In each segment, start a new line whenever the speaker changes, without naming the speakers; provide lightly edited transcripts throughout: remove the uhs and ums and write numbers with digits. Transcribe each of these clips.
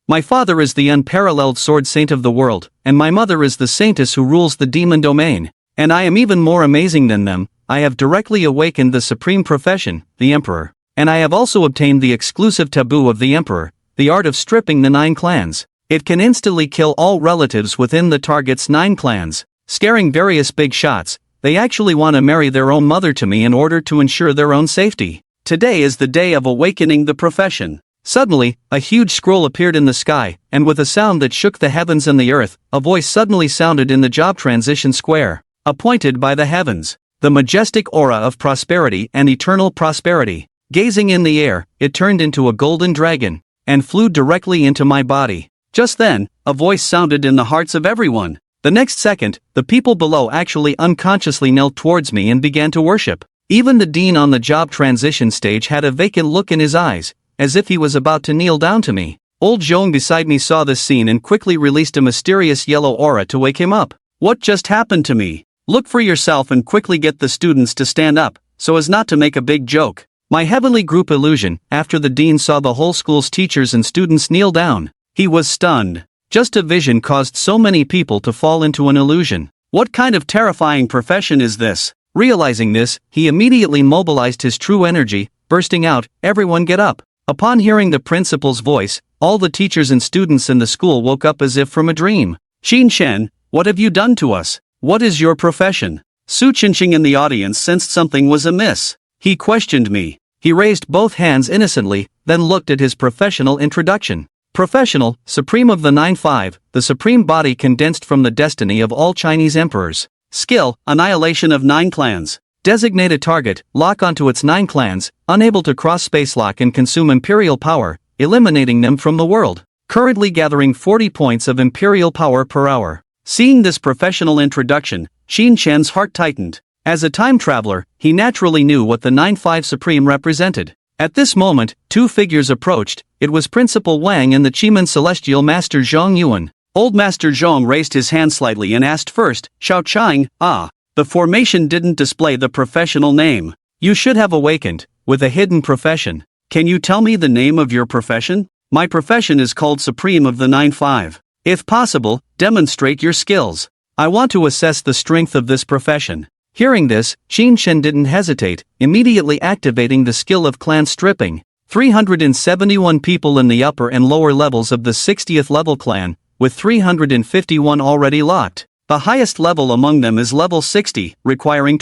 My father is the unparalleled sword saint of the world, and my mother is the saintess who rules the demon domain. And I am even more amazing than them. I have directly awakened the supreme profession, the emperor. And I have also obtained the exclusive taboo of the emperor, the art of stripping the 9 clans. It can instantly kill all relatives within the target's 9 clans, scaring various big shots. They actually want to marry their own mother to me in order to ensure their own safety. Today is the day of awakening the profession. Suddenly, a huge scroll appeared in the sky, and with a sound that shook the heavens and the earth, a voice suddenly sounded in the job transition square. Appointed by the heavens, the majestic aura of prosperity and eternal prosperity. Gazing in the air, it turned into a golden dragon, and flew directly into my body. Just then, a voice sounded in the hearts of everyone. The next second, the people below actually unconsciously knelt towards me and began to worship. Even the dean on the job transition stage had a vacant look in his eyes, as if he was about to kneel down to me. Old Zhong beside me saw this scene and quickly released a mysterious yellow aura to wake him up. What just happened to me? Look for yourself and quickly get the students to stand up, so as not to make a big joke. My heavenly group illusion. After the dean saw the whole school's teachers and students kneel down, he was stunned. Just a vision caused so many people to fall into an illusion. What kind of terrifying profession is this? Realizing this, he immediately mobilized his true energy, bursting out, "Everyone get up." Upon hearing the principal's voice, all the teachers and students in the school woke up as if from a dream. "Xin Shen, what have you done to us? What is your profession?" Su Qingqing in the audience sensed something was amiss. He questioned me. He raised both hands innocently, then looked at his professional introduction. Professional, supreme of the 9-5, the supreme body condensed from the destiny of all Chinese emperors. Skill, annihilation of 9 clans. Designated target, lock onto its 9 clans, unable to cross spacelock and consume imperial power, eliminating them from the world. Currently gathering 40 points of imperial power per hour. Seeing this professional introduction, Xin Shen's heart tightened. As a time traveler, he naturally knew what the 9-5 Supreme represented. At this moment, 2 figures approached. It was Principal Wang and the Chiman Celestial Master Zhang Yuan. Old Master Zhang raised his hand slightly and asked first, "Xiao Chang, the formation didn't display the professional name. You should have awakened, with a hidden profession. Can you tell me the name of your profession?" "My profession is called Supreme of the 9-5. If possible, demonstrate your skills. I want to assess the strength of this profession." Hearing this, Xin Shen didn't hesitate, immediately activating the skill of clan stripping. 371 people in the upper and lower levels of the 60th level clan, with 351 already locked. The highest level among them is level 60, requiring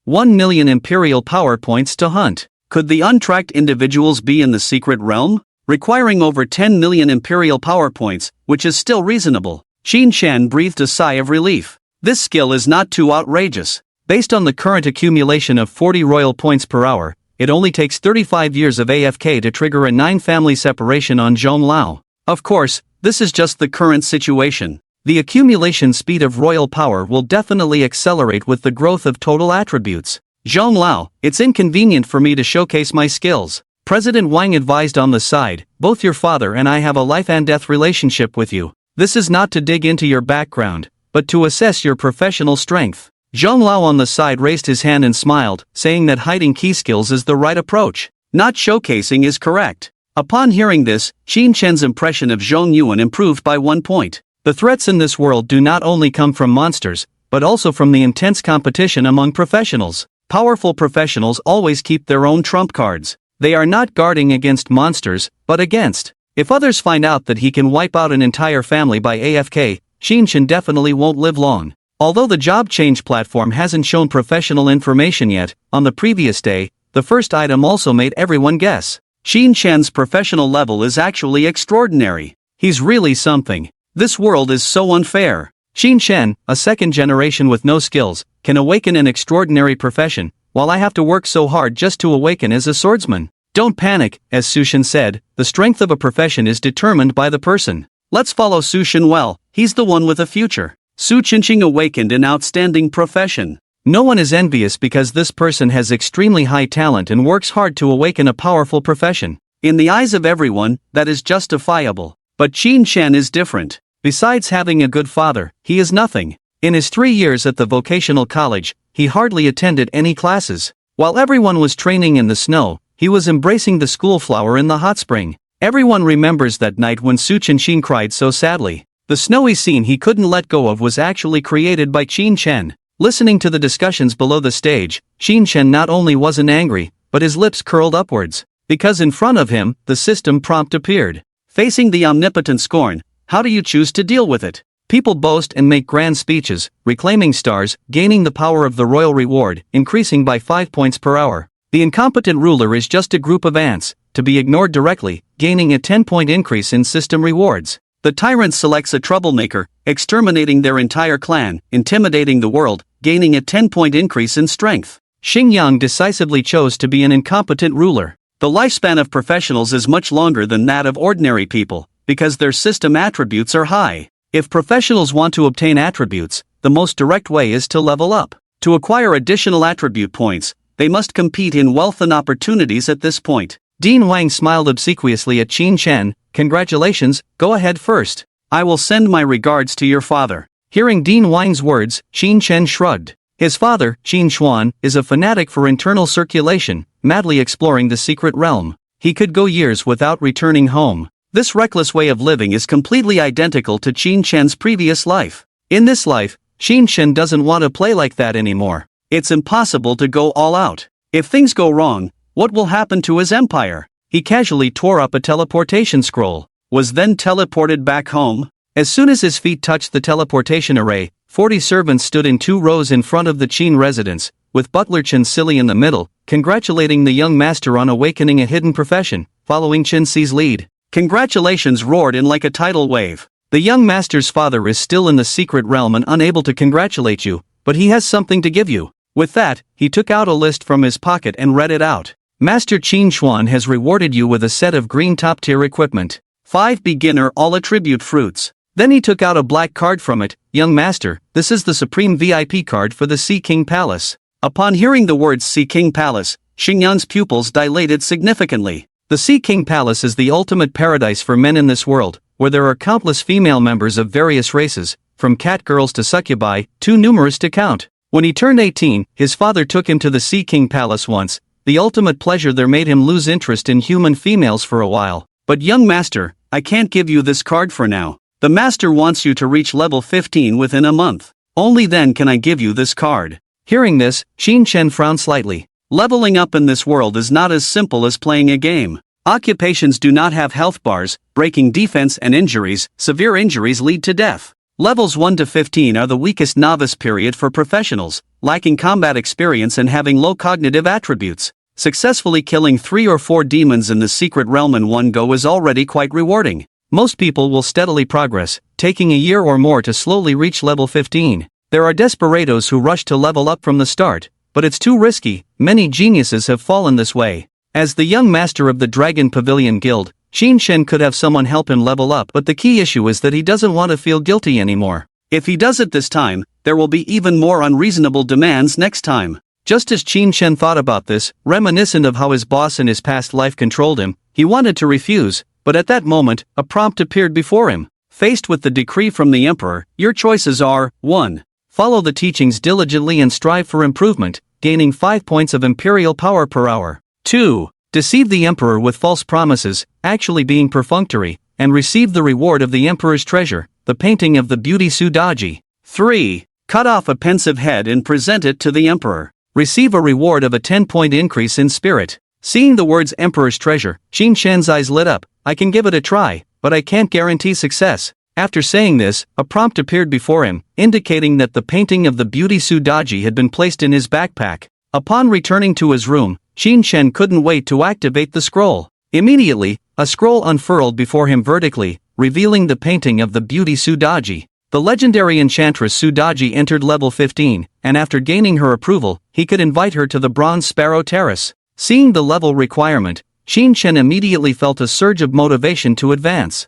1 million imperial power points to hunt. Could the untracked individuals be in the secret realm? Requiring over 10 million imperial power points, which is still reasonable. Xin Shen breathed a sigh of relief. This skill is not too outrageous. Based on the current accumulation of 40 royal points per hour, it only takes 35 years of AFK to trigger a 9-family separation on Zhong Lao. Of course, this is just the current situation. The accumulation speed of royal power will definitely accelerate with the growth of total attributes. Zhong Lao, it's inconvenient for me to showcase my skills. President Wang advised on the side, "Both your father and I have a life and death relationship with you. This is not to dig into your background, but to assess your professional strength." Zhong Lao on the side raised his hand and smiled, saying that hiding key skills is the right approach. Not showcasing is correct. Upon hearing this, Xin Shen's impression of Zhong Yuan improved by 1 point. The threats in this world do not only come from monsters, but also from the intense competition among professionals. Powerful professionals always keep their own trump cards. They are not guarding against monsters, but against. If others find out that he can wipe out an entire family by AFK, Xin Shen definitely won't live long. Although the job change platform hasn't shown professional information yet, on the previous day, the first item also made everyone guess. Xin Shen's professional level is actually extraordinary. He's really something. This world is so unfair. Xin Shen, a second generation with no skills, can awaken an extraordinary profession, while I have to work so hard just to awaken as a swordsman. Don't panic, as Su Shen said, the strength of a profession is determined by the person. Let's follow Su Shen well, he's the one with a future. Su Qingqing awakened an outstanding profession. No one is envious because this person has extremely high talent and works hard to awaken a powerful profession. In the eyes of everyone, that is justifiable. But Xin Shen is different. Besides having a good father, he is nothing. In his 3 years at the vocational college, he hardly attended any classes. While everyone was training in the snow, he was embracing the school flower in the hot spring. Everyone remembers that night when Su Chen cried so sadly. The snowy scene he couldn't let go of was actually created by Qin Chen. Listening to the discussions below the stage, Qin Chen not only wasn't angry, but his lips curled upwards. Because in front of him, the system prompt appeared. Facing the omnipotent scorn, how do you choose to deal with it? People boast and make grand speeches, reclaiming stars, gaining the power of the royal reward, increasing by 5 points per hour. The incompetent ruler is just a group of ants, to be ignored directly, gaining a 10-point increase in system rewards. The tyrant selects a troublemaker, exterminating their entire clan, intimidating the world, gaining a 10-point increase in strength. Xingyang decisively chose to be an incompetent ruler. The lifespan of professionals is much longer than that of ordinary people, because their system attributes are high. If professionals want to obtain attributes, the most direct way is to level up. To acquire additional attribute points, they must compete in wealth and opportunities at this point. Dean Wang smiled obsequiously at Qin Chen. Congratulations, go ahead first. I will send my regards to your father. Hearing Dean Wang's words, Qin Chen shrugged. His father, Qin Xuan, is a fanatic for internal circulation, madly exploring the secret realm. He could go years without returning home. This reckless way of living is completely identical to Qin Chen's previous life. In this life, Qin Chen doesn't want to play like that anymore. It's impossible to go all out. If things go wrong, what will happen to his empire? He casually tore up a teleportation scroll, was then teleported back home. As soon as his feet touched the teleportation array, 40 servants stood in 2 rows in front of the Qin residence, with butler Chen Sili in the middle, congratulating the young master on awakening a hidden profession, following Chen Si's lead. Congratulations roared in like a tidal wave. The young master's father is still in the secret realm and unable to congratulate you, but he has something to give you. With that, he took out a list from his pocket and read it out. Master Qin Xuan has rewarded you with a set of green top-tier equipment. 5 beginner all-attribute fruits. Then he took out a black card from it. Young master, this is the supreme VIP card for the Sea King Palace. Upon hearing the words Sea King Palace, Xingyang's pupils dilated significantly. The Sea King Palace is the ultimate paradise for men in this world, where there are countless female members of various races, from cat girls to succubi, too numerous to count. When he turned 18, his father took him to the Sea King Palace once. The ultimate pleasure there made him lose interest in human females for a while. But young master, I can't give you this card for now. The master wants you to reach level 15 within a month. Only then can I give you this card. Hearing this, Qin Chen frowned slightly. Leveling up in this world is not as simple as playing a game. Occupations do not have health bars, breaking defense and injuries. Severe injuries lead to death. Levels 1 to 15 are the weakest novice period for professionals, lacking combat experience and having low cognitive attributes. Successfully killing 3 or 4 demons in the secret realm in one go is already quite rewarding. Most people will steadily progress, taking a year or more to slowly reach level 15. There are desperados who rush to level up from the start, but it's too risky. Many geniuses have fallen this way. As the young master of the Dragon Pavilion Guild, Qin Chen could have someone help him level up, but the key issue is that he doesn't want to feel guilty anymore. If he does it this time, there will be even more unreasonable demands next time. Just as Qin Chen thought about this, reminiscent of how his boss in his past life controlled him, he wanted to refuse, but at that moment, a prompt appeared before him. Faced with the decree from the emperor, your choices are: 1. Follow the teachings diligently and strive for improvement, gaining 5 points of imperial power per hour. 2. Deceive the emperor with false promises, actually being perfunctory, and receive the reward of the emperor's treasure, the painting of the beauty Sudaji. 3. Cut off a pensive head and present it to the emperor. Receive a reward of a 10-point increase in spirit. Seeing the words emperor's treasure, Qin Chen's eyes lit up. I can give it a try, but I can't guarantee success. After saying this, a prompt appeared before him, indicating that the painting of the beauty Sudaji had been placed in his backpack. Upon returning to his room, Qin Chen couldn't wait to activate the scroll. Immediately, a scroll unfurled before him vertically, revealing the painting of the beauty Sudaji. The legendary enchantress Sudaji entered level 15, and after gaining her approval, he could invite her to the Bronze Sparrow Terrace. Seeing the level requirement, Qin Chen immediately felt a surge of motivation to advance.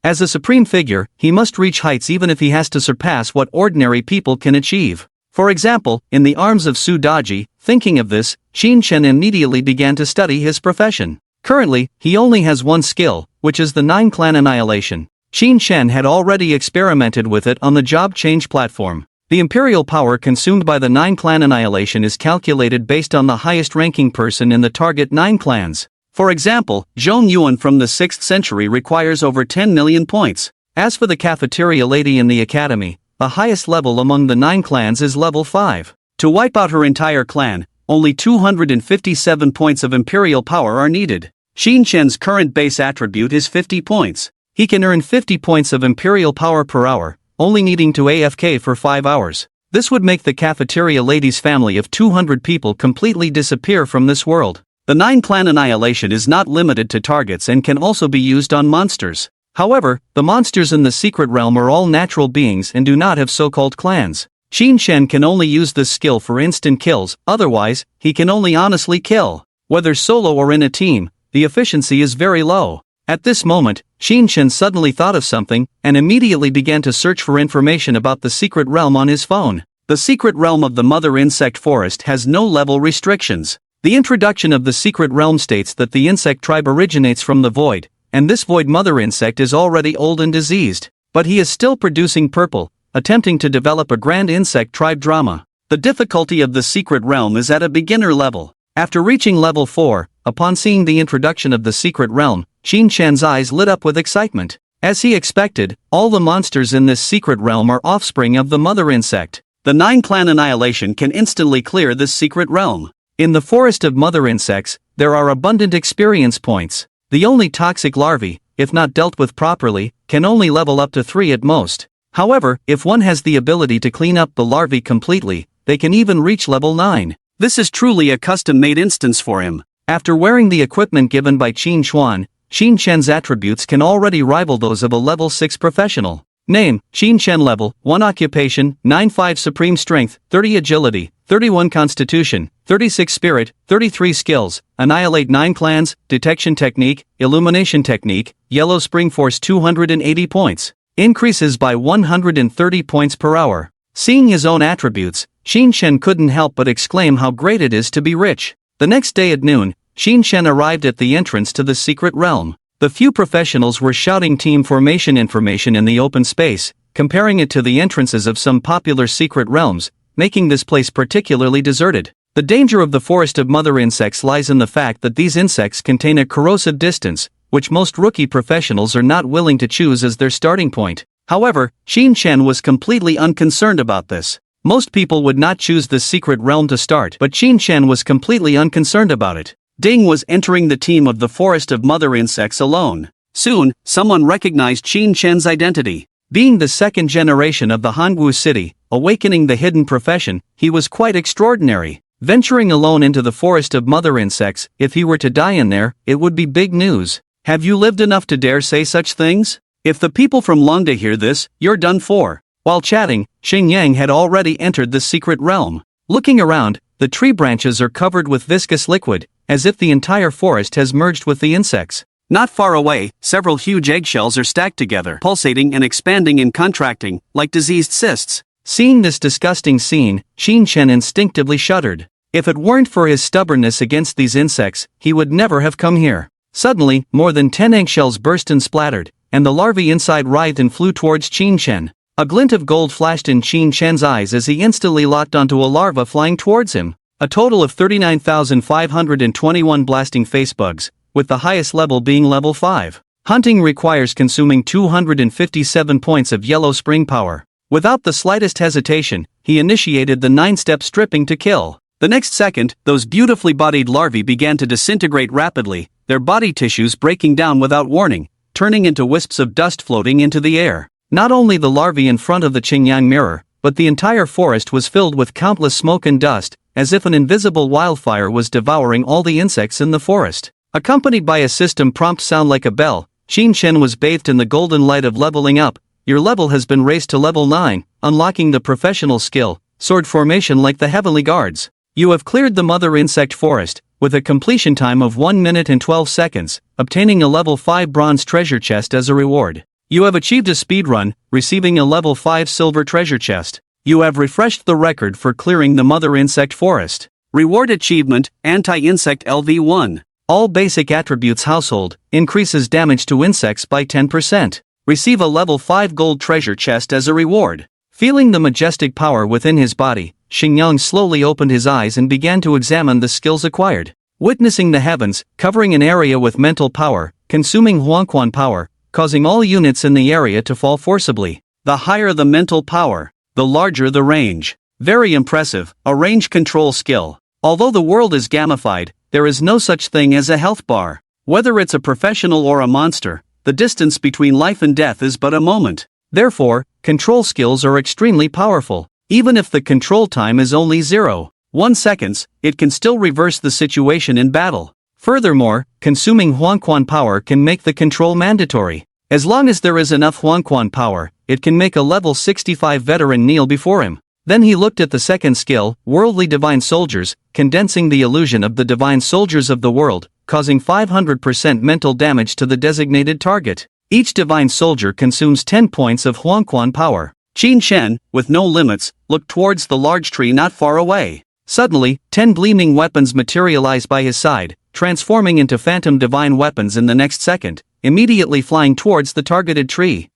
As a supreme figure, he must reach heights even if he has to surpass what ordinary people can achieve. For example, in the arms of Sudaji, thinking of this, Qin Chen immediately began to study his profession. Currently, he only has one skill, which is the 9-clan annihilation. Qin Chen had already experimented with it on the job change platform. The imperial power consumed by the 9-clan annihilation is calculated based on the highest ranking person in the target 9 clans. For example, Zhong Yuan from the 6th century requires over 10 million points. As for the cafeteria lady in the academy, the highest level among the 9 clans is level 5. To wipe out her entire clan, only 257 points of imperial power are needed. Xin Shen's current base attribute is 50 points. He can earn 50 points of imperial power per hour, only needing to AFK for 5 hours. This would make the cafeteria lady's family of 200 people completely disappear from this world. The 9-clan annihilation is not limited to targets and can also be used on monsters. However, the monsters in the secret realm are all natural beings and do not have so-called clans. Xin Shen can only use this skill for instant kills, otherwise, he can only honestly kill. Whether solo or in a team, the efficiency is very low. At this moment, Xin Shen suddenly thought of something, and immediately began to search for information about the secret realm on his phone. The secret realm of the Mother Insect Forest has no level restrictions. The introduction of the secret realm states that the insect tribe originates from the void, and this void mother insect is already old and diseased. But he is still producing purple, attempting to develop a grand insect tribe drama. The difficulty of the secret realm is at a beginner level. After reaching level 4, upon seeing the introduction of the secret realm, Xin Shen's eyes lit up with excitement. As he expected, all the monsters in this secret realm are offspring of the mother insect. The 9-clan annihilation can instantly clear this secret realm. In the forest of mother insects, there are abundant experience points. The only toxic larvae, if not dealt with properly, can only level up to 3 at most. However, if one has the ability to clean up the larvae completely, they can even reach level 9. This is truly a custom-made instance for him. After wearing the equipment given by Qin Xuan, Xin Shen's attributes can already rival those of a level 6 professional. Name, Xin Shen level, 1 occupation, 9-5 supreme strength, 30 agility, 31 constitution, 36 spirit, 33 skills, annihilate 9 clans, detection technique, illumination technique, yellow spring force 280 points. Increases by 130 points per hour. Seeing his own attributes, Xin Shen couldn't help but exclaim how great it is to be rich. The next day at noon, Xin Shen arrived at the entrance to the secret realm. The few professionals were shouting team formation information in the open space, comparing it to the entrances of some popular secret realms, making this place particularly deserted. The danger of the forest of mother insects lies in the fact that these insects contain a corrosive distance, which most rookie professionals are not willing to choose as their starting point. However, Xin Shen was completely unconcerned about this. Most people would not choose this secret realm to start, but Xin Shen was completely unconcerned about it. Ding was entering the team of the forest of mother insects alone. Soon, someone recognized Xin Shen's identity. Being the second generation of the Hangu city, awakening the hidden profession, he was quite extraordinary. Venturing alone into the forest of mother insects, if he were to die in there, it would be big news. Have you lived enough to dare say such things? If the people from Longda hear this, you're done for. While chatting, Xing Yang had already entered the secret realm. Looking around, the tree branches are covered with viscous liquid, as if the entire forest has merged with the insects. Not far away, several huge eggshells are stacked together, pulsating and expanding and contracting, like diseased cysts. Seeing this disgusting scene, Xin Shen instinctively shuddered. If it weren't for his stubbornness against these insects, he would never have come here. Suddenly, more than 10 eggshells burst and splattered, and the larvae inside writhed and flew towards Xin Shen. A glint of gold flashed in Xin Shen's eyes as he instantly locked onto a larva flying towards him. A total of 39,521 blasting face bugs, with the highest level being level 5. Hunting requires consuming 257 points of yellow spring power. Without the slightest hesitation, he initiated the 9-step stripping to kill. The next second, those beautifully bodied larvae began to disintegrate rapidly, their body tissues breaking down without warning, turning into wisps of dust floating into the air. Not only the larvae in front of the Qingyang mirror, but the entire forest was filled with countless smoke and dust, as if an invisible wildfire was devouring all the insects in the forest. Accompanied by a system prompt sound like a bell, Xin Shen was bathed in the golden light of leveling up. Your level has been raised to level 9, unlocking the professional skill, sword formation like the heavenly guards. You have cleared the mother insect forest, with a completion time of 1 minute and 12 seconds, obtaining a level 5 bronze treasure chest as a reward. You have achieved a speedrun, receiving a level 5 silver treasure chest. You have refreshed the record for clearing the mother insect forest. Reward achievement, Anti-Insect LV1. All basic attributes household, increases damage to insects by 10%. Receive a level 5 gold treasure chest as a reward. Feeling the majestic power within his body, Xingyang slowly opened his eyes and began to examine the skills acquired. witnessing the heavens, covering an area with mental power, consuming Huangquan power, causing all units in the area to fall forcibly. The higher the mental power, the larger the range. Very impressive, a range control skill. Although the world is gamified, there is no such thing as a health bar. Whether it's a professional or a monster, the distance between life and death is but a moment. Therefore, control skills are extremely powerful. Even if the control time is only 0.1 seconds, it can still reverse the situation in battle. Furthermore, consuming Huangquan power can make the control mandatory. As long as there is enough Huangquan power, it can make a level 65 veteran kneel before him. Then he looked at the second skill, Worldly Divine Soldiers, condensing the illusion of the divine soldiers of the world, causing 500% mental damage to the designated target. Each divine soldier consumes 10 points of Huangquan power. Qin Shen, with no limits, looked towards the large tree not far away. Suddenly, 10 gleaming weapons materialized by his side, transforming into phantom divine weapons in the next second, immediately flying towards the targeted tree.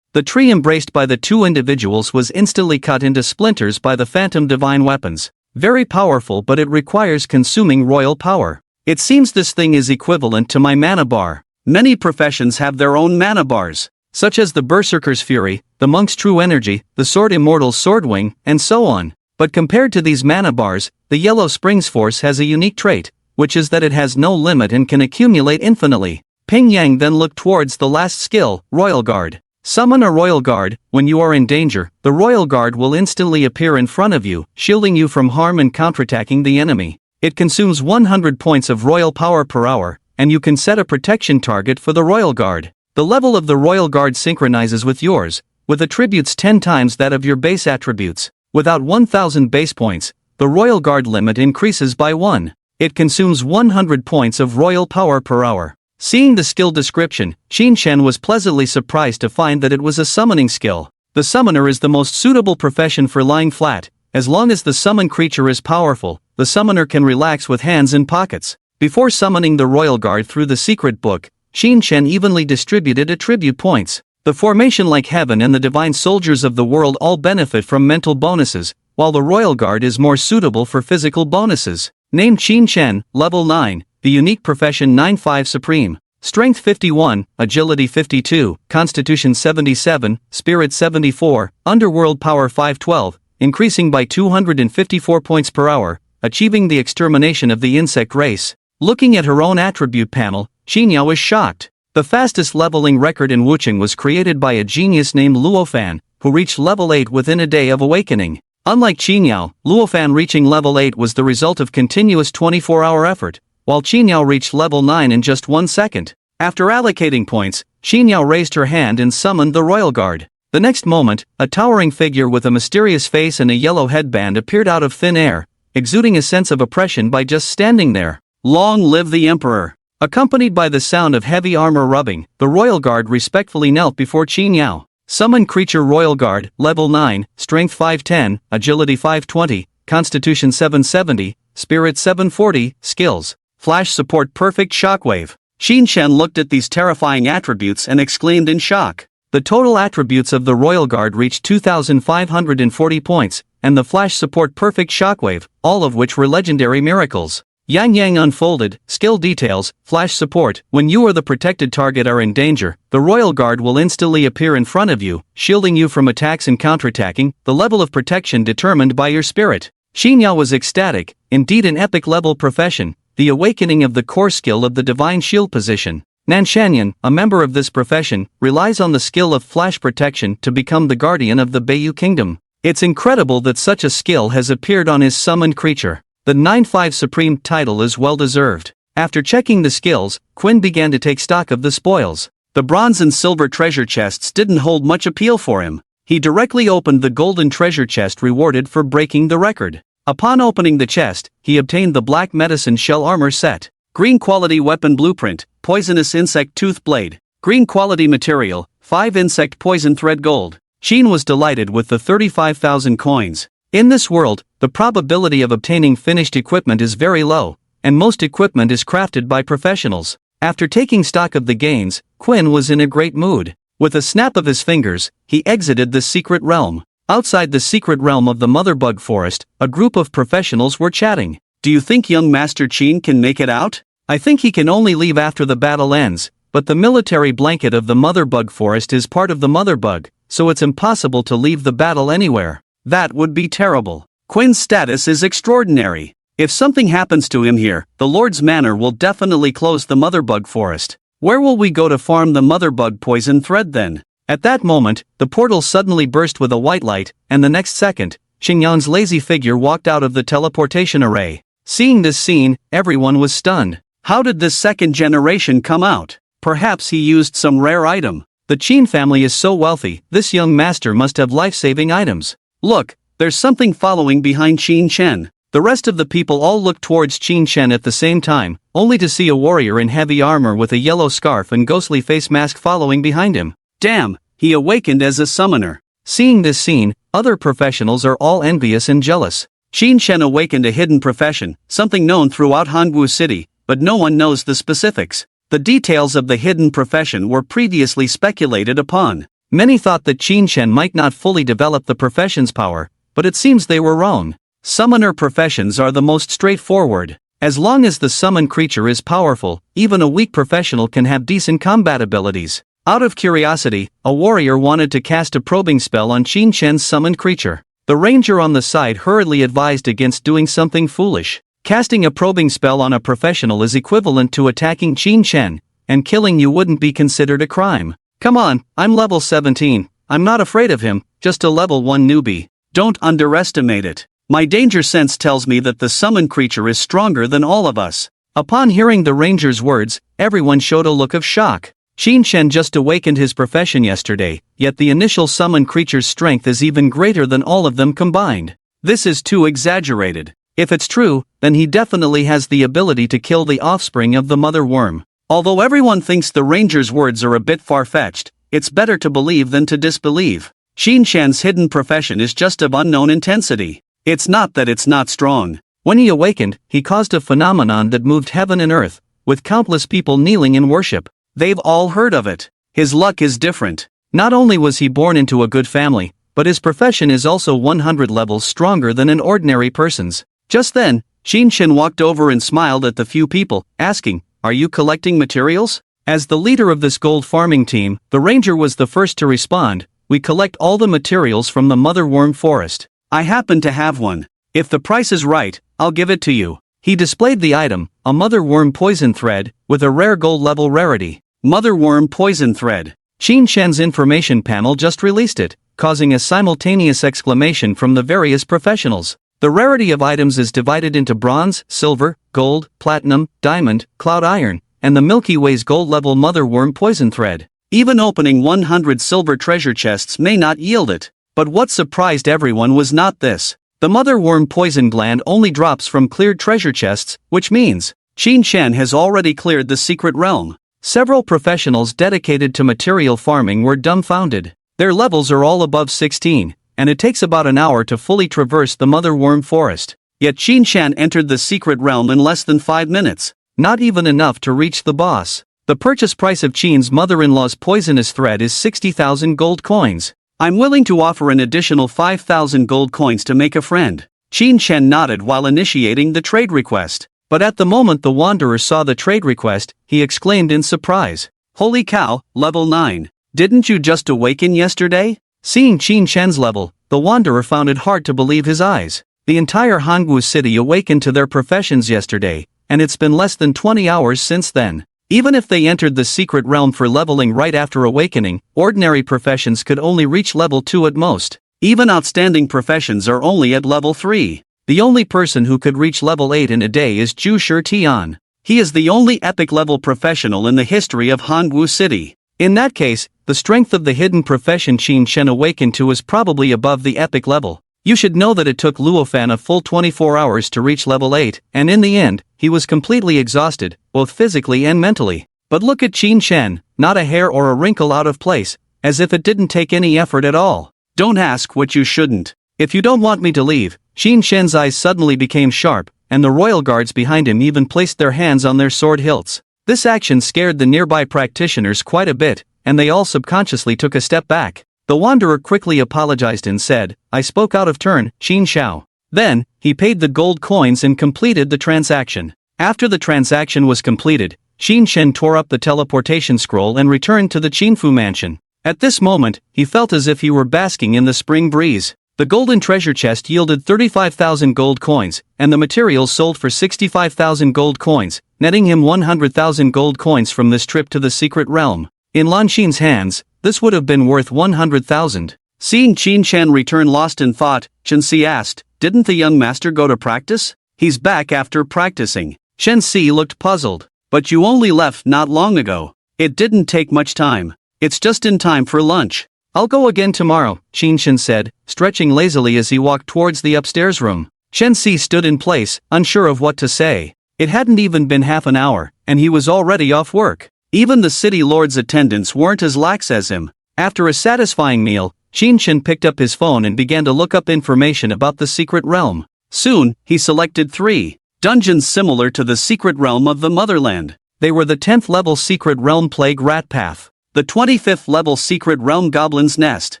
The tree embraced by the two individuals was instantly cut into splinters by the phantom divine weapons. Very powerful, but it requires consuming royal power. It seems this thing is equivalent to my mana bar. Many professions have their own mana bars, such as the Berserker's Fury, the Monk's True Energy, the Sword Immortal's Swordwing, and so on. But compared to these mana bars, the Yellow Springs Force has a unique trait, which is that it has no limit and can accumulate infinitely. Ping Yang then looked towards the last skill, Royal Guard. Summon a Royal Guard. When you are in danger, the Royal Guard will instantly appear in front of you, shielding you from harm and counterattacking the enemy. It consumes 100 points of royal power per hour, and you can set a protection target for the Royal Guard. The level of the Royal Guard synchronizes with yours, with attributes 10 times that of your base attributes. Without 1000 base points, the Royal Guard limit increases by 1. It consumes 100 points of royal power per hour. Seeing the skill description, Qin Shen was pleasantly surprised to find that it was a summoning skill. The summoner is the most suitable profession for lying flat. As long as the summoned creature is powerful, the summoner can relax with hands in pockets. Before summoning the Royal Guard through the secret book, Qin Shen evenly distributed attribute points. The formation like heaven and the divine soldiers of the world all benefit from mental bonuses, while the Royal Guard is more suitable for physical bonuses. Named Qin Shen, Level 9, the unique profession 9-5 Supreme. Strength 51, Agility 52, Constitution 77, Spirit 74, Underworld Power 512, increasing by 254 points per hour, achieving the extermination of the insect race. Looking at her own attribute panel, Qinyao was shocked. The fastest leveling record in Wucheng was created by a genius named Luofan, who reached level 8 within a day of awakening. Unlike Qinyao, Luofan reaching level 8 was the result of continuous 24-hour effort, while Qinyao reached level 9 in just 1 second. After allocating points, Qinyao raised her hand and summoned the Royal Guard. The next moment, a towering figure with a mysterious face and a yellow headband appeared out of thin air, exuding a sense of oppression by just standing there. Long live the Emperor! Accompanied by the sound of heavy armor rubbing, the Royal Guard respectfully knelt before Qinyao. Summon Creature Royal Guard, Level 9, Strength 510, Agility 520, Constitution 770, Spirit 740, Skills. Flash Support Perfect Shockwave. Qin Shen looked at these terrifying attributes and exclaimed in shock. The total attributes of the Royal Guard reached 2,540 points, and the Flash Support Perfect Shockwave, all of which were legendary miracles. Yang Yang unfolded, skill details, flash support. When you or the protected target are in danger, the Royal Guard will instantly appear in front of you, shielding you from attacks and counterattacking, the level of protection determined by your spirit. Xinyao was ecstatic, indeed an epic level profession, the awakening of the core skill of the divine shield position. Nanshanyan, a member of this profession, relies on the skill of flash protection to become the guardian of the Beiyu Kingdom. It's incredible that such a skill has appeared on his summoned creature. The 9-5 Supreme title is well deserved. After checking the skills, Quinn began to take stock of the spoils. The bronze and silver treasure chests didn't hold much appeal for him. He directly opened the golden treasure chest rewarded for breaking the record. Upon opening the chest, he obtained the black medicine shell armor set. Green quality weapon blueprint, poisonous insect tooth blade. Green quality material, 5 insect poison thread gold. Sheen was delighted with the 35,000 coins. In this world, the probability of obtaining finished equipment is very low, and most equipment is crafted by professionals. After taking stock of the gains, Quinn was in a great mood. With a snap of his fingers, he exited the secret realm. Outside the secret realm of the Motherbug Forest, a group of professionals were chatting. Do you think young Master Qin can make it out? I think he can only leave after the battle ends, but the military blanket of the Mother Bug Forest is part of the Mother Bug, so it's impossible to leave the battle anywhere. That would be terrible. Quinn's status is extraordinary. If something happens to him here, the Lord's Manor will definitely close the Mother Bug Forest. Where will we go to farm the Mother Bug poison thread then? At that moment, the portal suddenly burst with a white light, and the next second, Xingyan's lazy figure walked out of the teleportation array. Seeing this scene, everyone was stunned. How did this second generation come out? Perhaps he used some rare item. The Qin family is so wealthy, this young master must have life-saving items. Look, there's something following behind Qin Shen. The rest of the people all looked towards Qin Shen at the same time, only to see a warrior in heavy armor with a yellow scarf and ghostly face mask following behind him. Damn, he awakened as a summoner. Seeing this scene, other professionals are all envious and jealous. Qin Shen awakened a hidden profession, something known throughout Hangu City, but no one knows the specifics. The details of the hidden profession were previously speculated upon. Many thought that Qin Shen might not fully develop the profession's power, but it seems they were wrong. Summoner professions are the most straightforward. As long as the summoned creature is powerful, even a weak professional can have decent combat abilities. Out of curiosity, a warrior wanted to cast a probing spell on Qin Shen's summoned creature. The ranger on the side hurriedly advised against doing something foolish. Casting a probing spell on a professional is equivalent to attacking Qin Shen, and killing you wouldn't be considered a crime. Come on, I'm level 17, I'm not afraid of him, just a level 1 newbie. Don't underestimate it. My danger sense tells me that the summoned creature is stronger than all of us. Upon hearing the ranger's words, everyone showed a look of shock. Qin Shen just awakened his profession yesterday, yet the initial summoned creature's strength is even greater than all of them combined. This is too exaggerated. If it's true, then he definitely has the ability to kill the offspring of the mother worm. Although everyone thinks the ranger's words are a bit far-fetched, it's better to believe than to disbelieve. Qin Shen's hidden profession is just of unknown intensity. It's not that it's not strong. When he awakened, he caused a phenomenon that moved heaven and earth, with countless people kneeling in worship. They've all heard of it. His luck is different. Not only was he born into a good family, but his profession is also 100 levels stronger than an ordinary person's. Just then, Qin Shen walked over and smiled at the few people, asking, "Are you collecting materials?" As the leader of this gold farming team, the ranger was the first to respond, "We collect all the materials from the mother worm forest. I happen to have one. If the price is right, I'll give it to you." He displayed the item, a mother worm poison thread, with a rare gold level rarity. Mother worm poison thread. Qin Shen's information panel just released it, causing a simultaneous exclamation from the various professionals. The rarity of items is divided into bronze, silver, gold, platinum, diamond, cloud iron, and the Milky Way's gold level mother worm poison thread. Even opening 100 silver treasure chests may not yield it. But what surprised everyone was not this. The mother worm poison gland only drops from cleared treasure chests, which means Qin Shen has already cleared the secret realm. Several professionals dedicated to material farming were dumbfounded. Their levels are all above 16, and it takes about an hour to fully traverse the mother worm forest. Yet Qin Shen entered the secret realm in less than 5 minutes. Not even enough to reach the boss. The purchase price of Qin's mother-in-law's poisonous thread is 60,000 gold coins. I'm willing to offer an additional 5,000 gold coins to make a friend. Qin Shen nodded while initiating the trade request. But at the moment the wanderer saw the trade request, he exclaimed in surprise. "Holy cow, level 9. Didn't you just awaken yesterday?" Seeing Qin Shen's level, the wanderer found it hard to believe his eyes. The entire Hangu city awakened to their professions yesterday, and it's been less than 20 hours since then. Even if they entered the secret realm for leveling right after awakening, ordinary professions could only reach level 2 at most. Even outstanding professions are only at level 3. The only person who could reach level 8 in a day is Zhu Shitian. He is the only epic level professional in the history of Hanwu City. In that case, the strength of the hidden profession Qin Shen awakened to is probably above the epic level. You should know that it took Luofan a full 24 hours to reach level 8, and in the end, he was completely exhausted, both physically and mentally. But look at Qin Shen, not a hair or a wrinkle out of place, as if it didn't take any effort at all. Don't ask what you shouldn't. If you don't want me to leave. Qin Shen's eyes suddenly became sharp, and the royal guards behind him even placed their hands on their sword hilts. This action scared the nearby practitioners quite a bit, and they all subconsciously took a step back. The wanderer quickly apologized and said, "I spoke out of turn, Qin Xiao. Then, he paid the gold coins and completed the transaction. After the transaction was completed, Qin Shen tore up the teleportation scroll and returned to the Qinfu mansion. At this moment, he felt as if he were basking in the spring breeze. The golden treasure chest yielded 35,000 gold coins, and the materials sold for 65,000 gold coins, netting him 100,000 gold coins from this trip to the secret realm. In Lan Xin's hands, this would have been worth 100,000. Seeing Qin Shen return lost in thought, Chen Si asked, "Didn't the young master go to practice?" "He's back after practicing." Chen Si looked puzzled. "But you only left not long ago." "It didn't take much time. It's just in time for lunch." "I'll go again tomorrow," Qin Shen said, stretching lazily as he walked towards the upstairs room. Chen Si stood in place, unsure of what to say. It hadn't even been half an hour, and he was already off work. Even the city lord's attendants weren't as lax as him. After a satisfying meal, Qin Shen picked up his phone and began to look up information about the secret realm. Soon, he selected 3 dungeons similar to the secret realm of the motherland. They were the 10th level secret realm Plague Rat Path, the 25th level secret realm Goblin's Nest,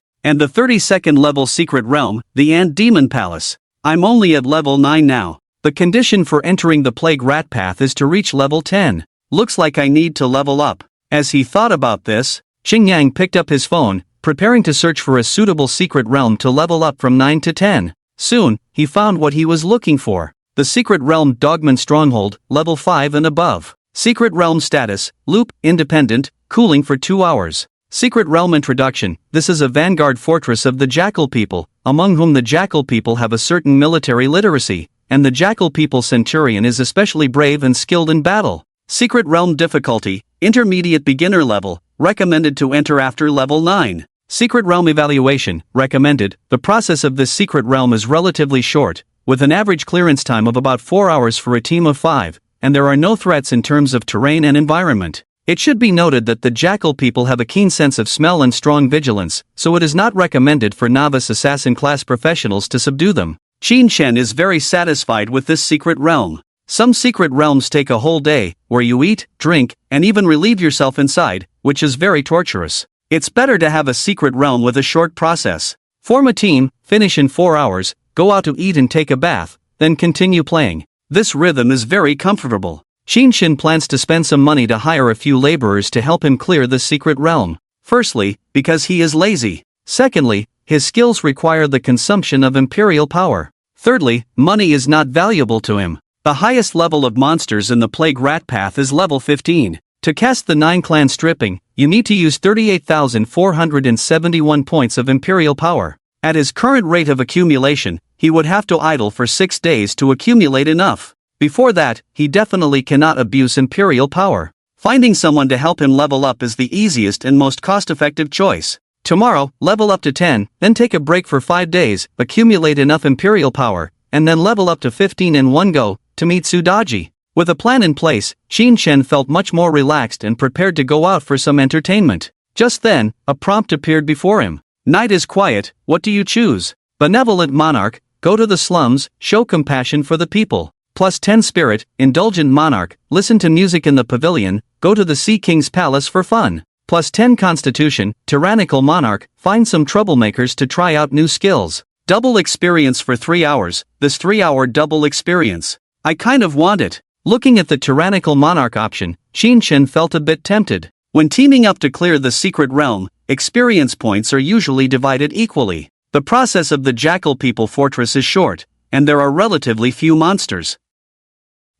and the 32nd level secret realm, the Ant Demon Palace. "I'm only at level 9 now. The condition for entering the Plague Rat Path is to reach level 10. Looks like I need to level up." As he thought about this, Xingyang picked up his phone, preparing to search for a suitable secret realm to level up from 9 to 10. Soon, he found what he was looking for. The secret realm Dogman Stronghold, level 5 and above. Secret realm status, loop, independent, cooling for 2 hours. Secret realm introduction, this is a vanguard fortress of the Jackal people, among whom the Jackal people have a certain military literacy, and the Jackal people centurion is especially brave and skilled in battle. Secret realm difficulty, intermediate beginner level, recommended to enter after level 9. Secret realm evaluation, recommended. The process of this secret realm is relatively short, with an average clearance time of about 4 hours for a team of 5, and there are no threats in terms of terrain and environment. It should be noted that the Jackal people have a keen sense of smell and strong vigilance, so it is not recommended for novice assassin class professionals to subdue them. Qin Shen is very satisfied with this secret realm. Some secret realms take a whole day, where you eat, drink, and even relieve yourself inside, which is very torturous. It's better to have a secret realm with a short process. Form a team, finish in 4 hours, go out to eat and take a bath, then continue playing. This rhythm is very comfortable. Qin Shen plans to spend some money to hire a few laborers to help him clear the secret realm. Firstly, because he is lazy. Secondly, his skills require the consumption of imperial power. Thirdly, money is not valuable to him. The highest level of monsters in the Plague Rat Path is level 15. To cast the 9 clan stripping, you need to use 38,471 points of imperial power. At his current rate of accumulation, he would have to idle for 6 days to accumulate enough. Before that, he definitely cannot abuse imperial power. Finding someone to help him level up is the easiest and most cost-effective choice. Tomorrow, level up to 10, then take a break for 5 days, accumulate enough imperial power, and then level up to 15 in one go, to meet Sudaji. With a plan in place, Qin Shen felt much more relaxed and prepared to go out for some entertainment. Just then, a prompt appeared before him. Night is quiet, what do you choose? Benevolent monarch, go to the slums, show compassion for the people. +10 spirit, indulgent monarch, listen to music in the pavilion, go to the Sea King's palace for fun. +10 constitution, tyrannical monarch, find some troublemakers to try out new skills. Double experience for 3 hours, this 3-hour double experience. I kind of want it. Looking at the tyrannical monarch option, Qin Shen felt a bit tempted. When teaming up to clear the secret realm, experience points are usually divided equally. The process of the Jackal People Fortress is short, and there are relatively few monsters.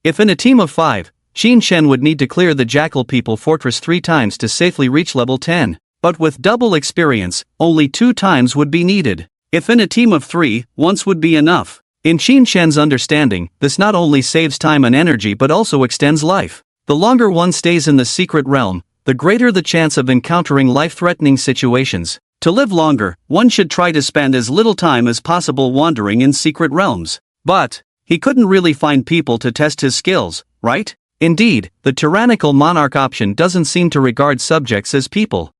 If in a team of 5, Qin Shen would need to clear the Jackal People Fortress 3 times to safely reach level 10, but with double experience, only 2 times would be needed. If in a team of 3, once would be enough. In Qin Shen's understanding, this not only saves time and energy but also extends life. The longer one stays in the secret realm, the greater the chance of encountering life-threatening situations. To live longer, one should try to spend as little time as possible wandering in secret realms. But he couldn't really find people to test his skills, right? Indeed, the tyrannical monarch option doesn't seem to regard subjects as people.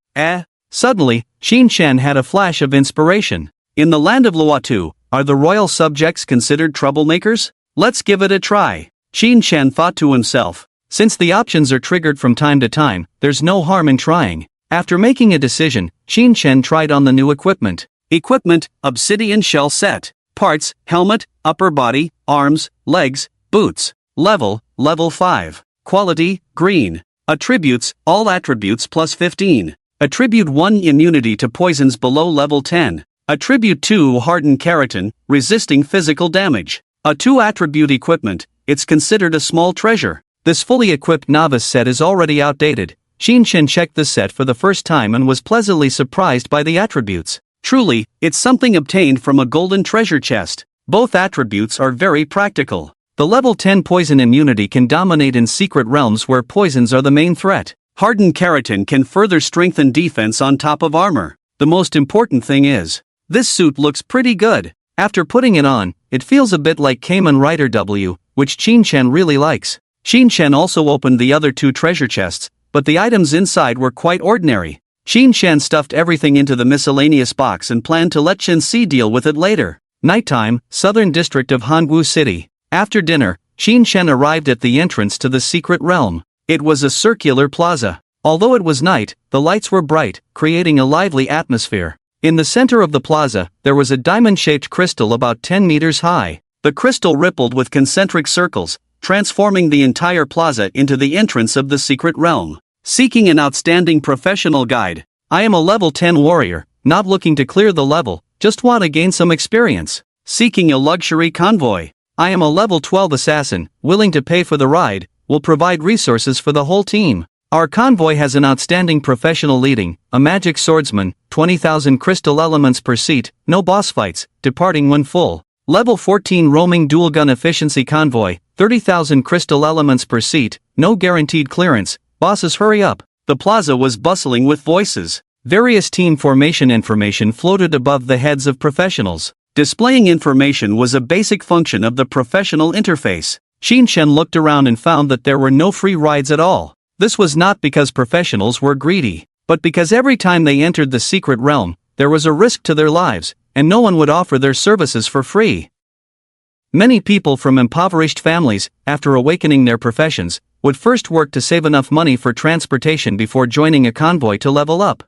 Suddenly, Qin Shen had a flash of inspiration. In the land of Luotu, are the royal subjects considered troublemakers? Let's give it a try. Qin Shen thought to himself. Since the options are triggered from time to time, there's no harm in trying. After making a decision, Qin Shen tried on the new equipment. Equipment, obsidian shell set. Parts: helmet, upper body, arms, legs, boots. Level 5. Quality: green. Attributes: all attributes plus 15. Attribute 1: immunity to poisons below level 10. Attribute 2: hardened keratin, resisting physical damage. A 2 attribute equipment, it's considered a small treasure. This fully equipped novice set is already outdated. Qin checked the set for the first time and was pleasantly surprised by the attributes. Truly, it's something obtained from a golden treasure chest. Both attributes are very practical. The level 10 poison immunity can dominate in secret realms where poisons are the main threat. Hardened keratin can further strengthen defense on top of armor. The most important thing is, this suit looks pretty good. After putting it on, it feels a bit like Kamen Rider W, which Qin really likes. Qin also opened the other 2 treasure chests, but the items inside were quite ordinary. Qin stuffed everything into the miscellaneous box and planned to let Qin deal with it later. Nighttime, southern district of Hangwu City. After dinner, Qin arrived at the entrance to the secret realm. It was a circular plaza. Although it was night, the lights were bright, creating a lively atmosphere. In the center of the plaza, there was a diamond-shaped crystal about 10 meters high. The crystal rippled with concentric circles, transforming the entire plaza into the entrance of the secret realm. Seeking an outstanding professional guide. I am a level 10 warrior, not looking to clear the level, just want to gain some experience. Seeking a luxury convoy. I am a level 12 assassin, willing to pay for the ride, will provide resources for the whole team. Our convoy has an outstanding professional leading, a magic swordsman, 20,000 crystal elements per seat, no boss fights, departing when full. Level 14 roaming dual gun efficiency convoy, 30,000 crystal elements per seat, no guaranteed clearance, bosses hurry up. The plaza was bustling with voices. Various team formation information floated above the heads of professionals. Displaying information was a basic function of the professional interface. Qin looked around and found that there were no free rides at all. This was not because professionals were greedy, but because every time they entered the secret realm, there was a risk to their lives, and no one would offer their services for free. Many people from impoverished families, after awakening their professions, would first work to save enough money for transportation before joining a convoy to level up.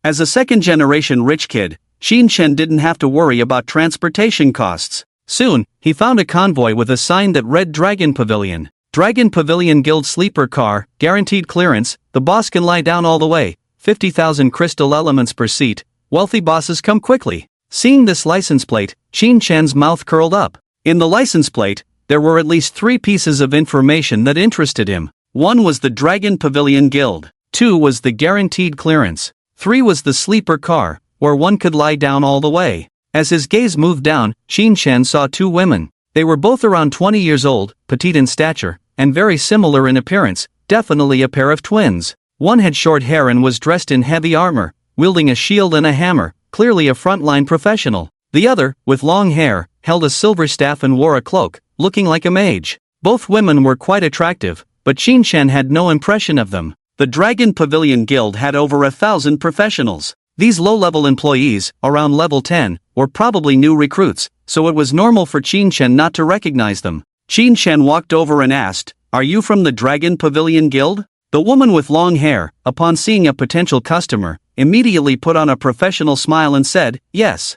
As a second-generation rich kid, Qin didn't have to worry about transportation costs. Soon, he found a convoy with a sign that read Dragon Pavilion. Dragon Pavilion Guild sleeper car, guaranteed clearance, the boss can lie down all the way, 50,000 crystal elements per seat, wealthy bosses come quickly. Seeing this license plate, Qin's mouth curled up. In the license plate, there were at least 3 pieces of information that interested him. 1 was the Dragon Pavilion Guild. 2 was the guaranteed clearance. 3 was the sleeper car, where one could lie down all the way. As his gaze moved down, Qin saw 2 women. They were both around 20 years old, petite in stature, and very similar in appearance, definitely a pair of twins. One had short hair and was dressed in heavy armor, wielding a shield and a hammer, clearly a frontline professional. The other, with long hair, held a silver staff and wore a cloak, looking like a mage. Both women were quite attractive, but Qin had no impression of them. The Dragon Pavilion Guild had over 1,000 professionals. These low-level employees, around level 10, were probably new recruits, so it was normal for Qin not to recognize them. Qin walked over and asked, "Are you from the Dragon Pavilion Guild?" The woman with long hair, upon seeing a potential customer, immediately put on a professional smile and said, "Yes.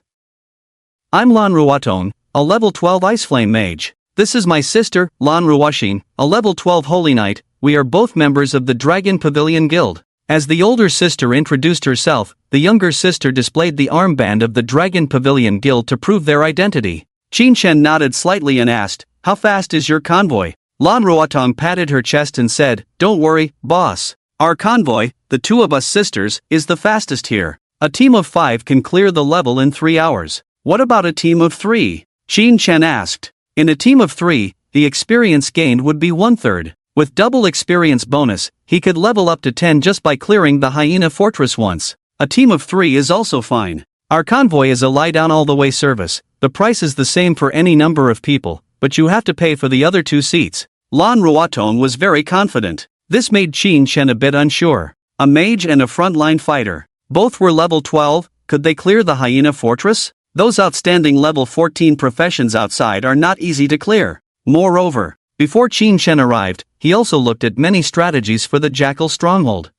I'm Lan Ruaton, a level 12 Ice Flame Mage. This is my sister, Lan Ruashin, a level 12 Holy Knight. We are both members of the Dragon Pavilion Guild." As the older sister introduced herself, the younger sister displayed the armband of the Dragon Pavilion Guild to prove their identity. Qin nodded slightly and asked, "How fast is your convoy?" Lan Ruatong patted her chest and said, "Don't worry, boss. Our convoy, the 2 of us sisters, is the fastest here. A team of 5 can clear the level in 3 hours. What about a team of 3? Qin asked. In a team of 3, the experience gained would be 1/3. With double experience bonus, he could level up to 10 just by clearing the Hyena Fortress once. A team of 3 is also fine. Our convoy is a lie-down-all-the-way service. The price is the same for any number of people, but you have to pay for the other 2 seats." Lan Ruaton was very confident. This made Qin a bit unsure. A mage and a frontline fighter. Both were level 12, could they clear the Hyena Fortress? Those outstanding level 14 professions outside are not easy to clear. Moreover, before Qin arrived, he also looked at many strategies for the Jackal Stronghold.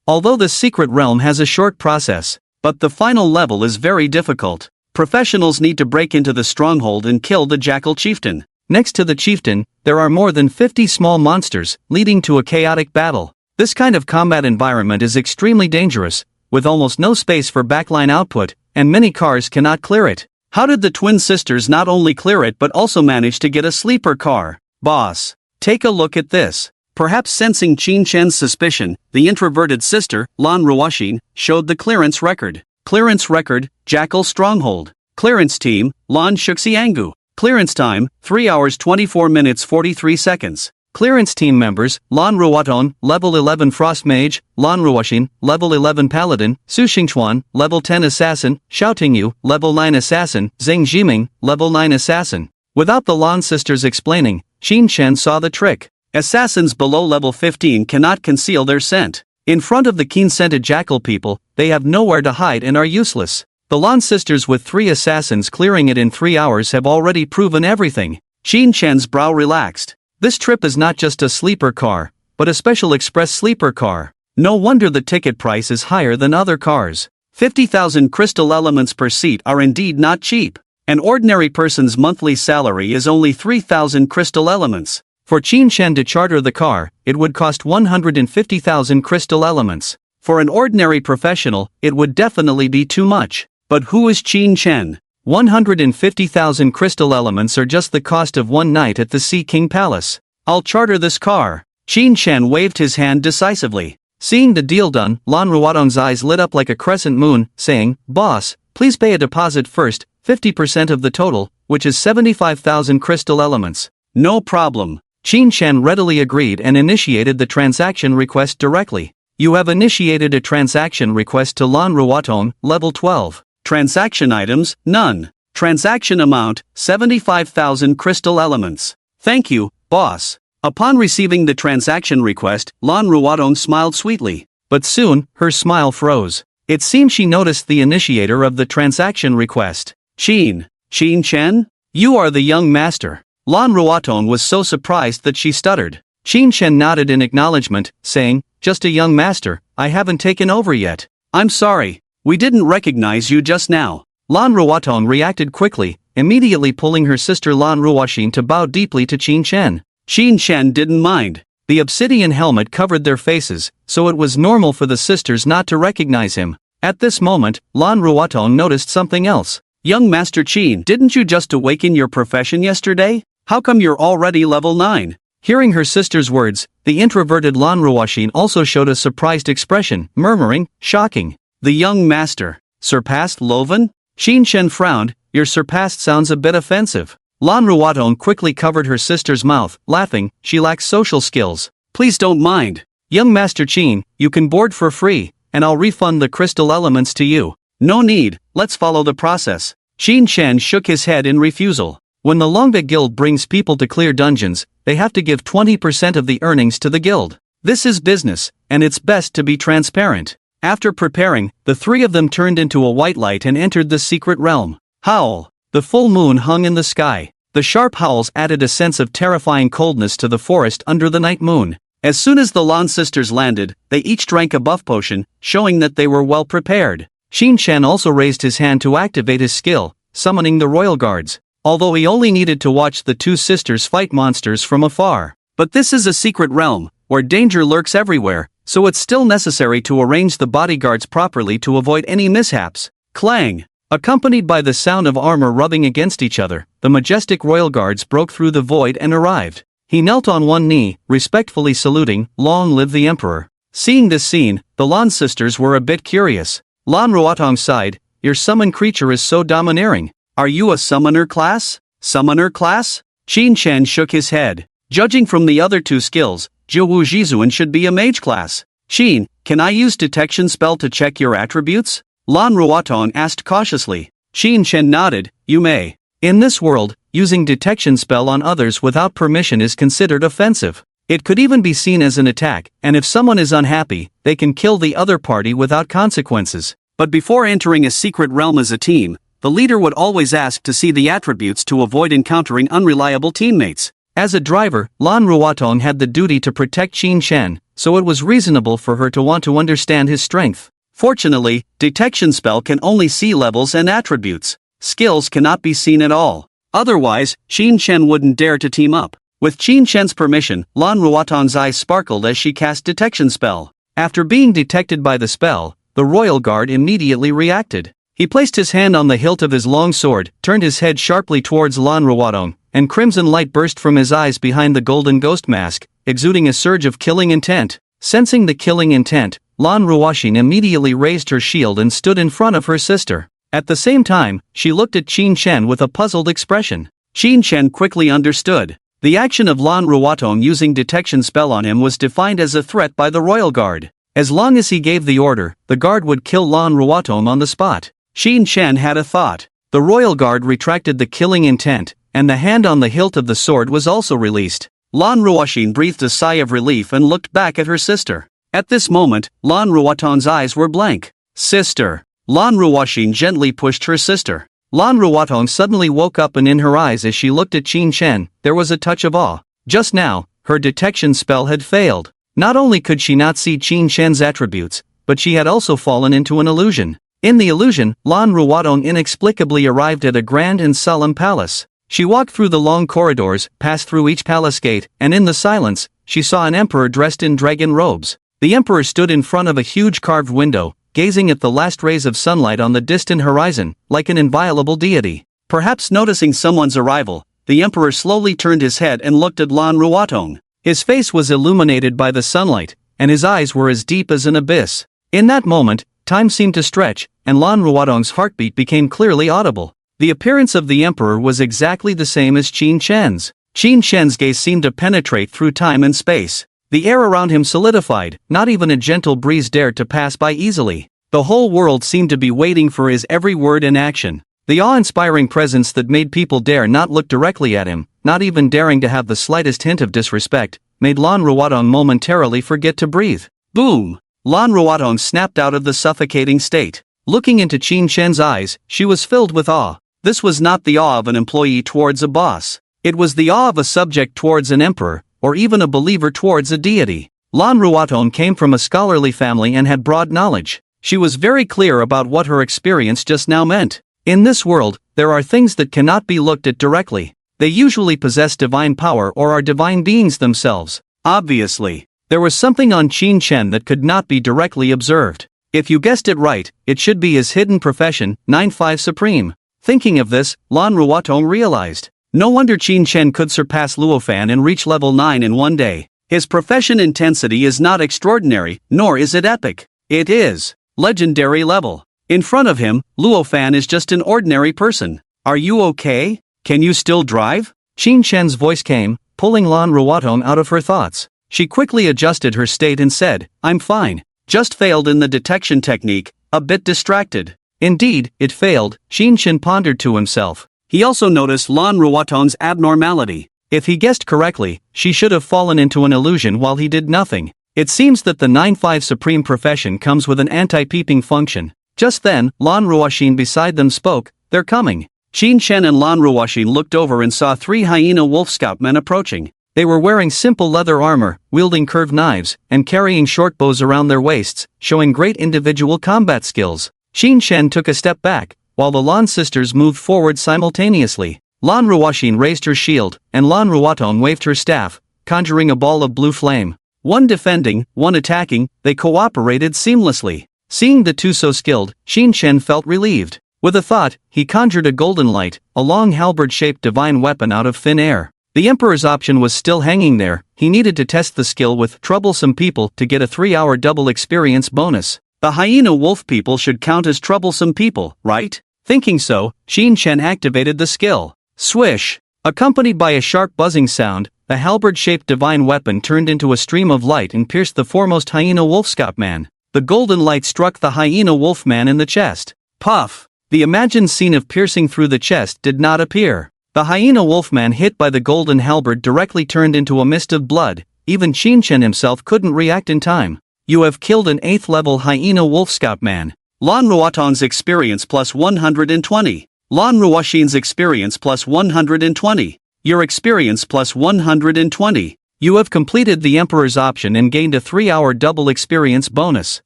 Although the secret realm has a short process, but the final level is very difficult.
Professionals need to break into the stronghold and kill the jackal chieftain.
Next to the chieftain, there are more than 50 small monsters, leading to a chaotic battle. This kind of combat environment is extremely dangerous, with almost no space for backline output, and many cars cannot clear it.
How did the twin sisters not only clear it but also manage to get a sleeper car? Boss, take a look at this. Perhaps sensing Qin Shen's suspicion, the introverted sister, Lan Ruoxin, showed the clearance record. Clearance record, Jackal Stronghold. Clearance team, Lan Shuxiangu. Clearance time, 3 hours 24 minutes 43 seconds.
Clearance team members, Lan Ruoton, level 11 Frost Mage, Lan Ruoxin, level 11 Paladin, Su Xingchuan, level 10 Assassin, Xiao Tingyu, level 9 Assassin, Zheng Jiming, level 9 Assassin. Without the Lan sisters explaining, Qin Shen saw the trick.
Assassins below level 15 cannot conceal their scent.
In front of the keen-scented jackal people, they have nowhere to hide and are useless. The Lan sisters with 3 assassins clearing it in 3 hours have already proven everything.
Qin Shen's brow relaxed.
This trip is not just a sleeper car, but a special express sleeper car. No wonder the ticket price is higher than other cars.
50,000 crystal elements per seat are indeed not cheap. An ordinary person's monthly salary is only 3,000 crystal elements.
For Qin Shen to charter the car, it would cost 150,000 crystal elements.
For an ordinary professional, it would definitely be too much. But who is Qin Shen?
150,000 crystal elements are just the cost of one night at the Sea King Palace.
I'll charter this car. Qin Shen waved his hand decisively.
Seeing the deal done, Lan Ruodong's eyes lit up like a crescent moon, saying, "Boss, please pay a deposit first, 50% of the total, which is 75,000 crystal elements."
No problem.
Qin Shen readily agreed and initiated the transaction request directly. You have initiated a transaction request to Lan Ruodong, level 12.
Transaction items, none. Transaction amount, 75,000 crystal elements. Thank you, boss. Upon receiving the transaction request, Lan Ruodong smiled sweetly.
But soon, her smile froze. It seemed she noticed the initiator of the transaction request.
Qin Shen?
You are the young master.
Lan Ruodong was so surprised that she stuttered.
Qin Shen nodded in acknowledgement, saying, "Just a young master, I haven't taken over yet."
"I'm sorry. We didn't recognize you just now."
Lan Ruodong reacted quickly, immediately pulling her sister Lan Ruoxin to bow deeply to Qin Shen.
Qin Shen didn't mind.
The obsidian helmet covered their faces, so it was normal for the sisters not to recognize him. At this moment, Lan Ruodong noticed something else.
"Young Master Qin, didn't you just awaken your profession yesterday? How come you're already level 9?
Hearing her sister's words, the introverted Lan Ruoxin also showed a surprised expression, murmuring, "Shocking.
The young master, surpassed Loven?"
Qin Shen frowned, "Your surpassed sounds a bit offensive." Lan Ruodong quickly covered her sister's mouth, laughing, "She lacks social skills."
"Please don't mind.
Young Master Qin, you can board for free, and I'll refund the crystal elements to you."
"No need, let's follow the process."
Qin Shen shook his head in refusal. When the Longba Guild brings people to clear dungeons, they have to give 20% of the earnings to the guild. This is business, and it's best to be transparent. After preparing, the 3 of them turned into a white light and entered the secret realm. Howl! The full moon hung in the sky. The sharp howls added a sense of terrifying coldness to the forest under the night moon.
As soon as the Lan sisters landed, they each drank a buff potion, showing that they were well prepared.
Qin Shen also raised his hand to activate his skill, summoning the royal guards, although he only needed to watch the 2 sisters fight monsters from afar.
But this is a secret realm, where danger lurks everywhere, so it's still necessary to arrange the bodyguards properly to avoid any mishaps. Clang! Accompanied by the sound of armor rubbing against each other, the majestic royal guards broke through the void and arrived. He knelt on one knee, respectfully saluting, "Long live the emperor." Seeing this scene, the Lan sisters were a bit curious. Lan Ruodong sighed, "Your summon creature is so domineering. Are you a summoner class?" "Summoner class?" Qin Shen shook his head. "Judging from the other 2 skills, Jiwu Jizuan should be a mage class." "Qin, can I use detection spell to check your attributes?" Lan Ruodong asked cautiously. Qin Shen nodded, "You may."
In this world, using detection spell on others without permission is considered offensive. It could even be seen as an attack, and if someone is unhappy, they can kill the other party without consequences.
But before entering a secret realm as a team, the leader would always ask to see the attributes to avoid encountering unreliable teammates.
As a driver, Lan Ruodong had the duty to protect Qin Shen, so it was reasonable for her to want to understand his strength.
Fortunately, detection spell can only see levels and attributes. skills cannot be seen at all. Otherwise, Qin Shen wouldn't dare to team up. With Qin Shen's permission, Lan Ruotong's eyes sparkled as she cast detection spell. After being detected by the spell, the royal guard immediately reacted. He placed his hand on the hilt of his long sword, turned his head sharply towards Lan Ruotong, and crimson light burst from his eyes behind the golden ghost mask, exuding a surge of killing intent. Sensing the killing intent, Lan Ruoxin immediately raised her shield and stood in front of her sister. At the same time, she looked at Qin Shen with a puzzled expression. Qin Shen quickly understood. The action of Lan Ruotong using detection spell on him was defined as a threat by the royal guard. As long as he gave the order, the guard would kill Lan Ruotong on the spot. Qin Shen had a thought. The royal guard retracted the killing intent, and the hand on the hilt of the sword was also released. Lan Ruoxin breathed a sigh of relief and looked back at her sister. At this moment, Lan Ruotong's eyes were blank. Sister. Lan Ruoxin gently pushed her sister. Lan Ruotong suddenly woke up, and in her eyes as she looked at Qin Shen, there was a touch of awe. Just now, her detection spell had failed. Not only could she not see Qin Shen's attributes, but she had also fallen into an illusion. In the illusion, Lan Ruotong inexplicably arrived at a grand and solemn palace. She walked through the long corridors, passed through each palace gate, and in the silence, she saw an emperor dressed in dragon robes. The emperor stood in front of a huge carved window, gazing at the last rays of sunlight on the distant horizon, like an inviolable deity. Perhaps noticing someone's arrival, the emperor slowly turned his head and looked at Lan Ruotong. His face was illuminated by the sunlight, and his eyes were as deep as an abyss. In that moment, time seemed to stretch, and Lan Ruotong's heartbeat became clearly audible. The appearance of the emperor was exactly the same as Qin Shen's. Qin Shen's gaze seemed to penetrate through time and space. The air around him solidified, not even a gentle breeze dared to pass by easily. The whole world seemed to be waiting for his every word and action. The awe-inspiring presence that made people dare not look directly at him, not even daring to have the slightest hint of disrespect, made Lan Ruotong momentarily forget to breathe. Boom! Lan Ruotong snapped out of the suffocating state. Looking into Qin Shen's eyes, she was filled with awe. This was not the awe of an employee towards a boss. It was the awe of a subject towards an emperor, or even a believer towards a deity. Lan Ruotong came from a scholarly family and had broad knowledge. She was very clear about what her experience just now meant. In this world, there are things that cannot be looked at directly. They usually possess divine power or are divine beings themselves. Obviously, there was something on Qin Shen that could not be directly observed. If you guessed it right, it should be his hidden profession, 9-5 Supreme. Thinking of this, Lan Ruotong realized. No wonder Qin Shen could surpass Luofan and reach level 9 in one day. His profession intensity is not extraordinary, nor is it epic. It is legendary level. In front of him, Luofan is just an ordinary person. Are you okay? Can you still drive? Qin Shen's voice came, pulling Lan Ruotong out of her thoughts. She quickly adjusted her state and said, I'm fine. Just failed in the detection technique, a bit distracted. Indeed, it failed, Qin Shen pondered to himself. He also noticed Lan Ruotong's abnormality. If he guessed correctly, she should have fallen into an illusion while he did nothing. It seems that the 9-5 Supreme profession comes with an anti-peeping function. Just then, Lan Ruoxin beside them spoke, they're coming. Qin Shen and Lan Ruoxin looked over and saw 3 hyena wolf scoutmen approaching. They were wearing simple leather armor, wielding curved knives, and carrying short bows around their waists, showing great individual combat skills. Qin Shen took a step back, while the Lan sisters moved forward simultaneously. Lan Ruoxin raised her shield, and Lan Ruotong waved her staff, conjuring a ball of blue flame. One defending, one attacking, they cooperated seamlessly. Seeing the two so skilled, Qin Shen felt relieved. With a thought, he conjured a golden light, a long halberd-shaped divine weapon out of thin air. The Emperor's option was still hanging there. He needed to test the skill with troublesome people to get a 3-hour double experience bonus. The hyena wolf people should count as troublesome people, right? Thinking so, Qin Shen activated the skill. Swish! Accompanied by a sharp buzzing sound, the halberd-shaped divine weapon turned into a stream of light and pierced the foremost hyena wolf scoutman. The golden light struck the hyena wolfman in the chest. Puff! The imagined scene of piercing through the chest did not appear. The hyena wolfman hit by the golden halberd directly turned into a mist of blood. Even Qin Shen himself couldn't react in time. You have killed an 8th level hyena wolf scoutman. Lan Ruotong's experience plus 120. Lan Ruoxin's experience plus 120. Your experience plus 120. You have completed the Emperor's option and gained a 3-hour double experience bonus.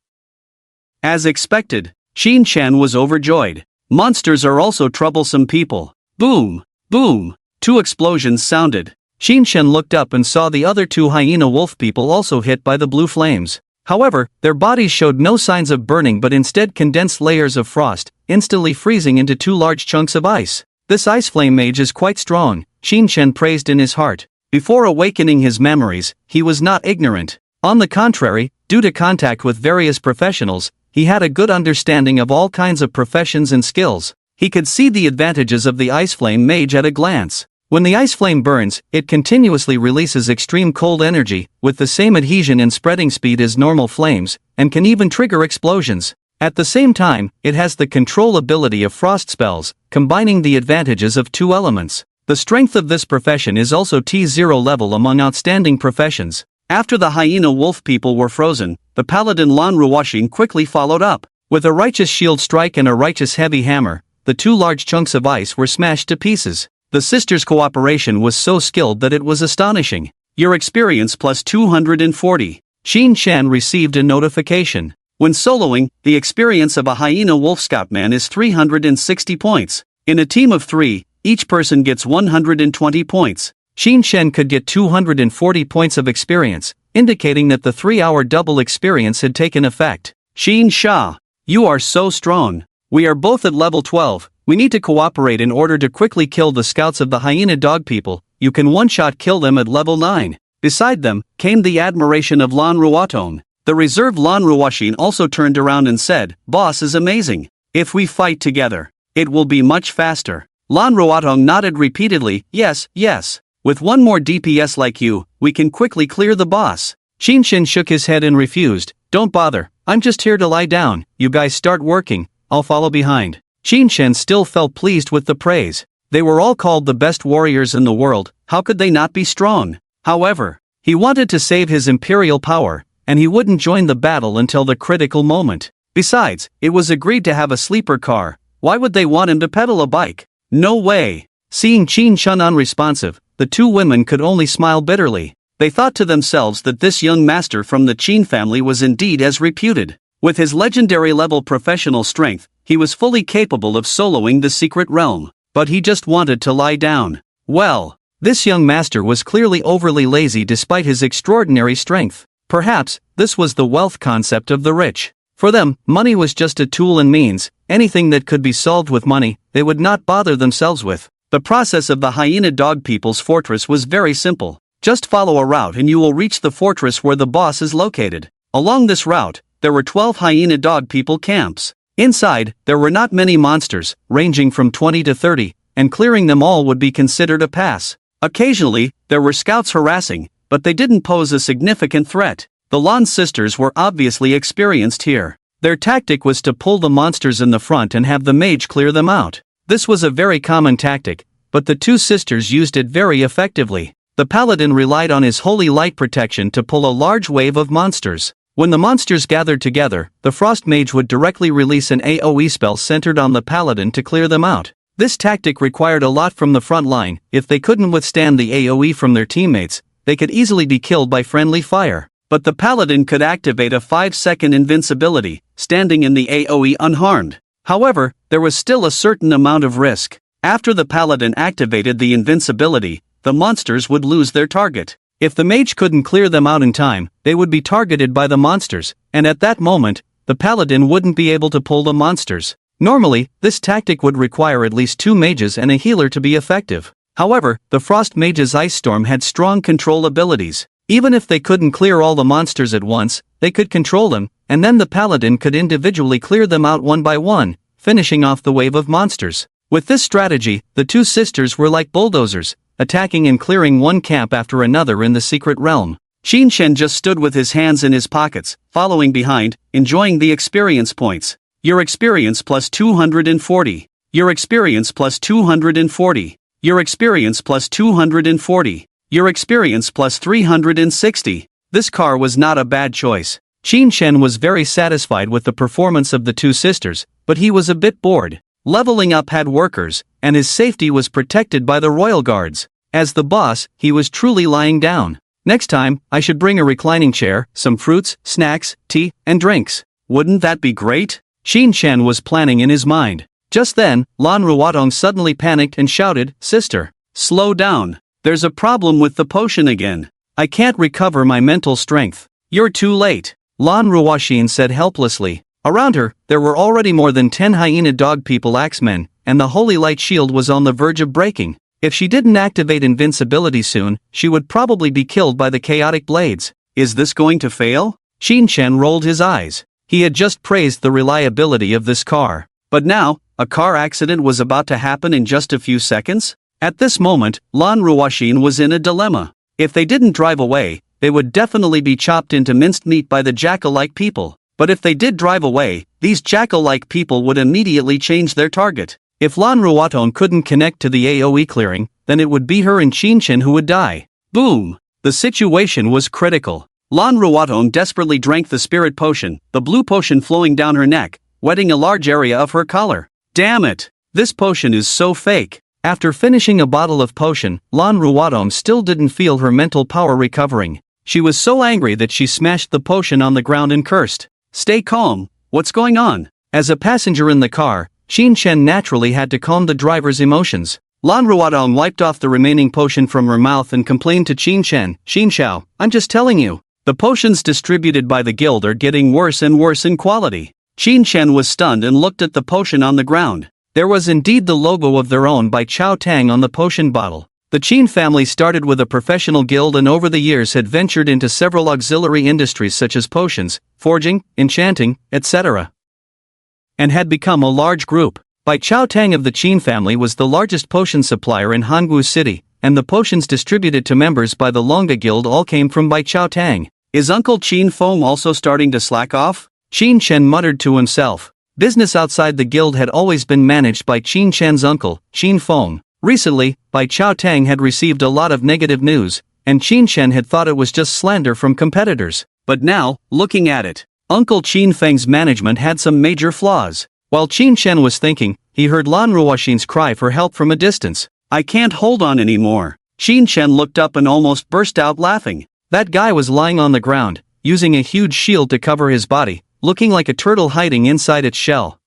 As expected, Qin Shen was overjoyed. Monsters are also troublesome people. Boom! Boom! 2 explosions sounded.
Shinshen looked up and saw the other 2 hyena wolf people also hit by the blue flames. However, their bodies showed no signs of burning but instead condensed layers of frost, instantly freezing into 2 large chunks of ice. This ice flame mage is quite strong, Shinshen praised in his heart. Before awakening his memories, he was not ignorant. On the contrary, due to contact with various professionals, he had a good understanding of all kinds of professions and skills. He could see the advantages of the ice flame mage at a glance. When the ice flame burns, it continuously releases extreme cold energy, with the same adhesion and spreading speed as normal flames, and can even trigger explosions. At the same time, it has the control ability of frost spells, combining the advantages of 2 elements. The strength of this profession is also T0 level among outstanding professions. After the hyena wolf people were frozen, the paladin Lan Ruoshin quickly followed up. With a righteous shield strike and a righteous heavy hammer, the 2 large chunks of ice were smashed to pieces. The sisters' cooperation was so skilled that it was astonishing. Your experience plus 240. Shinshen received a notification. When soloing, the experience of a hyena wolf scoutman is 360 points. In a team of 3, each person gets 120 points. Shinshen could get 240 points of experience, indicating that the 3-hour double experience had taken effect.
Shin Sha, you are so strong. We are both at level 12. We need to cooperate in order to quickly kill the scouts of the hyena dog people. You can one-shot kill them at level 9. Beside them, came the admiration of Lan Ruotong. The reserved Lan Ruoshin also turned around and said, "Boss is amazing. If we fight together, it will be much faster." Lan Ruotong nodded repeatedly, "Yes, yes. With 1 more DPS like you, we can quickly clear the boss."
Shinshen shook his head and refused. "Don't bother, I'm just here to lie down. You guys start working, I'll follow behind." Shinshen still felt pleased with the praise. They were all called the best warriors in the world, how could they not be strong? However, he wanted to save his imperial power, and he wouldn't join the battle until the critical moment. Besides, it was agreed to have a sleeper car. Why would they want him to pedal a bike? No way. Seeing Shinshen unresponsive, the 2 women could only smile bitterly. They thought to themselves that this young master from the Qin family was indeed as reputed. With his legendary level professional strength, he was fully capable of soloing the secret realm, but he just wanted to lie down. Well, this young master was clearly overly lazy despite his extraordinary strength. Perhaps, this was the wealth concept of the rich. For them, money was just a tool and means. Anything that could be solved with money, they would not bother themselves with. The process of the hyena dog people's fortress was very simple. Just follow a route and you will reach the fortress where the boss is located. Along this route, there were 12 hyena dog people camps. Inside, there were not many monsters, ranging from 20 to 30, and clearing them all would be considered a pass. Occasionally, there were scouts harassing, but they didn't pose a significant threat. The Lan sisters were obviously experienced here. Their tactic was to pull the monsters in the front and have the mage clear them out. This was a very common tactic, but the 2 sisters used it very effectively. The paladin relied on his holy light protection to pull a large wave of monsters. When the monsters gathered together, the frost mage would directly release an AoE spell centered on the paladin to clear them out. This tactic required a lot from the front line. If they couldn't withstand the AoE from their teammates, they could easily be killed by friendly fire. But the paladin could activate a 5-second invincibility, standing in the AoE unharmed. However, there was still a certain amount of risk. After the paladin activated the invincibility, the monsters would lose their target. If the mage couldn't clear them out in time, they would be targeted by the monsters, and at that moment, the paladin wouldn't be able to pull the monsters. Normally, this tactic would require at least 2 mages and a healer to be effective. However, the frost mage's ice storm had strong control abilities. Even if they couldn't clear all the monsters at once, they could control them, and then the paladin could individually clear them out one by one, finishing off the wave of monsters. With this strategy, the 2 sisters were like bulldozers, attacking and clearing one camp after another in the secret realm. Shinshen just stood with his hands in his pockets, following behind, enjoying the experience points. Your experience plus 240. Your experience plus 240. Your experience plus 240. Your experience plus 360. This car was not a bad choice. Shinshen was very satisfied with the performance of the 2 sisters, but he was a bit bored. Leveling up had workers, and his safety was protected by the royal guards. As the boss, he was truly lying down. Next time, I should bring a reclining chair, some fruits, snacks, tea, and drinks. Wouldn't that be great? Shinshen was planning in his mind.
Just then, Lan Ruotong suddenly panicked and shouted, "Sister, slow down. There's a problem with the potion again. I can't recover my mental strength." "You're too late," Lan Ruoxin said helplessly. Around her, there were already more than 10 hyena dog people axemen, and the holy light shield was on the verge of breaking. If she didn't activate invincibility soon, she would probably be killed by the chaotic blades. Is this going to fail? Xin Chen rolled his eyes. He had just praised the reliability of this car. But now, a car accident was about to happen in just a few seconds? At this moment, Lan Ruoxin was in a dilemma. If they didn't drive away, they would definitely be chopped into minced meat by the jackal-like people. But if they did drive away, these jackal-like people would immediately change their target. If Lan Ruotong couldn't connect to the AoE clearing, then it would be her and Qinshen who would die. Boom! The situation was critical. Lan Ruotong desperately drank the spirit potion, the blue potion flowing down her neck, wetting a large area of her collar. Damn it! This potion is so fake. After finishing a bottle of potion, Lan Ruotong still didn't feel her mental power recovering. She was so angry that she smashed the potion on the ground and cursed. "Stay calm, what's going on?" As a passenger in the car, Xin Chen naturally had to calm the driver's emotions. Lan Ruotong wiped off the remaining potion from her mouth and complained to Xin Chen, "Xin Xiao, I'm just telling you. The potions distributed by the guild are getting worse and worse in quality." Xin Chen was stunned and looked at the potion on the ground. There was indeed the logo of their own by Chao Tang on the potion bottle. The Qin family started with a professional guild and over the years had ventured into several auxiliary industries such as potions, forging, enchanting, etc. and had become a large group. Bai Chao Tang of the Qin family was the largest potion supplier in Hangu City, and the potions distributed to members by the Longa Guild all came from Bai Chao Tang. Is Uncle Qin Feng also starting to slack off? Qin Chen muttered to himself. Business outside the guild had always been managed by Qin Chen's uncle, Qin Feng. Recently, Bai Chao Tang had received a lot of negative news, and Qin Chen had thought it was just slander from competitors. But now, looking at it, Uncle Qin Feng's management had some major flaws. While Qin Chen was thinking, he heard Lan Ruoxin's cry for help from a distance. "I can't hold on anymore." Qin Chen looked up and almost burst out laughing. That guy was lying on the ground, using a huge shield to cover his body, looking like a turtle hiding inside its shell.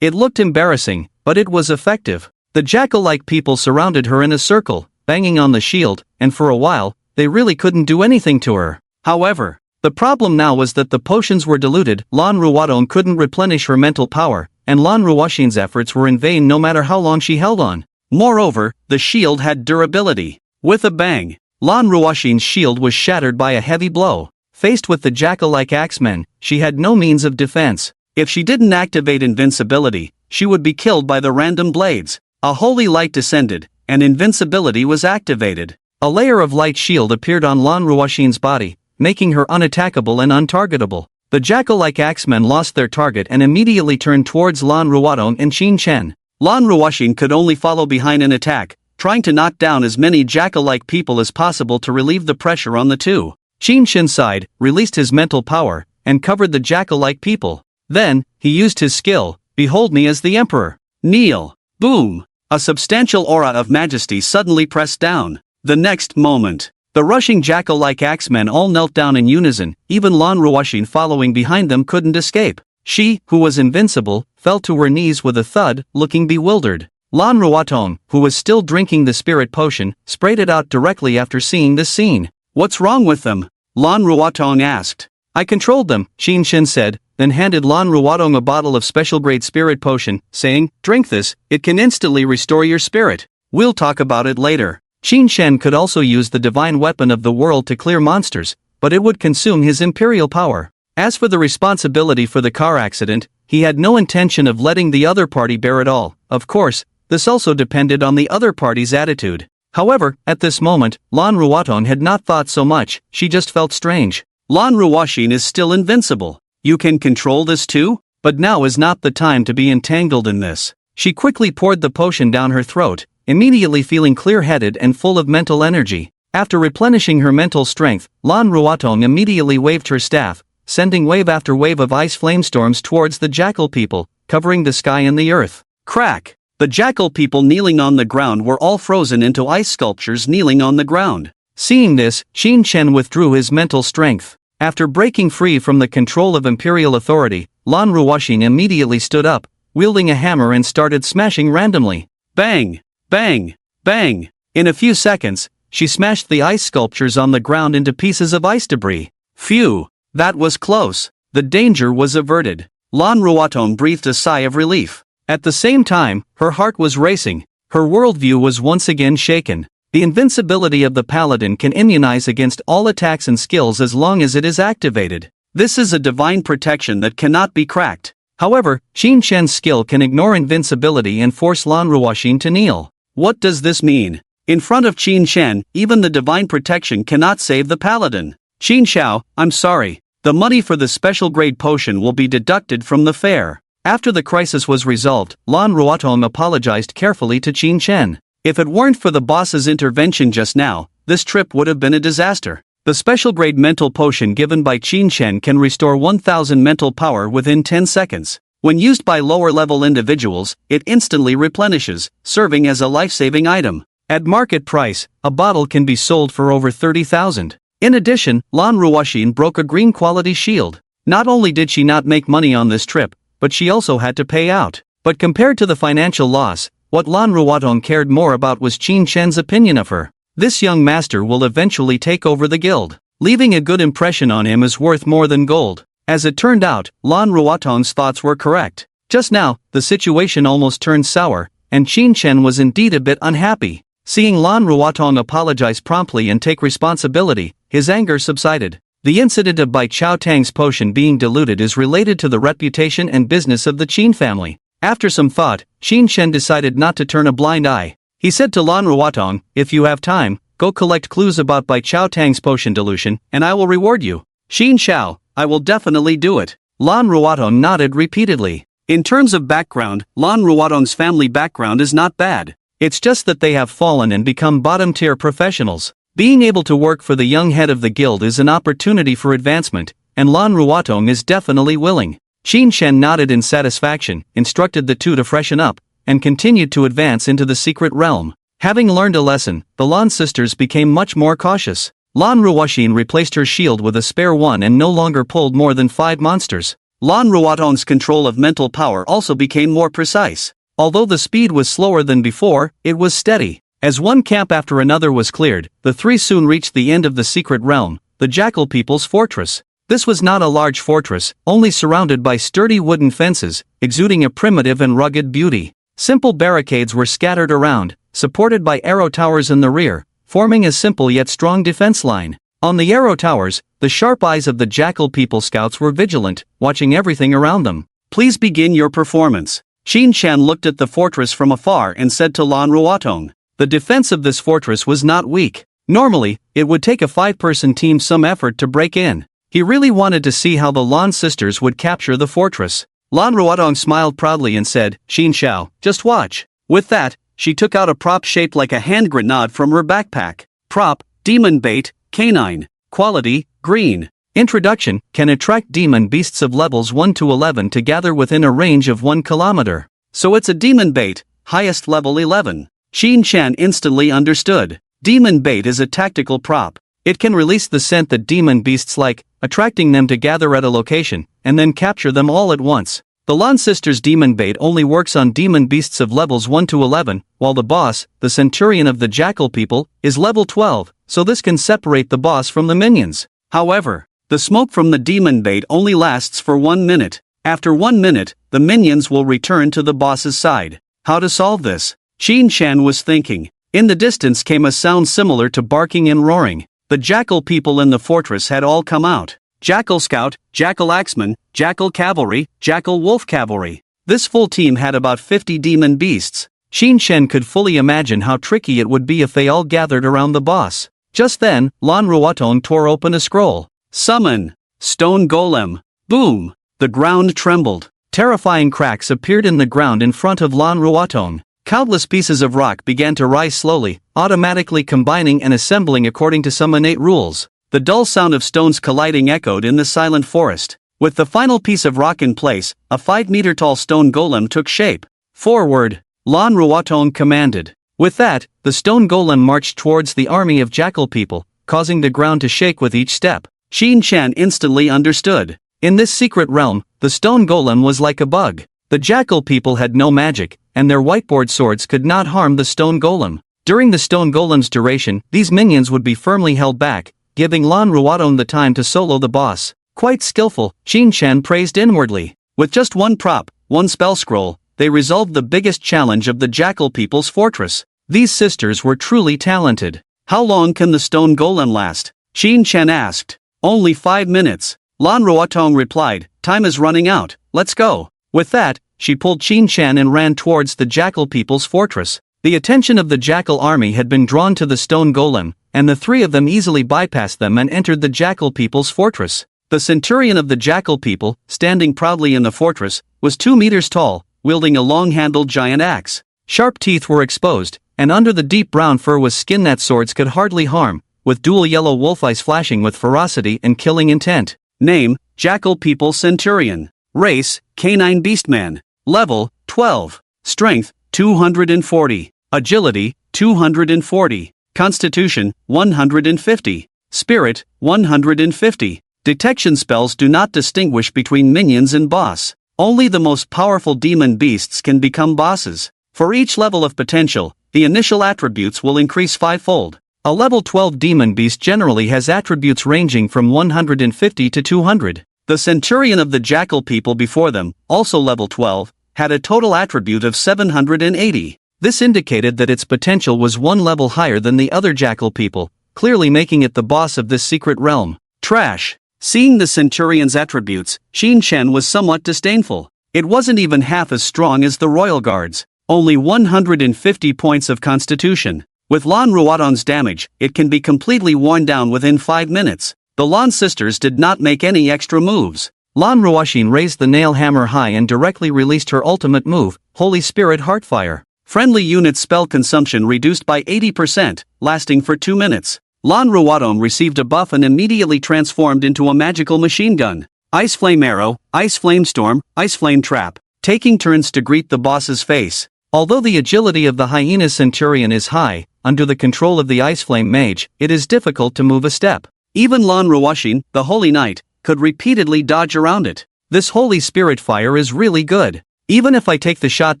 It looked embarrassing, but it was effective. The jackal-like people surrounded her in a circle, banging on the shield, and for a while, they really couldn't do anything to her. However, the problem now was that the potions were diluted. Lan Ruotong couldn't replenish her mental power, and Lan Ruoxin's efforts were in vain no matter how long she held on. Moreover, the shield had durability. With a bang, Lan Ruoxin's shield was shattered by a heavy blow. Faced with the jackal-like axemen, she had no means of defense. If she didn't activate invincibility, she would be killed by the random blades. A holy light descended, and invincibility was activated. A layer of light shield appeared on Lan Ruoxin's body, making her unattackable and untargetable. The jackal-like axemen lost their target and immediately turned towards Lan Ruotong and Qin Chen. Lan Ruoxin could only follow behind and attack, trying to knock down as many jackal-like people as possible to relieve the pressure on the two. Qin Chen sighed, released his mental power, and covered the jackal-like people. Then, he used his skill, "Behold me as the emperor. Kneel." Boom! A substantial aura of majesty suddenly pressed down. The next moment, the rushing jackal-like axemen all knelt down in unison. Even Lan Ruoxin following behind them couldn't escape. She, who was invincible, fell to her knees with a thud, looking bewildered. Lan Ruotong, who was still drinking the spirit potion, sprayed it out directly after seeing this scene. "What's wrong with them?" Lan Ruotong asked. "I controlled them," Qin Chen said, then handed Lan Ruotong a bottle of special-grade spirit potion, saying, "Drink this, it can instantly restore your spirit. We'll talk about it later." Qin Chen could also use the divine weapon of the world to clear monsters, but it would consume his imperial power. As for the responsibility for the car accident, he had no intention of letting the other party bear it all. Of course, this also depended on the other party's attitude. However, at this moment, Lan Ruotong had not thought so much, she just felt strange. Lan Ruoxin is still invincible. You can control this too? But now is not the time to be entangled in this. She quickly poured the potion down her throat, immediately feeling clear-headed and full of mental energy. After replenishing her mental strength, Lan Ruotong immediately waved her staff, sending wave after wave of ice flamestorms towards the jackal people, covering the sky and the earth. Crack! The jackal people kneeling on the ground were all frozen into ice sculptures kneeling on the ground. Seeing this, Qin Chen withdrew his mental strength. After breaking free from the control of imperial authority, Lan Ruoxin immediately stood up,
wielding a hammer and started smashing randomly. Bang! Bang! Bang! In a few seconds, she smashed the ice sculptures on the ground into pieces of ice debris. Phew! That was close. The danger was averted. Lan Ruotong breathed a sigh of relief. At the same time, her heart was racing. Her worldview was once again shaken. The invincibility of the paladin can immunize against all attacks and skills as long as it is activated. This is a divine protection that cannot be cracked. However, Qin Shen's skill can ignore invincibility and force Lan Ruoxin to kneel. What does this mean? In front of Qin Shen, even the divine protection cannot save the paladin. Qin Xiao, I'm sorry. The money for the special grade potion will be deducted from the fare. After the crisis was resolved, Lan Ruotong apologized carefully to Qin Shen. If it weren't for the boss's intervention just now, this trip would have been a disaster. The special grade mental potion given by Qin Shen can restore 1000 mental power within 10 seconds. When used by lower level individuals, it instantly replenishes, serving as a life-saving item. At market price, a bottle can be sold for over 30,000. In addition, Lan Ruoxin broke a green quality shield. Not only did she not make money on this trip, but she also had to pay out. But compared to the financial loss, what Lan Ruotong cared more about was Qin Shen's opinion of her. This young master will eventually take over the guild. Leaving a good impression on him is worth more than gold. As it turned out, Lan Ruotong's thoughts were correct. Just now, the situation almost turned sour, and Qin Shen was indeed a bit unhappy. Seeing Lan Ruotong apologize promptly and take responsibility, his anger subsided. The incident of Bai Chao Tang's potion being diluted is related to the reputation and business of the Qin family. After some thought, Qin Shen decided not to turn a blind eye. He said to Lan Ruotong, "If you have time, go collect clues about Bai Chao Tang's potion dilution, and I will reward you." "Qin Xiao, I will definitely do it." Lan Ruotong nodded repeatedly. In terms of background, Lan Ruotong's family background is not bad. It's just that they have fallen and become bottom-tier professionals. Being able to work for the young head of the guild is an opportunity for advancement, and Lan Ruotong is definitely willing. Qin Shen nodded in satisfaction, instructed the two to freshen up, and continued to advance into the secret realm. Having learned a lesson, the Lan sisters became much more cautious. Lan Ruoxin replaced her shield with a spare one and no longer pulled more than 5 monsters. Lan Ruotong's control of mental power also became more precise. Although the speed was slower than before, it was steady. As one camp after another was cleared, the three soon reached the end of the secret realm, the Jackal People's fortress. This was not a large fortress, only surrounded by sturdy wooden fences, exuding a primitive and rugged beauty. Simple barricades were scattered around, supported by arrow towers in the rear, forming a simple yet strong defense line. On the arrow towers, the sharp eyes of the Jackal People scouts were vigilant, watching everything around them. "Please begin your performance." Qin Shen looked at the fortress from afar and said to Lan Ruotong. The defense of this fortress was not weak. Normally, it would take a 5-person team some effort to break in. He really wanted to see how the Lan sisters would capture the fortress. Lan Ruotong smiled proudly and said, "Qin Xiao, just watch." With that, she took out a prop shaped like a hand grenade from her backpack. Prop, demon bait, canine. Quality, green. Introduction, can attract demon beasts of levels 1 to 11 to gather within a range of 1 kilometer. So it's a demon bait, highest level 11. Qin Shen instantly understood. Demon bait is a tactical prop. It can release the scent that demon beasts like, attracting them to gather at a location, and then capture them all at once. The Lan sisters' demon bait only works on demon beasts of levels 1 to 11, while the boss, the centurion of the Jackal People, is level 12, so this can separate the boss from the minions. However, the smoke from the demon bait only lasts for 1 minute. After 1 minute, the minions will return to the boss's side. How to solve this? Qin Shen was thinking. In the distance came a sound similar to barking and roaring. The Jackal People in the fortress had all come out. Jackal Scout, Jackal Axeman, Jackal Cavalry, Jackal Wolf Cavalry. This full team had about 50 demon beasts. Qin Shen could fully imagine how tricky it would be if they all gathered around the boss. Just then, Lan Ruotong tore open a scroll. Summon. Stone Golem. Boom. The ground trembled. Terrifying cracks appeared in the ground in front of Lan Ruotong. Countless pieces of rock began to rise slowly, automatically combining and assembling according to some innate rules. The dull sound of stones colliding echoed in the silent forest. With the final piece of rock in place, a 5-meter-tall stone golem took shape. Forward, Lan Ruotong commanded. With that, the stone golem marched towards the army of Jackal People, causing the ground to shake with each step. Qin Shen instantly understood. In this secret realm, the stone golem was like a bug.
The jackal people had no magic, and their whiteboard swords could not harm the stone golem. During the stone golem's duration, these minions would be firmly held back, giving Lan Ruodong the time to solo the boss. Quite skillful, Qin Shan praised inwardly. With just one prop, one spell scroll, they resolved the biggest challenge of the jackal people's fortress. These sisters were truly talented. How long can the stone golem last? Qin Shan asked. Only 5 minutes. Lan Ruodong replied, time is running out, let's go. With that, she pulled Qin Shan and ran towards the jackal people's fortress. The attention of the jackal army had been drawn to the stone golem, and the three of them easily bypassed them and entered the jackal people's fortress. The centurion of the jackal people, standing proudly in the fortress, was 2 meters tall, wielding a long-handled giant axe. Sharp teeth were exposed, and under the deep brown fur was skin that swords could hardly harm, with dual yellow wolf eyes flashing with ferocity and killing intent. Name, Jackal People Centurion. Race, Canine Beastman. Level, 12. Strength, 240. Agility, 240. Constitution, 150. Spirit, 150. Detection spells do not distinguish between minions and boss. Only the most powerful demon beasts can become bosses. For each level of potential, the initial attributes will increase 5-fold. A level 12 demon beast generally has attributes ranging from 150 to 200. The centurion of the jackal people before them, also level 12, had a total attribute of 780. This indicated that its potential was one level higher than the other jackal people, clearly making it the boss of this secret realm. Trash. Seeing the centurion's attributes, Qin Shan was somewhat disdainful. It wasn't even half as strong as the royal guards. Only 150 points of constitution. With Lan Ruodong's damage, it can be completely worn down within 5 minutes. The Lan sisters did not make any extra moves. Lan Ruoxin raised the nail hammer high and directly released her ultimate move, Holy Spirit Heartfire. Friendly unit spell consumption reduced by 80%, lasting for 2 minutes. Lan Ruodong received a buff and immediately transformed into a magical machine gun. Ice Flame Arrow, Ice Flame Storm, Ice Flame Trap, taking turns to greet the boss's face. Although the agility of the hyena centurion is high, under the control of the Ice Flame Mage, it is difficult to move a step. Even Lan Ruoxin, the Holy Knight, could repeatedly dodge around it. This Holy Spirit fire is really good. Even if I take the shot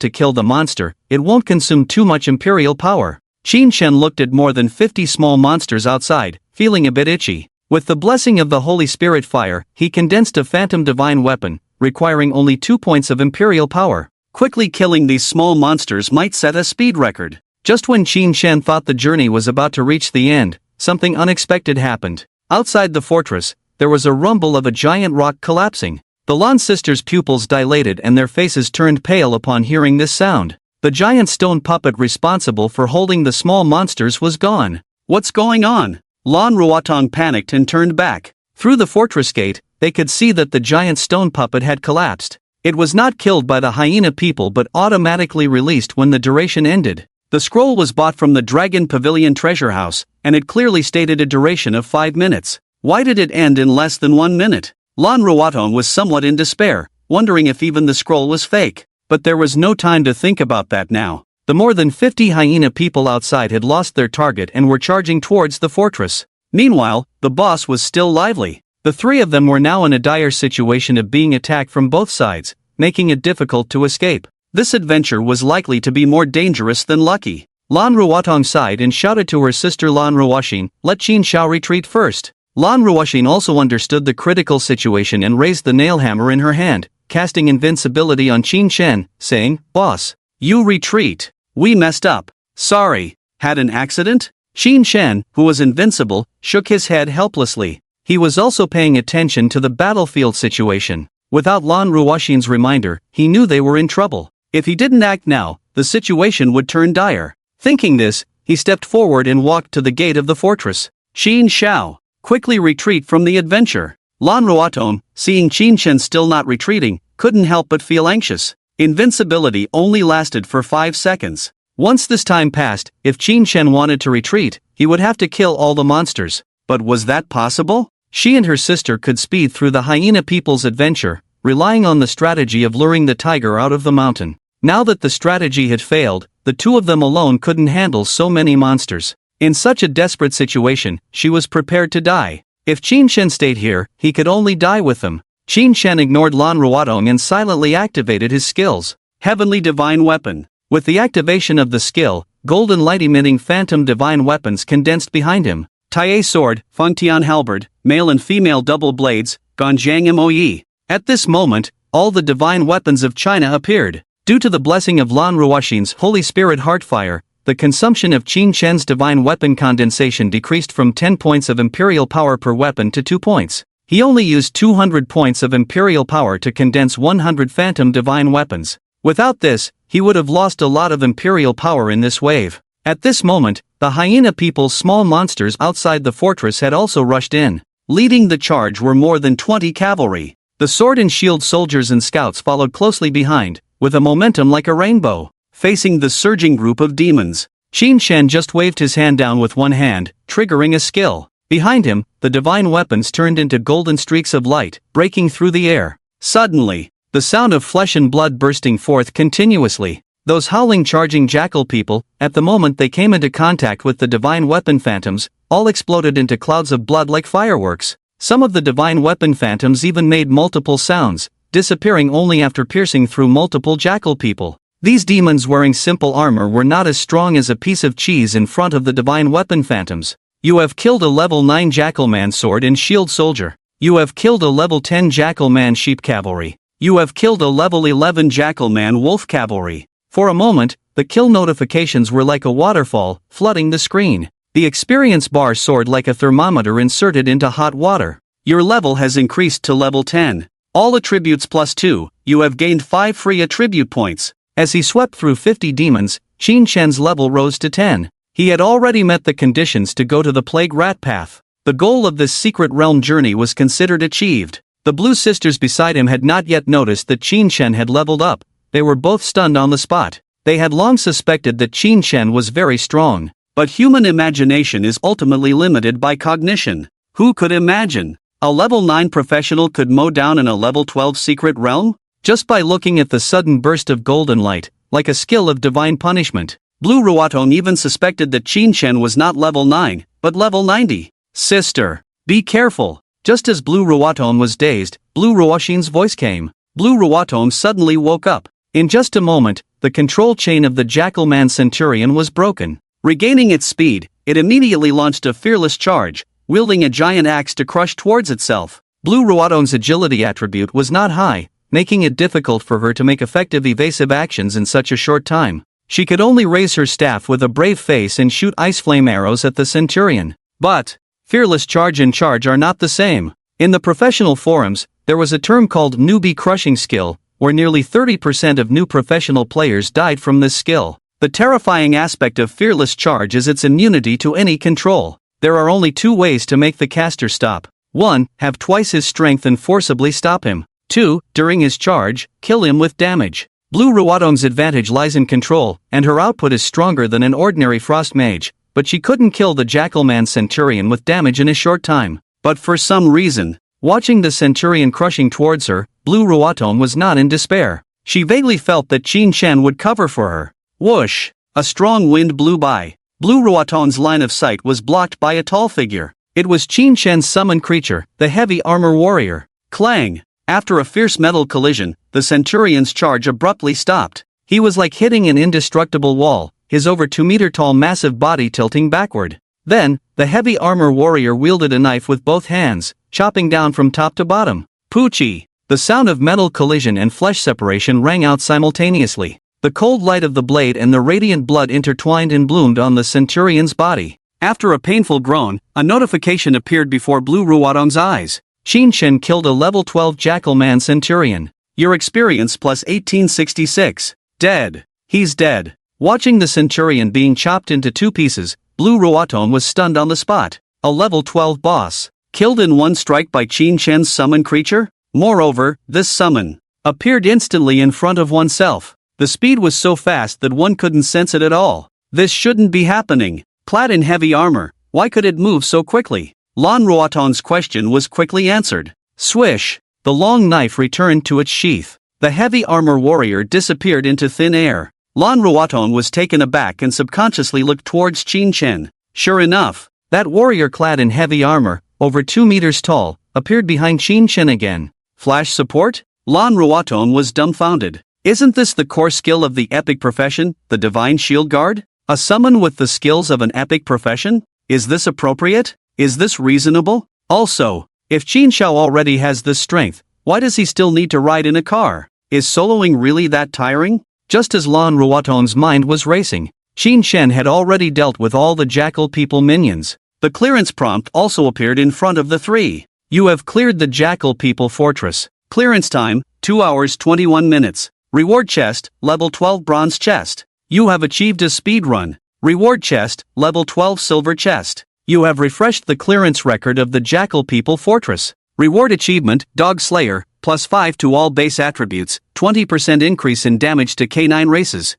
to kill the monster, it won't consume too much imperial power. Qin Shan looked at more than 50 small monsters outside, feeling a bit itchy. With the blessing of the Holy Spirit fire, he condensed a phantom divine weapon, requiring only 2 points of imperial power. Quickly killing these small monsters might set a speed record. Just when Qin Shan thought the journey was about to reach the end, something unexpected happened. Outside the fortress, there was a rumble of a giant rock collapsing. The Lan sisters' pupils dilated and their faces turned pale upon hearing this sound. The giant stone puppet responsible for holding the small monsters was gone. What's going on? Lan Ruodong panicked and turned back. Through the fortress gate, they could see that the giant stone puppet had collapsed. It was not killed by the hyena people but automatically released when the duration ended. The scroll was bought from the Dragon Pavilion treasure house, and it clearly stated a duration of 5 minutes. Why did it end in less than 1 minute? Lan Ruodong was somewhat in despair, wondering if even the scroll was fake. But there was no time to think about that now. The more than 50 hyena people outside had lost their target and were charging towards the fortress. Meanwhile, the boss was still lively. The three of them were now in a dire situation of being attacked from both sides, making it difficult to escape. This adventure was likely to be more dangerous than lucky. Lan Ruodong sighed and shouted to her sister Lan Ruoxin, "Let Qin Shao retreat first." Lan Ruoxin also understood the critical situation and raised the nail hammer in her hand, casting invincibility on Qin Shan, saying, "Boss, you retreat. We messed up. Sorry. Had an accident?" Qin Shan, who was invincible, shook his head helplessly. He was also paying attention to the battlefield situation. Without Lan Ruoxin's reminder, he knew they were in trouble. If he didn't act now, the situation would turn dire. Thinking this, he stepped forward and walked to the gate of the fortress. "Qin Shao, quickly retreat from the adventure." Lan Ruodong, seeing Qin Shan still not retreating, couldn't help but feel anxious. Invincibility only lasted for 5 seconds. Once this time passed, if Qin Shan wanted to retreat, he would have to kill all the monsters. But was that possible? She and her sister could speed through the hyena people's adventure, relying on the strategy of luring the tiger out of the mountain. Now that the strategy had failed, the two of them alone couldn't handle so many monsters. In such a desperate situation, she was prepared to die. If Qin Shan stayed here, he could only die with them.
Qin Shen ignored Lan Ruotong and silently activated his skills.
Heavenly Divine Weapon.
With the activation of the skill, golden light-emitting phantom divine weapons condensed behind him.
Tai Sword, Fengtian Halberd, male and female double blades, Ganjiang Moyi.
At this moment, all the divine weapons of China appeared. Due to the blessing of Lan Ruoxin's Holy Spirit Heartfire, the consumption of Qin Shen's divine weapon condensation decreased from 10 points of imperial power per weapon to 2 points. He only used 200 points of imperial power to condense 100 phantom divine weapons. Without this, he would have lost a lot of imperial power in this wave. At this moment, the hyena people's small monsters outside the fortress had also rushed in.
Leading the charge were more than 20 cavalry.
The sword and shield soldiers and scouts followed closely behind, with a momentum like a rainbow.
Facing the surging group of demons,
Qin Shen just waved his hand down with one hand, triggering a skill. Behind him, the divine weapons turned into golden streaks of light, breaking through the air.
Suddenly,
the sound of flesh and blood bursting forth continuously. Those howling charging jackal people, at the moment they came into contact with the divine weapon phantoms, all exploded into clouds of blood like fireworks. Some of the divine weapon phantoms even made multiple sounds, disappearing only after piercing through multiple jackal people. These demons wearing simple armor were not as strong as a piece of cheese in front of the divine weapon phantoms. You have killed a level 9 jackal man sword and shield soldier. You have killed a level 10 jackal man sheep cavalry.
You have killed a level 11 jackal man wolf cavalry.
For a moment, the kill notifications were like a waterfall, flooding the screen. The experience bar soared like a thermometer inserted into hot water.
Your level has increased to level 10. All attributes +2, you have gained 5 free attribute points.
As he swept through 50 demons, Qin Shen's level rose to 10. He had already met the conditions to go to the Plague Rat Path. The goal of this secret realm journey was considered achieved. The blue sisters beside him had not yet noticed that Qin Shen had leveled up. They were both stunned on the spot. They had long suspected that Qin Shen was very strong.
But human imagination is ultimately limited by cognition. Who could imagine a level 9 professional could mow down in a level 12 secret realm?
Just by looking at the sudden burst of golden light, like a skill of divine punishment.
Blue Ruotong even suspected that Qin Shen was not level 9, but level 90.
Sister, be careful. Just as Blue Ruotong was dazed, Blue Ruoxin's voice came.
Blue Ruotong suddenly woke up.
In just a moment, the control chain of the Jackal Man Centurion was broken.
Regaining its speed, it immediately launched a fearless charge, wielding a giant axe to crush towards itself.
Blue Ruotong's agility attribute was not high, making it difficult for her to make effective evasive actions in such a short time. She could only raise her staff with a brave face and shoot ice flame arrows at the Centurion. But fearless charge and charge are not the same. In the professional forums, there was a term called newbie crushing skill, where nearly 30% of new professional players died from this skill. The terrifying aspect of fearless charge is its immunity to any control. There are only 2 ways to make the caster stop. 1. Have twice his strength and forcibly stop him. 2. During his charge, kill him with damage. Blue Ruotong's advantage lies in control, and her output is stronger than an ordinary frost mage, but she couldn't kill the Jackalman Centurion with damage in a short time.
But for some reason,
watching the Centurion crushing towards her, Blue Ruotong was not in despair. She vaguely felt that Qin Shen would cover for her.
Whoosh! A strong wind blew by. Blue Ruotong's line of sight was blocked by a tall figure.
It was Qin Shen's summoned creature, the heavy armor warrior.
Clang! After a fierce metal collision, the Centurion's charge abruptly stopped.
He was like hitting an indestructible wall, his over 2-meter-tall massive body tilting backward. Then, the heavy armor warrior wielded a knife with both hands, chopping down from top to bottom. Poochie! The sound of metal collision and flesh separation rang out simultaneously. The cold light of the blade and the radiant blood intertwined and bloomed on the Centurion's body.
After a painful groan, a notification appeared before Blue Ruotong's eyes.
Qin Shen killed a level 12 Jackalman Centurion.
Your experience plus 1866. Dead.
He's dead. Watching the Centurion being chopped into 2 pieces, Blue Ruotong was stunned on the spot. A level 12 boss.
Killed in one strike by Qin Shen's summon creature? Moreover, this summon
appeared instantly in front of oneself. The speed was so fast that one couldn't sense it at all.
This shouldn't be happening. Clad in heavy armor, why could it move so quickly? Lan Ruotong's question was quickly answered.
Swish! The long knife returned to its sheath. The heavy armor warrior disappeared into thin air.
Lan Ruotong was taken aback and subconsciously looked towards Qin Shen. Sure enough,
that warrior clad in heavy armor, over 2 meters tall, appeared behind Qin Shen again.
Flash support? Lan Ruaton was dumbfounded. Isn't this the core skill of the epic profession, the Divine Shield Guard? A summon with the skills of an epic profession? Is this appropriate? Is this reasonable? Also, if Qin Xiao already has this strength, why does he still need to ride in a car? Is soloing really that tiring? Just as Lan Ruaton's mind was racing, Qin Shen had already dealt with all the Jackal People minions. The clearance prompt also appeared in front of the three. You have cleared the Jackal People fortress. Clearance time, 2 hours 21 minutes. Reward chest, level 12 bronze chest. You have achieved a speed run. Reward chest, level 12 silver chest. You have refreshed the clearance record of the Jackal People fortress. Reward achievement, Dog Slayer, plus 5 to all base attributes, 20% increase in damage to K9 races.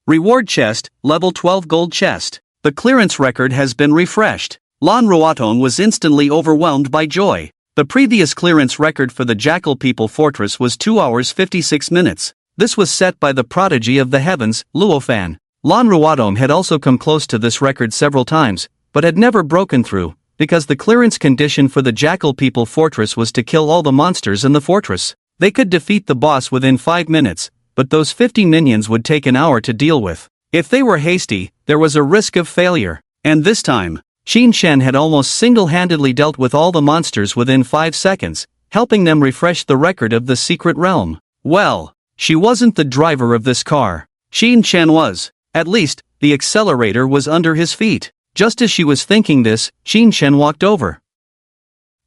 Reward chest, level 12 gold chest. The clearance record has been refreshed. Lan Ruaton was instantly overwhelmed by joy. The previous clearance record for the Jackal People fortress was 2 hours 56 minutes. This was set by the prodigy of the heavens, Luofan. Lan Ruaton had also come close to this record several times, but had never broken through, because the clearance condition for the Jackal People fortress was to kill all the monsters in the fortress. They could defeat the boss within 5 minutes, but those 50 minions would take an hour to deal with. If they were hasty, there was a risk of failure. And this time, Qin Shen had almost single-handedly dealt with all the monsters within 5 seconds, helping them refresh the record of the secret realm. Well, she wasn't the driver of this car. Qin Shen was. At least, the accelerator was under his feet. Just as she was thinking this, Qin Shen walked over.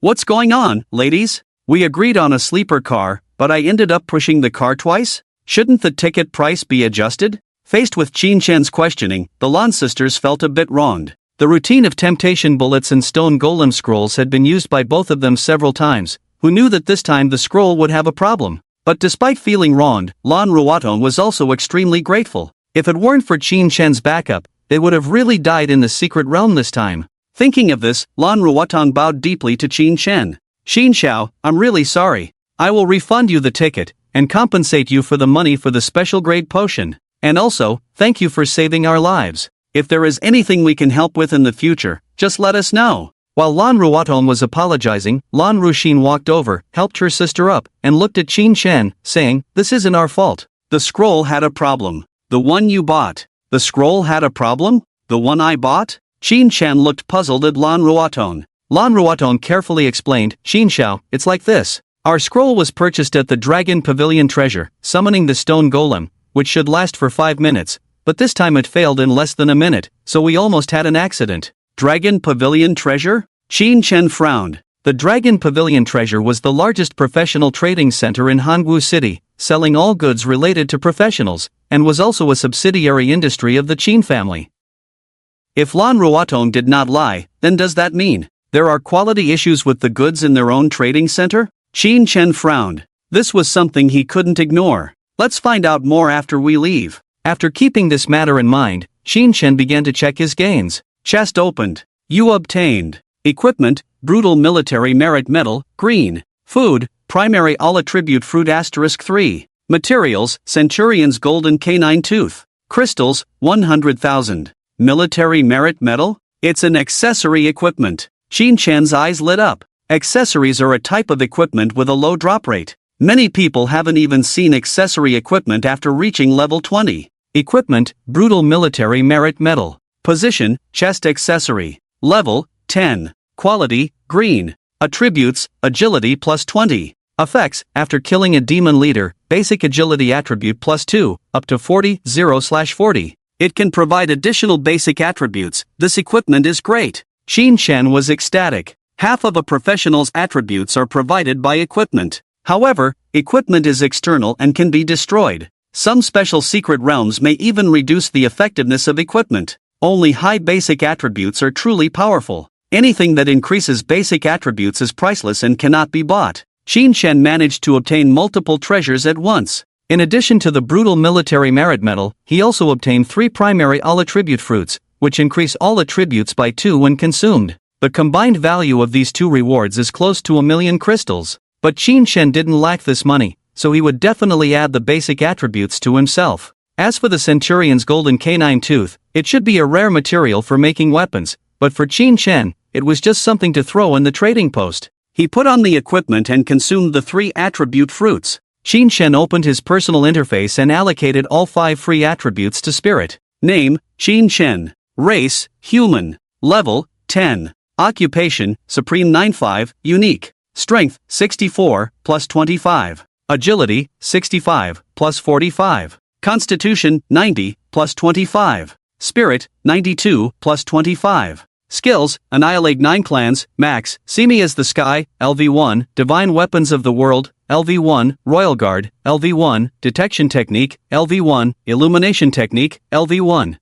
What's going on, ladies? We agreed on a sleeper car, but I ended up pushing the car twice? Shouldn't the ticket price be adjusted? Faced with Qin Shen's questioning, the Lan sisters felt a bit wronged. The routine of temptation bullets and stone golem scrolls had been used by both of them several times, who knew that this time the scroll would have a problem. But despite feeling wronged, Lan Ruaton was also extremely grateful. If it weren't for Qin Shen's backup, they would have really died in the secret realm this time. Thinking of this, Lan Ruaton bowed deeply to Qin Shen. Qin Xiao, I'm really sorry. I will refund you the ticket, and compensate you for the money for the special grade potion. And also, thank you for saving our lives. If there is anything we can help with in the future, just let us know. While Lan Ruaton was apologizing, Lan Ruxin walked over, helped her sister up, and looked at Qin Shen, saying, This isn't our fault. The scroll had a problem. The one you bought. The scroll had a problem? The one I bought? Qin Shen looked puzzled at Lan Ruaton. Lan Ruaton carefully explained, Qin Xiao, it's like this. Our scroll was purchased at the Dragon Pavilion Treasure, summoning the stone golem, which should last for 5 minutes, but this time it failed in less than a minute, so we almost had an accident. Dragon Pavilion Treasure? Qin Shen frowned. The Dragon Pavilion Treasure was the largest professional trading center in Hangwu City, selling all goods related to professionals, and was also a subsidiary industry of the Qin family. If Lan Ruaton did not lie, then does that mean there are quality issues with the goods in their own trading center? Qin Shen frowned. This was something he couldn't ignore. Let's find out more after we leave. After keeping this matter in mind, Qin Shen began to check his gains. Chest opened. You obtained. Equipment, Brutal Military Merit Medal, green. Food, Primary All Attribute Fruit *3. Materials, Centurion's Golden Canine Tooth. Crystals, 100,000. Military Merit Medal? It's an accessory equipment. Qin Shen's eyes lit up. Accessories are a type of equipment with a low drop rate. Many people haven't even seen accessory equipment after reaching level 20. Equipment, Brutal Military Merit Medal. Position, Chest Accessory. Level, 10. Quality, green. Attributes, Agility plus 20. Effects, after killing a demon leader, Basic Agility Attribute plus 2, up to 40, 0/40. It can provide additional basic attributes. This equipment is great. Qin Shen was ecstatic. Half of a professional's attributes are provided by equipment. However, equipment is external and can be destroyed. Some special secret realms may even reduce the effectiveness of equipment. Only high basic attributes are truly powerful. Anything that increases basic attributes is priceless and cannot be bought. Qin Shen managed to obtain multiple treasures at once. In addition to the Brutal Military Merit Medal, he also obtained 3 primary all attribute fruits, which increase all attributes by 2 when consumed. The combined value of these 2 rewards is close to 1,000,000 crystals. But Qin Shen didn't lack this money, so he would definitely add the basic attributes to himself. As for the Centurion's Golden Canine Tooth, it should be a rare material for making weapons, but for Qin Shen, it was just something to throw in the trading post. He put on the equipment and consumed the 3 attribute fruits.
Qin Shen opened his personal interface and allocated all 5 free attributes to Spirit.
Name, Qin Shen. Race, human. Level, 10. Occupation, Supreme 95, unique. Strength, 64, plus 25.
Agility, 65, plus 45.
Constitution, 90, plus 25. Spirit, 92, plus 25. Skills, Annihilate 9 clans, max, See Me as the Sky, LV1, Divine Weapons of the World, LV1, Royal Guard, LV1, Detection Technique, LV1, Illumination Technique, LV1.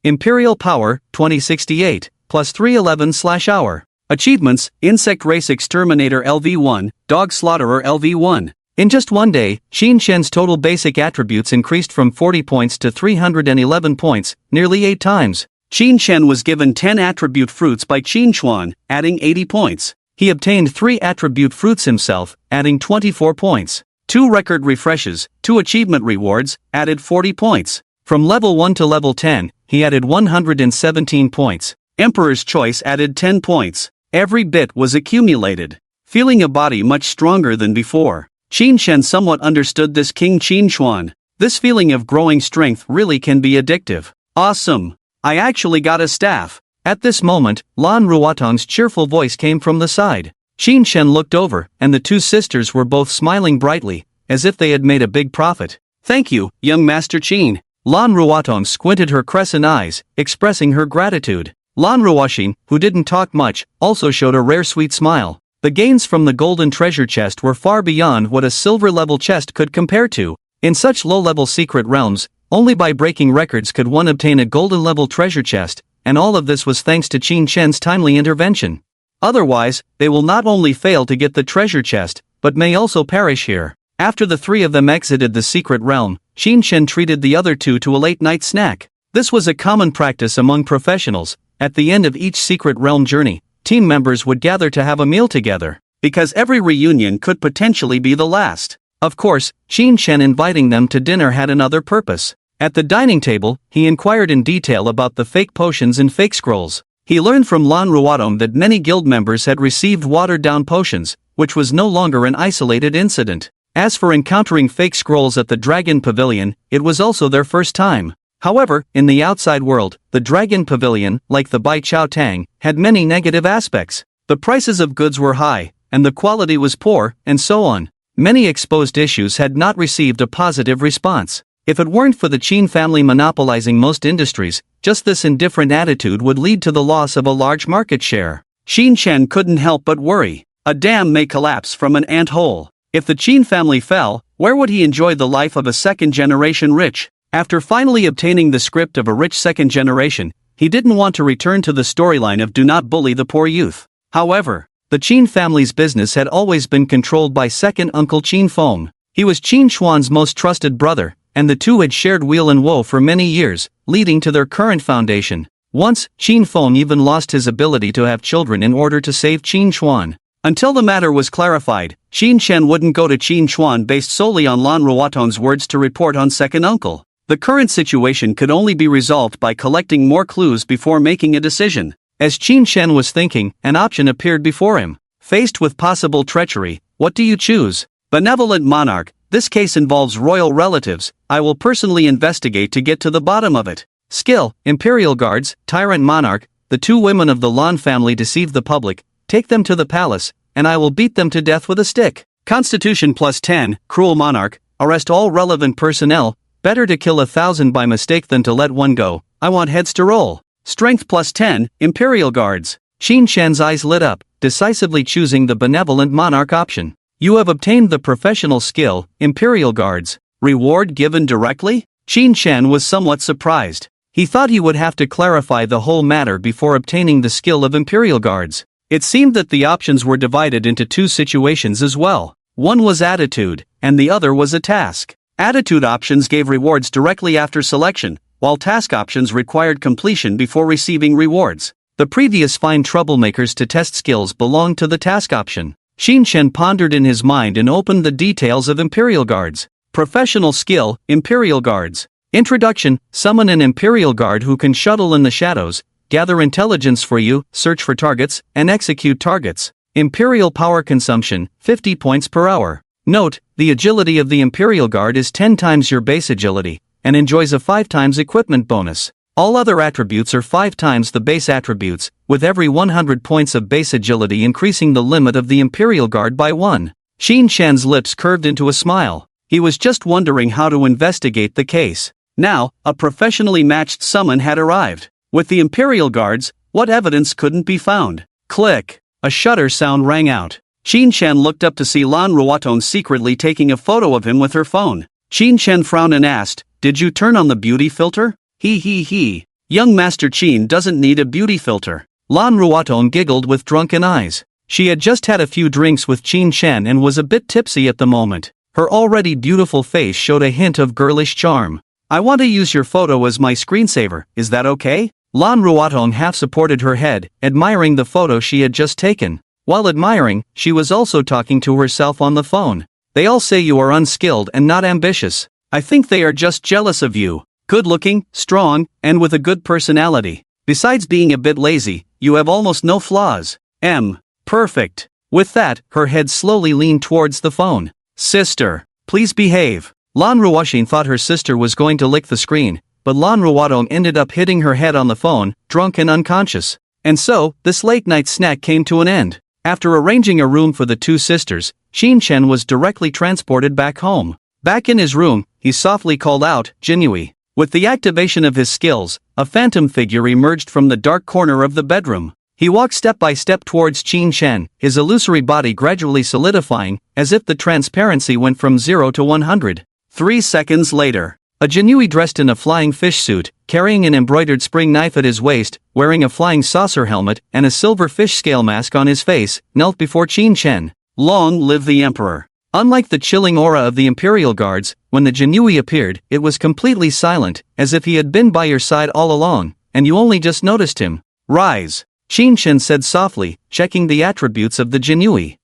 Imperial Power, 2068, plus 311/hour.
Achievements, Insect Race Exterminator LV1, Dog Slaughterer LV1.
In just one day, Qin Shen's total basic attributes increased from 40 points to 311 points, nearly 8 times.
Qin Shen was given 10 attribute fruits by Qin Chuan, adding 80 points.
He obtained 3 attribute fruits himself, adding 24 points.
2 record refreshes, 2 achievement rewards, added 40 points.
From level 1 to level 10, he added 117 points.
Emperor's Choice added 10 points. Every bit was accumulated. Feeling a body much stronger than before, Qin Shen somewhat understood this King Qin Chuan. This feeling of growing strength really can be addictive. Awesome! I actually got a staff.
At this moment, Lan Ruotong's cheerful voice came from the side. Qin Shen looked over, and the 2 sisters were both smiling brightly, as if they had made a big profit.
Thank you, young Master Qin.
Lan Ruotong squinted her crescent eyes, expressing her gratitude. Lan Ruoxin, who didn't talk much, also showed a rare sweet smile. The gains from the golden treasure chest were far beyond what a silver-level chest could compare to. In such low-level secret realms, only by breaking records could one obtain a golden-level treasure chest, and all of this was thanks to Qin Shen's timely intervention. Otherwise, they will not only fail to get the treasure chest, but may also perish here. After the 3 of them exited the secret realm, Qin Shen treated the other 2 to a late-night snack. This was a common practice among professionals. At the end of each secret realm journey, team members would gather to have a meal together,
because every reunion could potentially be the last.
Of course, Qin Shen inviting them to dinner had another purpose. At the dining table, he inquired in detail about the fake potions and fake scrolls. He learned from Lan Ruotong that many guild members had received watered-down potions, which was no longer an isolated incident. As for encountering fake scrolls at the Dragon Pavilion, it was also their first time. However, in the outside world, the Dragon Pavilion, like the Bai Chao Tang, had many negative aspects. The prices of goods were high, and the quality was poor, and so on. Many exposed issues had not received a positive response. If it weren't for the Qin family monopolizing most industries, just this indifferent attitude would lead to the loss of a large market share.
Qin Shen couldn't help but worry. A dam may collapse from an ant hole. If the Qin family fell, where would he enjoy the life of a second-generation rich? After finally obtaining the script of a rich second generation, he didn't want to return to the storyline of Do Not Bully the Poor Youth. However, the Qin family's business had always been controlled by second uncle Qin Feng. He was Qin Chuan's most trusted brother, and the 2 had shared weal and woe for many years, leading to their current foundation. Once, Qin Feng even lost his ability to have children in order to save Qin Chuan. Until the matter was clarified, Qin Shen wouldn't go to Qin Chuan based solely on Lan Ruotong's words to report on second uncle. The current situation could only be resolved by collecting more clues before making a decision. As Qin Shen was thinking, an option appeared before him. Faced with possible treachery, what do you choose? Benevolent monarch, this case involves royal relatives. I will personally investigate to get to the bottom of it. Skill, Imperial Guards, Tyrant Monarch, the 2 women of the Lan family deceive the public, take them to the palace, and I will beat them to death with a stick. Constitution plus 10, Cruel Monarch, arrest all relevant personnel, better to kill 1,000 by mistake than to let one go, I want heads to roll. Strength plus 10, Imperial Guards. Qin Shen's eyes lit up, decisively choosing the Benevolent Monarch option. You have obtained the professional skill, Imperial Guards. Reward given directly? Qin Shen was somewhat surprised. He thought he would have to clarify the whole matter before obtaining the skill of Imperial Guards. It seemed that the options were divided into 2 situations as well. One was attitude, and the other was a task. Attitude options gave rewards directly after selection, while task options required completion before receiving rewards. The previous find troublemakers to test skills belonged to the task option. Qin Shen pondered in his mind and opened the details of Imperial Guards. Professional skill, Imperial Guards. Introduction, summon an Imperial Guard who can shuttle in the shadows, gather intelligence for you, search for targets, and execute targets.
Imperial power consumption, 50 points per hour. Note, the agility of the Imperial Guard is 10 times your base agility, and enjoys a 5 times equipment bonus. All other attributes are 5 times the base attributes, with every 100 points of base agility increasing the limit of the Imperial Guard by 1. Qin Shen's lips curved into a smile. He was just wondering how to investigate the case. Now, a professionally matched summon had arrived. With the Imperial Guards, what evidence couldn't be found? Click. A shutter sound rang out. Qin Shen looked up to see Lan Ruoton secretly taking a photo of him with her phone. Qin Shen frowned and asked, "Did you turn on the beauty filter?" He. Young Master Qin doesn't need a beauty filter. Lan Ruoton giggled with drunken eyes. She had just had a few drinks with Qin Shen and was a bit tipsy at the moment. Her already beautiful face showed a hint of girlish charm. "I want to use your photo as my screensaver, is that okay?" Lan Ruoton half supported her head, admiring the photo she had just taken. While admiring, she was also talking to herself on the phone. "They all say you are unskilled and not ambitious. I think they are just jealous of you. Good-looking, strong, and with a good personality. Besides being a bit lazy, you have almost no flaws. Perfect." With that, her head slowly leaned towards the phone. "Sister, please behave." Lan Ruoxin thought her sister was going to lick the screen, but Lan Ruoton ended up hitting her head on the phone, drunk and unconscious. And so, this late-night snack came to an end. After arranging a room for the two sisters, Qin Shen was directly transported back home. Back in his room, he softly called out, "Jinui." With the activation of his skills, a phantom figure emerged from the dark corner of the bedroom. He walked step by step towards Qin Shen, his illusory body gradually solidifying, as if the transparency went from 0 to 100. 3 seconds later, a Jinui dressed in a flying fish suit, carrying an embroidered spring knife at his waist, wearing a flying saucer helmet and a silver fish scale mask on his face, knelt before Qin Shen. Long live the Emperor. Unlike the chilling aura of the Imperial Guards, when the Jinui appeared, it was completely silent, as if he had been by your side all along, and you only just noticed him. "Rise," Qin Shen said softly, checking the attributes of the Jinui.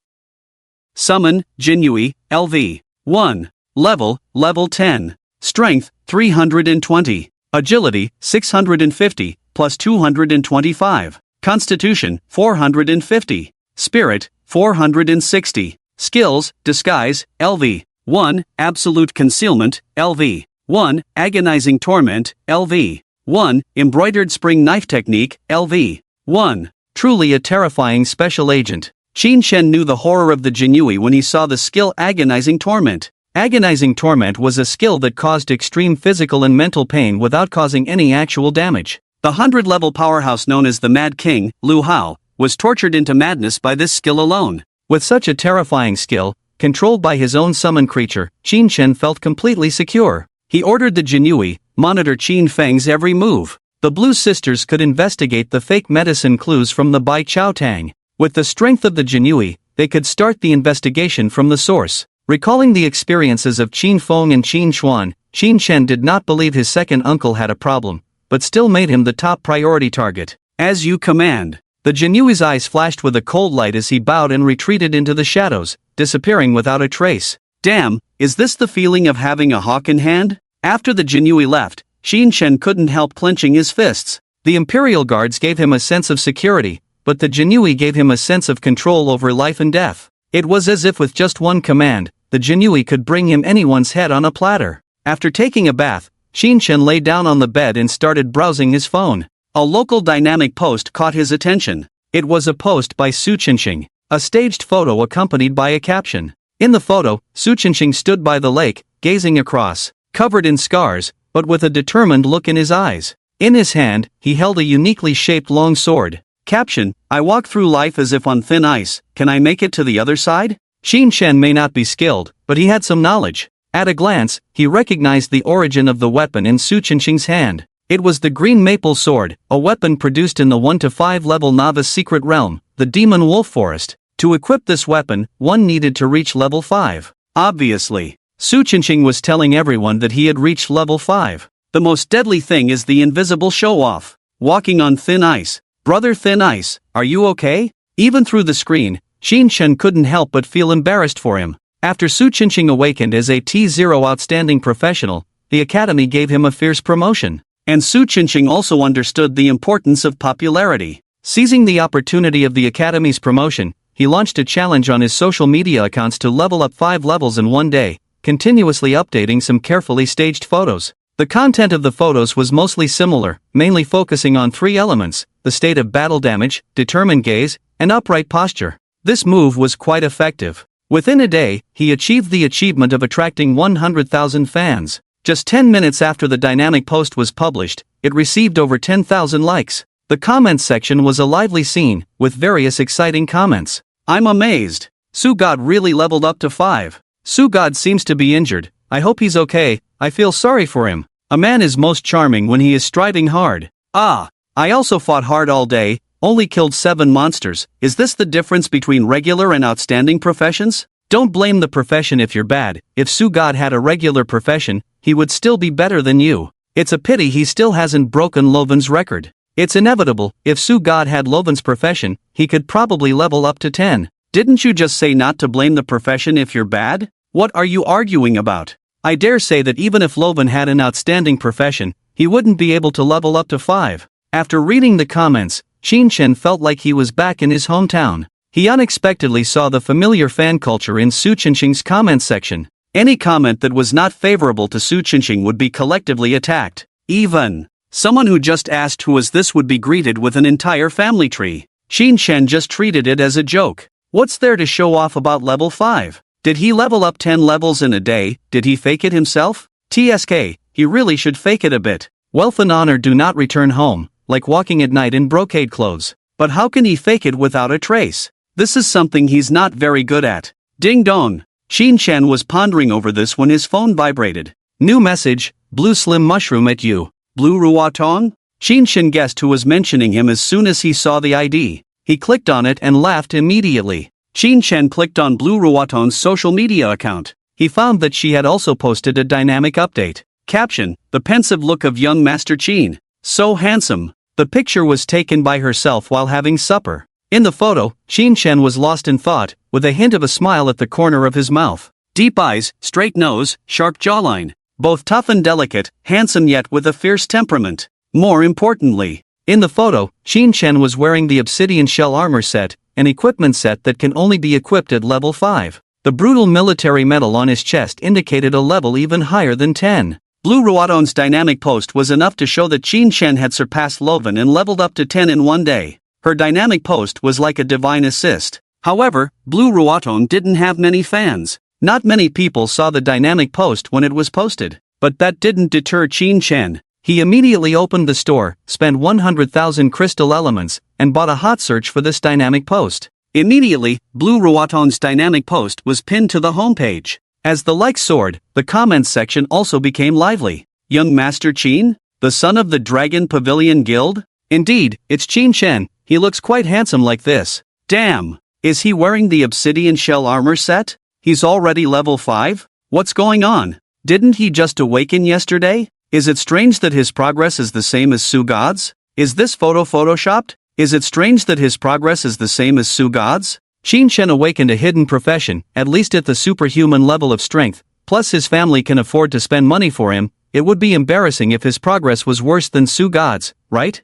Summon, Jinui, LV. 1. Level 10. Strength, 320. Agility, 650, plus 225. Constitution, 450. Spirit, 460. Skills, Disguise, LV. 1. Absolute Concealment, LV. 1. Agonizing Torment, LV. 1. Embroidered Spring Knife Technique, LV. 1. Truly a terrifying special agent. Qin Shen knew the horror of the Jinui when he saw the skill Agonizing Torment. Agonizing Torment was a skill that caused extreme physical and mental pain without causing any actual damage. The 100-level powerhouse known as the Mad King, Lu Hao, was tortured into madness by this skill alone. With such a terrifying skill, controlled by his own summoned creature, Qin Shen felt completely secure. He ordered the Jinui, monitor Qin Feng's every move. The Blue Sisters could investigate the fake medicine clues from the Bai Chao Tang. With the strength of the Jinui, they could start the investigation from the source. Recalling the experiences of Qin Feng and Qin Xuan, Qin Shen did not believe his second uncle had a problem, but still made him the top priority target. "As you command." The Jinui's eyes flashed with a cold light as he bowed and retreated into the shadows, disappearing without a trace. Damn, is this the feeling of having a hawk in hand? After the Jinui left, Qin Shen couldn't help clenching his fists. The Imperial Guards gave him a sense of security, but the Jinui gave him a sense of control over life and death. It was as if with just one command, the Jinui could bring him anyone's head on a platter. After taking a bath, Qin Shen lay down on the bed and started browsing his phone. A local dynamic post caught his attention. It was a post by Su Qinxing, a staged photo accompanied by a caption. In the photo, Su Qinxing stood by the lake, gazing across, covered in scars, but with a determined look in his eyes. In his hand, he held a uniquely shaped long sword. Caption: "I walk through life as if on thin ice, can I make it to the other side?" Qin Shen may not be skilled, but he had some knowledge. At a glance, he recognized the origin of the weapon in Su Qinxing's hand. It was the green maple sword, a weapon produced in the 1 to 5 level novice secret realm, the Demon Wolf Forest. To equip this weapon, one needed to reach level 5. Obviously, Su Qinxing was telling everyone that he had reached level 5. The most deadly thing is the invisible show-off. Walking on thin ice. Brother Thin Ice, are you okay? Even through the screen, Qin Shen couldn't help but feel embarrassed for him. After Su Qinxing awakened as a T0 outstanding professional, the academy gave him a fierce promotion. And Su Qinxing also understood the importance of popularity. Seizing the opportunity of the academy's promotion, he launched a challenge on his social media accounts to level up 5 levels in one day, continuously updating some carefully staged photos. The content of the photos was mostly similar, mainly focusing on 3 elements: the state of battle damage, determined gaze, and upright posture. This move was quite effective. Within a day, he achieved the achievement of attracting 100,000 fans. Just 10 minutes after the dynamic post was published, it received over 10,000 likes. The comments section was a lively scene, with various exciting comments. "I'm amazed. Sugod really leveled up to 5. Sugod seems to be injured. I hope he's okay. I feel sorry for him. A man is most charming when he is striving hard. Ah, I also fought hard all day, only killed 7 monsters. Is this the difference between regular and outstanding professions? Don't blame the profession if you're bad. If Sugod had a regular profession, he would still be better than you. It's a pity he still hasn't broken Loven's record. It's inevitable. If Sugod had Loven's profession, he could probably level up to 10. Didn't you just say not to blame the profession if you're bad? What are you arguing about? I dare say that even if Loven had an outstanding profession, he wouldn't be able to level up to 5. After reading the comments, Qin felt like he was back in his hometown. He unexpectedly saw the familiar fan culture in Su Qinqing's comment section. Any comment that was not favorable to Su Qinqing would be collectively attacked. Even someone who just asked who was this would be greeted with an entire family tree. Qin just treated it as a joke. What's there to show off about level 5? Did he level up 10 levels in a day? Did he fake it himself? TSK, he really should fake it a bit. Wealth and honor do not return home, like walking at night in brocade clothes. But how can he fake it without a trace? This is something he's not very good at. Ding dong. Qin was pondering over this when his phone vibrated. New message: Blue Slim Mushroom at you. Blue Ruatong? Qin guessed who was mentioning him as soon as he saw the ID. He clicked on it and laughed immediately. Qin clicked on Blue Ruatong's social media account. He found that she had also posted a dynamic update. Caption: the pensive look of young Master Qin. So handsome. The picture was taken by herself while having supper. In the photo, Qin was lost in thought, with a hint of a smile at the corner of his mouth. Deep eyes, straight nose, sharp jawline. Both tough and delicate, handsome yet with a fierce temperament. More importantly, in the photo, Qin was wearing the obsidian shell armor set, an equipment set that can only be equipped at level 5. The brutal military medal on his chest indicated a level even higher than 10. Blue Ruatong's dynamic post was enough to show that Qin had surpassed Loven and leveled up to 10 in one day. Her dynamic post was like a divine assist. However, Blue Ruatong didn't have many fans. Not many people saw the dynamic post when it was posted. But that didn't deter Qin. He immediately opened the store, spent 100,000 crystal elements, and bought a hot search for this dynamic post. Immediately, Blue Ruatong's dynamic post was pinned to the homepage. As the likes soared, the comments section also became lively. Young Master Qin? The son of the Dragon Pavilion Guild? Indeed, it's Qin. He looks quite handsome like this. Damn! Is he wearing the obsidian shell armor set? He's already level 5? What's going on? Didn't he just awaken yesterday? Is it strange that his progress is the same as Sugod's? Is this photo photoshopped? Is it strange that his progress is the same as Sugod's? Qin awakened a hidden profession, at least at the superhuman level of strength, plus his family can afford to spend money for him. It would be embarrassing if his progress was worse than Sugod's, right?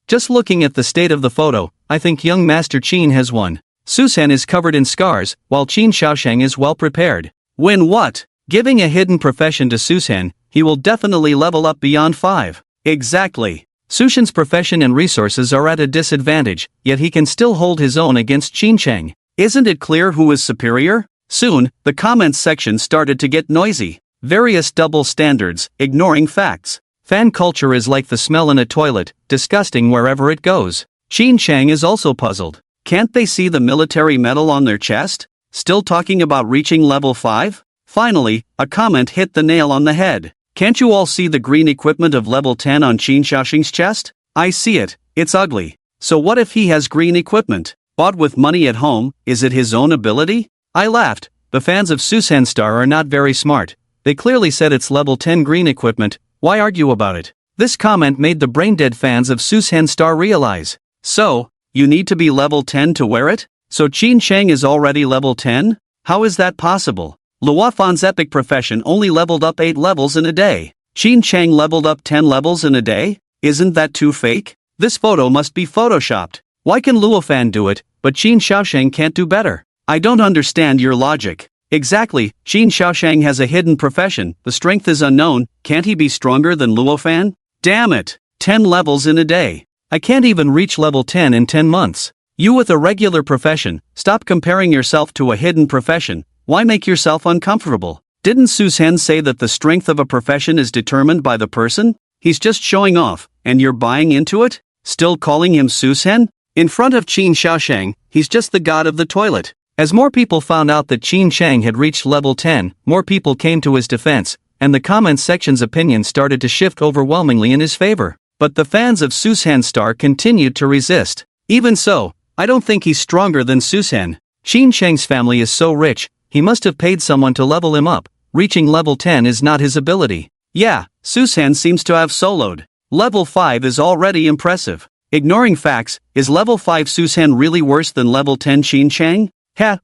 Just looking at the state of the photo, I think young Master Qin has won. Susan is covered in scars, while Qin Shaosheng is well prepared. Win what? Giving a hidden profession to Susan, he will definitely level up beyond 5. Exactly. Sushan's profession and resources are at a disadvantage, yet he can still hold his own against Qin. Isn't it clear who is superior? Soon, the comments section started to get noisy. Various double standards, ignoring facts. Fan culture is like the smell in a toilet, disgusting wherever it goes. Qin is also puzzled. Can't they see the military medal on their chest? Still talking about reaching level 5? Finally, a comment hit the nail on the head. Can't you all see the green equipment of level 10 on Qin Shaoxing's chest? I see it, it's ugly. So what if he has green equipment? Bought with money at home, is it his own ability? I laughed. The fans of Susan Star are not very smart. They clearly said it's level 10 green equipment. Why argue about it? This comment made the brain-dead fans of Susan Star realize. So, you need to be level 10 to wear it? So Qin is already level 10? How is that possible? Luofan's epic profession only leveled up 8 levels in a day. Qin leveled up 10 levels in a day? Isn't that too fake? This photo must be photoshopped. Why can Luofan do it,
but Qin Shaoshang can't do better. I don't understand your logic. Exactly, Qin Shaoshang has a hidden profession, the strength is unknown, can't he be stronger than Luofan? Damn it! 10 levels in a day. I can't even reach level 10 in 10 months. You with a regular profession, stop comparing yourself to a hidden profession, why make yourself uncomfortable? Didn't Susan say that the strength of a profession is determined by the person? He's just showing off, and you're buying into it? Still calling him Susan? In front of Qin Shaoshang, he's just the god of the toilet. As more people found out that Qin Shang had reached level 10, more people came to his defense, and the comments section's opinion started to shift overwhelmingly in his favor. But the fans of Susan Star continued to resist. Even so, I don't think he's stronger than Susan. Qin Shang's family is so rich, he must have paid someone to level him up. Reaching level 10 is not his ability. Yeah, Susan seems to have soloed. Level 5 is already impressive. Ignoring facts, is level 5 Susan really worse than level 10 Qin Shang?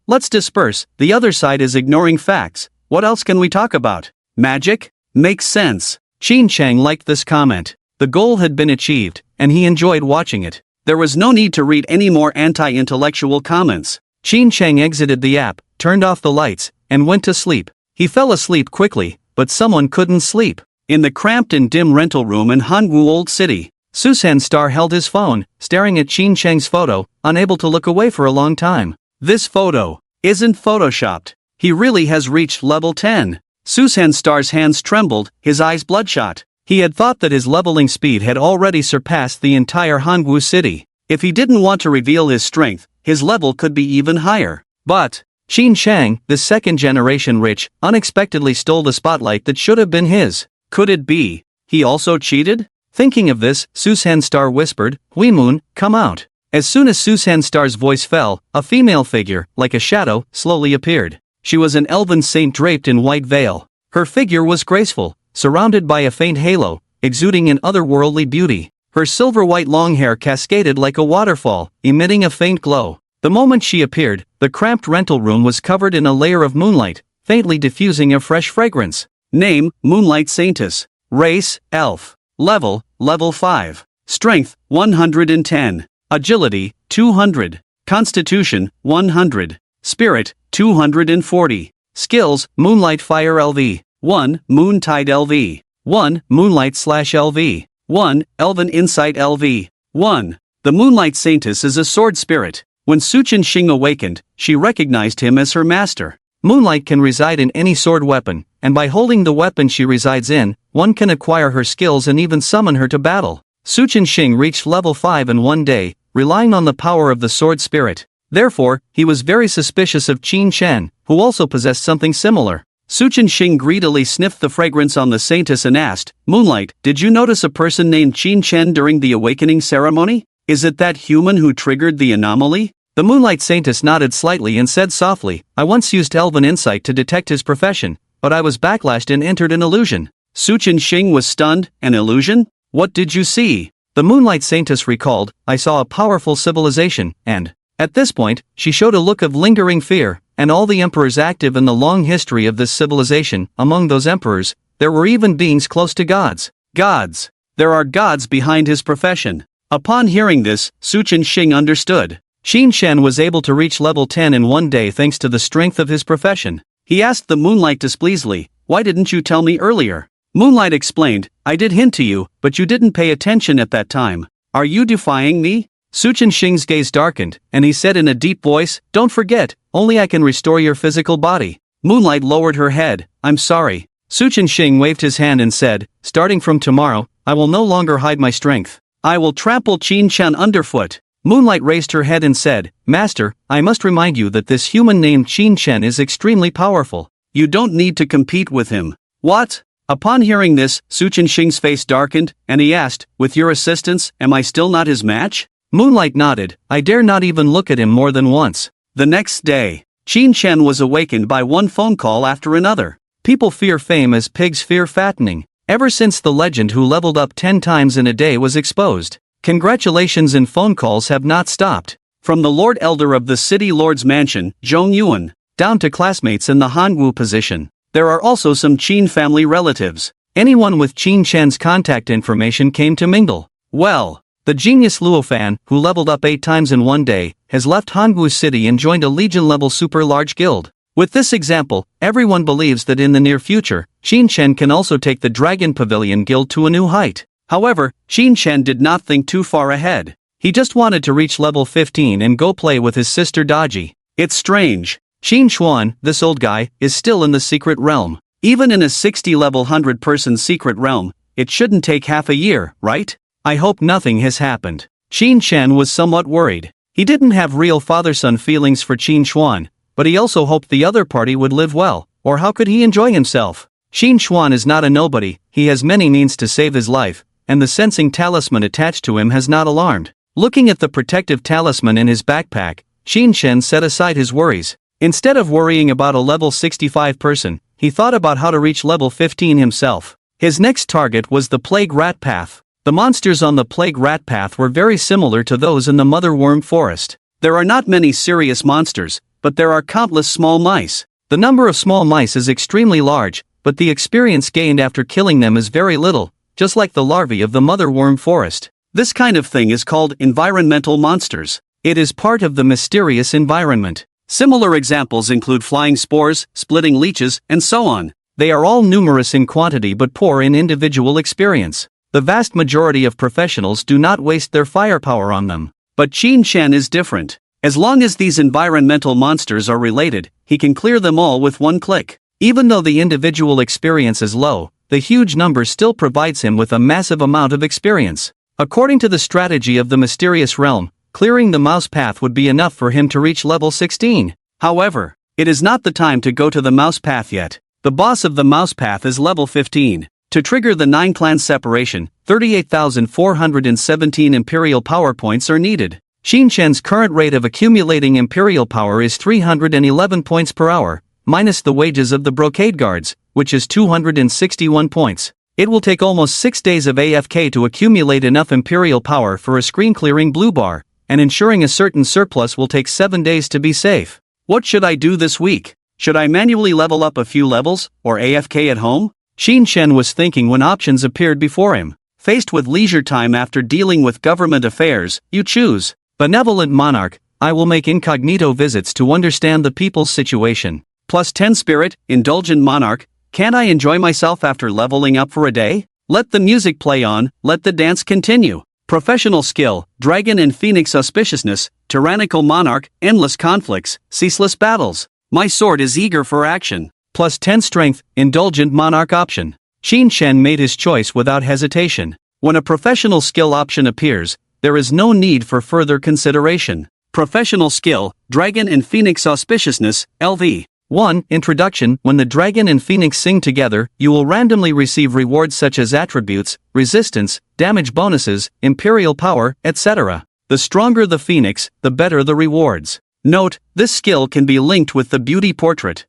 Let's disperse, the other side is ignoring facts. What else can we talk about? Magic? Makes sense. Qin Shang liked this comment. The goal had been achieved, and he enjoyed watching it. There was no need to read any more anti-intellectual comments. Qin Shang exited the app, turned off the lights, and went to sleep. He fell asleep quickly, but someone couldn't sleep. In the cramped and dim rental room in Hangwu Old City, Susan Star held his phone, staring at Qin Shang's photo, unable to look away for a long time. This photo isn't photoshopped. He really has reached level 10. Susan Star's hands trembled, his eyes bloodshot. He had thought that his leveling speed had already surpassed the entire Hangwu city. If he didn't want to reveal his strength, his level could be even higher. But Qin Shang, the second-generation rich, unexpectedly stole the spotlight that should have been his. Could it be he also cheated? Thinking of this, Susan Star whispered, "Huimun, come out." As soon as Susan Star's voice fell, a female figure, like a shadow, slowly appeared. She was an elven saint draped in white veil. Her figure was graceful, surrounded by a faint halo, exuding an otherworldly beauty. Her silver-white long hair cascaded like a waterfall, emitting a faint glow. The moment she appeared, the cramped rental room was covered in a layer of moonlight, faintly diffusing a fresh fragrance. Name, Moonlight Saintess. Race, Elf. Level 5. Strength, 110. Agility, 200. Constitution, 100. Spirit, 240. Skills, Moonlight Fire LV. 1. Moontide LV. 1. Moonlight/LV. 1. Elven Insight LV. 1. The Moonlight Saintess is a sword spirit. When Suchin Xing awakened, she recognized him as her master. Moonlight can reside in any sword weapon, and by holding the weapon she resides in, one can acquire her skills and even summon her to battle. Suchin Xing reached level 5 in one day, relying on the power of the sword spirit. Therefore, he was very suspicious of Qin Shen, who also possessed something similar. Suchin Xing greedily sniffed the fragrance on the saintess and asked, "Moonlight, did you notice a person named Qin Shen during the awakening ceremony? Is it that human who triggered the anomaly?" The Moonlight Saintess nodded slightly and said softly, "I once used Elven Insight to detect his profession, but I was backlashed and entered an illusion." Suchin Xing was stunned. An illusion? What did you see? The Moonlight Saintess recalled, "I saw a powerful civilization, and..." At this point, she showed a look of lingering fear, and all the emperors active in the long history of this civilization. Among those emperors, there were even beings close to gods. Gods! There are gods behind his profession. Upon hearing this, Suchin Xing understood. Qin Shen was able to reach level 10 in one day thanks to the strength of his profession. He asked the Moonlight displeasedly, "Why didn't you tell me earlier?" Moonlight explained, "I did hint to you, but you didn't pay attention at that time. Are you defying me?" Suchin Xing's gaze darkened, and he said in a deep voice, "Don't forget, only I can restore your physical body." Moonlight lowered her head, "I'm sorry." Suchin Xing waved his hand and said, "Starting from tomorrow, I will no longer hide my strength. I will trample Qin Shen underfoot." Moonlight raised her head and said, "Master, I must remind you that this human named Qin Shen is extremely powerful. You don't need to compete with him." "What?" Upon hearing this, Suchin Xing's face darkened, and he asked, "With your assistance, am I still not his match?" Moonlight nodded, "I dare not even look at him more than once." The next day, Qin Shen was awakened by one phone call after another. People fear fame as pigs fear fattening. Ever since the legend who leveled up 10 times in a day was exposed, congratulations and phone calls have not stopped. From the Lord Elder of the City Lord's Mansion, Zhong Yuan, down to classmates in the Hanwu position. There are also some Qin family relatives. Anyone with Qin Shen's contact information came to mingle. Well,
The genius Luofan, who leveled up 8 times in one day, has left Hangwu City and joined a Legion-level super-large guild. With this example, everyone believes that in the near future, Xin Chen can also take the Dragon Pavilion Guild to a new height. However, Xin Chen did not think too far ahead. He just wanted to reach level 15 and go play with his sister Daji. It's strange. Xin Xuan, this old guy, is still in the secret realm. Even in a 60-level 100-person secret realm, it shouldn't take half a year, right? I hope nothing has happened. Xin Chen was somewhat worried. He didn't have real father-son feelings for Xin Xuan, but he also hoped the other party would live well, or how could he enjoy himself? Xin Xuan is not a nobody, he has many means to save his life, and the sensing talisman attached to him has not alarmed. Looking at the protective talisman in his backpack, Xin Chen set aside his worries. Instead of worrying about a level 65 person, he thought about how to reach level 15 himself. His next target was the Plague Rat Path. The monsters on the Plague Rat Path were very similar to those in the Mother Worm Forest. There are not many serious monsters, but there are countless small mice. The number of small mice is extremely large, but the experience gained after killing them is very little, just like the larvae of the Mother Worm Forest. This kind of thing is called environmental monsters. It is part of the mysterious environment. Similar examples include flying spores, splitting leeches, and so on. They are all numerous in quantity but poor in individual experience. The vast majority of professionals do not waste their firepower on them. But Xin Chen is different. As long as these environmental monsters are related, he can clear them all with one click. Even though the individual experience is low, the huge number still provides him with a massive amount of experience. According to the strategy of the mysterious realm, clearing the mouse path would be enough for him to reach level 16. However, it is not the time to go to the mouse path yet. The boss of the mouse path is level 15. To trigger the 9 clan separation, 38,417 Imperial Power Points are needed. Xin Chen's current rate of accumulating Imperial Power is 311 points per hour, minus the wages of the Brocade Guards, which is 261 points. It will take almost 6 days of AFK to accumulate enough Imperial Power for a screen-clearing blue bar, and ensuring a certain surplus will take 7 days to be safe. What should I do this week? Should I manually level up a few levels, or AFK at home? Xin Chen was thinking when options appeared before him. Faced with leisure time after dealing with government affairs, you choose. Benevolent Monarch, I will make incognito visits to understand the people's situation. Plus 10 Spirit, Indulgent Monarch, can't I enjoy myself after leveling up for a day? Let the music play on, let the dance continue. Professional Skill, Dragon and Phoenix Auspiciousness, Tyrannical Monarch, Endless Conflicts, Ceaseless Battles. My sword is eager for action. Plus 10 Strength, Indulgent Monarch option. Xin Chen made his choice without hesitation. When a professional skill option appears, there is no need for further consideration. Professional Skill, Dragon and Phoenix Auspiciousness, LV. 1. Introduction. When the Dragon and Phoenix sing together, you will randomly receive rewards such as attributes, resistance, damage bonuses, Imperial Power, etc. The stronger the Phoenix, the better the rewards. Note, this skill can be linked with the Beauty Portrait.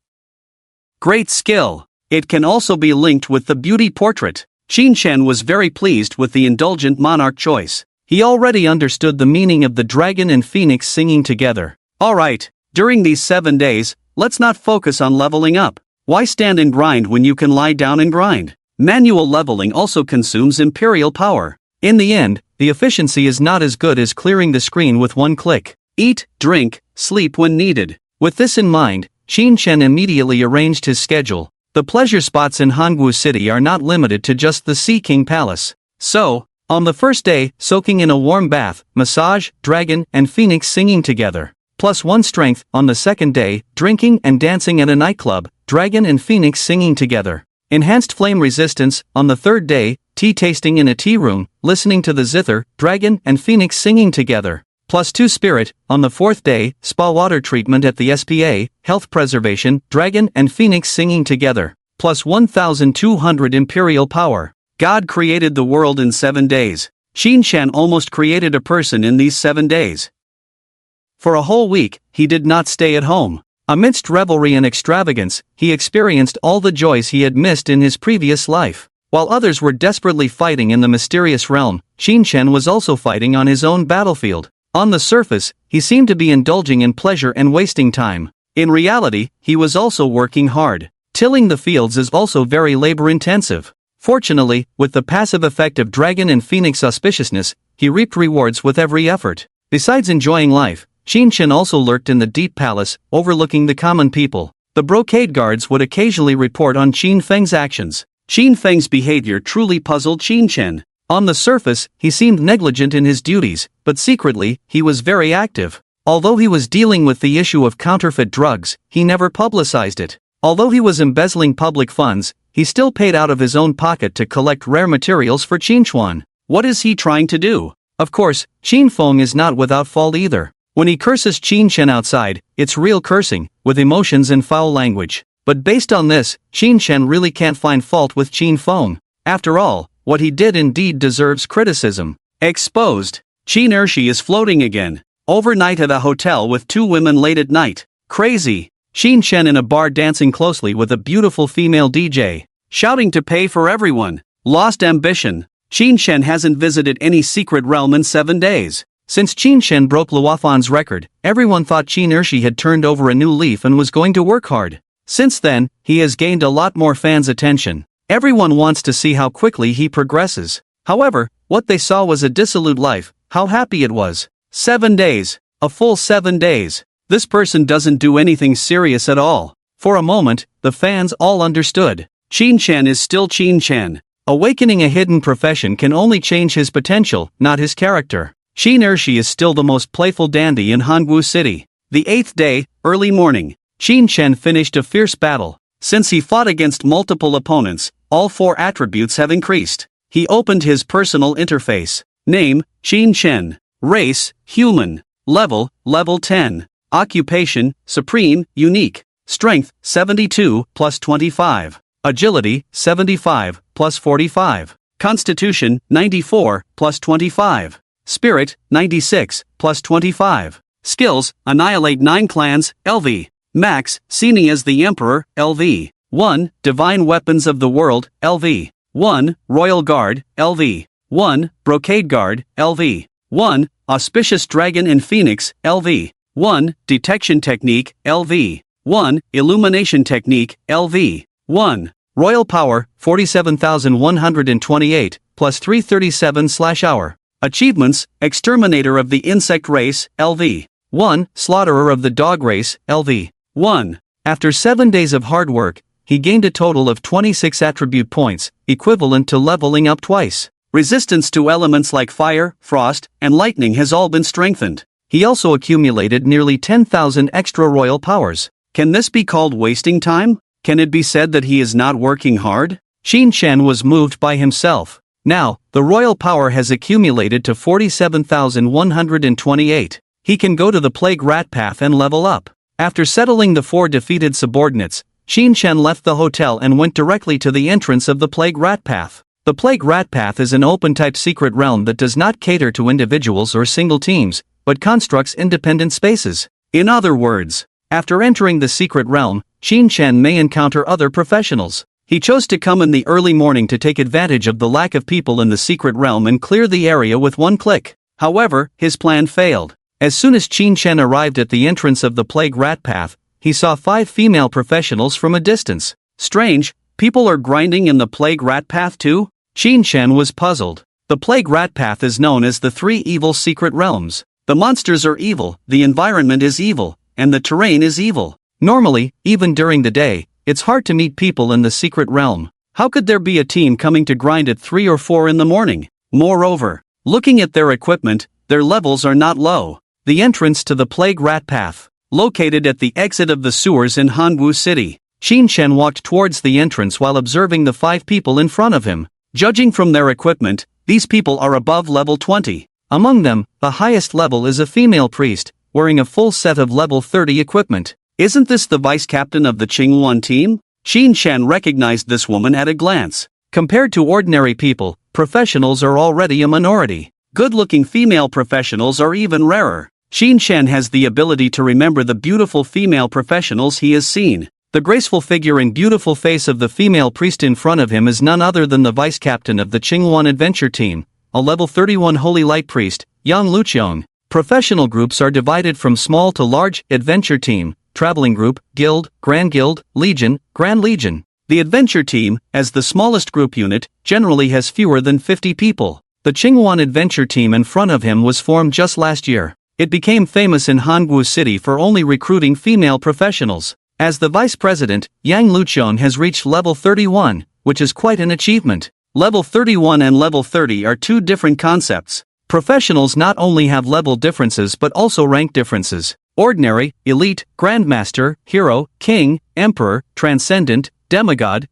Great skill. It can also be linked with the Beauty Portrait. Xin Chen was very pleased with the Indulgent Monarch choice. He already understood the meaning of the Dragon and Phoenix singing together. Alright, during these 7 days, let's not focus on leveling up. Why stand and grind when you can lie down and grind? Manual leveling also consumes Imperial Power. In the end, the efficiency is not as good as clearing the screen with one click. Eat, drink, sleep when needed. With this in mind, Xin Chen immediately arranged his schedule. The pleasure spots in Hangwu City are not limited to just the Sea King Palace. So, on the first day, soaking in a warm bath, massage, Dragon and Phoenix singing together. Plus 1 Strength. On the second day, drinking and dancing at a nightclub, Dragon and Phoenix singing together. Enhanced Flame Resistance. On the third day, tea tasting in a tea room, listening to the zither, Dragon and Phoenix singing together. Plus 2 Spirit. On the fourth day, spa water treatment at the SPA, health preservation, Dragon and Phoenix singing together. Plus 1,200 Imperial Power. God created the world in 7 days. Xin Chen almost created a person in these 7 days. For a whole week, he did not stay at home. Amidst revelry and extravagance, he experienced all the joys he had missed in his previous life. While others were desperately fighting in the mysterious realm, Xin Chen was also fighting on his own battlefield. On the surface, he seemed to be indulging in pleasure and wasting time. In reality, he was also working hard. Tilling the fields is also very labor-intensive. Fortunately, with the passive effect of Dragon and Phoenix Auspiciousness, he reaped rewards with every effort. Besides enjoying life, Qin Shen also lurked in the deep palace, overlooking the common people. The brocade guards would occasionally report on Qin Feng's actions. Qin Feng's behavior truly puzzled Qin Shen. On the surface, he seemed negligent in his duties, but secretly, he was very active. Although he was dealing with the issue of counterfeit drugs, he never publicized it. Although he was embezzling public funds, he still paid out of his own pocket to collect rare materials for Qin Chuan. What is he trying to do? Of course, Qin Feng is not without fault either. When he curses Qin Shen outside, it's real cursing, with emotions and foul language. But based on this, Qin Shen really can't find fault with Qin Feng. After all, what he did indeed deserves criticism. Exposed. Qin Ershi is floating again. Overnight at a hotel with two women late at night. Crazy. Qin Shen in a bar dancing closely with a beautiful female DJ. Shouting to pay for everyone. Lost ambition. Qin Shen hasn't visited any secret realm in 7 days. Since Qin Shen broke Luofan's record, everyone thought Qin Ershi had turned over a new leaf and was going to work hard. Since then, he has gained a lot more fans' attention. Everyone wants to see how quickly he progresses. However, what they saw was a dissolute life. How happy it was. 7 days. A full 7 days. This person doesn't do anything serious at all. For a moment, the fans all understood. Qin Shen is still Qin Shen. Awakening a hidden profession can only change his potential, not his character. Qin Ershi is still the most playful dandy in Hangwu City. The 8th day, early morning. Qin Shen finished a fierce battle. Since he fought against multiple opponents, all 4 attributes have increased. He opened his personal interface. Name, Qin Shen. Race, human. Level, level 10. Occupation, supreme, unique. Strength, 72, plus 25. Agility, 75, plus 45. Constitution, 94, plus 25. Spirit, 96, plus 25. Skills, annihilate 9 clans, LV. Max, Sini as the Emperor, LV. 1. Divine Weapons of the World, LV. 1. Royal Guard, LV. 1. Brocade Guard, LV. 1. Auspicious Dragon and Phoenix, LV. 1. Detection Technique, LV. 1. Illumination Technique, LV. 1. Royal Power, 47,128, plus 337/hour. Achievements, Exterminator of the Insect Race, LV. 1. Slaughterer of the Dog Race, LV. 1. After 7 days of hard work, he gained a total of 26 attribute points, equivalent to leveling up twice. Resistance to elements like fire, frost, and lightning has all been strengthened. He also accumulated nearly 10,000 extra royal powers. Can this be called wasting time? Can it be said that he is not working hard? Qin Shen was moved by himself. Now, the royal power has accumulated to 47,128. He can go to the Plague Rat Path and level up. After settling the 4 defeated subordinates, Qin Shen left the hotel and went directly to the entrance of the Plague Rat Path. The Plague Rat Path is an open-type secret realm that does not cater to individuals or single teams, but constructs independent spaces. In other words, after entering the secret realm, Qin Shen may encounter other professionals. He chose to come in the early morning to take advantage of the lack of people in the secret realm and clear the area with one click. However, his plan failed. As soon as Qin Shen arrived at the entrance of the Plague Rat Path, he saw 5 female professionals from a distance. Strange, people are grinding in the Plague Rat Path too? Qin Shen was puzzled. The Plague Rat Path is known as the 3 evil secret realms. The monsters are evil, the environment is evil, and the terrain is evil. Normally, even during the day, it's hard to meet people in the secret realm. How could there be a team coming to grind at 3 or 4 in the morning? Moreover, looking at their equipment, their levels are not low. The entrance to the Plague Rat Path, located at the exit of the sewers in Hanwu City. Qin Shen walked towards the entrance while observing the 5 people in front of him. Judging from their equipment, these people are above level 20. Among them, the highest level is a female priest, wearing a full set of level 30 equipment. Isn't this the vice captain of the Qingwan team? Qin Shen recognized this woman at a glance. Compared to ordinary people, professionals are already a minority. Good-looking female professionals are even rarer. Qin Shen has the ability to remember the beautiful female professionals he has seen. The graceful figure and beautiful face of the female priest in front of him is none other than the vice captain of the Qingwan adventure team, a level 31 holy light priest, Yang Luqiong. Professional groups are divided from small to large: adventure team, traveling group, guild, grand guild, legion, grand legion. The adventure team, as the smallest group unit, generally has fewer than 50 people. The Chingwon adventure team in front of him was formed just last year. It became famous in Hanggu City for only recruiting female professionals. As the vice president, Yang Lucheon has reached level 31, which is quite an achievement. Level 31 and level 30 are two different concepts. Professionals not only have level differences but also rank differences. Ordinary, elite, grandmaster, hero, king, emperor, transcendent, demigod.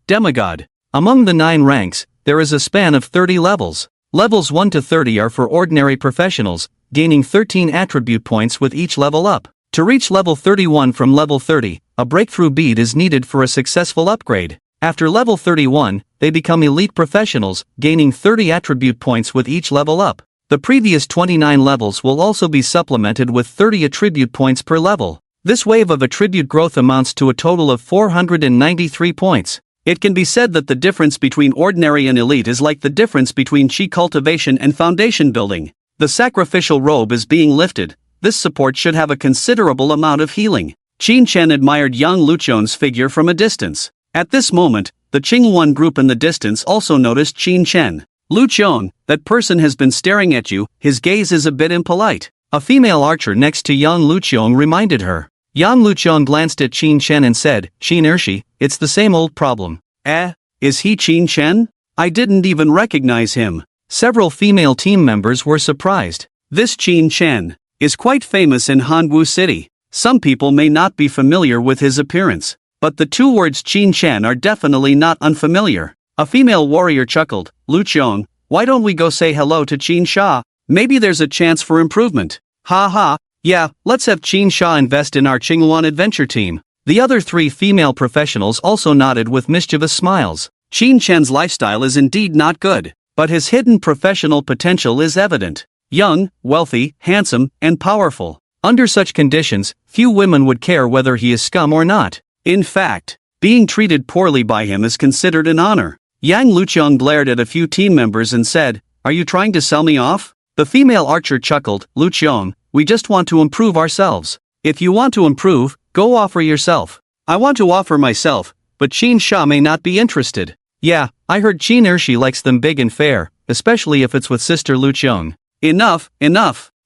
Among the 9 ranks, there is a span of 30 levels. Levels 1 to 30 are for ordinary professionals, gaining 13 attribute points with each level up. To reach level 31 from level 30, a breakthrough bead is needed for a successful upgrade. After level 31, they become elite professionals, gaining 30 attribute points with each level up. The previous 29 levels will also be supplemented with 30 attribute points per level. This wave of attribute growth amounts to a total of 493 points. It can be said that the difference between ordinary and elite is like the difference between chi cultivation and foundation building. The sacrificial robe is being lifted. This support should have a considerable amount of healing. Qin Chen admired Yang Lucheon's figure from a distance. At this moment, the Qingwon group in the distance also noticed Qin Chen. Lucheon, that person has been staring at you, his gaze is a bit impolite. A female archer next to Yang Lucheon reminded her. Yang Lucheon glanced at Qin Chen and said, Qin Ershi, it's the same old problem. Is he Qin Chen? I didn't even recognize him. Several female team members were surprised. This Qin Chen is quite famous in Hanggu City. Some people may not be familiar with his appearance, but the two words Qin Chen are definitely not unfamiliar. A female warrior chuckled, Lucheon, why don't we go say hello to Qin Sha? Maybe there's a chance for improvement. Ha ha, yeah, let's have Qin Sha invest in our Chingwon adventure team. The other 3 female professionals also nodded with mischievous smiles. Qin Chen's lifestyle is indeed not good, but his hidden professional potential is evident. Young, wealthy, handsome, and powerful. Under such conditions, few women would care whether he is scum or not. In fact, being treated poorly by him is considered an honor. Yang Lucheon glared at a few team members and said, Are you trying to sell me off? The female archer chuckled, Lucheon, we just want to improve ourselves. If you want to improve, go offer yourself. I want to offer myself, but Qin Sha may not be interested. Yeah, I heard Qin Ershi likes them big and fair, especially if it's with Sister Lucheon. Enough.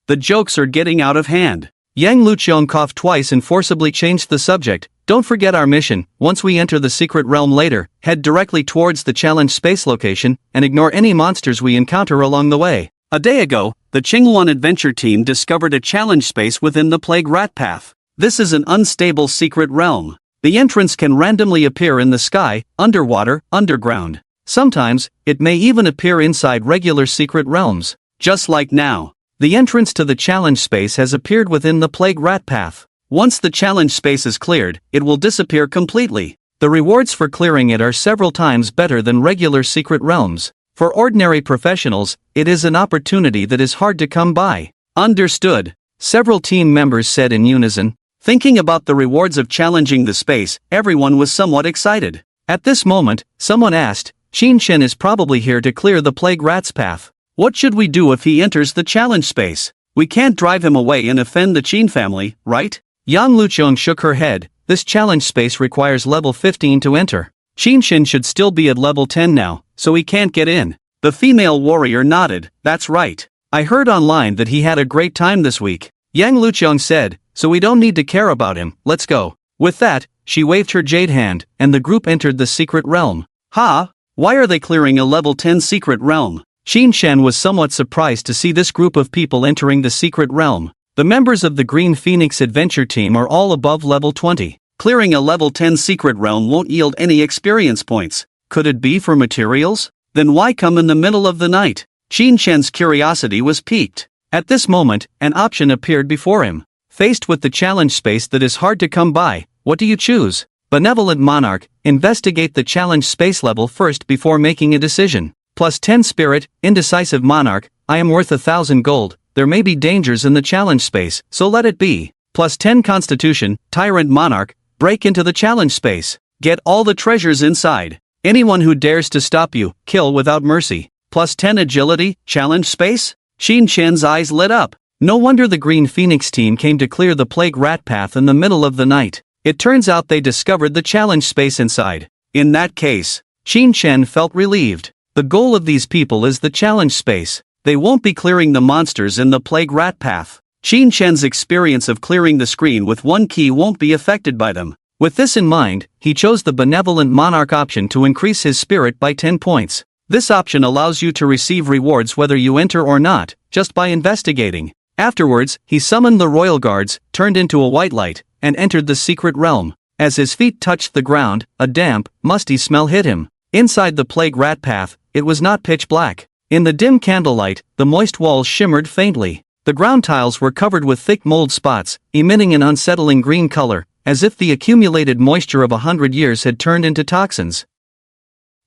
The jokes are getting out of hand. Yang Lucheon coughed twice and forcibly changed the subject. Don't forget our mission. Once we enter the secret realm later, head directly towards the challenge space location, and ignore any monsters we encounter along the way. A day ago, the Chingwon adventure team discovered a challenge space within the Plague Rat Path. This is an unstable secret realm. The entrance can randomly appear in the sky, underwater, underground. Sometimes, it may even appear inside regular secret realms. Just like now. The entrance to the challenge space has appeared within the Plague Rat Path. Once the challenge space is cleared, it will disappear completely. The rewards for clearing it are several times better than regular secret realms. For ordinary professionals, it is an opportunity that is hard to come by. Understood. Several team members said in unison. Thinking about the rewards of challenging the space, everyone was somewhat excited. At this moment, someone asked, Qin Chen is probably here to clear the Plague Rat's path. What should we do if he enters the challenge space? We can't drive him away and offend the Qin family, right? Yang Lucheon shook her head. This challenge space requires level 15 to enter. Qin Chen should still be at level 10 now, so he can't get in. The female warrior nodded. That's right. I heard online that he had a great time this week. Yang Lucheon said, so we don't need to care about him, let's go. With that, she waved her jade hand, and the group entered the secret realm. Why are they clearing a level 10 secret realm? Qin Chen was somewhat surprised to see this group of people entering the secret realm. The members of the Green Phoenix adventure team are all above level 20. Clearing a level 10 secret realm won't yield any experience points. Could it be for materials? Then why come in the middle of the night? Qin Chen's curiosity was piqued. At this moment, an option appeared before him. Faced with the challenge space that is hard to come by, what do you choose? Benevolent Monarch, investigate the challenge space level first before making a decision. Plus 10 Spirit, Indecisive Monarch, I am worth 1,000 gold, there may be dangers in the challenge space, so let it be. Plus 10 Constitution, Tyrant Monarch, break into the challenge space. Get all the treasures inside. Anyone who dares to stop you, kill without mercy. Plus 10 Agility, challenge space? Qin Chen's eyes lit up. No wonder the Green Phoenix team came to clear the Plague Rat Path in the middle of the night. It turns out they discovered the challenge space inside. In that case, Qin Chen felt relieved. The goal of these people is the challenge space.
they won't be clearing the monsters in the plague rat path. Qin Shen's experience of clearing the screen with one key won't be affected by them. With this in mind, he chose the benevolent monarch option to increase his spirit by 10 points. This option allows you to receive rewards whether you enter or not, just by investigating. Afterwards, he summoned the royal guards, turned into a white light, and entered the secret realm. As his feet touched the ground, a damp, musty smell hit him. Inside the plague rat path, it was not pitch black. In the dim candlelight, the moist walls shimmered faintly. The ground tiles were covered with thick mold spots, emitting an unsettling green color, as if the accumulated moisture of 100 years had turned into toxins.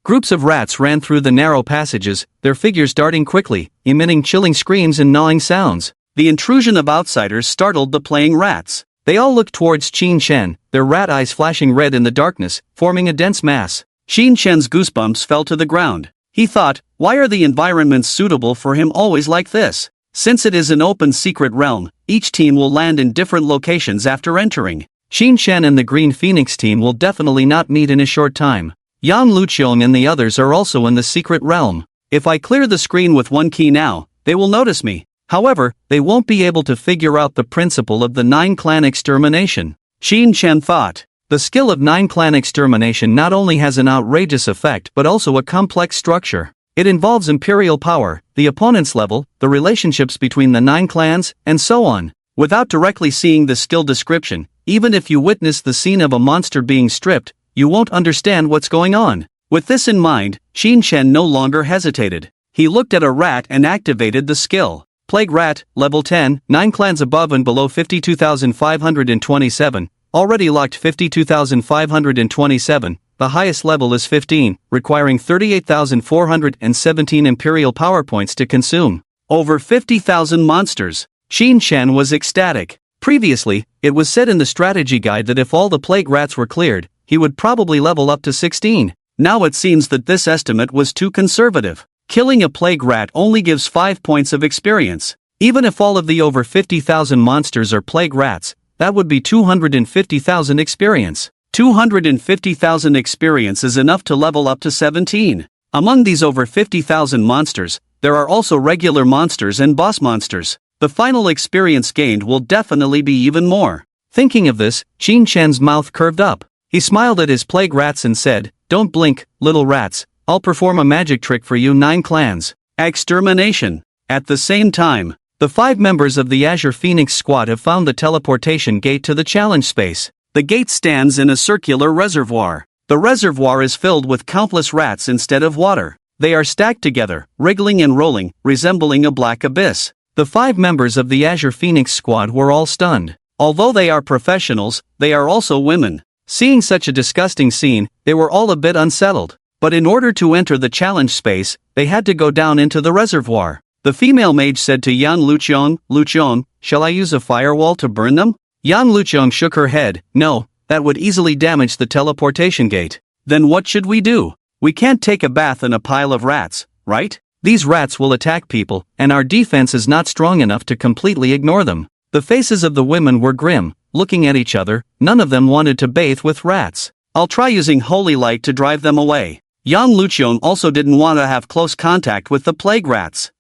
Groups of rats ran through the narrow passages, their figures darting quickly, emitting chilling screams and gnawing sounds. The intrusion of outsiders startled the playing rats. They all looked towards Qin Shen, their rat eyes flashing red in the darkness, forming a dense mass. Qin Shen's goosebumps fell to the ground. He thought, why are the environments suitable for him always like this? Since it is an open secret realm, each team will land in different locations after entering. Qin Shen and the Green Phoenix team will definitely not meet in a short time. Yang Luqiong and the others are also in the secret realm. If I clear the screen with one key now, they will notice me. However, they won't be able to figure out the principle of the 9-clan extermination. Qin Shen thought. The skill of 9-clan extermination not only has an outrageous effect but also a complex structure. It involves imperial power, the opponent's level, the relationships between the 9 clans, and so on. Without directly seeing the skill description, even if you witness the scene of a monster being stripped, you won't understand what's going on. With this in mind, Qin Shen no longer hesitated. He looked at a rat and activated the skill. Plague Rat, level 10, 9 clans above and below 52,527, already locked 52,527, the highest level is 15, requiring 38,417 imperial power points to consume. Over 50,000 monsters. Qin Shen was ecstatic. Previously, it was said in the strategy guide that if all the plague rats were cleared, he would probably level up to 16. Now it seems that this estimate was too conservative. Killing a plague rat only gives 5 points of experience. Even if all of the over 50,000 monsters are plague rats, that would be 250,000 experience. 250,000 experience is enough to level up to 17. Among these over 50,000 monsters, there are also regular monsters and boss monsters. The final experience gained will definitely be even more. Thinking of this, Qin Shen's mouth curved up. He smiled at his plague rats and said, "Don't blink, little rats. I'll perform a magic trick for you 9 clans. Extermination." At the same time, the 5 members of the Azure Phoenix squad have found the teleportation gate to the challenge space. The gate stands in a circular reservoir. The reservoir is filled with countless rats instead of water. They are stacked together, wriggling and rolling, resembling a black abyss. The 5 members of the Azure Phoenix squad were all stunned. Although they are professionals, they are also women. Seeing such a disgusting scene, they were all a bit unsettled. But in order to enter the challenge space, they had to go down into the reservoir. The female mage said to Yang Luqiong, "Luqiong, shall I use a firewall to burn them?" Yang Luqiong shook her head, "No, that would easily damage the teleportation gate." "Then what should we do? We can't take a bath in a pile of rats, right? These rats will attack people, and our defense is not strong enough to completely ignore them." The faces of the women were grim, looking at each other. None of them wanted to bathe with rats. "I'll try using holy light to drive them away." Yang Luqiong also didn't want to have close contact with the plague rats.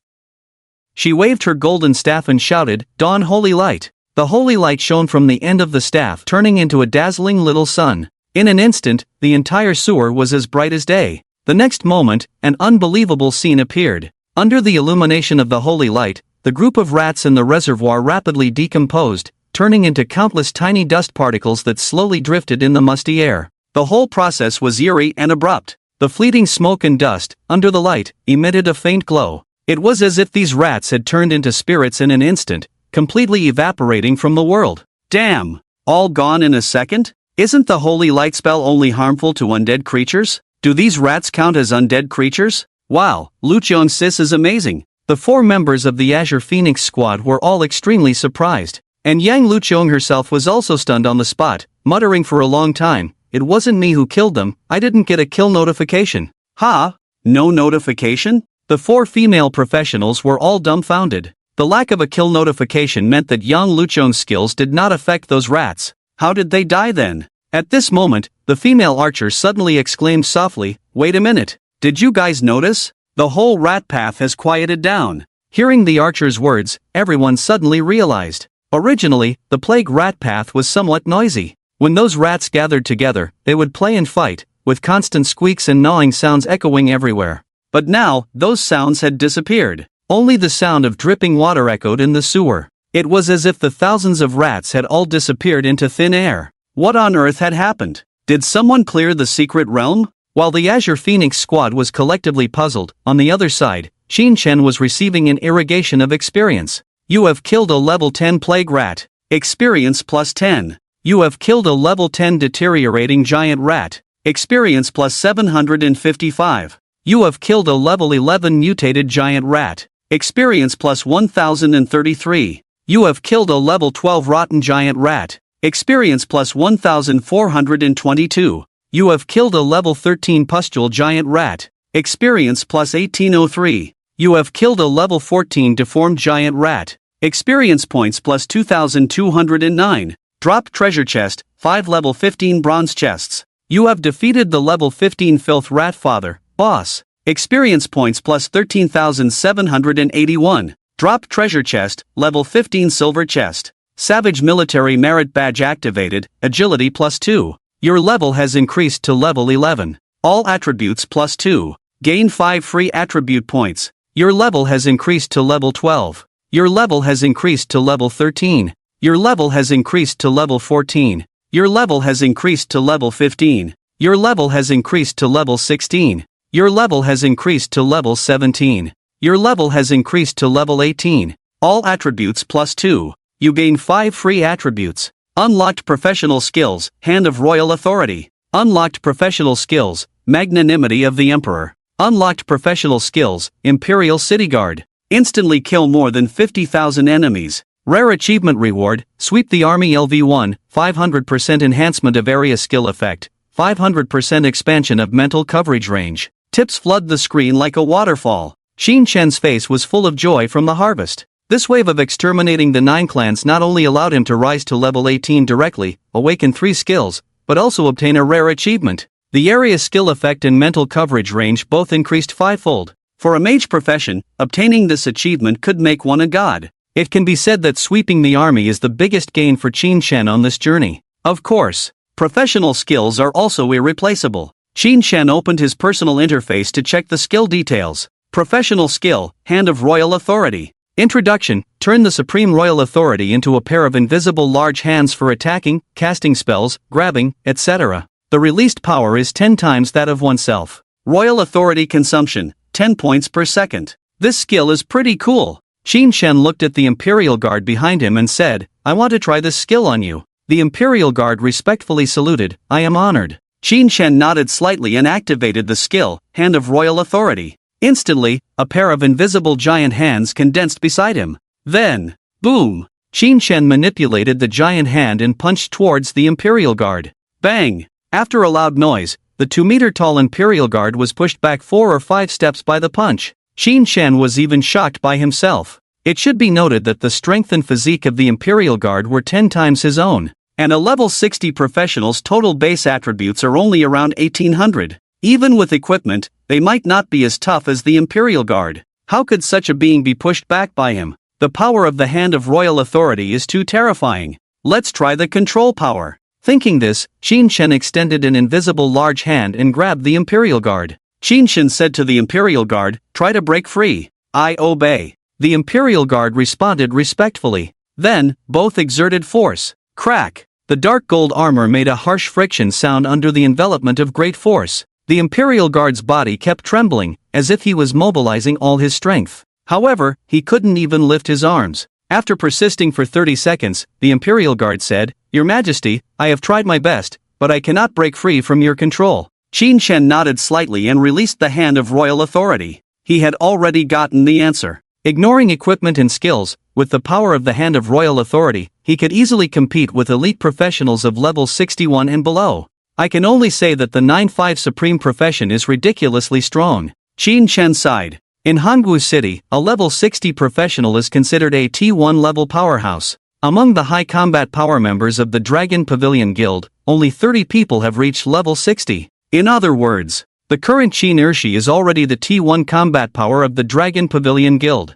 She waved her golden staff and shouted, "Dawn holy light." The holy light shone from the end of the staff, turning into a dazzling little sun. In an instant, the entire sewer was as bright as day. The next moment, an unbelievable scene appeared. Under the illumination of the holy light, the group of rats in the reservoir rapidly decomposed, turning into countless tiny dust particles that slowly drifted in the musty air. The whole process was eerie and abrupt. The fleeting smoke and dust, under the light, emitted a faint glow. It was as if these rats had turned into spirits in an instant, completely evaporating from the world. Damn! All gone in a second? Isn't the holy light spell only harmful to undead creatures? Do these rats count as undead creatures? Wow, Luqiong sis is amazing. The 4 members of the Azure Phoenix squad were all extremely surprised. And Yang Luqiong herself was also stunned on the spot, muttering for a long time, "It wasn't me who killed them, I didn't get a kill notification." "Ha? No notification?" The 4 female professionals were all dumbfounded. The lack of a kill notification meant that Yang Luqiong's skills did not affect those rats. How did they die then? At this moment, the female archer suddenly exclaimed softly, "Wait a minute. Did you guys notice? The whole rat path has quieted down.
Hearing the archer's words, everyone suddenly realized. Originally, the plague rat path was somewhat noisy. When those rats gathered together, they would play and fight, with constant squeaks and gnawing sounds echoing everywhere. But now, those sounds had disappeared. Only the sound of dripping water echoed in the sewer. It was as if the thousands of rats had all disappeared into thin air. What on earth had happened? Did someone clear the secret realm? While the Azure Phoenix squad was collectively puzzled, on the other side, Shin Chen was receiving an irrigation of experience. You have killed a level 10 plague rat. Experience plus 10. You have killed a level 10 deteriorating giant rat. Experience plus 755. You have killed a level 11 mutated giant rat. Experience plus 1033. You have killed a level 12 rotten giant rat. Experience plus 1422. You have killed a level 13 pustule giant rat. Experience plus 1803. You have killed a level 14 deformed giant rat. Experience points plus 2209. Drop treasure chest, 5 level 15 bronze chests. You have defeated the level 15 filth rat father, boss. Experience points plus 13,781. Drop treasure chest, level 15 silver chest. Savage military merit badge activated, agility plus 2. Your level has increased to level 11. All attributes plus 2. Gain 5 free attribute points. Your level has increased to level 12. Your level has increased to level 13. Your level has increased to level 14. Your level has increased to level 15. Your level has increased to level 16. Your level has increased to level 17. Your level has increased to level 18. All attributes plus 2. You gain 5 free attributes. Unlocked professional skills, Hand of Royal Authority. Unlocked professional skills, Magnanimity of the Emperor. Unlocked professional skills, Imperial City Guard. Instantly kill more than 50,000 enemies. Rare achievement reward, Sweep the Army LV1, 500% enhancement of area skill effect, 500% expansion of mental coverage range. Tips flood the screen like a waterfall. Shin Chen's face was full of joy from the harvest. This wave of exterminating the 9 clans not only allowed him to rise to level 18 directly, awaken 3 skills, but also obtain a rare achievement. The area skill effect and mental coverage range both increased 5-fold. For a mage profession, obtaining this achievement could make one a god. It can be said that sweeping the army is the biggest gain for Shin Chen on this journey. Of course, professional skills are also irreplaceable. Shin Chen opened his personal interface to check the skill details. Professional skill, Hand of Royal Authority. Introduction, turn the Supreme Royal Authority into a pair of invisible large hands for attacking, casting spells, grabbing, etc. The released power is 10 times that of oneself. Royal Authority consumption, 10 points per second. This skill is pretty cool. Shin Chen looked at the Imperial Guard behind him and said, I want to try this skill on you. The Imperial Guard respectfully saluted, I am honored. Shin Chen nodded slightly and activated the skill, Hand of Royal Authority. Instantly, a pair of invisible giant hands condensed beside him. Then, boom! Shin Chen manipulated the giant hand and punched towards the Imperial Guard. Bang! After a loud noise, the 2-meter-tall Imperial Guard was pushed back 4 or 5 steps by the punch. Shin Chen was even shocked by himself. It should be noted that the strength and physique of the Imperial Guard were 10 times his own, and a level 60 professional's total base attributes are only around 1800. Even with equipment, they might not be as tough as the Imperial Guard. How could such a being be pushed back by him? The power of the Hand of Royal Authority is too terrifying. Let's try the control power. Thinking this, Shin Chen extended an invisible large hand and grabbed the Imperial Guard. Shin Chen said to the Imperial Guard, try to break free. I obey. The Imperial Guard responded respectfully. Then, both exerted force. Crack! The dark gold armor made a harsh friction sound under the envelopment of great force. The Imperial Guard's body kept trembling, as if he was mobilizing all his strength. However, he couldn't even lift his arms. After persisting for 30 seconds, the Imperial Guard said, Your Majesty, I have tried my best, but I cannot break free from your control. Shin Chen nodded slightly and released the Hand of Royal Authority. He had already gotten the answer. Ignoring equipment and skills, with the power of the Hand of Royal Authority, he could easily compete with elite professionals of level 61 and below. I can only say that the 9-5 Supreme Profession is ridiculously strong. Shin Chen sighed. In Hanggu City, a level 60 professional is considered a T1 level powerhouse. Among the high combat power members of the Dragon Pavilion Guild, only 30 people have reached level 60. In other words, the current Qin Ershi is already the T1 combat power of the Dragon Pavilion Guild.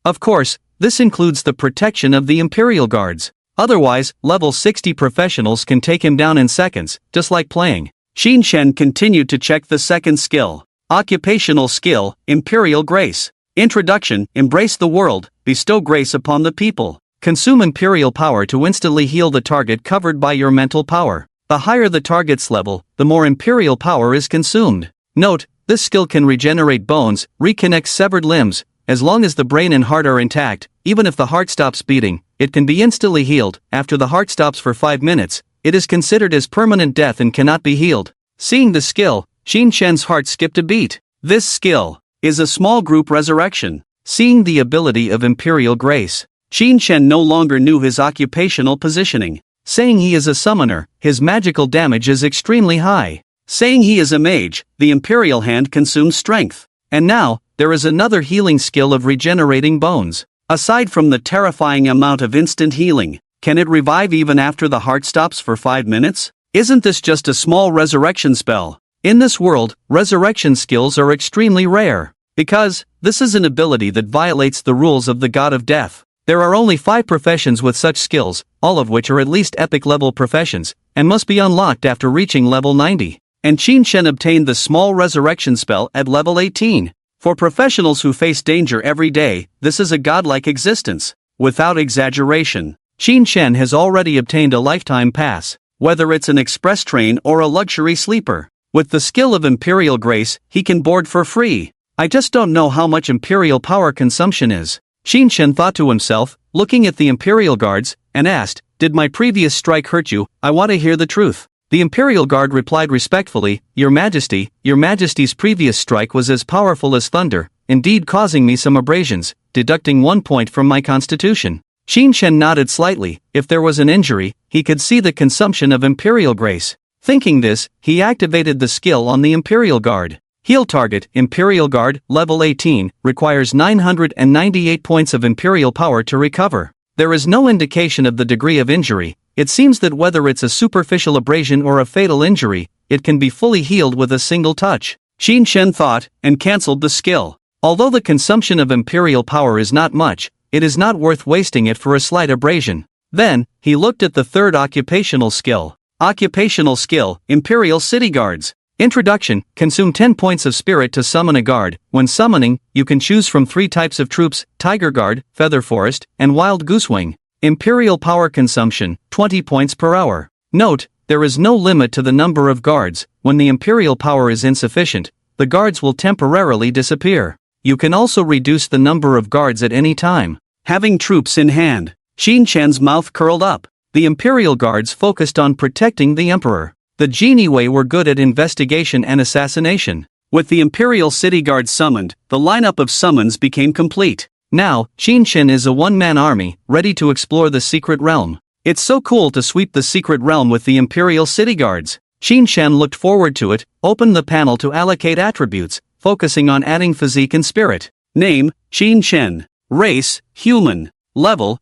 Of course, this includes the protection of the Imperial Guards. Otherwise, level 60 professionals can take him down in seconds, just like playing. Xin Shen continued to check the second skill. Occupational skill, Imperial Grace. Introduction, embrace the world, bestow grace upon the people. Consume Imperial power to instantly heal the target covered by your mental power. The higher the target's level, the more Imperial power is consumed. Note, this skill can regenerate bones, reconnect severed limbs. As long as the brain and heart are intact, even if the heart stops beating, it can be instantly healed. After the heart stops for 5 minutes, it is considered as permanent death and cannot be healed. Seeing the skill, Xin Shen's heart skipped a beat. This skill is a small group resurrection. Seeing the ability of Imperial Grace, Xin Shen no longer knew his occupational positioning. Saying he is a summoner, his magical damage is extremely high. Saying he is a mage, the Imperial Hand consumes strength. And now, there is another healing skill of regenerating bones. Aside from the terrifying amount of instant healing, can it revive even after the heart stops for 5 minutes? Isn't this just a small resurrection spell? In this world, resurrection skills are extremely rare. Because, this is an ability that violates the rules of the God of Death. There are only 5 professions with such skills, all of which are at least epic level professions, and must be unlocked after reaching level 90. And Xin Shen obtained the small resurrection spell at level 18. For professionals who face danger every day, this is a godlike existence. Without exaggeration, Xin Shen has already obtained a lifetime pass, whether it's an express train or a luxury sleeper. With the skill of Imperial Grace, he can board for free. I just don't know how much Imperial power consumption is. Xin Shen thought to himself, looking at the Imperial Guards, and asked, "Did my previous strike hurt you? I want to hear the truth." The Imperial Guard replied respectfully, Your Majesty's previous strike was as powerful as thunder, indeed causing me some abrasions, deducting 1 point from my constitution. Xin Shen nodded slightly. If there was an injury, he could see the consumption of Imperial Grace. Thinking this, he activated the skill on the Imperial Guard. Heal target, Imperial Guard, level 18, requires 998 points of Imperial power to recover. There is no indication of the degree of injury. It seems that whether it's a superficial abrasion or a fatal injury, it can be fully healed with a single touch. Xin Shen thought, and cancelled the skill. Although the consumption of Imperial power is not much, it is not worth wasting it for a slight abrasion. Then, he looked at the third occupational skill. Occupational skill, Imperial City Guards. Introduction, consume 10 points of spirit to summon a guard. When summoning, you can choose from 3 types of troops, Tiger Guard, Feather Forest, and Wild Goosewing. Imperial power consumption, 20 points per hour. Note, there is no limit to the number of guards. When the Imperial power is insufficient, the guards will temporarily disappear. You can also reduce the number of guards at any time. Having troops in hand, Xin Shen's mouth curled up. The Imperial Guards focused on protecting the Emperor. The Genie Wei were good at investigation and assassination. With the Imperial City Guards summoned, the lineup of summons became complete. Now, Xin Shen is a one-man army, ready to explore the secret realm. It's so cool to sweep the secret realm with the Imperial City Guards. Xin Shen looked forward to it, opened the panel to allocate attributes, focusing on adding physique and spirit. Name, Xin Shen. Race, human. Level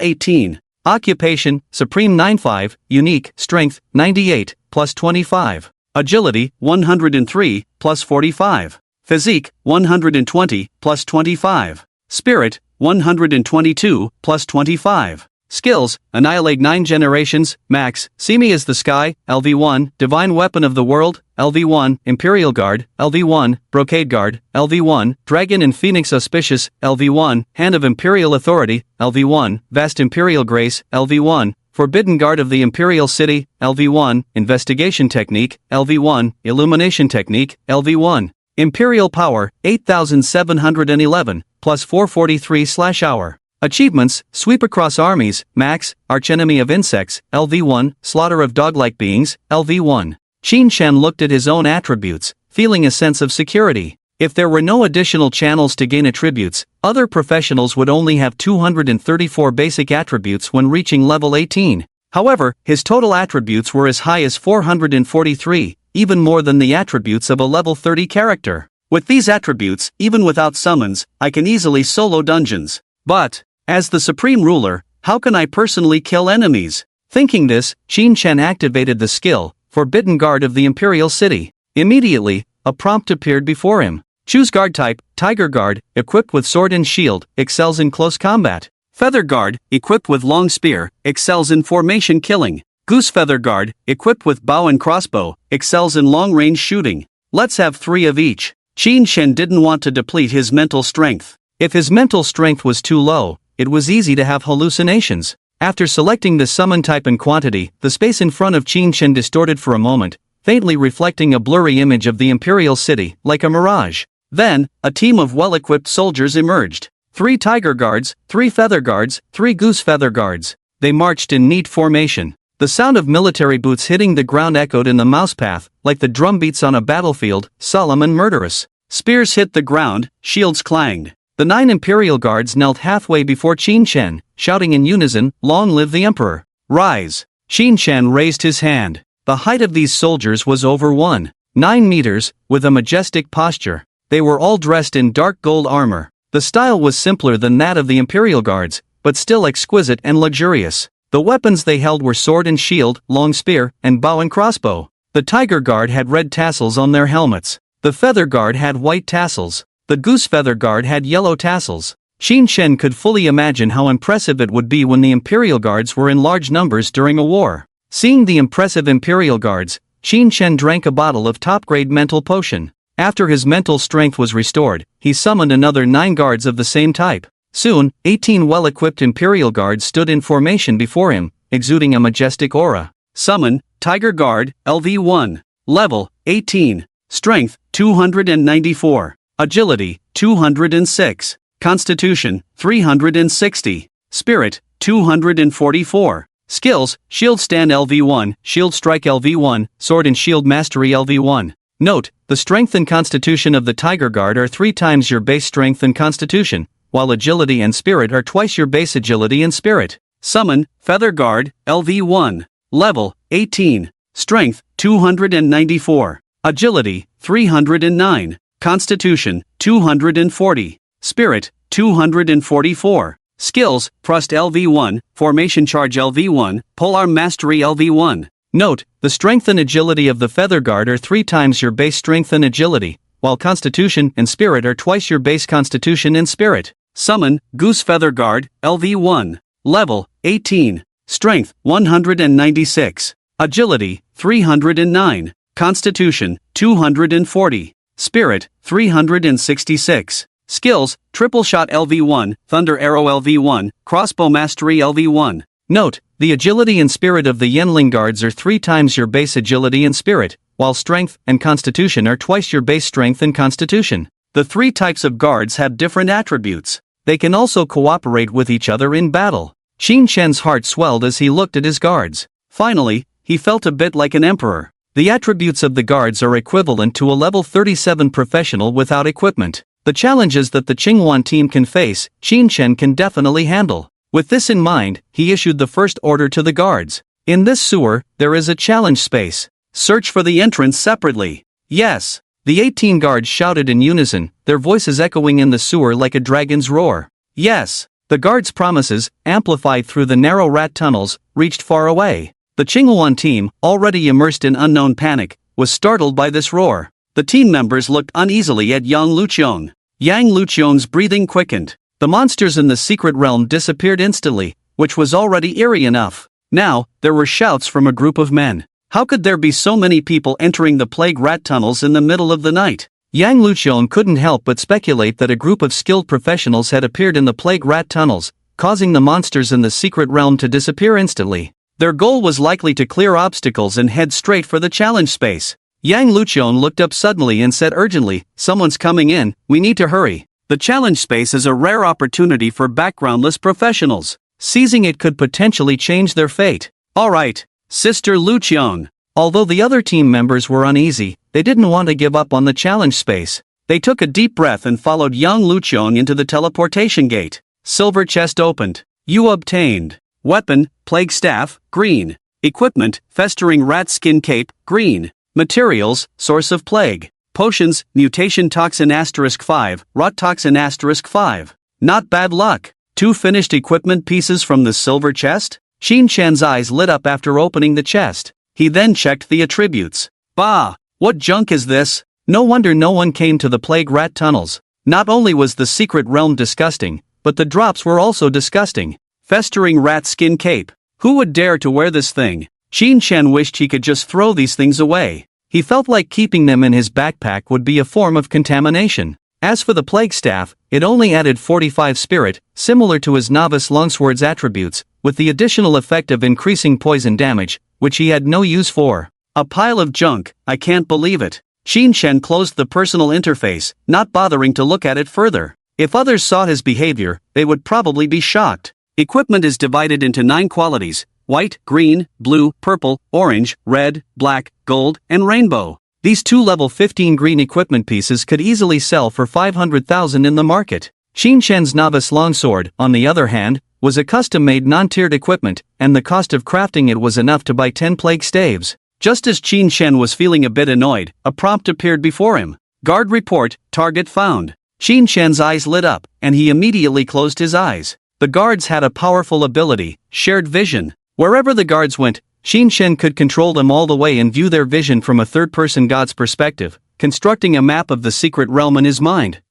18. Occupation, Supreme 95, Unique, Strength, 98, plus 25. Agility, 103, plus 45. Physique, 120, plus 25. Spirit, 122, plus 25. Skills, Annihilate 9 generations, max, See Me as the Sky, LV1, Divine Weapon of the World, LV1, Imperial Guard, LV1, Brocade Guard, LV1, Dragon and Phoenix Auspicious, LV1, Hand of Imperial Authority, LV1, Vast Imperial Grace, LV1, Forbidden Guard of the Imperial City, LV1, Investigation Technique, LV1, Illumination Technique, LV1. Imperial Power, 8,711, plus 443/hour. Achievements, Sweep Across Armies, Max, Archenemy of Insects, LV1, Slaughter of Dog-like Beings, LV1. Xin Shen looked at his own attributes, feeling a sense of security. If there were no additional channels to gain attributes, other professionals would only have 234 basic attributes when reaching level 18. However, his total attributes were as high as 443, even more than the attributes of a level 30 character. With these attributes, even without summons, I can easily solo dungeons. But, as the Supreme Ruler, how can I personally kill enemies? Thinking this, Xin Shen activated the skill, Forbidden Guard of the Imperial City. Immediately, a prompt appeared before him.
Choose guard type. Tiger Guard, equipped with sword and shield, excels in close combat.
Feather Guard, equipped with long spear, excels in formation killing. Goose Feather Guard, equipped with bow and crossbow, excels in long-range shooting. Let's have 3 of each. Qin Shen didn't want to deplete his mental strength.
If his mental strength was too low, it was easy to have hallucinations. After selecting the summon type and quantity, the space in front of Qin Shen distorted for a moment, faintly reflecting a blurry image of the Imperial City, like a mirage. Then, a team of well-equipped soldiers emerged. 3 Tiger Guards, 3 Feather Guards, 3 Goose Feather Guards. They marched in neat formation. The sound of military boots hitting the ground echoed in the mouse path, like the drum beats on a battlefield, solemn and murderous.
Spears hit the ground, shields clanged.
The 9 Imperial Guards knelt halfway before Qin Shen, shouting in unison, "Long live the Emperor! Rise!" Qin Shen raised his hand. The height of these soldiers was over 1.9 meters, with a majestic posture. They were all dressed in dark gold armor. The style was simpler than that of the Imperial Guards, but still exquisite and luxurious. The weapons they held were sword and shield, long spear, and bow and crossbow. The Tiger Guard had red tassels on their helmets. The Feather Guard had white tassels. The Goose Feather Guard had yellow tassels. Qin Shen could fully imagine how impressive it would be when the Imperial Guards were in large numbers during a war. Seeing the impressive Imperial Guards, Qin Shen drank a bottle of top-grade mental potion. After his mental strength was restored, he summoned another 9 guards of the same type. Soon, 18 well-equipped Imperial Guards stood in formation before him, exuding a majestic aura.
Summon, Tiger Guard, LV1. Level, 18. Strength, 294. Agility, 206. Constitution, 360. Spirit, 244. Skills, Shield Stand LV1, Shield Strike LV1, Sword and Shield Mastery LV1. Note, the strength and constitution of the Tiger Guard are 3 times your base strength and constitution, while agility and spirit are twice your base agility and spirit. Summon, Feather Guard, LV1. Level, 18. Strength, 294. Agility, 309. Constitution, 240. Spirit, 244. Skills, Thrust LV1, Formation Charge LV1, Polearm Mastery LV1.
Note, the strength and agility of the Feather Guard are 3 times your base strength and agility, while constitution and spirit are twice your base constitution and spirit.
Summon, Goose Feather Guard, LV1. Level, 18. Strength, 196. Agility, 309. Constitution, 240. Spirit, 366. Skills, Triple Shot LV1, Thunder Arrow LV1, Crossbow Mastery LV1.
Note, the agility and spirit of the Yenling Guards are 3 times your base agility and spirit, while strength and constitution are twice your base strength and constitution.
The 3 types of guards have different attributes.
They can also cooperate with each other in battle. Qin Shen's heart swelled as he looked at his guards.
Finally, he felt a bit like an emperor.
The attributes of the guards are equivalent to a level 37 professional without equipment. The challenges that the Qinghuan team can face, Qin Shen can definitely handle. With this in mind, he issued the first order to the guards. In this sewer, there is a challenge space.
Search for the entrance separately.
Yes. The 18 guards shouted in unison, their voices echoing in the sewer like a dragon's roar.
Yes.
The guards' promises, amplified through the narrow rat tunnels, reached far away. The Qinghuan team, already immersed in unknown panic, was startled by this roar.
The team members looked uneasily at Yang Luqiong. Yang Luqiong's breathing quickened.
The monsters in the secret realm disappeared instantly, which was already eerie enough. Now, there were shouts from a group of men.
How could there be so many people entering the plague rat tunnels in the middle of the night?
Yang Luqiong couldn't help but speculate that a group of skilled professionals had appeared in the plague rat tunnels, causing the monsters in the secret realm to disappear instantly.
Their goal was likely to clear obstacles and head straight for the challenge space.
Yang Luqiong looked up suddenly and said urgently, "Someone's coming in, we need to hurry."
The challenge space is a rare opportunity for backgroundless professionals.
Seizing it could potentially change their fate.
All right, Sister Luqiong.
Although the other team members were uneasy, they didn't want to give up on the challenge space.
They took a deep breath and followed Yang Luqiong into the teleportation gate.
Silver chest opened.
You obtained. Weapon, Plague Staff, green. Equipment, Festering Rat Skin Cape, green. Materials, Source of Plague. Potions, Mutation Toxin *5, Rot Toxin *5. Not bad luck. 2 finished equipment pieces from the silver chest?
Qin Shen's eyes lit up after opening the chest.
He then checked the attributes. Bah! What junk is this? No wonder no one came to the plague rat tunnels. Not only was the secret realm disgusting, but the drops were also disgusting. Festering rat skin cape. Who would dare to wear this thing? Qin Shen wished he could just throw these things away. He felt like keeping them in his backpack would be a form of contamination. As for the plague staff, it only added 45 spirit, similar to his novice longsword's attributes, with the additional effect of increasing poison damage, which he had no use for. A pile of junk, I can't believe it. Qin Shen closed the personal interface, not bothering to look at it further. If others saw his behavior, they would probably be shocked. Equipment is divided into 9 qualities: white, green, blue, purple, orange, red, black, gold, and rainbow. These 2 level 15 green equipment pieces could easily sell for 500,000 in the market. Qin Shen's novice longsword, on the other hand, was a custom-made non-tiered equipment, and the cost of crafting it was enough to buy 10 plague staves. Just as Qin Shen was feeling a bit annoyed, a prompt appeared before him. Guard report, target found. Qin Shen's eyes lit up, and he immediately closed his eyes. The guards had a powerful ability, shared vision. Wherever the guards went, Qin Shen could control them all the way and view their vision from a third-person god's perspective, constructing a map of the secret realm in his mind.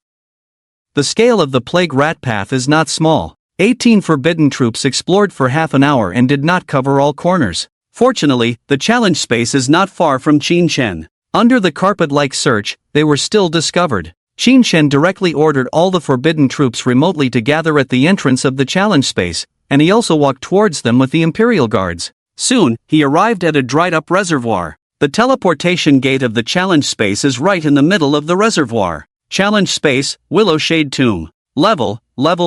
The scale of the plague rat path is not small. 18 forbidden troops explored for half an hour and did not cover all corners. Fortunately, the challenge space is not far from Qin Shen. Under the carpet-like search, they were still discovered. Qin Shen directly ordered all the forbidden troops remotely to gather at the entrance of the challenge space, and he also walked towards them with the Imperial Guards. Soon, he arrived at a dried-up reservoir. The teleportation gate of the challenge space is right in the middle of the reservoir. Challenge space, Willow Shade Tomb. Level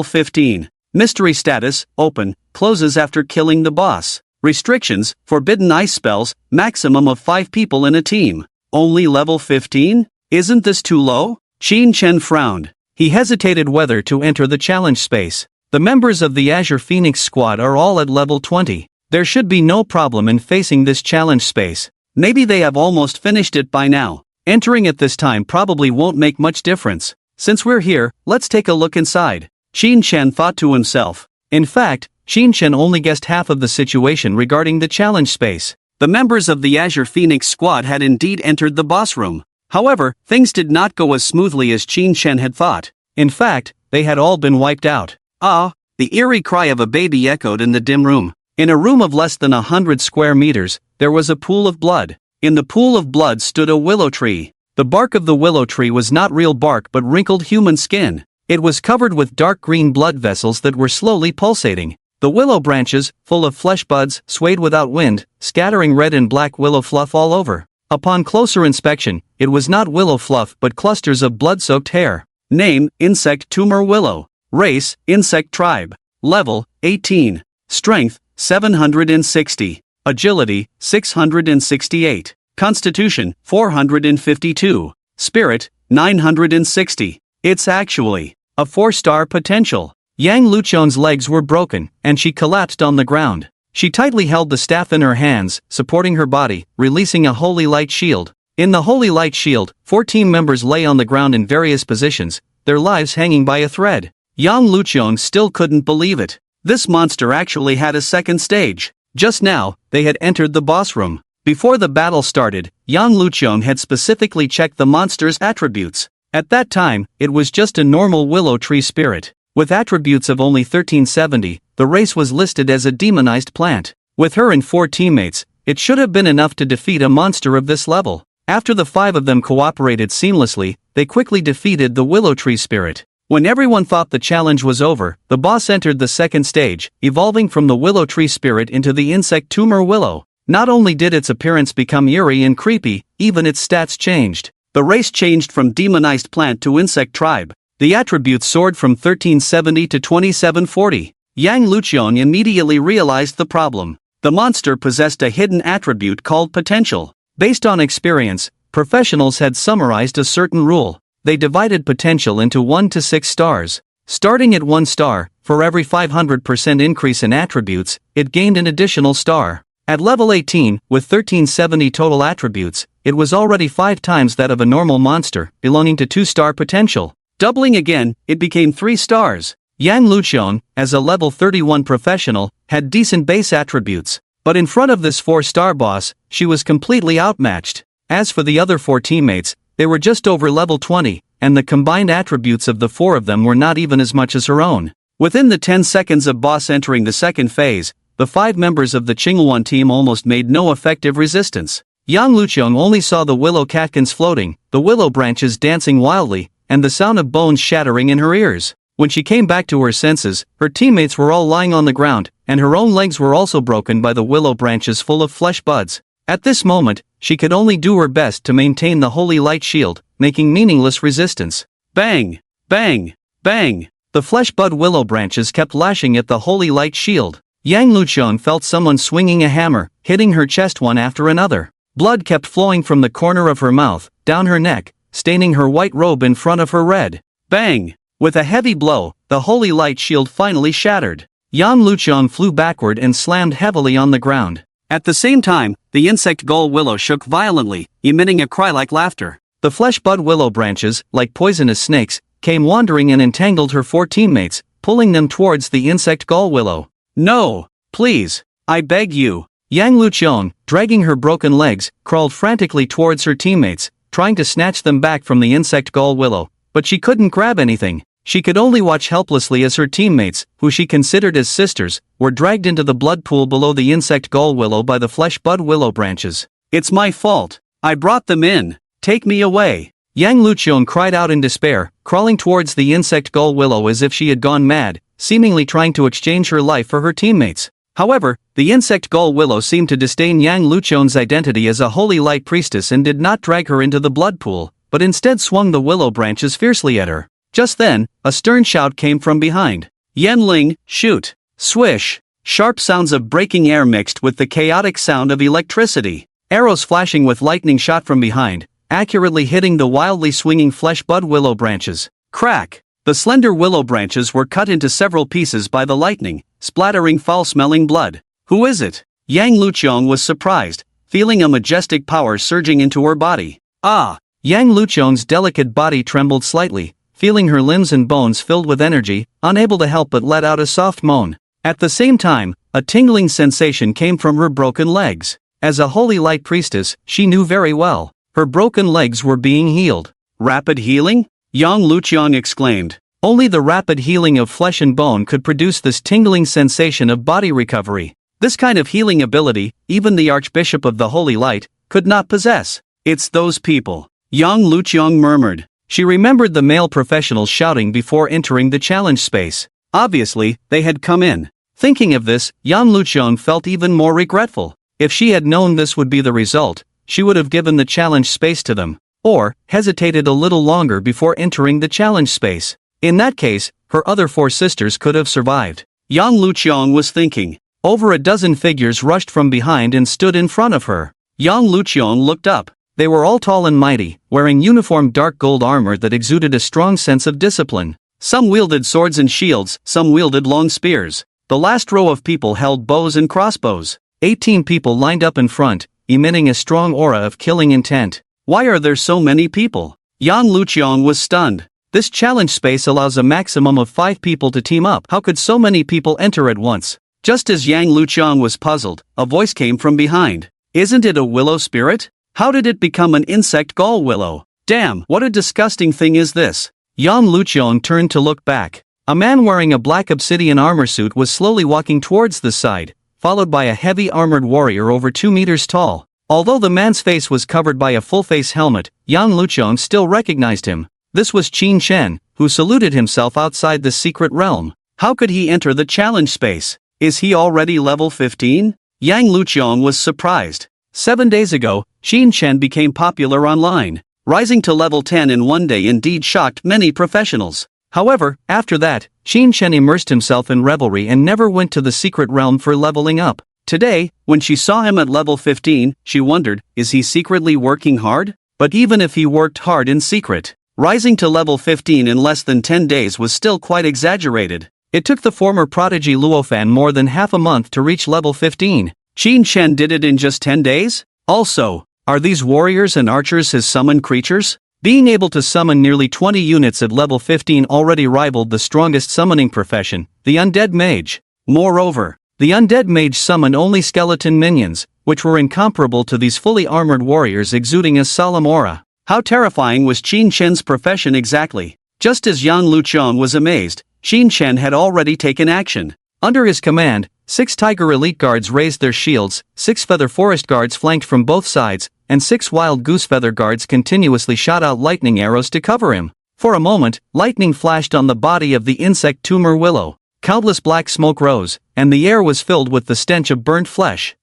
15. Mystery status, open, closes after killing the boss. Restrictions, forbidden ice spells, maximum of 5 people in a team. Only level 15? Isn't this too low? Qin Shen frowned. He hesitated whether to enter the challenge space. The members of the Azure Phoenix squad are all at level 20. There should be no problem in facing this challenge space. Maybe they have almost finished it by now. Entering at this time probably won't make much difference. Since we're here, let's take a look inside. Qin Shen thought to himself. In fact, Qin Shen only guessed half of the situation regarding the challenge space. The members of the Azure Phoenix squad had indeed entered the boss room. However, things did not go as smoothly as Qin Shen had thought. In fact, they had all been wiped out. Ah! The eerie cry of a baby echoed in the dim room. In a room of less than 100 square meters, there was a pool of blood. In the pool of blood stood a willow tree. The bark of the willow tree was not real bark but wrinkled human skin. It was covered with dark green blood vessels that were slowly pulsating. The willow branches, full of flesh buds, swayed without wind, scattering red and black willow fluff all over. Upon closer inspection, it was not willow fluff but clusters of blood-soaked hair. Name, insect tumor willow. Race, insect tribe. Level, 18. Strength, 760. Agility, 668. Constitution, 452. Spirit, 960. It's actually a 4-star potential. Yang Luchon's legs were broken, and she collapsed on the ground. She tightly held the staff in her hands, supporting her body, releasing a holy light shield. In the holy light shield, 4 team members lay on the ground in various positions, their lives hanging by a thread. Yang Luchon still couldn't believe it. This monster actually had a second stage. Just now, they had entered the boss room. Before the battle started, Yang Luchon had specifically checked the monster's attributes. At that time, it was just a normal willow tree spirit. With attributes of only 1370, the race was listed as a demonized plant. With her and 4 teammates, it should have been enough to defeat a monster of this level. After the 5 of them cooperated seamlessly, they quickly defeated the willow tree spirit. When everyone thought the challenge was over, the boss entered the second stage, evolving from the willow tree spirit into the insect tumor willow. Not only did its appearance become eerie and creepy, even its stats changed. The race changed from demonized plant to insect tribe. The attributes soared from 1370 to 2740. Yang Luchon immediately realized the problem. The monster possessed a hidden attribute called potential. Based on experience, professionals had summarized a certain rule. They divided potential into 1 to 6 stars. Starting at 1 star, for every 500% increase in attributes, it gained an additional star. At level 18, with 1370 total attributes, it was already 5 times that of a normal monster, belonging to 2-star potential. Doubling again, it became 3 stars. Yang Luchon, as a level 31 professional, had decent base attributes. But in front of this 4-star boss, she was completely outmatched. As for the other 4 teammates, They were just over level 20, and the combined attributes of the four of them were not even as much as her own. Within the 10 seconds of boss entering the second phase, the 5 members of the Qingluan team almost made no effective resistance. Yang Luqiang only saw the willow catkins floating, the willow branches dancing wildly, and the sound of bones shattering in her ears. When she came back to her senses, her teammates were all lying on the ground, and her own legs were also broken by the willow branches full of flesh buds. At this moment, she could only do her best to maintain the holy light shield, making meaningless resistance. Bang! Bang! Bang! The flesh bud willow branches kept lashing at the holy light shield. Yang Luqiang felt someone swinging a hammer, hitting her chest one after another. Blood kept flowing from the corner of her mouth, down her neck, staining her white robe in front of her red. Bang! With a heavy blow, the holy light shield finally shattered. Yang Luqiang flew backward and slammed heavily on the ground. At the same time, the insect gull willow shook violently, emitting a cry like laughter. The flesh bud willow branches, like poisonous snakes, came wandering and entangled her 4 teammates, pulling them towards the insect gull willow. No! Please! I beg you! Yang Luqiang, dragging her broken legs, crawled frantically towards her teammates, trying to snatch them back from the insect gull willow, but she couldn't grab anything. She could only watch helplessly as her teammates, who she considered as sisters, were dragged into the blood pool below the insect gull willow by the flesh bud willow branches. It's my fault. I brought them in. Take me away. Yang Luqiang cried out in despair, crawling towards the insect gull willow as if she had gone mad, seemingly trying to exchange her life for her teammates. However, the insect gull willow seemed to disdain Yang Luqiang's identity as a holy light priestess and did not drag her into the blood pool, but instead swung the willow branches fiercely at her. Just then, a stern shout came from behind. Yanling, shoot! Swish! Sharp sounds of breaking air mixed with the chaotic sound of electricity. Arrows flashing with lightning shot from behind, accurately hitting the wildly swinging flesh bud willow branches. Crack! The slender willow branches were cut into several pieces by the lightning, splattering foul-smelling blood. Who is it? Yang Luqiang was surprised, feeling a majestic power surging into her body. Ah! Yang Luqiang's delicate body trembled slightly, feeling her limbs and bones filled with energy, unable to help but let out a soft moan. At the same time, a tingling sensation came from her broken legs. As a holy light priestess, she knew very well. Her broken legs were being healed. Rapid healing? Yang Luqiang exclaimed. Only the rapid healing of flesh and bone could produce this tingling sensation of body recovery. This kind of healing ability, even the Archbishop of the Holy Light, could not possess. It's those people. Yang Luqiang murmured. She remembered the male professionals shouting before entering the challenge space. Obviously, they had come in. Thinking of this, Yang Luqiang felt even more regretful. If she had known this would be the result, she would have given the challenge space to them, or hesitated a little longer before entering the challenge space. In that case, her other 4 sisters could have survived. Yang Luqiang was thinking. Over a dozen figures rushed from behind and stood in front of her. Yang Luqiang looked up. They were all tall and mighty, wearing uniform dark gold armor that exuded a strong sense of discipline. Some wielded swords and shields, some wielded long spears. The last row of people held bows and crossbows. 18 people lined up in front, emitting a strong aura of killing intent. Why are there so many people? Yang Luqiang was stunned. This challenge space allows a maximum of 5 people to team up. How could so many people enter at once? Just as Yang Luqiang was puzzled, a voice came from behind. Isn't it a willow spirit? How did it become an insect gall willow? Damn, what a disgusting thing is this? Yang Luqiang turned to look back. A man wearing a black obsidian armor suit was slowly walking towards the side, followed by a heavy armored warrior over 2 meters tall. Although the man's face was covered by a full-face helmet, Yang Luqiang still recognized him. This was Qin Shen, who saluted himself outside the secret realm. How could he enter the challenge space? Is he already level 15? Yang Luqiang was surprised. 7 days ago, Qin Shen became popular online. Rising to level 10 in one day indeed shocked many professionals. However, after that, Qin Shen immersed himself in revelry and never went to the secret realm for leveling up. Today, when she saw him at level 15, she wondered, is he secretly working hard? But even if he worked hard in secret, rising to level 15 in less than 10 days was still quite exaggerated. It took the former prodigy Luofan more than half a month to reach level 15. Qin Shen did it in just 10 days? Also, are these warriors and archers his summoned creatures? Being able to summon nearly 20 units at level 15 already rivaled the strongest summoning profession, the undead mage. Moreover, the undead mage summoned only skeleton minions, which were incomparable to these fully armored warriors exuding a solemn aura. How terrifying was Qin Shen's profession exactly? Just as Yang Luqian was amazed, Qin Shen had already taken action.
Under his command, 6 Tiger Elite Guards raised their shields, 6 Feather Forest Guards flanked from both sides, and 6 Wild Goose Feather Guards continuously shot out lightning arrows to cover him. For a moment, lightning flashed on the body of the insect tumor willow. Countless black smoke rose, and the air was filled with the stench of burnt flesh.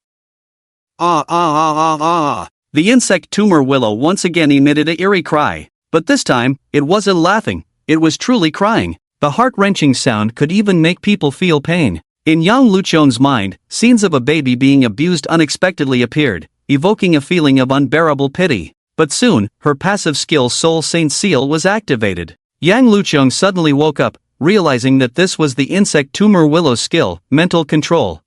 The insect tumor willow once again emitted a eerie cry. But this time, it wasn't laughing, it was truly crying.
The heart-wrenching sound could even make people feel pain.
In Yang Luqian's mind, scenes of a baby being abused unexpectedly appeared, evoking a feeling of unbearable pity. But soon, her passive skill Soul Saint Seal was activated.
Yang Luqian suddenly woke up, realizing that this was the insect tumor willow's skill, mental control.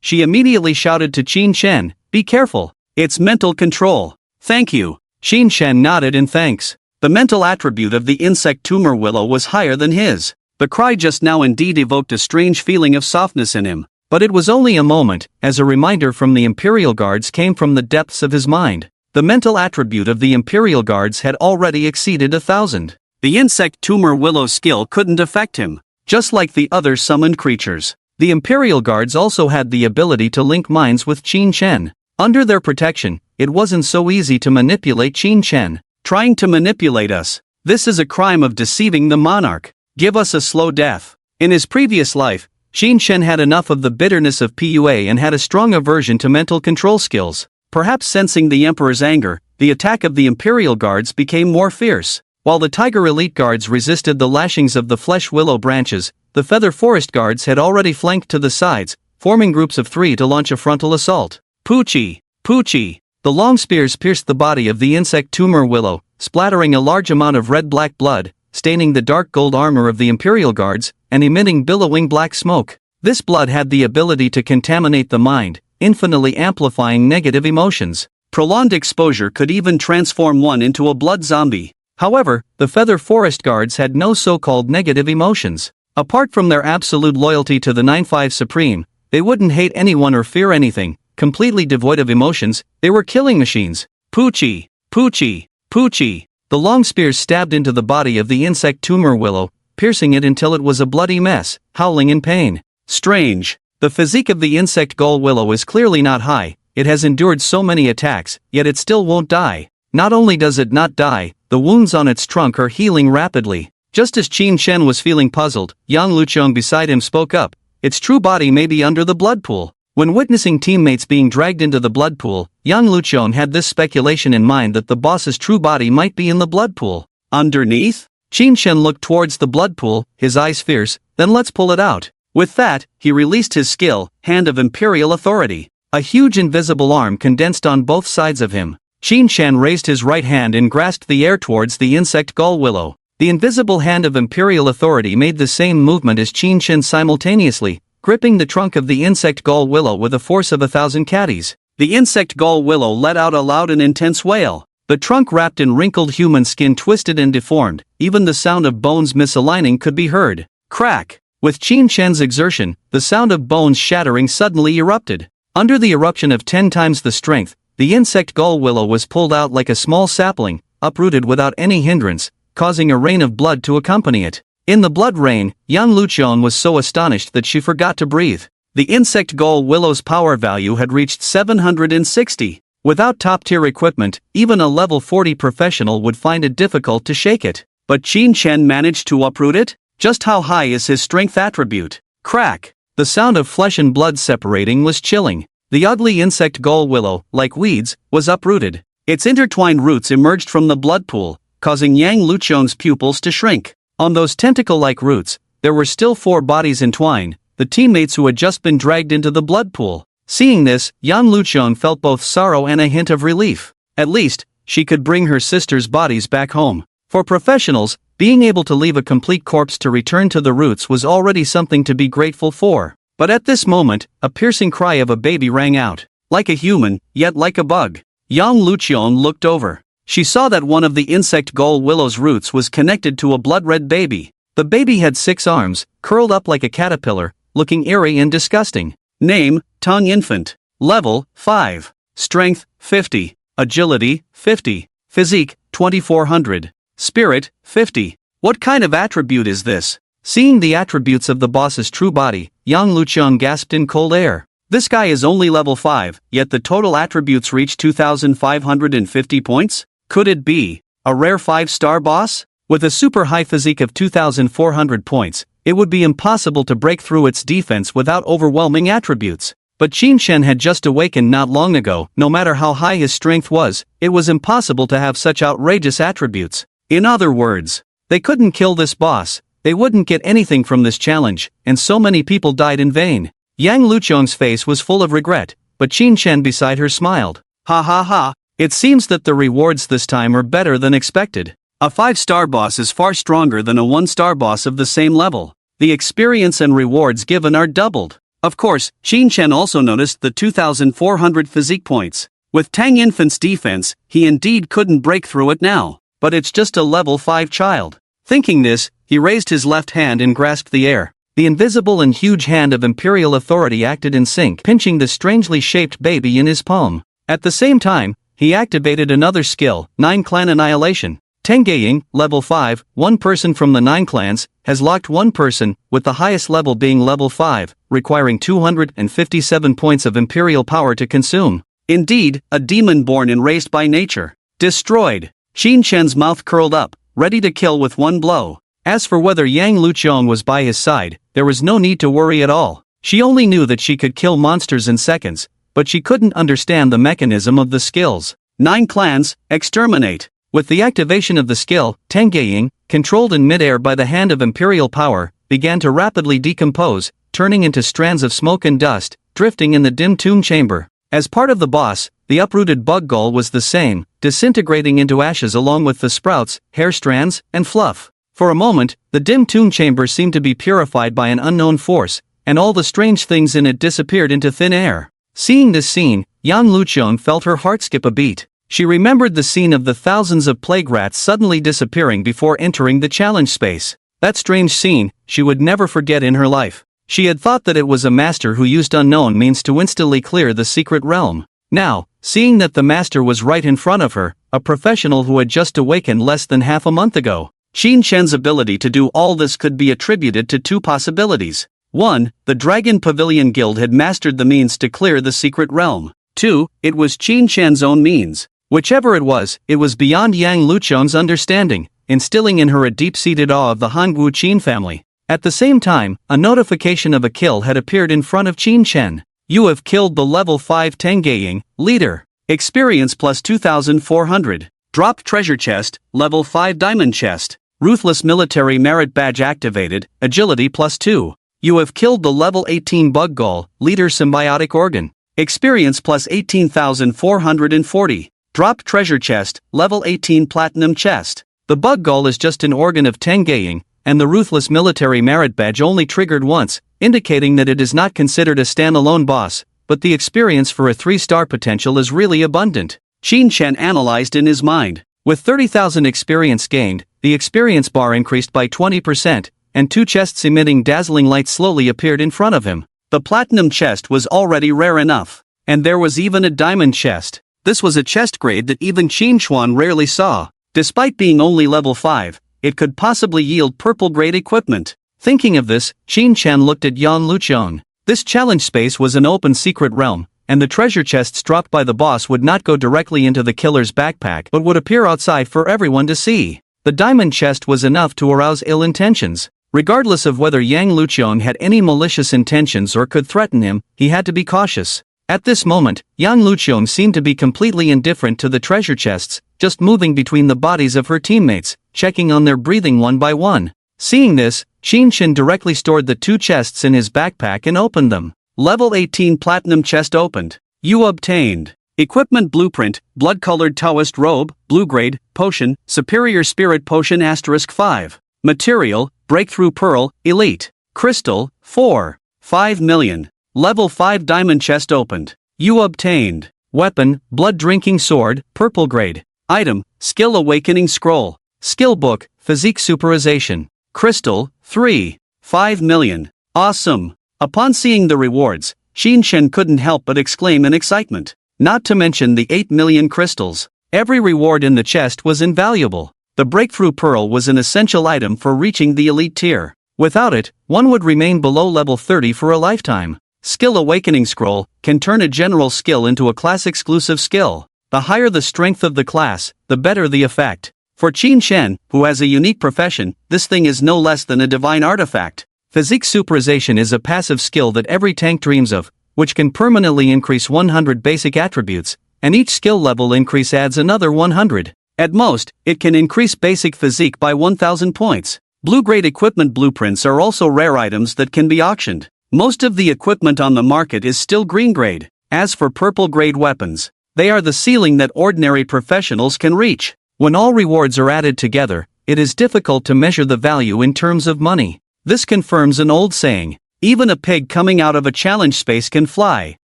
She immediately shouted to Qin Shen, "Be careful, it's mental control."
"Thank you." Qin Shen nodded in thanks.
The mental attribute of the insect tumor willow was higher than his. The cry just now indeed evoked a strange feeling of softness in him.
But it was only a moment, as a reminder from the Imperial Guards came from the depths of his mind. The mental attribute of the Imperial Guards had already exceeded 1,000.
The insect tumor willow's skill couldn't affect him,
just like the other summoned creatures. The Imperial Guards also had the ability to link minds with Qin Shen. Under their protection, it wasn't so easy to manipulate Qin Shen.
Trying to manipulate us. This is a crime of deceiving the monarch. Give us a slow death.
In his previous life, Qin Shen had enough of the bitterness of PUA and had a strong aversion to mental control skills.
Perhaps sensing the Emperor's anger, the attack of the Imperial Guards became more fierce.
While the Tiger Elite Guards resisted the lashings of the Flesh Willow branches, the Feather Forest Guards had already flanked to the sides, forming groups of 3 to launch a frontal assault.
Poochie! Poochie!
The long spears pierced the body of the insect tumor willow, splattering a large amount of red-black blood, staining the dark gold armor of the Imperial Guards, and emitting billowing black smoke. This blood had the ability to contaminate the mind, infinitely amplifying negative emotions.
Prolonged exposure could even transform one into a blood zombie.
However, the Feather Forest Guards had no so-called negative emotions. Apart from their absolute loyalty to the 9-5 Supreme, they wouldn't hate anyone or fear anything. Completely devoid of emotions, they were killing machines.
Poochie! Poochie! Poochie!
The long spears stabbed into the body of the insect tumor willow, piercing it until it was a bloody mess, howling in pain.
Strange.
The physique of the insect gull willow is clearly not high. It has endured so many attacks, yet it still won't die. Not only does it not die, the wounds on its trunk are healing rapidly. Just as Qin Shen was feeling puzzled, Yang Luqian beside him spoke up. Its true body may be under the blood pool. When witnessing teammates being dragged into the blood pool, Yang Luqian had this speculation in mind that the boss's true body might be in the blood pool.
Underneath?
Qin Shen looked towards the blood pool, his eyes fierce. "Then let's pull it out."
With that, he released his skill, Hand of Imperial Authority.
A huge invisible arm condensed on both sides of him. Qin Shen raised his right hand and grasped the air towards the insect gull willow. The invisible Hand of Imperial Authority made the same movement as Qin Shen simultaneously, gripping the trunk of the insect gull willow with a force of 1,000 catties.
The insect gull willow let out a loud and intense wail.
The trunk wrapped in wrinkled human skin twisted and deformed. Even the sound of bones misaligning could be heard.
Crack!
With Qin Shen's exertion, the sound of bones shattering suddenly erupted. Under the eruption of 10 times the strength, the insect gull willow was pulled out like a small sapling, uprooted without any hindrance, causing a rain of blood to accompany it. In the blood rain, Yang Luqian was so astonished that she forgot to breathe.
The insect gull willow's power value had reached 760.
Without top-tier equipment, even a level 40 professional would find it difficult to shake it.
But Qin Shen managed to uproot it? Just how high is his strength attribute? Crack!
The sound of flesh and blood separating was chilling. The ugly insect gull willow, like weeds, was uprooted.
Its intertwined roots emerged from the blood pool, causing Yang Luqian's pupils to shrink.
On those tentacle-like roots, there were still 4 bodies entwined, the teammates who had just been dragged into the blood pool. Seeing this, Yang Luqian felt both sorrow and a hint of relief. At least, she could bring her sister's bodies back home. For professionals, being able to leave a complete corpse to return to the roots was already something to be grateful for. But at this moment, a piercing cry of a baby rang out.
Like a human, yet like a bug. Yang Luqian looked over. She saw that one of the insect gull willow's roots was connected to a blood-red baby.
The baby had 6 arms, curled up like a caterpillar, looking eerie and disgusting.
Name, Tongue Infant. Level, 5. Strength, 50. Agility, 50. Physique, 2400. Spirit, 50. What kind of attribute is this? Seeing the attributes of the boss's true body, Yang Luqiang gasped in cold air. This guy is only level 5, yet the total attributes reach 2,550 points? Could it be a rare 5-star boss? With a super high physique of 2,400 points, it would be impossible to break through its defense without overwhelming attributes. But Qin Shen had just awakened not long ago. No matter how high his strength was, it was impossible to have such outrageous attributes. In other words, they couldn't kill this boss, they wouldn't get anything from this challenge, and so many people died in vain. Yang Luqiang's face was full of regret, but Qin Shen beside her smiled. Ha ha ha, it seems that the rewards this time are better than expected. A 5-star boss is far stronger than a 1-star boss of the same level. The experience and rewards given are doubled. Of course, Qin Shen also noticed the 2,400 physique points. With Tang Infant's defense, he indeed couldn't break through it now. But it's just a level 5 child. Thinking this, he raised his left hand and grasped the air. The invisible and huge hand of Imperial Authority acted in sync, pinching the strangely shaped baby in his palm. At the same time, he activated another skill, 9 Clan Annihilation. Tengeing, level 5, one person from the 9 clans, has locked one person, with the highest level being level 5, requiring 257 points of Imperial power to consume. Indeed, a demon born and raised by nature. Destroyed. Qin Shen's mouth curled up, ready to kill with one blow. As for whether Yang Luqiang was by his side, there was no need to worry at all. She only knew that she could kill monsters in seconds, but she couldn't understand the mechanism of the skills. 9 clans, exterminate. With the activation of the skill, Tengeing, controlled in midair by the hand of Imperial power, began to rapidly decompose, turning into strands of smoke and dust, drifting in the dim tomb chamber. As part of the boss, the uprooted bug gall was the same, disintegrating into ashes along with the sprouts, hair strands, and fluff. For a moment, the dim tomb chamber seemed to be purified by an unknown force, and all the strange things in it disappeared into thin air. Seeing this scene, Yang Luqiang felt her heart skip a beat. She remembered the scene of the thousands of plague rats suddenly disappearing before entering the challenge space. That strange scene, she would never forget in her life. She had thought that it was a master who used unknown means to instantly clear the secret realm. Now, seeing that the master was right in front of her, a professional who had just awakened less than half a month ago, Qin Shen's ability to do all this could be attributed to 2 possibilities. 1. The Dragon Pavilion Guild had mastered the means to clear the secret realm. 2. It was Qin Shen's own means. Whichever it was beyond Yang Luqiang's understanding, instilling in her a deep-seated awe of the Hangu Qin family. At the same time, a notification of a kill had appeared in front of Qin Shen. You have killed the level 5 Tengeing, leader. Experience plus 2,400. Dropped treasure chest, level 5 diamond chest. Ruthless military merit badge activated, agility plus 2. You have killed the level 18 bug gall, leader symbiotic organ. Experience plus 18,440. Dropped treasure chest, level 18 platinum chest. The bug gall is just an organ of Tengeing, and the ruthless military merit badge only triggered once, indicating that it is not considered a standalone boss, but the experience for a 3-star potential is really abundant. Qin Shen analyzed in his mind. With 30,000 experience gained, the experience bar increased by 20%, and 2 chests emitting dazzling light slowly appeared in front of him. The platinum chest was already rare enough, and there was even a diamond chest. This was a chest grade that even Qin Xuan rarely saw. Despite being only level 5, it could possibly yield purple grade equipment. Thinking of this, Qin Shen looked at Yang Luqiang. This challenge space was an open secret realm, and the treasure chests dropped by the boss would not go directly into the killer's backpack but would appear outside for everyone to see. The diamond chest was enough to arouse ill intentions. Regardless of whether Yang Luqiang had any malicious intentions or could threaten him, he had to be cautious. At this moment, Yang Luqiang seemed to be completely indifferent to the treasure chests, just moving between the bodies of her teammates, checking on their breathing one by one. Seeing this, Qin Shen directly stored the 2 chests in his backpack and opened them. Level 18 platinum chest opened. You obtained equipment blueprint, blood-colored Taoist robe, blue grade, potion, superior spirit potion *5. Material, breakthrough pearl, elite. Crystal, 4. 5 million. Level 5 diamond chest opened. You obtained weapon, blood-drinking sword, purple grade. Item, skill awakening scroll. Skill book, physique superization. Crystal, 3. 5 million. Awesome. Upon seeing the rewards, Qin Shen couldn't help but exclaim in excitement. Not to mention the 8 million crystals. Every reward in the chest was invaluable. The breakthrough pearl was an essential item for reaching the elite tier. Without it, one would remain below level 30 for a lifetime. Skill Awakening Scroll can turn a general skill into a class-exclusive skill. The higher the strength of the class, the better the effect. For Qin Shen, who has a unique profession, this thing is no less than a divine artifact. Physique Superization is a passive skill that every tank dreams of, which can permanently increase 100 basic attributes, and each skill level increase adds another 100. At most, it can increase basic physique by 1000 points. Blue-grade equipment blueprints are also rare items that can be auctioned. Most of the equipment on the market is still green-grade. As for purple-grade weapons, they are the ceiling that ordinary professionals can reach. When all rewards are added together, it is difficult to measure the value in terms of money. This confirms an old saying, even a pig coming out of a challenge space can fly.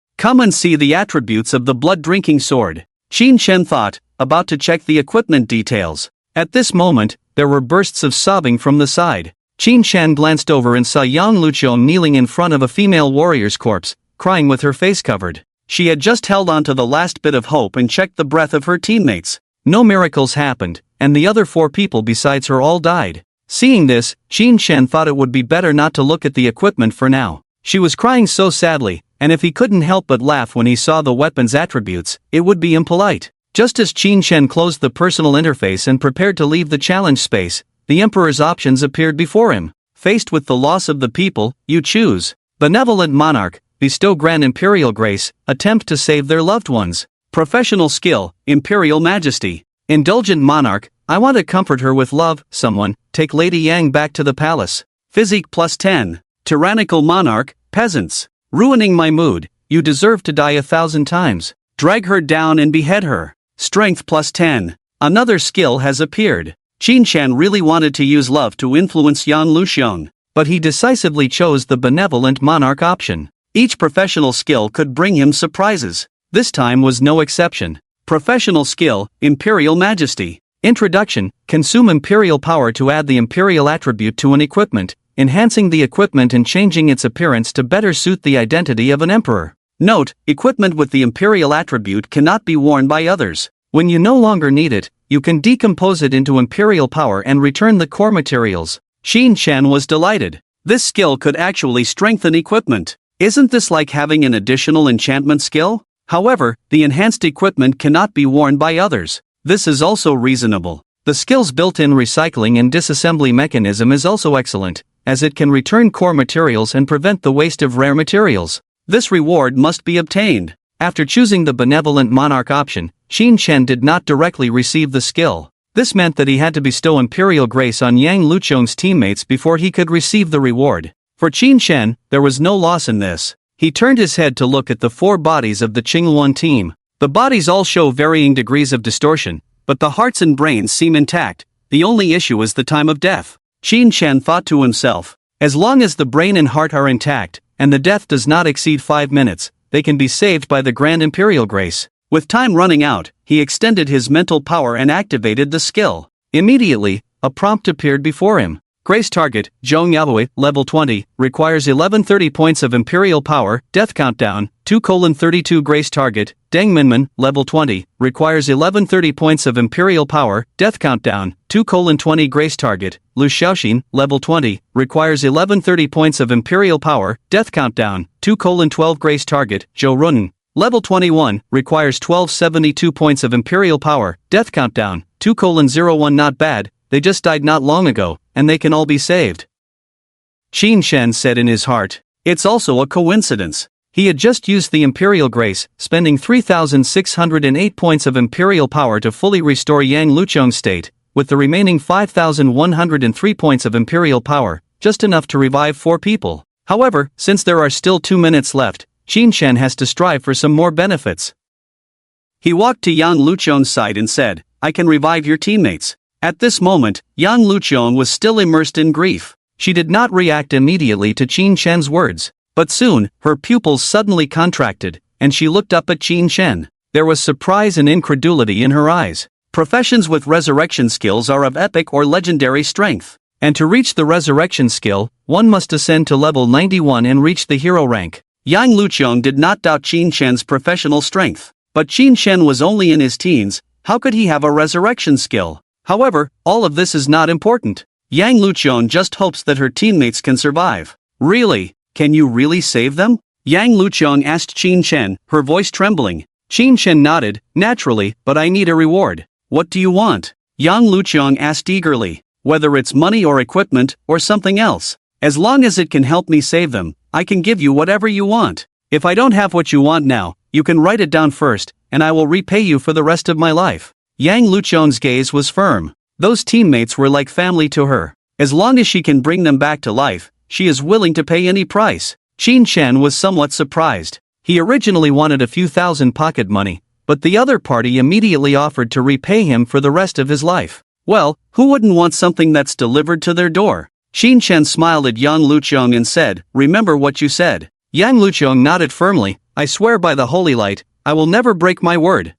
Come and see the attributes of the blood-drinking sword. Qin Shen thought, about to check the equipment details. At this moment, there were bursts of sobbing from the side. Qin Shen glanced over and saw Yang Luqiong kneeling in front of a female warrior's corpse, crying with her face covered. She had just held on to the last bit of hope and checked the breath of her teammates. No miracles happened, and the other 4 people besides her all died. Seeing this, Qin Shen thought it would be better not to look at the equipment for now. She was crying so sadly, and if he couldn't help but laugh when he saw the weapon's attributes, it would be impolite. Just as Qin Shen closed the personal interface and prepared to leave the challenge space, the Emperor's options appeared before him. Faced with the loss of the people, you choose. Benevolent Monarch, bestow Grand Imperial Grace, attempt to save their loved ones. Professional Skill, Imperial Majesty. Indulgent Monarch, I want to comfort her with love. Someone, take Lady Yang back to the palace. Physique plus 10. Tyrannical Monarch, Peasants. Ruining my mood, you deserve to die 1,000 times. Drag her down and behead her. Strength plus 10. Another skill has appeared. Qin Shen really wanted to use love to influence Yang Luqiong, but he decisively chose the Benevolent Monarch option. Each professional skill could bring him surprises. This time was no exception. Professional Skill, Imperial Majesty. Introduction, consume Imperial Power to add the Imperial attribute to an equipment, enhancing the equipment and changing its appearance to better suit the identity of an emperor. Note, equipment with the Imperial attribute cannot be worn by others. When you no longer need it, you can decompose it into Imperial Power and return the core materials. Qin Shen was delighted. This skill could actually strengthen equipment. Isn't this like having an additional enchantment skill? However, the enhanced equipment cannot be worn by others. This is also reasonable. The skill's built-in recycling and disassembly mechanism is also excellent, as it can return core materials and prevent the waste of rare materials. This reward must be obtained. After choosing the Benevolent Monarch option, Qin Shen did not directly receive the skill. This meant that he had to bestow Imperial Grace on Yang Luqiong's teammates before he could receive the reward. For Qin Shen, there was no loss in this. He turned his head to look at the 4 bodies of the Qingluan team. The bodies all show varying degrees of distortion, but the hearts and brains seem intact. The only issue is the time of death. Qin Shen thought to himself, as long as the brain and heart are intact, and the death does not exceed 5 minutes, they can be saved by the Grand Imperial Grace. With time running out, he extended his mental power and activated the skill. Immediately, a prompt appeared before him. Grace target, Zhong Yabui, level 20, requires 1130 points of Imperial Power, death countdown, 2:32 Grace target, Deng Minmin, level 20, requires 1130 points of Imperial Power, death countdown, 2:20 Grace target, Lu Xiaoxin, level 20, requires 1130 points of Imperial Power, death countdown, 2:12 Grace target, Zhou Runen, level 21, requires 1272 points of Imperial Power, death countdown, 2:01 Not bad, they just died not long ago, and they can all be saved. Qin Shen said in his heart. It's also a coincidence. He had just used the Imperial Grace, spending 3,608 points of Imperial Power to fully restore Yang Luqiong's state, with the remaining 5,103 points of Imperial Power, just enough to revive 4 people. However, since there are still 2 minutes left, Qin Shen has to strive for some more benefits. He walked to Yang Luqiong's side and said, I can revive your teammates. At this moment, Yang Luqiong was still immersed in grief. She did not react immediately to Qin Shen's words, but soon, her pupils suddenly contracted, and she looked up at Qin Shen. There was surprise and incredulity in her eyes. Professions with resurrection skills are of epic or legendary strength, and to reach the resurrection skill, one must ascend to level 91 and reach the hero rank. Yang Luqiong did not doubt Qin Shen's professional strength, but Qin Shen was only in his teens, How could he have a resurrection skill? However, all of this is not important. Yang Luqian just hopes that her teammates can survive. Really? Can you really save them? Yang Luqian asked Qin Chen, her voice trembling. Qin Chen nodded, naturally, but I need a reward. What do you want? Yang Luqian asked eagerly. Whether it's money or equipment, or something else. As long as it can help me save them, I can give you whatever you want. If I don't have what you want now, you can write it down first, and I will repay you for the rest of my life. Yang Luqian's gaze was firm. Those teammates were like family to her. As long as she can bring them back to life, she is willing to pay any price. Qin Chen was somewhat surprised. He originally wanted a few thousand pocket money, but the other party immediately offered to repay him for the rest of his life. Well, who wouldn't want something that's delivered to their door? Qin Chen smiled at Yang Luqian and said, remember what you said. Yang Luqian nodded firmly, I swear by the holy light, I will never break my word.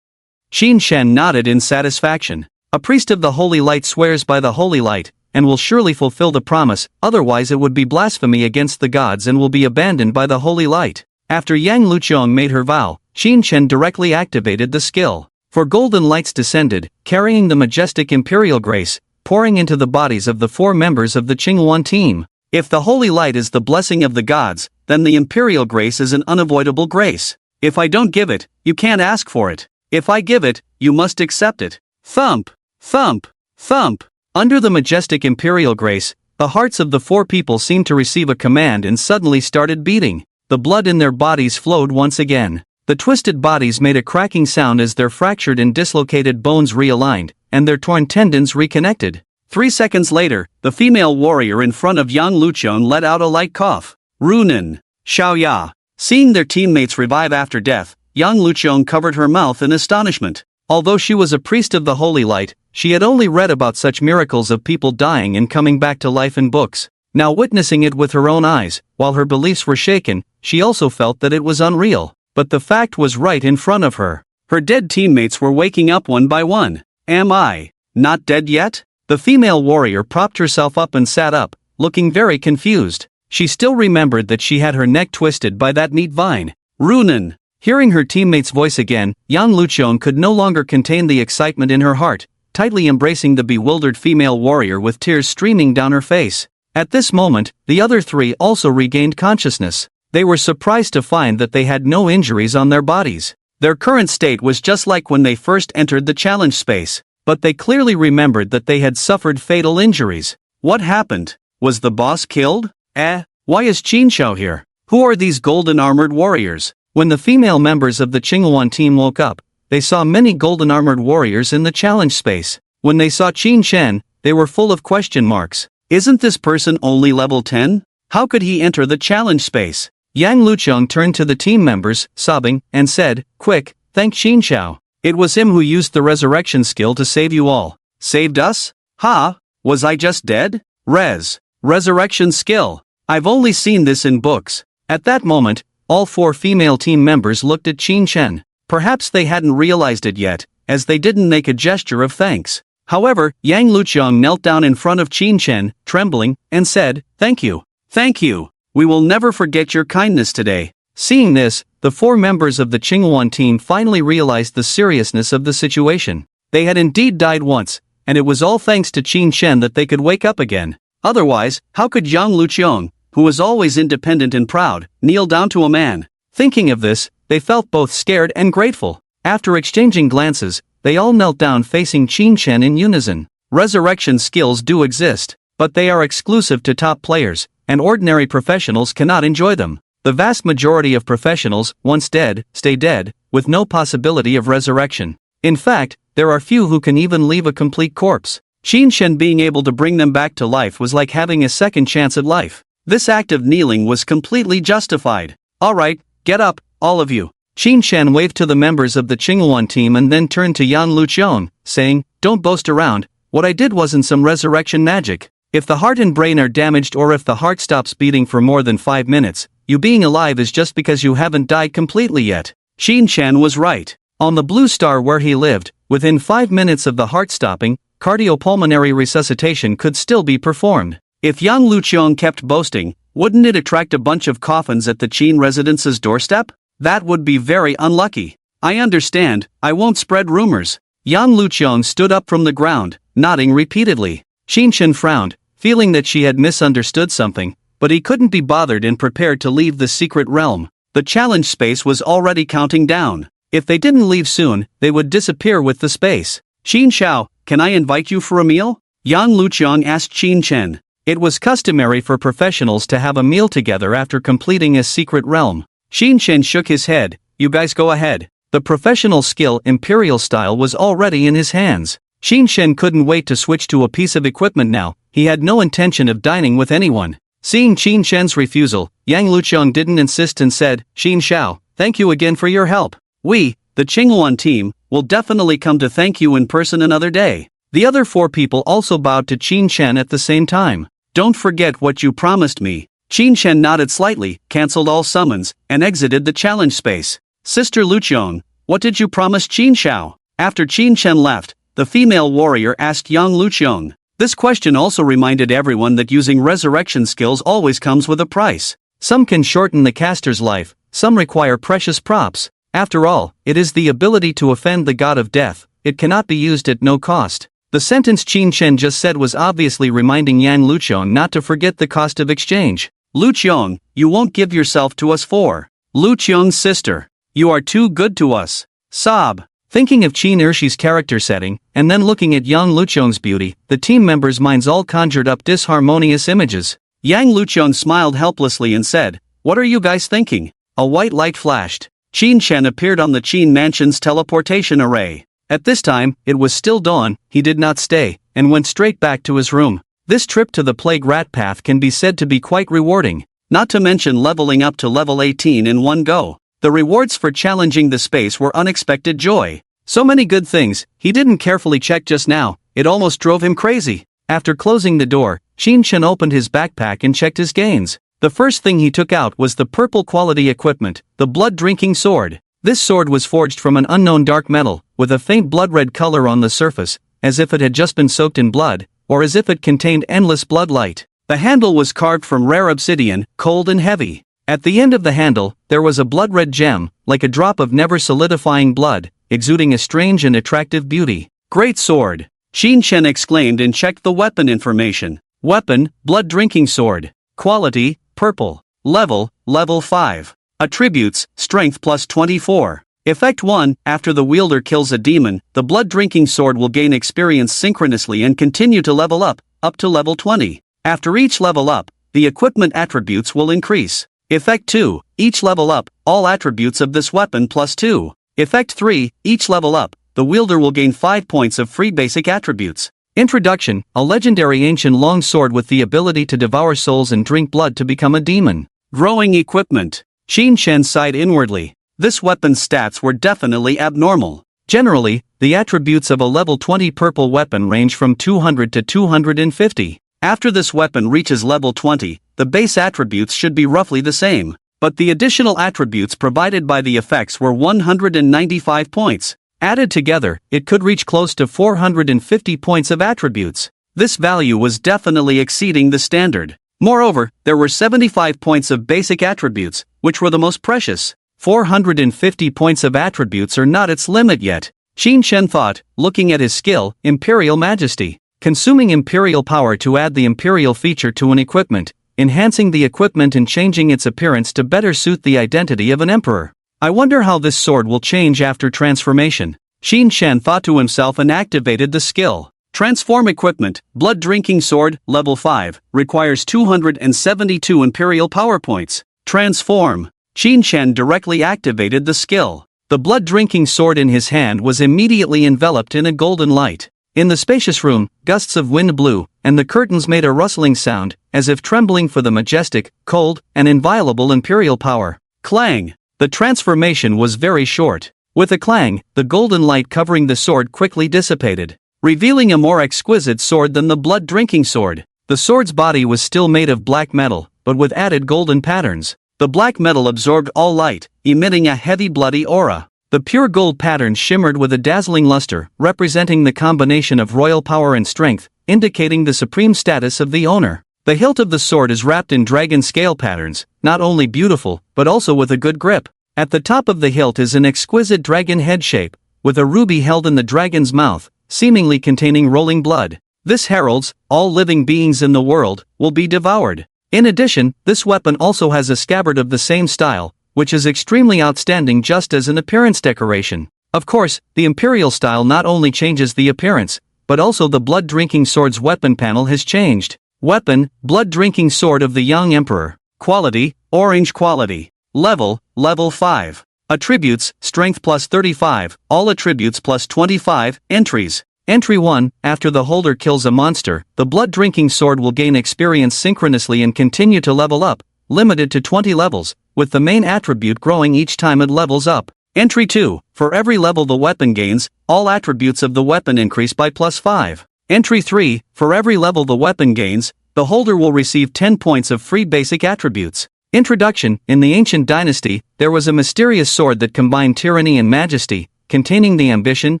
Qin Chen nodded in satisfaction. A priest of the holy light swears by the holy light, and will surely fulfill the promise, otherwise it would be blasphemy against the gods and will be abandoned by the holy light. After Yang Luqian made her vow, Qin Chen directly activated the skill. For golden lights descended, carrying the majestic imperial grace, pouring into the bodies of the 4 members of the Qinghuan team. If the holy light is the blessing of the gods, then the imperial grace is an unavoidable grace. If I don't give it, you can't ask for it. If I give it, you must accept it. Thump, thump, thump. Under the majestic imperial grace, the hearts of the 4 people seemed to receive a command and suddenly started beating. The blood in their bodies flowed once again. The twisted bodies made a cracking sound as their fractured and dislocated bones realigned, and their torn tendons reconnected. 3 seconds later, the female warrior in front of Yang Luqian let out a light cough. Runin, Xiaoya. Seeing their teammates revive after death, Yang Luqian covered her mouth in astonishment. Although she was a priest of the holy light, she had only read about such miracles of people dying and coming back to life in books. Now witnessing it with her own eyes, while her beliefs were shaken, she also felt that it was unreal. But the fact was right in front of her. Her dead teammates were waking up one by one. Am I not dead yet? The female warrior propped herself up and sat up, looking very confused. She still remembered that she had her neck twisted by that meat vine. Runin. Hearing her teammate's voice again, Yang Luqian could no longer contain the excitement in her heart, tightly embracing the bewildered female warrior with tears streaming down her face. At this moment, the other 3 also regained consciousness. They were surprised to find that they had no injuries on their bodies. Their current state was just like when they first entered the challenge space, but they clearly remembered that they had suffered fatal injuries. What happened? Was the boss killed? Why is Qin Xiao here? Who are these golden armored warriors? When the female members of the Qinghuan team woke up, they saw many golden armored warriors in the challenge space. When they saw Qin Chen, they were full of question marks. Isn't this person only level 10? How could he enter the challenge space? Yang Luqian turned to the team members, sobbing, and said, quick, thank Qin Xiao. It was him who used the resurrection skill to save you all. Saved us? Ha? Was I just dead? Resurrection skill. I've only seen this in books. At that moment, all 4 female team members looked at Qin Chen. Perhaps they hadn't realized it yet, as they didn't make a gesture of thanks. However, Yang Luqian knelt down in front of Qin Chen, trembling, and said, thank you. Thank you. We will never forget your kindness today. Seeing this, the 4 members of the Qinghuan team finally realized the seriousness of the situation. They had indeed died once, and it was all thanks to Qin Chen that they could wake up again. Otherwise, how could Yang Luqian, who was always independent and proud, kneel down to a man? Thinking of this, they felt both scared and grateful. After exchanging glances, they all knelt down facing Qin Chen in unison. Resurrection skills do exist, but they are exclusive to top players, and ordinary professionals cannot enjoy them. The vast majority of professionals, once dead, stay dead, with no possibility of resurrection. In fact, there are few who can even leave a complete corpse. Qin Chen being able to bring them back to life was like having a second chance at life. This act of kneeling was completely justified. Alright, get up, all of you. Qin Chen waved to the members of the Qinghuan team and then turned to Yang Luqian, saying, don't boast around, what I did wasn't some resurrection magic. If the heart and brain are damaged or if the heart stops beating for more than 5 minutes, you being alive is just because you haven't died completely yet. Qin Chen was right. On the blue star where he lived, within 5 minutes of the heart stopping, cardiopulmonary resuscitation could still be performed. If Yang Luqian kept boasting, wouldn't it attract a bunch of coffins at the Qin residence's doorstep? That would be very unlucky. I understand, I won't spread rumors. Yang Luqiang stood up from the ground, nodding repeatedly. Qinshan frowned, feeling that she had misunderstood something, but he couldn't be bothered and prepared to leave the secret realm. The challenge space was already counting down. If they didn't leave soon, they would disappear with the space. Qin Shao, can I invite you for a meal? Yang Luqiang asked Qin Chen. It was customary for professionals to have a meal together after completing a secret realm. Qin Chen shook his head. You guys go ahead. The professional skill Imperial style was already in his hands. Qin Chen couldn't wait to switch to a piece of equipment now. He had no intention of dining with anyone. Seeing Qin Chen's refusal, Yang Luqiang didn't insist and said, Qin Shao, thank you again for your help. We, the Qinghuan team, will definitely come to thank you in person another day. The other 4 people also bowed to Qin Chen at the same time. Don't forget what you promised me. Qin Chen nodded slightly, cancelled all summons, and exited the challenge space. Sister Luqiang, what did you promise Qin Shao? After Qin Chen left, the female warrior asked Yang Luqiang. This question also reminded everyone that using resurrection skills always comes with a price. Some can shorten the caster's life, some require precious props. After all, it is the ability to offend the god of death. It cannot be used at no cost. The sentence Qin Chen just said was obviously reminding Yang Luqiang not to forget the cost of exchange. Luqiang, you won't give yourself to us for. Luqiang's sister. You are too good to us. Sob. Thinking of Qin Ershi's character setting, and then looking at Yang Luqiang's beauty, the team members' minds all conjured up disharmonious images. Yang Luqiang smiled helplessly and said, What are you guys thinking? A white light flashed. Qin Chen appeared on the Qin Mansion's teleportation array. At this time, it was still dawn. He did not stay, and went straight back to his room. This trip to the Plague Rat Path can be said to be quite rewarding, not to mention leveling up to level 18 in one go. The rewards for challenging the space were unexpected joy. So many good things, he didn't carefully check just now, it almost drove him crazy. After closing the door, Qin Chen opened his backpack and checked his gains. The first thing he took out was the purple quality equipment, the blood-drinking sword. This sword was forged from an unknown dark metal, with a faint blood-red color on the surface, as if it had just been soaked in blood, or as if it contained endless blood light. The handle was carved from rare obsidian, cold and heavy. At the end of the handle, there was a blood-red gem, like a drop of never-solidifying blood, exuding a strange and attractive beauty. Great sword! Qin Chen exclaimed and checked the weapon information. Weapon, blood-drinking sword. Quality, purple. Level 5. Attributes, strength plus 24. Effect 1, after the wielder kills a demon, the blood-drinking sword will gain experience synchronously and continue to level up to level 20. After each level up, the equipment attributes will increase. Effect 2, each level up, all attributes of this weapon plus 2. Effect 3, each level up, the wielder will gain 5 points of free basic attributes. Introduction, a legendary ancient long sword with the ability to devour souls and drink blood to become a demon. Growing equipment. Qin Chen sighed inwardly. This weapon's stats were definitely abnormal. Generally, the attributes of a level 20 purple weapon range from 200 to 250. After this weapon reaches level 20, the base attributes should be roughly the same, but the additional attributes provided by the effects were 195 points. Added together, it could reach close to 450 points of attributes. This value was definitely exceeding the standard. Moreover, there were 75 points of basic attributes, which were the most precious. 450 points of attributes are not its limit yet. Qin Chen thought, looking at his skill, Imperial Majesty. Consuming Imperial power to add the Imperial feature to an equipment, enhancing the equipment and changing its appearance to better suit the identity of an emperor. I wonder how this sword will change after transformation. Qin Chen thought to himself and activated the skill. Transform equipment, blood-drinking sword, level 5, requires 272 Imperial power points. Transform. Qin Chen directly activated the skill. The blood-drinking sword in his hand was immediately enveloped in a golden light. In the spacious room, gusts of wind blew, and the curtains made a rustling sound, as if trembling for the majestic, cold, and inviolable Imperial power. Clang! The transformation was very short. With a clang, the golden light covering the sword quickly dissipated, revealing a more exquisite sword than the blood-drinking sword. The sword's body was still made of black metal, but with added golden patterns. The black metal absorbed all light, emitting a heavy bloody aura. The pure gold patterns shimmered with a dazzling luster, representing the combination of royal power and strength, indicating the supreme status of the owner. The hilt of the sword is wrapped in dragon scale patterns, not only beautiful, but also with a good grip. At the top of the hilt is an exquisite dragon head shape,
with a ruby held in the dragon's mouth, seemingly containing rolling blood. This heralds, all living beings in the world will be devoured. In addition, this weapon also has a scabbard of the same style, which is extremely outstanding just as an appearance decoration. Of course, the imperial style not only changes the appearance, but also the blood-drinking sword's weapon panel has changed. Weapon, blood-drinking sword of the young emperor. Quality, orange quality. Level, level 5. Attributes, strength plus 35, all attributes plus 25, entries. Entry 1, after the holder kills a monster, the blood-drinking sword will gain experience synchronously and continue to level up, limited to 20 levels, with the main attribute growing each time it levels up. Entry 2, for every level the weapon gains, all attributes of the weapon increase by plus 5. Entry 3, for every level the weapon gains, the holder will receive 10 points of free basic attributes. Introduction. In the ancient dynasty, there was a mysterious sword that combined tyranny and majesty, containing the ambition,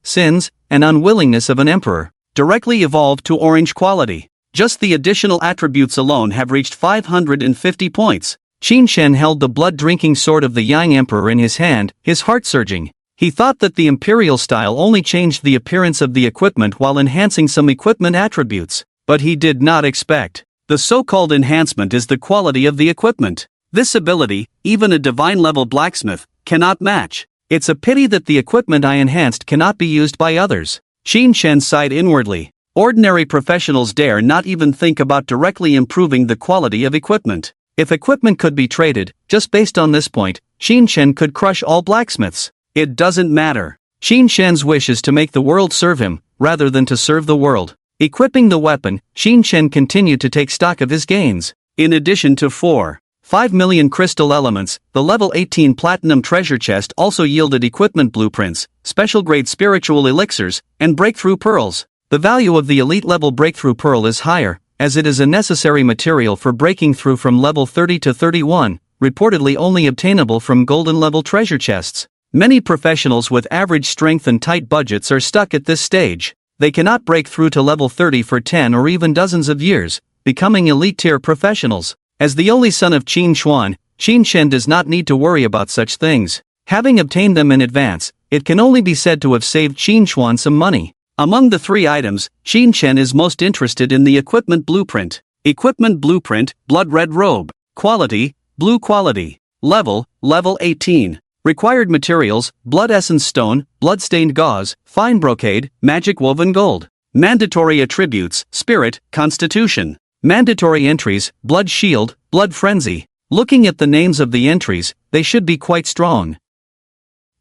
sins, and unwillingness of an emperor. Directly evolved to orange quality. Just the additional attributes alone have reached 550 points. Qin Shen held the blood-drinking sword of the young emperor in his hand, his heart surging. He thought that the imperial style only changed the appearance of the equipment while enhancing some equipment attributes. But he did not expect. The so-called enhancement is the quality of the equipment. This ability, even a divine-level blacksmith, cannot match. It's a pity that the equipment I enhanced cannot be used by others. Qin Shen sighed inwardly. Ordinary professionals dare not even think about directly improving the quality of equipment. If equipment could be traded, just based on this point, Qin Shen could crush all blacksmiths. It doesn't matter. Qin Shen's wish is to make the world serve him, rather than to serve the world. Equipping the weapon, Qin Shen continued to take stock of his gains. In addition to 5 million crystal elements, the level 18 platinum treasure chest also yielded equipment blueprints, special-grade spiritual elixirs, and breakthrough pearls. The value of the elite-level breakthrough pearl is higher, as it is a necessary material for breaking through from level 30 to 31, reportedly only obtainable from golden-level treasure chests. Many professionals with average strength and tight budgets are stuck at this stage. They cannot break through to level 30 for 10 or even dozens of years, becoming elite-tier professionals. As the only son of Qin Xuan, Qin Shen does not need to worry about such things. Having obtained them in advance, it can only be said to have saved Qin Xuan some money. Among the 3 items, Qin Shen is most interested in the equipment blueprint. Equipment blueprint, blood red robe. Quality, blue quality. Level, level 18. Required materials, blood essence stone, blood-stained gauze, fine brocade, magic woven gold. Mandatory attributes, spirit, constitution. Mandatory entries, blood shield, blood frenzy. Looking at the names of the entries, they should be quite strong.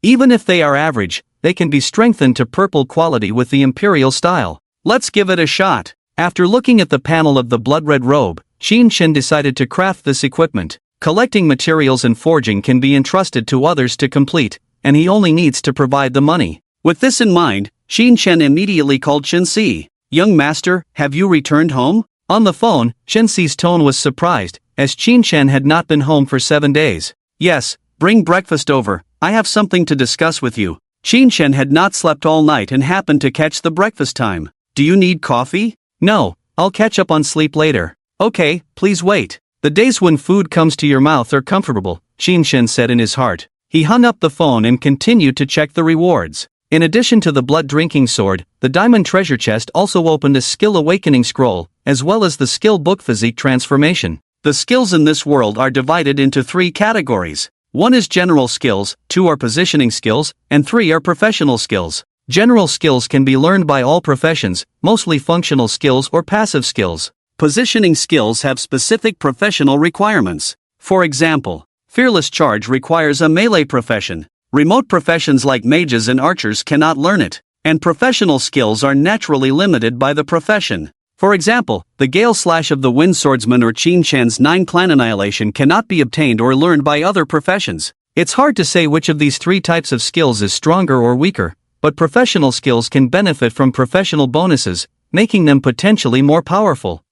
Even if they are average, they can be strengthened to purple quality with the imperial style. Let's give it a shot. After looking at the panel of the blood red robe, Qin Shen decided to craft this equipment. Collecting materials and forging can be entrusted to others to complete, and he only needs to provide the money. With this in mind, Qin Shen immediately called Shen Si. Young master, have you returned home? On the phone, Shen Si's tone was surprised, as Qin Shen had not been home for 7 days. Yes, bring breakfast over, I have something to discuss with you. Qin Shen had not slept all night and happened to catch the breakfast time. Do you need coffee? No, I'll catch up on sleep later. Okay, please wait. The days when food comes to your mouth are comfortable, Qin Shen said in his heart. He hung up the phone and continued to check the rewards. In addition to the blood-drinking sword, the diamond treasure chest also opened a skill awakening scroll, as well as the skill book physique transformation. The skills in this world are divided into 3 categories. 1 is general skills, 2 are positioning skills, and 3 are professional skills. General skills can be learned by all professions, mostly functional skills or passive skills. Positioning skills have specific professional requirements. For example, fearless charge requires a melee profession. Remote professions like mages and archers cannot learn it, and professional skills are naturally limited by the profession. For example, the Gale Slash of the Wind Swordsman or Qin Shen's 9-clan annihilation cannot be obtained or learned by other professions. It's hard to say which of these 3 types of skills is stronger or weaker, but professional skills can benefit from professional bonuses, making them potentially more powerful.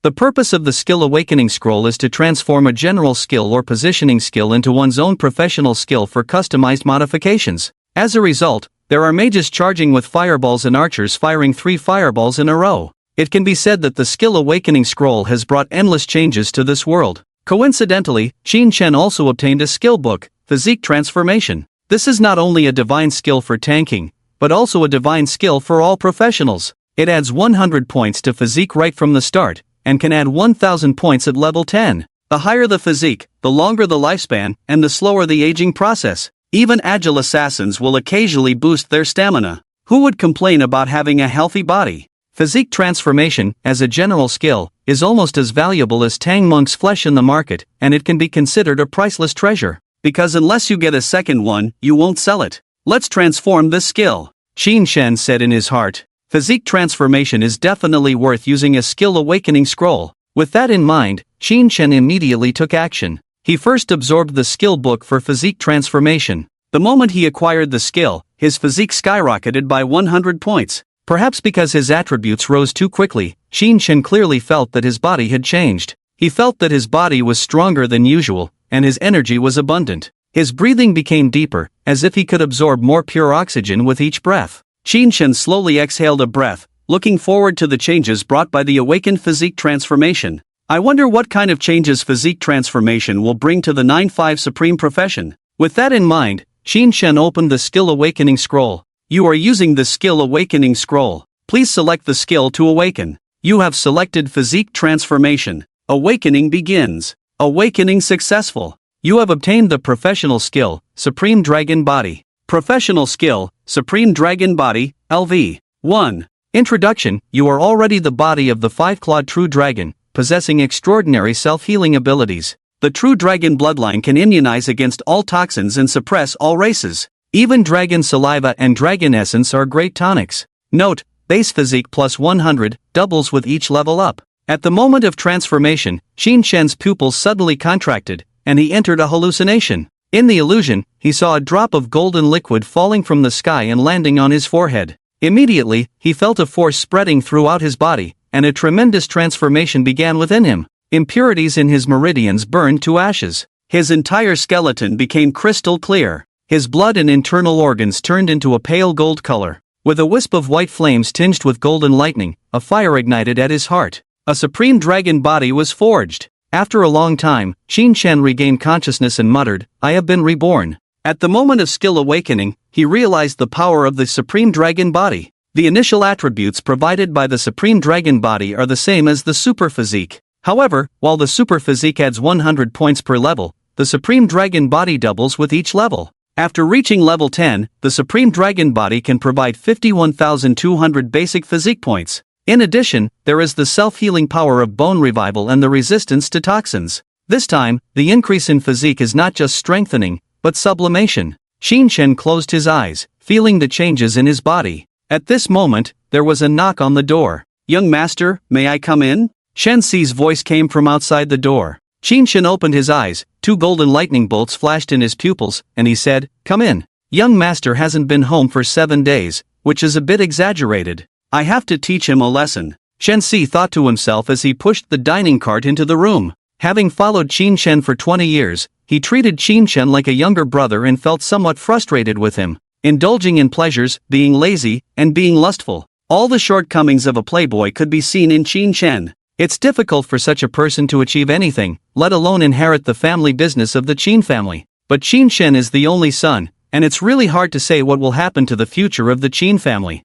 The purpose of the Skill Awakening Scroll is to transform a general skill or positioning skill into one's own professional skill for customized modifications. As a result, there are mages charging with fireballs and archers firing 3 fireballs in a row. It can be said that the Skill Awakening Scroll has brought endless changes to this world. Coincidentally, Qin Shen also obtained a skill book, Physique Transformation. This is not only a divine skill for tanking, but also a divine skill for all professionals. It adds 100 points to physique right from the start, and can add 1000 points at level 10. The higher the physique, the longer the lifespan, and the slower the aging process. Even agile assassins will occasionally boost their stamina. Who would complain about having a healthy body? Physique transformation, as a general skill, is almost as valuable as Tang Monk's flesh in the market, and it can be considered a priceless treasure. Because unless you get a second one, you won't sell it. Let's transform this skill. Qin Shen said in his heart. Physique transformation is definitely worth using a skill awakening scroll. With that in mind, Qin Shen immediately took action. He first absorbed the skill book for physique transformation. The moment he acquired the skill, his physique skyrocketed by 100 points. Perhaps because his attributes rose too quickly, Qin Shen clearly felt that his body had changed. He felt that his body was stronger than usual, and his energy was abundant. His breathing became deeper, as if he could absorb more pure oxygen with each breath. Qin Shen slowly exhaled a breath, looking forward to the changes brought by the awakened physique transformation. I wonder what kind of changes physique transformation will bring to the 9-5 Supreme Profession. With that in mind, Qin Shen opened the Skill Awakening Scroll. You are using the Skill Awakening Scroll. Please select the skill to awaken. You have selected Physique Transformation. Awakening begins. Awakening successful. You have obtained the professional skill, Supreme Dragon Body. Professional skill, Supreme Dragon Body, LV. 1. Introduction. You are already the body of the 5-clawed true dragon, possessing extraordinary self-healing abilities. The true dragon bloodline can immunize against all toxins and suppress all races. Even dragon saliva and dragon essence are great tonics. Note, base physique plus 100, doubles with each level up. At the moment of transformation, Qin Shen's pupils suddenly contracted, and he entered a hallucination. In the illusion, he saw a drop of golden liquid falling from the sky and landing on his forehead. Immediately, he felt a force spreading throughout his body, and a tremendous transformation began within him. Impurities in his meridians burned to ashes. His entire skeleton became crystal clear. His blood and internal organs turned into a pale gold color. With a wisp of white flames tinged with golden lightning, a fire ignited at his heart. A supreme dragon body was forged. After a long time, Qin Shen regained consciousness and muttered, "I have been reborn." At the moment of skill awakening, he realized the power of the supreme dragon body. The initial attributes provided by the supreme dragon body are the same as the super physique. However, while the super physique adds 100 points per level, the supreme dragon body doubles with each level. After reaching level 10, the supreme dragon body can provide 51,200 basic physique points. In addition, there is the self-healing power of bone revival and the resistance to toxins. This time, the increase in physique is not just strengthening, but sublimation. Qin Shen closed his eyes, feeling the changes in his body. At this moment, there was a knock on the door. "Young master, may I come in?" Shen Xi's voice came from outside the door. Qin Shen opened his eyes, 2 golden lightning bolts flashed in his pupils, and he said, "Come in. Young master hasn't been home for 7 days, which is a bit exaggerated. I have to teach him a lesson." Shen Xi thought to himself as he pushed the dining cart into the room. Having followed Qin Shen for 20 years, he treated Qin Shen like a younger brother and felt somewhat frustrated with him. Indulging in pleasures, being lazy, and being lustful. All the shortcomings of a playboy could be seen in Qin Shen. It's difficult for such a person to achieve anything, let alone inherit the family business of the Qin family. But Qin Shen is the only son, and it's really hard to say what will happen to the future of the Qin family.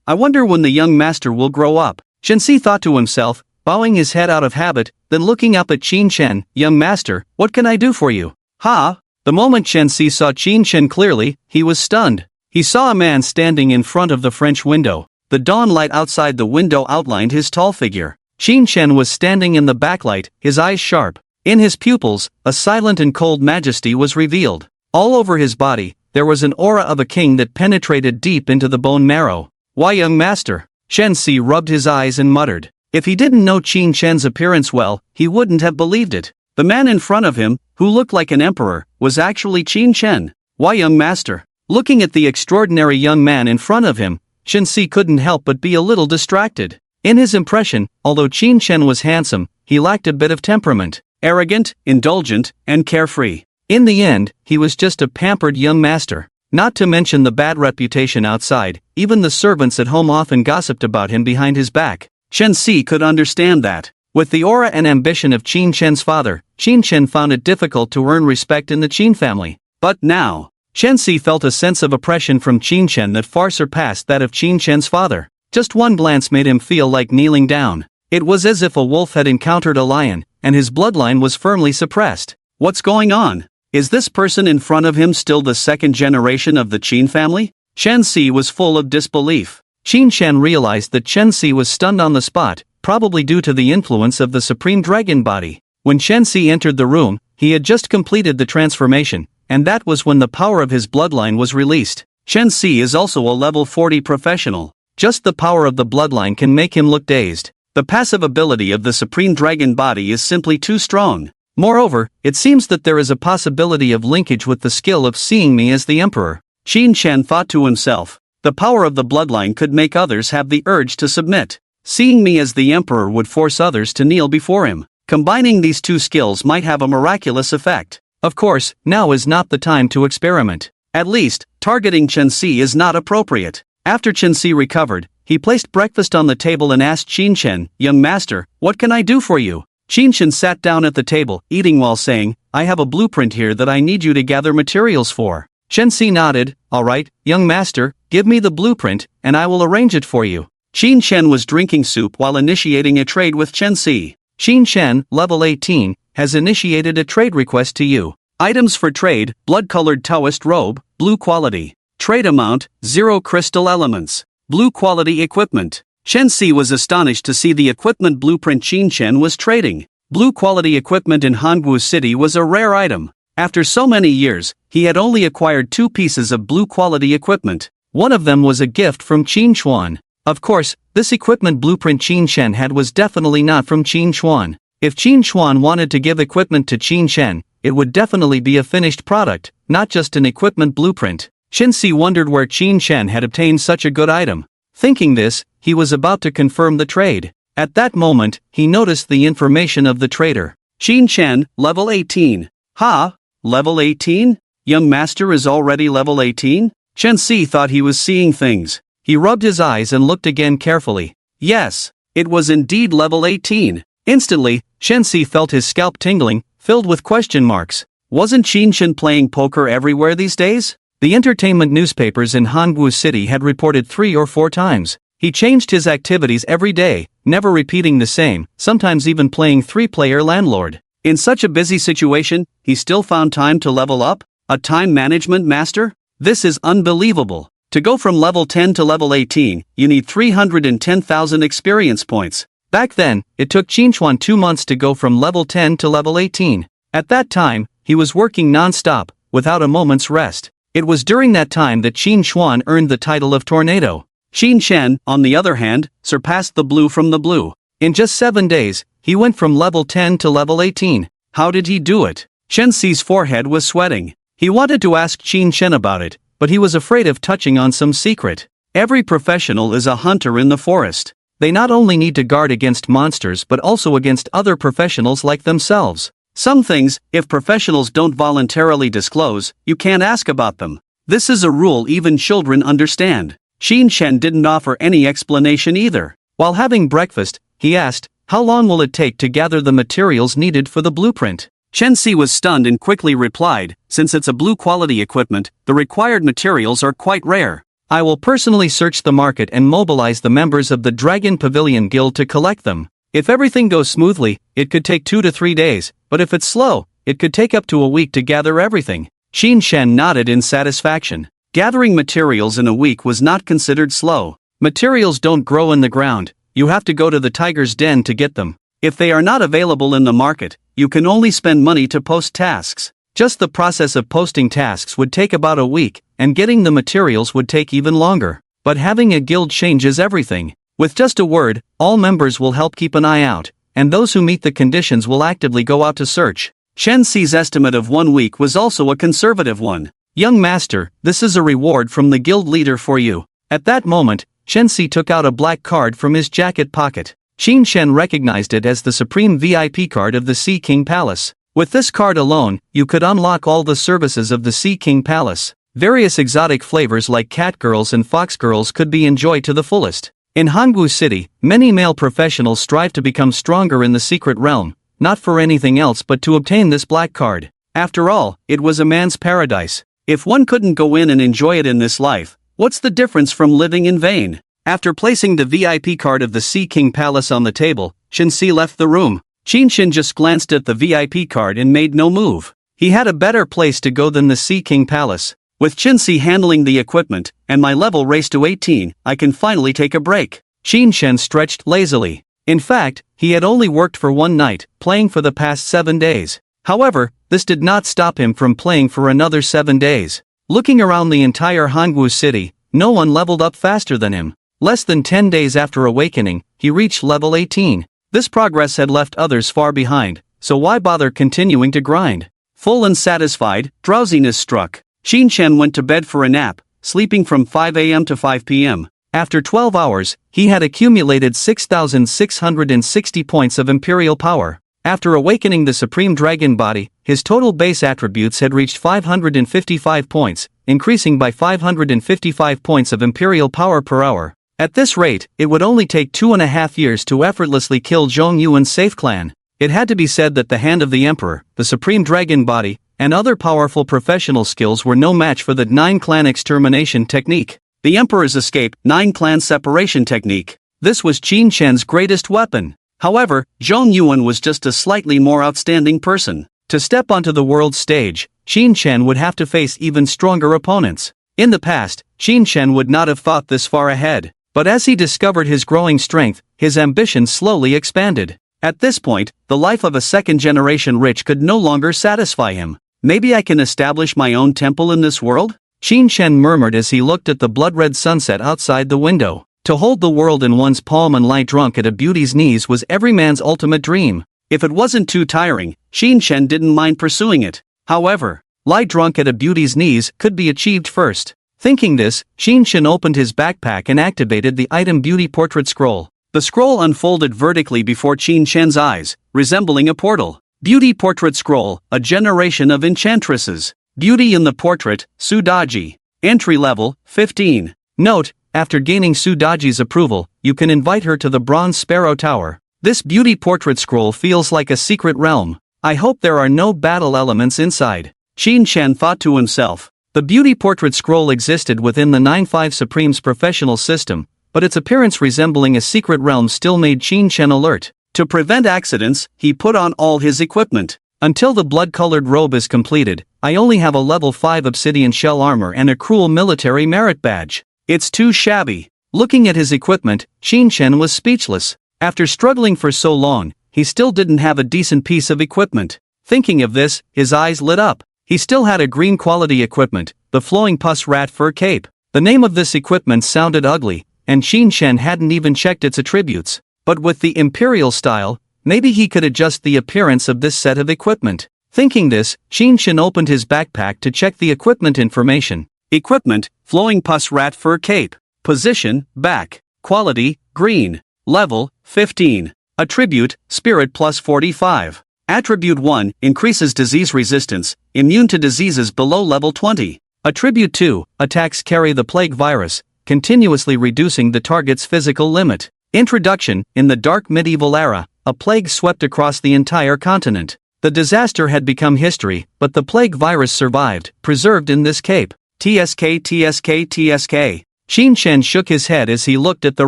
I wonder when the young master will grow up. Shen Xi thought to himself, bowing his head out of habit, then looking up at Qin Shen. "Young master, what can I do for you?" "Ha!" The moment Shen Xi saw Qin Shen clearly, he was stunned. He saw a man standing in front of the French window. The dawn light outside the window outlined his tall figure. Qin Shen was standing in the backlight, his eyes sharp. In his pupils, a silent and cold majesty was revealed. All over his body, there was an aura of a king that penetrated deep into the bone marrow. "Why, young master?" Shen Xi rubbed his eyes and muttered. If he didn't know Qin Shen's appearance well, he wouldn't have believed it. The man in front of him, who looked like an emperor, was actually Qin Shen. "Why, young master?" Looking at the extraordinary young man in front of him, Shen Xi couldn't help but be a little distracted. In his impression, although Qin Shen was handsome, he lacked a bit of temperament, arrogant, indulgent, and carefree. In the end, he was just a pampered young master. Not to mention the bad reputation outside, even the servants at home often gossiped about him behind his back. Shen Xi could understand that. With the aura and ambition of Qin Shen's father, Qin Shen found it difficult to earn respect in the Qin family. But now,
Shensi felt a sense of oppression from Qin Shen that far surpassed that of Qin Shen's father. Just one glance made him feel like kneeling down. It was as if a wolf had encountered a lion, and his bloodline was firmly suppressed. What's going on? Is this person in front of him still the second generation of the Qin family? Shensi was full of disbelief. Qin Shen realized that Shensi was stunned on the spot, probably due to the influence of the Supreme Dragon Body. When Shensi entered the room, he had just completed the transformation, and that was when the power of his bloodline was released. Shensi is also a level 40 professional. Just the power of the bloodline can make him look dazed. The passive ability of the Supreme Dragon Body is simply too strong. Moreover, it seems that there is a possibility of linkage with the skill of seeing me as the Emperor. Qin Shen thought to himself. The power of the bloodline could make others have the urge to submit. Seeing me as the Emperor would force others to kneel before him. Combining these two skills might have a miraculous effect. Of course, now is not the time to experiment. At least, targeting Shensi is not appropriate. After Shensi recovered, he placed breakfast on the table and asked Qin Shen, "Young master, what can I do for you?" Qin Shen sat down at the table, eating while saying, "I have a blueprint here that I need you to gather materials for." Shensi nodded, "All right, young master, give me the blueprint, and I will arrange it for you." Qin Shen was drinking soup while initiating a trade with Shensi. Qin Shen, level 18, has initiated a trade request to you. Items for trade: blood-colored Taoist robe, blue quality. Trade amount: 0 crystal elements. Blue quality equipment. Shensi was astonished to see the equipment blueprint Qin Shen was trading. Blue quality equipment in Hangwu City was a rare item. After so many years, he had only acquired 2 pieces of blue quality equipment. One of them was a gift from Qin Chuan. Of course, this equipment blueprint Qin Shen had was definitely not from Qin Chuan. If Qin Chuan wanted to give equipment to Qin Shen, it would definitely be a finished product, not just an equipment blueprint. Shensi wondered where Qin Shen had obtained such a good item. Thinking this, he was about to confirm the trade. At that moment, he noticed the information of the trader. Qin Shen, level 18. Ha? Level 18? Young master is already level 18? Shensi thought he was seeing things. He rubbed his eyes and looked again carefully. Yes, it was indeed level 18. Instantly, Shensi felt his scalp tingling, filled with question marks. Wasn't Qin Shen playing poker everywhere these days? The entertainment newspapers in Hangwu City had reported 3 or 4 times. He changed his activities every day, never repeating the same, sometimes even playing 3-player landlord. In such a busy situation, he still found time to level up? A time management master? This is unbelievable. To go from level 10 to level 18, you need 310,000 experience points. Back then, it took Qin Chuan 2 months to go from level 10 to level 18. At that time, he was working non-stop, without a moment's rest. It was during that time that Qin Chuan earned the title of Tornado. Qin Shen, on the other hand, surpassed the blue from the blue. In just 7 days, he went from level 10 to level 18. How did he do it? Shensi's forehead was sweating. He wanted to ask Qin Shen about it, but he was afraid of touching on some secret. Every professional is a hunter in the forest. They not only need to guard against monsters but also against other professionals like themselves. Some things, if professionals don't voluntarily disclose, you can't ask about them. This is a rule even children understand. Qin Shen didn't offer any explanation either. While having breakfast, he asked, "How long will it take to gather the materials needed for the blueprint?" Shensi was stunned and quickly replied, "Since it's a blue quality equipment, the required materials are quite rare. I will personally search the market and mobilize the members of the Dragon Pavilion Guild to collect them. If everything goes smoothly, it could take 2 to 3 days, but if it's slow, it could take up to a week to gather everything." Qin Shen nodded in satisfaction. Gathering materials in a week was not considered slow. Materials don't grow in the ground, you have to go to the tiger's den to get them. If they are not available in the market, you can only spend money to post tasks. Just the process of posting tasks would take about a week, and getting the materials would take even longer. But having a guild changes everything. With just a word, all members will help keep an eye out, and those who meet the conditions will actively go out to search. Shensi's estimate of 1 week was also a conservative one. "Young master, this is a reward from the guild leader for you." At that moment, Shensi took out a black card from his jacket pocket. Qin Shen recognized it as the supreme VIP card of the Sea King Palace. With this card alone, you could unlock all the services of the Sea King Palace. Various exotic flavors like cat girls and fox girls could be enjoyed to the fullest. In Hangwu City, many male professionals strive to become stronger in the secret realm, not for anything else but to obtain this black card. After all, it was a man's paradise. If one couldn't go in and enjoy it in this life, what's the difference from living in vain? After placing the VIP card of the Sea King Palace on the table, Shin-si left the room. Qin-shin just glanced at the VIP card and made no move. He had a better place to go than the Sea King Palace. With Qin-si handling the equipment, and my level raised to 18, I can finally take a break. Qin-shen stretched lazily. In fact, he had only worked for one night, playing for the past 7 days. However, this did not stop him from playing for another 7 days. Looking around the entire Hangwu city, no one leveled up faster than him. Less than 10 days after awakening, he reached level 18. This progress had left others far behind, so why bother continuing to grind? Full and satisfied, drowsiness struck. Qin-shen went to bed for a nap, sleeping from 5 a.m. to 5 p.m. After 12 hours, he had accumulated 6,660 points of imperial power. After awakening the Supreme Dragon Body, his total base attributes had reached 555 points, increasing by 555 points of imperial power per hour. At this rate, it would only take 2.5 years to effortlessly kill Zhong Yuan's safe clan. It had to be said that the Hand of the Emperor, the Supreme Dragon Body, and other powerful professional skills were no match for the 9-clan extermination technique. The Emperor's escape, 9-clan separation technique. This was Qin-shen's greatest weapon. However, Zhong Yuan was just a slightly more outstanding person. To step onto the world stage, Qin-shen would have to face even stronger opponents. In the past, Qin-shen would not have thought this far ahead. But as he discovered his growing strength, his ambition slowly expanded. At this point, the life of a second-generation rich could no longer satisfy him. Maybe I can establish my own temple in this world? Qin-shen murmured as he looked at the blood-red sunset outside the window. To hold the world in one's palm and lie drunk at a beauty's knees was every man's ultimate dream. If it wasn't too tiring, Qin-shen didn't mind pursuing it. However, lie drunk at a beauty's knees could be achieved first. Thinking this, Qin-shen opened his backpack and activated the item Beauty Portrait Scroll. The scroll unfolded vertically before Qin-shen's eyes, resembling a portal. Beauty Portrait Scroll, a generation of enchantresses. Beauty in the portrait, Sudaji. Entry level, 15. Note, after gaining Sudaji's approval, you can invite her to the Bronze Sparrow Tower. This beauty portrait scroll feels like a secret realm. I hope there are no battle elements inside. Qin-shen thought to himself. The beauty portrait scroll existed within the 9-5 Supreme's professional system, but its appearance resembling a secret realm still made Qin-shen alert. To prevent accidents, he put on all his equipment. Until the blood-colored robe is completed, I only have a level 5 obsidian shell armor and a cruel military merit badge. It's too shabby. Looking at his equipment, Qin-shen was speechless. After struggling for so long, he still didn't have a decent piece of equipment. Thinking of this, his eyes lit up. He still had a green quality equipment, the flowing pus rat fur cape. The name of this equipment sounded ugly, and Qin-shen hadn't even checked its attributes. But with the imperial style, maybe he could adjust the appearance of this set of equipment. Thinking this, Qin-shen opened his backpack to check the equipment information. Equipment, flowing pus rat fur cape. Position, back. Quality, green. Level, 15. Attribute, spirit plus 45. Attribute 1, increases disease resistance, immune to diseases below level 20. Attribute 2, attacks carry the plague virus, continuously reducing the target's physical limit. Introduction, in the dark medieval era, a plague swept across the entire continent. The disaster had become history, but the plague virus survived, preserved in this cape. TSK TSK TSK. Qin-shen shook his head as he looked at the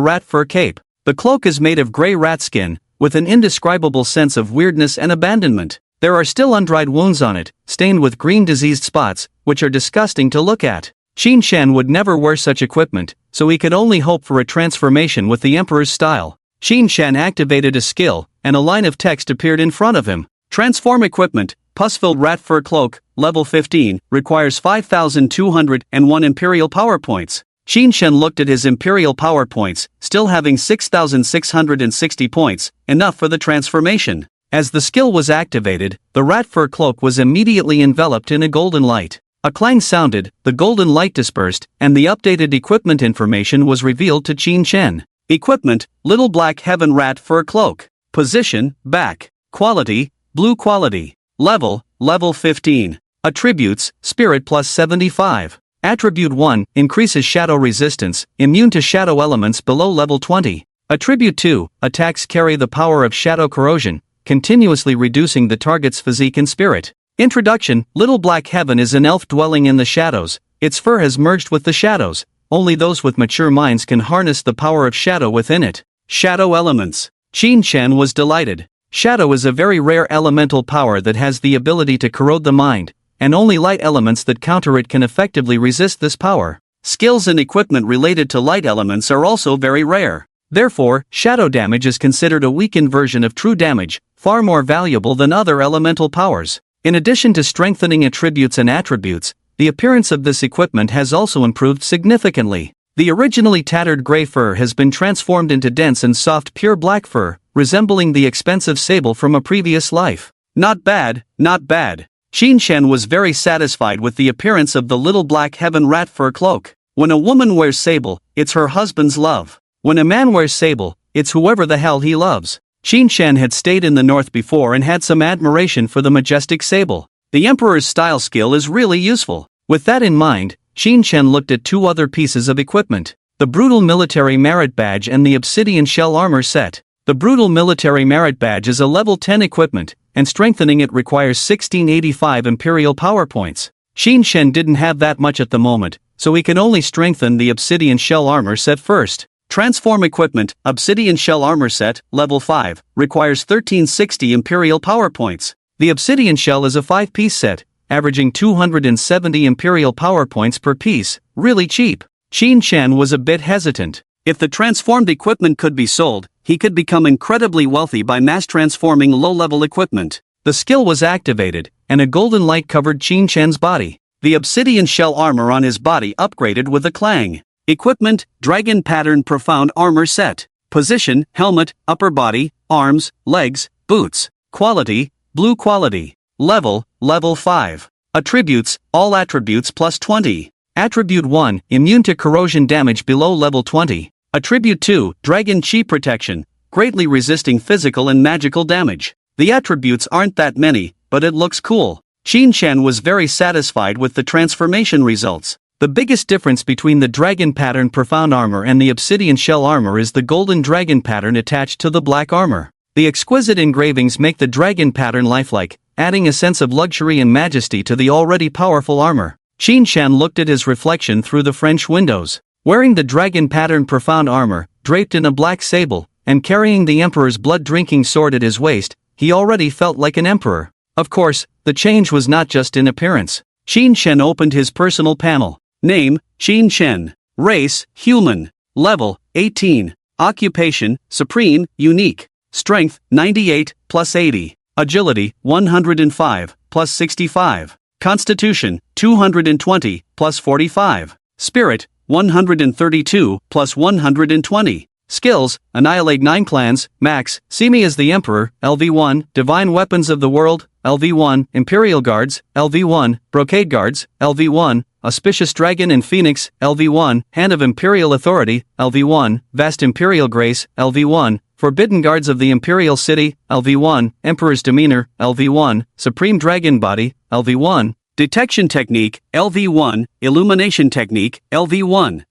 rat fur cape. The cloak is made of gray rat skin, with an indescribable sense of weirdness and abandonment. There are still undried wounds on it, stained with green diseased spots, which are disgusting to look at. Qin-shen would never wear such equipment, so he could only hope for a transformation with the emperor's style. Qin-shen activated a skill, and a line of text appeared in front of him. Transform equipment, pus-filled rat fur cloak, level 15, requires 5,201 imperial power points. Qin-shen looked at his imperial power points, still having 6,660 points, enough for the transformation. As the skill was activated, the rat fur cloak was immediately enveloped in a golden light. A clang sounded, the golden light dispersed, and the updated equipment information was revealed to Qin-shen. Equipment, little black heaven rat fur cloak. Position, back. Quality, blue quality. Level, level 15. Attributes, spirit plus 75. Attribute 1, increases shadow resistance, immune to shadow elements below level 20. Attribute 2, attacks carry the power of shadow corrosion, continuously reducing the target's physique and spirit. Introduction: Little Black Heaven is an elf dwelling in the shadows. Its fur has merged with the shadows. Only those with mature minds can harness the power of shadow within it. Shadow elements. Qin-Shan was delighted. Shadow is a very rare elemental power that has the ability to corrode the mind, and only light elements that counter it can effectively resist this power. Skills and equipment related to light elements are also very rare. Therefore, shadow damage is considered a weakened version of true damage, far more valuable than other elemental powers. In addition to strengthening attributes and attributes, the appearance of this equipment has also improved significantly. The originally tattered gray fur has been transformed into dense and soft pure black fur, resembling the expensive sable from a previous life. Not bad, not bad. Qin-Shan was very satisfied with the appearance of the Little Black Heaven rat fur cloak. When a woman wears sable, it's her husband's love. When a man wears sable, it's whoever the hell he loves. Qin-Shan had stayed in the north before and had some admiration for the majestic sable. The emperor's style skill is really useful. With that in mind, Qin-Shan looked at two other pieces of equipment: the brutal military merit badge and the obsidian shell armor set. The brutal military merit badge is a level 10 equipment, and strengthening it requires 1685 imperial power points. Qin-Shan didn't have that much at the moment, so he can only strengthen the obsidian shell armor set first. Transform equipment: Obsidian Shell Armor Set, Level 5, requires 1360 Imperial Power Points. The Obsidian Shell is a 5-piece set, averaging 270 Imperial Power Points per piece, really cheap. Qin-Shan was a bit hesitant. If the transformed equipment could be sold, he could become incredibly wealthy by mass transforming low-level equipment. The skill was activated, and a golden light covered Qin-Shan's body. The Obsidian Shell Armor on his body upgraded with a clang. Equipment: Dragon Pattern Profound Armor Set. Position: Helmet, upper body, arms, legs, boots. Quality: Blue quality. Level: Level 5. Attributes: All attributes plus 20. Attribute 1, Immune to corrosion damage below level 20. Attribute 2, Dragon Chi Protection, greatly resisting physical and magical damage. The attributes aren't that many, but it looks cool. Qin-Shan was very satisfied with the transformation results. The biggest difference between the Dragon Pattern Profound Armor and the Obsidian Shell Armor is the golden dragon pattern attached to the black armor. The exquisite engravings make the dragon pattern lifelike, adding a sense of luxury and majesty to the already powerful armor. Qin-Shan looked at his reflection through the French windows. Wearing the Dragon Pattern Profound Armor, draped in a black sable, and carrying the Emperor's blood-drinking sword at his waist, he already felt like an emperor. Of course, the change was not just in appearance. Qin-Shan opened his personal panel. Name: Qin-Shan. Race: Human. Level: 18. Occupation: Supreme, Unique. Strength: 98, plus 80. Agility: 105, plus 65. Constitution: 220, plus 45. Spirit: 132, plus 120. Skills: Annihilate 9 clans, max. See me as the Emperor, LV1. Divine Weapons of the World, LV1. Imperial Guards, LV1. Brocade Guards, LV1. Auspicious Dragon and Phoenix, LV1. Hand of Imperial Authority, LV1. Vast Imperial Grace, LV1. Forbidden Guards of the Imperial City, LV1. Emperor's Demeanor, LV1. Supreme Dragon Body, LV1. Detection Technique, LV1. Illumination Technique, LV1.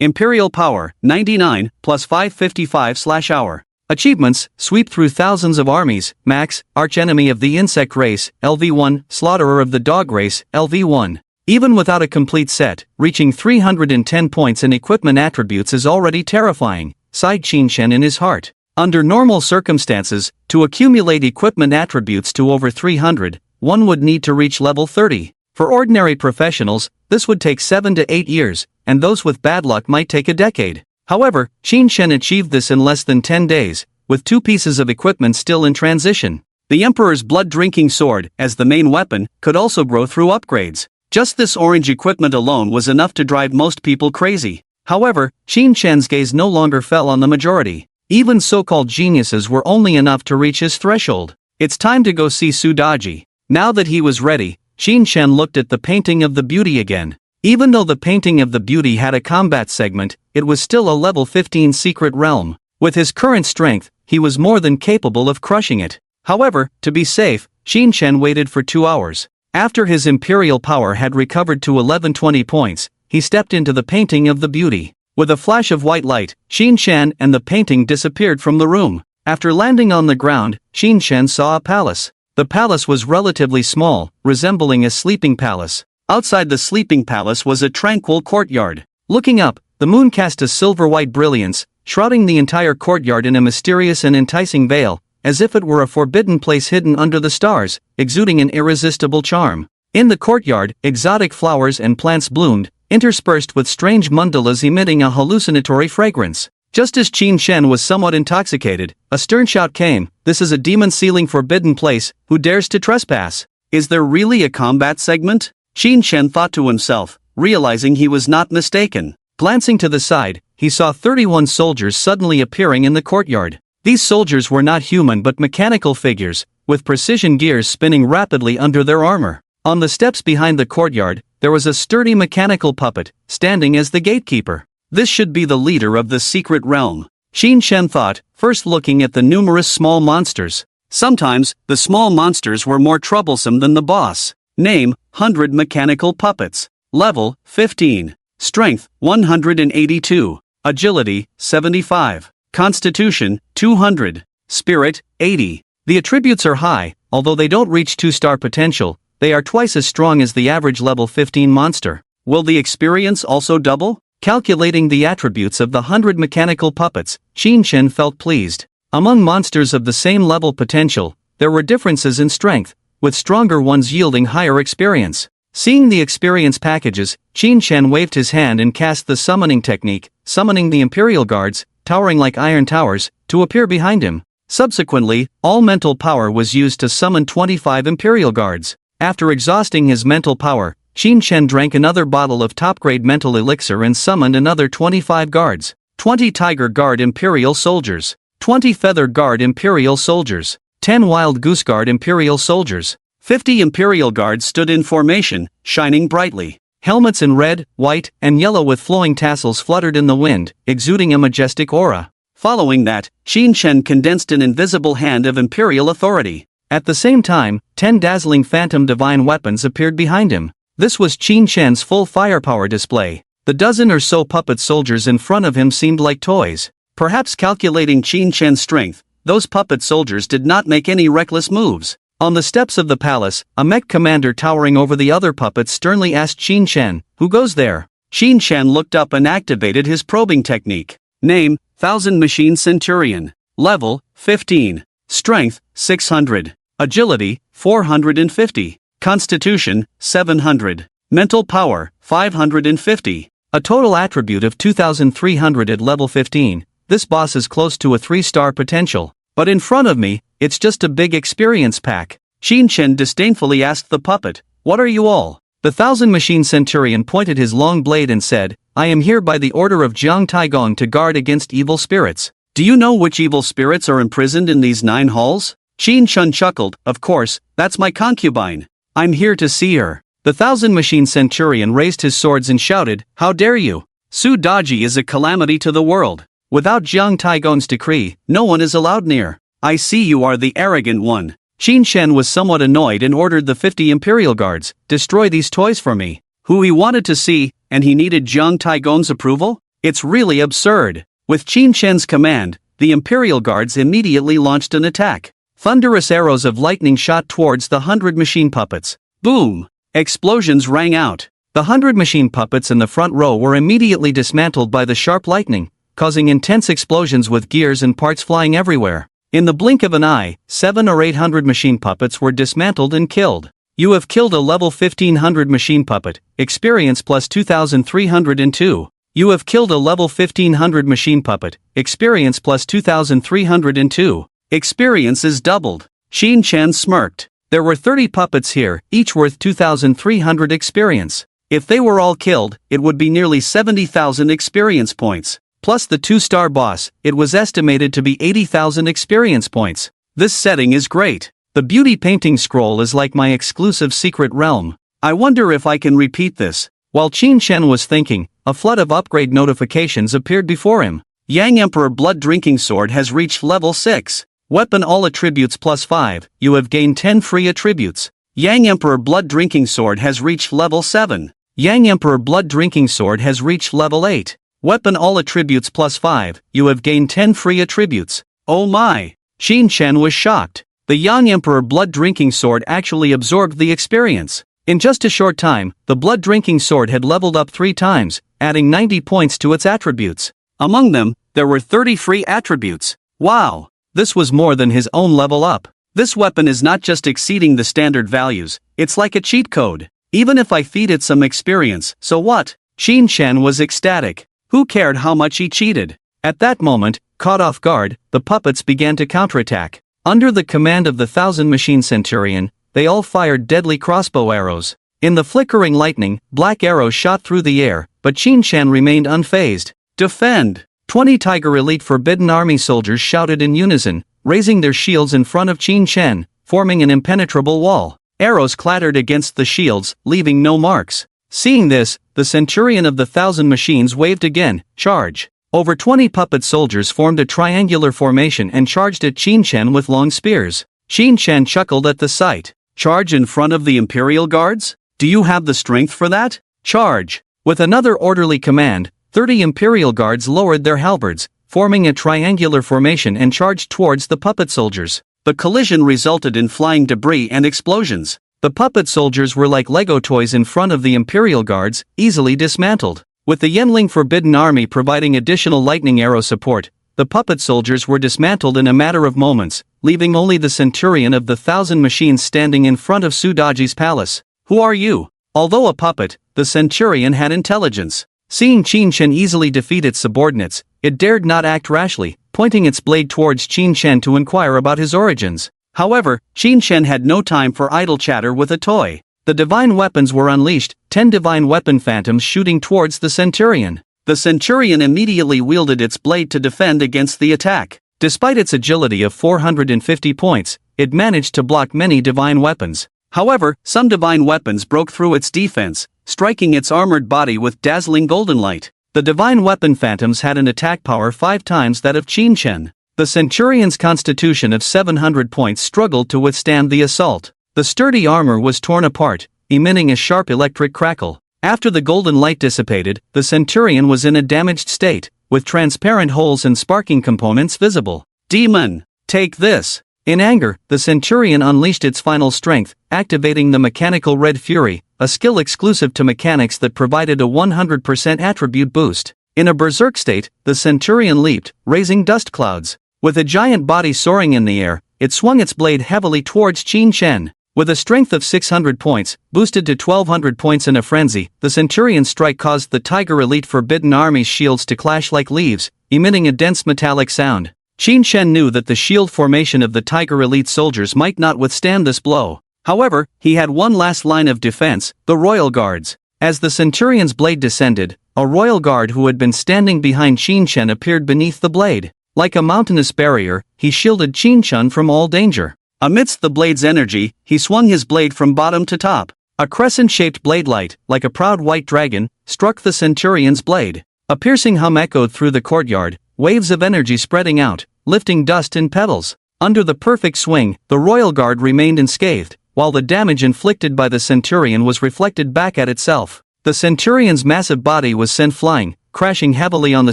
Imperial Power, 99, plus 555/hour. Achievements: Sweep through thousands of armies, max. Archenemy of the Insect Race, LV1. Slaughterer of the Dog Race, LV1. Even without a complete set, reaching 310 points in equipment attributes is already terrifying, sighed Qin-Shan in his heart. Under normal circumstances, to accumulate equipment attributes to over 300, one would need to reach level 30. For ordinary professionals, this would take 7 to 8 years, and those with bad luck might take a decade. However, Qin-Shan achieved this in less than 10 days, with 2 pieces of equipment still in transition. The Emperor's blood-drinking sword, as the main weapon, could also grow through upgrades. Just this orange equipment alone was enough to drive most people crazy. However, Qin-Shan's gaze no longer fell on the majority. Even so-called geniuses were only enough to reach his threshold. It's time to go see Sudaji. Now that he was ready, Qin-Shan looked at the painting of the beauty again. Even though the painting of the beauty had a combat segment, it was still a level 15 secret realm. With his current strength, he was more than capable of crushing it. However, to be safe, Qin-Shan waited for 2 hours. After his imperial power had recovered to 1120 points, he stepped into the painting of the beauty. With a flash of white light, Qin-Shan and the painting disappeared from the room. After landing on the ground, Qin-Shan saw a palace. The palace was relatively small, resembling a sleeping palace. Outside the sleeping palace was a tranquil courtyard. Looking up, the moon cast a silver-white brilliance, shrouding the entire courtyard in a mysterious and enticing veil, as if it were a forbidden place hidden under the stars, exuding an irresistible charm. In the courtyard, exotic flowers and plants bloomed, interspersed with strange mandalas emitting a hallucinatory fragrance. Just as Qin Shen was somewhat intoxicated, a stern shout came, "This is a demon-sealing forbidden place, who dares to trespass?" Is there really a combat segment? Qin Shen thought to himself, realizing he was not mistaken. Glancing to the side, he saw 31 soldiers suddenly appearing in the courtyard. These soldiers were not human but mechanical figures, with precision gears spinning rapidly under their armor. On the steps behind the courtyard, there was a sturdy mechanical puppet, standing as the gatekeeper. This should be the leader of the secret realm, Qin Shen thought, first looking at the numerous small monsters. Sometimes, the small monsters were more troublesome than the boss. Name, 100 mechanical puppets. Level, 15. Strength, 182. Agility, 75. Constitution, 200. Spirit, 80. The attributes are high, although they don't reach 2-star potential, they are twice as strong as the average level 15 monster. Will the experience also double? Calculating the attributes of the 100 mechanical puppets, Qin Shen felt pleased. Among monsters of the same level potential, there were differences in strength, with stronger ones yielding higher experience. Seeing the experience packages, Qin Shen waved his hand and cast the summoning technique, summoning the Imperial Guards, towering like iron towers, to appear behind him. Subsequently, all mental power was used to summon 25 Imperial Guards. After exhausting his mental power, Qin Shen drank another bottle of top-grade mental elixir and summoned another 25 guards. 20 Tiger Guard Imperial Soldiers. 20 Feather Guard Imperial Soldiers. 10 Wild Goose Guard Imperial Soldiers. 50 Imperial Guards stood in formation, shining brightly. Helmets in red, white, and yellow with flowing tassels fluttered in the wind, exuding a majestic aura. Following that, Qin Shen condensed an invisible hand of Imperial authority. At the same time, 10 dazzling phantom divine weapons appeared behind him. This was Qin Shen's full firepower display. The dozen or so puppet soldiers in front of him seemed like toys. Perhaps calculating Qin Shen's strength, those puppet soldiers did not make any reckless moves. On the steps of the palace, a mech commander towering over the other puppets sternly asked Qin Shen, "Who goes there?" Qin Shen looked up and activated his probing technique. Name, 1000 Machine Centurion. Level, 15. Strength, 600. Agility, 450. Constitution, 700. Mental power, 550. A total attribute of 2300 at level 15. This boss is close to a 3-star potential. But in front of me, it's just a big experience pack. Qin Shen disdainfully asked the puppet, "What are you all?" The 1000 Machine Centurion pointed his long blade and said, "I am here by the order of Jiang Taigong to guard against evil spirits." Do you know which evil spirits are imprisoned in these 9 halls? Qin Shen chuckled, "Of course, that's my concubine. I'm here to see her." The 1000 Machine Centurion raised his swords and shouted, "How dare you! Su Daji is a calamity to the world. Without Jiang Taigong's decree, no one is allowed near. I see you are the arrogant one." Qin Shen was somewhat annoyed and ordered the 50 Imperial Guards, "Destroy these toys for me." Who he wanted to see, and he needed Jiang Taigong's approval? It's really absurd. With Qin Shen's command, the Imperial Guards immediately launched an attack. Thunderous arrows of lightning shot towards the 100 machine puppets. Boom! Explosions rang out. The 100 machine puppets in the front row were immediately dismantled by the sharp lightning, causing intense explosions with gears and parts flying everywhere. In the blink of an eye, 700 or 800 machine puppets were dismantled and killed. You have killed a level 1500 machine puppet, experience plus 2302. You have killed a level 1500 machine puppet, experience plus 2302. Experience is doubled. Qin Shen smirked. There were 30 puppets here, each worth 2300 experience. If they were all killed, it would be nearly 70,000 experience points. Plus the 2-star boss, it was estimated to be 80,000 experience points. This setting is great. The beauty painting scroll is like my exclusive secret realm. I wonder if I can repeat this. While Qin Shen was thinking, a flood of upgrade notifications appeared before him. Yang Emperor Blood Drinking Sword has reached level 6. Weapon all attributes plus 5, you have gained 10 free attributes. Yang Emperor Blood Drinking Sword has reached level 7. Yang Emperor Blood Drinking Sword has reached level 8. Weapon all attributes plus 5, you have gained 10 free attributes. Oh my! Qin Shen was shocked. The Yang Emperor blood-drinking sword actually absorbed the experience. In just a short time, the blood-drinking sword had leveled up 3 times, adding 90 points to its attributes. Among them, there were 30 free attributes. Wow! This was more than his own level up. This weapon is not just exceeding the standard values, it's like a cheat code. Even if I feed it some experience, so what? Qin Shen was ecstatic. Who cared how much he cheated? At that moment, caught off guard, the puppets began to counterattack. Under the command of the 1,000-machine centurion, they all fired deadly crossbow arrows. In the flickering lightning, black arrows shot through the air, but Qin Shen remained unfazed. Defend! 20 Tiger Elite Forbidden Army soldiers shouted in unison, raising their shields in front of Qin Shen, forming an impenetrable wall. Arrows clattered against the shields, leaving no marks. Seeing this, the centurion of the 1,000 machines waved again, charge. Over 20 puppet soldiers formed a triangular formation and charged at Qin Shen with long spears. Qin Shen chuckled at the sight. Charge in front of the Imperial Guards? Do you have the strength for that? Charge! With another orderly command, 30 Imperial Guards lowered their halberds, forming a triangular formation and charged towards the puppet soldiers. The collision resulted in flying debris and explosions. The puppet soldiers were like Lego toys in front of the Imperial Guards, easily dismantled. With the Yenling Forbidden Army providing additional lightning arrow support, the puppet soldiers were dismantled in a matter of moments, leaving only the centurion of the 1,000 machines standing in front of Sudaji's palace. Who are you? Although a puppet, the centurion had intelligence. Seeing Qin Shen easily defeat its subordinates, it dared not act rashly, pointing its blade towards Qin Shen to inquire about his origins. However, Qin Shen had no time for idle chatter with a toy. The divine weapons were unleashed, 10 divine weapon phantoms shooting towards the centurion. The centurion immediately wielded its blade to defend against the attack. Despite its agility of 450 points, it managed to block many divine weapons. However, some divine weapons broke through its defense, striking its armored body with dazzling golden light. The divine weapon phantoms had an attack power 5 times that of Qin Shen. The centurion's constitution of 700 points struggled to withstand the assault. The sturdy armor was torn apart, emitting a sharp electric crackle. After the golden light dissipated, the centurion was in a damaged state, with transparent holes and sparking components visible. Demon! Take this! In anger, the centurion unleashed its final strength, activating the mechanical red fury, a skill exclusive to mechanics that provided a 100% attribute boost. In a berserk state, the centurion leaped, raising dust clouds. With a giant body soaring in the air, it swung its blade heavily towards Qin Shen. With a strength of 600 points, boosted to 1,200 points in a frenzy, the centurion's strike caused the Tiger Elite Forbidden Army's shields to clash like leaves, emitting a dense metallic sound. Qin Shen knew that the shield formation of the Tiger Elite soldiers might not withstand this blow. However, he had one last line of defense, the Royal Guards. As the centurion's blade descended, a royal guard who had been standing behind Qin Shen appeared beneath the blade. Like a mountainous barrier, he shielded Qin Shen from all danger. Amidst the blade's energy, he swung his blade from bottom to top. A crescent-shaped blade light, like a proud white dragon, struck the centurion's blade. A piercing hum echoed through the courtyard, waves of energy spreading out, lifting dust in petals. Under the perfect swing, the royal guard remained unscathed, while the damage inflicted by the centurion was reflected back at itself. The centurion's massive body was sent flying, crashing heavily on the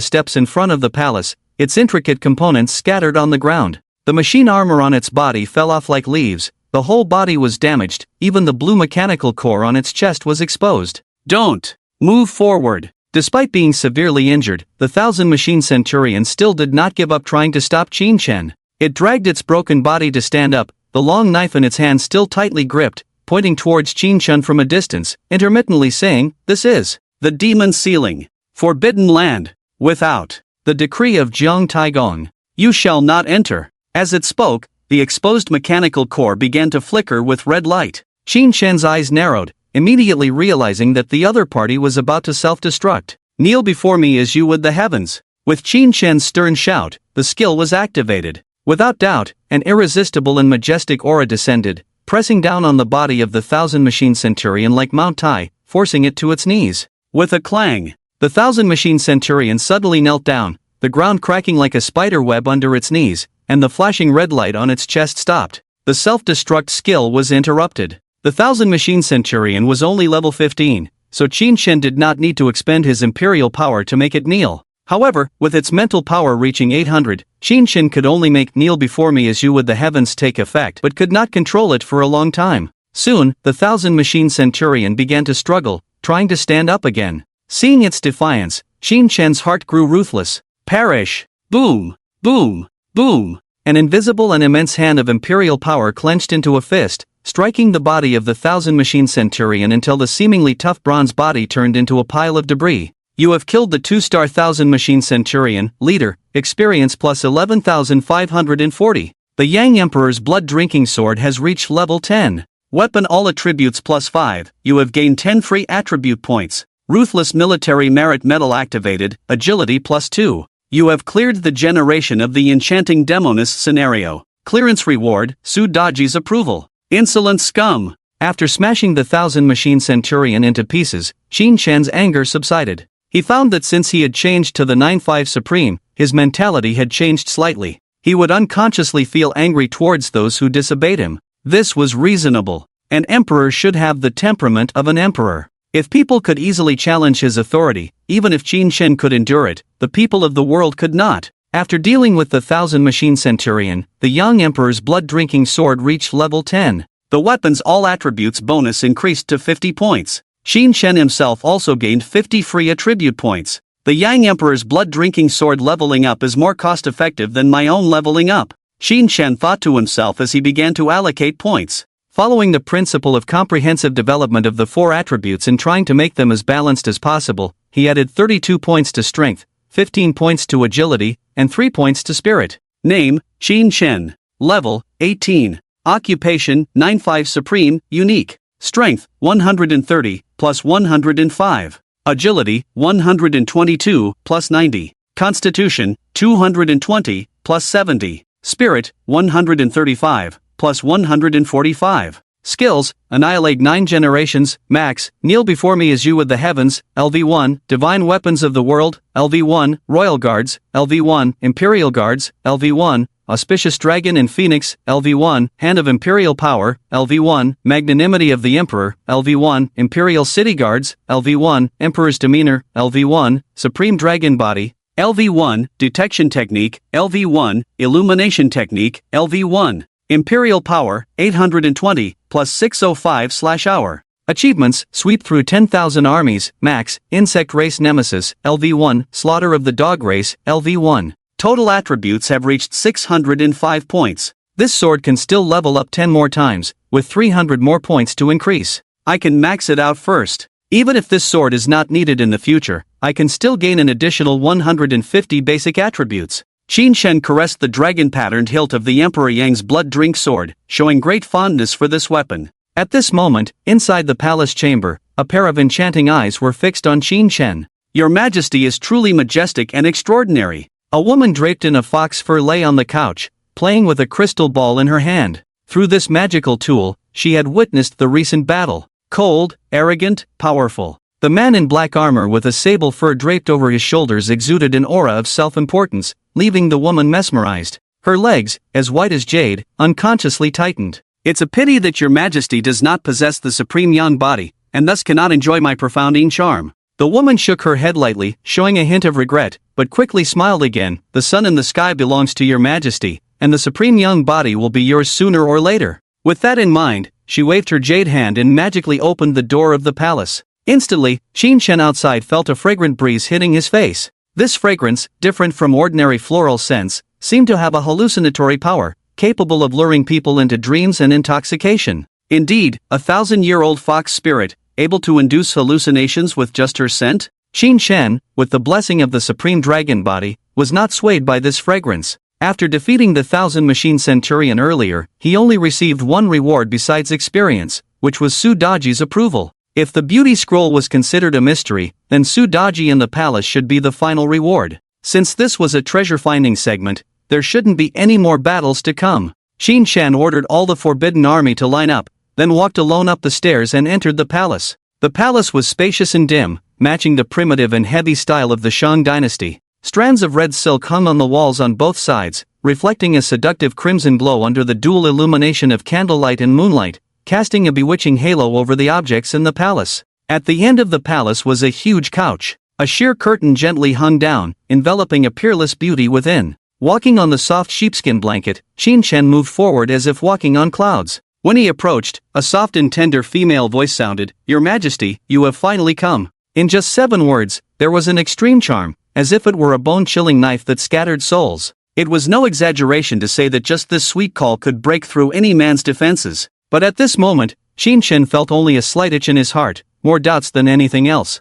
steps in front of the palace, its intricate components scattered on the ground. The machine armor on its body fell off like leaves, the whole body was damaged, even the blue mechanical core on its chest was exposed. Don't move forward. Despite being severely injured, the 1,000-machine centurion still did not give up trying to stop Qin Shen. It dragged its broken body to stand up, the long knife in its hand still tightly gripped, pointing towards Qin Shen from a distance, intermittently saying, "This is the demon ceiling. Forbidden land. Without the decree of Jiang Taigong, you shall not enter." As it spoke, the exposed mechanical core began to flicker with red light. Qin Shen's eyes narrowed, immediately realizing that the other party was about to self-destruct. "Kneel before me as you would the heavens." With Qin Shen's stern shout, the skill was activated. Without doubt, an irresistible and majestic aura descended, pressing down on the body of the 1,000-machine centurion like Mount Tai, forcing it to its knees. With a clang, the 1,000-machine centurion suddenly knelt down, the ground cracking like a spider web under its knees, and the flashing red light on its chest stopped. The self-destruct skill was interrupted. The 1,000-machine centurion was only level 15, so Qin Shen did not need to expend his imperial power to make it kneel. However, with its mental power reaching 800, Shin could only make kneel before me as you would the heavens take effect but could not control it for a long time. Soon, the 1,000-machine centurion began to struggle, trying to stand up again. Seeing its defiance, Shin-chen's heart grew ruthless. Perish! Boom! Boom! Boom! An invisible and immense hand of imperial power clenched into a fist, striking the body of the 1,000-machine centurion until the seemingly tough bronze body turned into a pile of debris. You have killed the 2-star 1,000-machine centurion, leader, experience plus 11,540. The Yang Emperor's blood-drinking sword has reached level 10. Weapon all attributes plus 5, you have gained 10 free attribute points. Ruthless military merit medal activated, agility plus 2. You have cleared the generation of the enchanting demoness scenario. Clearance reward, Su Daji's approval. Insolent scum! After smashing the 1,000-machine centurion into pieces, Shin-chen's anger subsided. He found that since he had changed to the 9-5 Supreme, his mentality had changed slightly. He would unconsciously feel angry towards those who disobeyed him. This was reasonable. An emperor should have the temperament of an emperor. If people could easily challenge his authority, even if Shin could endure it, the people of the world could not. After dealing with the 1,000-machine centurion, the young emperor's blood-drinking sword reached level 10. The weapon's all attributes bonus increased to 50 points. Shin himself also gained 50 free attribute points. The Yang Emperor's blood-drinking sword leveling up is more cost-effective than my own leveling up. Shin thought to himself as he began to allocate points. Following the principle of comprehensive development of the 4 attributes and trying to make them as balanced as possible, he added 32 points to strength, 15 points to agility, and 3 points to spirit. Name, Shin. Level, 18. Occupation, 9-5 Supreme, Unique. Strength, 130, plus 105. Agility, 122, plus 90. Constitution, 220, plus 70. Spirit, 135, plus 145. Skills, Annihilate 9 generations, max, Kneel before me as you with the heavens, LV1, Divine Weapons of the World, LV1, Royal Guards, LV1, Imperial Guards, LV1, Auspicious Dragon and Phoenix, LV1, Hand of Imperial Power, LV1, Magnanimity of the Emperor, LV1, Imperial City Guards, LV1, Emperor's Demeanor, LV1, Supreme Dragon Body, LV1, Detection Technique, LV1, Illumination Technique, LV1, Imperial Power, 820, plus 605/hour. Achievements, Sweep through 10,000 armies, max, Insect Race Nemesis, LV1, Slaughter of the Dog Race, LV1. Total attributes have reached 605 points. This sword can still level up 10 more times, with 300 more points to increase. I can max it out first. Even if this sword is not needed in the future, I can still gain an additional 150 basic attributes. Shin caressed the dragon-patterned hilt of the Emperor Yang's blood-drink sword, showing great fondness for this weapon. At this moment, inside the palace chamber, a pair of enchanting eyes were fixed on Shin. Your Majesty is truly majestic and extraordinary. A woman draped in a fox fur lay on the couch, playing with a crystal ball in her hand. Through this magical tool, she had witnessed the recent battle. Cold, arrogant, powerful. The man in black armor with a sable fur draped over his shoulders exuded an aura of self-importance, leaving the woman mesmerized. Her legs, as white as jade, unconsciously tightened. It's a pity that your Majesty does not possess the supreme yang body, and thus cannot enjoy my profounding charm. The woman shook her head lightly, showing a hint of regret, but quickly smiled again. The sun in the sky belongs to your Majesty, and the supreme young body will be yours sooner or later. With that in mind, she waved her jade hand and magically opened the door of the palace. Instantly, Shin outside felt a fragrant breeze hitting his face. This fragrance, different from ordinary floral scents, seemed to have a hallucinatory power, capable of luring people into dreams and intoxication. Indeed, a 1,000-year-old fox spirit, able to induce hallucinations with just her scent? Shin, with the blessing of the supreme dragon body, was not swayed by this fragrance. After defeating the 1,000-machine centurion earlier, he only received one reward besides experience, which was Su Daji's approval. If the beauty scroll was considered a mystery, then Su Daji in the palace should be the final reward. Since this was a treasure-finding segment, there shouldn't be any more battles to come. Shin ordered all the forbidden army to line up, then walked alone up the stairs and entered the palace. The palace was spacious and dim, matching the primitive and heavy style of the Shang dynasty. Strands of red silk hung on the walls on both sides, reflecting a seductive crimson glow under the dual illumination of candlelight and moonlight, casting a bewitching halo over the objects in the palace. At the end of the palace was a huge couch. A sheer curtain gently hung down, enveloping a peerless beauty within. Walking on the soft sheepskin blanket, Qin Chen moved forward as if walking on clouds. When he approached, a soft and tender female voice sounded, "Your Majesty, you have finally come." In just 7 words, there was an extreme charm, as if it were a bone-chilling knife that scattered souls. It was no exaggeration to say that just this sweet call could break through any man's defenses. But at this moment, Qin Chen felt only a slight itch in his heart, more doubts than anything else.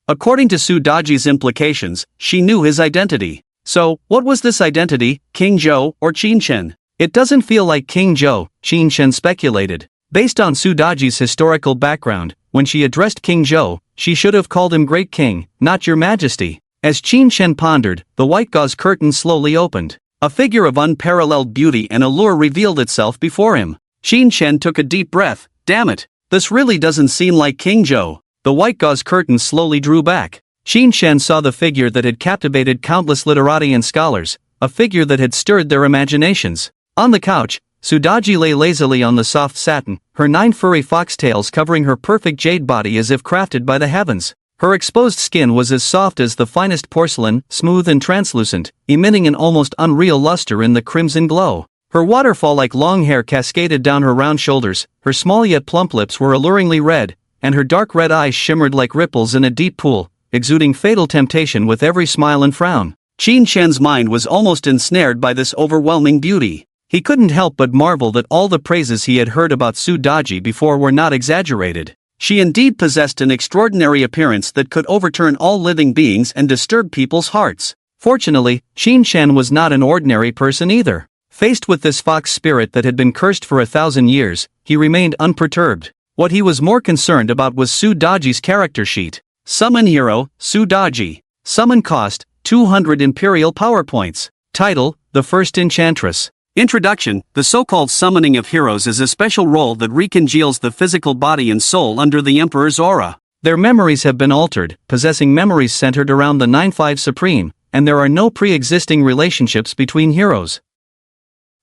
According to Su Daji's implications, she knew his identity. So, what was this identity, King Zhou or Qin Chen? It doesn't feel like King Zhou, Qin Chen speculated. Based on Su Daji's historical background, when she addressed King Zhou, she should have called him Great King, not Your Majesty. As Qin Chen pondered, the white gauze curtain slowly opened. A figure of unparalleled beauty and allure revealed itself before him. Qin Chen took a deep breath. Damn it, this really doesn't seem like King Zhou. The white gauze curtain slowly drew back. Qin Chen saw the figure that had captivated countless literati and scholars, a figure that had stirred their imaginations. On the couch, Su Daji lay lazily on the soft satin, her 9 furry foxtails covering her perfect jade body as if crafted by the heavens. Her exposed skin was as soft as the finest porcelain, smooth and translucent, emitting an almost unreal luster in the crimson glow. Her waterfall-like long hair cascaded down her round shoulders, her small yet plump lips were alluringly red, and her dark red eyes shimmered like ripples in a deep pool, exuding fatal temptation with every smile and frown. Qin Chen's mind was almost ensnared by this overwhelming beauty. He couldn't help but marvel that all the praises he had heard about Su Daji before were not exaggerated. She indeed possessed an extraordinary appearance that could overturn all living beings and disturb people's hearts. Fortunately, Qin Chen was not an ordinary person either. Faced with this fox spirit that had been cursed for 1,000 years, he remained unperturbed. What he was more concerned about was Su Daji's character sheet. Summon Hero, Su Daji. Summon cost, 200 Imperial Power Points. Title, The First Enchantress. Introduction. The so-called summoning of heroes is a special role that recongeals the physical body and soul under the Emperor's aura. Their memories have been altered, possessing memories centered around the 9-5 Supreme, and there are no pre-existing relationships between heroes.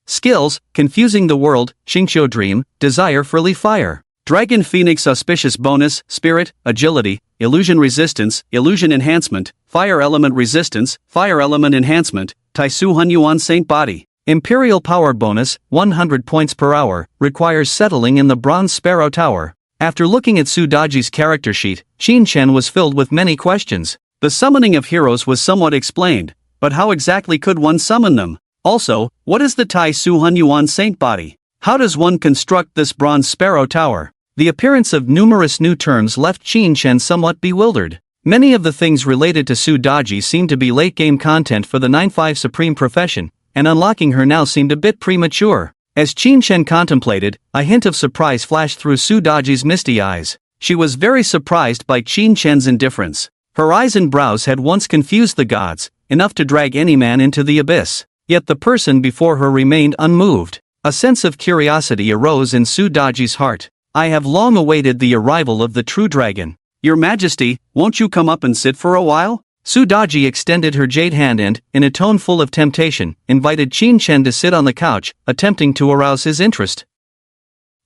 Skills, Confusing the World, Xingqiu Dream, Desire for Lee Fire. Dragon Phoenix Auspicious Bonus, Spirit, Agility, Illusion Resistance, Illusion Enhancement, Fire Element Resistance, Fire Element Enhancement, Taisu Hunyuan Saint Body. Imperial Power Bonus, 100 points per hour, requires settling in the Bronze Sparrow Tower. After looking at Su Daji's character sheet, Qin Chen was filled with many questions. The summoning of heroes was somewhat explained, but how exactly could one summon them? Also, what is the Taisu Hunyuan Saint Body? How does one construct this Bronze Sparrow Tower? The appearance of numerous new terms left Qin Chen somewhat bewildered. Many of the things related to Su Daji seemed to be late-game content for the 9-5 Supreme profession, and unlocking her now seemed a bit premature. As Qin Chen contemplated, a hint of surprise flashed through Su Daji's misty eyes. She was very surprised by Qin Chen's indifference. Her eyes and brows had once confused the gods, enough to drag any man into the abyss. Yet the person before her remained unmoved. A sense of curiosity arose in Su Daji's heart. I have long awaited the arrival of the true dragon. Your Majesty, won't you come up and sit for a while? Su Daji extended her jade hand and, in a tone full of temptation, invited Qin Chen to sit on the couch, attempting to arouse his interest.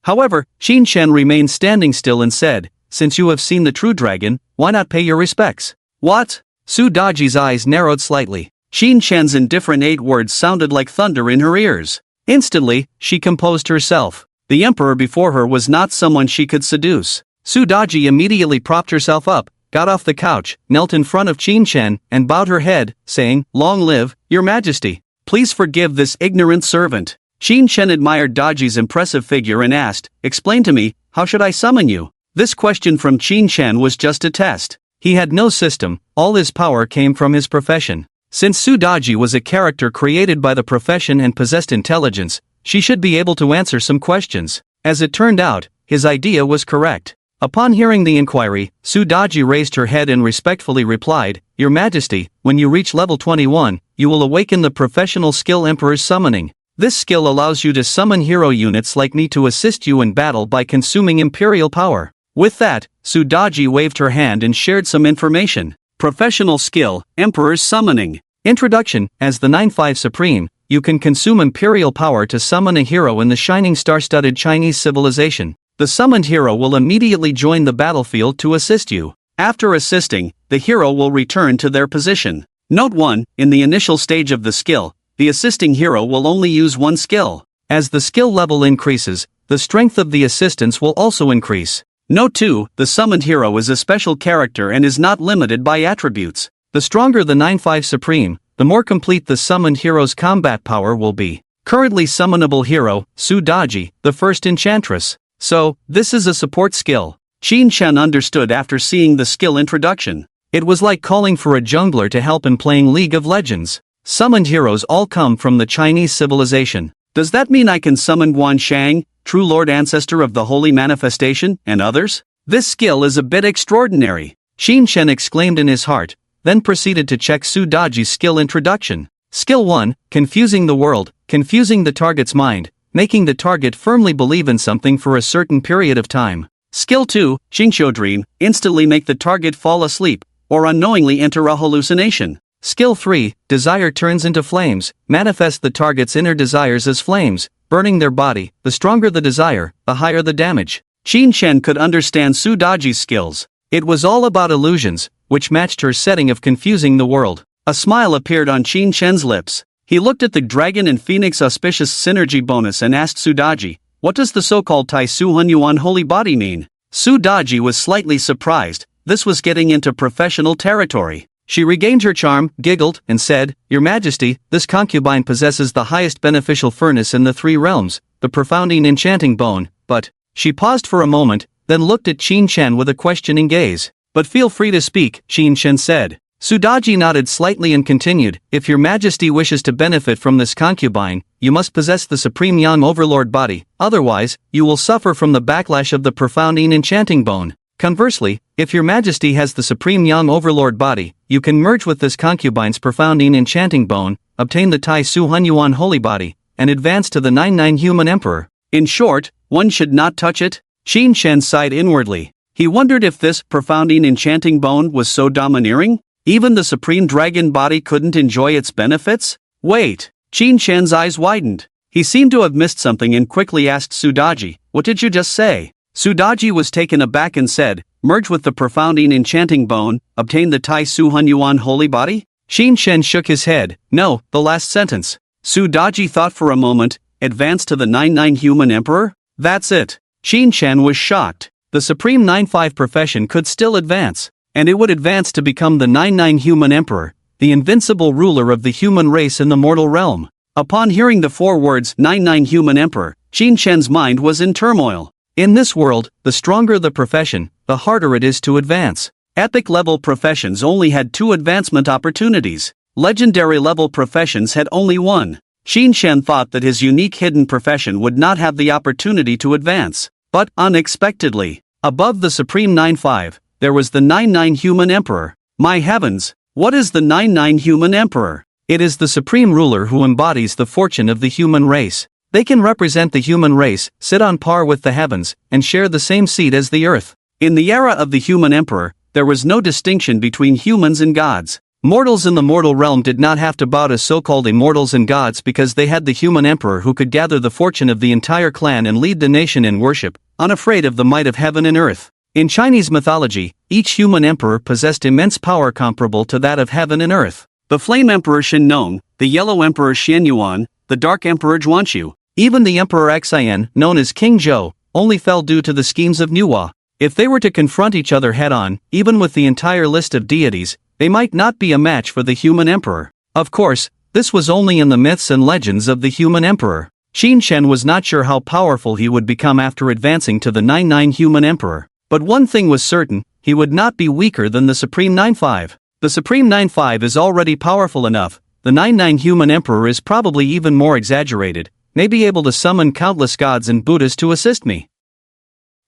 However, Qin Chen remained standing still and said, "Since you have seen the true dragon, why not pay your respects?" What? Su Daji's eyes narrowed slightly. Qin Chen's indifferent 8 words sounded like thunder in her ears. Instantly, she composed herself. The emperor before her was not someone she could seduce. Su Daji immediately propped herself up, got off the couch, knelt in front of Qin Chen, and bowed her head, saying, "Long live, Your Majesty. Please forgive this ignorant servant." Qin Chen admired Daji's impressive figure and asked, "Explain to me, how should I summon you?" This question from Qin Chen was just a test. He had no system, all his power came from his profession. Since Su Daji was a character created by the profession and possessed intelligence, she should be able to answer some questions. As it turned out, his idea was correct. Upon hearing the inquiry, Su Daji raised her head and respectfully replied, "Your Majesty, when you reach level 21, you will awaken the professional skill Emperor's Summoning. This skill allows you to summon hero units like me to assist you in battle by consuming imperial power." With that, Su Daji waved her hand and shared some information. Professional skill, Emperor's Summoning. Introduction. As the 9-5 Supreme, you can consume imperial power to summon a hero in the shining star-studded Chinese civilization. The summoned hero will immediately join the battlefield to assist you. After assisting, the hero will return to their position. Note 1, in the initial stage of the skill, the assisting hero will only use one skill.
As the skill level increases, the strength of the assistants will also increase.
Note 2, the summoned hero is a special character and is not limited by attributes.
The stronger the 9-5 Supreme, the more complete the summoned hero's combat power will be. Currently summonable hero, Sudaji, the first enchantress. So, this is a support skill.
Qin Shen understood after seeing the skill introduction.
It was like calling for a jungler to help in playing League of Legends. Summoned heroes all come from the Chinese civilization.
Does that mean I can summon Guanshang, true lord ancestor of the holy manifestation, and others? This skill is a bit extraordinary.
Qin Shen exclaimed in his heart, then proceeded to check Sudaji's skill introduction. Skill 1, confusing the world, confusing the target's mind, making the target firmly believe in something for a certain period of time.
Skill 2, Xingqiu dream, instantly make the target fall asleep, or unknowingly enter a hallucination.
Skill 3, desire turns into flames, manifest the target's inner desires as flames, burning their body. The stronger the desire, the higher the damage.
Qin Shen could understand Sudaji's skills.
It was all about illusions, which matched her setting of confusing the world.
A smile appeared on Qin Shen's lips. He looked at the Dragon and Phoenix auspicious synergy bonus and asked Sudaji, what does the so-called Tai Su Hun Yuan holy body mean? Sudaji was slightly surprised. This was getting into professional territory.
She regained her charm, giggled, and said, Your Majesty, this concubine possesses the highest beneficial furnace in the 3 realms, the profounding enchanting bone, but... She paused for a moment, then looked at Qin Shen with a questioning gaze. But feel free to speak, Qin Shen said. Sudaji nodded slightly and continued, If your Majesty wishes to benefit from this concubine, you must possess the supreme young overlord body, otherwise, you will suffer from the backlash of the profounding enchanting bone. Conversely, if your Majesty has the supreme young overlord body, you can merge with this concubine's profounding enchanting bone, obtain the Tai Su Hun Yuan holy body, and advance to the 9-9 human emperor.
In short, one should not touch it? Qin Shen sighed inwardly. He wondered if this profounding enchanting bone was so domineering? Even the supreme dragon body couldn't enjoy its benefits? Wait! Qin Shen's eyes widened. He seemed to have missed something and quickly asked Sudaji, What did you just say? Sudaji was taken aback and said, Merge with the profounding enchanting bone, obtain the Tai Su Hun Yuan holy body?
Qin Shen shook his head. No, the last sentence.
Sudaji thought for a moment, advance to the 9-9 human emperor? That's it. Qin Shen was shocked.
The supreme 9-5 profession could still advance, and it would advance to become the 9-9 human emperor, the invincible ruler of the human race in the mortal realm.
Upon hearing the 4 words 9-9 human emperor, Qin Shen's mind was in turmoil.
In this world, the stronger the profession, the harder it is to advance.
Epic-level professions only had 2 advancement opportunities. Legendary-level professions had only 1. Qin Shen thought that his unique hidden profession would not have the opportunity to advance. But, unexpectedly, above the supreme 9-5, there was the 9-9 human emperor. My heavens, what is the 9-9 human emperor?
It is the supreme ruler who embodies the fortune of the human race. They can represent the human race, sit on par with the heavens, and share the same seat as the earth.
In the era of the human emperor, there was no distinction between humans and gods.
Mortals in the mortal realm did not have to bow to so-called immortals and gods because they had the human emperor who could gather the fortune of the entire clan and lead the nation in worship, unafraid of the might of heaven and earth. In Chinese mythology, each human emperor possessed immense power comparable to that of heaven and earth.
The Flame Emperor Shen Nong, the Yellow Emperor Xian Yuan, the Dark Emperor Zhuanqiu.
Even the Emperor Xian, known as King Zhou, only fell due to the schemes of Nuwa. If they were to confront each other head-on, even with the entire list of deities, they might not be a match for the human emperor. Of course, this was only in the myths and legends of the human emperor. Qin Shen was not sure how powerful he would become after advancing to the 9-9 human emperor. But one thing was certain, he would not be weaker than the supreme 9-5. The supreme 9-5 is already powerful enough, the 9-9 human emperor is probably even more exaggerated, may be able to summon countless gods and Buddhas to assist me.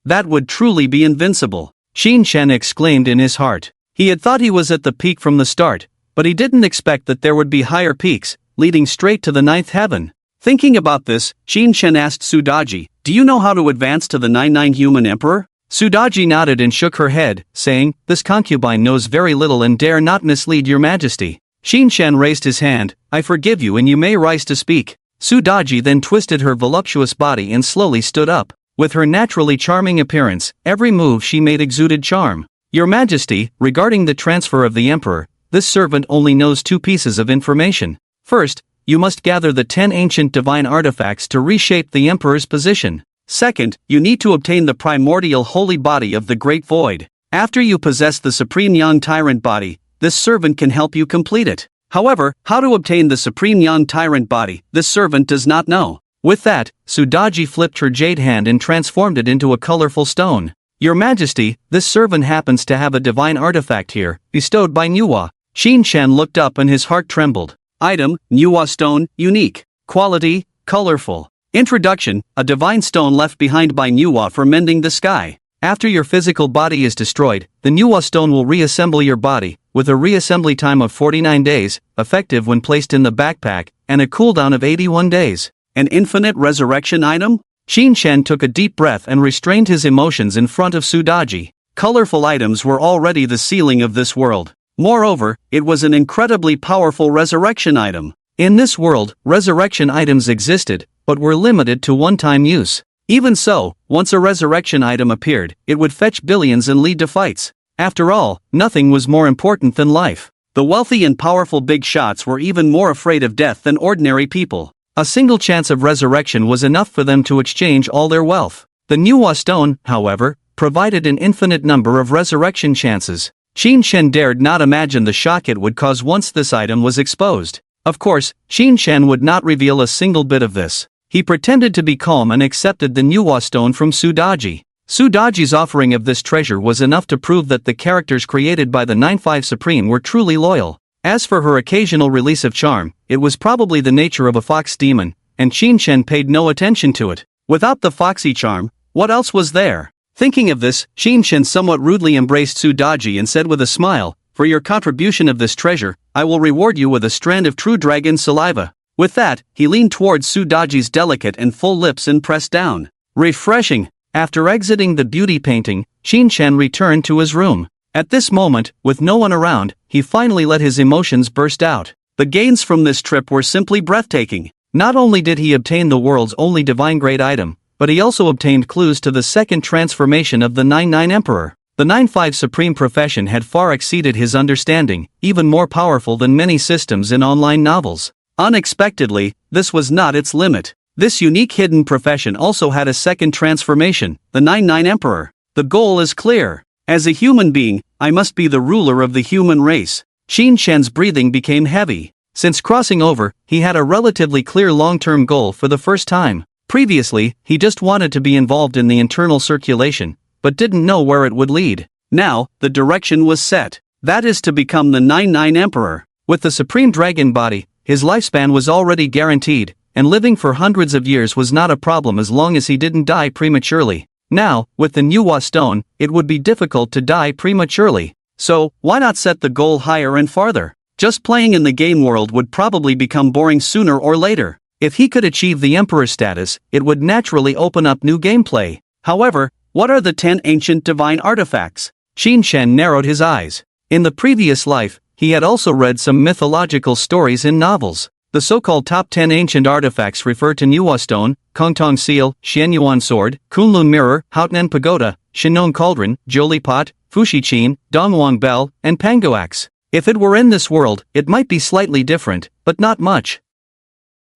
That would truly be invincible,
Qin Shen exclaimed in his heart. He had thought he was at the peak from the start, but he didn't expect that there would be higher peaks, leading straight to the 9th heaven.
Thinking about this, Qin Shen asked Sudaji, Do you know how to advance to the 9-9 human emperor?
Sudaji nodded and shook her head, saying, This concubine knows very little and dare not mislead your majesty. Qin Shen raised his hand, I forgive you and you may rise to speak. Sudaji then twisted her voluptuous body and slowly stood up. With her naturally charming appearance, every move she made exuded charm. Your Majesty, regarding the transfer of the Emperor, this servant only knows two pieces of information. First, you must gather the 10 ancient divine artifacts to reshape the Emperor's position. Second, you need to obtain the primordial holy body of the Great Void. After you possess the Supreme Young Tyrant body, this servant can help you complete it. However, how to obtain the Supreme Young Tyrant body, this servant does not know. With that, Sudaji flipped her jade hand and transformed it into a colorful stone. Your Majesty, this servant happens to have a divine artifact here, bestowed by Manhwa. Shin Chen looked up and his heart trembled. Item, Manhwa stone, unique. Quality, colorful. Introduction, a divine stone left behind by Manhwa for mending the sky. After your physical body is destroyed, the Manhwa stone will reassemble your body, with a reassembly time of 49 days, effective when placed in the backpack, and a cooldown of 81 days. An infinite resurrection item? Shin Chen took a deep breath and restrained his emotions in front of Sudaji. Colorful items were already the ceiling of this world. Moreover, it was an incredibly powerful resurrection item. In this world, resurrection items existed, but were limited to one-time use. Even so, once a resurrection item appeared, it would fetch billions and lead to fights. After all, nothing was more important than life. The wealthy and powerful big shots were even more afraid of death than ordinary people. A single chance of resurrection was enough for them to exchange all their wealth. The Manhwa stone, however, provided an infinite number of resurrection chances. Shin Chen dared not imagine the shock it would cause once this item was exposed. Of course, Shin Chen would not reveal a single bit of this. He pretended to be calm and accepted the Manhwa stone from Sudaji. Sudaji's offering of this treasure was enough to prove that the characters created by the 9-5 Supreme were truly loyal. As for her occasional release of charm, it was probably the nature of a fox demon, and Shin Chen paid no attention to it. Without the foxy charm, what else was there? Thinking of this, Shin Chen somewhat rudely embraced Sudaji and said with a smile, "For your contribution of this treasure, I will reward you with a strand of true dragon saliva." With that, he leaned towards Sudaji's delicate and full lips and pressed down. Refreshing! After exiting the beauty painting, Shin Chen returned to his room. At this moment, with no one around, he finally let his emotions burst out. The gains from this trip were simply breathtaking. Not only did he obtain the world's only divine grade item, but he also obtained clues to the second transformation of the 9-9 Emperor. The 9-5 Supreme profession had far exceeded his understanding, even more powerful than many systems in online novels. Unexpectedly, this was not its limit. This unique hidden profession also had a second transformation, the 9-9 Emperor. The goal is clear. As a human being, I must be the ruler of the human race. Shin Chen's breathing became heavy. Since crossing over, he had a relatively clear long-term goal for the first time. Previously, he just wanted to be involved in the internal circulation, but didn't know where it would lead. Now, the direction was set. That is to become the 9-9 Emperor. With the Supreme Dragon body, his lifespan was already guaranteed, and living for hundreds of years was not a problem as long as he didn't die prematurely. Now, with the Manhwa stone, it would be difficult to die prematurely. So, why not set the goal higher and farther? Just playing in the game world would probably become boring sooner or later. If he could achieve the Emperor status, it would naturally open up new gameplay. However, what are the 10 ancient divine artifacts? Shin Chen narrowed his eyes. In the previous life, he had also read some mythological stories in novels. The so-called top 10 ancient artifacts refer to Manhwa stone, Kongtong seal, Xianyuan sword, Kunlun mirror, Hautnan pagoda, Shinon cauldron, Jolie pot, Fushichin, Dongwang bell, and Pango axe. If it were in this world, it might be slightly different, but not much.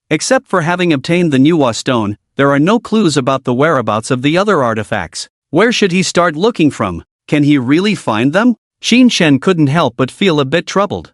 Except for having obtained the Manhwa stone, there are no clues about the whereabouts of the other artifacts. Where should he start looking from? Can he really find them? Shin Chen couldn't help but feel a bit troubled.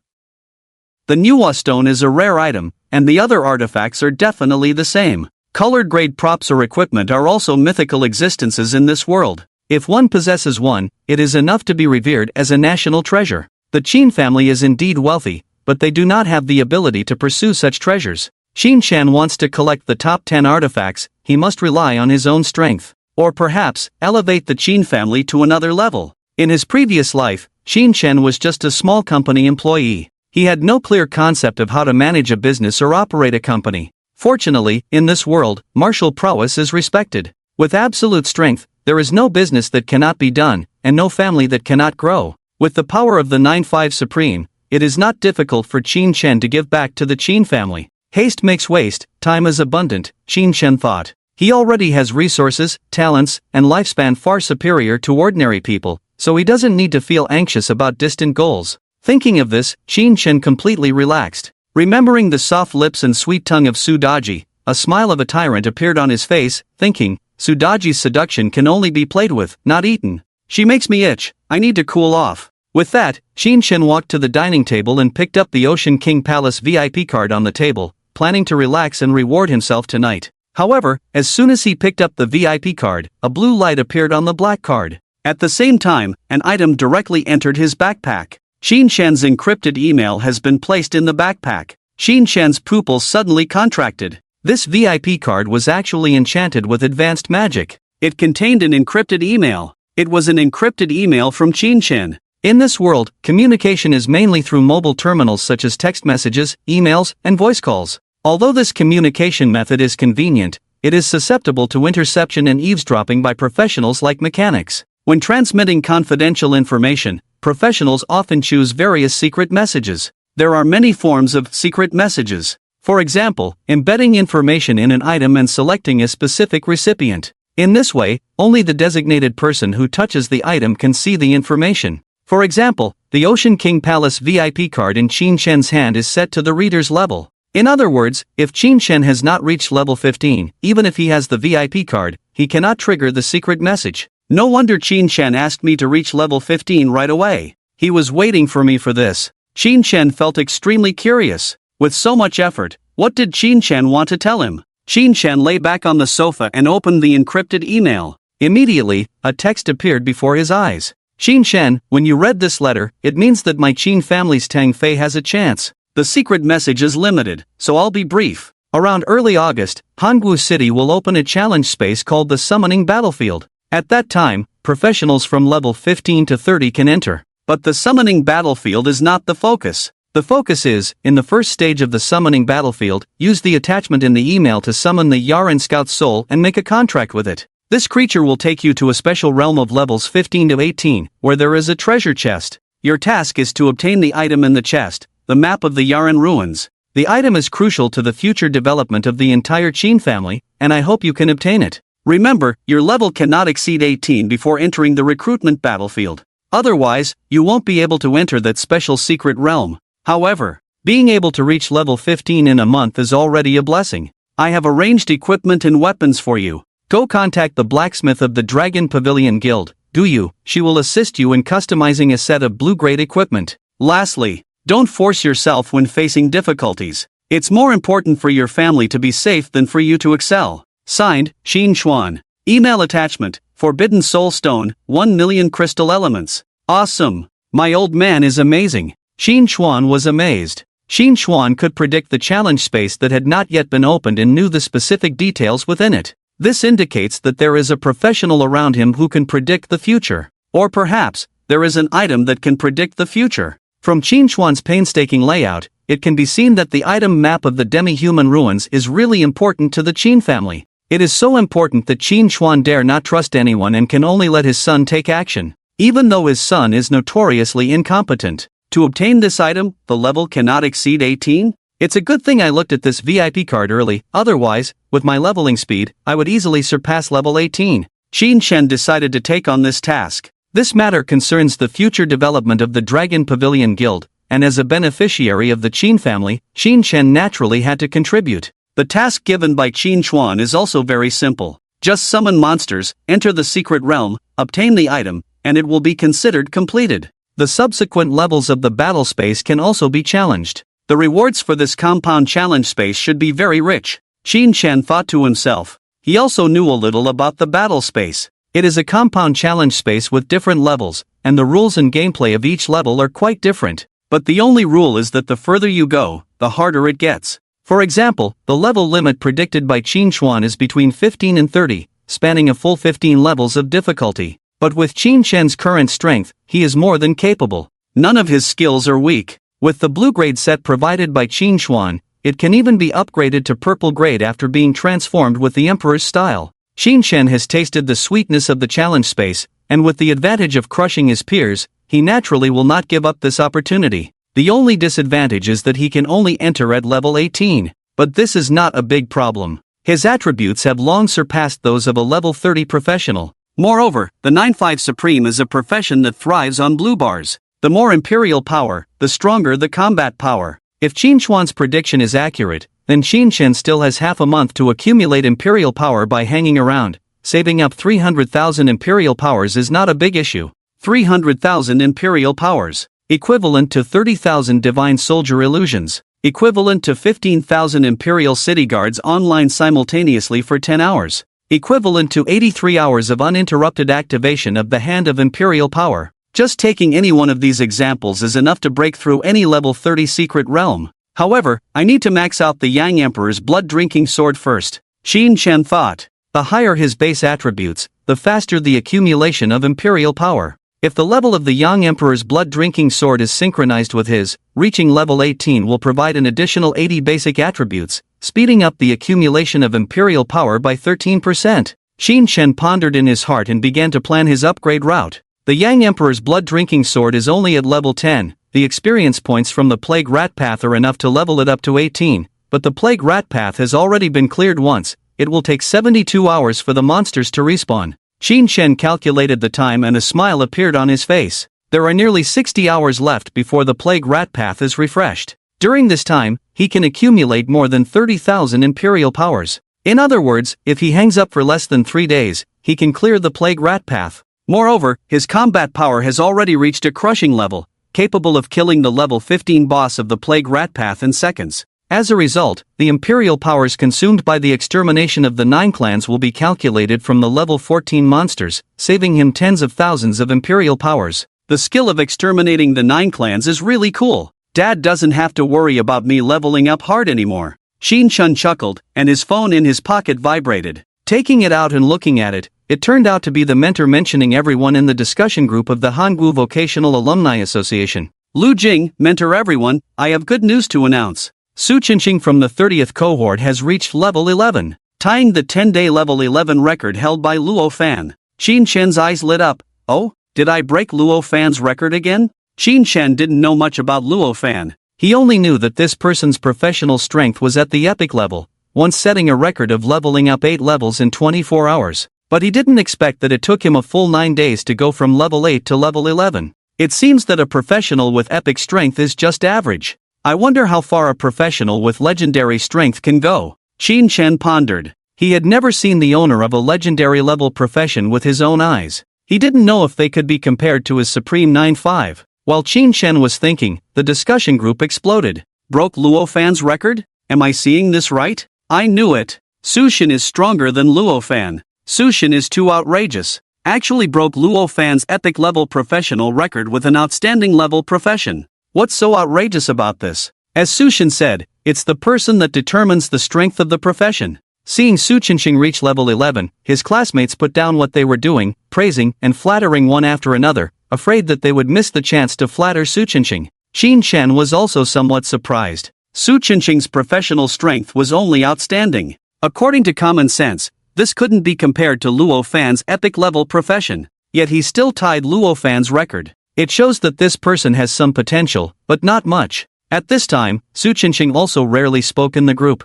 The Manhwa stone is a rare item, and the other artifacts are definitely the same. Colored grade props or equipment are also mythical existences in this world. If one possesses one, it is enough to be revered as a national treasure. The Qin family is indeed wealthy, but they do not have the ability to pursue such treasures. Shin Chen wants to collect the top 10 artifacts, he must rely on his own strength. Or perhaps, elevate the Qin family to another level. In his previous life, Shin Chen was just a small company employee. He had no clear concept of how to manage a business or operate a company. Fortunately, in this world, martial prowess is respected. With absolute strength, there is no business that cannot be done, and no family that cannot grow. With the power of the 9-5 Supreme, it is not difficult for Shin Chen to give back to the Qin family. Haste makes waste, time is abundant, Shin Chen thought. He already has resources, talents, and lifespan far superior to ordinary people, so he doesn't need to feel anxious about distant goals. Thinking of this, Shin-chan completely relaxed. Remembering the soft lips and sweet tongue of Sudaji, a smile of a tyrant appeared on his face, thinking, Sudaji's seduction can only be played with, not eaten. She makes me itch, I need to cool off. With that, Shin-chan walked to the dining table and picked up the Ocean King Palace VIP card on the table, planning to relax and reward himself tonight. However, as soon as he picked up the VIP card, a blue light appeared on the black card. At the same time, an item directly entered his backpack. Shin-chan's encrypted email has been placed in the backpack. Shin-chan's pupils suddenly contracted. This VIP card was actually enchanted with advanced magic. It contained an encrypted email. It was an encrypted email from Shin-chan. In this world, communication is mainly through mobile terminals such as text messages, emails, and voice calls. Although this communication method is convenient, it is susceptible to interception and eavesdropping by professionals like mechanics. When transmitting confidential information, professionals often choose various secret messages. There are many forms of secret messages. For example, embedding information in an item and selecting a specific recipient. In this way, only the designated person who touches the item can see the information. For example, the Ocean King Palace VIP card in Shin-chan's hand is set to the reader's level. In other words, if Shin-chan has not reached level 15, even if he has the VIP card, he cannot trigger the secret message. No wonder Shin-chan asked me to reach level 15 right away. He was waiting for me for this. Shin-chan felt extremely curious. With so much effort, what did Shin-chan want to tell him? Shin-chan lay back on the sofa and opened the encrypted email. Immediately, a text appeared before his eyes. Shin-chan, when you read this letter, it means that my Qin family's Tang Fei has a chance. The secret message is limited, so I'll be brief. Around early August, Hanggu City will open a challenge space called the Summoning Battlefield. At that time, professionals from level 15 to 30 can enter. But the Summoning Battlefield is not the focus. The focus is, in the first stage of the Summoning Battlefield, use the attachment in the email to summon the Yaren Scout's soul and make a contract with it. This creature will take you to a special realm of levels 15 to 18, where there is a treasure chest. Your task is to obtain the item in the chest, the map of the Yaren ruins. The item is crucial to the future development of the entire Qin family, and I hope you can obtain it. Remember, your level cannot exceed 18 before entering the recruitment battlefield. Otherwise, you won't be able to enter that special secret realm. However, being able to reach level 15 in a month is already a blessing. I have arranged equipment and weapons for you. Go contact the blacksmith of the Dragon Pavilion Guild, Guyu. She will assist you in customizing a set of blue-grade equipment. Lastly, don't force yourself when facing difficulties. It's more important for your family to be safe than for you to excel. Signed, Xin Xuan. Email attachment, Forbidden Soul Stone, 1 million crystal elements. Awesome. My old man is amazing. Xin Xuan was amazed. Xin Xuan could predict the challenge space that had not yet been opened and knew the specific details within it. This indicates that there is a professional around him who can predict the future. Or perhaps, there is an item that can predict the future. From Xin Xuan's painstaking layout, it can be seen that the item map of the demi-human ruins is really important to the Qin family. It is so important that Xin Xuan dare not trust anyone and can only let his son take action, even though his son is notoriously incompetent. To obtain this item, the level cannot exceed 18? It's a good thing I looked at this VIP card early, otherwise, with my leveling speed, I would easily surpass level 18. Shin-chan decided to take on this task. This matter concerns the future development of the Dragon Pavilion Guild, and as a beneficiary of the Qin family, Shin-chan naturally had to contribute. The task given by Xin Xuan is also very simple. Just summon monsters, enter the secret realm, obtain the item, and it will be considered completed. The subsequent levels of the battle space can also be challenged. The rewards for this compound challenge space should be very rich. Shin-chan thought to himself. He also knew a little about the battle space. It is a compound challenge space with different levels, and the rules and gameplay of each level are quite different. But the only rule is that the further you go, the harder it gets. For example, the level limit predicted by Xin Xuan is between 15 and 30, spanning a full 15 levels of difficulty. But with Shin-chan's current strength, he is more than capable. None of his skills are weak. With the blue grade set provided by Xin Xuan, it can even be upgraded to purple grade after being transformed with the Emperor's style. Shin-chan has tasted the sweetness of the challenge space, and with the advantage of crushing his peers, he naturally will not give up this opportunity. The only disadvantage is that he can only enter at level 18, but this is not a big problem. His attributes have long surpassed those of a level 30 professional.
Moreover, the 9-5 Supreme is a profession that thrives on blue bars. The more imperial power, the stronger the combat power. If Qin Chuan's prediction is accurate, then Qin Shen still has half a month to accumulate imperial power by hanging around. Saving up 300,000 imperial powers is not a big issue. 300,000 imperial powers, equivalent to 30,000 divine soldier illusions, equivalent to 15,000 imperial city guards online simultaneously for 10 hours, equivalent to 83 hours of uninterrupted activation of the hand of imperial power. Just taking any one of these examples is enough to break through any level 30 secret realm. However, I need to max out the Yang Emperor's blood-drinking sword first, Qin Shen thought. The higher his base attributes, the faster the accumulation of imperial power. If the level of the Yang Emperor's blood-drinking sword is synchronized with his, reaching level 18 will provide an additional 80 basic attributes, speeding up the accumulation of imperial power by 13%. Qin Shen pondered in his heart and began to plan his upgrade route. The Yang Emperor's blood-drinking sword is only at level 10, the experience points from the Plague Rat Path are enough to level it up to 18, but the Plague Rat Path has already been cleared once. It will take 72 hours for the monsters to respawn. Qin Shen calculated the time and a smile appeared on his face. There are nearly 60 hours left before the Plague Rat Path is refreshed. During this time, he can accumulate more than 30,000 imperial powers. In other words, if he hangs up for less than 3 days, he can clear the Plague Rat Path. Moreover, his combat power has already reached a crushing level, capable of killing the level 15 boss of the Plague Rat Path in seconds. As a result, the imperial powers consumed by the extermination of the 9 clans will be calculated from the level 14 monsters, saving him tens of thousands of imperial powers. The skill of exterminating the 9 clans is really cool. Dad doesn't have to worry about me leveling up hard anymore. Qin Shen chuckled, and his phone in his pocket vibrated. Taking it out and looking at it, it turned out to be the mentor mentioning everyone in the discussion group of the Hanggu Vocational Alumni Association. Lu Jing, mentor everyone, I have good news to announce. Su Qinqing from the 30th cohort has reached level 11, tying the 10-day level 11 record held by Luo Fan. Qin Shen's eyes lit up. Oh, did I break Luo Fan's record again? Qin Shen didn't know much about Luo Fan. He only knew that this person's professional strength was at the epic level, once setting a record of leveling up 8 levels in 24 hours. But he didn't expect that it took him a full 9 days to go from level 8 to level 11. It seems that a professional with epic strength is just average. I wonder how far a professional with legendary strength can go. Qin Shen pondered. He had never seen the owner of a legendary level profession with his own eyes. He didn't know if they could be compared to his Supreme 9-5. While Qin Shen was thinking, the discussion group exploded. Broke Luo Fan's record? Am I seeing this right? I knew it. Su Shen is stronger than Luo Fan. Su Shen is too outrageous. Actually broke Luo Fan's epic level professional record with an outstanding level profession. What's so outrageous about this? As Su Shen said, it's the person that determines the strength of the profession. Seeing Su Qinqing reach level 11, his classmates put down what they were doing, praising and flattering one after another, afraid that they would miss the chance to flatter Su Qinqing. Qin Shen was also somewhat surprised. Su Qinqing's professional strength was only outstanding. According to common sense, this couldn't be compared to Luo Fan's epic level profession. Yet he still tied Luo Fan's record. It shows that this person has some potential, but not much. At this time, Su Qinqing also rarely spoke in the group.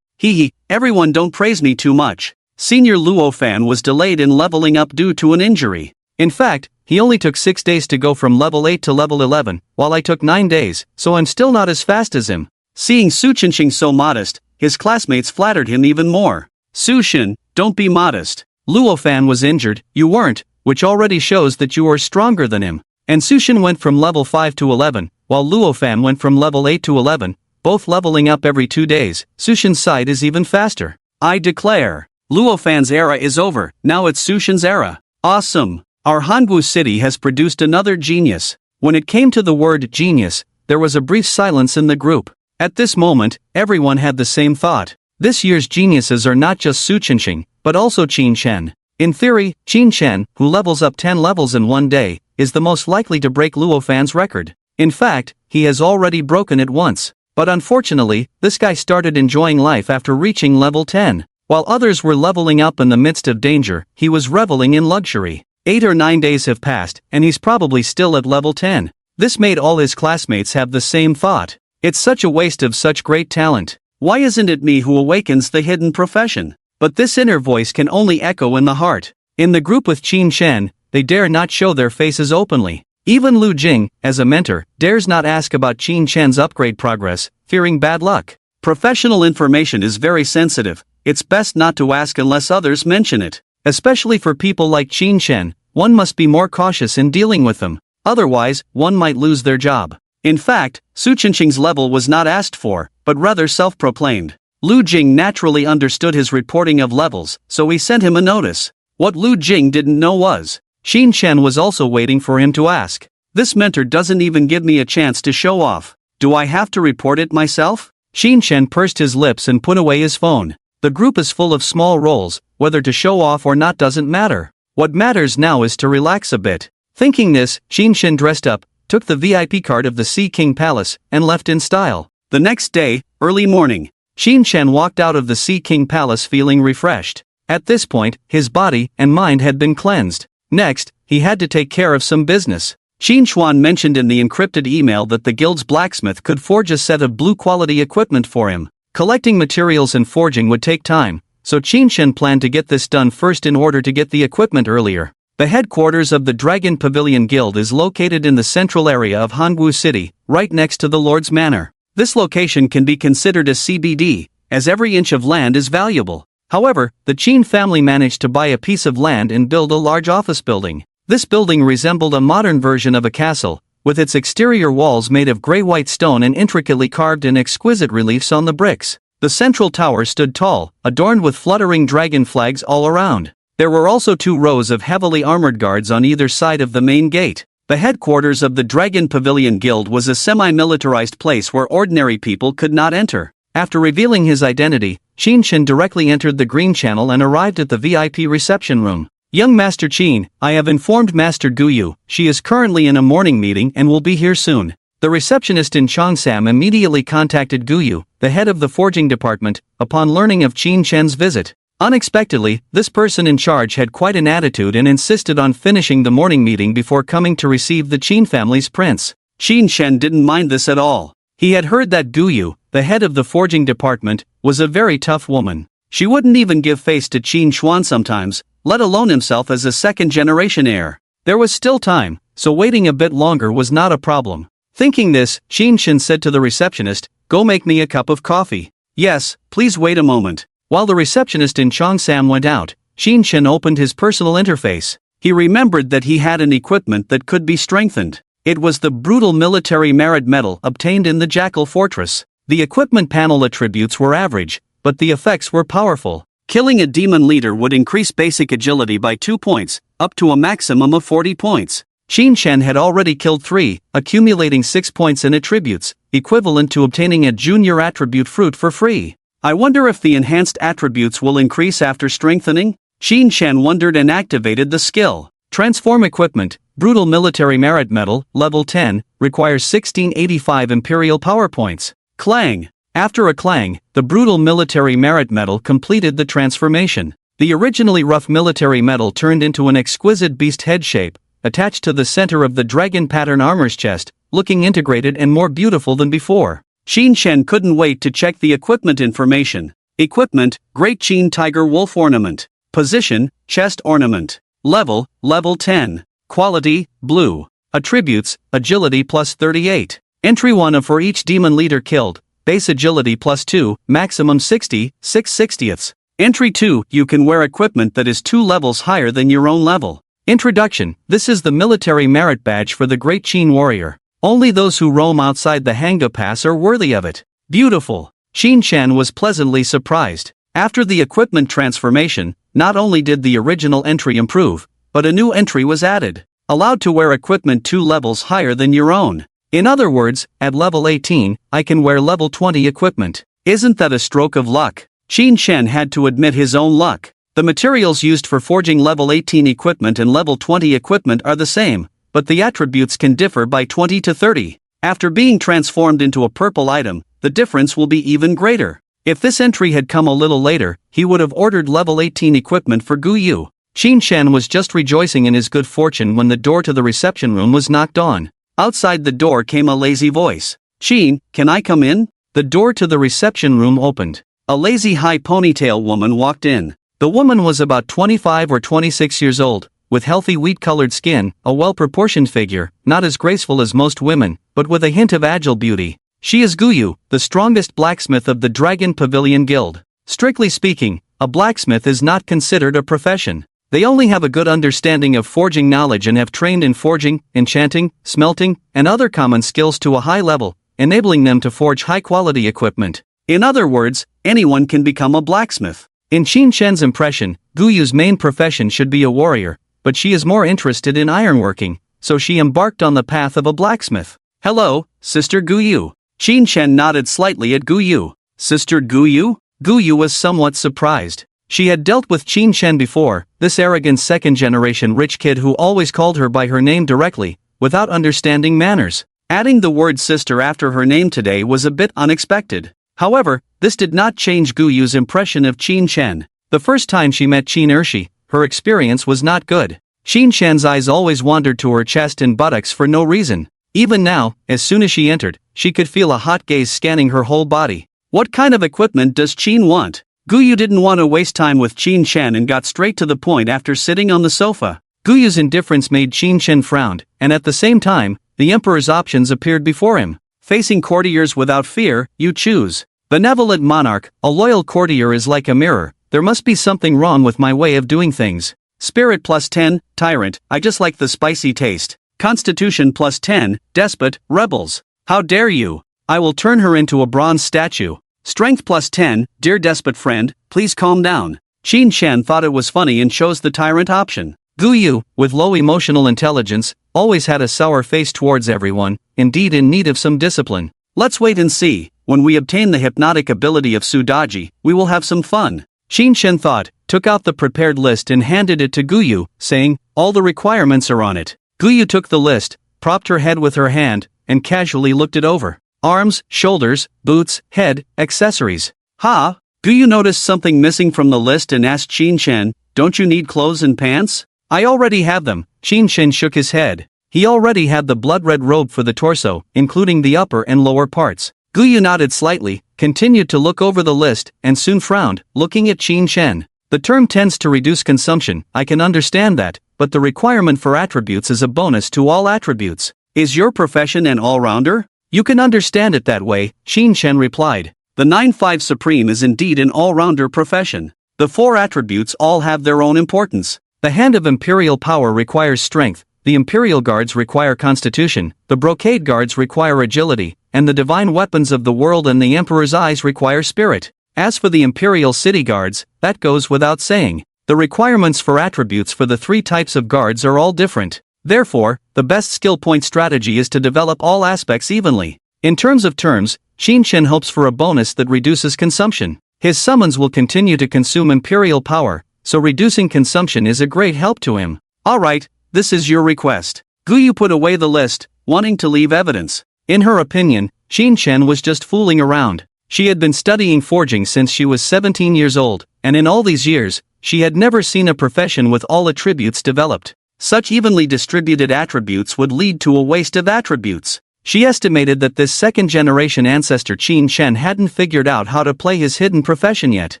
Everyone don't praise me too much. Senior Luo Fan was delayed in leveling up due to an injury. In fact, he only took 6 days to go from level 8 to level 11, while I took 9 days, so I'm still not as fast as him. Seeing Su Qinqing so modest, his classmates flattered him even more. Su Shen, don't be modest. Luo Fan was injured, you weren't, which already shows that you are stronger than him. And Su Shen went from level 5 to 11, while Luo Fan went from level 8 to 11, both leveling up every 2 days. Su Shen's side is even faster. I declare, Luo Fan's era is over, now it's Su Shen's era. Awesome! Our Hanggu city has produced another genius. When it came to the word genius, there was a brief silence in the group. At this moment, everyone had the same thought. This year's geniuses are not just Su Qinqing, but also Qin Shen. In theory, Qin Shen, who levels up 10 levels in 1 day, is the most likely to break Luo Fan's record. In fact, he has already broken it once. But unfortunately, this guy started enjoying life after reaching level 10. While others were leveling up in the midst of danger, he was reveling in luxury. 8 or 9 days have passed, and he's probably still at level 10. This made all his classmates have the same thought. It's such a waste of such great talent. Why isn't it me who awakens the hidden profession? But this inner voice can only echo in the heart.
In the group with Qin Shen, they dare not show their faces openly. Even Lu Jing, as a mentor, dares not ask about Qin Shen's upgrade progress, fearing bad luck. Professional information is very sensitive, it's best not to ask unless others mention it. Especially for people like Qin Shen, one must be more cautious in dealing with them, otherwise, one might lose their job. In fact, Su Qinqing's level was not asked for, but rather self-proclaimed. Lu Jing naturally understood his reporting of levels, so he sent him a notice. What Lu Jing didn't know was, Qin Shen was also waiting for him to ask. This mentor doesn't even give me a chance to show off. Do I have to report it myself? Qin Shen pursed his lips and put away his phone. The group is full of small roles, whether to show off or not doesn't matter. What matters now is to relax a bit. Thinking this, Qin Shen dressed up, took the VIP card of the Sea King Palace, and left in style. The next day, early morning, Qin Shen walked out of the Sea King Palace feeling refreshed. At this point, his body and mind had been cleansed. Next, he had to take care of some business. Qin Xuan mentioned in the encrypted email that the guild's blacksmith could forge a set of blue-quality equipment for him. Collecting materials and forging would take time, so Qin Shen planned to get this done first in order to get the equipment earlier. The headquarters of the Dragon Pavilion Guild is located in the central area of Hangu City, right next to the Lord's Manor. This location can be considered a CBD, as every inch of land is valuable. However, the Qin family managed to buy a piece of land and build a large office building. This building resembled a modern version of a castle, with its exterior walls made of gray-white stone and intricately carved in exquisite reliefs on the bricks. The central tower stood tall, adorned with fluttering dragon flags all around. There were also 2 rows of heavily armored guards on either side of the main gate. The headquarters of the Dragon Pavilion Guild was a semi-militarized place where ordinary people could not enter. After revealing his identity, Qin Shen directly entered the Green Channel and arrived at the VIP reception room. Young Master Qin, I have informed Master Guyu, she is currently in a morning meeting and will be here soon. The receptionist in Cheongsam immediately contacted Guyu, the head of the forging department, upon learning of Qin Shen's visit. Unexpectedly, this person in charge had quite an attitude and insisted on finishing the morning meeting before coming to receive the Qin family's prince. Qin Shen didn't mind this at all. He had heard that Guyu, the head of the forging department, was a very tough woman. She wouldn't even give face to Qin Xuan sometimes, let alone himself as a second-generation heir. There was still time, so waiting a bit longer was not a problem. Thinking this, Qin Shen said to the receptionist, "Go make me a cup of coffee." "Yes, please wait a moment." While the receptionist in Cheongsam went out, Qin Shen opened his personal interface. He remembered that he had an equipment that could be strengthened. It was the brutal military merit medal obtained in the Jackal Fortress. The equipment panel attributes were average, but the effects were powerful. Killing a demon leader would increase basic agility by 2 points, up to a maximum of 40 points. Qin Shen had already killed 3, accumulating 6 points in attributes, equivalent to obtaining a junior attribute fruit for free. I wonder if the enhanced attributes will increase after strengthening? Qin Shen wondered and activated the skill. Transform equipment, brutal military merit medal, level 10, requires 1685 imperial power points. Clang. After a clang, the brutal military merit medal completed the transformation. The originally rough military medal turned into an exquisite beast head shape, attached to the center of the dragon pattern armor's chest, looking integrated and more beautiful than before. Qin Shen couldn't wait to check the equipment information. Equipment, Great Qin Tiger Wolf Ornament. Position, Chest Ornament. Level, Level 10. Quality, Blue. Attributes, Agility plus 38. Entry 1 for each demon leader killed. Base agility plus 2, maximum 60, 6/60ths. Entry 2, you can wear equipment that is 2 levels higher than your own level. Introduction, this is the military merit badge for the Great Qin Warrior. Only those who roam outside the Hanga Pass are worthy of it. Beautiful. Qin Shen was pleasantly surprised. After the equipment transformation, not only did the original entry improve, but a new entry was added. Allowed to wear equipment 2 levels higher than your own. In other words, at level 18, I can wear level 20 equipment. Isn't that a stroke of luck? Qin Shen had to admit his own luck. The materials used for forging level 18 equipment and level 20 equipment are the same, but the attributes can differ by 20 to 30. After being transformed into a purple item, the difference will be even greater. If this entry had come a little later, he would have ordered level 18 equipment for Guyu. Qin Shen was just rejoicing in his good fortune when the door to the reception room was knocked on. Outside the door came a lazy voice. "Qin, can I come in?" The door to the reception room opened. A lazy high ponytail woman walked in. The woman was about 25 or 26 years old, with healthy wheat-colored skin, a well-proportioned figure, not as graceful as most women, but with a hint of agile beauty. She is Guyu, the strongest blacksmith of the Dragon Pavilion Guild. Strictly speaking, a blacksmith is not considered a profession. They only have a good understanding of forging knowledge and have trained in forging, enchanting, smelting, and other common skills to a high level, enabling them to forge high-quality equipment. In other words, anyone can become a blacksmith. In Qin Shen's impression, Guyu's main profession should be a warrior, but she is more interested in ironworking, so she embarked on the path of a blacksmith. "Hello, Sister Guyu." Qin Shen nodded slightly at Guyu. "Sister Guyu?" Guyu was somewhat surprised. She had dealt with Qin Shen before, this arrogant second-generation rich kid who always called her by her name directly, without understanding manners. Adding the word sister after her name today was a bit unexpected. However, this did not change Guyu's impression of Qin Shen. The first time she met Qin Ershi, her experience was not good. Qin Shen's eyes always wandered to her chest and buttocks for no reason. Even now, as soon as she entered, she could feel a hot gaze scanning her whole body. What kind of equipment does Qin want? Guyu didn't want to waste time with Qin Shen and got straight to the point after sitting on the sofa. Guyu's indifference made Qin Shen frown, and at the same time, the emperor's options appeared before him. Facing courtiers without fear, you choose. Benevolent monarch, a loyal courtier is like a mirror. There must be something wrong with my way of doing things. Spirit +10, tyrant, I just like the spicy taste. Constitution +10, despot, rebels. How dare you? I will turn her into a bronze statue. Strength +10, dear despot friend, please calm down. Qin Shen thought it was funny and chose the tyrant option. Guyu, with low emotional intelligence, always had a sour face towards everyone, indeed in need of some discipline. Let's wait and see. When we obtain the hypnotic ability of Sudaji, we will have some fun. Qin Shen thought, took out the prepared list and handed it to Guyu, saying, all the requirements are on it. Guyu took the list, propped her head with her hand, and casually looked it over. Arms, shoulders, boots, head, accessories. Ha! Guyu noticed something missing from the list and asked Qin Shen, don't you need clothes and pants? I already have them. Qin Shen shook his head. He already had the blood-red robe for the torso, including the upper and lower parts. Guyu nodded slightly, continued to look over the list, and soon frowned, looking at Qin Shen. The term tends to reduce consumption, I can understand that, but the requirement for attributes is a bonus to all attributes. Is your profession an all-rounder? You can understand it that way, Qin Shen replied. The 9-5 Supreme is indeed an all-rounder profession. The 4 attributes all have their own importance. The Hand of Imperial Power requires strength, the Imperial Guards require constitution, the Brocade Guards require agility, and the Divine Weapons of the World and the Emperor's Eyes require spirit. As for the Imperial City Guards, that goes without saying. The requirements for attributes for the 3 types of guards are all different. Therefore, the best skill point strategy is to develop all aspects evenly. In terms, Qin Shen hopes for a bonus that reduces consumption. His summons will continue to consume Imperial power, so reducing consumption is a great help to him. Alright, this is your request. Guyu put away the list, wanting to leave evidence. In her opinion, Qin Shen was just fooling around. She had been studying forging since she was 17 years old, and in all these years, she had never seen a profession with all attributes developed. Such evenly distributed attributes would lead to a waste of attributes. She estimated that this second-generation ancestor Qin Shen hadn't figured out how to play his hidden profession yet.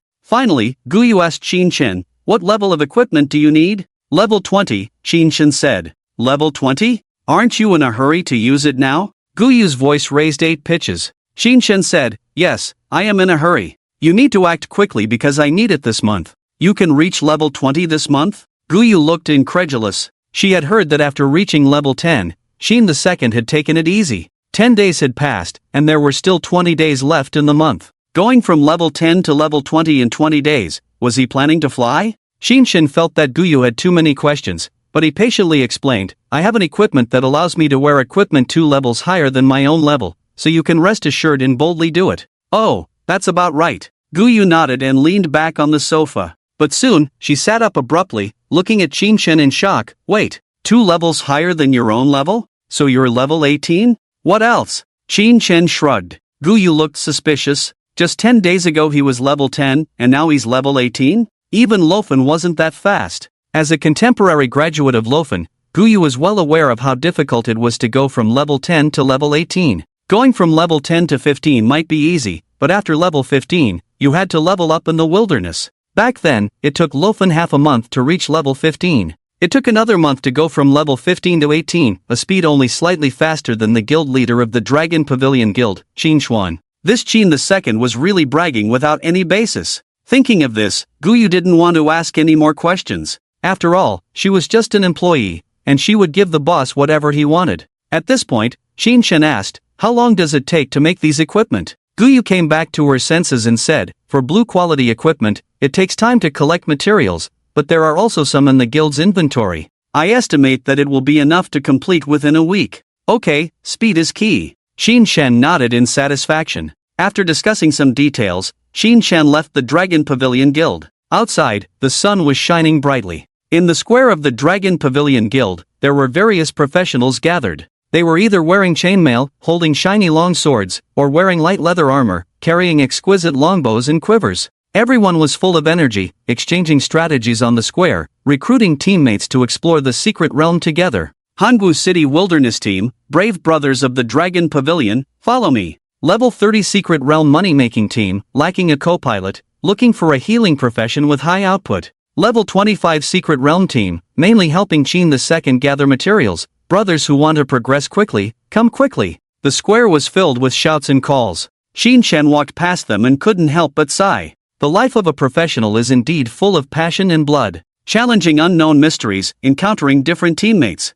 Finally, Guyu asked Qin Shen, what level of equipment do you need? Level 20, Qin Shen said. Level 20? Aren't you in a hurry to use it now? Guyu's voice raised 8 pitches. Qin Shen said, yes, I am in a hurry. You need to act quickly because I need it this month. You can reach level 20 this month? Guyu looked incredulous. She had heard that after reaching level 10, Qin II had taken it easy. 10 days had passed, and there were still 20 days left in the month. Going from level 10 to level 20 in 20 days, was he planning to fly? Qin Shen felt that Guyu had too many questions, but he patiently explained, I have an equipment that allows me to wear equipment 2 levels higher than my own level, so you can rest assured and boldly do it. Oh, that's about right. Guyu nodded and leaned back on the sofa. But soon, she sat up abruptly, looking at Qin Shen in shock. Wait, 2 levels higher than your own level? So you're level 18? What else? Qin Shen shrugged. Guyu looked suspicious. Just 10 days ago he was level 10, and now he's level 18? Even Lofen wasn't that fast. As a contemporary graduate of Lofen, Guyu was well aware of how difficult it was to go from level 10 to level 18. Going from level 10 to 15 might be easy, but after level 15, you had to level up in the wilderness. Back then, it took Lofen half a month to reach level 15. It took another month to go from level 15 to 18, a speed only slightly faster than the guild leader of the Dragon Pavilion Guild, Qin Xuan. This Qin II was really bragging without any basis. Thinking of this, Guyu didn't want to ask any more questions. After all, she was just an employee, and she would give the boss whatever he wanted. At this point, Qin Shen asked, "How long does it take to make these equipment?" Guyu came back to her senses and said, "For blue-quality equipment, it takes time to collect materials, but there are also some in the guild's inventory. I estimate that it will be enough to complete within a week." "Okay, speed is key." Qin Shen nodded in satisfaction. After discussing some details, Qin Shen left the Dragon Pavilion Guild. Outside, the sun was shining brightly. In the square of the Dragon Pavilion Guild, there were various professionals gathered. They were either wearing chainmail, holding shiny long swords, or wearing light leather armor, carrying exquisite longbows and quivers. Everyone was full of energy, exchanging strategies on the square, recruiting teammates to explore the secret realm together. Hangu City Wilderness Team, brave brothers of the Dragon Pavilion, follow me. Level 30 Secret Realm Money-Making Team, lacking a co-pilot, looking for a healing profession with high output. Level 25 Secret Realm Team, mainly helping Qin II gather materials. Brothers who want to progress quickly, come quickly. The square was filled with shouts and calls. Qin Shen walked past them and couldn't help but sigh. The life of a professional is indeed full of passion and blood, challenging unknown mysteries, encountering different teammates.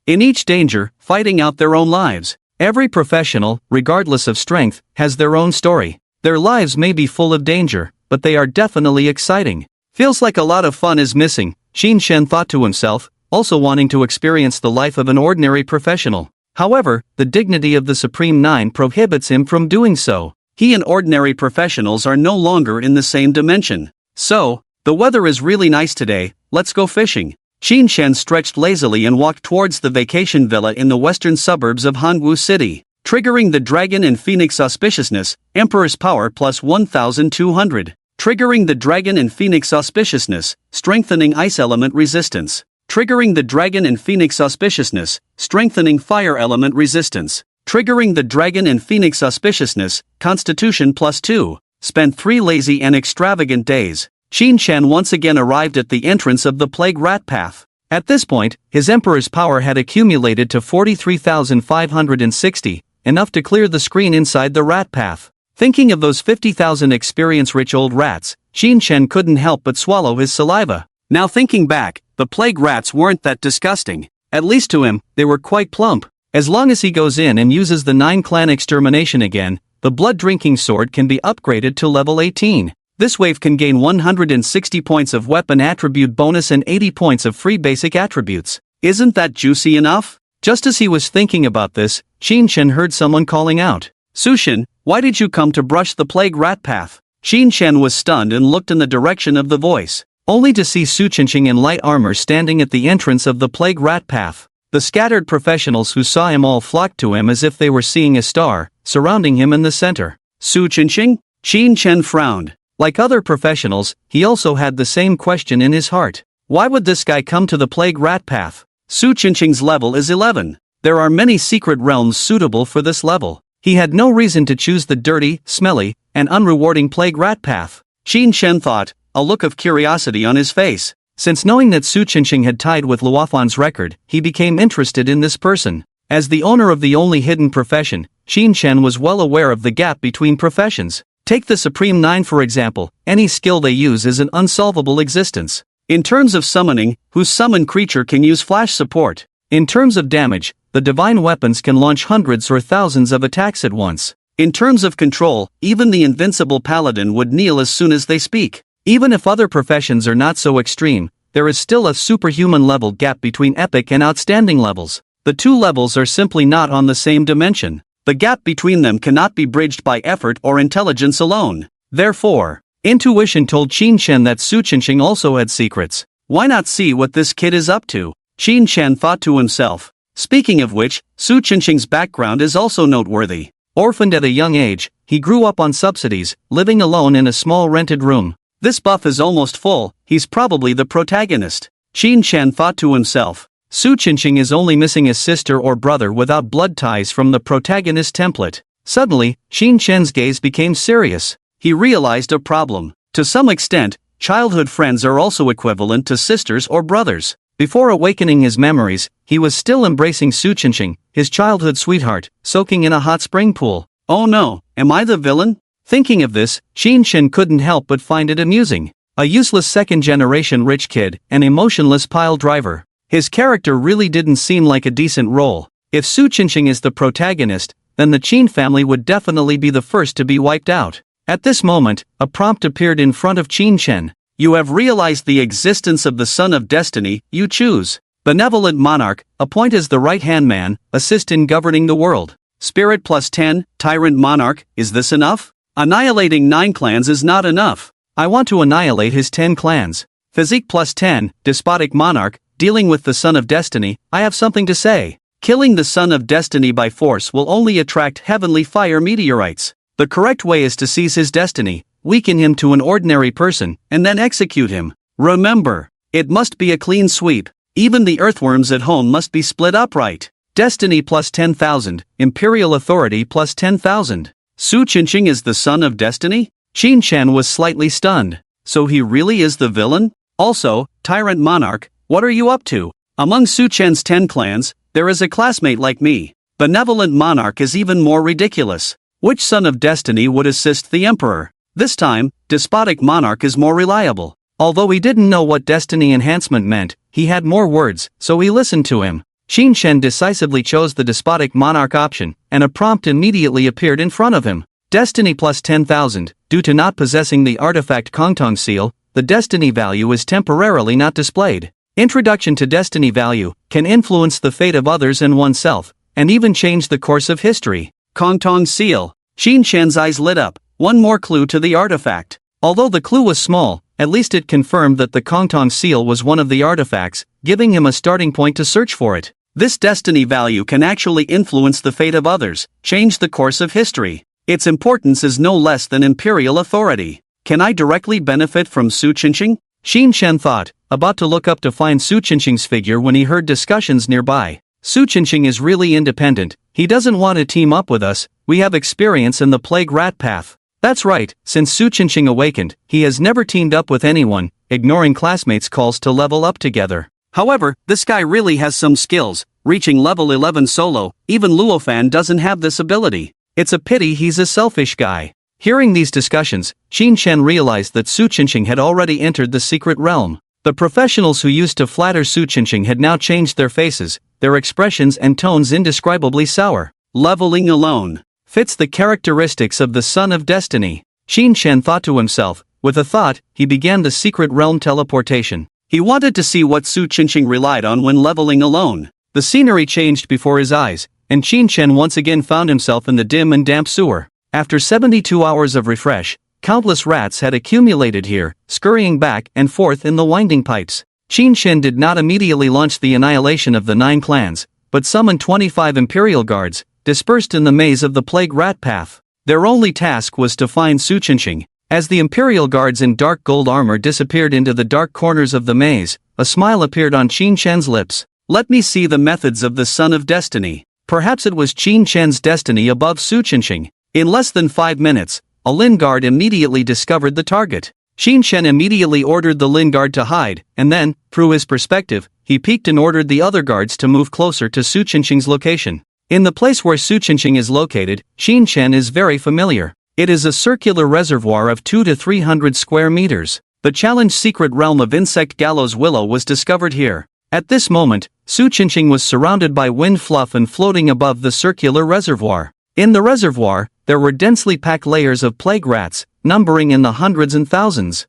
In each danger, fighting out their own lives. Every professional, regardless of strength, has their own story. Their lives may be full of danger, but they are definitely exciting. Feels like a lot of fun is missing, Qin Shen thought to himself, also wanting to experience the life of an ordinary professional. However, the dignity of the Supreme Nine prohibits him from doing so. He and ordinary professionals are no longer in the same dimension. So, the weather is really nice today, let's go fishing. Qin Shen stretched lazily and walked towards the vacation villa in the western suburbs of Hangu City. Triggering the Dragon and Phoenix Auspiciousness, Emperor's Power plus 1200. Triggering the Dragon and Phoenix Auspiciousness, strengthening Ice Element Resistance. Triggering the Dragon and Phoenix Auspiciousness, strengthening Fire Element Resistance. Triggering the Dragon and Phoenix Auspiciousness, Constitution plus 2. Spent 3 lazy and extravagant days. Qin Shen once again arrived at the entrance of the Plague Rat Path. At this point, his Emperor's power had accumulated to 43,560, enough to clear the screen inside the Rat Path. Thinking of those 50,000 experience-rich old rats, Qin Shen couldn't help but swallow his saliva. Now thinking back, the plague rats weren't that disgusting. At least to him, they were quite plump. As long as he goes in and uses the 9-clan extermination again, the blood-drinking sword can be upgraded to level 18. This wave can gain 160 points of weapon attribute bonus and 80 points of free basic attributes. Isn't that juicy enough? Just as he was thinking about this, Qin Shen heard someone calling out, "Sushin, why did you come to brush the plague rat path?" Qin Shen was stunned and looked in the direction of the voice, only to see Su Chenqing in light armor standing at the entrance of the plague rat path. The scattered professionals who saw him all flocked to him as if they were seeing a star, surrounding him in the center. Su Chenqing? Qin Shen frowned. Like other professionals, he also had the same question in his heart. Why would this guy come to the plague rat path? Su Chenqing's level is 11. There are many secret realms suitable for this level. He had no reason to choose the dirty, smelly, and unrewarding plague rat path. Qin Shen thought, a look of curiosity on his face. Since knowing that Su Chenqing had tied with Luofan's record, he became interested in this person. As the owner of the only hidden profession, Qin Shen was well aware of the gap between professions. Take the Supreme Nine for example, any skill they use is an unsolvable existence. In terms of summoning, whose summoned creature can use flash support? In terms of damage, the divine weapons can launch hundreds or thousands of attacks at once. In terms of control, even the invincible paladin would kneel as soon as they speak. Even if other professions are not so extreme, there is still a superhuman level gap between epic and outstanding levels. The two levels are simply not on the same dimension. The gap between them cannot be bridged by effort or intelligence alone. Therefore, intuition told Qin Shen that Su Chenqing also had secrets. Why not see what this kid is up to? Qin Shen thought to himself. Speaking of which, Su Chenqing's background is also noteworthy. Orphaned at a young age, he grew up on subsidies, living alone in a small rented room. This buff is almost full, he's probably the protagonist. Qin Shen thought to himself. Su Chenqing is only missing a sister or brother without blood ties from the protagonist template. Suddenly, Qin Shen's gaze became serious. He realized a problem.
To some extent, childhood friends are also equivalent to sisters or brothers. Before awakening his memories, he was still embracing Su Qingqing, his childhood sweetheart, soaking in a hot spring pool. Oh no, am I the villain? Thinking of this, Qin Shen couldn't help but find it amusing. A useless second-generation rich kid, an emotionless pile driver. His character really didn't seem like a decent role. If Su Qingqing is the protagonist, then the Qin family would definitely be the first to be wiped out. At this moment, a prompt appeared in front of Qin Shen. You have realized the existence of the Son of Destiny, you choose. Benevolent Monarch, appoint as the right-hand man, assist in governing the world. Spirit plus 10, Tyrant Monarch, is this enough? Annihilating 9 clans is not enough. I want to annihilate his 10 clans. Physique plus 10, Despotic Monarch, dealing with the Son of Destiny, I have something to say. Killing the Son of Destiny by force will only attract heavenly fire meteorites. The correct way is to seize his destiny, weaken him to an ordinary person, and then execute him. Remember, it must be a clean sweep. Even the earthworms at home must be split upright. Destiny plus 10,000, Imperial Authority plus 10,000. Su Qingqing is the Son of Destiny? Qin Shen was slightly stunned. So he really is the villain? Also, Tyrant Monarch, what are you up to? Among Su Chen's 10 clans, there is a classmate like me. Benevolent Monarch is even more ridiculous. Which Son of Destiny would assist the Emperor? This time, Despotic Monarch is more reliable. Although he didn't know what destiny enhancement meant, he had more words, so he listened to him. Qin Shen decisively chose the Despotic Monarch option, and a prompt immediately appeared in front of him. Destiny plus 10,000, due to not possessing the artifact Kongtong Seal, the destiny value is temporarily not displayed. Introduction to destiny value can influence the fate of others and oneself, and even change the course of history. Kongtong Seal. Qin Shen's eyes lit up. One more clue to the artifact. Although the clue was small, at least it confirmed that the Kongtong Seal was one of the artifacts, giving him a starting point to search for it. This destiny value can actually influence the fate of others, change the course of history. Its importance is no less than imperial authority. Can I directly benefit from Su Qingqing? Qin Shen thought, about to look up to find Su Qingqing's figure when he heard discussions nearby. Su Qingqing is really independent, he doesn't want to team up with us, we have experience in the plague rat path. That's right, since Su Qingqing awakened, he has never teamed up with anyone, ignoring classmates' calls to level up together. However, this guy really has some skills, reaching level 11 solo, even Luofan doesn't have this ability. It's a pity he's a selfish guy. Hearing these discussions, Qin Shen realized that Su Qingqing had already entered the secret realm. The professionals who used to flatter Su Qingqing had now changed their faces, their expressions and tones indescribably sour. Leveling alone fits the characteristics of the Son of Destiny. Qin Shen thought to himself. With a thought, he began the secret realm teleportation. He wanted to see what Su Qingqing relied on when leveling alone. The scenery changed before his eyes, and Qin Shen once again found himself in the dim and damp sewer. After 72 hours of refresh, countless rats had accumulated here, scurrying back and forth in the winding pipes. Qin Shen did not immediately launch the annihilation of the 9 clans, but summoned 25 Imperial Guards, dispersed in the maze of the plague rat path. Their only task was to find Su Qingqing. As the Imperial Guards in dark gold armor disappeared into the dark corners of the maze, a smile appeared on Qin Shen's lips. Let me see the methods of the Son of Destiny. Perhaps it was Qin Shen's destiny above Su Qingqing. In less than 5 minutes, a Lin Guard immediately discovered the target. Qin Shen immediately ordered the Lin Guard to hide, and then, through his perspective, he peeked and ordered the other guards to move closer to Su Qingqing's location. In the place where Su Qingqing is located, Qin Shen is very familiar. It is a circular reservoir of 200 to 300 square meters. The challenged secret realm of Insect Gallows Willow was discovered here. At this moment, Su Qingqing was surrounded by wind fluff and floating above the circular reservoir. In the reservoir, there were densely packed layers of plague rats, numbering in the hundreds and thousands.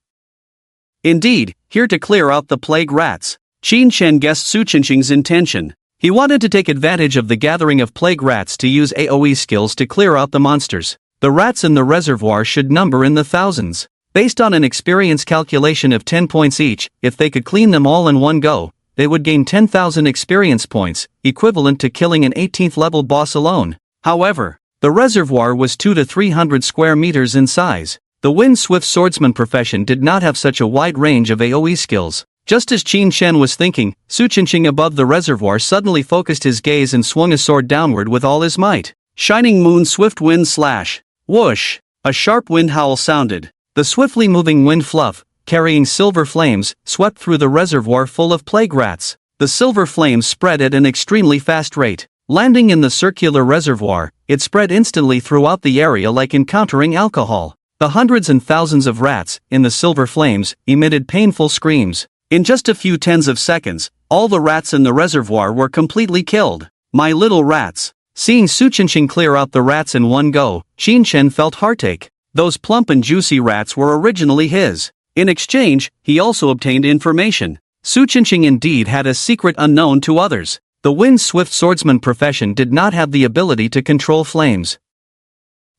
Indeed, here to clear out the plague rats. Qin Shen guessed Su Qingqing's intention. He wanted to take advantage of the gathering of plague rats to use AoE skills to clear out the monsters. The rats in the reservoir should number in the thousands. Based on an experience calculation of 10 points each, if they could clean them all in one go, they would gain 10,000 experience points, equivalent to killing an 18th level boss alone. However, the reservoir was 200 to 300 square meters in size. The wind-swift swordsman profession did not have such a wide range of AoE skills. Just as Qin Shen was thinking, Su Qingqing above the reservoir suddenly focused his gaze and swung a sword downward with all his might. Shining Moon Swift Wind Slash. Whoosh! A sharp wind howl sounded.
The swiftly moving wind fluff, carrying silver flames, swept through the reservoir full of plague rats. The silver flames spread at an extremely fast rate. Landing in the circular reservoir, it spread instantly throughout the area like encountering alcohol. The hundreds and thousands of rats, in the silver flames, emitted painful screams. In just a few tens of seconds, all the rats in the reservoir were completely killed. My little rats. Seeing Su Qinqing clear out the rats in one go, Qin Shen felt heartache. Those plump and juicy rats were originally his. In exchange, he also obtained information. Su Qinqing indeed had a secret unknown to others. The wind-swift swordsman profession did not have the ability to control flames.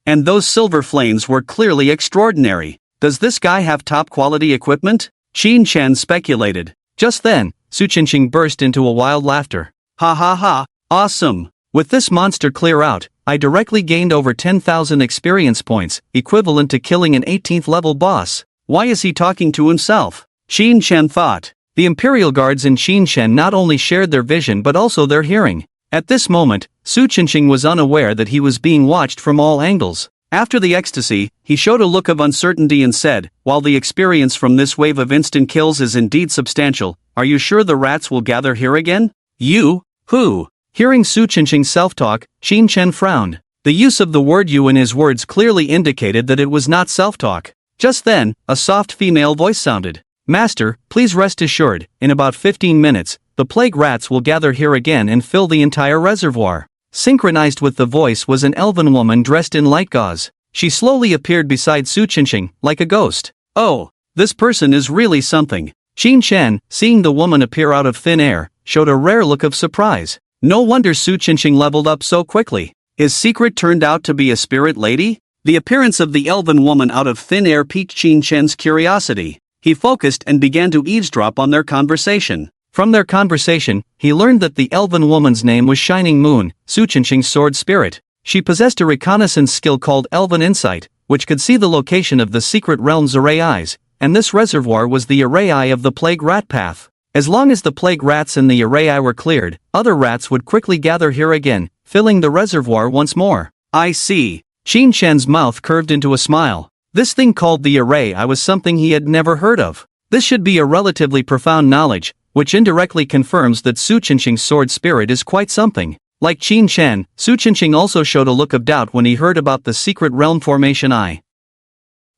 And those silver flames were clearly extraordinary. Does this guy have top-quality equipment? Qin Shen speculated. Just then, Su Qinqing burst into a wild laughter. Ha ha ha, awesome! With this monster clear out, I directly gained over 10,000 experience points, equivalent to killing an 18th level boss. Why is he talking to himself? Qin Shen thought. The Imperial Guards in Qin Shen not only shared their vision but also their hearing. At this moment, Su Qinqing was unaware that he was being watched from all angles. After the ecstasy, he showed a look of uncertainty and said, "While the experience from this wave of instant kills is indeed substantial, are you sure the rats will gather here again?" "You? Who?" Hearing Su Qinqing's self-talk, Qin Shen frowned. The use of the word "you" in his words clearly indicated that it was not self-talk. Just then, a soft female voice sounded. "Master, please rest assured, in about 15 minutes, the plague rats will gather here again and fill the entire reservoir." Synchronized with the voice was an elven woman dressed in light gauze. She slowly appeared beside Su Qinqing, like a ghost. "Oh, this person is really something." Qin Shen, seeing the woman appear out of thin air, showed a rare look of surprise. No wonder Su Qinqing leveled up so quickly. His secret turned out to be a spirit lady? The appearance of the elven woman out of thin air piqued Qin Shen's curiosity. He focused and began to eavesdrop on their conversation. From their conversation, he learned that the elven woman's name was Shining Moon, Su Qinqing's sword spirit. She possessed a reconnaissance skill called Elven Insight, which could see the location of the secret realm's array eyes, and this reservoir was the array eye of the plague rat path. As long as the plague rats in the array eye were cleared, other rats would quickly gather here again, filling the reservoir once more. "I see." Qin Shen's mouth curved into a smile. This thing called the array eye was something he had never heard of. This should be a relatively profound knowledge, which indirectly confirms that Su Qinqing's sword spirit is quite something. Like Qin Shen, Su Qinqing also showed a look of doubt when he heard about the secret realm formation eye.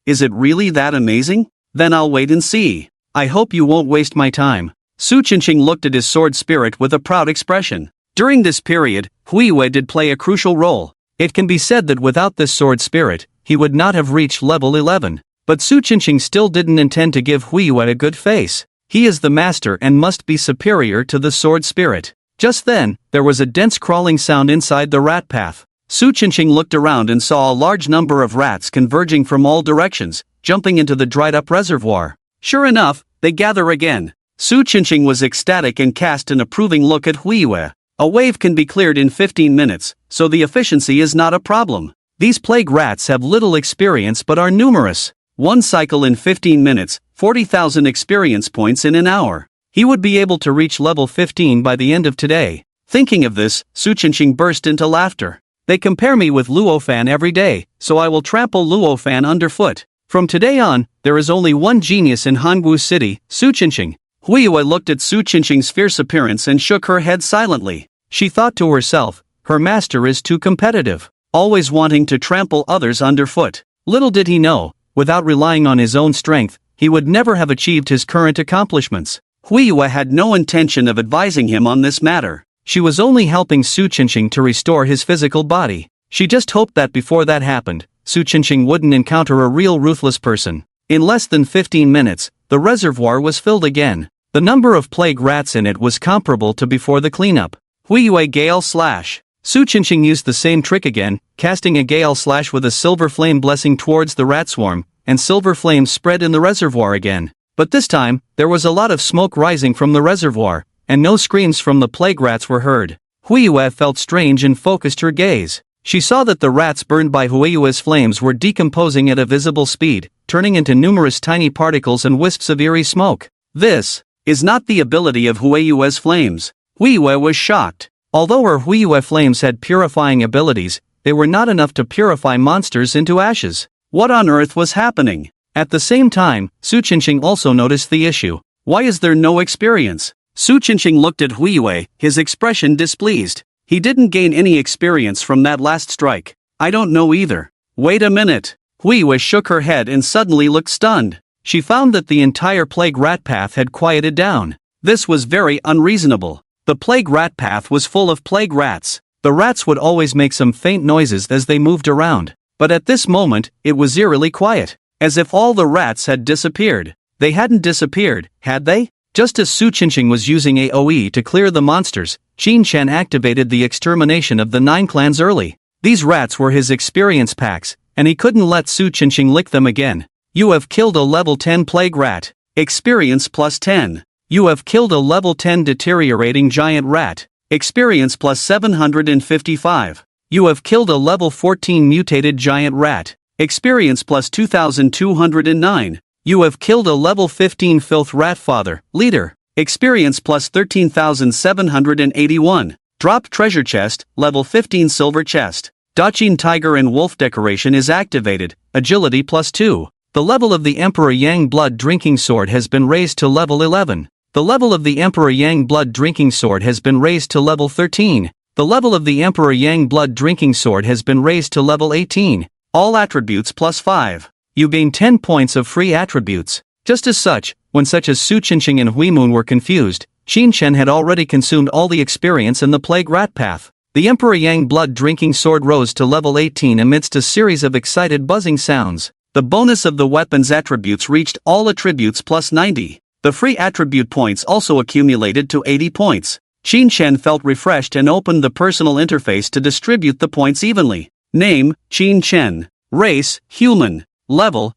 Is it really that amazing? Then I'll wait and see. I hope you won't waste my time. Su Qinqing looked at his sword spirit with a proud expression. During this period, Huiyue did play a crucial role. It can be said that without this sword spirit, he would not have reached level 11. But Su Qinqing still didn't intend to give Huiyue a good face. He is the master and must be superior to the sword spirit. Just then, there was a dense crawling sound inside the rat path. Su Qinqing looked around and saw a large number of rats converging from all directions, jumping into the dried-up reservoir. Sure enough, they gather again. Su Qinqing was ecstatic and cast an approving look at Huiyue. A wave can be cleared in 15 minutes, so the efficiency is not a problem. These plague rats have little experience but are numerous. One cycle in 15 minutes, 40,000 experience points in an hour. He would be able to reach level 15 by the end of today. Thinking of this, Su Qinqing burst into laughter. They compare me with Luofan every day, so I will trample Luofan underfoot. From today on, there is only one genius in Hangu City, Su Qinqing. Huiyue looked at Su Qinqing's fierce appearance and shook her head silently. She thought to herself, her master is too competitive, always wanting to trample others underfoot. Little did he know, without relying on his own strength, he would never have achieved his current accomplishments. Huiyue had no intention of advising him on this matter. She was only helping Su Qinqing to restore his physical body. She just hoped that before that happened, Su Qinqing wouldn't encounter a real ruthless person. In less than 15 minutes, the reservoir was filled again. The number of plague rats in it was comparable to before the cleanup. Huiyue Gale Slash. Su Qinqing used the same trick again, casting a Gale Slash with a silver flame blessing towards the rat swarm, and silver flames spread in the reservoir again. But this time, there was a lot of smoke rising from the reservoir, and no screams from the plague rats were heard. Huiyue felt strange and focused her gaze. She saw that the rats burned by Huiyue's flames were decomposing at a visible speed, turning into numerous tiny particles and wisps of eerie smoke. This is not the ability of Huiyue's flames. Huiyue was shocked. Although her Huiyue flames had purifying abilities, they were not enough to purify monsters into ashes. What on earth was happening? At the same time, Su Qingqing also noticed the issue. Why is there no experience? Su Qingqing looked at Hui Wei, his expression displeased. He didn't gain any experience from that last strike. I don't know either. Wait a minute. Hui Wei shook her head and suddenly looked stunned. She found that the entire plague rat path had quieted down. This was very unreasonable. The plague rat path was full of plague rats. The rats would always make some faint noises as they moved around. But at this moment, it was eerily quiet. As if all the rats had disappeared. They hadn't disappeared, had they? Just as Su Qingqing was using AoE to clear the monsters, Qin Chen activated the extermination of the 9 clans early. These rats were his experience packs, and he couldn't let Su Qingqing lick them again. You have killed a level 10 plague rat. Experience plus 10. You have killed a level 10 deteriorating giant rat. Experience plus 755. You have killed a level 14 mutated giant rat. Experience plus 2209. You have killed a level 15 filth rat father, leader. Experience plus 13,781. Dropped treasure chest, level 15 silver chest. Daqin tiger and wolf decoration is activated, agility plus 2. The level of the Emperor Yang blood drinking sword has been raised to level 11. The level of the Emperor Yang blood drinking sword has been raised to level 13. The level of the Emperor Yang blood drinking sword has been raised to level 18. All attributes plus 5. You gain 10 points of free attributes. Just as such, when such as Su Qingqing and Hui Moon were confused, Qin Chen had already consumed all the experience in the plague rat path. The Emperor Yang blood drinking sword rose to level 18 amidst a series of excited buzzing sounds. The bonus of the weapon's attributes reached all attributes plus 90. The free attribute points also accumulated to 80 points. Qin Chen felt refreshed and opened the personal interface to distribute the points evenly. Name, Qin Chen. Race, human. Level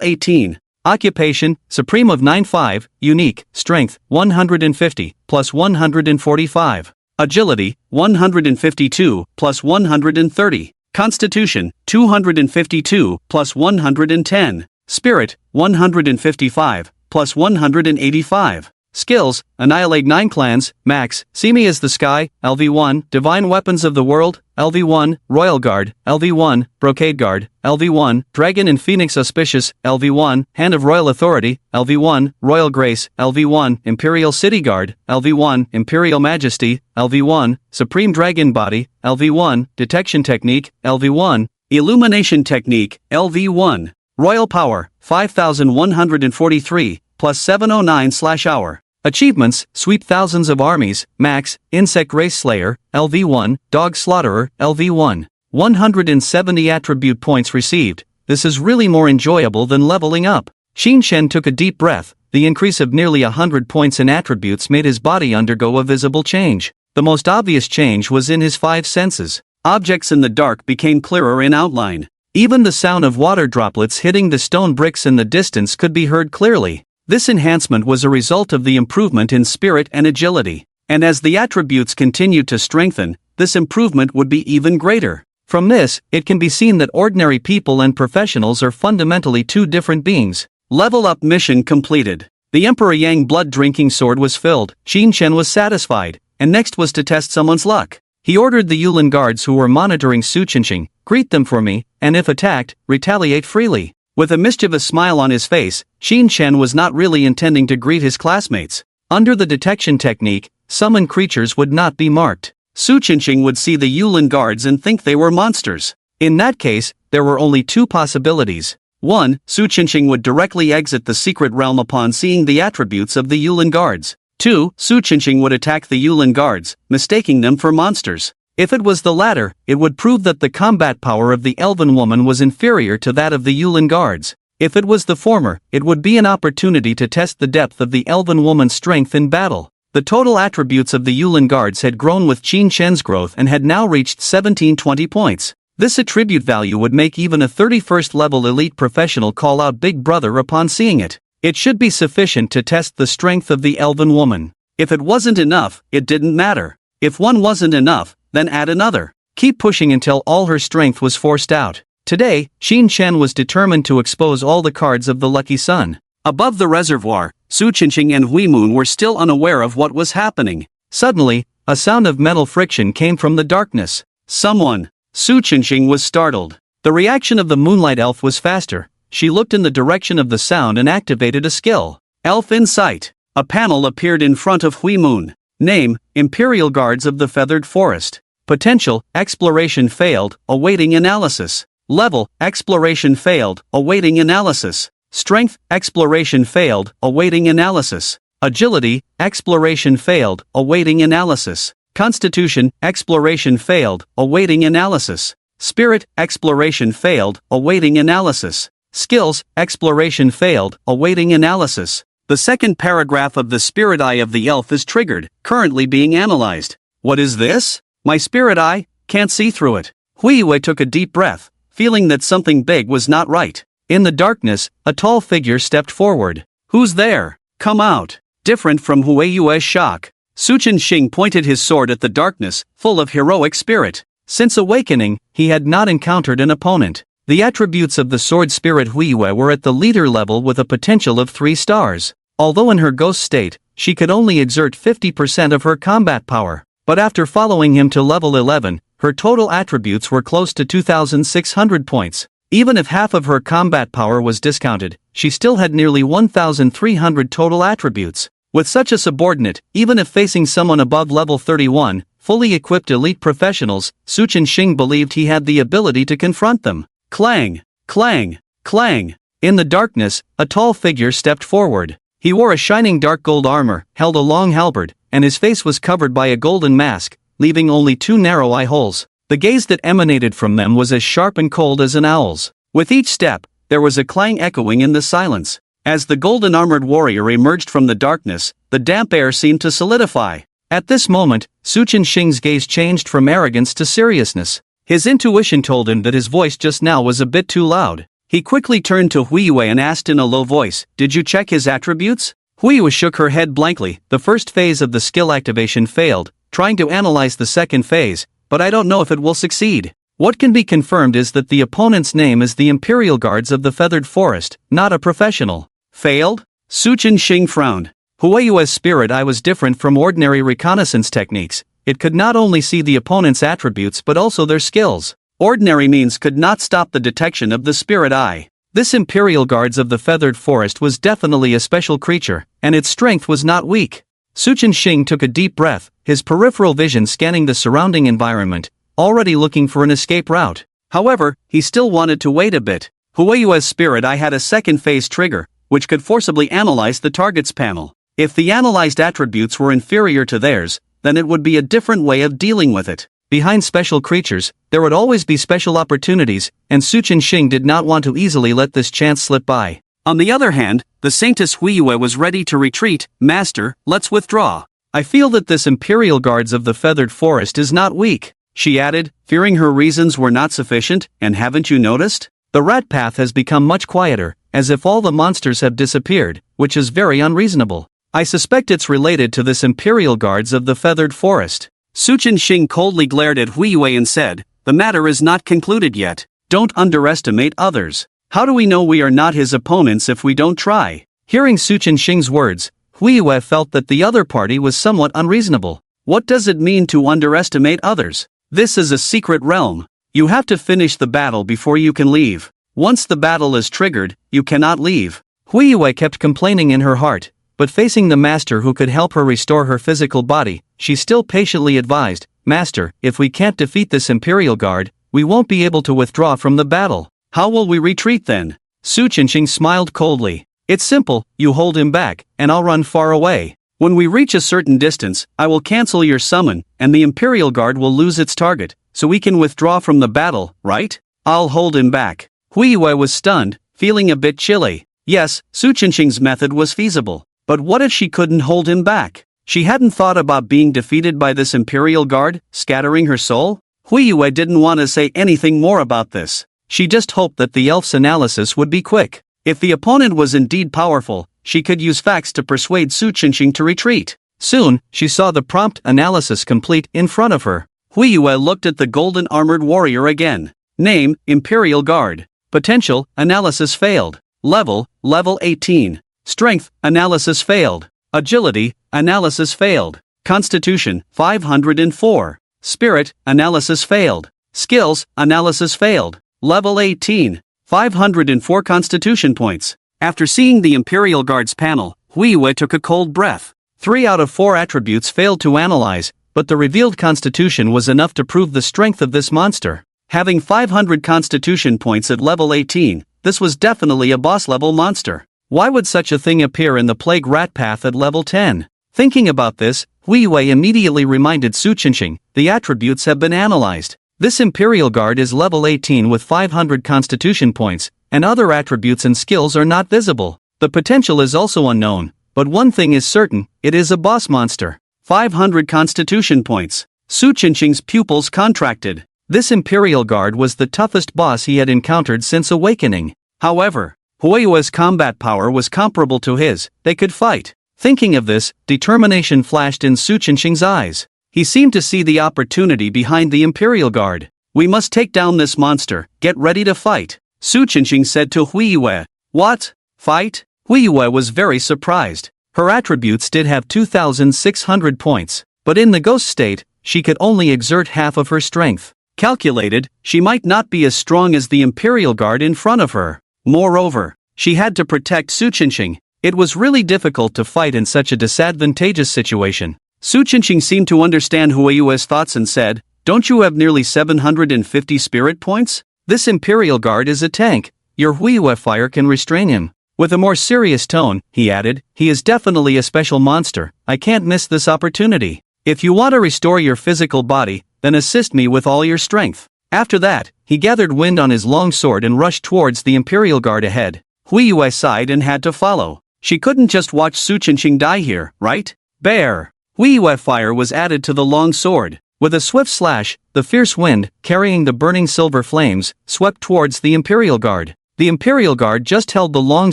18. Occupation, Supreme of 9-5, Unique, Strength, 150, plus 145. Agility, 152, plus 130. Constitution, 252, plus 110. Spirit, 155, plus 185. Skills, Annihilate 9 clans, Max, See Me as the Sky, LV1, Divine Weapons of the World, LV1, Royal Guard, LV1, Brocade Guard, LV1, Dragon and Phoenix Auspicious, LV1, Hand of Royal Authority, LV1, Royal Grace, LV1, Imperial City Guard, LV1, Imperial Majesty, LV1, Supreme Dragon Body, LV1, Detection Technique, LV1, Illumination Technique, LV1, Royal Power, 5143, plus 709/hour. Achievements, Sweep thousands of armies, Max, Insect Race Slayer, LV1, Dog Slaughterer, LV1. 170 attribute points received. This is really more enjoyable than leveling up. Qin Chen took a deep breath. The increase of nearly 100 points in attributes made his body undergo a visible change. The most obvious change was in his 5 senses. Objects in the dark became clearer in outline. Even the sound of water droplets hitting the stone bricks in the distance could be heard clearly. This enhancement was a result of the improvement in spirit and agility. And as the attributes continued to strengthen, this improvement would be even greater. From this, it can be seen that ordinary people and professionals are fundamentally 2 different beings. Level up mission completed. The Emperor Yang blood drinking sword was filled. Qin Chen was satisfied, and next was to test someone's luck. He ordered the Yulin guards who were monitoring Su Qingqing, greet them for me, and if attacked, retaliate freely. With a mischievous smile on his face, Qin Chen was not really intending to greet his classmates. Under the detection technique, summoned creatures would not be marked. Su Qingqing would see the Yulin guards and think they were monsters. In that case, there were only 2 possibilities. 1. Su Qingqing would directly exit the secret realm upon seeing the attributes of the Yulin guards. 2. Su Qingqing would attack the Yulin guards, mistaking them for monsters. If it was the latter, it would prove that the combat power of the elven woman was inferior to that of the Yulin guards. If it was the former, it would be an opportunity to test the depth of the elven woman's strength in battle. The total attributes of the Yulin guards had grown with Qin Chen's growth and had now reached 1720 points. This attribute value would make even a 31st level elite professional call out Big Brother upon seeing it. It should be sufficient to test the strength of the elven woman. If it wasn't enough, it didn't matter. If one wasn't enough, then add another. Keep pushing until all her strength was forced out. Today, Qin Chen was determined to expose all the cards of the lucky sun. Above the reservoir, Su Qingqing and Hui Moon were still unaware of what was happening. Suddenly, a sound of metal friction came from the darkness. Someone! Su Qingqing was startled. The reaction of the moonlight elf was faster.
she looked in the direction of the sound and activated a skill. Elf Insight. A panel appeared in front of Hui Moon. Name, Imperial Guards of the Feathered Forest. Potential, exploration failed, awaiting analysis. Level, exploration failed, awaiting analysis. Strength, exploration failed, awaiting analysis. Agility, exploration failed, awaiting analysis. Constitution, exploration failed, awaiting analysis. Spirit, exploration failed, awaiting analysis. Skills, exploration failed, awaiting analysis. The second paragraph of the spirit eye of the elf is triggered, currently being analyzed. What is this? My spirit eye? Can't see through it. Hui took a deep breath, feeling that something big was not right. In the darkness, a tall figure stepped forward. Who's there? Come out. Different from Huiyue's shock, Suchen Xing pointed his sword at the darkness, full of heroic spirit. Since awakening, he had not encountered an opponent. The attributes of the sword spirit Huiyue were at the leader level with a potential of 3 stars. Although in her ghost state, she could only exert 50% of her combat power. But after following him to level 11, her total attributes were close to 2,600 points. Even if half of her combat power was discounted, she still had nearly 1,300 total attributes. With such a subordinate, even if facing someone above level 31, fully equipped elite professionals, Suchen Xing believed he had the ability to confront them. Clang! Clang! Clang! In the darkness, a tall figure stepped forward. He wore a shining dark gold armor, held a long halberd, and his face was covered by a golden mask, leaving only 2 narrow eye holes. The gaze that emanated from them was as sharp and cold as an owl's. With each step, there was a clang echoing in the silence. As the golden armored warrior emerged from the darkness, the damp air seemed to solidify. At this moment, Suchen Xing's gaze changed from arrogance to seriousness. His intuition told him that his voice just now was a bit too loud. He quickly turned to Huiyue and asked in a low voice, "Did you check his attributes?" Huiyue shook her head blankly. The first phase of the skill activation failed, trying to analyze the second phase, but I don't know if it will succeed. What can be confirmed is that the opponent's name is the Imperial Guards of the Feathered Forest, not a professional. Failed? Suchen Xing frowned. Huiyue's spirit eye was different from ordinary reconnaissance techniques. It could not only see the opponent's attributes but also their skills. Ordinary means could not stop the detection of the spirit eye. This Imperial Guards of the Feathered Forest was definitely a special creature, and its strength was not weak. Suchen Xing took a deep breath, his peripheral vision scanning the surrounding environment, already looking for an escape route. However, he still wanted to wait a bit. Huiyue's spirit eye had a second phase trigger, which could forcibly analyze the target's panel. If the analyzed attributes were inferior to theirs, then it would be a different way of dealing with it. Behind special creatures, there would always be special opportunities, and Suchen Xing did not want to easily let this chance slip by. On the other hand, the Saintess Huiyue was ready to retreat. "Master, let's withdraw. I feel that this Imperial Guards of the Feathered Forest is not weak," she added, fearing her reasons were not sufficient. "And haven't you noticed? The rat path has become much quieter, as if all the monsters have disappeared, which is very unreasonable. I suspect it's related to this Imperial Guards of the Feathered Forest." Suchen Xing coldly glared at Huiyue and said, "The matter is not concluded yet. Don't underestimate others. How do we know we are not his opponents if we don't try?" Hearing Suchen Xing's words, Huiyue felt that the other party was somewhat unreasonable. What does it mean to underestimate others? This is a secret realm. You have to finish the battle before you can leave. Once the battle is triggered, you cannot leave. Huiyue kept complaining in her heart, but facing the master who could help her restore her physical body, she still patiently advised, "Master, if we can't defeat this Imperial Guard, we won't be able to withdraw from the battle. How will we retreat then?" Suchen Xing smiled coldly. "It's simple, you hold him back, and I'll run far away. When we reach a certain distance, I will cancel your summon, and the Imperial Guard will lose its target, so we can withdraw from the battle, right? I'll hold him back." Huiyue was stunned, feeling a bit chilly. Yes, Suchen Xing's method was feasible, but what if she couldn't hold him back? She hadn't thought about being defeated by this Imperial Guard, scattering her soul? Huiyue didn't want to say anything more about this. She just hoped that the elf's analysis would be quick. If the opponent was indeed powerful, she could use facts to persuade Suchen Xing to retreat. Soon, she saw the prompt analysis complete in front of her. Huiyue looked at the golden armored warrior again. Name, Imperial Guard. Potential, analysis failed. Level 18. Strength, analysis failed. Agility, analysis failed. Constitution, 504. Spirit, analysis failed. Skills, analysis failed. Level 18. 504 constitution points. After seeing the Imperial Guard's panel, Huiyue took a cold breath. 3 out of 4 attributes failed to analyze, but the revealed constitution was enough to prove the strength of this monster. Having 500 constitution points at level 18, this was definitely a boss-level monster. Why would such a thing appear in the Plague Rat Path at level 10? Thinking about this, Huiyue immediately reminded Su Qinxing, the attributes have been analyzed. This Imperial Guard is level 18 with 500 constitution points, and other attributes and skills are not visible. The potential is also unknown, but one thing is certain, it is a boss monster. 500 constitution points. Su Qinxing's pupils contracted. This Imperial Guard was the toughest boss he had encountered since awakening. However, Huiyue's combat power was comparable to his, they could fight. Thinking of this, determination flashed in Su Qinxing's eyes. He seemed to see the opportunity behind the Imperial Guard. We must take down this monster, get ready to fight. Su Qinxing said to Huiyue. What? Fight? Huiyue was very surprised. Her attributes did have 2,600 points, but in the ghost state, she could only exert half of her strength. Calculated, she might not be as strong as the Imperial Guard in front of her. Moreover, she had to protect Su Qinxing. It was really difficult to fight in such a disadvantageous situation. Su Qinxing seemed to understand Huiyue's thoughts and said, "Don't you have nearly 750 spirit points? This Imperial Guard is a tank. Your Huiyue fire can restrain him." With a more serious tone, he added, "He is definitely a special monster. I can't miss this opportunity. If you want to restore your physical body, then assist me with all your strength." After that, he gathered wind on his long sword and rushed towards the Imperial Guard ahead. Huiyue sighed and had to follow. She couldn't just watch Su Qinxing die here, right? Bear! Huiyue fire was added to the long sword. With a swift slash, the fierce wind, carrying the burning silver flames, swept towards the Imperial Guard. The Imperial Guard just held the long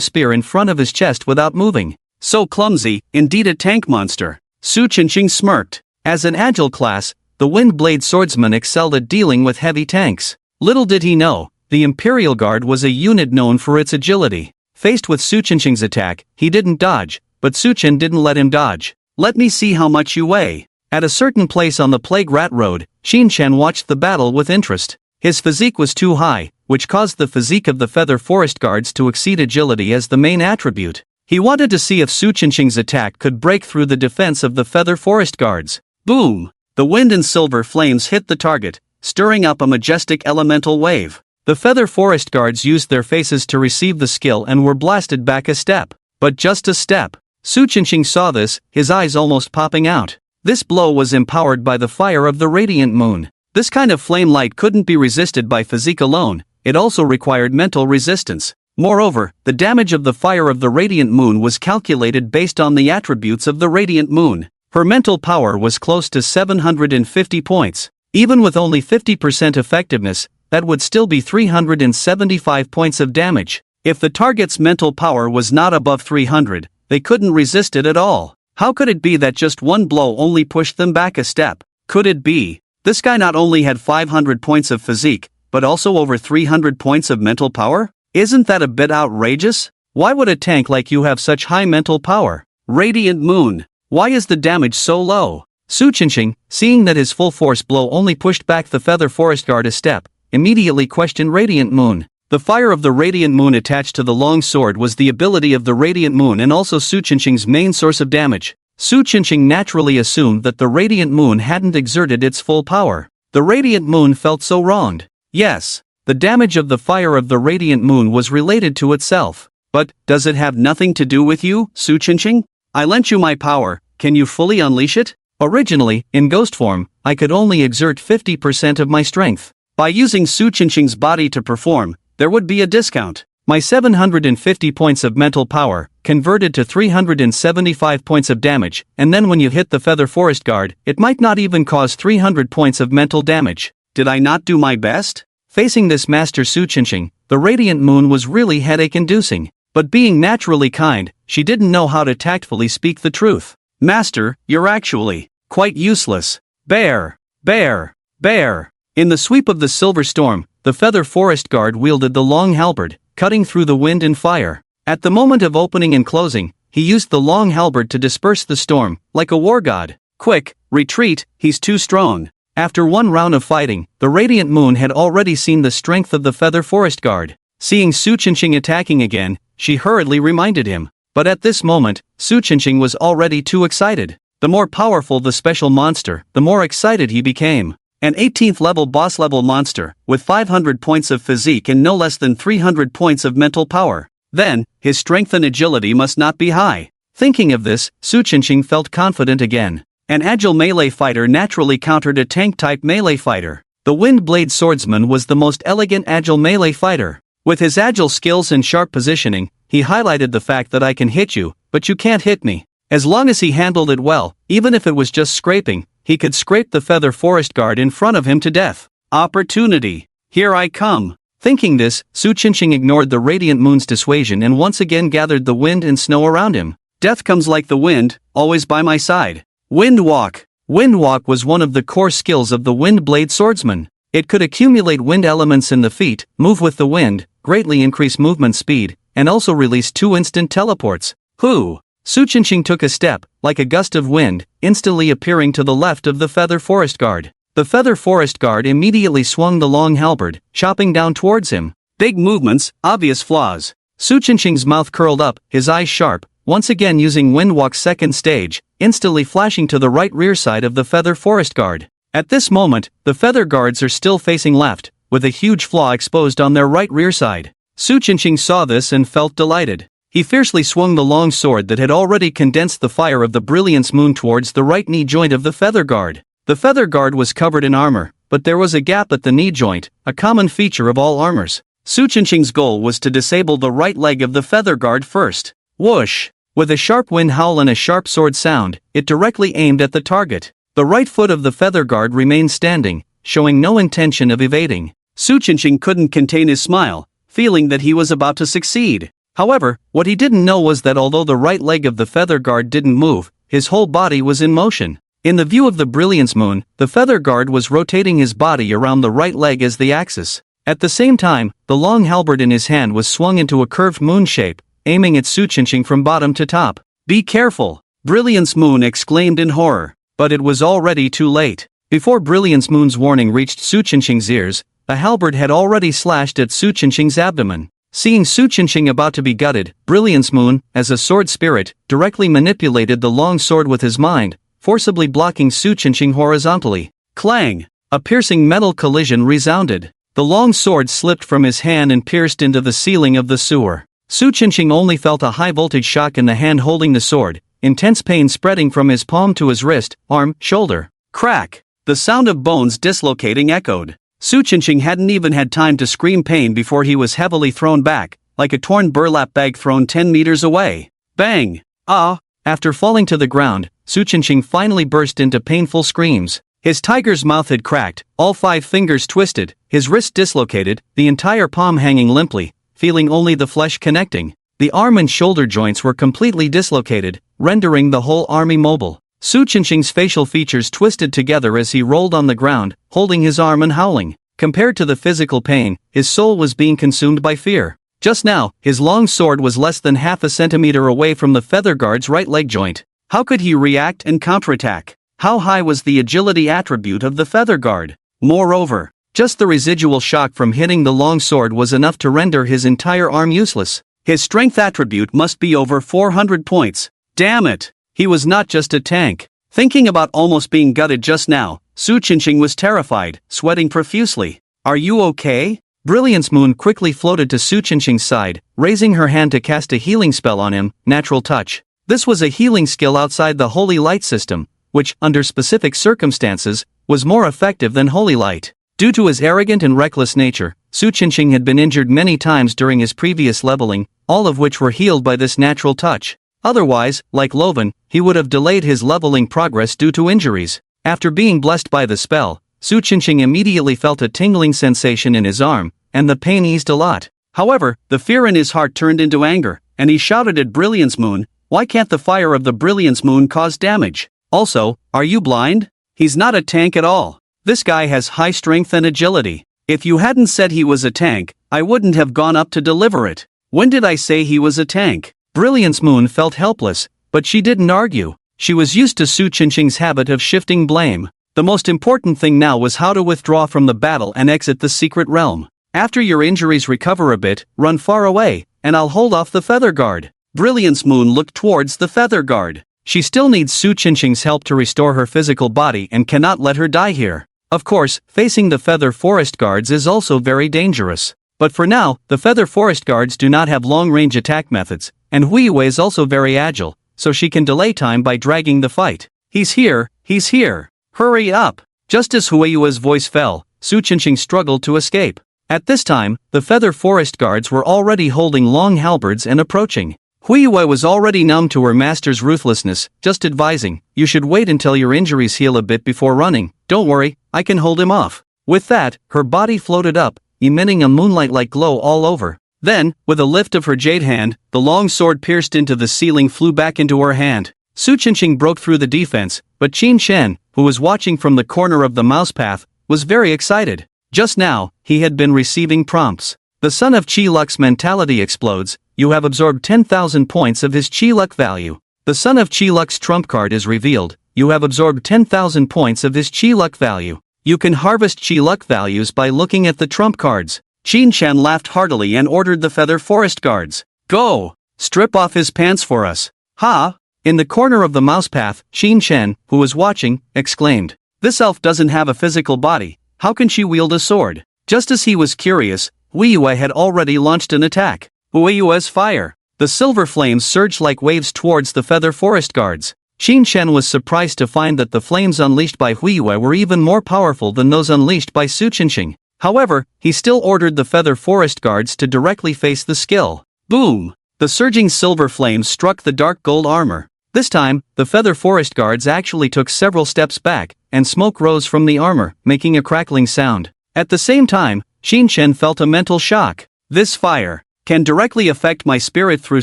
spear in front of his chest without moving. So clumsy, indeed a tank monster. Su Qinxing smirked. As an agile class, the Wind Blade Swordsman excelled at dealing with heavy tanks. Little did he know, the Imperial Guard was a unit known for its agility. Faced with Su Qinxing's attack, he didn't dodge, but Su Qin didn't let him dodge. "Let me see how much you weigh." At a certain place on the Plague Rat Road, Xinshan watched the battle with interest. His physique was too high, which caused the physique of the Feather Forest Guards to exceed agility as the main attribute. He wanted to see if Su Qinxing's attack could break through the defense of the Feather Forest Guards. Boom! The wind and silver flames hit the target, stirring up a majestic elemental wave. The Feather Forest Guards used their faces to receive the skill and were blasted back a step. But just a step. Su Qinxing saw this, his eyes almost popping out. This blow was empowered by the fire of the radiant moon. This kind of flame light couldn't be resisted by physique alone, it also required mental resistance. Moreover, the damage of the fire of the radiant moon was calculated based on the attributes of the radiant moon. Her mental power was close to 750 points. Even with only 50% effectiveness, that would still be 375 points of damage. If the target's mental power was not above 300, they couldn't resist it at all. How could it be that just one blow only pushed them back a step? Could it be? This guy not only had 500 points of physique, but also over 300 points of mental power? Isn't that a bit outrageous? Why would a tank like you have such high mental power? Radiant Moon. Why is the damage so low? Su Qinxing, seeing that his full force blow only pushed back the Feather Forest Guard a step, immediately questioned Radiant Moon. The fire of the Radiant Moon attached to the long sword was the ability of the Radiant Moon and also Su Qinxing's main source of damage. Su Qinxing naturally assumed that the Radiant Moon hadn't exerted its full power. The Radiant Moon felt so wronged. Yes, the damage of the fire of the Radiant Moon was related to itself. But, does it have nothing to do with you, Su Qinxing? I lent you my power, can you fully unleash it? Originally, in ghost form, I could only exert 50% of my strength. By using Su Qinxing's body to perform, there would be a discount. My 750 points of mental power, converted to 375 points of damage, and then when you hit the Feather Forest Guard, it might not even cause 300 points of mental damage. Did I not do my best? Facing this Master Su Qinxing, the Radiant Moon was really headache-inducing. But being naturally kind, she didn't know how to tactfully speak the truth. "Master, you're actually quite useless. Bear, bear, bear." In the sweep of the silver storm, the Feather Forest Guard wielded the long halberd, cutting through the wind and fire. At the moment of opening and closing, he used the long halberd to disperse the storm, like a war god. "Quick, retreat, he's too strong." After one round of fighting, the Radiant Moon had already seen the strength of the Feather Forest Guard. Seeing Su Chenxing attacking again, she hurriedly reminded him. But at this moment, Su Chenxing was already too excited. The more powerful the special monster, the more excited he became. An 18th level boss level monster, with 500 points of physique and no less than 300 points of mental power. Then, his strength and agility must not be high. Thinking of this, Su Chenxing felt confident again. An agile melee fighter naturally countered a tank-type melee fighter. The Wind Blade Swordsman was the most elegant agile melee fighter. With his agile skills and sharp positioning, he highlighted the fact that I can hit you, but you can't hit me. As long as he handled it well, even if it was just scraping, he could scrape the Feather Forest Guard in front of him to death. Opportunity. Here I come. Thinking this, Su Chenxing ignored the Radiant Moon's dissuasion and once again gathered the wind and snow around him. Death comes like the wind, always by my side. Wind Walk. Wind Walk was one of the core skills of the Wind Blade Swordsman. It could accumulate wind elements in the feet, move with the wind, greatly increase movement speed, and also release 2 instant teleports. Su Chenxing took a step, like a gust of wind, instantly appearing to the left of the Feather Forest Guard. The Feather Forest Guard immediately swung the long halberd, chopping down towards him. Big movements, obvious flaws. Su Chenxing's mouth curled up, his eyes sharp, once again using Windwalk's second stage, instantly flashing to the right rear side of the Feather Forest Guard. At this moment, the Feather Guards are still facing left, with a huge flaw exposed on their right rear side. Su Chenxing saw this and felt delighted. He fiercely swung the long sword that had already condensed the fire of the Brilliance Moon towards the right knee joint of the Feather Guard. The Feather Guard was covered in armor, but there was a gap at the knee joint, a common feature of all armors. Su Chenxing's goal was to disable the right leg of the Feather Guard first. Whoosh! With a sharp wind howl and a sharp sword sound, it directly aimed at the target. The right foot of the Feather Guard remained standing, showing no intention of evading. Su Chenxing couldn't contain his smile, feeling that he was about to succeed. However, what he didn't know was that although the right leg of the Feather Guard didn't move, his whole body was in motion. In the view of the Brilliance Moon, the Feather Guard was rotating his body around the right leg as the axis. At the same time, the long halberd in his hand was swung into a curved moon shape, aiming at Su Chenxing from bottom to top. "Be careful!" Brilliance Moon exclaimed in horror. But it was already too late. Before Brilliance Moon's warning reached Su Chenxing's ears, the halberd had already slashed at Su Chenxing's abdomen. Seeing Su Chenxing about to be gutted, Brilliance Moon, as a sword spirit, directly manipulated the long sword with his mind, forcibly blocking Su Chenxing horizontally. Clang! A piercing metal collision resounded. The long sword slipped from his hand and pierced into the ceiling of the sewer. Su Chenxing only felt a high-voltage shock in the hand holding the sword, intense pain spreading from his palm to his wrist, arm, shoulder. Crack! The sound of bones dislocating echoed. Su Chenxing hadn't even had time to scream pain before he was heavily thrown back, like a torn burlap bag thrown 10 meters away. Bang! Ah! After falling to the ground, Su Chenxing finally burst into painful screams. His tiger's mouth had cracked, all 5 fingers twisted, his wrist dislocated, the entire palm hanging limply, feeling only the flesh connecting. The arm and shoulder joints were completely dislocated, rendering the whole arm immobile. Su Chenxing's facial features twisted together as he rolled on the ground, holding his arm and howling. Compared to the physical pain, his soul was being consumed by fear. Just now, his long sword was less than half a centimeter away from the Feather Guard's right leg joint. How could he react and counterattack? How high was the agility attribute of the Feather Guard? Moreover, just the residual shock from hitting the long sword was enough to render his entire arm useless. His strength attribute must be over 400 points. Damn it! He was not just a tank. Thinking about almost being gutted just now, Su Chenxing was terrified, sweating profusely. "Are you okay?" Brilliance Moon quickly floated to Su Chenxing's side, raising her hand to cast a healing spell on him, Natural Touch. This was a healing skill outside the Holy Light system, which, under specific circumstances, was more effective than Holy Light. Due to his arrogant and reckless nature, Su Chenxing had been injured many times during his previous leveling, all of which were healed by this Natural Touch. Otherwise, like Loven, he would have delayed his leveling progress due to injuries. After being blessed by the spell, Su Chenxing immediately felt a tingling sensation in his arm, and the pain eased a lot. However, the fear in his heart turned into anger, and he shouted at Brilliance Moon, "Why can't the fire of the Brilliance Moon cause damage? Also, are you blind? He's not a tank at all. This guy has high strength and agility. If you hadn't said he was a tank, I wouldn't have gone up to deliver it. When did I say he was a tank?" Brilliance Moon felt helpless, but she didn't argue. She was used to Su Chenxing's habit of shifting blame. The most important thing now was how to withdraw from the battle and exit the secret realm. After your injuries recover a bit, run far away, and I'll hold off the Feather Guard. Brilliance Moon looked towards the Feather Guard. She still needs Su Qingqing's help to restore her physical body and cannot let her die here. Of course, facing the Feather Forest Guards is also very dangerous. But for now, the Feather Forest Guards do not have long-range attack methods, and Hui Yue is also very agile, so she can delay time by dragging the fight. He's here, he's here. Hurry up! Just as Hui Yue's voice fell, Su Qingqing struggled to escape. At this time, the Feather Forest Guards were already holding long halberds and approaching. Hui Yue was already numb to her master's ruthlessness, just advising, "You should wait until your injuries heal a bit before running. Don't worry, I can hold him off." With that, her body floated up, emitting a moonlight-like glow all over. Then, with a lift of her jade hand, the long sword pierced into the ceiling flew back into her hand. Su Qingqing broke through the defense, but Qin Shen, who was watching from the corner of the mouse path, was very excited. Just now, he had been receiving prompts. The son of Qi Luck's mentality explodes. You have absorbed 10,000 points of his Qi Luck value. The son of Qi Luck's trump card is revealed. You have absorbed 10,000 points of his Qi Luck value. You can harvest Qi Luck values by looking at the trump cards. Qin Shen laughed heartily and ordered the Feather Forest Guards. Go! Strip off his pants for us. Ha! In the corner of the mouse path, Qin Shen, who was watching, exclaimed, "This elf doesn't have a physical body. How can she wield a sword?" Just as he was curious, Hui Yue had already launched an attack. Hui Yue's fire. The silver flames surged like waves towards the Feather Forest Guards. Qin Shen was surprised to find that the flames unleashed by Hui Yue were even more powerful than those unleashed by Su Qingqing. However, he still ordered the Feather Forest Guards to directly face the skill. Boom! The surging silver flames struck the dark gold armor. This time, the Feather Forest Guards actually took several steps back, and smoke rose from the armor, making a crackling sound. At the same time, Qin Shen felt a mental shock. This fire can directly affect my spirit through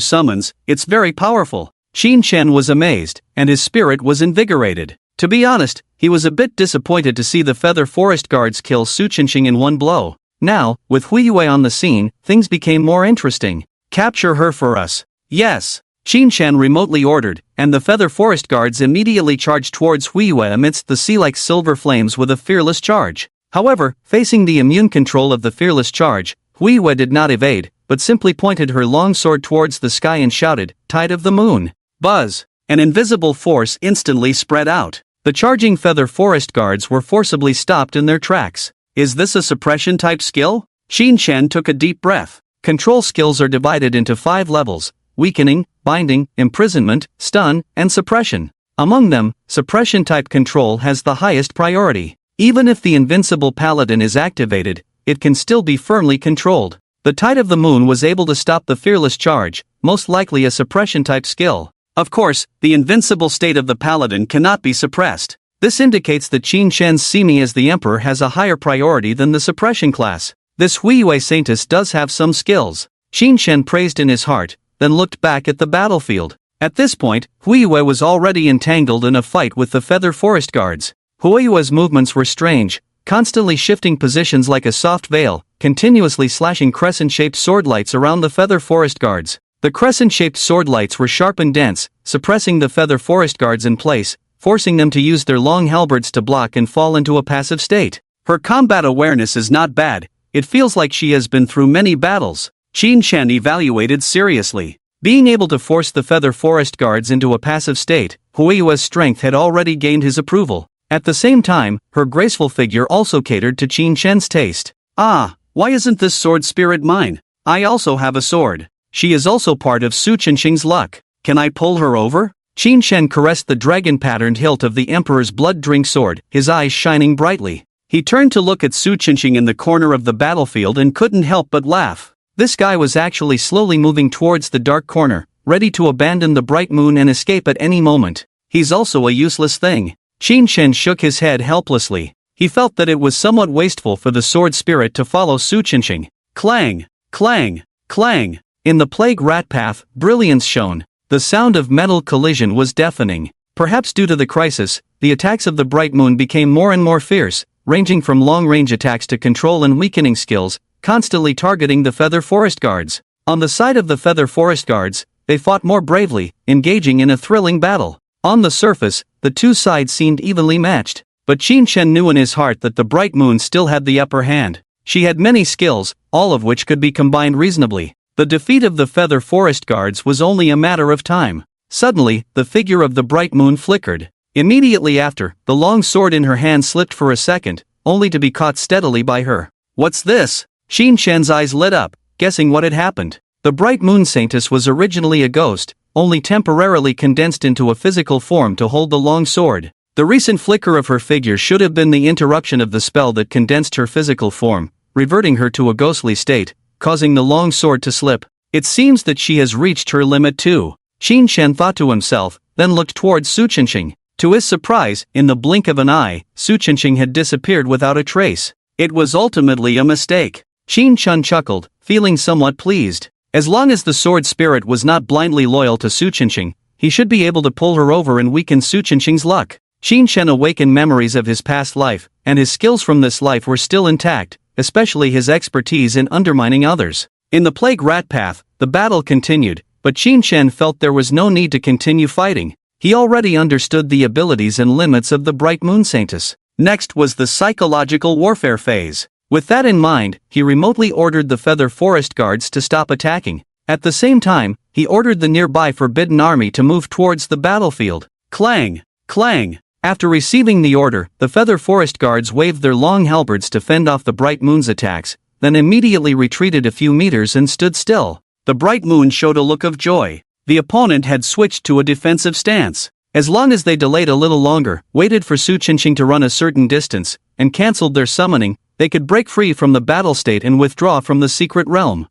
summons. It's very powerful. Qin Shen was amazed, and his spirit was invigorated. To be honest, he was a bit disappointed to see the Feather Forest Guards kill Su Qingqing in one blow. Now, with Hui Yue on the scene, things became more interesting. Capture her for us. Yes. Qin Shen remotely ordered, and the Feather Forest Guards immediately charged towards Hui Yue amidst the sea-like silver flames with a fearless charge. However, facing the immune control of the fearless charge, Hui Yue did not evade, but simply pointed her long sword towards the sky and shouted, "Tide of the Moon!" Buzz! An invisible force instantly spread out. The charging Feather Forest Guards were forcibly stopped in their tracks. Is this a suppression-type skill? Qin Shen took a deep breath. Control skills are divided into 5 levels: weakening, binding, imprisonment, stun, and suppression. Among them, suppression-type control has the highest priority. Even if the invincible paladin is activated, it can still be firmly controlled. The Tide of the Moon was able to stop the fearless charge, most likely a suppression-type skill. Of course, the invincible state of the paladin cannot be suppressed. This indicates that Qin Shen's See Me as the Emperor has a higher priority than the suppression class. This Hui Yue Saintess does have some skills. Qin Shen praised in his heart, then looked back at the battlefield. At this point, Hui Yue was already entangled in a fight with the Feather Forest Guards. Hui Yue's movements were strange, constantly shifting positions like a soft veil, continuously slashing crescent-shaped sword lights around the Feather Forest Guards. The crescent-shaped sword lights were sharp and dense, suppressing the Feather Forest Guards in place, forcing them to use their long halberds to block and fall into a passive state. Her combat awareness is not bad. It feels like she has been through many battles. Qin Shen evaluated seriously. Being able to force the Feather Forest Guards into a passive state, Hui Yue's strength had already gained his approval. At the same time, her graceful figure also catered to Qin Shen's taste. Ah, why isn't this sword spirit mine? I also have a sword. She is also part of Su Qingqing's luck. Can I pull her over? Qin Shen caressed the dragon-patterned hilt of the Emperor's blood-drink sword, his eyes shining brightly. He turned to look at Su Qingqing in the corner of the battlefield and couldn't help but laugh. This guy was actually slowly moving towards the dark corner, ready to abandon the bright moon and escape at any moment. He's also a useless thing. Qin Shen shook his head helplessly. He felt that it was somewhat wasteful for the sword spirit to follow Su Qingqing. Clang! Clang! Clang! In the plague rat path, brilliance shone. The sound of metal collision was deafening. Perhaps due to the crisis, the attacks of the bright moon became more and more fierce, ranging from long-range attacks to control and weakening skills, constantly targeting the Feather Forest Guards. On the side of the Feather Forest Guards, they fought more bravely, engaging in a thrilling battle. On the surface, the two sides seemed evenly matched, but Qin Shen knew in his heart that the bright moon still had the upper hand. She had many skills, all of which could be combined reasonably. The defeat of the Feather Forest Guards was only a matter of time. Suddenly, the figure of the bright moon flickered. Immediately after, the long sword in her hand slipped for a second, only to be caught steadily by her. "What's this?" Xin Shen's eyes lit up, guessing what had happened. The bright moon saintess was originally a ghost, only temporarily condensed into a physical form to hold the long sword. The recent flicker of her figure should have been the interruption of the spell that condensed her physical form, reverting her to a ghostly state, causing the long sword to slip. It seems that she has reached her limit too. Xin Shen thought to himself, then looked towards Su Chenxing. To his surprise, in the blink of an eye, Su Chenxing had disappeared without a trace. It was ultimately a mistake. Xin Chun chuckled, feeling somewhat pleased. As long as the sword spirit was not blindly loyal to Su Chenxing, he should be able to pull her over and weaken Su Chenxing's luck. Xin Shen awakened memories of his past life, and his skills from this life were still intact, especially his expertise in undermining others. In the plague rat path, the battle continued, but Xin Shen felt there was no need to continue fighting. He already understood the abilities and limits of the Bright Moon Saintess. Next was the psychological warfare phase. With that in mind, he remotely ordered the Feather Forest Guards to stop attacking. At the same time, he ordered the nearby Forbidden Army to move towards the battlefield. Clang! Clang! After receiving the order, the Feather Forest Guards waved their long halberds to fend off the Bright Moon's attacks, then immediately retreated a few meters and stood still. The Bright Moon showed a look of joy. The opponent had switched to a defensive stance. As long as they delayed a little longer, waited for Su Chenxing to run a certain distance, and cancelled their summoning, they could break free from the battle state and withdraw from the secret realm.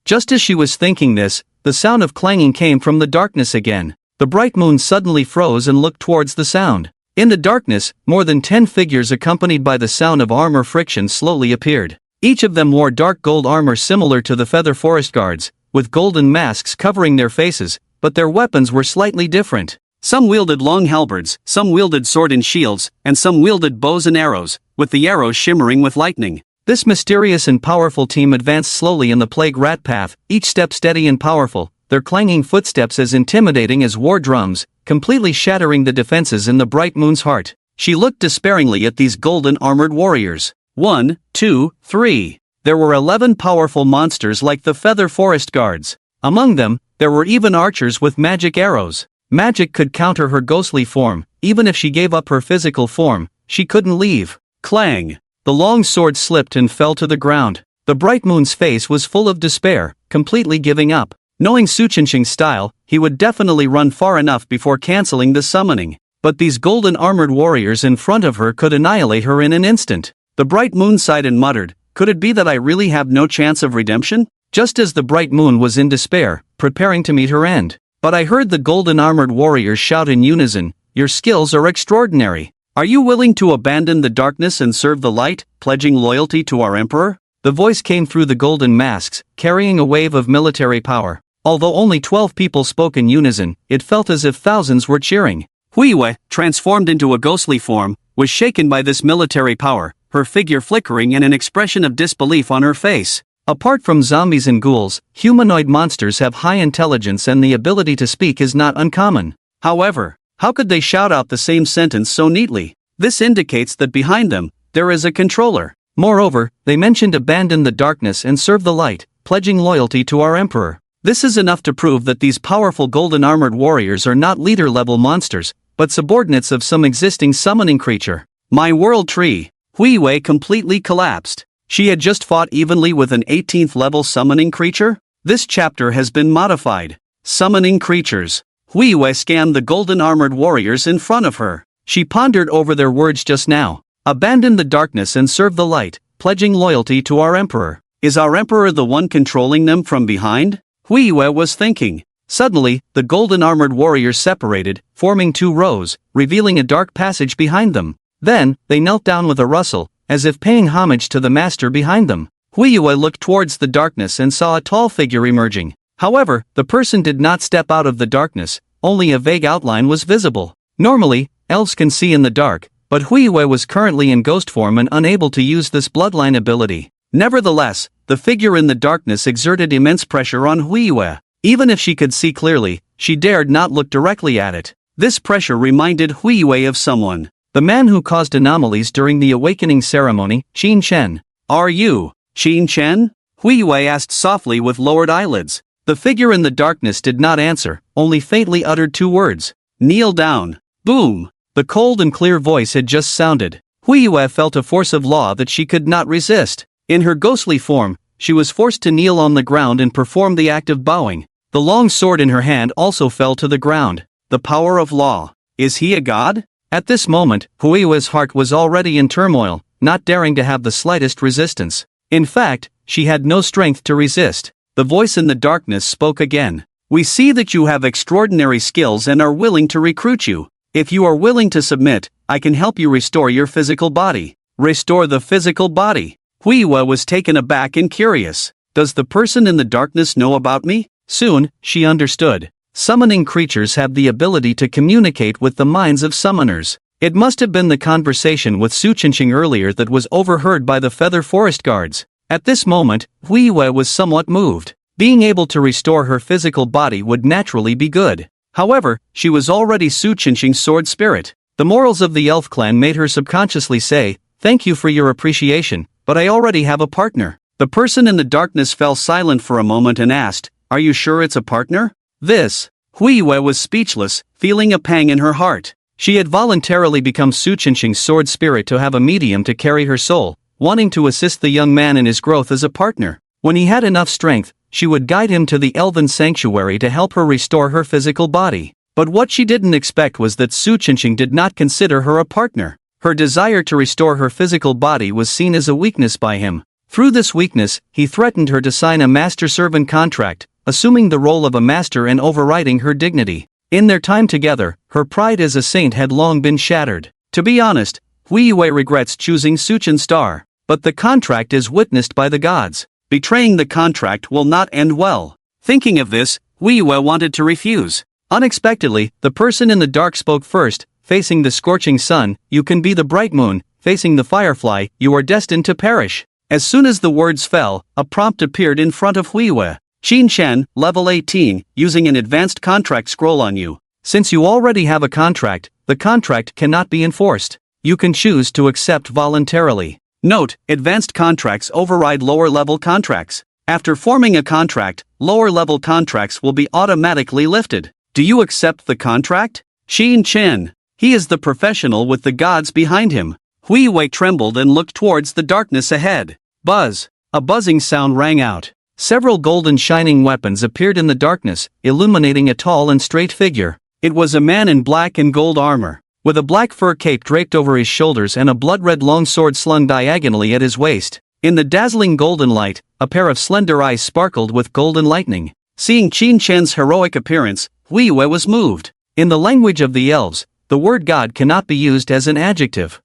Just as she was thinking this, the sound of clanging came from the darkness again. The bright moon suddenly froze and looked towards the sound. In the darkness, more than 10 figures accompanied by the sound of armor friction slowly appeared. Each of them wore dark gold armor similar to the Feather Forest Guards, with golden masks covering their faces, but their weapons were slightly different. Some wielded long halberds, some wielded sword and shields, and some wielded bows and arrows, with the arrows shimmering with lightning. This mysterious and powerful team advanced slowly in the plague rat path, each step steady and powerful, their clanging footsteps as intimidating as war drums, completely shattering the defenses in the bright moon's heart. She looked despairingly at these golden armored warriors. 1, 2, 3. There were 11 powerful monsters like the Feather Forest Guards. Among them, there were even archers with magic arrows. Magic could counter her ghostly form. Even if she gave up her physical form, she couldn't leave. Clang! The long sword slipped and fell to the ground. The bright moon's face was full of despair, completely giving up. Knowing Su Chenxing's style, he would definitely run far enough before canceling the summoning. But these golden armored warriors in front of her could annihilate her in an instant. The bright moon sighed and muttered, "Could it be that I really have no chance of redemption?" Just as the bright moon was in despair, preparing to meet her end. But I heard the golden armored warriors shout in unison, "Your skills are extraordinary. Are you willing to abandon the darkness and serve the light, pledging loyalty to our emperor?" The voice came through the golden masks, carrying a wave of military power. Although only 12 people spoke in unison, it felt as if thousands were cheering. Huiwei, transformed into a ghostly form, was shaken by this military power, her figure flickering and an expression of disbelief on her face. Apart from zombies and ghouls, humanoid monsters have high intelligence and the ability to speak is not uncommon. However, how could they shout out the same sentence so neatly? This indicates that behind them, there is a controller. Moreover, they mentioned abandon the darkness and serve the light, pledging loyalty to our emperor. This is enough to prove that these powerful golden armored warriors are not leader-level monsters, but subordinates of some existing summoning creature. My world tree. Huiwei completely collapsed. She had just fought evenly with an 18th level summoning creature? This chapter has been modified. Summoning creatures. Huiwei scanned the golden armored warriors in front of her. She pondered over their words just now. Abandon the darkness and serve the light, pledging loyalty to our emperor. Is our emperor the one controlling them from behind? Huiwei was thinking. Suddenly, the golden armored warriors separated, forming two rows, revealing a dark passage behind them. Then, they knelt down with a rustle, as if paying homage to the master behind them. Huiwei looked towards the darkness and saw a tall figure emerging. However, the person did not step out of the darkness, only a vague outline was visible. Normally, elves can see in the dark, but Huiwei was currently in ghost form and unable to use this bloodline ability. Nevertheless, the figure in the darkness exerted immense pressure on Huiwei. Even if she could see clearly, she dared not look directly at it. This pressure reminded Huiwei of someone. The man who caused anomalies during the awakening ceremony, Qin Shen. Are you Qin Chen? Hui Yue asked softly with lowered eyelids. The figure in the darkness did not answer, only faintly uttered 2 words. Kneel down. Boom! The cold and clear voice had just sounded. Hui Yue felt a force of law that she could not resist. In her ghostly form, she was forced to kneel on the ground and perform the act of bowing. The long sword in her hand also fell to the ground. The power of law. Is he a god? At this moment, Hui Yue's heart was already in turmoil, not daring to have the slightest resistance. In fact, she had no strength to resist. The voice in the darkness spoke again. We see that you have extraordinary skills and are willing to recruit you. If you are willing to submit, I can help you restore your physical body. Restore the physical body. Hui Yue was taken aback and curious. Does the person in the darkness know about me? Soon, she understood. Summoning creatures have the ability to communicate with the minds of summoners. It must have been the conversation with Su Qinqing earlier that was overheard by the Feather Forest guards. At this moment, Hui Yue was somewhat moved. Being able to restore her physical body would naturally be good. However, she was already Su Qinqing's sword spirit. The morals of the elf clan made her subconsciously say, "Thank you for your appreciation, but I already have a partner." The person in the darkness fell silent for a moment and asked, "Are you sure it's a partner?" Hui Yue was speechless, feeling a pang in her heart. She had voluntarily become Su Qinqing's sword spirit to have a medium to carry her soul, wanting to assist the young man in his growth as a partner. When he had enough strength, she would guide him to the elven sanctuary to help her restore her physical body. But what she didn't expect was that Su Qinqing did not consider her a partner. Her desire to restore her physical body was seen as a weakness by him. Through this weakness, he threatened her to sign a master-servant contract, assuming the role of a master and overriding her dignity. In their time together, her pride as a saint had long been shattered. To be honest, Hui Yue regrets choosing Suchen Star, but the contract is witnessed by the gods. Betraying the contract will not end well. Thinking of this, Hui Yue wanted to refuse. Unexpectedly, the person in the dark spoke first, facing the scorching sun, "You can be the bright moon, facing the firefly, you are destined to perish." As soon as the words fell, a prompt appeared in front of Hui Yue. Qin Chen, level 18, using an advanced contract scroll on you. Since you already have a contract, the contract cannot be enforced. You can choose to accept voluntarily. Note, advanced contracts override lower-level contracts. After forming a contract, lower-level contracts will be automatically lifted. Do you accept the contract? Qin Chen. He is the professional with the gods behind him. Hui Yue trembled and looked towards the darkness ahead. Buzz. A buzzing sound rang out. Several golden shining weapons appeared in the darkness, illuminating a tall and straight figure. It was a man in black and gold armor, with a black fur cape draped over his shoulders and a blood-red long sword slung diagonally at his waist. In the dazzling golden light, a pair of slender eyes sparkled with golden lightning. Seeing Qin Chen's heroic appearance, Hui Yue was moved. In the language of the elves, the word god cannot be used as an adjective.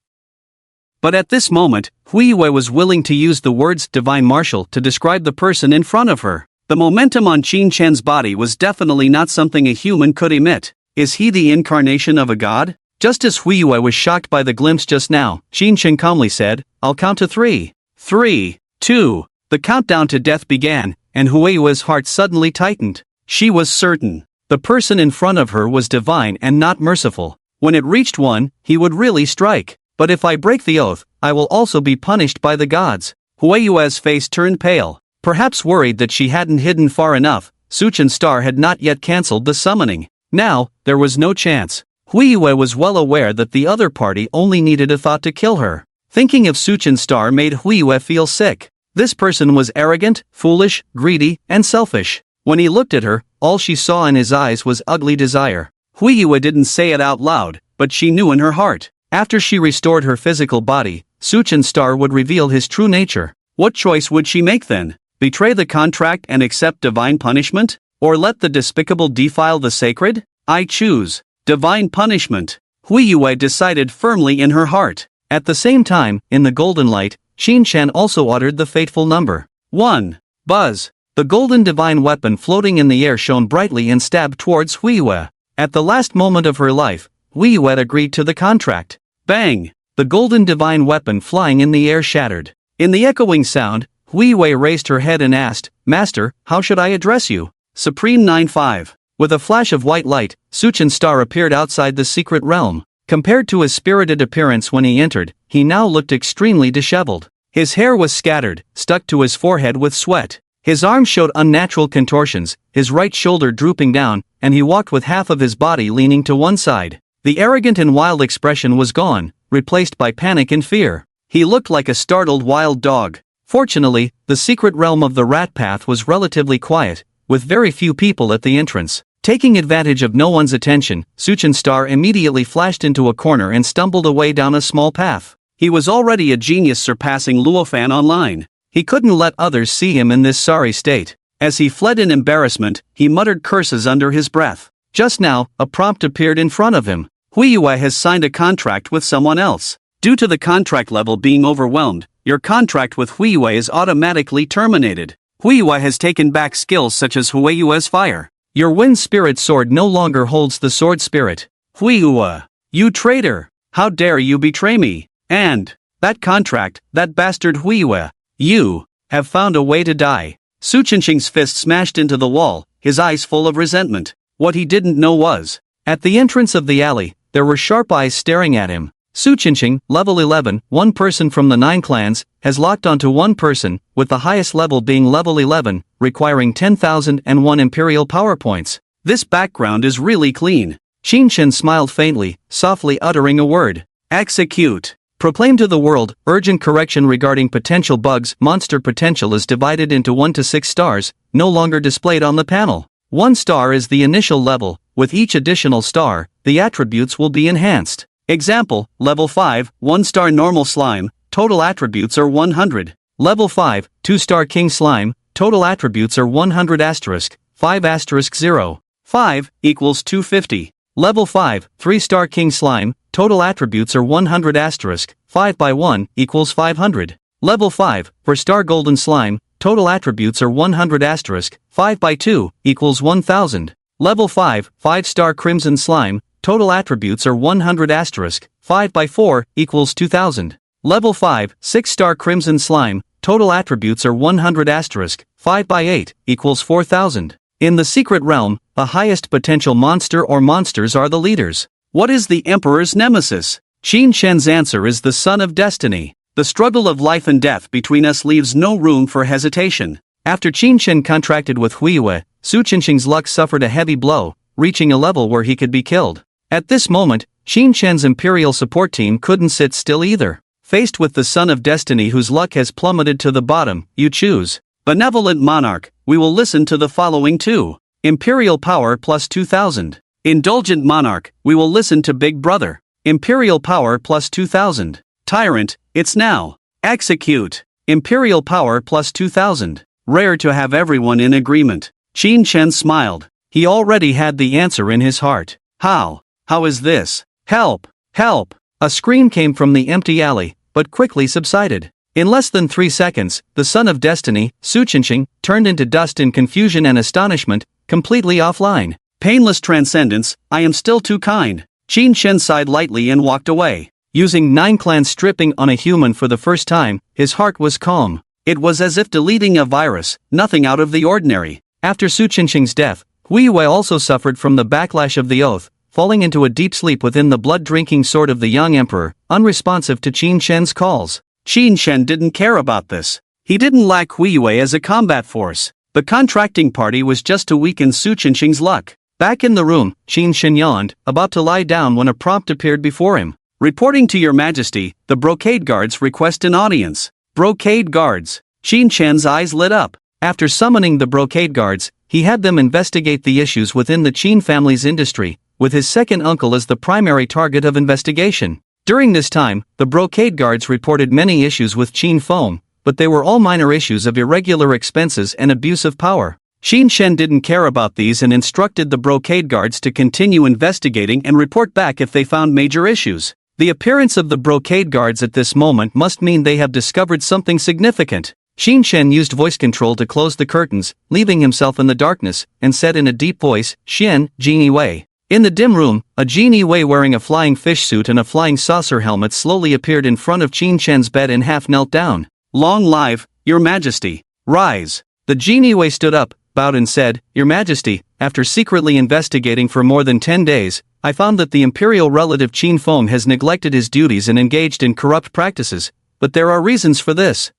But at this moment, Hui Yue was willing to use the words divine martial to describe the person in front of her. The momentum on Qin Chen's body was definitely not something a human could emit. Is he the incarnation of a god? Just as Hui Yue was shocked by the glimpse just now, Qin Chen calmly said, "I'll count to 3. 3, 2. The countdown to death began, and Hui Yue's heart suddenly tightened. She was certain. The person in front of her was divine and not merciful. When it reached 1, he would really strike. But if I break the oath, I will also be punished by the gods." Hui Yue's face turned pale. Perhaps worried that she hadn't hidden far enough, Suchen Star had not yet cancelled the summoning. Now, there was no chance. Hui Yue was well aware that the other party only needed a thought to kill her. Thinking of Suchen Star made Hui Yue feel sick. This person was arrogant, foolish, greedy, and selfish. When he looked at her, all she saw in his eyes was ugly desire. Hui Yue didn't say it out loud, but she knew in her heart. After she restored her physical body, Suchen Star would reveal his true nature. What choice would she make then? Betray the contract and accept divine punishment? Or let the despicable defile the sacred? I choose divine punishment. Hui Yue decided firmly in her heart. At the same time, in the golden light, Qin Chen also uttered the fateful number. 1. Buzz. The golden divine weapon floating in the air shone brightly and stabbed towards Hui Yue. At the last moment of her life, Hui Yue agreed to the contract. Bang! The golden divine weapon flying in the air shattered. In the echoing sound, Hui Yue raised her head and asked, "Master, how should I address you?" Supreme 9-5. With a flash of white light, Suchen Star appeared outside the secret realm. Compared to his spirited appearance when he entered, he now looked extremely disheveled. His hair was scattered, stuck to his forehead with sweat. His arms showed unnatural contortions, his right shoulder drooping down, and he walked with half of his body leaning to one side. The arrogant and wild expression was gone, replaced by panic and fear. He looked like a startled wild dog. Fortunately, the secret realm of the rat path was relatively quiet, with very few people at the entrance. Taking advantage of no one's attention, Suchin Star immediately flashed into a corner and stumbled away down a small path. He was already a genius, surpassing Luofan online. He couldn't let others see him in this sorry state. As he fled in embarrassment, he muttered curses under his breath. Just now, a prompt appeared in front of him. Huiyue has signed a contract with someone else. Due to the contract level being overwhelmed, your contract with Huiyue is automatically terminated. Huiyue has taken back skills such as Huiyue's fire. Your wind spirit sword no longer holds the sword spirit. Huiyue, you traitor! How dare you betray me? And that contract, that bastard Huiyue, you have found a way to die. Su Qingqing's fist smashed into the wall, his eyes full of resentment. What he didn't know was, at the entrance of the alley, there were sharp eyes staring at him. Su Qingqing, level 11, one person from the 9 clans, has locked onto one person, with the highest level being level 11, requiring 10,001 imperial power points. This background is really clean. Qin Shen smiled faintly, softly uttering a word. Execute. Proclaim to the world, urgent correction regarding potential bugs. Monster potential is divided into 1 to 6 stars, no longer displayed on the panel. 1 star is the initial level, with each additional star, the attributes will be enhanced. Example, level 5, 1 star normal slime, total attributes are 100. Level 5, 2 star king slime, total attributes are 100 asterisk, 5 asterisk 0. 5 equals 250. Level 5, 3 star king slime, total attributes are 100 asterisk, 5 by 1 equals 500. Level 5, for star golden slime, total attributes are 100 asterisk, 5 by 2 equals 1000. Level 5, 5 star crimson slime, total attributes are 100 asterisk, 5 by 4 equals 2000. Level 5, 6 star crimson slime, total attributes are 100 asterisk, 5 by 8 equals 4000. In the secret realm, the highest potential monster or monsters are the leaders. What is the Emperor's nemesis? Qin Shen's answer is the Son of Destiny. The struggle of life and death between us leaves no room for hesitation. After Qin Shen contracted with Huiyue, Su Qingqing's luck suffered a heavy blow, reaching a level where he could be killed. At this moment, Qin Shen's Imperial support team couldn't sit still either. Faced with the Son of Destiny whose luck has plummeted to the bottom, you choose. Benevolent Monarch, we will listen to the following two. Imperial Power plus 2000. Indulgent Monarch, we will listen to Big Brother. Imperial Power plus 2000. Tyrant, it's now. Execute. Imperial Power plus 2000. Rare to have everyone in agreement. Qin Shen smiled. He already had the answer in his heart. How? How is this? Help! Help! A scream came from the empty alley, but quickly subsided. In less than 3 seconds, the Son of Destiny, Su Qingqing, turned into dust in confusion and astonishment, completely offline. Painless transcendence, I am still too kind. Qin Shen sighed lightly and walked away. Using 9 clans stripping on a human for the first time, his heart was calm. It was as if deleting a virus, nothing out of the ordinary. After Su Qingqing's death, Huiyue also suffered from the backlash of the oath, falling into a deep sleep within the blood-drinking sword of the young emperor, unresponsive to Qin Shen's calls. Qin Shen didn't care about this. He didn't lack Huiyue as a combat force. The contracting party was just to weaken Su Qingqing's luck. Back in the room, Qin Shen yawned, about to lie down when a prompt appeared before him. Reporting to your majesty, the brocade guards request an audience. Brocade guards. Qin Shen's eyes lit up. After summoning the brocade guards, he had them investigate the issues within the Qin family's industry, with his second uncle as the primary target of investigation. During this time, the brocade guards reported many issues with Qin Foam, but they were all minor issues of irregular expenses and abuse of power. Qin Shen didn't care about these and instructed the brocade guards to continue investigating and report back if they found major issues. The appearance of the brocade guards at this moment must mean they have discovered something significant. Qin Shen used voice control to close the curtains, leaving himself in the darkness, and said in a deep voice, Xian, Genie Wei. In the dim room, a Genie Wei wearing a flying fish suit and a flying saucer helmet slowly appeared in front of Qin Shen's bed and half knelt down. Long live, your majesty. Rise. The Genie Wei stood up, bowed and said, Your Majesty, after secretly investigating for more than 10 days, I found that the imperial relative Qin Feng has neglected his duties and engaged in corrupt practices,
but there are reasons for this.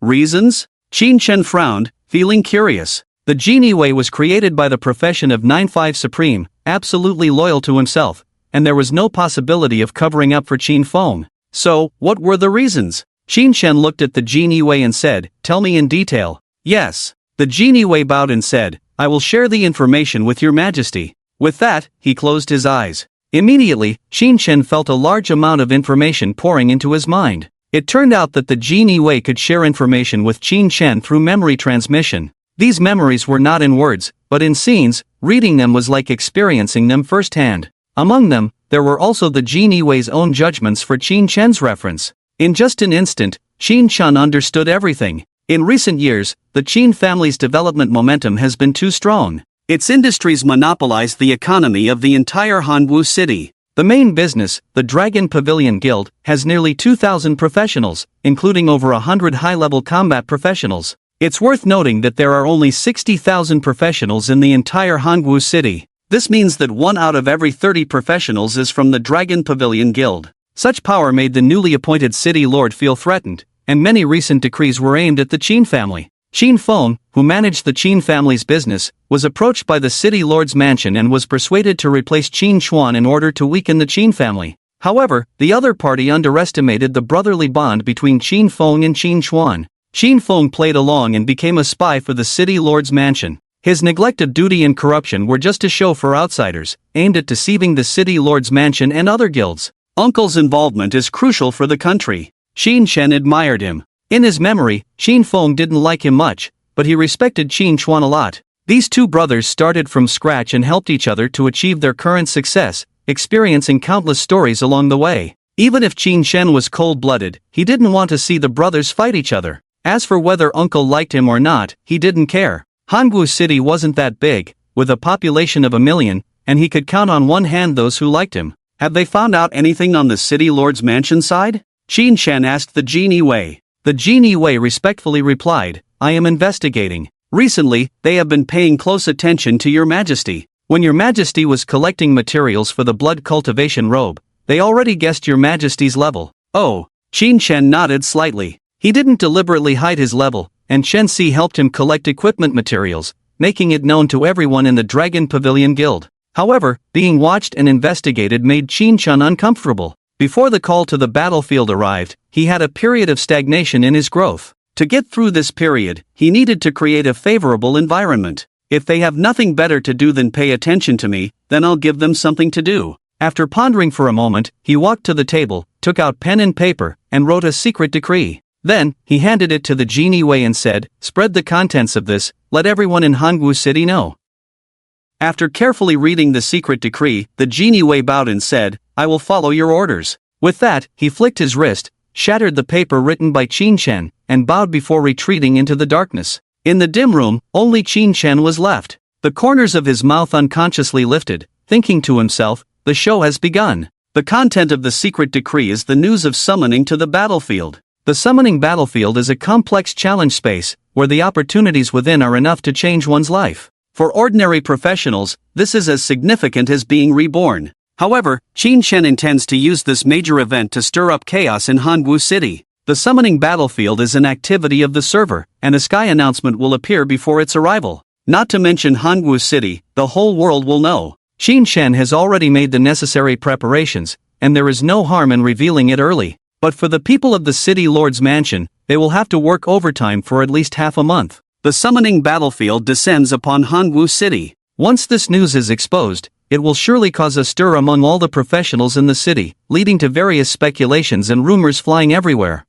Reasons? Qin Shen frowned, feeling curious.
The Genie Wei was created by the profession of 9-5 Supreme, absolutely loyal to himself, and there was no possibility of covering up for Qin Feng.
So, what were the reasons?
Qin Shen looked at the Genie Wei and said, "Tell me in detail."
Yes.
The Genie Wei bowed and said, "I will share the information with your majesty." With that, he closed his eyes. Immediately, Qin Shen felt a large amount of information pouring into his mind. It turned out that the Genie Wei could share information with Qin Shen through memory transmission. These memories were not in words, but in scenes. Reading them was like experiencing them firsthand. Among them, there were also the Genie Wei's own judgments for Qin Shen's reference. In just an instant, Qin Shen understood everything. In recent years, the Qin family's development momentum has been too strong.
Its industries monopolized the economy of the entire Hanwu city.
The main business, the Dragon Pavilion Guild, has nearly 2,000 professionals, including over 100 high-level combat professionals. It's worth noting that there are only 60,000 professionals in the entire Hanwu city.
This means that 1 out of every 30 professionals is from the Dragon Pavilion Guild.
Such power made the newly appointed city lord feel threatened, and many recent decrees were aimed at the Qin family. Qin Feng, who managed the Qin family's business, was approached by the city lord's mansion and was persuaded to replace Qin Xuan in order to weaken the Qin family. However, the other party underestimated the brotherly bond between Qin Feng and Qin Xuan. Qin Feng played along and became a spy for the city lord's mansion. His neglect of duty and corruption were just a show for outsiders, aimed at deceiving the city lord's mansion and other guilds.
Uncle's involvement is crucial for the country.
Qin Shen admired him. In his memory, Qin Feng didn't like him much, but he respected Qin Xuan a lot. These two brothers started from scratch and helped each other to achieve their current success, experiencing countless stories along the way. Even if Qin Shen was cold-blooded, he didn't want to see the brothers fight each other. As for whether uncle liked him or not, he didn't care. Hanwu City wasn't that big, with a population of 1 million, and he could count on one hand those who liked him.
Have they found out anything on the city lord's mansion side? Qin Shen asked the Genie Wei.
The Genie Wei respectfully replied, "I am investigating.
Recently, they have been paying close attention to your majesty.
When your majesty was collecting materials for the blood cultivation robe, they already guessed your majesty's level."
Oh, Qin Shen nodded slightly.
He didn't deliberately hide his level, and Shen Si helped him collect equipment materials, making it known to everyone in the Dragon Pavilion Guild. However, being watched and investigated made Qin Shen uncomfortable. Before the call to the battlefield arrived, he had a period of stagnation in his growth.
To get through this period, he needed to create a favorable environment. If they have nothing better to do than pay attention to me, then I'll give them something to do.
After pondering for a moment, he walked to the table, took out pen and paper, and wrote a secret decree. Then, he handed it to the Genie Wei and said, "Spread the contents of this, let everyone in Hanwu City know."
After carefully reading the secret decree, the Genie Wei bowed and said, "I will follow your orders."
With that, he flicked his wrist, shattered the paper written by Qin Shen, and bowed before retreating into the darkness. In the dim room, only Qin Shen was left. The corners of his mouth unconsciously lifted, thinking to himself, "The show has begun."
The content of the secret decree is the news of summoning to the battlefield.
The summoning battlefield is a complex challenge space, where the opportunities within are enough to change one's life.
For ordinary professionals, this is as significant as being reborn. However, Qin Shen intends to use this major event to stir up chaos in Hanwu City. The summoning battlefield is an activity of the server, and a sky announcement will appear before its arrival. Not to mention Hanwu City, the whole world will know.
Qin Shen has already made the necessary preparations, and there is no harm in revealing it early. But for the people of the city lord's mansion, they will have to work overtime for at least half a month.
The summoning battlefield descends upon Hanwu City.
Once this news is exposed, it will surely cause a stir among all the professionals in the city, leading to various speculations and rumors flying everywhere.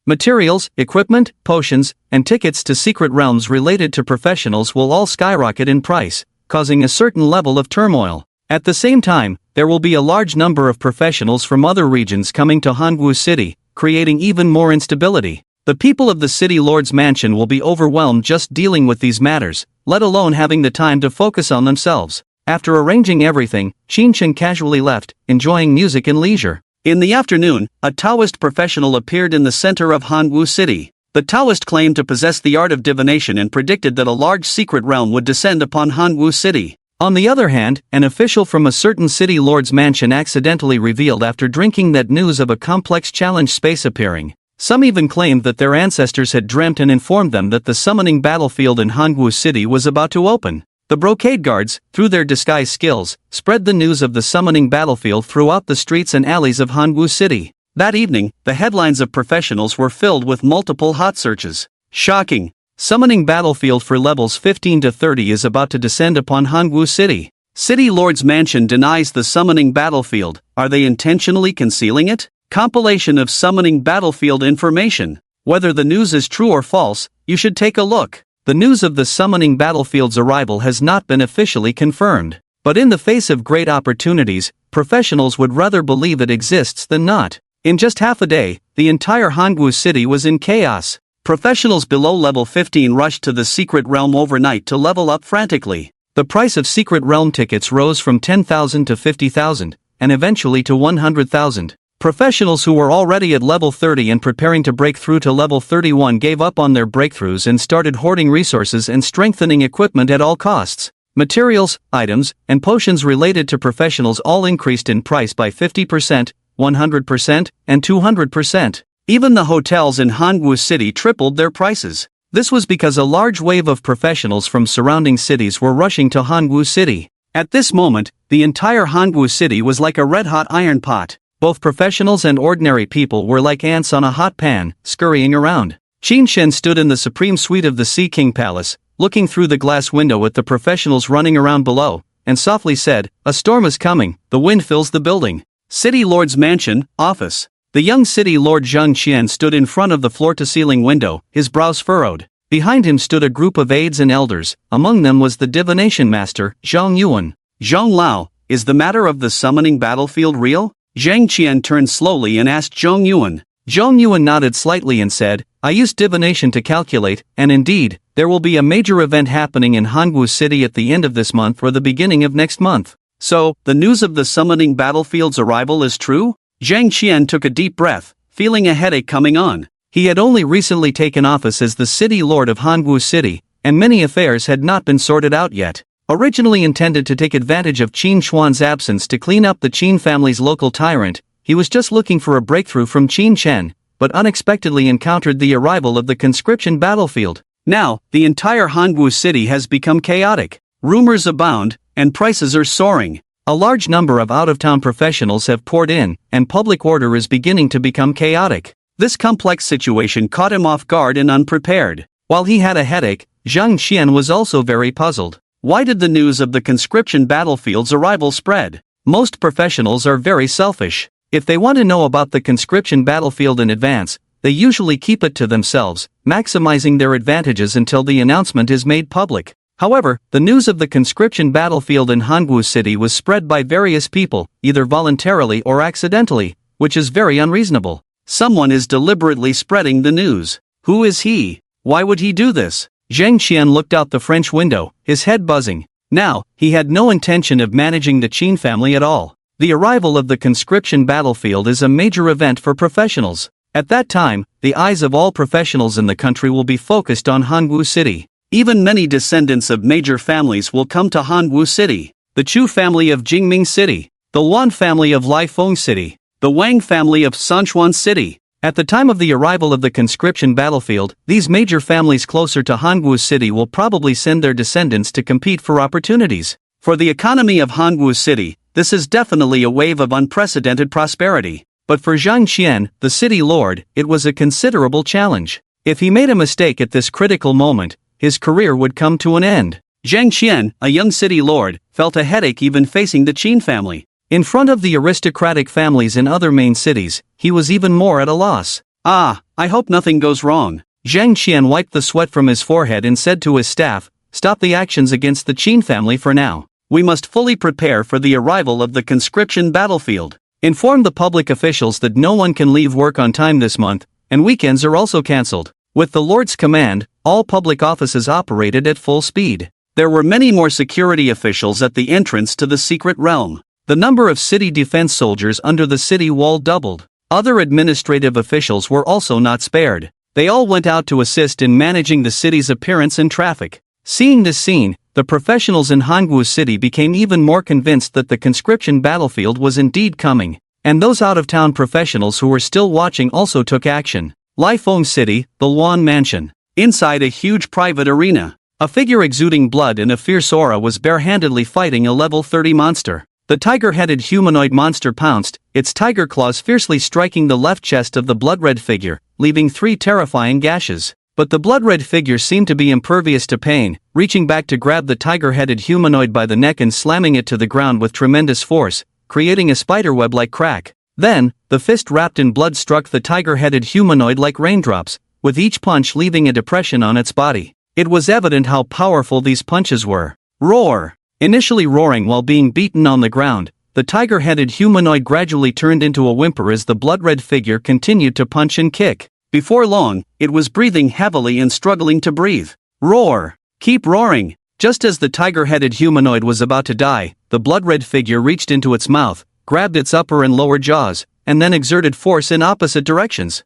Materials, equipment, potions, and tickets to secret realms related to professionals will all skyrocket in price, causing a certain level of turmoil. At the same time, there will be a large number of professionals from other regions coming to Hanwu City, creating even more instability. The people of the city lord's mansion will be overwhelmed just dealing with these matters, let alone having the time to focus on themselves. After arranging everything, Qin Shen casually left, enjoying music and leisure.
In the afternoon, a Taoist professional appeared in the center of Hanwu City. The Taoist claimed to possess the art of divination and predicted that a large secret realm would descend upon Hanwu City. On the other hand, an official from a certain city lord's mansion accidentally revealed after drinking that news of a complex challenge space appearing. Some even claimed that their ancestors had dreamt and informed them that the summoning battlefield in Hangwu City was about to open. The brocade guards, through their disguise skills, spread the news of the summoning battlefield throughout the streets and alleys of Hangwu City. That evening, the headlines of professionals were filled with multiple hot searches. Shocking! Summoning battlefield for levels 15 to 30 is about to descend upon Hangwu City. City Lord's Mansion denies the summoning battlefield. Are they intentionally concealing it? Compilation of summoning battlefield information. Whether the news is true or false, you should take a look. The news of the summoning battlefield's arrival has not been officially confirmed. But in the face of great opportunities, professionals would rather believe it exists than not. In just half a day, the entire Hangwu City was in chaos. Professionals below level 15 rushed to the Secret Realm overnight to level up frantically. The price of Secret Realm tickets rose from 10,000 to 50,000, and eventually to 100,000. Professionals who were already at level 30 and preparing to break through to level 31 gave up on their breakthroughs and started hoarding resources and strengthening equipment at all costs. Materials, items, and potions related to professionals all increased in price by 50%, 100%, and 200%. Even the hotels in Hangwu City tripled their prices. This was because a large wave of professionals from surrounding cities were rushing to Hangwu City. At this moment, the entire Hangwu City was like a red-hot iron pot. Both professionals and ordinary people were like ants on a hot pan, scurrying around. Qin Shen stood in the supreme suite of the Sea King Palace, looking through the glass window at the professionals running around below, and softly said, "A storm is coming, the wind fills the building." City Lord's Mansion, Office. The young City Lord Zhang Qian stood in front of the floor-to-ceiling window, his brows furrowed. Behind him stood a group of aides and elders, among them was the divination master, Zhang Yuan. "Zhang Lao, is the matter of the summoning battlefield real?" Zhang Qian turned slowly and asked Zhang Yuan. Zhang Yuan nodded slightly and said, "I used divination to calculate, and indeed, there will be a major event happening in Hangwu City at the end of this month or the beginning of next month." "So, the news of the summoning battlefield's arrival is true?" Zhang Qian took a deep breath, feeling a headache coming on. He had only recently taken office as the city lord of Hangwu City, and many affairs had not been sorted out yet. Originally intended to take advantage of Qin Xuan's absence to clean up the Qin family's local tyrant, he was just looking for a breakthrough from Qin Chen, but unexpectedly encountered the arrival of the conscription battlefield. Now, the entire Hangwu City has become chaotic. Rumors abound, and prices are soaring. A large number of out-of-town professionals have poured in, and public order is beginning to become chaotic. This complex situation caught him off guard and unprepared. While he had a headache, Zhang Qian was also very puzzled. Why did the news of the conscription battlefield's arrival spread? Most professionals are very selfish. If they want to know about the conscription battlefield in advance, they usually keep it to themselves, maximizing their advantages until the announcement is made public. However, the news of the conscription battlefield in Hangwu City was spread by various people, either voluntarily or accidentally, which is very unreasonable. Someone is deliberately spreading the news. Who is he? Why would he do this? Zhang Qian looked out the French window, his head buzzing. Now, he had no intention of managing the Qin family at all. The arrival of the conscription battlefield is a major event for professionals. At that time, the eyes of all professionals in the country will be focused on Hangwu City. Even many descendants of major families will come to Hangwu City. The Chu family of Jingming City, the Wan family of Laifeng City, the Wang family of Sanchuan City. At the time of the arrival of the conscription battlefield, these major families closer to Hangwu City will probably send their descendants to compete for opportunities. For the economy of Hangwu City, this is definitely a wave of unprecedented prosperity. But for Zhang Qian, the city lord, it was a considerable challenge. If he made a mistake at this critical moment, his career would come to an end. Zhang Qian, a young city lord, felt a headache even facing the Qin family. In front of the aristocratic families in other main cities, he was even more at a loss. "Ah, I hope nothing goes wrong." Zhang Qian wiped the sweat from his forehead and said to his staff, "Stop the actions against the Qin family for now. We must fully prepare for the arrival of the conscription battlefield. Inform the public officials that no one can leave work on time this month, and weekends are also cancelled." With the Lord's command, all public offices operated at full speed. There were many more security officials at the entrance to the secret realm. The number of city defense soldiers under the city wall doubled. Other administrative officials were also not spared. They all went out to assist in managing the city's appearance and traffic.
Seeing this scene, the professionals in Hangwu City became even more convinced that the conscription battlefield was indeed coming. And those out-of-town professionals who were still watching also took action. Lifeng City, the Luan Mansion. Inside a huge private arena, a figure exuding blood and a fierce aura was barehandedly fighting a level 30 monster. The tiger-headed humanoid monster pounced, its tiger claws fiercely striking the left chest of the blood-red figure, leaving 3 terrifying gashes. But the blood-red figure seemed to be impervious to pain, reaching back to grab the tiger-headed humanoid by the neck and slamming it to the ground with tremendous force, creating a spiderweb-like crack. Then, the fist wrapped in blood struck the tiger-headed humanoid like raindrops, with each punch leaving a depression on its body. It was evident how powerful these punches were. Roar! Initially roaring while being beaten on the ground, the tiger-headed humanoid gradually turned into a whimper as the blood-red figure continued to punch and kick. Before long, it was breathing heavily and struggling to breathe. Roar! Keep roaring! Just as the tiger-headed humanoid was about to die, the blood-red figure reached into its mouth, grabbed its upper and lower jaws, and then exerted force in opposite directions.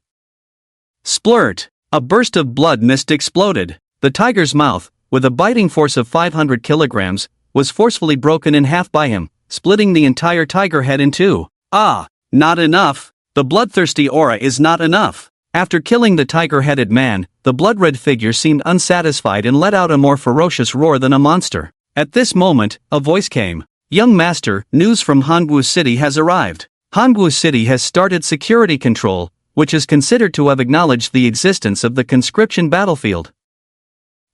Splurt! A burst of blood mist exploded. The tiger's mouth, with a biting force of 500 kilograms, was forcefully broken in half by him, splitting the entire tiger head in two. Ah! Not enough! The bloodthirsty aura is not enough! After killing the tiger-headed man, the blood-red figure seemed unsatisfied and let out a more ferocious roar than a monster. At this moment, a voice came. Young master, news from Hangwu City has arrived. Hangwu City has started security control, which is considered to have acknowledged the existence of the conscription battlefield.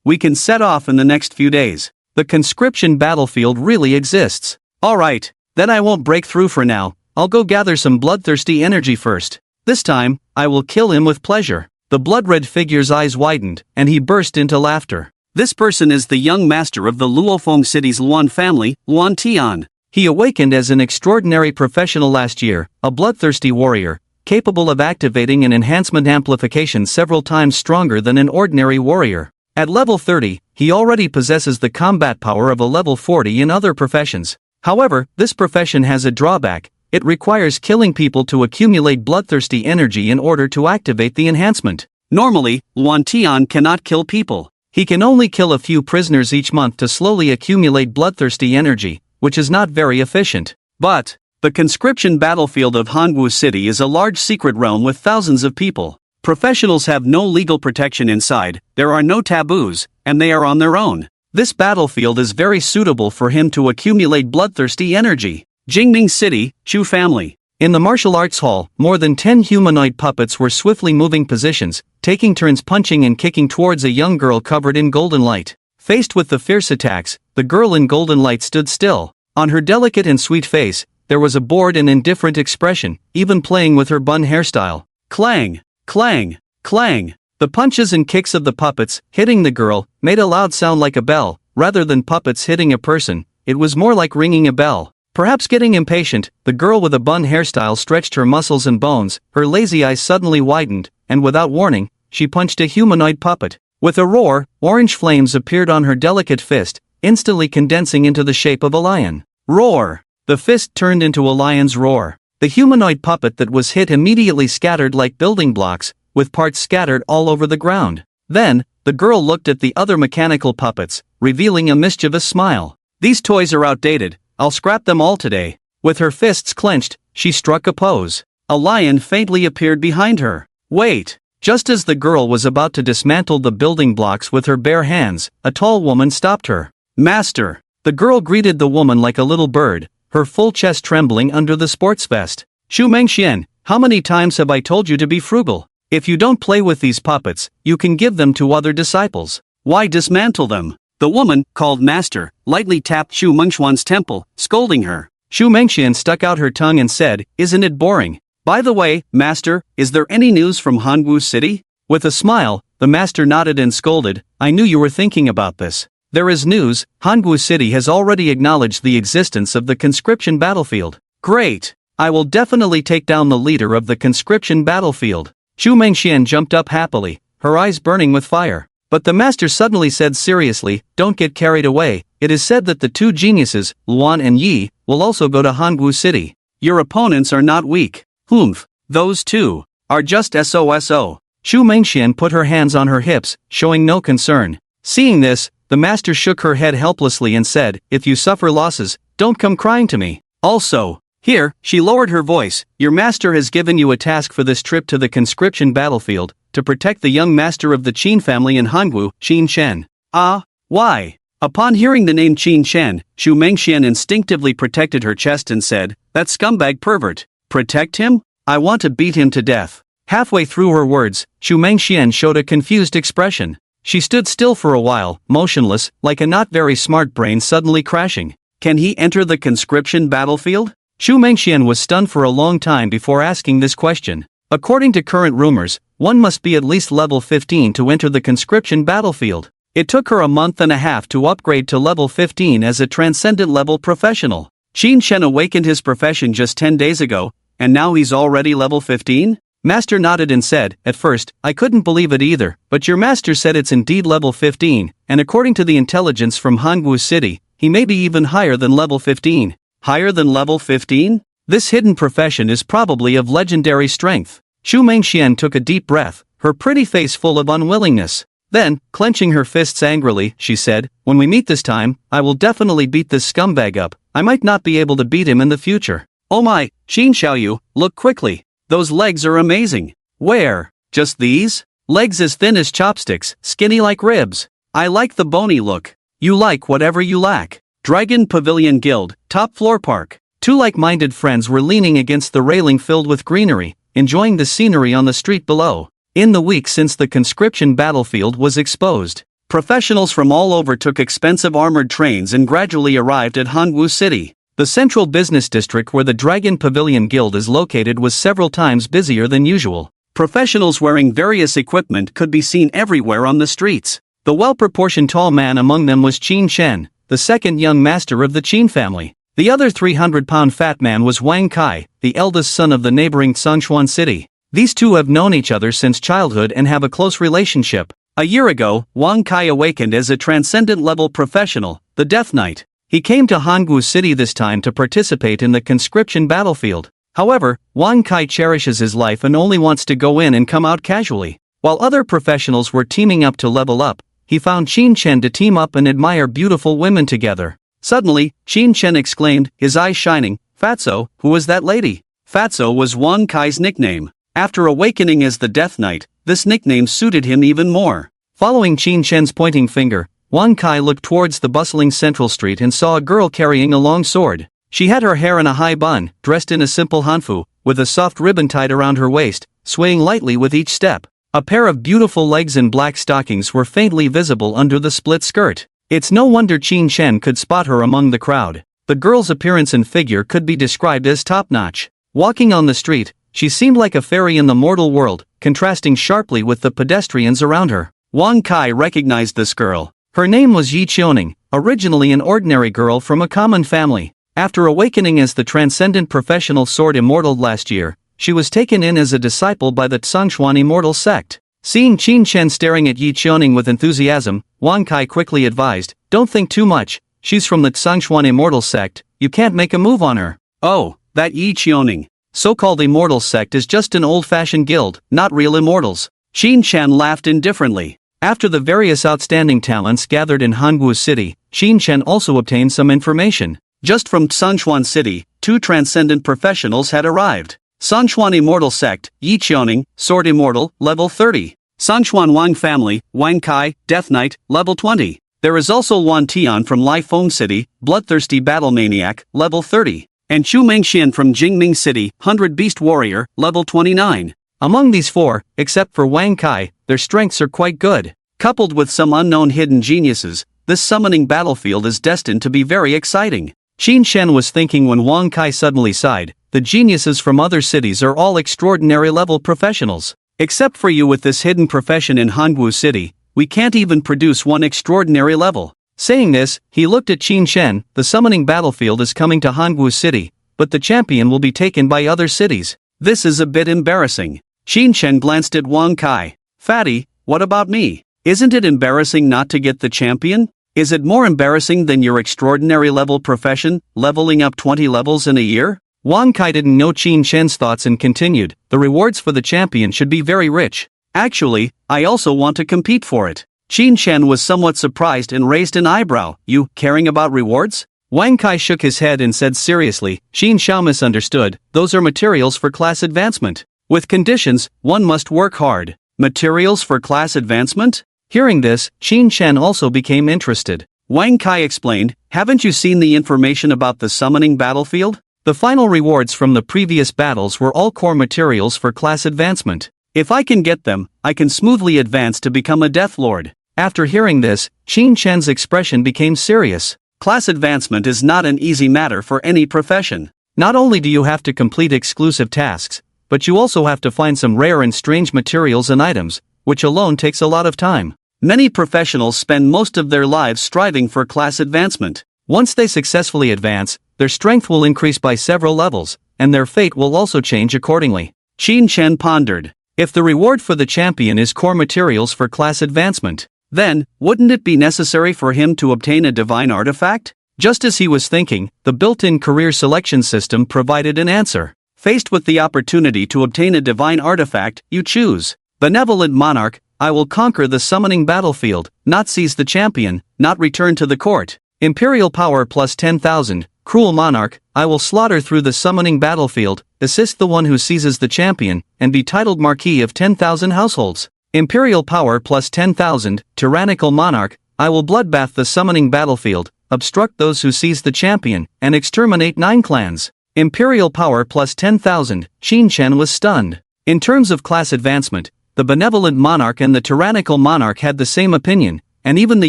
We can set off in the next few days. The conscription battlefield really exists. Alright, then I won't break through for now, I'll go gather some bloodthirsty energy first. This time, I will kill him with pleasure. The blood-red figure's eyes widened, and he burst into laughter. This person is the young master of the Luofeng City's Luan family, Luan Tian. He awakened as an extraordinary professional last year, a bloodthirsty warrior, capable of activating an enhancement amplification several times stronger than an ordinary warrior. At level 30, he already possesses the combat power of a level 40 in other professions. However, this profession has a drawback. It requires killing people to accumulate bloodthirsty energy in order to activate the enhancement. Normally, Luan Tian cannot kill people. He can only kill a few prisoners each month to slowly accumulate bloodthirsty energy, which is not very efficient. But the conscription battlefield of Hangwu City is a large secret realm with thousands of people. Professionals have no legal protection inside, there are no taboos, and they are on their own. This battlefield is very suitable for him to accumulate bloodthirsty energy. Jingming City, Chu family. In the martial arts hall, more than 10 humanoid puppets were swiftly moving positions, taking turns punching and kicking towards a young girl covered in golden light. Faced with the fierce attacks, the girl in golden light stood still. On her delicate and sweet face, there was a bored and indifferent expression, even playing with her bun hairstyle. Clang! Clang! Clang! The punches and kicks of the puppets, hitting the girl, made a loud sound like a bell. Rather than puppets hitting a person, it was more like ringing a bell. Perhaps getting impatient, the girl with a bun hairstyle stretched her muscles and bones, her lazy eyes suddenly widened, and without warning, she punched a humanoid puppet. With a roar, orange flames appeared on her delicate fist, instantly condensing into the shape of a lion. Roar! The fist turned into a lion's roar. The humanoid puppet that was hit immediately scattered like building blocks, with parts scattered all over the ground. Then, the girl looked at the other mechanical puppets, revealing a mischievous smile. These toys are outdated. I'll scrap them all today. With her fists clenched, she struck a pose. A lion faintly appeared behind her. Wait! Just as the girl was about to dismantle the building blocks with her bare hands, a tall woman stopped her. Master! The girl greeted the woman like a little bird, her full chest trembling under the sports vest. Shu Mengxian, how many times have I told you to be frugal? If you don't play with these puppets, you can give them to other disciples. Why dismantle them? The woman, called Master, lightly tapped Shu Mengxian's temple, scolding her. Shu Mengxian stuck out her tongue and said, Isn't it boring? By the way, Master, is there any news from Hangwu City? With a smile, the Master nodded and scolded, I knew you were thinking about this. There is news, Hangwu City has already acknowledged the existence of the conscription battlefield. Great! I will definitely take down the leader of the conscription battlefield. Shu Mengxian jumped up happily, her eyes burning with fire. But the master suddenly said seriously, don't get carried away, it is said that the two geniuses, Luan and Yi, will also go to Hangwu City. Your opponents are not weak. Humph, those two are just SOSO. Shu Mengxian put her hands on her hips, showing no concern. Seeing this, The master shook her head helplessly and said, "If you suffer losses, don't come crying to me. Also, here," she lowered her voice, "your master has given you a task for this trip to the conscription battlefield, to protect the young master of the Qin family in Hangwu, Qin Shen." "Ah, why?" Upon hearing the name Qin Shen, Xu Mengxian instinctively protected her chest and said, "That scumbag pervert. Protect him? I want to beat him to death." Halfway through her words, Xu Mengxian showed a confused expression. She stood still for a while, motionless, like a not very smart brain suddenly crashing. Can he enter the conscription battlefield? Xu Mengxian was stunned for a long time before asking this question. According to current rumors, one must be at least level 15 to enter the conscription battlefield. It took her a month and a half to upgrade to level 15 as a transcendent level professional. Qin Shen awakened his profession just 10 days ago, and now he's already level 15? Master nodded and said, "At first, I couldn't believe it either, but your master said it's indeed level 15, and according to the intelligence from Hangwu City, he may be even higher than level 15. Higher than level 15? This hidden profession is probably of legendary strength." Xu Mengxian took a deep breath, her pretty face full of unwillingness. Then, clenching her fists angrily, she said, "When we meet this time, I will definitely beat this scumbag up. I might not be able to beat him in the future." "Oh my, Qin Xiaoyu, look quickly. Those legs are amazing." "Where? Just these? Legs as thin as chopsticks, skinny like ribs. I like the bony look." "You like whatever you lack." Dragon Pavilion Guild, top floor park. Two like-minded friends were leaning against the railing filled with greenery, enjoying the scenery on the street below. In the week since the conscription battlefield was exposed, professionals from all over took expensive armored trains and gradually arrived at Hangwu City. The central business district where the Dragon Pavilion Guild is located was several times busier than usual. Professionals wearing various equipment could be seen everywhere on the streets. The well-proportioned tall man among them was Qin Shen, the second young master of the Qin family. The other 300-pound fat man was Wang Kai, the eldest son of the neighboring Tsongshuan city. These two have known each other since childhood and have a close relationship. A year ago, Wang Kai awakened as a transcendent-level professional, the Death Knight. He came to Hangwu City this time to participate in the conscription battlefield. However, Wang Kai cherishes his life and only wants to go in and come out casually. While other professionals were teaming up to level up, he found Qin Shen to team up and admire beautiful women together. Suddenly, Qin Shen exclaimed, his eyes shining, "Fatso, who is that lady?" Fatso was Wang Kai's nickname. After awakening as the Death Knight, this nickname suited him even more. Following Qin Shen's pointing finger, Wang Kai looked towards the bustling central street and saw a girl carrying a long sword. She had her hair in a high bun, dressed in a simple hanfu, with a soft ribbon tied around her waist, swaying lightly with each step. A pair of beautiful legs in black stockings were faintly visible under the split skirt. It's no wonder Qin Shen could spot her among the crowd. The girl's appearance and figure could be described as top-notch. Walking on the street, she seemed like a fairy in the mortal world, contrasting sharply with the pedestrians around her. Wang Kai recognized this girl. Her name was Yi Qiuning, originally an ordinary girl from a common family. After awakening as the transcendent professional sword immortal last year, she was taken in as a disciple by the Tsongshuan immortal sect. Seeing Qin Shen staring at Yi Qiuning with enthusiasm, Wang Kai quickly advised, "Don't think too much, she's from the Tsongshuan immortal sect, you can't make a move on her." "Oh, that Yi Qiuning. So-called immortal sect is just an old-fashioned guild, not real immortals." Qin Shen laughed indifferently. After the various outstanding talents gathered in Hangwu City, Qin Shen also obtained some information. Just from Tsongshuan City, two transcendent professionals had arrived. Tsongshuan Immortal Sect, Yi Qiuning, Sword Immortal, level 30. Tsongshuan Wang Family, Wang Kai, Death Knight, level 20. There is also Wan Tian from Lifeng City, Bloodthirsty Battle Maniac, level 30. And Xu Mengxian from Jingming City, 100 Beast Warrior, level 29. Among these four, except for Wang Kai, their strengths are quite good. Coupled with some unknown hidden geniuses, this summoning battlefield is destined to be very exciting. Qin Shen was thinking when Wang Kai suddenly sighed, the geniuses from other cities are all extraordinary level professionals. Except for you with this hidden profession in Hangwu City, we can't even produce one extraordinary level. Saying this, he looked at Qin Shen. The summoning battlefield is coming to Hangwu City, but the champion will be taken by other cities. This is a bit embarrassing. Qin Shen glanced at Wang Kai. "Fatty, what about me? Isn't it embarrassing not to get the champion? Is it more embarrassing than your extraordinary level profession, leveling up 20 levels in a year?" Wang Kai didn't know Qin Shen's thoughts and continued, "The rewards for the champion should be very rich. Actually, I also want to compete for it."
Qin Shen was somewhat surprised and raised an eyebrow. You, caring about rewards? Wang Kai shook his head and said seriously, Xin Xiao misunderstood, those are materials for class advancement. With conditions, one must work hard. Materials for class advancement? Hearing this, Qin Shen also became interested. Wang Kai explained, haven't you seen the information about the summoning battlefield? The final rewards from the previous battles were all core materials for class advancement. If I can get them, I can smoothly advance to become a Death Lord. After hearing this, Qin Shen's expression became serious. Class advancement is not an easy matter for any profession. Not only do you have to complete exclusive tasks, but you also have to find some rare and strange materials and items, which alone takes a lot of time. Many professionals spend most of their lives striving for class advancement. Once they successfully advance, their strength will increase by several levels, and their fate will also change accordingly. Qin Shen pondered. If the reward for the champion is core materials for class advancement, then, wouldn't it be necessary for him to obtain a divine artifact? Just as he was thinking, the built-in career selection system provided an answer. Faced with the opportunity to obtain a divine artifact, you choose. Benevolent Monarch, I will conquer the summoning battlefield, not seize the champion, not return to the court. Imperial power plus 10,000, Cruel Monarch, I will slaughter through the summoning battlefield, assist the one who seizes the champion, and be titled Marquis of 10,000 households. Imperial power plus 10,000, Tyrannical Monarch, I will bloodbath the summoning battlefield, obstruct those who seize the champion, and exterminate 9 clans. Imperial power plus 10,000, Qin Shen was stunned. In terms of class advancement, the Benevolent Monarch and the Tyrannical Monarch had the same opinion, and even the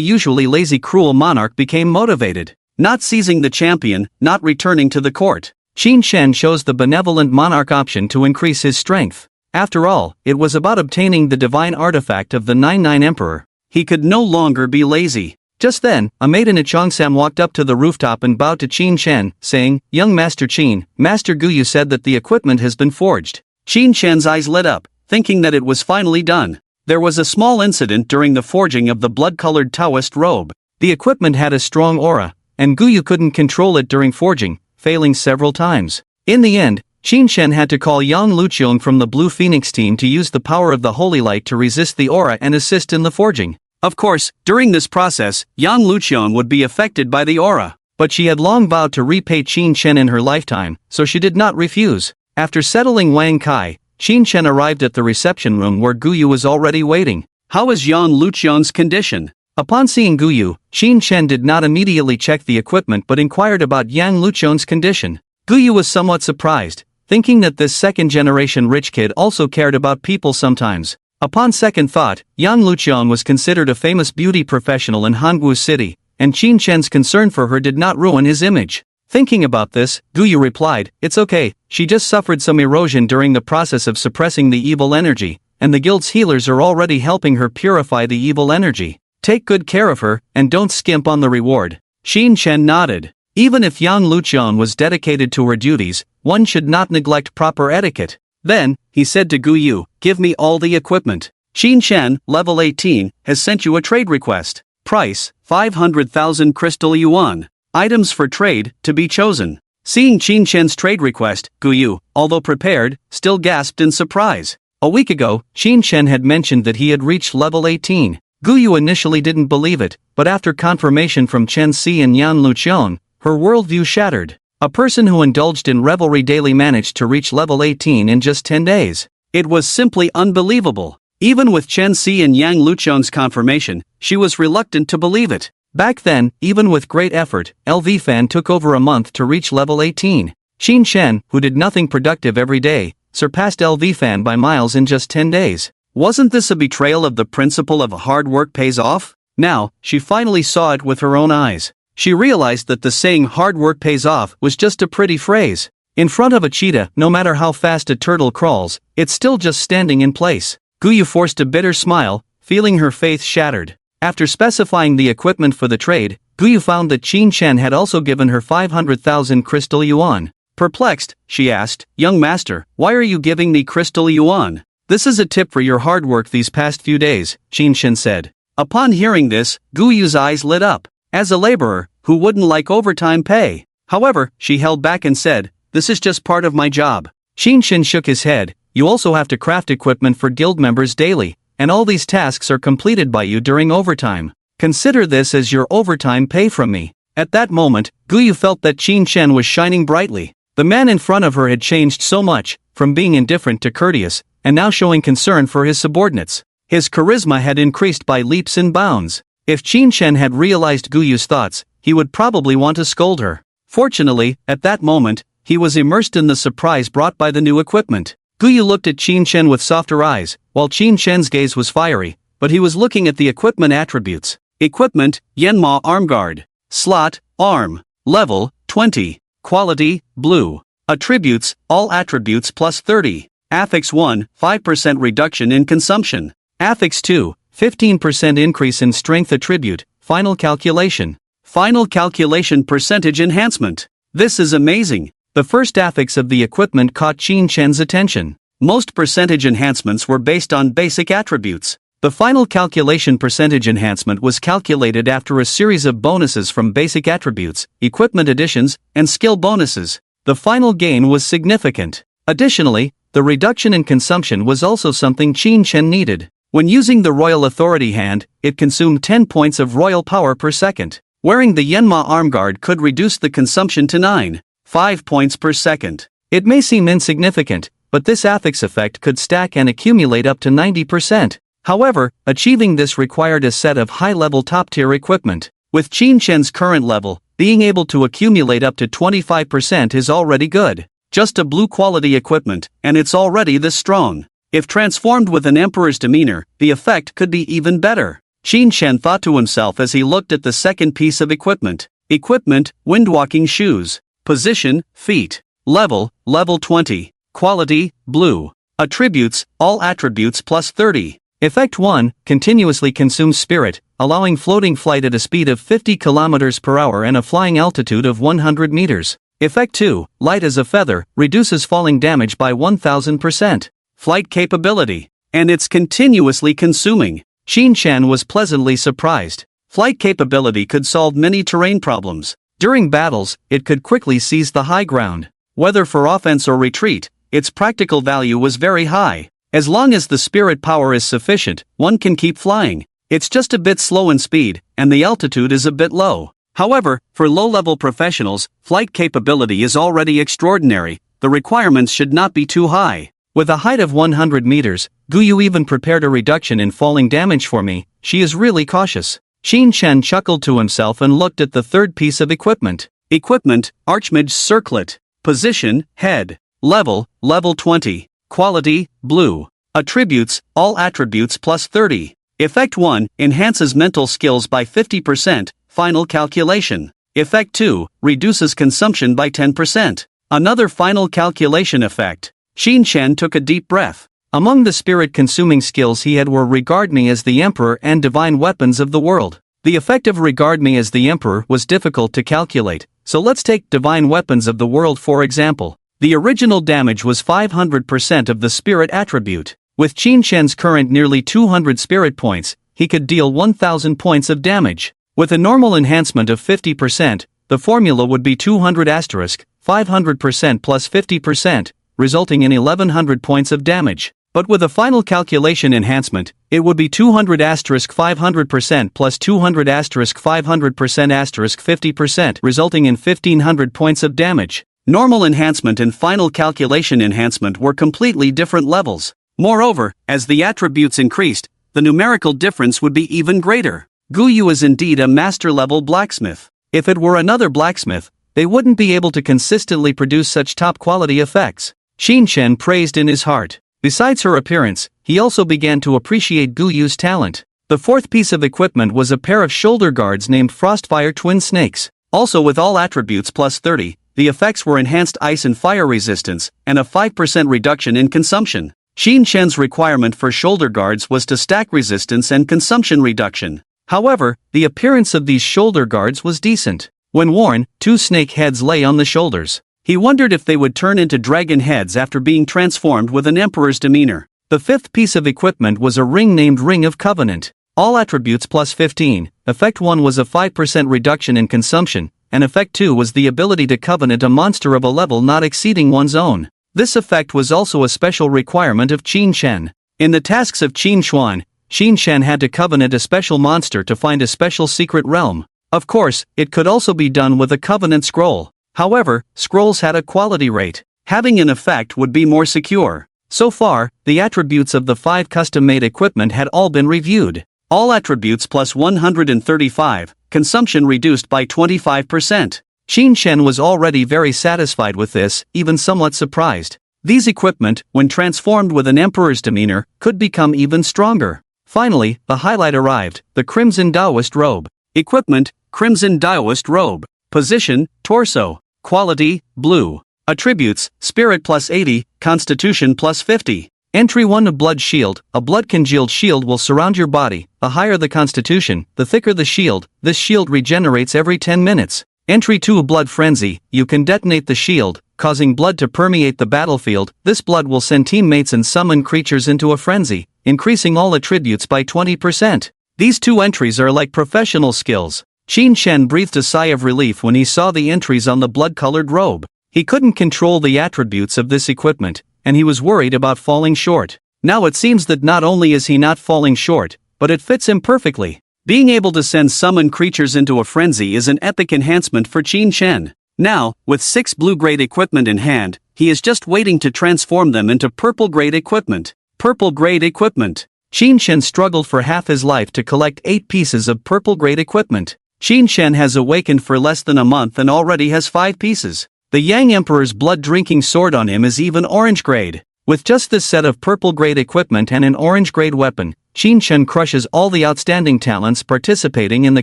usually lazy Cruel Monarch became motivated. Not seizing the champion, not returning to the court. Qin Shen chose the Benevolent Monarch option to increase his strength. After all, it was about obtaining the divine artifact of the 99 Emperor. He could no longer be lazy. Just then, a maiden at Cheongsam walked up to the rooftop and bowed to Qin Shen, saying, Young Master Qin, Master Guyu said that the equipment has been forged. Qin Shen's eyes lit up, thinking that it was finally done. There was a small incident during the forging of the blood-colored Taoist robe. The equipment had a strong aura, and Guyu couldn't control it during forging, failing several times. In the end, Qin Shen had to call Yang Luqiong from the Blue Phoenix team to use the power of the Holy Light to resist the aura and assist in the forging. Of course, during this process, Yang Luqiong would be affected by the aura. But she had long vowed to repay Qin Shen in her lifetime, so she did not refuse. After settling Wang Kai, Qin Shen arrived at the reception room where Guyu was already waiting. How is Yang Luqiong's condition? Upon seeing Guyu, Qin Shen did not immediately check the equipment but inquired about Yang Luqiong's condition. Guyu was somewhat surprised, thinking that this second-generation rich kid also cared about people sometimes. Upon second thought, Yang Luqiong was considered a famous beauty professional in Hangu City, and Qin Shen's concern for her did not ruin his image. Thinking about this, Guyu replied, It's okay, she just suffered some erosion during the process of suppressing the evil energy, and the guild's healers are already helping her purify the evil energy. Take good care of her, and don't skimp on the reward. Qin Shen nodded. Even if Yang Luqiong was dedicated to her duties, one should not neglect proper etiquette. Then, he said to Guyu, Give me all the equipment. Qin Shen, level 18, has sent you a trade request. Price, 500,000 crystal yuan. Items for trade, to be chosen. Seeing Qin Shen's trade request, Guyu, although prepared, still gasped in surprise. A week ago, Qin Shen had mentioned that he had reached level 18. Guyu initially didn't believe it, but after confirmation from Chen Si and Yan Luqiong, her worldview shattered. A person who indulged in revelry daily managed to reach level 18 in just 10 days. It was simply unbelievable. Even with Chen Si and Yang Luqiong's confirmation, she was reluctant to believe it. Back then, even with great effort, LV Fan took over a month to reach level 18. Qin Shen, who did nothing productive every day, surpassed LV Fan by miles in just 10 days. Wasn't this a betrayal of the principle of hard work pays off? Now, she finally saw it with her own eyes. She realized that the saying hard work pays off was just a pretty phrase. In front of a cheetah, no matter how fast a turtle crawls, it's still just standing in place. Guyu forced a bitter smile, feeling her faith shattered. After specifying the equipment for the trade, Guyu found that Qin Shen had also given her 500,000 crystal yuan. Perplexed, she asked, Young master, why are you giving me crystal yuan? This is a tip for your hard work these past few days, Qin Shen said. Upon hearing this, Guyu's eyes lit up. As a laborer, who wouldn't like overtime pay? However, she held back and said, This is just part of my job. Qin Shen shook his head. You also have to craft equipment for guild members daily,
and all these tasks are completed by you during overtime. Consider this as your overtime pay from me." At that moment, Guyu felt that Qin Shen was shining brightly. The man in front of her had changed so much, from being indifferent to courteous, and now showing concern for his subordinates. His charisma had increased by leaps and bounds. If Qin Shen had realized Guyu's thoughts, he would probably want to scold her. Fortunately, at that moment, he was immersed in the surprise brought by the new equipment. Guyu looked at Qin Shen with softer eyes, while Qin Shen's gaze was fiery, but he was looking at the equipment attributes. Equipment, Yanma Arm Guard. Slot, Arm. Level, 20. Quality, Blue. Attributes, all attributes plus 30. Affix 1, 5% reduction in consumption. Affix 2, 15% increase in strength attribute, final calculation. Final calculation percentage enhancement. This is amazing. The first affix of the equipment caught Qin Shen's attention. Most percentage enhancements were based on basic attributes. The final calculation percentage enhancement was calculated after a series of bonuses from basic attributes, equipment additions, and skill bonuses. The final gain was significant. Additionally, the reduction in consumption was also something Qin Shen needed. When using the Royal Authority hand, it consumed 10 points of royal power per second. Wearing the Yanma Arm Guard could reduce the consumption to 9.5 points per second. It may seem insignificant, but this affix effect could stack and accumulate up to 90%. However, achieving this required a set of high-level top-tier equipment. With Qin Shen's current level, being able to accumulate up to 25% is already good. Just a blue-quality equipment, and it's already this strong. If transformed with an emperor's demeanor, the effect could be even better. Qin Shen thought to himself as he looked at the second piece of equipment. Equipment, Windwalking Shoes. Position, Feet. Level, Level 20. Quality, Blue. Attributes, all attributes plus 30. Effect 1, continuously consumes spirit, allowing floating flight at a speed of 50 km per hour and a flying altitude of 100 meters. Effect 2, light as a feather, reduces falling damage by 1000%. Flight capability. And it's continuously consuming. Qin Shen was pleasantly surprised. Flight capability could solve many terrain problems. During battles, it could quickly seize the high ground. Whether for offense or retreat, its practical value was very high. As long as the spirit power is sufficient, one can keep flying. It's just a bit slow in speed, and the altitude is a bit low. However, for low-level professionals, flight capability is already extraordinary. The requirements should not be too high. With a height of 100 meters, Guyu even prepared a reduction in falling damage for me. She is really cautious. Qin Shen chuckled to himself and looked at the third piece of equipment. Equipment, Archmage Circlet. Position, Head. Level, Level 20. Quality, Blue. Attributes, all attributes plus 30. Effect 1, enhances mental skills by 50%, final calculation. Effect 2, reduces consumption by 10%. Another final calculation effect. Qin Shen took a deep breath. Among the spirit-consuming skills he had were Regard Me as the Emperor and Divine Weapons of the World. The effect of Regard Me as the Emperor was difficult to calculate, so let's take Divine Weapons of the World for example. The original damage was 500% of the spirit attribute. With Qin Shen's current nearly 200 spirit points, he could deal 1000 points of damage. With a normal enhancement of 50%, the formula would be 200 * 500% plus 50%, resulting in 1100 points of damage. But with a final calculation enhancement, it would be 200 * 500% plus 200 * 500% * 50%, resulting in 1500 points of damage. Normal enhancement and final calculation enhancement were completely different levels. Moreover, as the attributes increased, the numerical difference would be even greater. Guyu is indeed a master-level blacksmith. If it were another blacksmith, they wouldn't be able to consistently produce such top-quality effects. Qin Shen praised in his heart. Besides her appearance, he also began to appreciate Guyu's talent. The fourth piece of equipment was a pair of shoulder guards named Frostfire Twin Snakes. Also with all attributes plus 30, the effects were enhanced ice and fire resistance, and a 5% reduction in consumption. Qin Shen's requirement for shoulder guards was to stack resistance and consumption reduction. However, the appearance of these shoulder guards was decent. When worn, 2 snake heads lay on the shoulders. He wondered if they would turn into dragon heads after being transformed with an emperor's demeanor. The fifth piece of equipment was a ring named Ring of Covenant. All attributes plus 15. Effect 1 was a 5% reduction in consumption, and Effect 2 was the ability to covenant a monster of a level not exceeding one's own. This effect was also a special requirement of Qin Shen. In the tasks of Qin Xuan, Qin Shen had to covenant a special monster to find a special secret realm. Of course, it could also be done with a covenant scroll. However, scrolls had a quality rate. Having an effect would be more secure. So far, the attributes of the 5 custom-made equipment had all been reviewed. All attributes plus 135, consumption reduced by 25%. Qin Shen was already very satisfied with this, even somewhat surprised. These equipment, when transformed with an emperor's demeanor, could become even stronger. Finally, the highlight arrived, the Crimson Taoist robe. Equipment, Crimson Taoist robe. Position, torso. Quality, blue. Attributes, Spirit plus 80, Constitution plus 50. Entry 1 A blood shield. A blood-congealed shield will surround your body. The higher the constitution, the thicker the shield. This shield regenerates every 10 minutes. Entry 2 A blood frenzy. You can detonate the shield, causing blood to permeate the battlefield. This blood will send teammates and summon creatures into a frenzy, increasing all attributes by 20%. These 2 entries are like professional skills. Qin Shen breathed a sigh of relief when he saw the entries on the blood-colored robe. He couldn't control the attributes of this equipment, and he was worried about falling short. Now it seems that not only is he not falling short, but it fits him perfectly. Being able to send summon creatures into a frenzy is an epic enhancement for Qin Shen. Now, with 6 blue-grade equipment in hand, he is just waiting to transform them into purple-grade equipment. Purple-grade equipment. Qin Shen struggled for half his life to collect 8 pieces of purple-grade equipment. Qin Shen has awakened for less than a month and already has 5 pieces. The Yang Emperor's blood-drinking sword on him is even orange-grade. With just this set of purple-grade equipment and an orange-grade weapon, Qin Shen crushes all the outstanding talents participating in the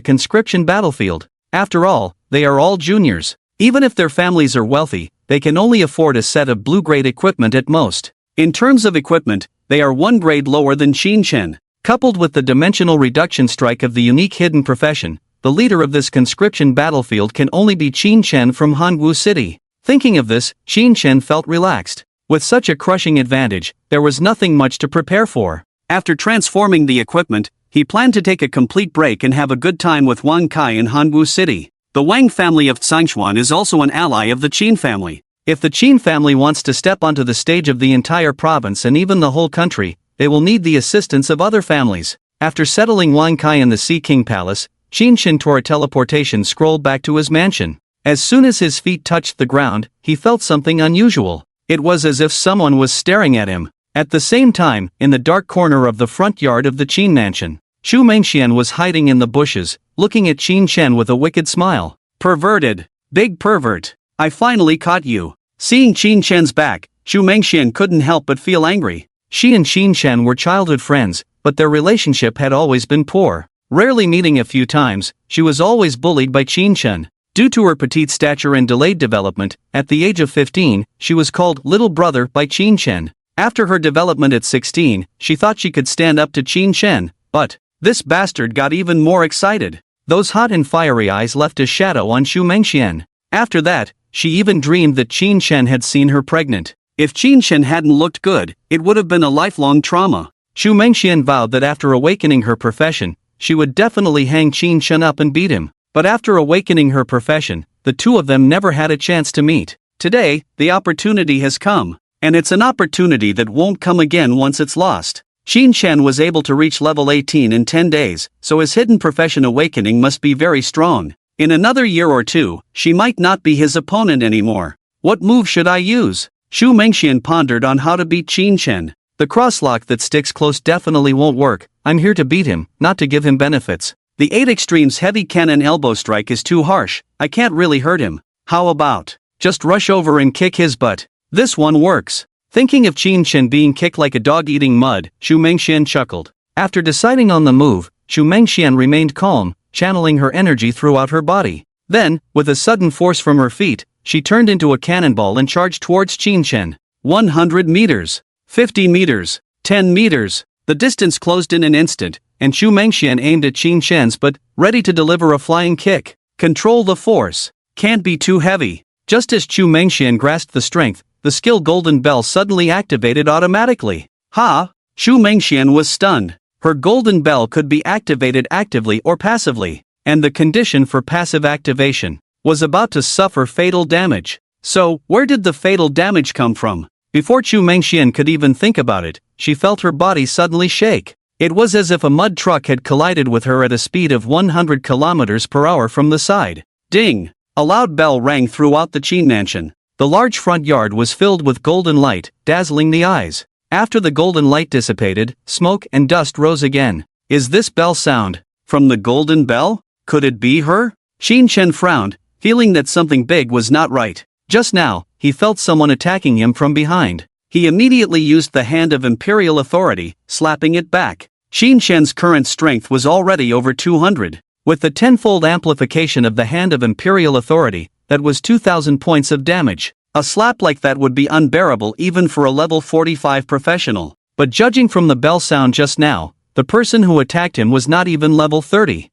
conscription battlefield. After all, they are all juniors. Even if their families are wealthy, they can only afford a set of blue-grade equipment at most. In terms of equipment, they are 1 grade lower than Qin Shen. Coupled with the dimensional reduction strike of the unique hidden profession, the leader of this conscription battlefield can only be Qin Shen from Hanwu City. Thinking of this, Qin Shen felt relaxed. With such a crushing advantage, there was nothing much to prepare for. After transforming the equipment, he planned to take a complete break and have a good time with Wang Kai in Hanwu City. The Wang family of Xingshuan is also an ally of the Qin family. If the Qin family wants to step onto the stage of the entire province and even the whole country, they will need the assistance of other families. After settling Wang Kai in the Sea King Palace, Qin Shen tore a teleportation scroll back to his mansion. As soon as his feet touched the ground, he felt something unusual. It was as if someone was staring at him. At the same time, in the dark corner of the front yard of the Qin mansion, Xu Mengxian was hiding in the bushes, looking at Qin Shen with a wicked smile. Perverted. Big pervert. I finally caught you. Seeing Qin Shen's back, Xu Mengxian couldn't help but feel angry. She and Qin Shen were childhood friends, but their relationship had always been poor. Rarely meeting a few times, she was always bullied by Qin Shen. Due to her petite stature and delayed development, at the age of 15, she was called Little Brother by Qin Shen. After her development at 16, she thought she could stand up to Qin Shen, but this bastard got even more excited. Those hot and fiery eyes left a shadow on Xu Mengxian. After that, she even dreamed that Qin Shen had seen her pregnant. If Qin Shen hadn't looked good, it would have been a lifelong trauma. Xu Mengxian vowed that after awakening her profession, she would definitely hang Qin Shen up and beat him. But after awakening her profession, the two of them never had a chance to meet. Today, the opportunity has come. And it's an opportunity that won't come again once it's lost. Qin Shen was able to reach level 18 in 10 days, so his hidden profession awakening must be very strong. In another year or 2, she might not be his opponent anymore. What move should I use? Xu Mengxian pondered on how to beat Qin Shen. The crosslock that sticks close definitely won't work. I'm here to beat him, not to give him benefits. The 8 Extremes heavy cannon elbow strike is too harsh. I can't really hurt him. How about just rush over and kick his butt? This one works. Thinking of Qin Shen being kicked like a dog eating mud, Xu Mengxian chuckled. After deciding on the move, Xu Mengxian remained calm, channeling her energy throughout her body. Then, with a sudden force from her feet, she turned into a cannonball and charged towards Qin Shen. 100 meters. 50 meters. 10 meters. The distance closed in an instant, and Xu Mengxian aimed at Qin Shen's butt, ready to deliver a flying kick. Control the force. Can't be too heavy. Just as Xu Mengxian grasped the strength, the skill Golden Bell suddenly activated automatically. Ha! Xu Mengxian was stunned. Her Golden Bell could be activated actively or passively, and the condition for passive activation was about to suffer fatal damage. So, where did the fatal damage come from? Before Xu Mengxian could even think about it, she felt her body suddenly shake.
It was as if a mud truck had collided with her at a speed of 100 kilometers per hour from the side. Ding! A loud bell rang throughout the Qin mansion. The large front yard was filled with golden light, dazzling the eyes. After the golden light dissipated, smoke and dust rose again. Is this bell sound from the golden bell? Could it be her? Qin Chen frowned, feeling that something big was not right. Just now, he felt someone attacking him from behind. He immediately used the hand of imperial authority, slapping it back. Qin Chen's current strength was already over 200. With the tenfold amplification of the hand of imperial authority, that was 2,000 points of damage. A slap like that would be unbearable even for a level 45 professional. But judging from the bell sound just now, the person who attacked him was not even level 30.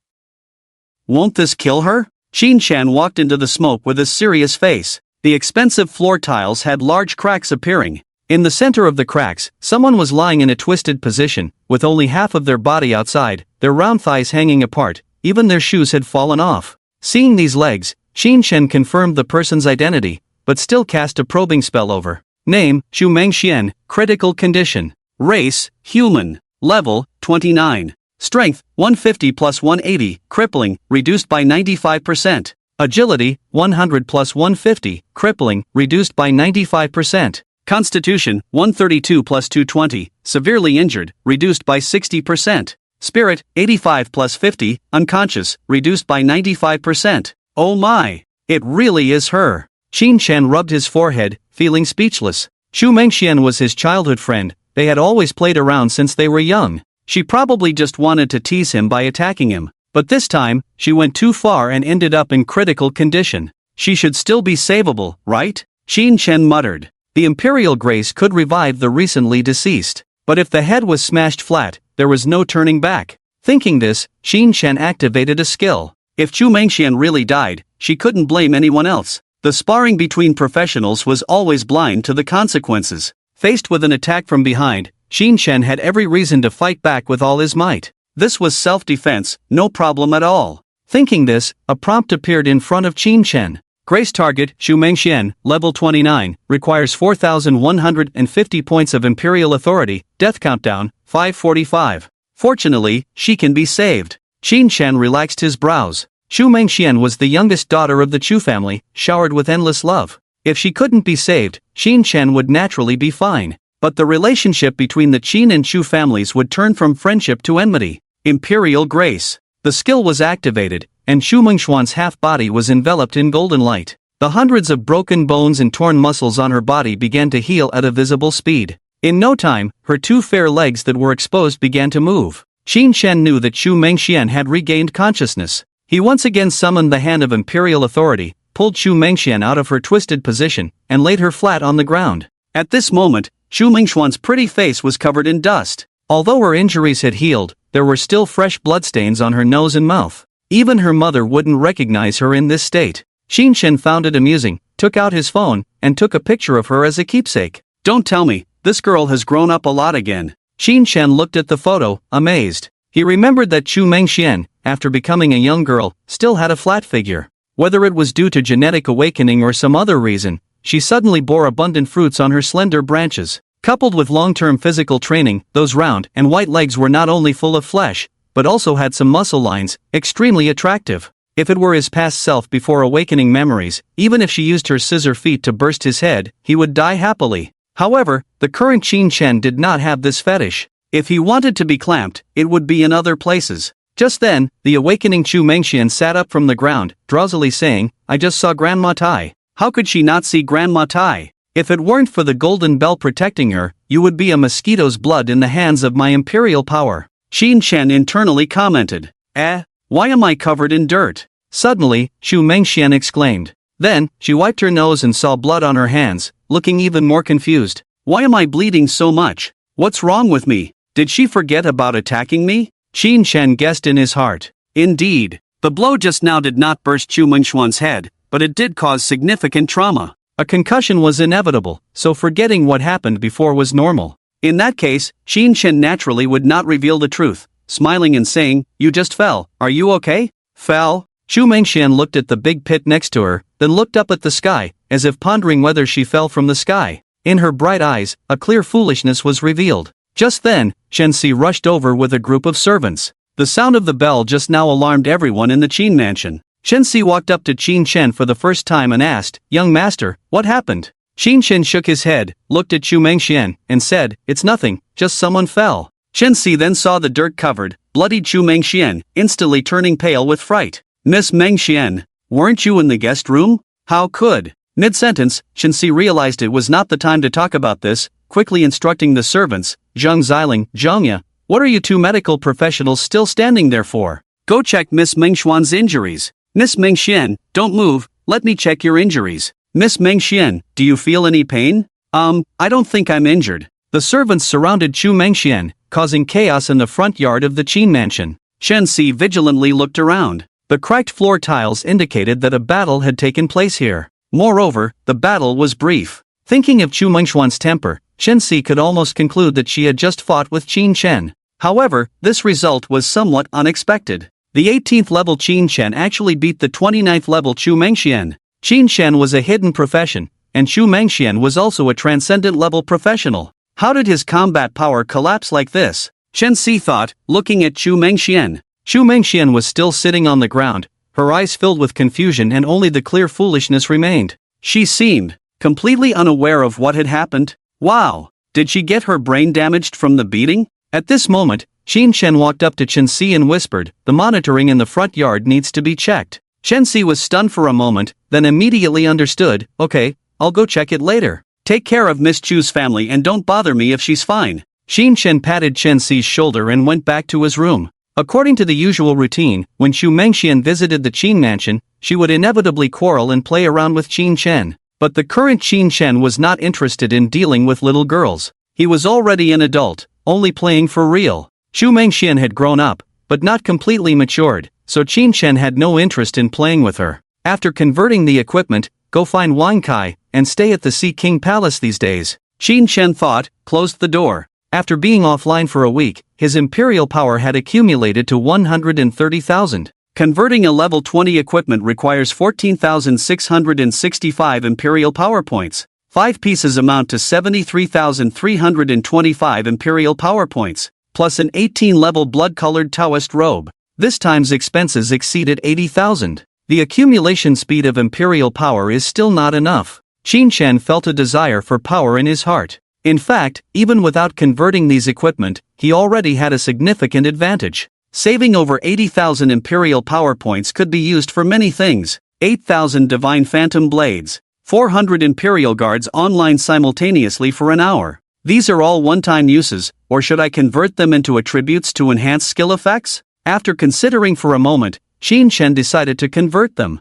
Won't this kill her? Qin Chen walked into the smoke with a serious face. The expensive floor tiles had large cracks appearing. In the center of the cracks, someone was lying in a twisted position, with only half of their body outside, their round thighs hanging apart, even their shoes had fallen off. Seeing these legs, Qin Chen confirmed the person's identity, but still cast a probing spell over. Name, Xu Mengxian, critical condition. Race, human. Level, 29. Strength, 150 plus 180, crippling, reduced by 95%. Agility, 100 plus 150, crippling, reduced by 95%. Constitution, 132 plus 220, severely injured, reduced by 60%. Spirit, 85 plus 50, unconscious, reduced by 95%. Oh my! It really is her. Qin Chen rubbed his forehead, feeling speechless. Xu Mengxian was his childhood friend, they had always played around since they were young. She probably just wanted to tease him by attacking him, but this time, she went too far and ended up in critical condition. She should still be savable, right? Qin Chen muttered. The Imperial Grace could revive the recently deceased, but if the head was smashed flat, there was no turning back. Thinking this, Qin Chen activated a skill. If Xu Mengxian really died, she couldn't blame anyone else. The sparring between professionals was always blind to the consequences. Faced with an attack from behind, Qin Chen had every reason to fight back with all his might. This was self-defense, no problem at all. Thinking this, a prompt appeared in front of Qin Chen. Grace target, Xu Mengxian, level 29, requires 4,150 points of Imperial Authority, death countdown, 545. Fortunately, she can be saved. Qin Chen relaxed his brows. Xu Mengxian was the youngest daughter of the Chu family, showered with endless love. If she couldn't be saved, Qin Chen would naturally be fine. But the relationship between the Qin and Chu families would turn from friendship to enmity. Imperial Grace. The skill was activated, and Xu Mengxian's half-body was enveloped in golden light. The hundreds of broken bones and torn muscles on her body began to heal at a visible speed. In no time, her two fair legs that were exposed began to move. Qin Chen knew that Xu Mengxian had regained consciousness. He once again summoned the hand of Imperial Authority, pulled Xu Mengxian out of her twisted position, and laid her flat on the ground. At this moment, Xu Mengxian's pretty face was covered in dust. Although her injuries had healed, there were still fresh bloodstains on her nose and mouth. Even her mother wouldn't recognize her in this state. Qin Chen found it amusing, took out his phone, and took a picture of her as a keepsake. Don't tell me, this girl has grown up a lot again. Qin Chen looked at the photo, amazed. He remembered that Xu Mengxian, after becoming a young girl, still had a flat figure. Whether it was due to genetic awakening or some other reason, she suddenly bore abundant fruits on her slender branches. Coupled with long-term physical training, those round and white legs were not only full of flesh, but also had some muscle lines, extremely attractive. If it were his past self before awakening memories, even if she used her scissor feet to burst his head, he would die happily. However, the current Qin Chen did not have this fetish. If he wanted to be clamped, it would be in other places. Just then, the awakening Xu Mengxian sat up from the ground, drowsily saying, "I just saw Grandma Tai." How could she not see Grandma Tai? If it weren't for the golden bell protecting her, you would be a mosquito's blood in the hands of my imperial power. Qin Chen internally commented. Why am I covered in dirt? Suddenly, Xu Mengxian exclaimed. Then, she wiped her nose and saw blood on her hands, looking even more confused. Why am I bleeding so much? What's wrong with me? Did she forget about attacking me? Qin Chen guessed in his heart. Indeed, the blow just now did not burst Xu Mengxian's head, but it did cause significant trauma. A concussion was inevitable, so forgetting what happened before was normal. In that case, Qin Chen naturally would not reveal the truth, smiling and saying, "You just fell, are you okay?" Fell? Xu Mengxian looked at the big pit next to her, then looked up at the sky, as if pondering whether she fell from the sky. In her bright eyes, a clear foolishness was revealed. Just then, Shensi rushed over with a group of servants. The sound of the bell just now alarmed everyone in the Qin mansion. Shensi walked up to Qin Shen for the first time and asked, "Young master, what happened?" Qin Shen shook his head, looked at Chu Mengxian, and said, "It's nothing, just someone fell." Shensi then saw the dirt-covered, bloodied Chu Mengxian, instantly turning pale with fright. "Miss Mengxian, weren't you in the guest room? How could?" Mid-sentence, Shensi realized it was not the time to talk about this, quickly instructing the servants, "Zheng Xiling, Zhengya, what are you two medical professionals still standing there for? Go check Miss Mengxian's injuries. Miss Mengxian, don't move, let me check your injuries. Miss Mengxian, do you feel any pain?" I don't think I'm injured." The servants surrounded Chu Mengxian, causing chaos in the front yard of the Qin mansion. Shensi vigilantly looked around. The cracked floor tiles indicated that a battle had taken place here. Moreover, the battle was brief. Thinking of Chu Mengxian's temper, Shensi could almost conclude that she had just fought with Qin Shen. However, this result was somewhat unexpected. The 18th level Qin Shen actually beat the 29th level Chu Mengxian. Qin Shen was a hidden profession, and Chu Mengxian was also a transcendent level professional. How did his combat power collapse like this? Shensi thought, looking at Chu Mengxian. Chu Mengxian was still sitting on the ground, her eyes filled with confusion and only the clear foolishness remained. She seemed completely unaware of what had happened. Wow! Did she get her brain damaged from the beating? At this moment, Qin Shen walked up to Shensi and whispered, "The monitoring in the front yard needs to be checked." Shensi was stunned for a moment, then immediately understood, "Okay, I'll go check it later. Take care of Miss Chu's family and don't bother me if she's fine." Qin Shen patted Shensi's shoulder and went back to his room. According to the usual routine, when Chu Mengxian visited the Qin mansion, she would inevitably quarrel and play around with Qin Shen. But the current Qin Shen was not interested in dealing with little girls. He was already an adult, only playing for real. Chu Mengxian had grown up, but not completely matured, so Qin Shen had no interest in playing with her. After converting the equipment, go find Wang Kai, and stay at the Sea King Palace these days. Qin Shen thought, closed the door. After being offline for a week, his imperial power had accumulated to 130,000. Converting a level 20 equipment requires 14,665 imperial power points. 5 pieces amount to 73,325 imperial power points, plus an 18-level blood-colored Taoist robe. This time's expenses exceeded 80,000. The accumulation speed of imperial power is still not enough. Qin Shen felt a desire for power in his heart. In fact, even without converting these equipment, he already had a significant advantage. Saving over 80,000 imperial power points could be used for many things. 8,000 divine phantom blades, 400 imperial guards online simultaneously for an hour. These are all one-time uses, or should I convert them into attributes to enhance skill effects? After considering for a moment, Qin Shen decided to convert them.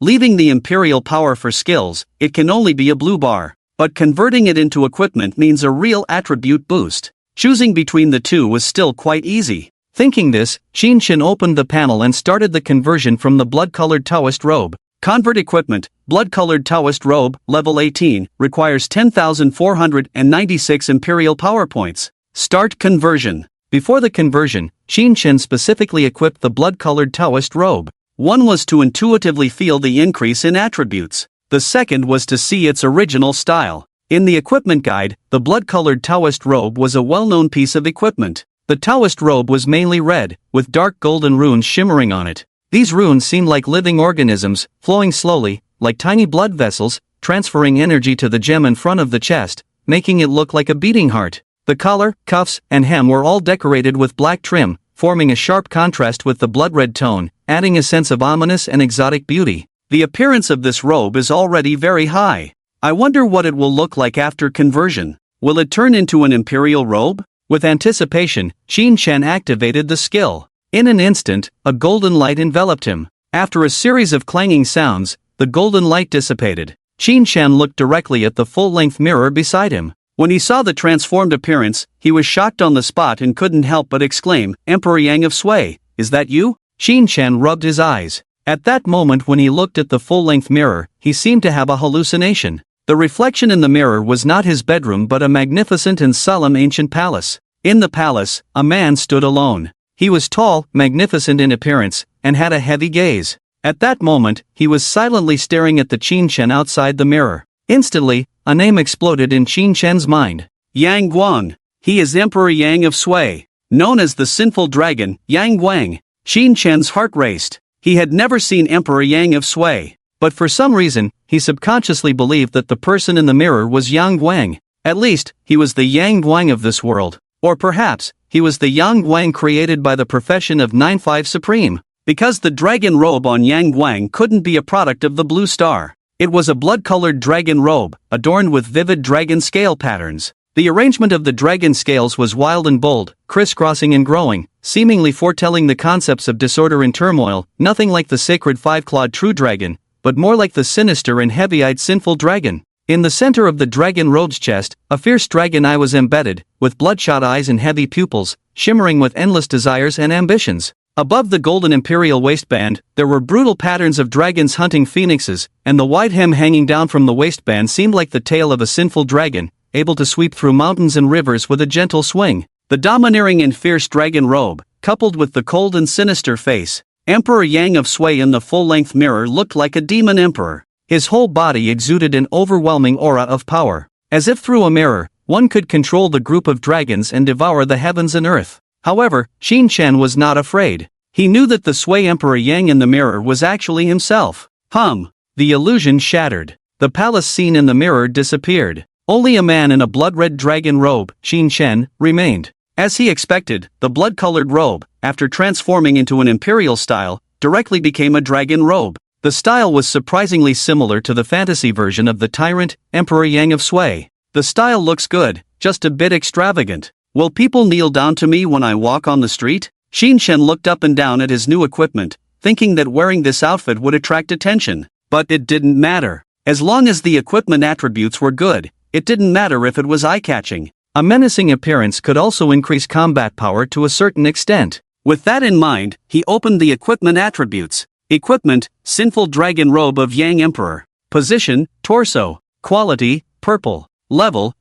Leaving the imperial power for skills, it can only be a blue bar. But converting it into equipment means a real attribute boost. Choosing between the two was still quite easy. Thinking this, Qin Shen opened the panel and started the conversion from the blood-colored Taoist robe. Convert equipment, blood-colored Taoist robe, level 18, requires 10,496 imperial power points. Start conversion. Before the conversion, Qin Shen specifically equipped the blood-colored Taoist robe. One was to intuitively feel the increase in attributes. The second was to see its original style. In the equipment guide, the blood-colored Taoist robe was a well-known piece of equipment. The Taoist robe was mainly red, with dark golden runes shimmering on it. These runes seemed like living organisms, flowing slowly, like tiny blood vessels, transferring energy to the gem in front of the chest, making it look like a beating heart. The collar, cuffs, and hem were all decorated with black trim, forming a sharp contrast with the blood-red tone, adding a sense of ominous and exotic beauty. The appearance of this robe is already very high. I wonder what it will look like after conversion. Will it turn into an imperial robe? With anticipation, Qin Shen activated the skill. In an instant, a golden light enveloped him. After a series of clanging sounds, the golden light dissipated. Qin Shen looked directly at the full-length mirror beside him. When he saw the transformed appearance, he was shocked on the spot and couldn't help but exclaim, "Emperor Yang of Sui, is that you?" Qin Shen rubbed his eyes. At that moment when he looked at the full-length mirror, he seemed to have a hallucination. The reflection in the mirror was not his bedroom but a magnificent and solemn ancient palace. In the palace, a man stood alone. He was tall, magnificent in appearance, and had a heavy gaze. At that moment, he was silently staring at the Qin Shen outside the mirror. Instantly, a name exploded in Qin Shen's mind. Yang Guang. He is Emperor Yang of Sui. Known as the sinful dragon, Yang Guang. Xin Chen's heart raced. He had never seen Emperor Yang of Sui. But for some reason, he subconsciously believed that the person in the mirror was Yang Guang. At least, he was the Yang Guang of this world. Or perhaps, he was the Yang Guang created by the profession of 9-5 Supreme. Because the dragon robe on Yang Guang couldn't be a product of the blue star. It was a blood-colored dragon robe, adorned with vivid dragon scale patterns. The arrangement of the dragon scales was wild and bold, crisscrossing and growing, seemingly foretelling the concepts of disorder and turmoil, nothing like the sacred five-clawed true dragon, but more like the sinister and heavy-eyed sinful dragon. In the center of the dragon robe's chest, a fierce dragon eye was embedded, with bloodshot eyes and heavy pupils, shimmering with endless desires and ambitions. Above the golden imperial waistband, there were brutal patterns of dragons hunting phoenixes, and the wide hem hanging down from the waistband seemed like the tail of a sinful dragon, able to sweep through mountains and rivers with a gentle swing. The domineering and fierce dragon robe, coupled with the cold and sinister face, Emperor Yang of Sui in the full-length mirror looked like a demon emperor. His whole body exuded an overwhelming aura of power. As if through a mirror, one could control the group of dragons and devour the heavens and earth. However, Xin Chen was not afraid. He knew that the Sui Emperor Yang in the mirror was actually himself. The illusion shattered. The palace scene in the mirror disappeared. Only a man in a blood-red dragon robe, Xin Chen, remained. As he expected, the blood-colored robe, after transforming into an imperial style, directly became a dragon robe. The style was surprisingly similar to the fantasy version of the tyrant, Emperor Yang of Sui. The style looks good, just a bit extravagant. Will people kneel down to me when I walk on the street? Xin Chen looked up and down at his new equipment, thinking that wearing this outfit would attract attention. But it didn't matter. As long as the equipment attributes were good, it didn't matter if it was eye-catching. A menacing appearance could also increase combat power to a certain extent. With that in mind, he opened the equipment attributes. Equipment, Sinful Dragon Robe of Yang Emperor. Position, Torso. Quality, Purple. Level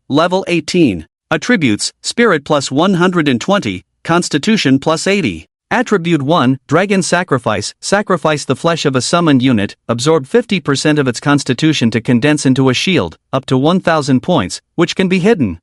18. Attributes, Spirit plus 120, Constitution plus 80. Attribute 1, Dragon Sacrifice. Sacrifice the flesh of a summoned unit, absorb 50% of its constitution to condense into a shield, up to 1000 points, which can be hidden.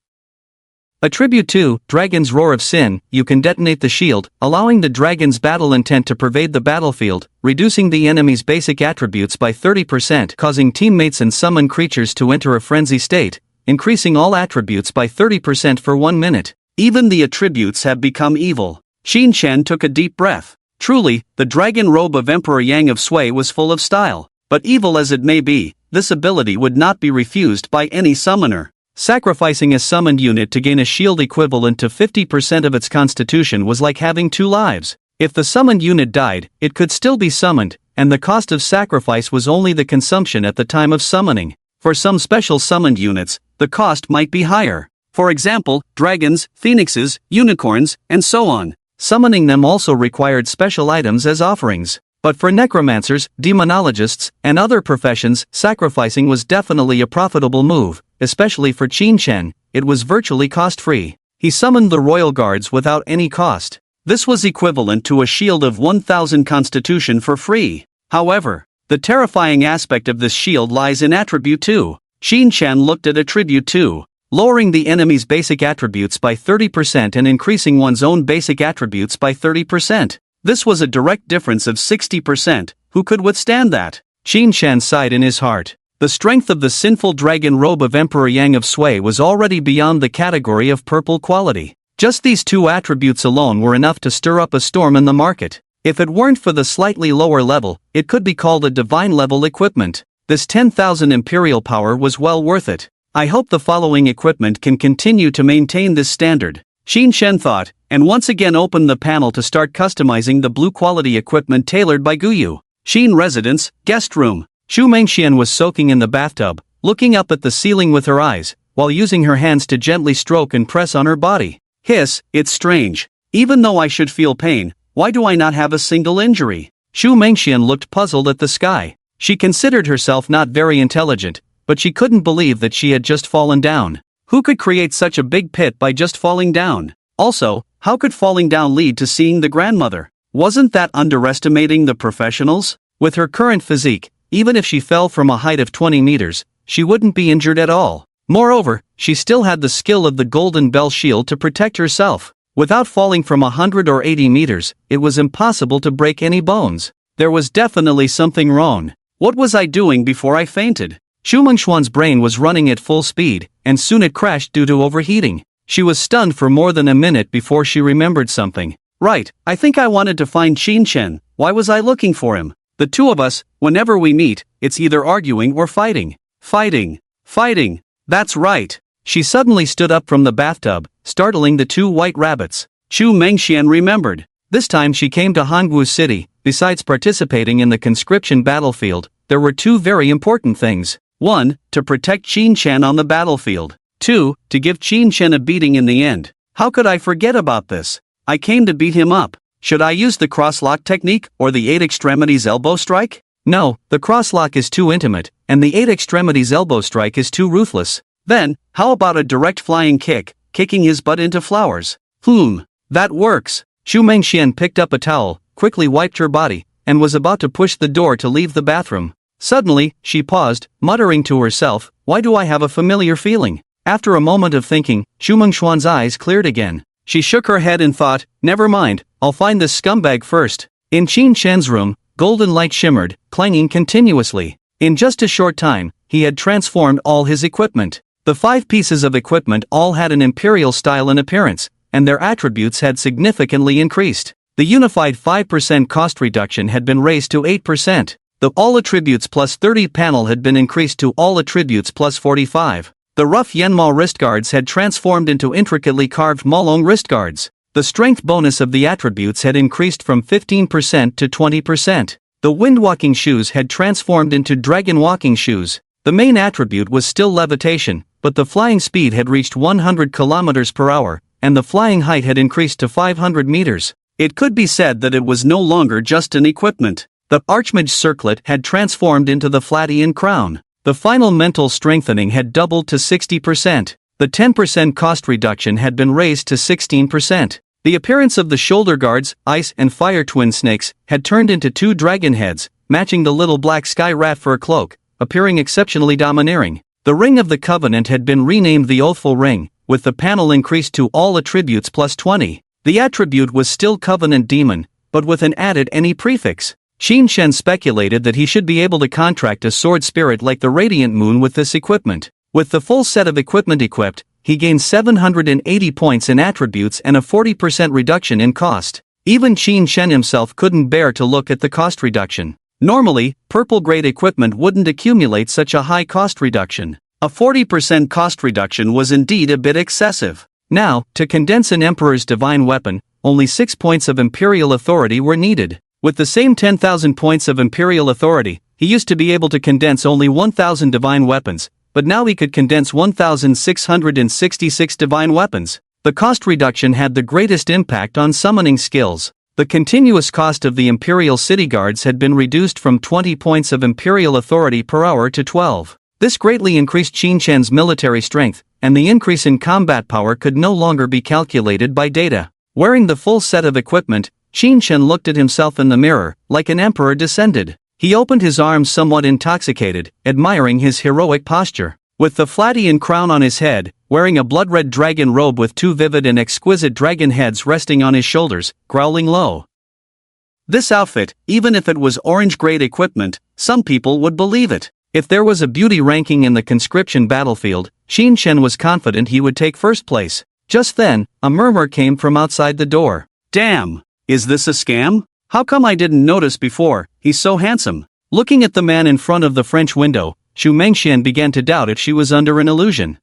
Attribute 2, Dragon's Roar of Sin. You can detonate the shield, allowing the dragon's battle intent to pervade the battlefield, reducing the enemy's basic attributes by 30%, causing teammates and summoned creatures to enter a frenzy state, increasing all attributes by 30% for 1 minute. Even the attributes have become evil. Xin Chen took a deep breath. Truly, the dragon robe of Emperor Yang of Sui was full of style. But evil as it may be, this ability would not be refused by any summoner. Sacrificing a summoned unit to gain a shield equivalent to 50% of its constitution was like having 2 lives. If the summoned unit died, it could still be summoned, and the cost of sacrifice was only the consumption at the time of summoning. For some special summoned units, the cost might be higher. For example, dragons, phoenixes, unicorns, and so on. Summoning them also required special items as offerings. But for necromancers, demonologists, and other professions, sacrificing was definitely a profitable move, especially for Xin Chen. It was virtually cost-free. He summoned the royal guards without any cost. This was equivalent to a shield of 1000 constitution for free. However, the terrifying aspect of this shield lies in Attribute 2. Xin Chen looked at Attribute 2. Lowering the enemy's basic attributes by 30% and increasing one's own basic attributes by 30%. This was a direct difference of 60%. Who could withstand that? Xin Chen sighed in his heart. The strength of the sinful dragon robe of Emperor Yang of Sui was already beyond the category of purple quality. Just these 2 attributes alone were enough to stir up a storm in the market. If it weren't for the slightly lower level, it could be called a divine level equipment. This 10,000 imperial power was well worth it. I hope the following equipment can continue to maintain this standard. Xin Chen thought, and once again opened the panel to start customizing the blue quality equipment tailored by Guyu. Xin Residence, Guest Room. Xu Mengxian was soaking in the bathtub, looking up at the ceiling with her eyes, while using her hands to gently stroke and press on her body. Hiss, it's strange. Even though I should feel pain, why do I not have a single injury? Xu Mengxian looked puzzled at the sky. She considered herself not very intelligent, but she couldn't believe that she had just fallen down. Who could create such a big pit by just falling down? Also, how could falling down lead to seeing the grandmother? Wasn't that underestimating the professionals? With her current physique, even if she fell from a height of 20 meters, she wouldn't be injured at all. Moreover, she still had the skill of the Golden Bell Shield to protect herself. Without falling from 100 or 80 meters, it was impossible to break any bones. There was definitely something wrong. What was I doing before I fainted? Xu Mengxuan's brain was running at full speed, and soon it crashed due to overheating. She was stunned for more than a minute before she remembered something. Right, I think I wanted to find Qin Chen. Why was I looking for him? The two of us, whenever we meet, it's either arguing or fighting. Fighting. That's right. She suddenly stood up from the bathtub, startling the two white rabbits. Xu Mengxian remembered. This time she came to Hangwu City. Besides participating in the conscription battlefield, there were two very important things. 1. To protect Qin Chen on the battlefield. 2. To give Qin Chen a beating in the end. How could I forget about this? I came to beat him up. Should I use the crosslock technique or the 8 extremities elbow strike? No, the crosslock is too intimate, and the 8 extremities elbow strike is too ruthless. Then, how about a direct flying kick, kicking his butt into flowers? That works. Xu Mengxian picked up a towel, quickly wiped her body, and was about to push the door to leave the bathroom. Suddenly, she paused, muttering to herself, why do I have a familiar feeling? After a moment of thinking, Xu Mengxuan's eyes cleared again. She shook her head and thought, never mind, I'll find this scumbag first. In Qin Chen's room, golden light shimmered, clanging continuously. In just a short time, he had transformed all his equipment. The 5 pieces of equipment all had an imperial style and appearance, and their attributes had significantly increased. The unified 5% cost reduction had been raised to 8%. The all attributes plus 30 panel had been increased to all attributes plus 45. The rough Yanmao wrist guards had transformed into intricately carved Molong wrist guards. The strength bonus of the attributes had increased from 15% to 20%. The wind-walking shoes had transformed into dragon-walking shoes. The main attribute was still levitation, but the flying speed had reached 100 km per hour, and the flying height had increased to 500 meters. It could be said that it was no longer just an equipment. The Archmage circlet had transformed into the Flatian crown. The final mental strengthening had doubled to 60%. The 10% cost reduction had been raised to 16%. The appearance of the shoulder guards, ice and fire twin snakes, had turned into 2 dragon heads, matching the little black sky rat fur cloak, appearing exceptionally domineering. The Ring of the Covenant had been renamed the Oathful Ring, with the panel increased to all attributes plus 20. The attribute was still Covenant Demon, but with an added any prefix. Qin Chen speculated that he should be able to contract a sword spirit like the Radiant Moon with this equipment. With the full set of equipment equipped, he gained 780 points in attributes and a 40% reduction in cost. Even Qin Chen himself couldn't bear to look at the cost reduction. Normally, purple-grade equipment wouldn't accumulate such a high cost reduction. A 40% cost reduction was indeed a bit excessive. Now, to condense an Emperor's divine weapon, only 6 points of Imperial authority were needed. With the same 10,000 points of Imperial authority, he used to be able to condense only 1,000 divine weapons, but now he could condense 1,666 divine weapons. The cost reduction had the greatest impact on summoning skills. The continuous cost of the Imperial City Guards had been reduced from 20 points of Imperial authority per hour to 12. This greatly increased Qin Chen's military strength, and the increase in combat power could no longer be calculated by data. Wearing the full set of equipment, Qin Chen looked at himself in the mirror, like an emperor descended. He opened his arms somewhat intoxicated, admiring his heroic posture. With the Flatian crown on his head, wearing a blood-red dragon robe with 2 vivid and exquisite dragon heads resting on his shoulders, growling low. This outfit, even if it was orange-grade equipment, some people would believe it. If there was a beauty ranking in the conscription battlefield, Qin Chen was confident he would take first place. Just then, a murmur came from outside the door. Damn! Is this a scam? How come I didn't notice before? He's so handsome. Looking at the man in front of the French window, Xu Mengxian began to doubt if she was under an illusion.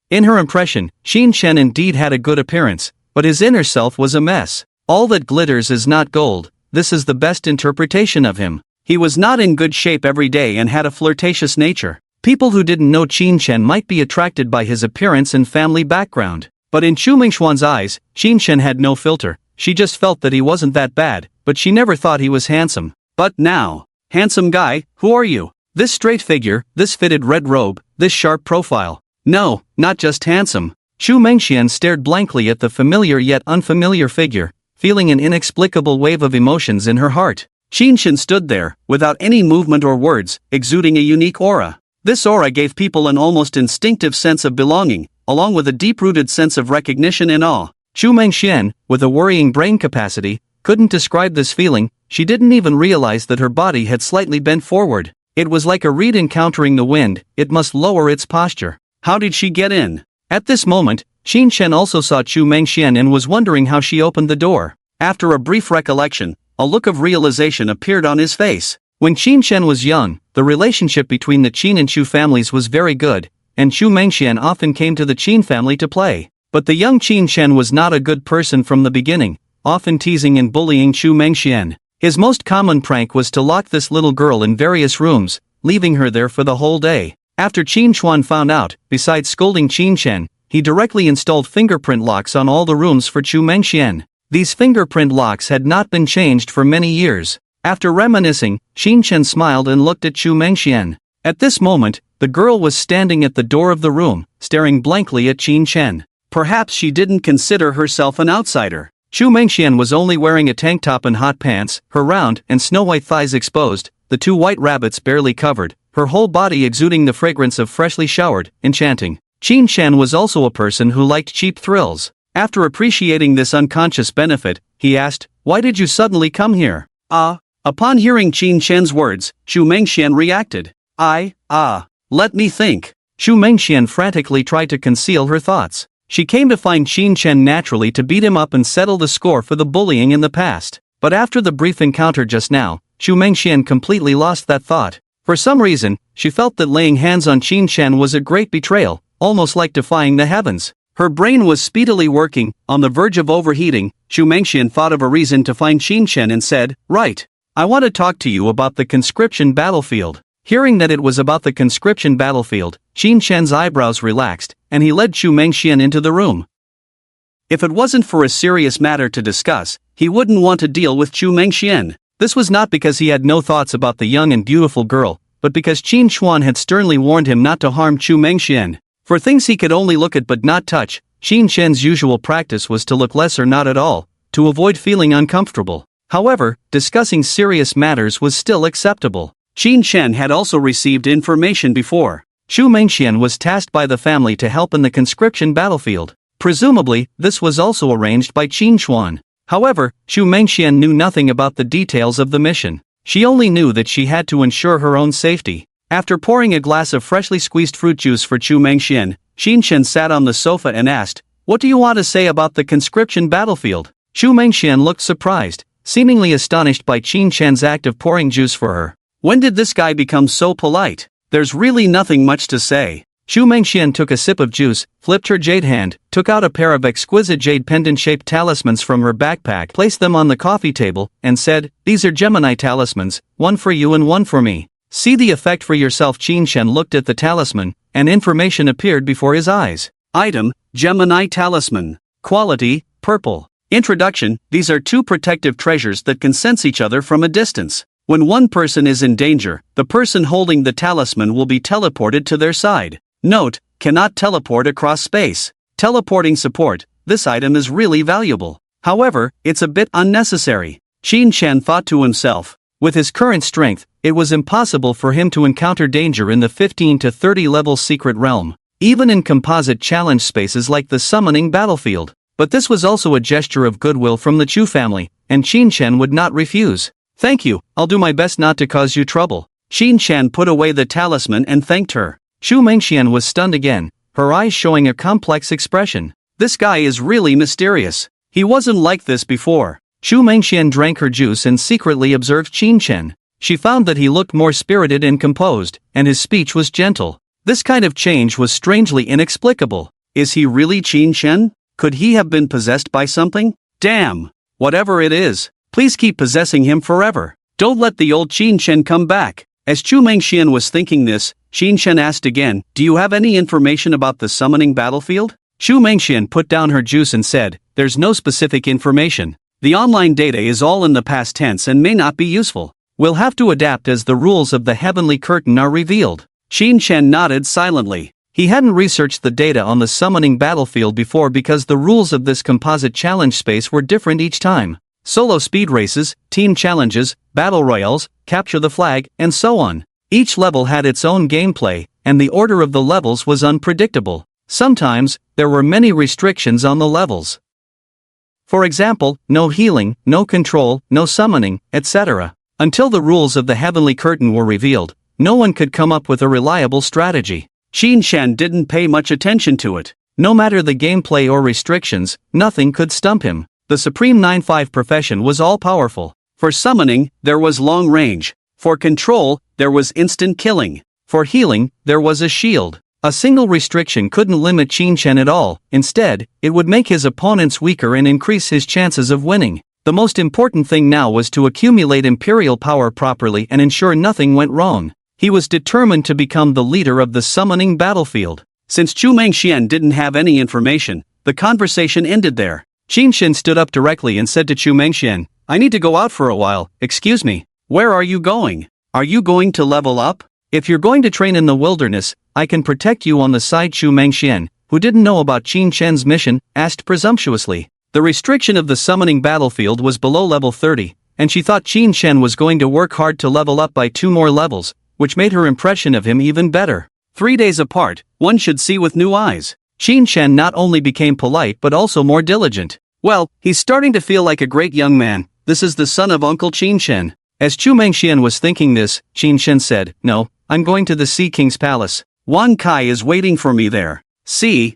In her impression, Qin Chen indeed had a good appearance, but his inner self was a mess. All that glitters is not gold. This is the best interpretation of him. He was not in good shape every day and had a flirtatious nature. People who didn't know Qin Chen might be attracted by his appearance and family background. But in Xu Mengxuan's eyes, Qin Chen had no filter. She just felt that he wasn't that bad, but she never thought he was handsome. But now, handsome guy, who are you? This straight figure, this fitted red robe, this sharp profile. No, not just handsome. Xu Mengxian stared blankly at the familiar yet unfamiliar figure, feeling an inexplicable wave of emotions in her heart. Qin Chen stood there, without any movement or words, exuding a unique aura. This aura gave people an almost instinctive sense of belonging, along with a deep-rooted sense of recognition and awe.
Chu Mengxian, with a worrying brain capacity, couldn't describe this feeling. She didn't even realize that her body had slightly bent forward. It was like a reed encountering the wind, it must lower its posture.
How did she get in?
At this moment, Qin Shen also saw Chu Mengxian and was wondering how she opened the door.
After a brief recollection, a look of realization appeared on his face.
When Qin Shen was young, the relationship between the Qin and Chu families was very good, and Chu Mengxian often came to the Qin family to play. But the young Qin Shen was not a good person from the beginning, often teasing and bullying Chu Mengxian. His most common prank was to lock this little girl in various rooms, leaving her there for the whole day. After Qin Chuan found out, besides scolding Qin Shen, he directly installed fingerprint locks on all the rooms for Chu Mengxian. These fingerprint locks had not been changed for many years. After reminiscing, Qin Shen smiled and looked at Chu Mengxian. At this moment, the girl was standing at the door of the room, staring blankly at Qin Shen.
Perhaps she didn't consider herself an outsider.
Chu Mengxian was only wearing a tank top and hot pants, her round and snow-white thighs exposed, the two white rabbits barely covered, her whole body exuding the fragrance of freshly showered, enchanting. Qin Shen was also a person who liked cheap thrills. After appreciating this unconscious benefit, he asked, "Why did you suddenly come here?"
Upon hearing Qin Shen's words, Chu Mengxian reacted. Let me think.
Chu Mengxian frantically tried to conceal her thoughts. She came to find Qin Shen naturally to beat him up and settle the score for the bullying in the past. But after the brief encounter just now, Chu Mengxian completely lost that thought. For some reason, she felt that laying hands on Qin Shen was a great betrayal, almost like defying the heavens.
Her brain was speedily working, on the verge of overheating. Chu Mengxian thought of a reason to find Qin Shen and said, "Right.
I want to talk to you about the conscription battlefield." Hearing that it was about the conscription battlefield, Qin Shen's eyebrows relaxed, and he led Chu Mengxian into the room.
If it wasn't for a serious matter to discuss, he wouldn't want to deal with Chu Mengxian.
This was not because he had no thoughts about the young and beautiful girl, but because Qin Chuan had sternly warned him not to harm Chu Mengxian. For things he could only look at but not touch, Qin Shen's usual practice was to look less or not at all, to avoid feeling uncomfortable. However, discussing serious matters was still acceptable.
Qin Shen had also received information before.
Chu Mengxian was tasked by the family to help in the conscription battlefield. Presumably, this was also arranged by Qin Chuan. However, Chu Mengxian knew nothing about the details of the mission. She only knew that she had to ensure her own safety. After pouring a glass of freshly squeezed fruit juice for Chu Mengxian, Qin Shen sat on the sofa and asked, "What do you want to say about the conscription battlefield?" Chu Mengxian looked surprised, seemingly astonished by Qin Shen's act of pouring juice for her.
When did this guy become so polite? There's really nothing much to say.
Chu Mengxian took a sip of juice, flipped her jade hand, took out a pair of exquisite jade pendant-shaped talismans from her backpack, placed them on the coffee table, and said, "These are Gemini talismans, one for you and one for me. See the effect for yourself." Qin Shen looked at the talisman, and information appeared before his eyes.
Item, Gemini talisman. Quality, purple. Introduction, these are two protective treasures that can sense each other from a distance. When one person is in danger, the person holding the talisman will be teleported to their side. Note, cannot teleport across space. Teleporting support, this item is really valuable. However, it's a bit unnecessary. Qin Shen thought to himself.
With his current strength, it was impossible for him to encounter danger in the 15 to 30 level secret realm, even in composite challenge spaces like the summoning battlefield. But this was also a gesture of goodwill from the Chu family, and Qin Shen would not refuse. "Thank you, I'll do my best not to cause you trouble."
Qin Shen put away the talisman and thanked her.
Chu Mengxian was stunned again, her eyes showing a complex expression.
This guy is really mysterious. He wasn't like this before.
Chu Mengxian drank her juice and secretly observed Qin Shen. She found that he looked more spirited and composed, and his speech was gentle. This kind of change was strangely inexplicable.
Is he really Qin Shen? Could he have been possessed by something? Damn! Whatever it is, please keep possessing him forever. Don't let the old Qin Shen come back. As Chu Mengxian was thinking this, Qin Shen asked again, "Do you have any information about the summoning battlefield?"
Chu Mengxian put down her juice and said, "There's no specific information.
The online data is all in the past tense and may not be useful.
We'll have to adapt as the rules of the heavenly curtain are revealed."
Qin Shen nodded silently.
He hadn't researched the data on the summoning battlefield before because the rules of this composite challenge space were different each time. Solo speed races, team challenges, battle royales, capture the flag, and so on. Each level had its own gameplay,
and the order of the levels was unpredictable. Sometimes, there were many restrictions on the levels. For example, no healing, no control, no summoning, etc. Until the rules of the Heavenly Curtain were revealed, no one could come up with a reliable strategy. Qin Shan didn't pay much attention to it. No matter the gameplay or restrictions, nothing could stump him. The Supreme 9-5 profession was all-powerful. For summoning, there was long range. For control, there was instant killing. For healing, there was a shield. A single restriction couldn't limit Qin Shan at all. Instead, it would make his opponents weaker and increase his chances of winning. The most important thing now was to accumulate imperial power properly and ensure nothing went wrong. He was determined to become the leader of the summoning battlefield. Since Chu Mengxian didn't have any information, the conversation ended there. Qin Shan stood up directly and said to Chu Mengxian, "I need to go out for a while, excuse me." "Where are you going? Are you going to level up?" "If you're going to train in the wilderness, I can protect you on the side." Chu Mengxian, who didn't know about Qin Shan's mission, asked presumptuously. The restriction of the summoning battlefield was below level 30, and she thought Qin Shan was going to work hard to level up by 2 more levels, which made her impression of him even better. 3 days apart, one should see with new eyes. Qin Shan not only became polite but also more diligent. "Well, he's starting to feel like a great young man. This is the son of Uncle Qin Shan." As Chu Mengxian was thinking this, Qin Shan said, "No, I'm going to the Sea King's palace. Wan Kai is waiting for me there." Sea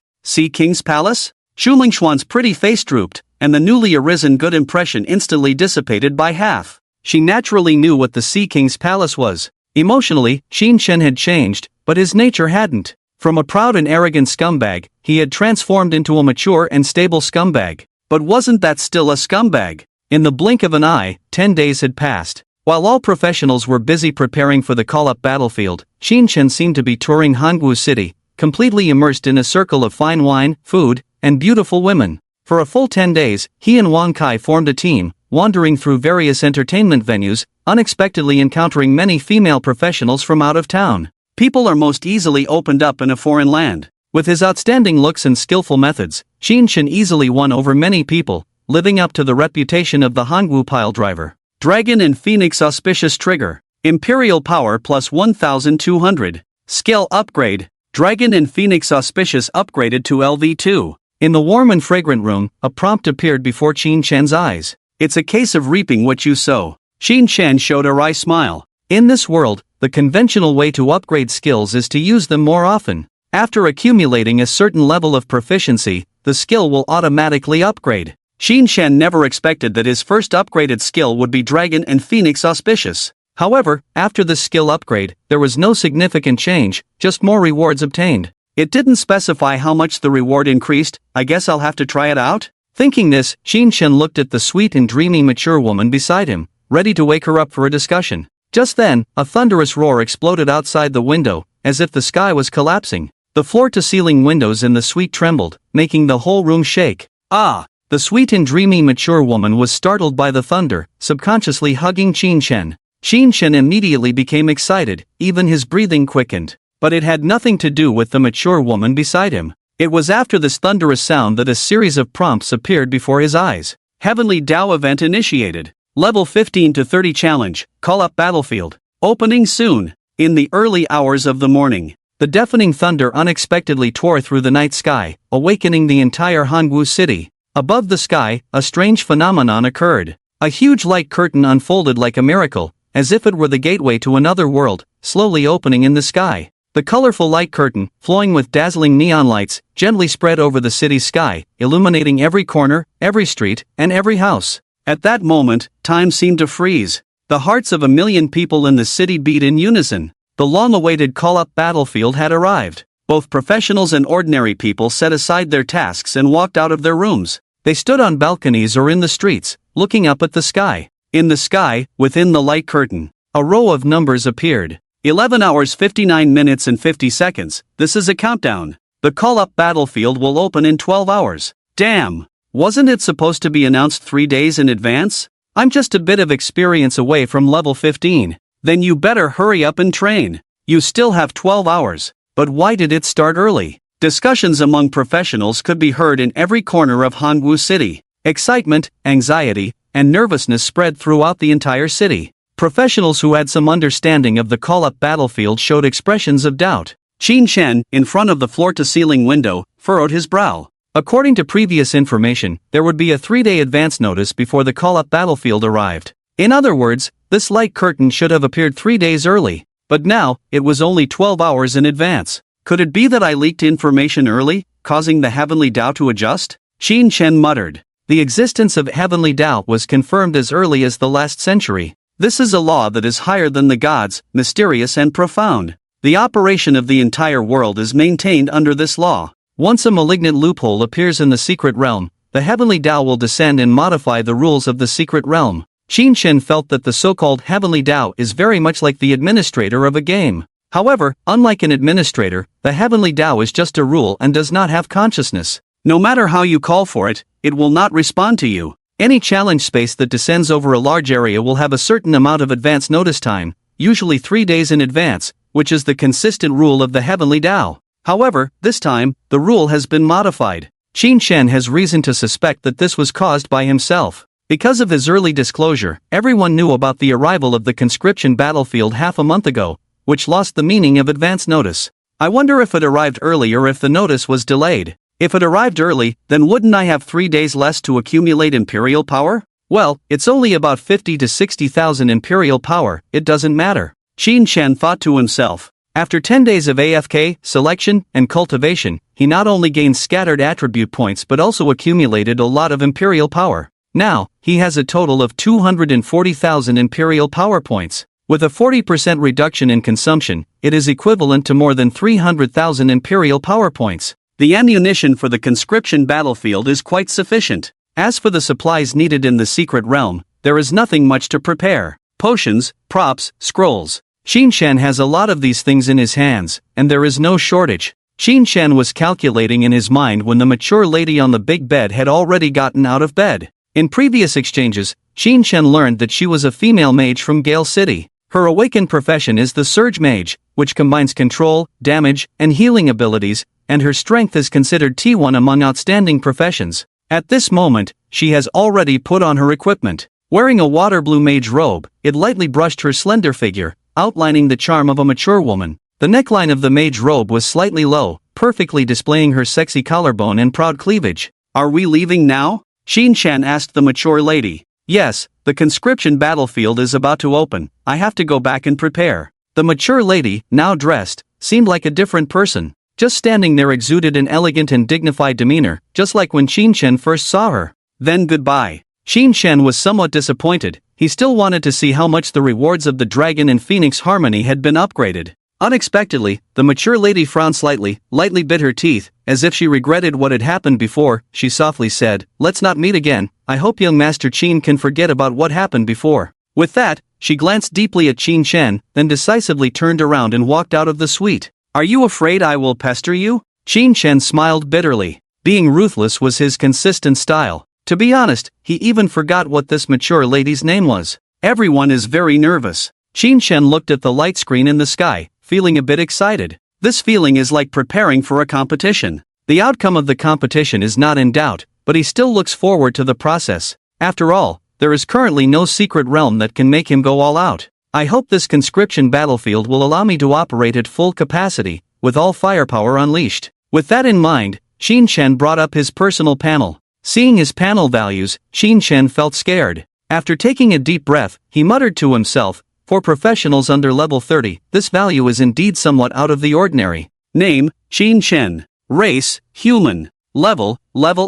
King's palace? Xu Lingxuan's pretty face drooped, and the newly arisen good impression instantly dissipated by half. She naturally knew what the Sea King's palace was. Emotionally, Qin Shan had changed, but his nature hadn't. From a proud and arrogant scumbag, he had transformed into a mature and stable scumbag. But wasn't that still a scumbag? In the blink of an eye, 10 days had passed. While all professionals were busy preparing for the call-up battlefield, Qin Shan seemed to be touring Hangwu City, completely immersed in a circle of fine wine, food, and beautiful women. For a full 10 days, he and Wang Kai formed a team, wandering through various entertainment venues, unexpectedly encountering many female professionals from out of town. People are most easily opened up in a foreign land. With his outstanding looks and skillful methods, Qin Shan easily won over many people, living up to the reputation of the Hangwu piledriver. Dragon and Phoenix Auspicious Trigger. Imperial Power plus 1200. Skill Upgrade. Dragon and Phoenix Auspicious upgraded to LV2. In the warm and fragrant room, a prompt appeared before Qin Shan's eyes. "It's a case of reaping what you sow." Qin Shan showed a wry smile. In this world, the conventional way to upgrade skills is to use them more often. After accumulating a certain level of proficiency, the skill will automatically upgrade. Qin Shan never expected that his first upgraded skill would be Dragon and Phoenix Auspicious. However, after the skill upgrade, there was no significant change, just more rewards obtained. It didn't specify how much the reward increased. "I guess I'll have to try it out?" Thinking this, Qin Shan looked at the sweet and dreamy mature woman beside him, ready to wake her up for a discussion. Just then, a thunderous roar exploded outside the window, as if the sky was collapsing. The floor-to-ceiling windows in the suite trembled, making the whole room shake. "Ah!" The sweet and dreamy mature woman was startled by the thunder, subconsciously hugging Qin Shan. Qin Shan immediately became excited, even his breathing quickened. But it had nothing to do with the mature woman beside him. It was after this thunderous sound that a series of prompts appeared before his eyes. Heavenly Dao event initiated. Level 15 to 30 challenge, call up battlefield. Opening soon. In the early hours of the morning, the deafening thunder unexpectedly tore through the night sky, awakening the entire Hangwu city. Above the sky, a strange phenomenon occurred. A huge light curtain unfolded like a miracle, as if it were the gateway to another world, slowly opening in the sky. The colorful light curtain, flowing with dazzling neon lights, gently spread over the city's sky, illuminating every corner, every street, and every house. At that moment, time seemed to freeze. The hearts of 1,000,000 people in the city beat in unison. The long-awaited call-up battlefield had arrived. Both professionals and ordinary people set aside their tasks and walked out of their rooms. They stood on balconies or in the streets, looking up at the sky. In the sky, within the light curtain, a row of numbers appeared. 11 hours 59 minutes and 50 seconds, this is a countdown. The call-up battlefield will open in 12 hours. Damn! Wasn't it supposed to be announced 3 days in advance? I'm just a bit of experience away from level 15. Then you better hurry up and train. You still have 12 hours. But why did it start early? Discussions among professionals could be heard in every corner of Hangwu City. Excitement, anxiety, and nervousness spread throughout the entire city. Professionals who had some understanding of the call-up battlefield showed expressions of doubt. Qin Shen, in front of the floor-to-ceiling window, furrowed his brow.
According to previous information, there would be a 3-day advance notice before the call-up battlefield arrived. In other words, this light curtain should have appeared 3 days early. But now, it was only 12 hours in advance.
Could it be that I leaked information early, causing the Heavenly Dao to adjust? Qin Shen muttered.
The existence of Heavenly Dao was confirmed as early as the last century.
This is a law that is higher than the gods, mysterious and profound. The operation of the entire world is maintained under this law.
Once a malignant loophole appears in the secret realm, the Heavenly Dao will descend and modify the rules of the secret realm. Qin Shen felt that the so-called Heavenly Dao is very much like the administrator of a game. However, unlike an administrator, the Heavenly Dao is just a rule and does not have consciousness.
No matter how you call for it, it will not respond to you.
Any challenge space that descends over a large area will have a certain amount of advance notice time, usually 3 days in advance, which is the consistent rule of the Heavenly Dao. However, this time, the rule has been modified. Qin Shen has reason to suspect that this was caused by himself. Because of his early disclosure, everyone knew about the arrival of the conscription battlefield half a month ago, which lost the meaning of advance notice. I wonder if it arrived early or if the notice was delayed. If it arrived early, then wouldn't I have 3 days less to accumulate imperial power? Well, it's only about 50 to 60,000 imperial power, it doesn't matter.
Qin Shen thought to himself.
After 10 days of AFK, selection, and cultivation, he not only gained scattered attribute points but also accumulated a lot of imperial power. Now, he has a total of 240,000 imperial power points. With a 40% reduction in consumption, it is equivalent to more than 300,000 imperial power points.
The ammunition for the conscription battlefield is quite sufficient.
As for the supplies needed in the secret realm, there is nothing much to prepare.
Potions, props, scrolls.
Qin Shen has a lot of these things in his hands, and there is no shortage. Qin Shen was calculating in his mind when the mature lady on the big bed had already gotten out of bed. In previous exchanges, Qin Shen learned that she was a female mage from Gale City. Her awakened profession is the Surge Mage, which combines control, damage, and healing abilities, and her strength is considered T1 among outstanding professions. At this moment, she has already put on her equipment. Wearing a water blue mage robe, it lightly brushed her slender figure, outlining the charm of a mature woman. The neckline of the mage robe was slightly low, perfectly displaying her sexy collarbone and proud cleavage.
Are we leaving now? Qin Shen asked the mature lady.
Yes, the conscription battlefield is about to open. I have to go back and prepare. The mature lady, now dressed, seemed like a different person. Just standing there exuded an elegant and dignified demeanor, just like when Qin Shen first saw her.
Then goodbye.
Qin Shen was somewhat disappointed. He still wanted to see how much the rewards of the Dragon and Phoenix Harmony had been upgraded. Unexpectedly, the mature lady frowned slightly, lightly bit her teeth, as if she regretted what had happened before. She softly said, "Let's not meet again. I hope young Master Qin can forget about what happened before." With that, she glanced deeply at Qin Shen, then decisively turned around and walked out of the suite.
Are you afraid I will pester you?
Qin Shen smiled bitterly. Being ruthless was his consistent style. To be honest, he even forgot what this mature lady's name was.
Everyone is very nervous.
Qin Shen looked at the light screen in the sky, feeling a bit excited.
This feeling is like preparing for a competition.
The outcome of the competition is not in doubt, but he still looks forward to the process. After all, there is currently no secret realm that can make him go all out. I hope this conscription battlefield will allow me to operate at full capacity, with all firepower unleashed. With that in mind, Qin Shen brought up his personal panel. Seeing his panel values, Qin Shen felt scared. After taking a deep breath, he muttered to himself, "For professionals under level 30, this value is indeed somewhat out of the ordinary."
Name, Qin Shen. Race, human. Level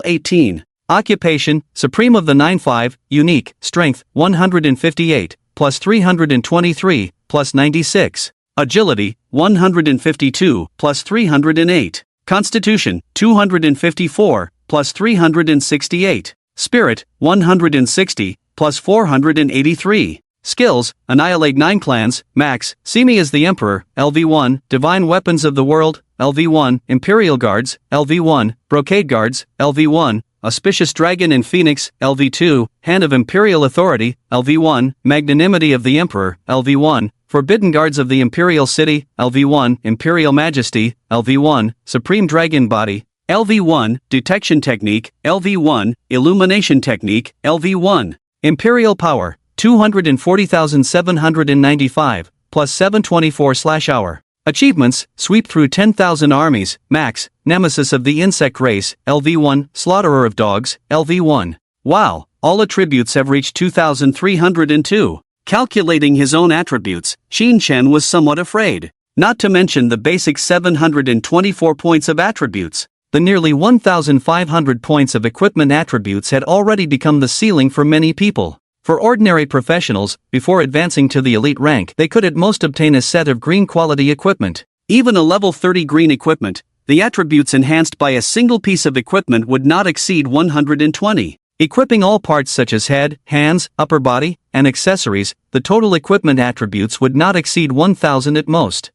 18.
Occupation, Supreme of the 9-5, Unique, Strength, 158, plus 323, plus 96.
Agility, 152, plus 308. Constitution, 254, plus 368. Spirit, 160, plus 483. Skills, Annihilate 9 clans, Max, See Me as the Emperor, LV1, Divine Weapons of the World, LV1, Imperial Guards, LV1, Brocade Guards, LV1, Auspicious Dragon and Phoenix, LV2, Hand of Imperial Authority, LV1, Magnanimity of the Emperor, LV1, Forbidden Guards of the Imperial City, LV1, Imperial Majesty, LV1, Supreme Dragon Body, LV1, Detection Technique, LV1, Illumination Technique, LV1. Imperial Power, 240,795, plus 724/hour. Achievements: sweep through 10,000 armies, max, nemesis of the insect race, LV1, slaughterer of dogs, LV1. Wow, all attributes have reached 2,302. Calculating his own attributes, Shin Chen was somewhat afraid. Not to mention the basic 724 points of attributes. The nearly 1,500 points of equipment attributes had already become the ceiling for many people. For ordinary professionals, before advancing to the elite rank, they could at most obtain a set of green quality equipment. Even a level 30 green equipment, the attributes enhanced by a single piece of equipment would not exceed 120. Equipping all parts such as head, hands, upper body, and accessories, the total equipment attributes would not exceed 1,000 at most.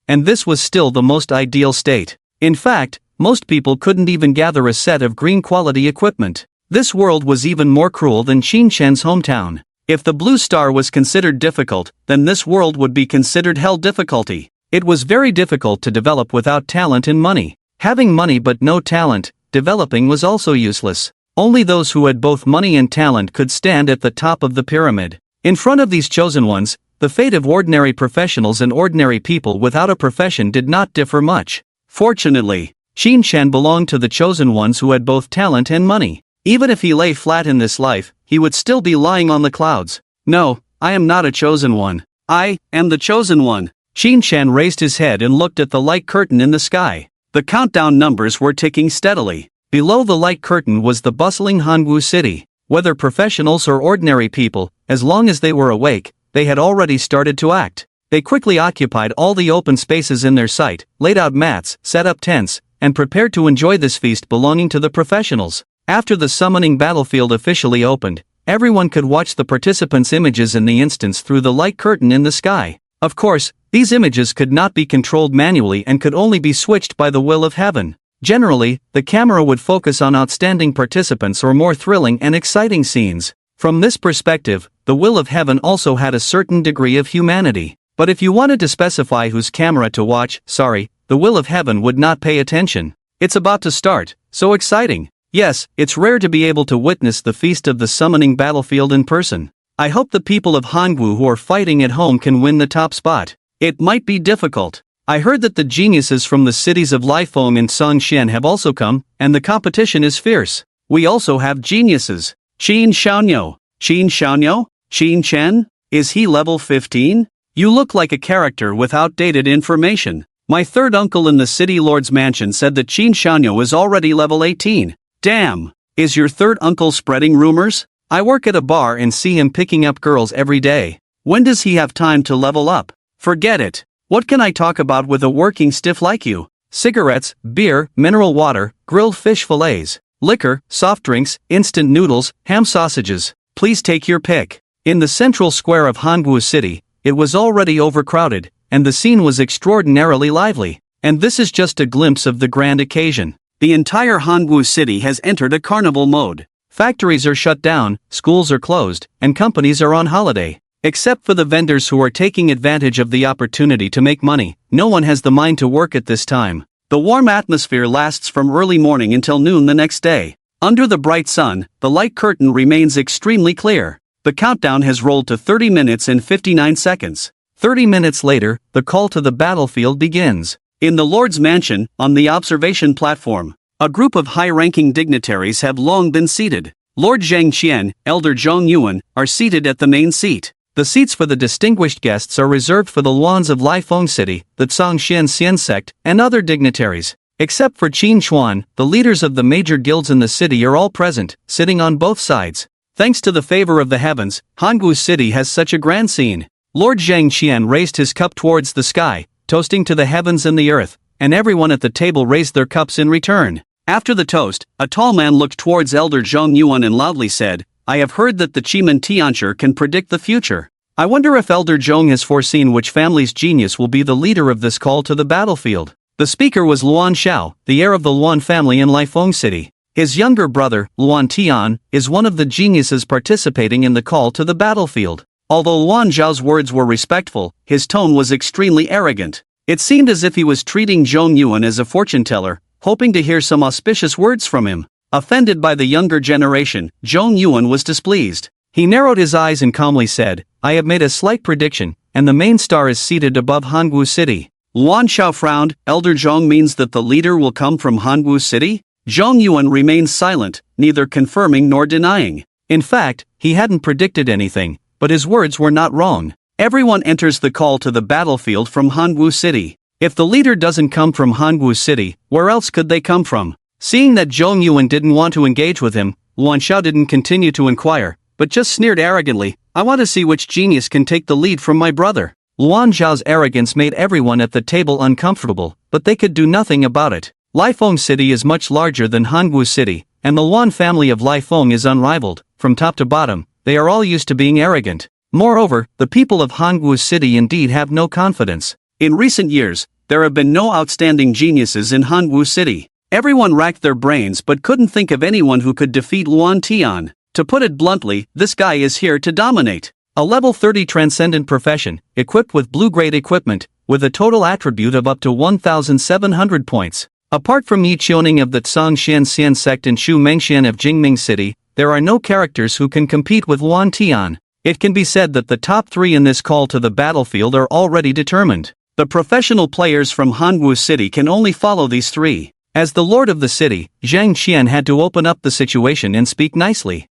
And this was still the most ideal state. In fact, most people couldn't even gather a set of green quality equipment. This world was even more cruel than Shin Chen's hometown. If the blue star was considered difficult, then this world would be considered hell difficulty. It was very difficult to develop without talent and money. Having money but no talent, developing was also useless. Only those who had both money and talent could stand at the top of the pyramid. In front of these chosen ones, the fate of ordinary professionals and ordinary people without a profession did not differ much. Fortunately, Shin Chen belonged to the chosen ones who had both talent and money. Even if he lay flat in this life, he would still be lying on the clouds. No, I am not a chosen one. I am the chosen one. Shin Chen raised his head and looked at the light curtain in the sky. The countdown numbers were ticking steadily. Below the light curtain was the bustling Hangwu city. Whether professionals or ordinary people, as long as they were awake, they had already started to act. They quickly occupied all the open spaces in their sight, laid out mats, set up tents, and prepared to enjoy this feast belonging to the professionals. After the summoning battlefield officially opened, everyone could watch the participants' images in the instance through the light curtain in the sky. Of course, these images could not be controlled manually and could only be switched by the will of heaven. Generally, the camera would focus on outstanding participants or more thrilling and exciting scenes. From this perspective, the will of heaven also had a certain degree of humanity. But if you wanted to specify whose camera to watch, sorry, the will of heaven would not pay attention. It's about to start, so exciting. Yes, it's rare to be able to witness the feast of the summoning battlefield in person. I hope the people of Hangwu who are fighting at home can win the top spot. It might be difficult. I heard that the geniuses from the cities of Lifeng and Songshan have also come, and the competition is fierce. We also have geniuses. Qin Xiaonyo. Qin Xiaonyo? Qin Chen? Is he level 15? You look like a character with outdated information. My third uncle in the city lord's mansion said that Qin Xiaonyo is already level 18. Damn! Is your third uncle spreading rumors? I work at a bar and see him picking up girls every day. When does he have time to level up? Forget it. What can I talk about with a working stiff like you? Cigarettes, beer, mineral water, grilled fish fillets, liquor, soft drinks, instant noodles, ham sausages. Please take your pick. In the central square of Hangwu City, it was already overcrowded, and the scene was extraordinarily lively. And this is just a glimpse of the grand occasion. The entire Hangwu city has entered a carnival mode. Factories are shut down, schools are closed, and companies are on holiday. Except for the vendors who are taking advantage of the opportunity to make money, no one has the mind to work at this time. The warm atmosphere lasts from early morning until noon the next day. Under the bright sun, the light curtain remains extremely clear. The countdown has rolled to 30 minutes and 59 seconds. 30 minutes later, the call to the battlefield begins. In the Lord's mansion, on the observation platform, a group of high-ranking dignitaries have long been seated. Lord Zhang Qian, Elder Zhong Yuan, are seated at the main seat. The seats for the distinguished guests are reserved for the Luans of Lifeng City, the Zhongxian Xian sect, and other dignitaries. Except for Qin Chuan, the leaders of the major guilds in the city are all present, sitting on both sides. Thanks to the favor of the heavens, Hangwu City has such a grand scene. Lord Zhang Qian raised his cup towards the sky, toasting to the heavens and the earth, and everyone at the table raised their cups in return. After the toast, a tall man looked towards Elder Zhong Yuan and loudly said, I have heard that the Chiman Tiancher can predict the future. I wonder if Elder Zhong has foreseen which family's genius will be the leader of this call to the battlefield. The speaker was Luan Xiao, the heir of the Luan family in Lifeng City. His younger brother, Luan Tian, is one of the geniuses participating in the call to the battlefield. Although Luan Zhao's words were respectful, his tone was extremely arrogant. It seemed as if he was treating Zhong Yuan as a fortune-teller, hoping to hear some auspicious words from him. Offended by the younger generation, Zhong Yuan was displeased. He narrowed his eyes and calmly said,
I have made a slight prediction, and the main star is seated above Hanwoo City.
Luan Xiao frowned. Elder Zhong means that the leader will come from Hanwoo City? Zhong Yuan remained silent, neither confirming nor denying.
In fact, he hadn't predicted anything, but his words were not wrong.
Everyone enters the call to the battlefield from Hanwoo City.
If the leader doesn't come from Hanwoo City, where else could they come from? Seeing that Zhong Yuan didn't want to engage with him, Luan Xiao didn't continue to inquire, but just sneered arrogantly, I want to see which genius can take the lead from my brother. Luan Xiao's arrogance made everyone at the table uncomfortable, but they could do nothing about it. Laifeng City is much larger than Hanwoo City, and the Luan family of Laifeng is unrivaled. From top to bottom, they are all used to being arrogant. Moreover, the people of Hanwoo City indeed have no confidence.
In recent years, there have been no outstanding geniuses in Hanwoo City. Everyone racked their brains but couldn't think of anyone who could defeat Luan Tian. To put it bluntly, this guy is here to dominate.
A level 30 transcendent profession, equipped with blue-grade equipment, with a total attribute of up to 1,700 points. Apart from Yi Qiuning of the Zhangxian Xian sect and Xu Mengxian of Jingming City, there are no characters who can compete with Luan Tian. It can be said that the top three in this call to the battlefield are already determined.
The professional players from Hanwoo City can only follow these three.
As the lord of the city, Zhang Qian had to open up the situation and speak nicely.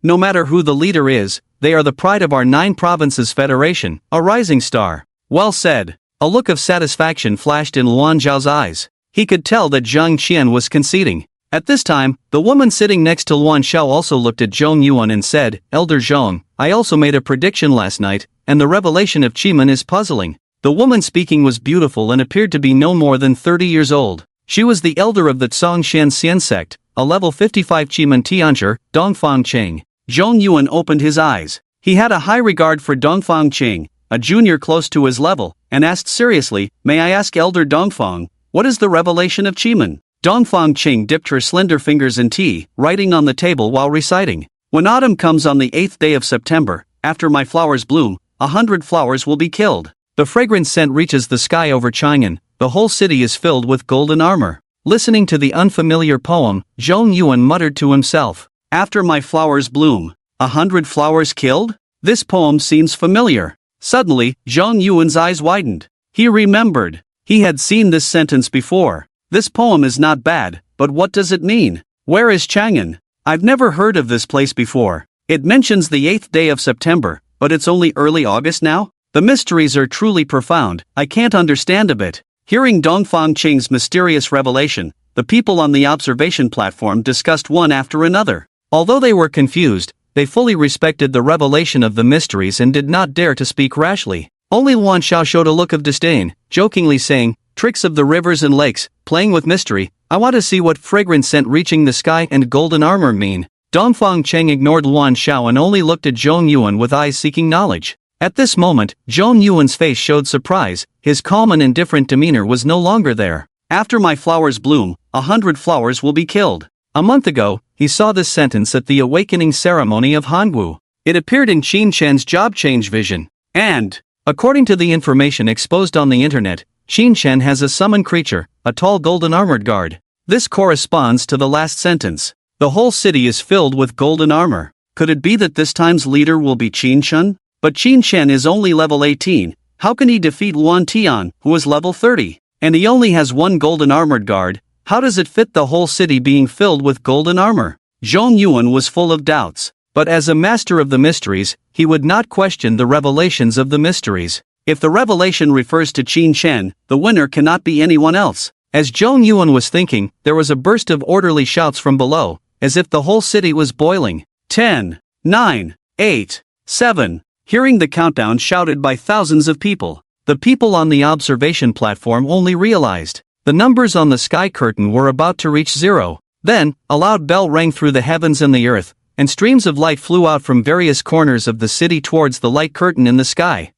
No matter who the leader is, they are the pride of our 9 provinces federation, a rising star.
Well said.
A look of satisfaction flashed in Luan Zhao's eyes. He could tell that Zhang Qian was conceding. At this time, the woman sitting next to Luan Xiao also looked at Zhong Yuan and said, Elder Zhong, I also made a prediction last night, and the revelation of Qimen is puzzling. The woman speaking was beautiful and appeared to be no more than 30 years old. She was the elder of the Zhangxian Xian sect, a level 55 Qimen Tianzhi, Dongfang Qing.
Zhong Yuan opened his eyes. He had a high regard for Dongfang Qing, a junior close to his level, and asked seriously, May I ask Elder Dongfang, what is the revelation of Qimen? Dongfang Qing dipped her slender fingers in tea, writing on the table while reciting. When autumn comes on the 8th day of September, after my flowers bloom, 100 flowers will be killed.
The fragrant scent reaches the sky over Chang'an, the whole city is filled with golden armor. Listening to the unfamiliar poem, Zhong Yuan muttered to himself,
After my flowers bloom, 100 flowers killed? This poem seems familiar. Suddenly, Zhong Yuan's eyes widened. He remembered. He had seen this sentence before. This poem is not bad, but what does it mean? Where is Chang'an? I've never heard of this place before. It mentions the 8th day of September, but it's only early August now? The mysteries are truly profound, I can't understand a bit. Hearing Dongfang Qing's mysterious revelation, the people on the observation platform discussed one after another.
Although they were confused, they fully respected the revelation of the mysteries and did not dare to speak rashly. Only Luan Xiao showed a look of disdain, jokingly saying, Tricks of the rivers and lakes, playing with mystery, I want to see what fragrant scent reaching the sky and golden armor mean. Dongfang Qing ignored Luan Xiao and only looked at Zhong Yuan with eyes seeking knowledge. At this moment, Zhong Yuan's face showed surprise, his calm and indifferent demeanor was no longer there.
After my flowers bloom, 100 flowers will be killed.
A month ago, he saw this sentence at the awakening ceremony of Hanwoo. It appeared in Qin Chen's job change vision.
And,
according to the information exposed on the internet, Qin Chen has a summoned creature, a tall golden armored guard. This corresponds to the last sentence. The whole city is filled with golden armor. Could it be that this time's leader will be Qin Chen? But Qin Chen is only level 18, how can he defeat Luan Tian, who is level 30? And he only has one golden armored guard, how does it fit the whole city being filled with golden armor? Zhong Yuan was full of doubts, but as a master of the mysteries, he would not question the revelations of the mysteries.
If the revelation refers to Qin Chen, the winner cannot be anyone else.
As Zhong Yuan was thinking, there was a burst of orderly shouts from below, as if the whole city was boiling.
10, 9, 8, 7. Hearing the countdown shouted by thousands of people,
the people on the observation platform only realized the numbers on the sky curtain were about to reach 0. Then, a loud bell rang through the heavens and the earth, and streams of light flew out from various corners of the city towards the light curtain in the sky.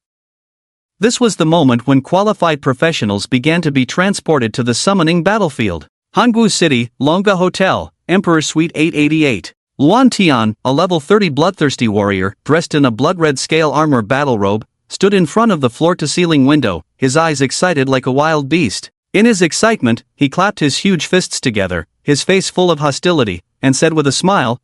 This was the moment when qualified professionals began to be transported to the summoning battlefield. Hanwoo City, Longa Hotel, Emperor Suite 888. Luan Tian, a level 30 bloodthirsty warrior, dressed in a blood-red scale armor battle robe, stood in front of the floor-to-ceiling window, his eyes excited like a wild beast. In his excitement, he clapped his huge fists together, his face full of hostility, and said with a smile,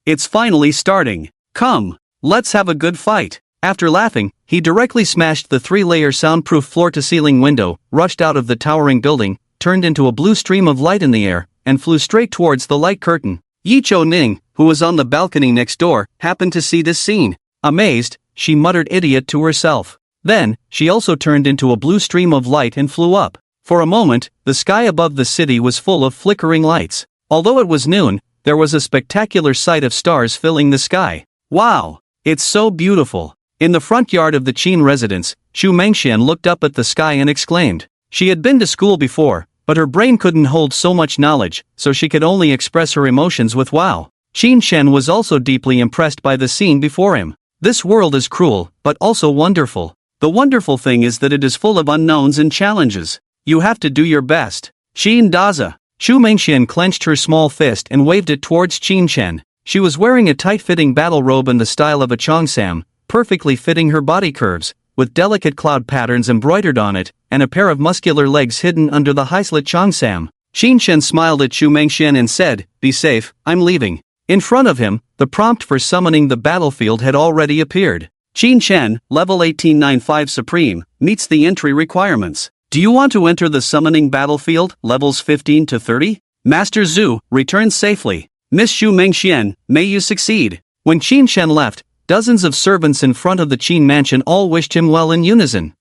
It's finally starting. Come, let's have a good fight.
After laughing, he directly smashed the 3-layer soundproof floor-to-ceiling window, rushed out of the towering building, turned into a blue stream of light in the air, and flew straight towards the light curtain. Yi Chou-ning, who was on the balcony next door, happened to see this scene. Amazed, she muttered "idiot" to herself. Then, she also turned into a blue stream of light and flew up. For a moment, the sky above the city was full of flickering lights. Although it was noon, there was a spectacular sight of stars filling the sky. Wow! It's so beautiful! In the front yard of the Qin residence, Xu Mengxian looked up at the sky and exclaimed. She had been to school before, but her brain couldn't hold so much knowledge, so she could only express her emotions with wow. Qin Shen was also deeply impressed by the scene before him. This world is cruel, but also wonderful. The wonderful thing is that it is full of unknowns and challenges. You have to do your best. Qin Daza. Xu Mengxian clenched her small fist and waved it towards Qin Shen. She was wearing a tight-fitting battle robe in the style of a cheongsam, perfectly fitting her body curves, with delicate cloud patterns embroidered on it, and a pair of muscular legs hidden under the high-slit cheongsam. Qin Shen smiled at Xu Mengxian and said, "Be safe, I'm leaving." In front of him, the prompt for summoning the battlefield had already appeared. Qin Shen, level 1895 Supreme, meets the entry requirements. Do you want to enter the summoning battlefield, levels 15 to 30? Master Zhu, return safely. Miss Xu Mengxian, may you succeed. When Qin Shen left, dozens of servants in front of the Qin mansion all wished him well in unison.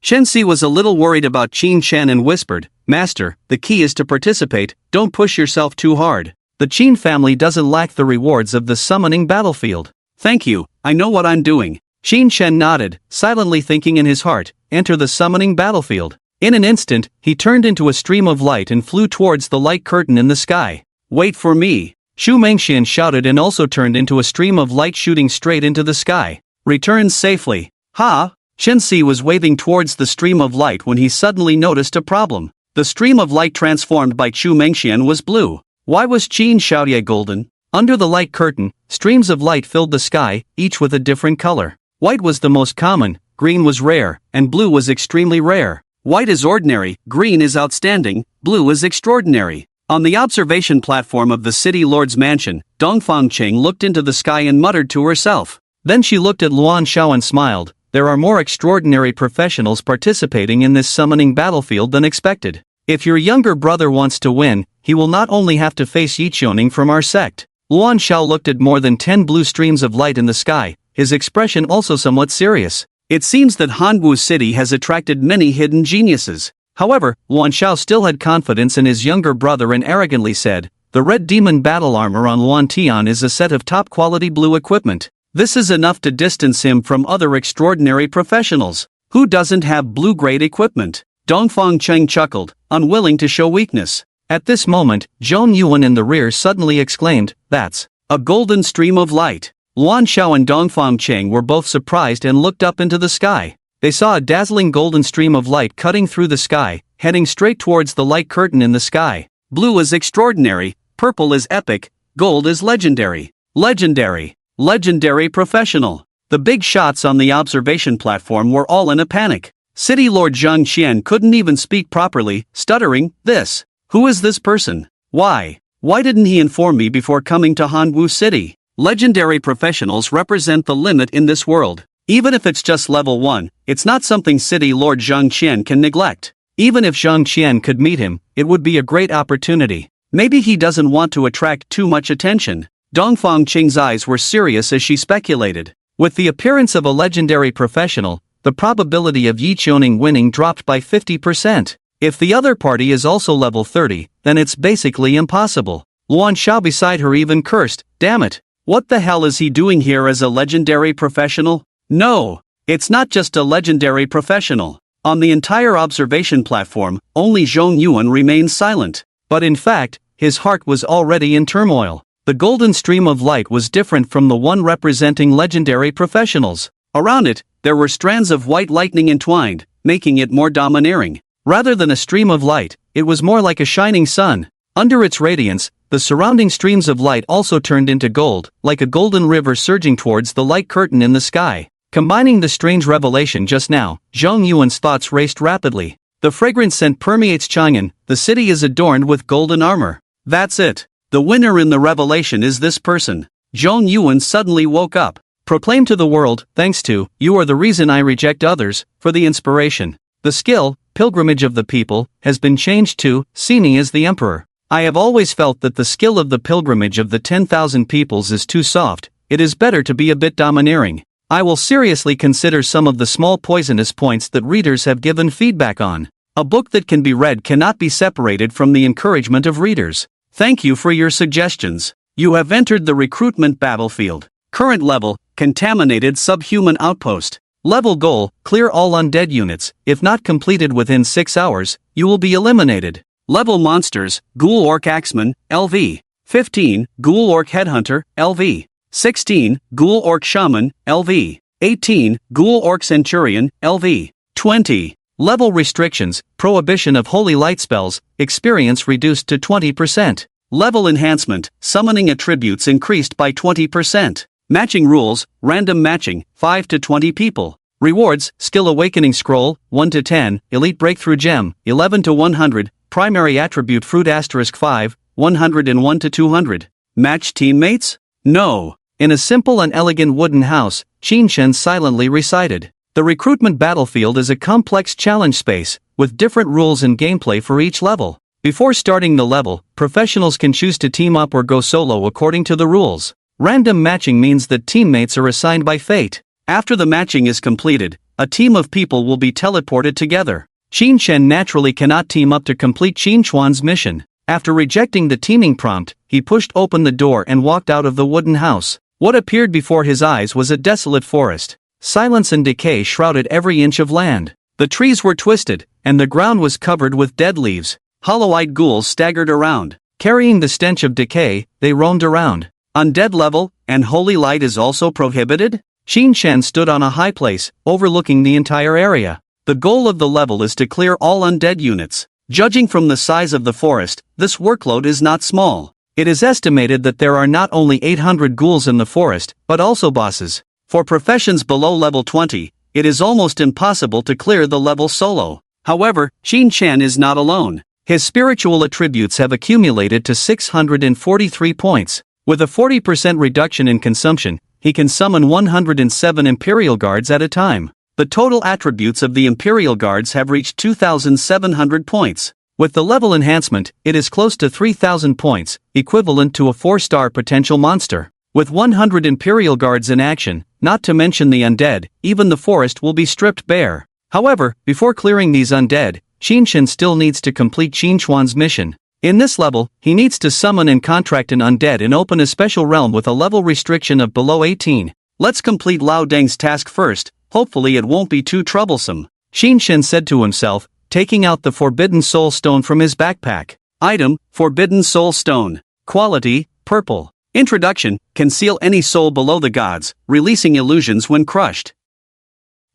Shenxi was a little worried about Qin Shen and whispered, "Master, the key is to participate, don't push yourself too hard. The Qin family doesn't lack the rewards of the summoning battlefield." "Thank you, I know what I'm doing." Qin Shen nodded, silently thinking in his heart, "Enter the summoning battlefield." In an instant, he turned into a stream of light and flew towards the light curtain in the sky. "Wait for me!" Xu Mengxian shouted and also turned into a stream of light shooting straight into the sky. "Return safely." "Ha!" Shenxi was waving towards the stream of light when he suddenly noticed a problem. The stream of light transformed by Xu Mengxian was blue. Why was Qin Shaoye golden? Under the light curtain, streams of light filled the sky, each with a different color. White was the most common, green was rare, and blue was extremely rare. White is ordinary, green is outstanding, blue is extraordinary. On the observation platform of the city lord's mansion, Dongfang Qing looked into the sky and muttered to herself. Then she looked at Luan Shao and smiled. There are more extraordinary professionals participating in this summoning battlefield than expected. If your younger brother wants to win, he will not only have to face Yi Chou-ning from our sect. Luan Shao looked at more than 10 blue streams of light in the sky, his expression also somewhat serious. It seems that Hanwu City has attracted many hidden geniuses. However, Luan Shao still had confidence in his younger brother and arrogantly said, "The red demon battle armor on Luan Tian is a set of top-quality blue equipment. This is enough to distance him from other extraordinary professionals. Who doesn't have blue-grade equipment?" Dongfang Cheng chuckled, unwilling to show weakness. At this moment, Zhong Yuan in the rear suddenly exclaimed, "That's a golden stream of light." Luan Shao and Dongfang Cheng were both surprised and looked up into the sky. They saw a dazzling golden stream of light cutting through the sky, heading straight towards the light curtain in the sky. Blue is extraordinary, purple is epic, gold is legendary. Legendary. Legendary professional. The big shots on the observation platform were all in a panic. City Lord Zhang Qian couldn't even speak properly, stuttering, "This. Who is this person? Why didn't he inform me before coming to Hanwu City?" Legendary professionals represent the limit in this world. Even if it's just level 1, it's not something City Lord Zhang Qian can neglect. Even if Zhang Qian could meet him, it would be a great opportunity. Maybe he doesn't want to attract too much attention. Dongfang Qing's eyes were serious as she speculated. With the appearance of a legendary professional, the probability of Yi Chou-ning winning dropped by 50%. If the other party is also level 30, then it's basically impossible. Luan Shao beside her even cursed, "Damn it. What the hell is he doing here as a legendary professional?" No, it's not just a legendary professional. On the entire observation platform, only Zhong Yuan remained silent. But in fact, his heart was already in turmoil. The golden stream of light was different from the one representing legendary professionals. Around it, there were strands of white lightning entwined, making it more domineering. Rather than a stream of light, it was more like a shining sun. Under its radiance, the surrounding streams of light also turned into gold, like a golden river surging towards the light curtain in the sky. Combining the strange revelation just now, Zhong Yuan's thoughts raced rapidly. The fragrant scent permeates Chang'an, the city is adorned with golden armor. That's it. The winner in the revelation is this person. Zhong Yuan suddenly woke up.
Proclaim to the world, thanks to, you are the reason I reject others, for the inspiration. The skill, pilgrimage of the people, has been changed to, see me as the emperor. I have always felt that the skill of the pilgrimage of the 10,000 peoples is too soft, it is better to be a bit domineering. I will seriously consider some of the small poisonous points that readers have given feedback on. A book that can be read cannot be separated from the encouragement of readers. Thank you for your suggestions. You have entered the recruitment battlefield. Current level, contaminated subhuman outpost. Level goal, clear all undead units. If not completed within 6 hours, you will be eliminated. Level monsters, Ghoul Orc Axeman, LV. 15, Ghoul Orc Headhunter, LV. 16, Ghoul Orc Shaman, LV. 18, Ghoul Orc Centurion, LV. 20. Level restrictions, prohibition of holy light spells, experience reduced to 20%. Level enhancement, summoning attributes increased by 20%. Matching rules, random matching, 5 to 20 people. Rewards, skill awakening scroll, 1 to 10, elite breakthrough gem, 11 to 100, primary attribute fruit *5, 101 to 200. Match teammates? No. In a simple and elegant wooden house, Qinshen silently recited. The recruitment battlefield is a complex challenge space, with different rules and gameplay for each level. Before starting the level, professionals can choose to team up or go solo according to the rules. Random matching means that teammates are assigned by fate. After the matching is completed, a team of people will be teleported together. Qinshen naturally cannot team up to complete Qinchuan's mission. After rejecting the teaming prompt, he pushed open the door and walked out of the wooden house. What appeared before his eyes was a desolate forest. Silence and decay shrouded every inch of land. The trees were twisted, and the ground was covered with dead leaves. Hollow-eyed ghouls staggered around. Carrying the stench of decay, they roamed around. Undead level, and holy light is also prohibited? Qinshen stood on a high place, overlooking the entire area. The goal of the level is to clear all undead units. Judging from the size of the forest, this workload is not small. It is estimated that there are not only 800 ghouls in the forest, but also bosses. For professions below level 20, it is almost impossible to clear the level solo. However, Qinshen is not alone. His spiritual attributes have accumulated to 643 points. With a 40% reduction in consumption, he can summon 107 Imperial Guards at a time. The total attributes of the Imperial Guards have reached 2,700 points. With the level enhancement, it is close to 3,000 points, equivalent to a 4-star potential monster. With 100 Imperial Guards in action, not to mention the undead, even the forest will be stripped bare. However, before clearing these undead, Qinshen still needs to complete Qinchuan's mission. In this level, he needs to summon and contract an undead and open a special realm with a level restriction of below 18. Let's complete Lao Deng's task first, hopefully it won't be too troublesome. Qinshen said to himself, taking out the Forbidden Soul Stone from his backpack. Item, Forbidden Soul Stone. Quality, purple. Introduction, can seal any soul below the gods, releasing illusions when crushed.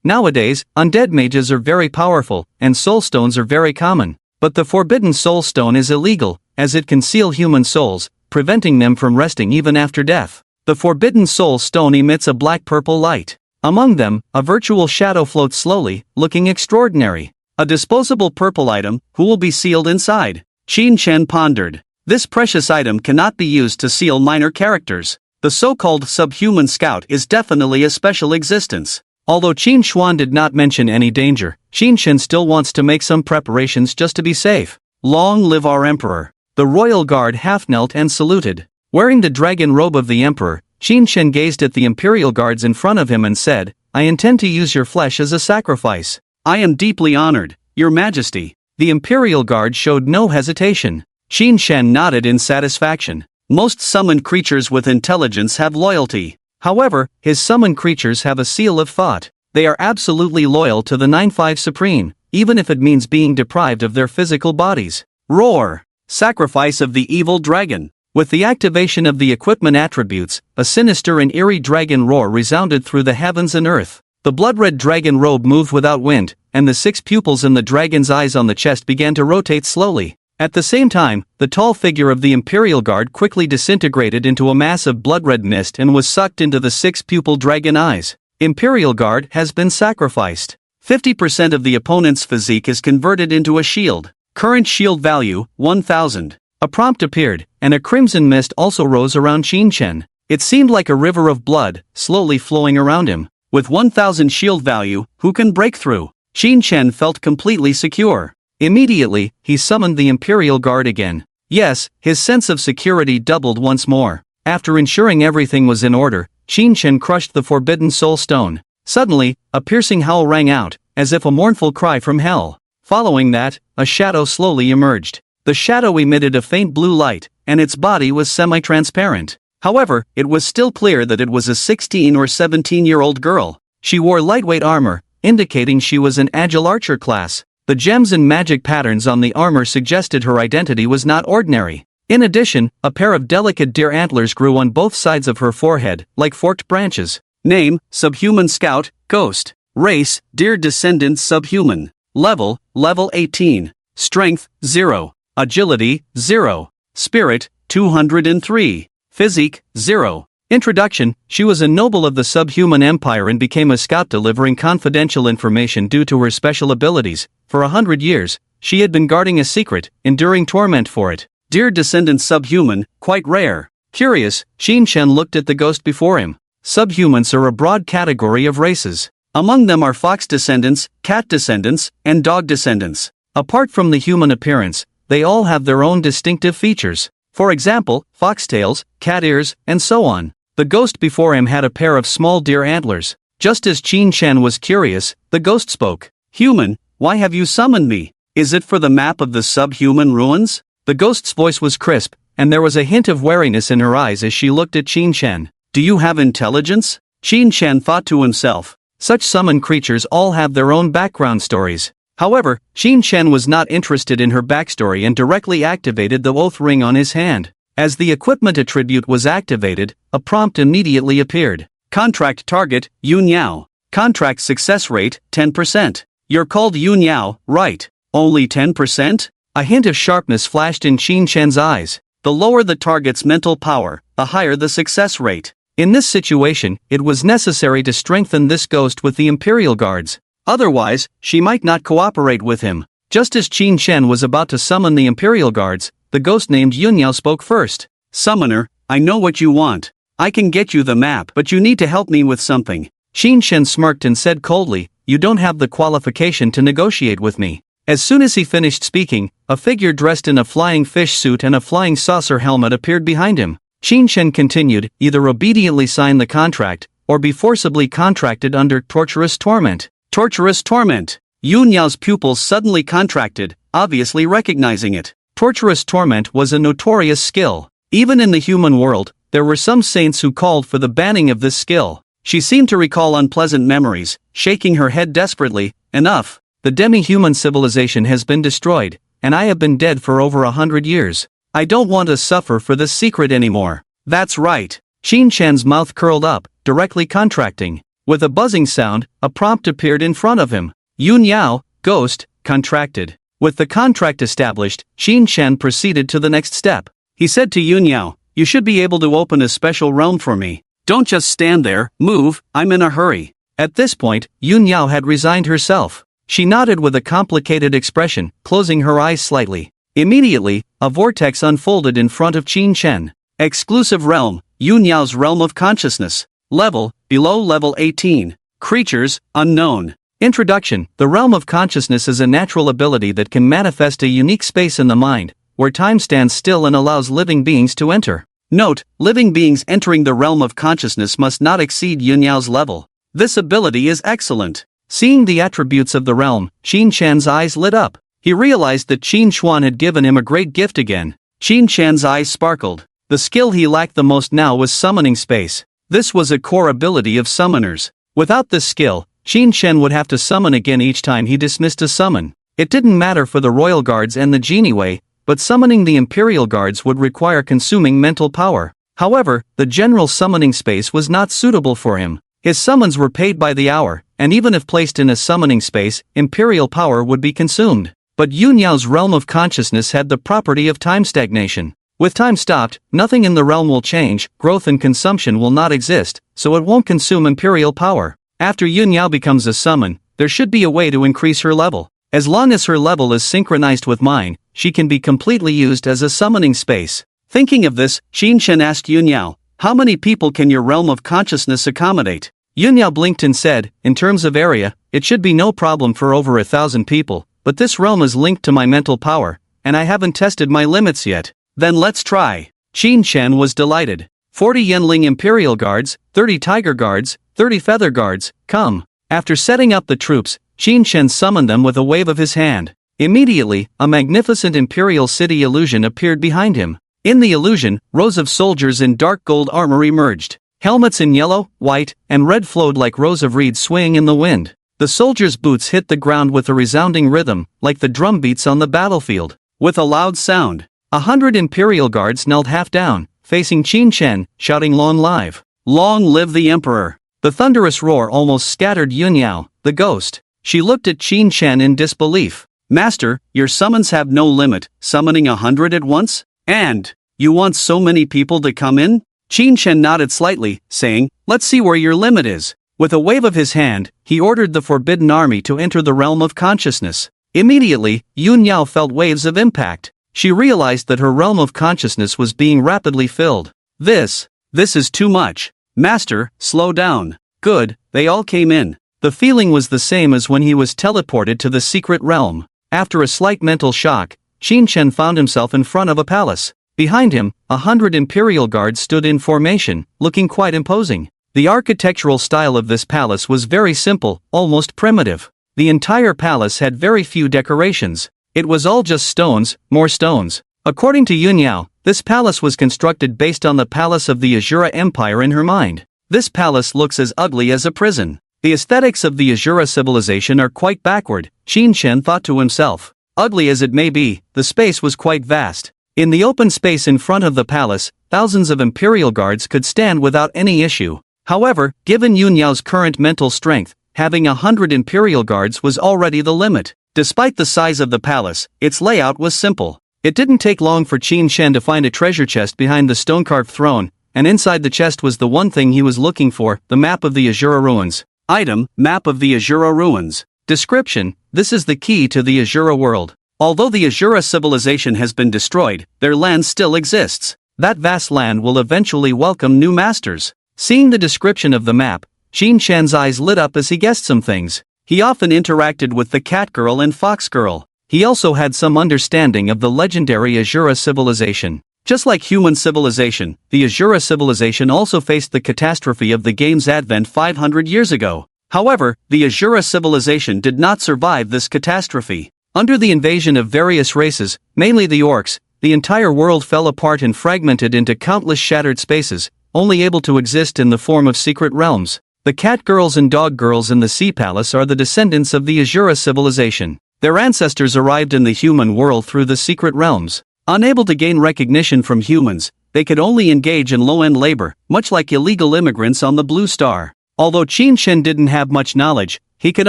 Nowadays, undead mages are very powerful, and soul stones are very common. But the Forbidden Soul Stone is illegal, as it can seal human souls, preventing them from resting even after death. The Forbidden Soul Stone emits a black-purple light. Among them, a virtual shadow floats slowly, looking extraordinary. A disposable purple item, who will be sealed inside? Qinshen pondered. This precious item cannot be used to seal minor characters. The so-called subhuman scout is definitely a special existence. Although Qinshuan did not mention any danger, Qinshen still wants to make some preparations just to be safe. Long live our emperor. The royal guard half-knelt and saluted. Wearing the dragon robe of the emperor, Qinshen gazed at the imperial guards in front of him and said, I intend to use your flesh as a sacrifice. I am deeply honored, your majesty. The imperial guard showed no hesitation. Qinshen nodded in satisfaction. Most summoned creatures with intelligence have loyalty. However, his summoned creatures have a seal of thought. They are absolutely loyal to the 9-5 Supreme, even if it means being deprived of their physical bodies. Roar! Sacrifice of the evil dragon. With the activation of the equipment attributes, a sinister and eerie dragon roar resounded through the heavens and earth. The blood-red dragon robe moved without wind, and the 6 pupils in the dragon's eyes on the chest began to rotate slowly. At the same time, the tall figure of the Imperial Guard quickly disintegrated into a mass of blood-red mist and was sucked into the 6-pupil dragon eyes. Imperial Guard has been sacrificed. 50% of the opponent's physique is converted into a shield. Current shield value, 1000. A prompt appeared, and a crimson mist also rose around Qinshen.
It seemed like a river of blood, slowly flowing around him. With 1000 shield value, who can break through? Qin Chen felt completely secure. Immediately, he summoned the Imperial Guard again. Yes, his sense of security doubled once more. After ensuring everything was in order, Qin Chen crushed the Forbidden Soul Stone. Suddenly, a piercing howl rang out, as if a mournful cry from hell. Following that, a shadow slowly emerged. The shadow emitted a faint blue light, and its body was semi-transparent. However, it was still clear that it was a 16 or 17-year-old girl. She wore lightweight armor, indicating she was an agile archer class. The gems and magic patterns on the armor suggested her identity was not ordinary. In addition, a pair of delicate deer antlers grew on both sides of her forehead, like forked branches. Name, Subhuman Scout, Ghost. Race, Deer Descendant Subhuman. Level 18. Strength, 0. Agility, 0. Spirit, 203. Physique, 0. Introduction: she was a noble of the Subhuman Empire and became a scout delivering confidential information due to her special abilities. For 100 years, she had been guarding a secret, enduring torment for it. Deer Descendant Subhuman, quite rare. Curious, Qin Chen looked at the ghost before him. Subhumans are a broad category of races. Among them are fox descendants, cat descendants, and dog descendants. Apart from the human appearance, they all have their own distinctive features. For example, foxtails, cat ears, and so on. The ghost before him had a pair of small deer antlers. Just as Qin Chen was curious, the ghost spoke. "Human, why have you summoned me? Is it for the map of the subhuman ruins?" The ghost's voice was crisp, and there was a hint of wariness in her eyes as she looked at Qin Chen. "Do you have intelligence?" Qin Chen thought to himself. Such summoned creatures all have their own background stories. However, Qin Chen was not interested in her backstory and directly activated the oath ring on his hand. As the equipment attribute was activated, a prompt immediately appeared. Contract target, Yun Yao. Contract success rate, 10%. You're called Yun Yao, right? Only 10%? A hint of sharpness flashed in Qin Chen's eyes. The lower the target's mental power, the higher the success rate. In this situation, it was necessary to strengthen this ghost with the Imperial Guards. Otherwise, she might not cooperate with him. Just as Qin Chen was about to summon the Imperial Guards, the ghost named Yun Yao spoke first. "Summoner, I know what you want. I can get you the map, but you need to help me with something." Qin Chen smirked and said coldly, "You don't have the qualification to negotiate with me." As soon as he finished speaking, a figure dressed in a flying fish suit and a flying saucer helmet appeared behind him. Qin Chen continued, "Either obediently sign the contract, or be forcibly contracted under torturous torment." Torturous torment. Yun Yao's pupils suddenly contracted, obviously recognizing it. Torturous torment was a notorious skill. Even in the human world, there were some saints who called for the banning of this skill. She seemed to recall unpleasant memories, shaking her head desperately. "Enough. The demi-human civilization has been destroyed, and I have been dead for over 100 years. I don't want to suffer for this secret anymore." "That's right." Qin Chen's mouth curled up, directly contracting. With a buzzing sound, a prompt appeared in front of him. Yun Yao, ghost, contracted. With the contract established, Qin Chen proceeded to the next step. He said to Yun Yao, "You should be able to open a special realm for me. Don't just stand there, move, I'm in a hurry." At this point, Yun Yao had resigned herself. She nodded with a complicated expression, closing her eyes slightly. Immediately, a vortex unfolded in front of Qin Chen. Exclusive realm, Yun Yao's realm of consciousness. Level, below level 18. Creatures, unknown. Introduction: the realm of consciousness is a natural ability that can manifest a unique space in the mind, where time stands still and allows living beings to enter. Note, living beings entering the realm of consciousness must not exceed Yun Yao's level. This ability is excellent. Seeing the attributes of the realm, Qin Chen's eyes lit up. He realized that Qin Xuan had given him a great gift again. Qin Chen's eyes sparkled. The skill he lacked the most now was summoning space. This was a core ability of summoners. Without this skill, Qin Chen would have to summon again each time he dismissed a summon. It didn't matter for the royal guards and the genie way, but summoning the Imperial Guards would require consuming mental power. However, the general summoning space was not suitable for him. His summons were paid by the hour, and even if placed in a summoning space, Imperial power would be consumed. But Yun Yao's realm of consciousness had the property of time stagnation. With time stopped, nothing in the realm will change, growth and consumption will not exist, so it won't consume Imperial power. After Yun Yao becomes a summon, there should be a way to increase her level. As long as her level is synchronized with mine, she can be completely used as a summoning space. Thinking of this, Qin Chen asked Yun Yao, How many people can your realm of consciousness accommodate?
Yunyao blinked and said, in terms of area, it should be no problem for over 1,000 people, but this realm is linked to my mental power, and I haven't tested my limits yet.
Then let's try.
Qin Shen was delighted. 40 Yenling Imperial Guards, 30 Tiger Guards, 30 Feather Guards, come. After setting up the troops, Qin Shen summoned them with a wave of his hand. Immediately, a magnificent imperial city illusion appeared behind him. In the illusion, rows of soldiers in dark gold armor emerged. Helmets in yellow, white, and red flowed like rows of reeds swaying in the wind. The soldiers' boots hit the ground with a resounding rhythm, like the drum beats on the battlefield.
With a loud sound,
100 Imperial Guards knelt half down, facing Qin Shen, shouting long live.
Long live the Emperor!
The thunderous roar almost scattered Yunyao, the ghost. She looked at Qin Shen in disbelief.
Master, your summons have no limit, summoning 100 at once? And, you want so many people to come in? Qin Shen nodded slightly, saying, let's see where your limit is.
With a wave of his hand, he ordered the forbidden army to enter the realm of consciousness. Immediately, Yunyao felt waves of impact. She realized that her realm of consciousness was being rapidly filled.
This is too much. Master, slow down.
Good, they all came in. The feeling was the same as when he was teleported to the secret realm. After a slight mental shock, Qin Shen found himself in front of a palace. Behind him, 100 Imperial Guards stood in formation, looking quite imposing. The architectural style of this palace was very simple, almost primitive. The entire palace had very few decorations. It was all just stones, more stones. According to Yunyao, this palace was constructed based on the palace of the Azura Empire in her mind. This palace looks as ugly as a prison. The aesthetics of the Azura civilization are quite backward, Qin Shen thought to himself. Ugly as it may be, the space was quite vast. In the open space in front of the palace, thousands of Imperial Guards could stand without any issue. However, given Yunyao's current mental strength, having 100 Imperial Guards was already the limit. Despite the size of the palace, its layout was simple. It didn't take long for Qin Shen to find a treasure chest behind the stone-carved throne, and inside the chest was the one thing he was looking for, the map of the Azura ruins.
Item, map of the Azura ruins.
Description, this is the key to the Azura world.
Although the Azura civilization has been destroyed, their land still exists.
That vast land will eventually welcome new masters. Seeing the description of the map, Qin Shen's eyes lit up as he guessed some things.
He often interacted with the cat girl and fox girl.
He also had some understanding of the legendary Azura civilization.
Just like human civilization, the Azura civilization also faced the catastrophe of the game's advent 500 years ago. However, the Azura civilization did not survive this catastrophe. Under the invasion of various races, mainly the orcs, the entire world fell apart and fragmented into countless shattered spaces, only able to exist in the form of secret realms. The cat girls and dog girls in the Sea Palace are the descendants of the Azura civilization. Their ancestors arrived in the human world through the secret realms. Unable to gain recognition from humans, they could only engage in low-end labor, much like illegal immigrants on the Blue Star. Although Qin Shen didn't have much knowledge, he could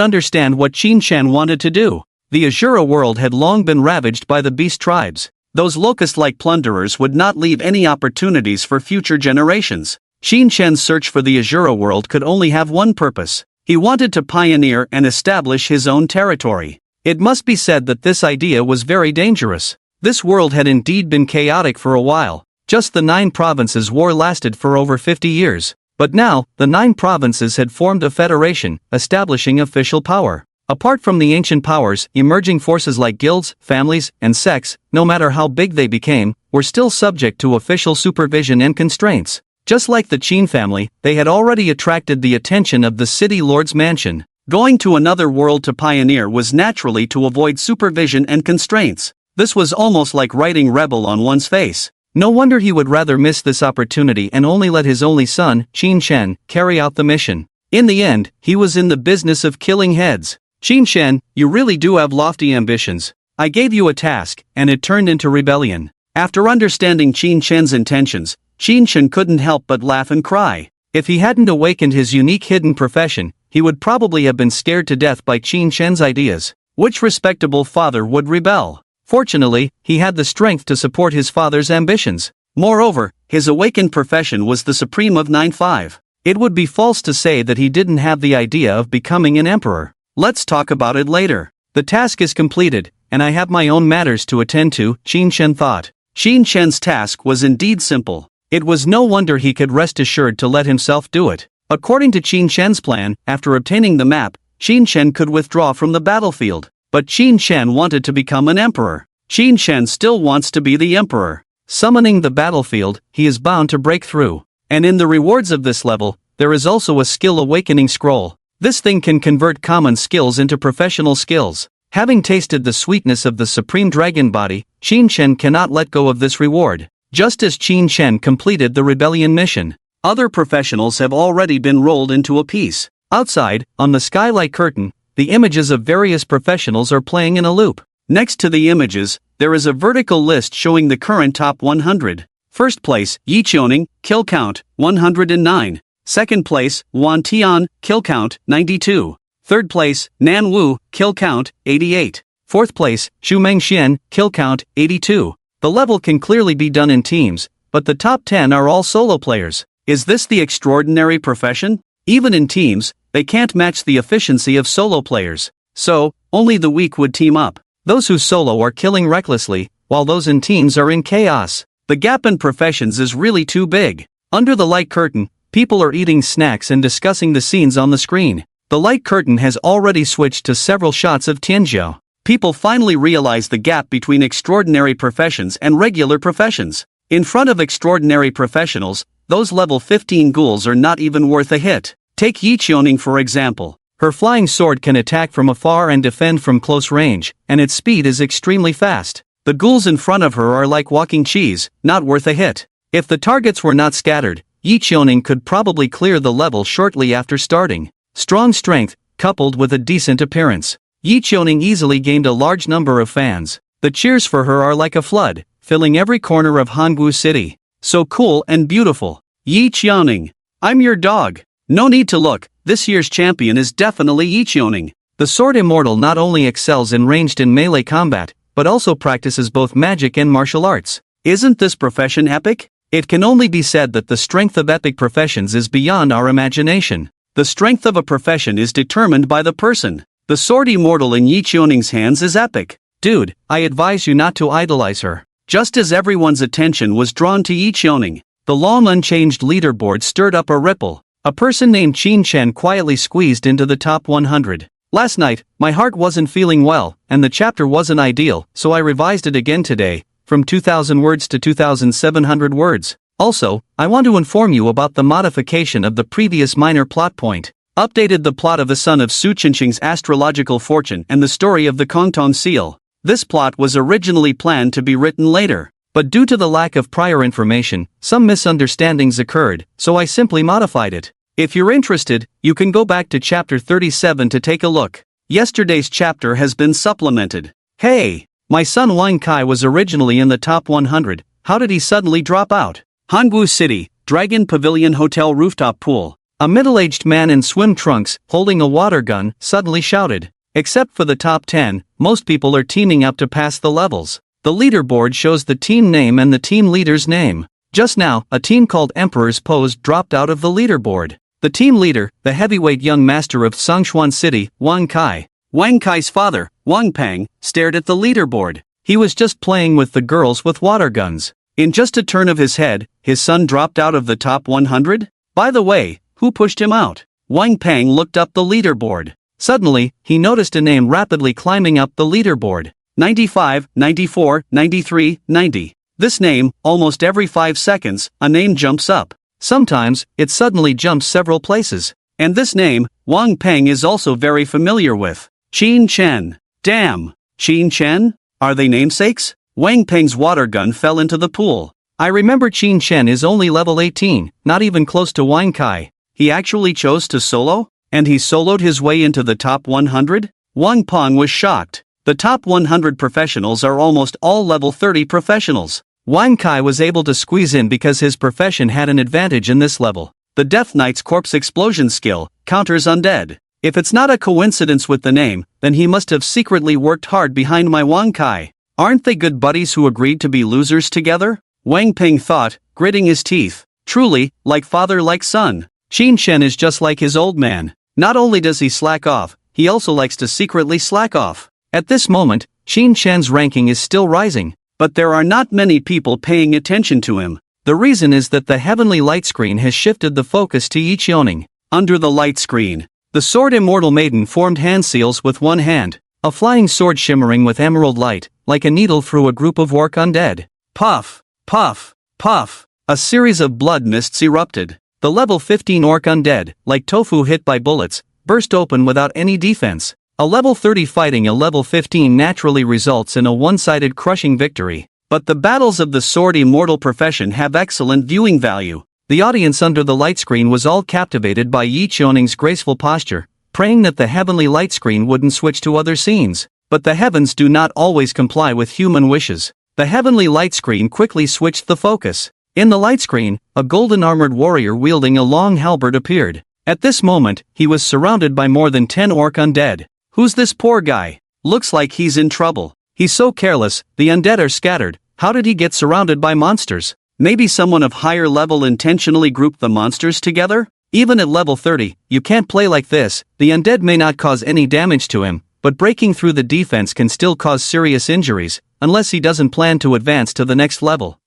understand what Qin Shen wanted to do. The Azura world had long been ravaged by the beast tribes. Those locust-like plunderers would not leave any opportunities for future generations. Qin Shen's search for the Azura world could only have one purpose. He wanted to pioneer and establish his own territory. It must be said that this idea was very dangerous. This world had indeed been chaotic for a while. Just the 9 provinces' war lasted for over 50 years. But now, the 9 provinces had formed a federation, establishing official power. Apart from the ancient powers, emerging forces like guilds, families, and sects, no matter how big they became, were still subject to official supervision and constraints. Just like the Qin family, they had already attracted the attention of the city lord's mansion. Going to another world to pioneer was naturally to avoid supervision and constraints. This was almost like writing rebel on one's face.
No wonder he would rather miss this opportunity and only let his only son, Qin Shen, carry out the mission. In the end, he was in the business of killing heads. Qin Shen, you really do have lofty ambitions. I gave you a task, and it turned into rebellion.
After understanding Qin Shen's intentions, Qin Shen couldn't help but laugh and cry.
If he hadn't awakened his unique hidden profession, he would probably have been scared to death by Qin Shen's ideas. Which respectable father would rebel? Fortunately, he had the strength to support his father's ambitions.
Moreover, his awakened profession was the supreme of 9-5.
It would be false to say that he didn't have the idea of becoming an emperor.
Let's talk about it later.
The task is completed, and I have my own matters to attend to, Qin Shen thought.
Qin Shen's task was indeed simple. It was no wonder he could rest assured to let himself do it. According to Qin Shen's plan, after obtaining the map, Qin Shen could withdraw from the battlefield. But Qin Shen wanted to become an emperor. Qin Shen still wants to be the emperor. Summoning the battlefield, he is bound to break through. And in the rewards of this level, there is also a skill awakening scroll. This thing can convert common skills into professional skills. Having tasted the sweetness of the supreme dragon body, Qin Shen cannot let go of this reward. Just as Qin Shen completed the rebellion mission, other professionals have already been rolled into a piece. Outside, on the skylight curtain, the images of various professionals are playing in a loop. Next to the images, there is a vertical list showing the current top 100. First place, Yi Qiuning, kill count, 109. Second place, Wan Tian, kill count, 92. Third place, Nan Wu, kill count, 88. Fourth place, Xu Mengxian, kill count, 82. The level can clearly be done in teams, but the top 10 are all solo players. Is this the extraordinary profession? Even in teams, they can't match the efficiency of solo players. So, only the weak would team up. Those who solo are killing recklessly, while those in teams are in chaos. The gap in professions is really too big. Under the light curtain, people are eating snacks and discussing the scenes on the screen. The light curtain has already switched to several shots of Tianzhou. People finally realize the gap between extraordinary professions and regular professions. In front of extraordinary professionals, those level 15 ghouls are not even worth a hit. Take Yi Qiuning for example. Her flying sword can attack from afar and defend from close range, and its speed is extremely fast. The ghouls in front of her are like walking cheese, not worth a hit. If the targets were not scattered, Yi Qiuning could probably clear the level shortly after starting. Strong strength, coupled with a decent appearance. Yi Qiuning easily gained a large number of fans. The cheers for her are like a flood, filling every corner of Hanggu City. So cool and beautiful. Yi Qiuning. I'm your dog. No need to look, this year's champion is definitely Yi Qiuning. The sword immortal not only excels in ranged and melee combat, but also practices both magic and martial arts. Isn't this profession epic? It can only be said that the strength of epic professions is beyond our imagination. The strength of a profession is determined by the person. The sword immortal in Yi Qiuning's hands is epic. Dude, I advise you not to idolize her. Just as everyone's attention was drawn to Yi Qiuning, the long unchanged leaderboard stirred up a ripple. A person named Qin Shen quietly squeezed into the top 100. Last night, my heart wasn't feeling well, and the chapter wasn't ideal, so I revised it again today, from 2,000 words to 2,700 words. Also, I want to inform you about the modification of the previous minor plot point. Updated the plot of the son of Su Qinxing's astrological fortune and the story of the Kongtong seal. This plot was originally planned to be written later, but due to the lack of prior information, some misunderstandings occurred, so I simply modified it. If you're interested, you can go back to chapter 37 to take a look. Yesterday's chapter has been supplemented. Hey! My son Wang Kai was originally in the top 100, how did he suddenly drop out? Hanggu City, Dragon Pavilion Hotel rooftop pool. A middle-aged man in swim trunks, holding a water gun, suddenly shouted. Except for the top 10, most people are teaming up to pass the levels. The leaderboard shows the team name and the team leader's name. Just now, a team called Emperor's Pose dropped out of the leaderboard. The team leader, the heavyweight young master of Songshuan City, Wang Kai. Wang Kai's father, Wang Peng, stared at the leaderboard. He was just playing with the girls with water guns. In just a turn of his head, his son dropped out of the top 100? By the way, who pushed him out? Wang Peng looked up the leaderboard. Suddenly, he noticed a name rapidly climbing up the leaderboard. 95, 94, 93, 90. This name, almost every 5 seconds, a name jumps up. Sometimes, it suddenly jumps several places. And this name, Wang Peng is also very familiar with. Qin Chen. Damn. Qin Chen? Are they namesakes? Wang Peng's water gun fell into the pool. I remember Qin Chen is only level 18, not even close to Wang Kai. He actually chose to solo? And he soloed his way into the top 100? Wang Peng was shocked. The top 100 professionals are almost all level 30 professionals. Wang Kai was able to squeeze in because his profession had an advantage in this level. The Death Knight's corpse explosion skill counters undead. If it's not a coincidence with the name, then he must have secretly worked hard behind my Wang Kai. Aren't they good buddies who agreed to be losers together? Wang Peng thought, gritting his teeth. Truly, like father like son. Qin Shen is just like his old man. Not only does he slack off, he also likes to secretly slack off. At this moment, Qin Shen's ranking is still rising, but there are not many people paying attention to him.
The reason is that the heavenly light screen has shifted the focus to Yi Cheoning. Under the light screen, the sword immortal maiden formed hand seals with one hand, a flying sword shimmering with emerald light, like a needle through a group of orc undead. Puff, puff, puff, a series of blood mists erupted. The level 15 orc undead, like tofu hit by bullets, burst open without any defense. A level 30 fighting a level 15 naturally results in a one-sided crushing victory. But the battles of the sword immortal profession have excellent viewing value. The audience under the light screen was all captivated by Yi Cheoning's graceful posture, praying that the heavenly light screen wouldn't switch to other scenes. But the heavens do not always comply with human wishes. The heavenly light screen quickly switched the focus. In the light screen, a golden armored warrior wielding a long halberd appeared. At this moment, he was surrounded by more than 10 orc undead. Who's this poor guy? Looks like he's in trouble. He's so careless, the undead are scattered. How did he get surrounded by monsters? Maybe someone of higher level intentionally grouped the monsters together? Even at level 30, you can't play like this. The undead may not cause any damage to him, but breaking through the defense can still cause serious injuries, unless he doesn't plan to advance to the next level.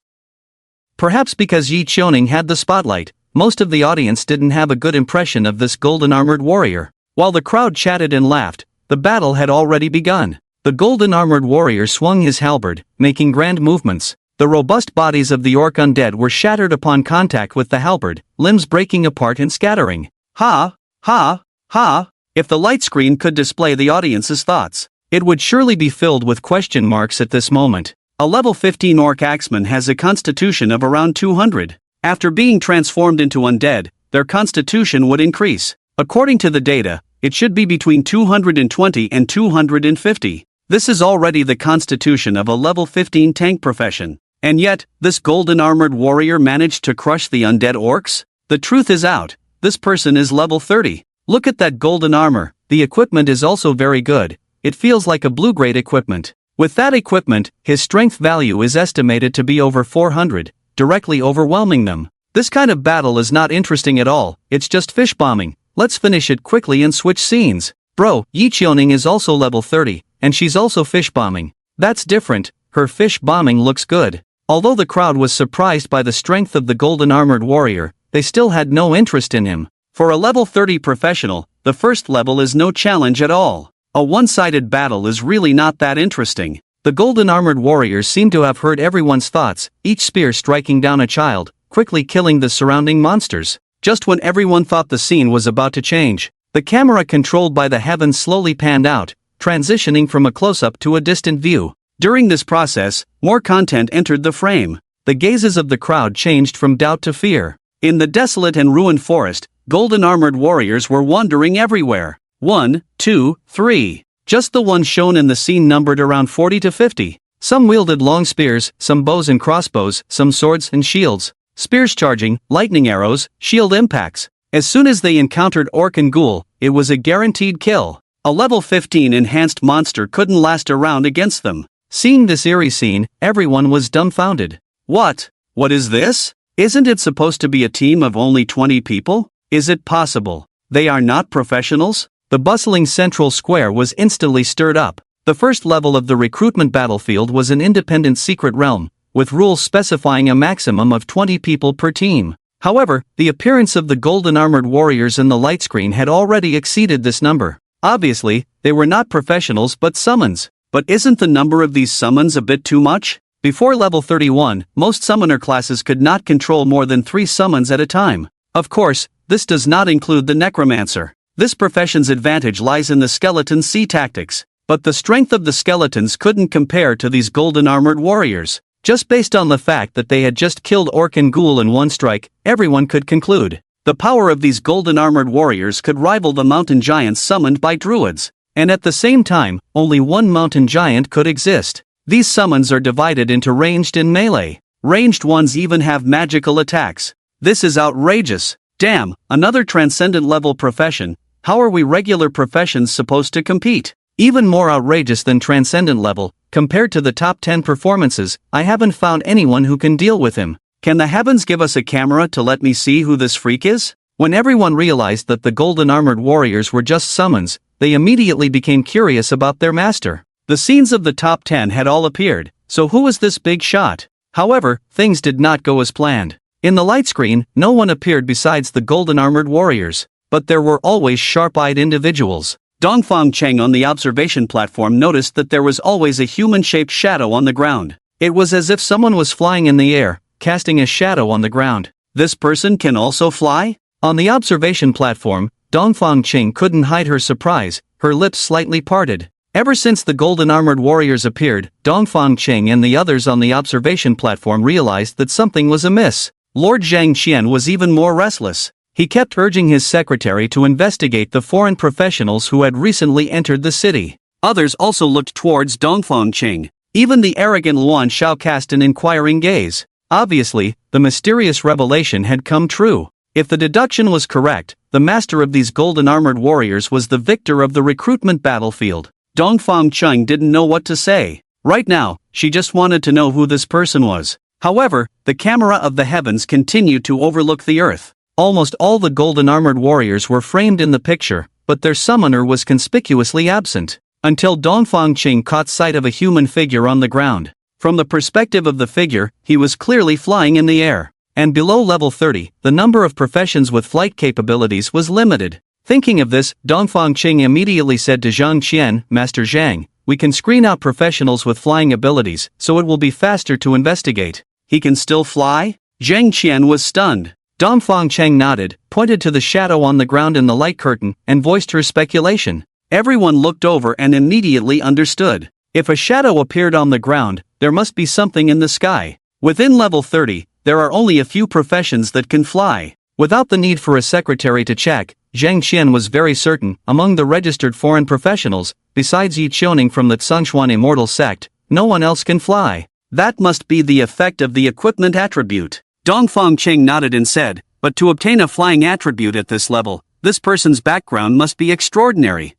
Perhaps because Yi Cheoning had the spotlight, most of the audience didn't have a good impression of this golden armored warrior. While the crowd chatted and laughed, the battle had already begun. The golden armored warrior swung his halberd, making grand movements. The robust bodies of the orc undead were shattered upon contact with the halberd, limbs breaking apart and scattering. Ha, ha, ha. If the light screen could display the audience's thoughts, it would surely be filled with question marks at this moment. A level 15 orc axeman has a constitution of around 200. After being transformed into undead, their constitution would increase. According to the data, it should be between 220 and 250. This is already the constitution of a level 15 tank profession. And yet, this golden armored warrior managed to crush the undead orcs? The truth is out. This person is level 30. Look at that golden armor. The equipment is also very good. It feels like a blue-grade equipment. With that equipment, his strength value is estimated to be over 400, directly overwhelming them. This kind of battle is not interesting at all, it's just fish bombing. Let's finish it quickly and switch scenes. Bro, Yi Cheoning is also level 30, and she's also fish bombing. That's different, her fish bombing looks good. Although the crowd was surprised by the strength of the golden armored warrior, they still had no interest in him. For a level 30 professional, the first level is no challenge at all. A one-sided battle is really not that interesting. The golden armored warriors seem to have heard everyone's thoughts, each spear striking down a child, quickly killing the surrounding monsters. Just when everyone thought the scene was about to change, the camera controlled by the heavens slowly panned out, transitioning from a close-up to a distant view. During this process, more content entered the frame. The gazes of the crowd changed from doubt to fear. In the desolate and ruined forest, golden armored warriors were wandering everywhere. 1, 2, 3. Just the ones shown in the scene numbered around 40 to 50. Some wielded long spears, some bows and crossbows, some swords and shields. Spears charging, lightning arrows, shield impacts. As soon as they encountered orc and ghoul, it was a guaranteed kill. A level 15 enhanced monster couldn't last a round against them. Seeing this eerie scene, everyone was dumbfounded. What? What is this? Isn't it supposed to be a team of only 20 people? Is it possible they are not professionals? The bustling central square was instantly stirred up. The first level of the recruitment battlefield was an independent secret realm, with rules specifying a maximum of 20 people per team. However, the appearance of the golden armored warriors in the light screen had already exceeded this number. Obviously, they were not professionals but summons. But isn't the number of these summons a bit too much? Before level 31, most summoner classes could not control more than 3 summons at a time. Of course, this does not include the necromancer. This profession's advantage lies in the skeleton sea tactics. But the strength of the skeletons couldn't compare to these golden armored warriors. Just based on the fact that they had just killed orc and ghoul in one strike, everyone could conclude the power of these golden armored warriors could rival the mountain giants summoned by druids. And at the same time, only one mountain giant could exist. These summons are divided into ranged and melee. Ranged ones even have magical attacks. This is outrageous. Damn, another transcendent level profession. How are we regular professions supposed to compete? Even more outrageous than transcendent level, compared to the top 10 performances, I haven't found anyone who can deal with him. Can the heavens give us a camera to let me see who this freak is? When everyone realized that the golden armored warriors were just summons, they immediately became curious about their master. The scenes of the top 10 had all appeared, so who was this big shot?
However, things did not go as planned. In the light screen, no one appeared besides the golden armored warriors, but there were always sharp-eyed individuals. Dongfang Cheng on the observation platform noticed that there was always a human-shaped shadow on the ground. It was as if someone was flying in the air, casting a shadow on the ground. This person can also fly? On the observation platform, Dongfang Cheng couldn't hide her surprise, her lips slightly parted. Ever since the golden armored warriors appeared, Dongfang Cheng and the others on the observation platform realized that something was amiss. Lord Zhang Qian was even more restless. He kept urging his secretary to investigate the foreign professionals who had recently entered the city. Others also looked towards Dongfang Cheng. Even the arrogant Luan Shao cast an inquiring gaze. Obviously, the mysterious revelation had come true. If the deduction was correct, the master of these golden armored warriors was the victor of the recruitment battlefield. Dongfang Cheng didn't know what to say. Right now, she just wanted to know who this person was. However, the camera of the heavens continued to overlook the earth. Almost all the golden armored warriors were framed in the picture, but their summoner was conspicuously absent. Until Dongfang Cheng caught sight of a human figure on the ground. From the perspective of the figure, he was clearly flying in the air. And below level 30, the number of professions with flight capabilities was limited. Thinking of this, Dongfang Cheng immediately said to Zhang Qian, Master Zhang, we can screen out professionals with flying abilities, so it will be faster to investigate. He can still fly? Zhang Qian was stunned. Dongfang Cheng nodded, pointed to the shadow on the ground in the light curtain, and voiced her speculation. Everyone looked over and immediately understood. If a shadow appeared on the ground, there must be something in the sky. Within level 30, there are only a few professions that can fly. Without the need for a secretary to check, Zhang Qian was very certain, among the registered foreign professionals, besides Yi Qiuning from the Tsongshuan immortal sect, no one else can fly. That must be the effect of the equipment attribute. Dongfang Cheng nodded and said, but to obtain a flying attribute at this level, this person's background must be extraordinary.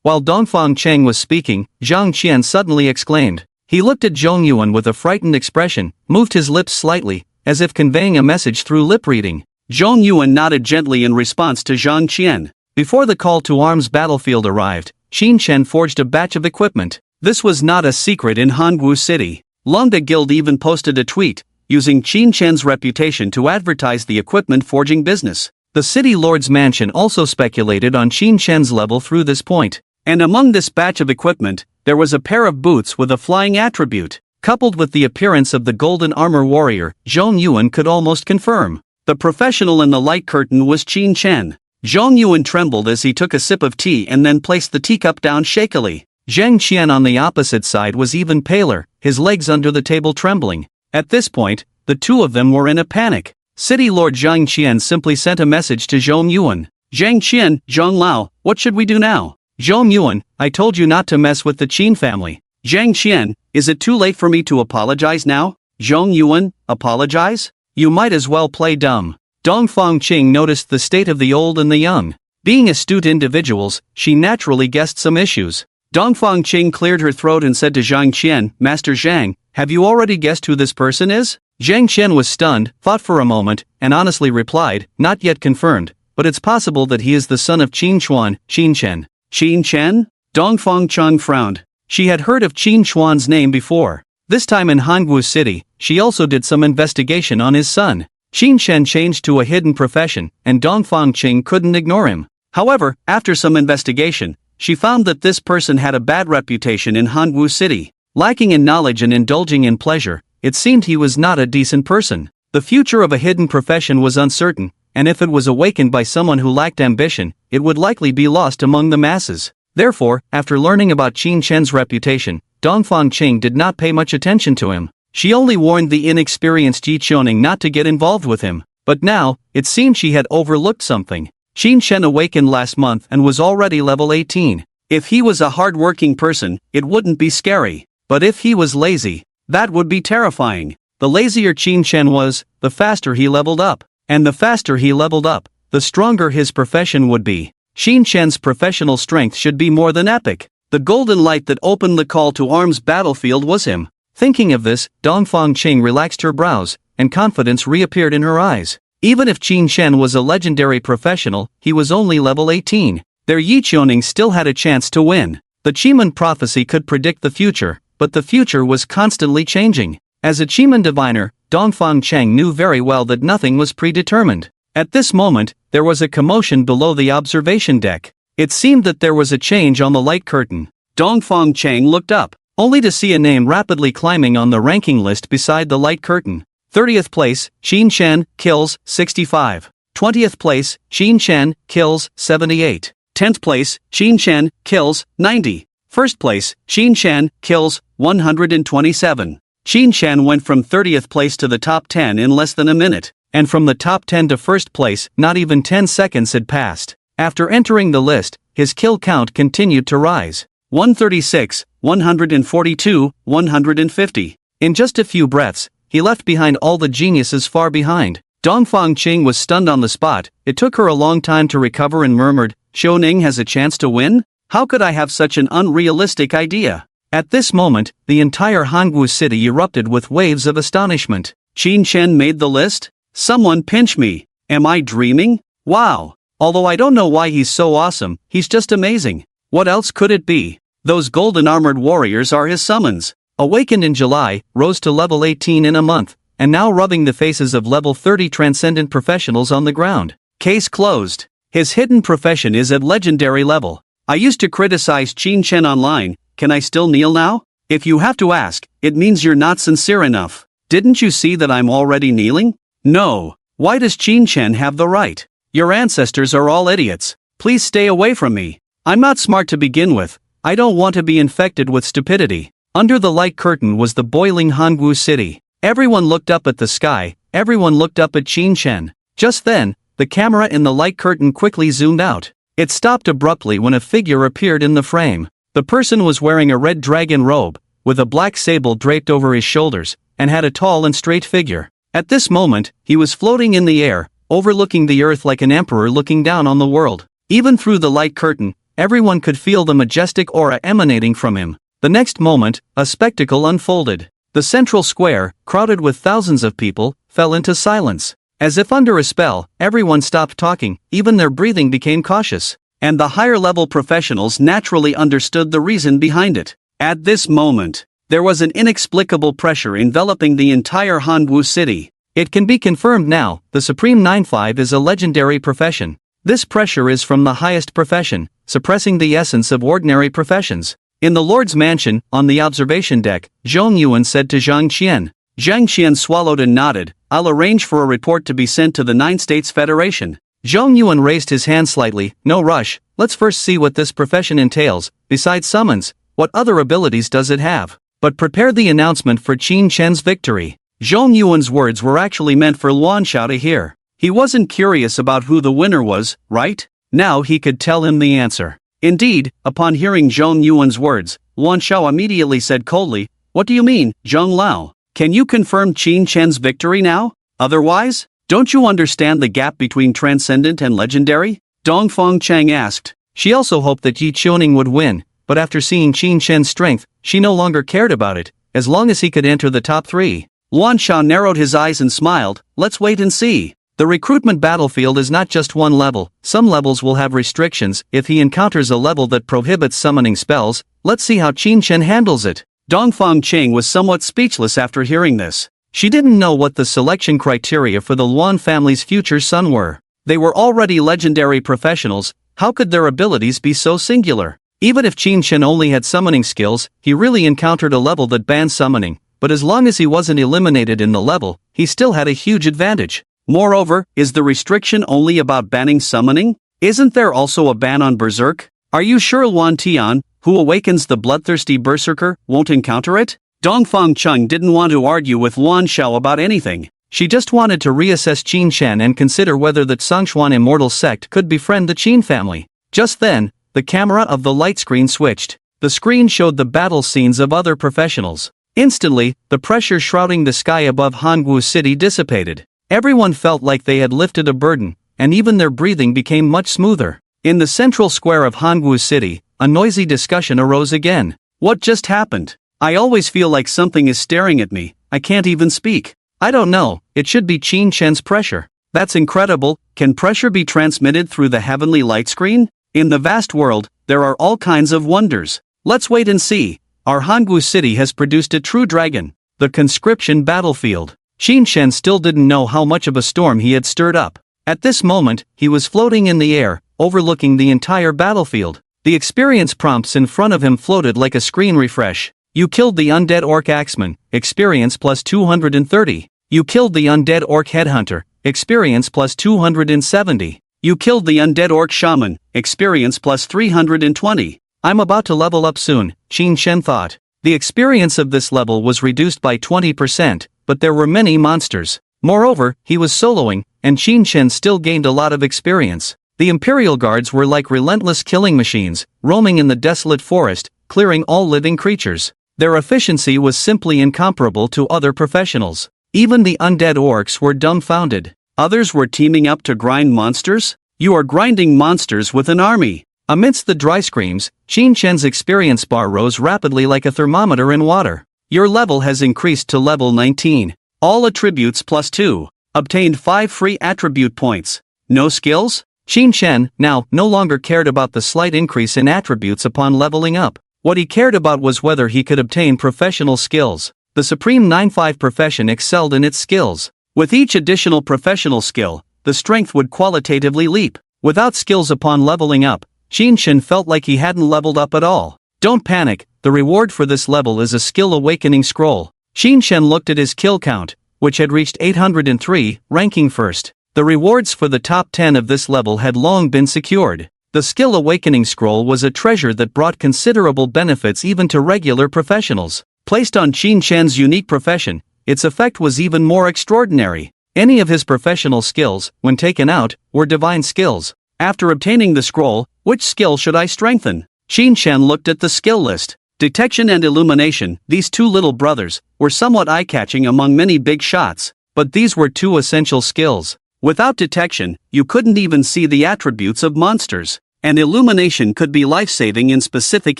While Dongfang Cheng was speaking, Zhang Qian suddenly exclaimed. He looked at Zhong Yuan with a frightened expression, moved his lips slightly, as if conveying a message through lip reading. Zhong Yuan nodded gently in response to Zhang Qian. Before the call to arms battlefield arrived, Qin Chen forged a batch of equipment. This was not a secret in Hangwu City. Longda Guild even posted a tweet, using Qin Chen's reputation to advertise the equipment forging business. The city lord's mansion also speculated on Qin Chen's level through this point. And among this batch of equipment, there was a pair of boots with a flying attribute. Coupled with the appearance of the golden armor warrior, Zhong Yuan could almost confirm. The professional in the light curtain was Qin Chen. Zhong Yuan trembled as he took a sip of tea and then placed the teacup down shakily. Zhang Qian on the opposite side was even paler, his legs under the table trembling. At this point, the two of them were in a panic. City Lord Zhang Qian simply sent a message to Zhong Yuan. Zhang Qian, Zhong Lao, what should we do now? Zhong Yuan, I told you not to mess with the Qin family. Zhang Qian, is it too late for me to apologize now? Zhong Yuan, apologize? You might as well play dumb. Dongfang Cheng noticed the state of the old and the young. Being astute individuals, she naturally guessed some issues. Dongfang Cheng cleared her throat and said to Zhang Qian, Master Zhang, have you already guessed who this person is? Zhang Qian was stunned, thought for a moment, and honestly replied, not yet confirmed, but it's possible that he is the son of Qin Chuan, Qin Chen. Qin Chen? Dongfang Cheng frowned. She had heard of Qin Chuan's name before. This time in Hangwu City, she also did some investigation on his son. Qin Chen changed to a hidden profession, and Dongfang Cheng couldn't ignore him. However, after some investigation, she found that this person had a bad reputation in Hangwu City. Lacking in knowledge and indulging in pleasure, it seemed he was not a decent person. The future of a hidden profession was uncertain, and if it was awakened by someone who lacked ambition, it would likely be lost among the masses. Therefore, after learning about Qin Chen's reputation, Dongfang Cheng did not pay much attention to him. She only warned the inexperienced Yi Qiuning not to get involved with him. But now, it seemed she had overlooked something. Qin Chen awakened last month and was already level 18. If he was a hard-working person, it wouldn't be scary. But if he was lazy, that would be terrifying. The lazier Qin Chen was, the faster he leveled up. And the faster he leveled up, the stronger his profession would be. Qin Chen's professional strength should be more than epic. The golden light that opened the call to arms battlefield was him. Thinking of this, Dongfang Cheng relaxed her brows, and confidence reappeared in her eyes. Even if Qin Chen was a legendary professional, he was only level 18. Their Yi Qiuning still had a chance to win. The Chiman prophecy could predict the future, but the future was constantly changing.
As a Chiman diviner, Dongfang Cheng knew very well that nothing was predetermined. At this moment, there was a commotion below the observation deck. It seemed that there was a change on the light curtain. Dongfang Cheng looked up, only to see a name rapidly climbing on the ranking list beside the light curtain. 30th place, Qin Chen, kills, 65. 20th place, Qin Chen, kills, 78. 10th place, Qin Chen, kills, 90. First place, Qin Chen, kills, 127. Qin Chen went from 30th place to the top 10 in less than a minute, and from the top 10 to first place, not even 10 seconds had passed. After entering the list, his kill count continued to rise. 136, 142, 150. In just a few breaths, he left behind all the geniuses far behind. Dongfang Qing was stunned on the spot. It took her a long time to recover and murmured, "Shou Ning has a chance to win? How could I have such an unrealistic idea?" At this moment, the entire Hangwu city erupted with waves of astonishment. Qin Chen made the list? Someone pinch me. Am I dreaming? Wow. Although I don't know why he's so awesome, he's just amazing. What else could it be? Those golden armored warriors are his summons. Awakened in July, rose to level 18 in a month, and now rubbing the faces of level 30 transcendent professionals on the ground. Case closed. His hidden profession is at legendary level. I used to criticize Qin Chen online. Can I still kneel now? If you have to ask, it means you're not sincere enough. Didn't you see that I'm already kneeling? No. Why does Qin Chen have the right? Your ancestors are all idiots. Please stay away from me. I'm not smart to begin with. I don't want to be infected with stupidity. Under the light curtain was the boiling Hangwu city. Everyone looked up at the sky. Everyone looked up at Qin Chen. Just then, the camera in the light curtain quickly zoomed out. It stopped abruptly when a figure appeared in the frame. The person was wearing a red dragon robe, with a black sable draped over his shoulders, and had a tall and straight figure. At this moment, he was floating in the air, overlooking the earth like an emperor looking down on the world. Even through the light curtain, everyone could feel the majestic aura emanating from him. The next moment, a spectacle unfolded. The central square, crowded with thousands of people, fell into silence. As if under a spell, everyone stopped talking, even their breathing became cautious. And the higher-level professionals naturally understood the reason behind it. At this moment, there was an inexplicable pressure enveloping the entire Hanwu city. It can be confirmed now, the Supreme 9-5 is a legendary profession. This pressure is from the highest profession, suppressing the essence of ordinary professions. In the Lord's mansion, on the observation deck, Zhong Yuan said to Zhang Qian. Zhang Qian swallowed and nodded. I'll arrange for a report to be sent to the 9 States Federation. Zhong Yuan raised his hand slightly. No rush, let's first see what this profession entails. Besides summons, what other abilities does it have? But prepare the announcement for Qin Chen's victory. Zhong Yuan's words were actually meant for Luan Xiao to hear. He wasn't curious about who the winner was, right? Now he could tell him the answer. Indeed, upon hearing Zhong Yuan's words, Luan Xiao immediately said coldly, "What do you mean, Zhong Lao? Can you confirm Qin Chen's victory now? Otherwise? Don't you understand the gap between transcendent and legendary?" Dongfang Cheng asked. She also hoped that Yi Qiuning would win, but after seeing Qin Chen's strength, she no longer cared about it, as long as he could enter the top 3. Luan Xiao narrowed his eyes and smiled. Let's wait and see. The recruitment battlefield is not just one level. Some levels will have restrictions. If he encounters a level that prohibits summoning spells, let's see how Qin Chen handles it. Dongfang Cheng was somewhat speechless after hearing this. She didn't know what the selection criteria for the Luan family's future son were. They were already legendary professionals. How could their abilities be so singular? Even if Qin Chen only had summoning skills, he really encountered a level that banned summoning. But as long as he wasn't eliminated in the level, he still had a huge advantage. Moreover, is the restriction only about banning summoning? Isn't there also a ban on berserk? Are you sure Luan Tian, who awakens the bloodthirsty berserker, won't encounter it? Dongfang Cheng didn't want to argue with Luan Xiao about anything. She just wanted to reassess Qin Chen and consider whether the Zhongshuan immortal sect could befriend the Qin family. Just then, the camera of the light screen switched. The screen showed the battle scenes of other professionals. Instantly, the pressure shrouding the sky above Hangwu City dissipated. Everyone felt like they had lifted a burden, and even their breathing became much smoother. In the central square of Hangwu City, a noisy discussion arose again. What just happened? I always feel like something is staring at me. I can't even speak. I don't know, it should be Qin Chen's pressure. That's incredible. Can pressure be transmitted through the heavenly light screen? In the vast world, there are all kinds of wonders. Let's wait and see. Our Hangwu City has produced a true dragon.
The conscription battlefield. Qin Shen still didn't know how much of a storm he had stirred up. At this moment, he was floating in the air, overlooking the entire battlefield. The experience prompts in front of him floated like a screen refresh. You killed the undead orc axeman, experience plus 230. You killed the undead orc headhunter, experience plus 270. You killed the undead orc shaman, experience plus 320. I'm about to level up soon, Qin Shen thought. The experience of this level was reduced by 20%, but there were many monsters. Moreover, he was soloing, and Qin Shen still gained a lot of experience. The Imperial Guards were like relentless killing machines, roaming in the desolate forest, clearing all living creatures. Their efficiency was simply incomparable to other professionals. Even the undead orcs were dumbfounded. Others were teaming up to grind monsters? You are grinding monsters with an army. Amidst the dry screams, Qin Shen's experience bar rose rapidly like a thermometer in water. Your level has increased to level 19. All attributes plus 2. Obtained 5 free attribute points. No skills? Qin Shen now no longer cared about the slight increase in attributes upon leveling up. What he cared about was whether he could obtain professional skills. The Supreme 9-5 profession excelled in its skills. With each additional professional skill, the strength would qualitatively leap. Without skills upon leveling up, Qin Shen felt like he hadn't leveled up at all. Don't panic, the reward for this level is a skill awakening scroll. Qin Shen looked at his kill count, which had reached 803, ranking first. The rewards for the top 10 of this level had long been secured. The skill awakening scroll was a treasure that brought considerable benefits even to regular professionals. Placed on Qin Shen's unique profession, its effect was even more extraordinary. Any of his professional skills, when taken out, were divine skills. After obtaining the scroll, which skill should I strengthen? Qin Shen looked at the skill list. Detection and illumination, these two little brothers, were somewhat eye-catching among many big shots, but these were two essential skills. Without detection, you couldn't even see the attributes of monsters, and illumination could be life-saving in specific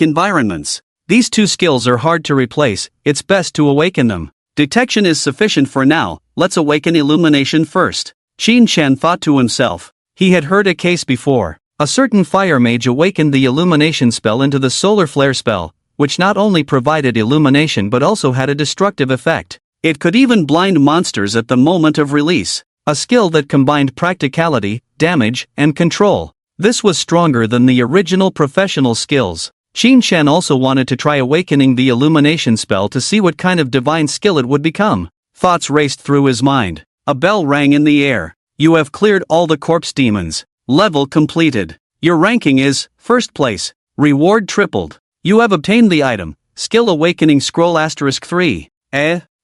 environments. These two skills are hard to replace, it's best to awaken them. Detection is sufficient for now, let's awaken illumination first. Qin Shen thought to himself. He had heard a case before. A certain fire mage awakened the illumination spell into the solar flare spell, which not only provided illumination but also had a destructive effect. It could even blind monsters at the moment of release. A skill that combined practicality, damage, and control. This was stronger than the original professional skills. Qin Shen also wanted to try awakening the illumination spell to see what kind of divine skill it would become. Thoughts raced through his mind. A bell rang in the air. You have cleared all the corpse demons. Level completed. Your ranking is, first place. Reward tripled. You have obtained the item, Skill Awakening Scroll *3.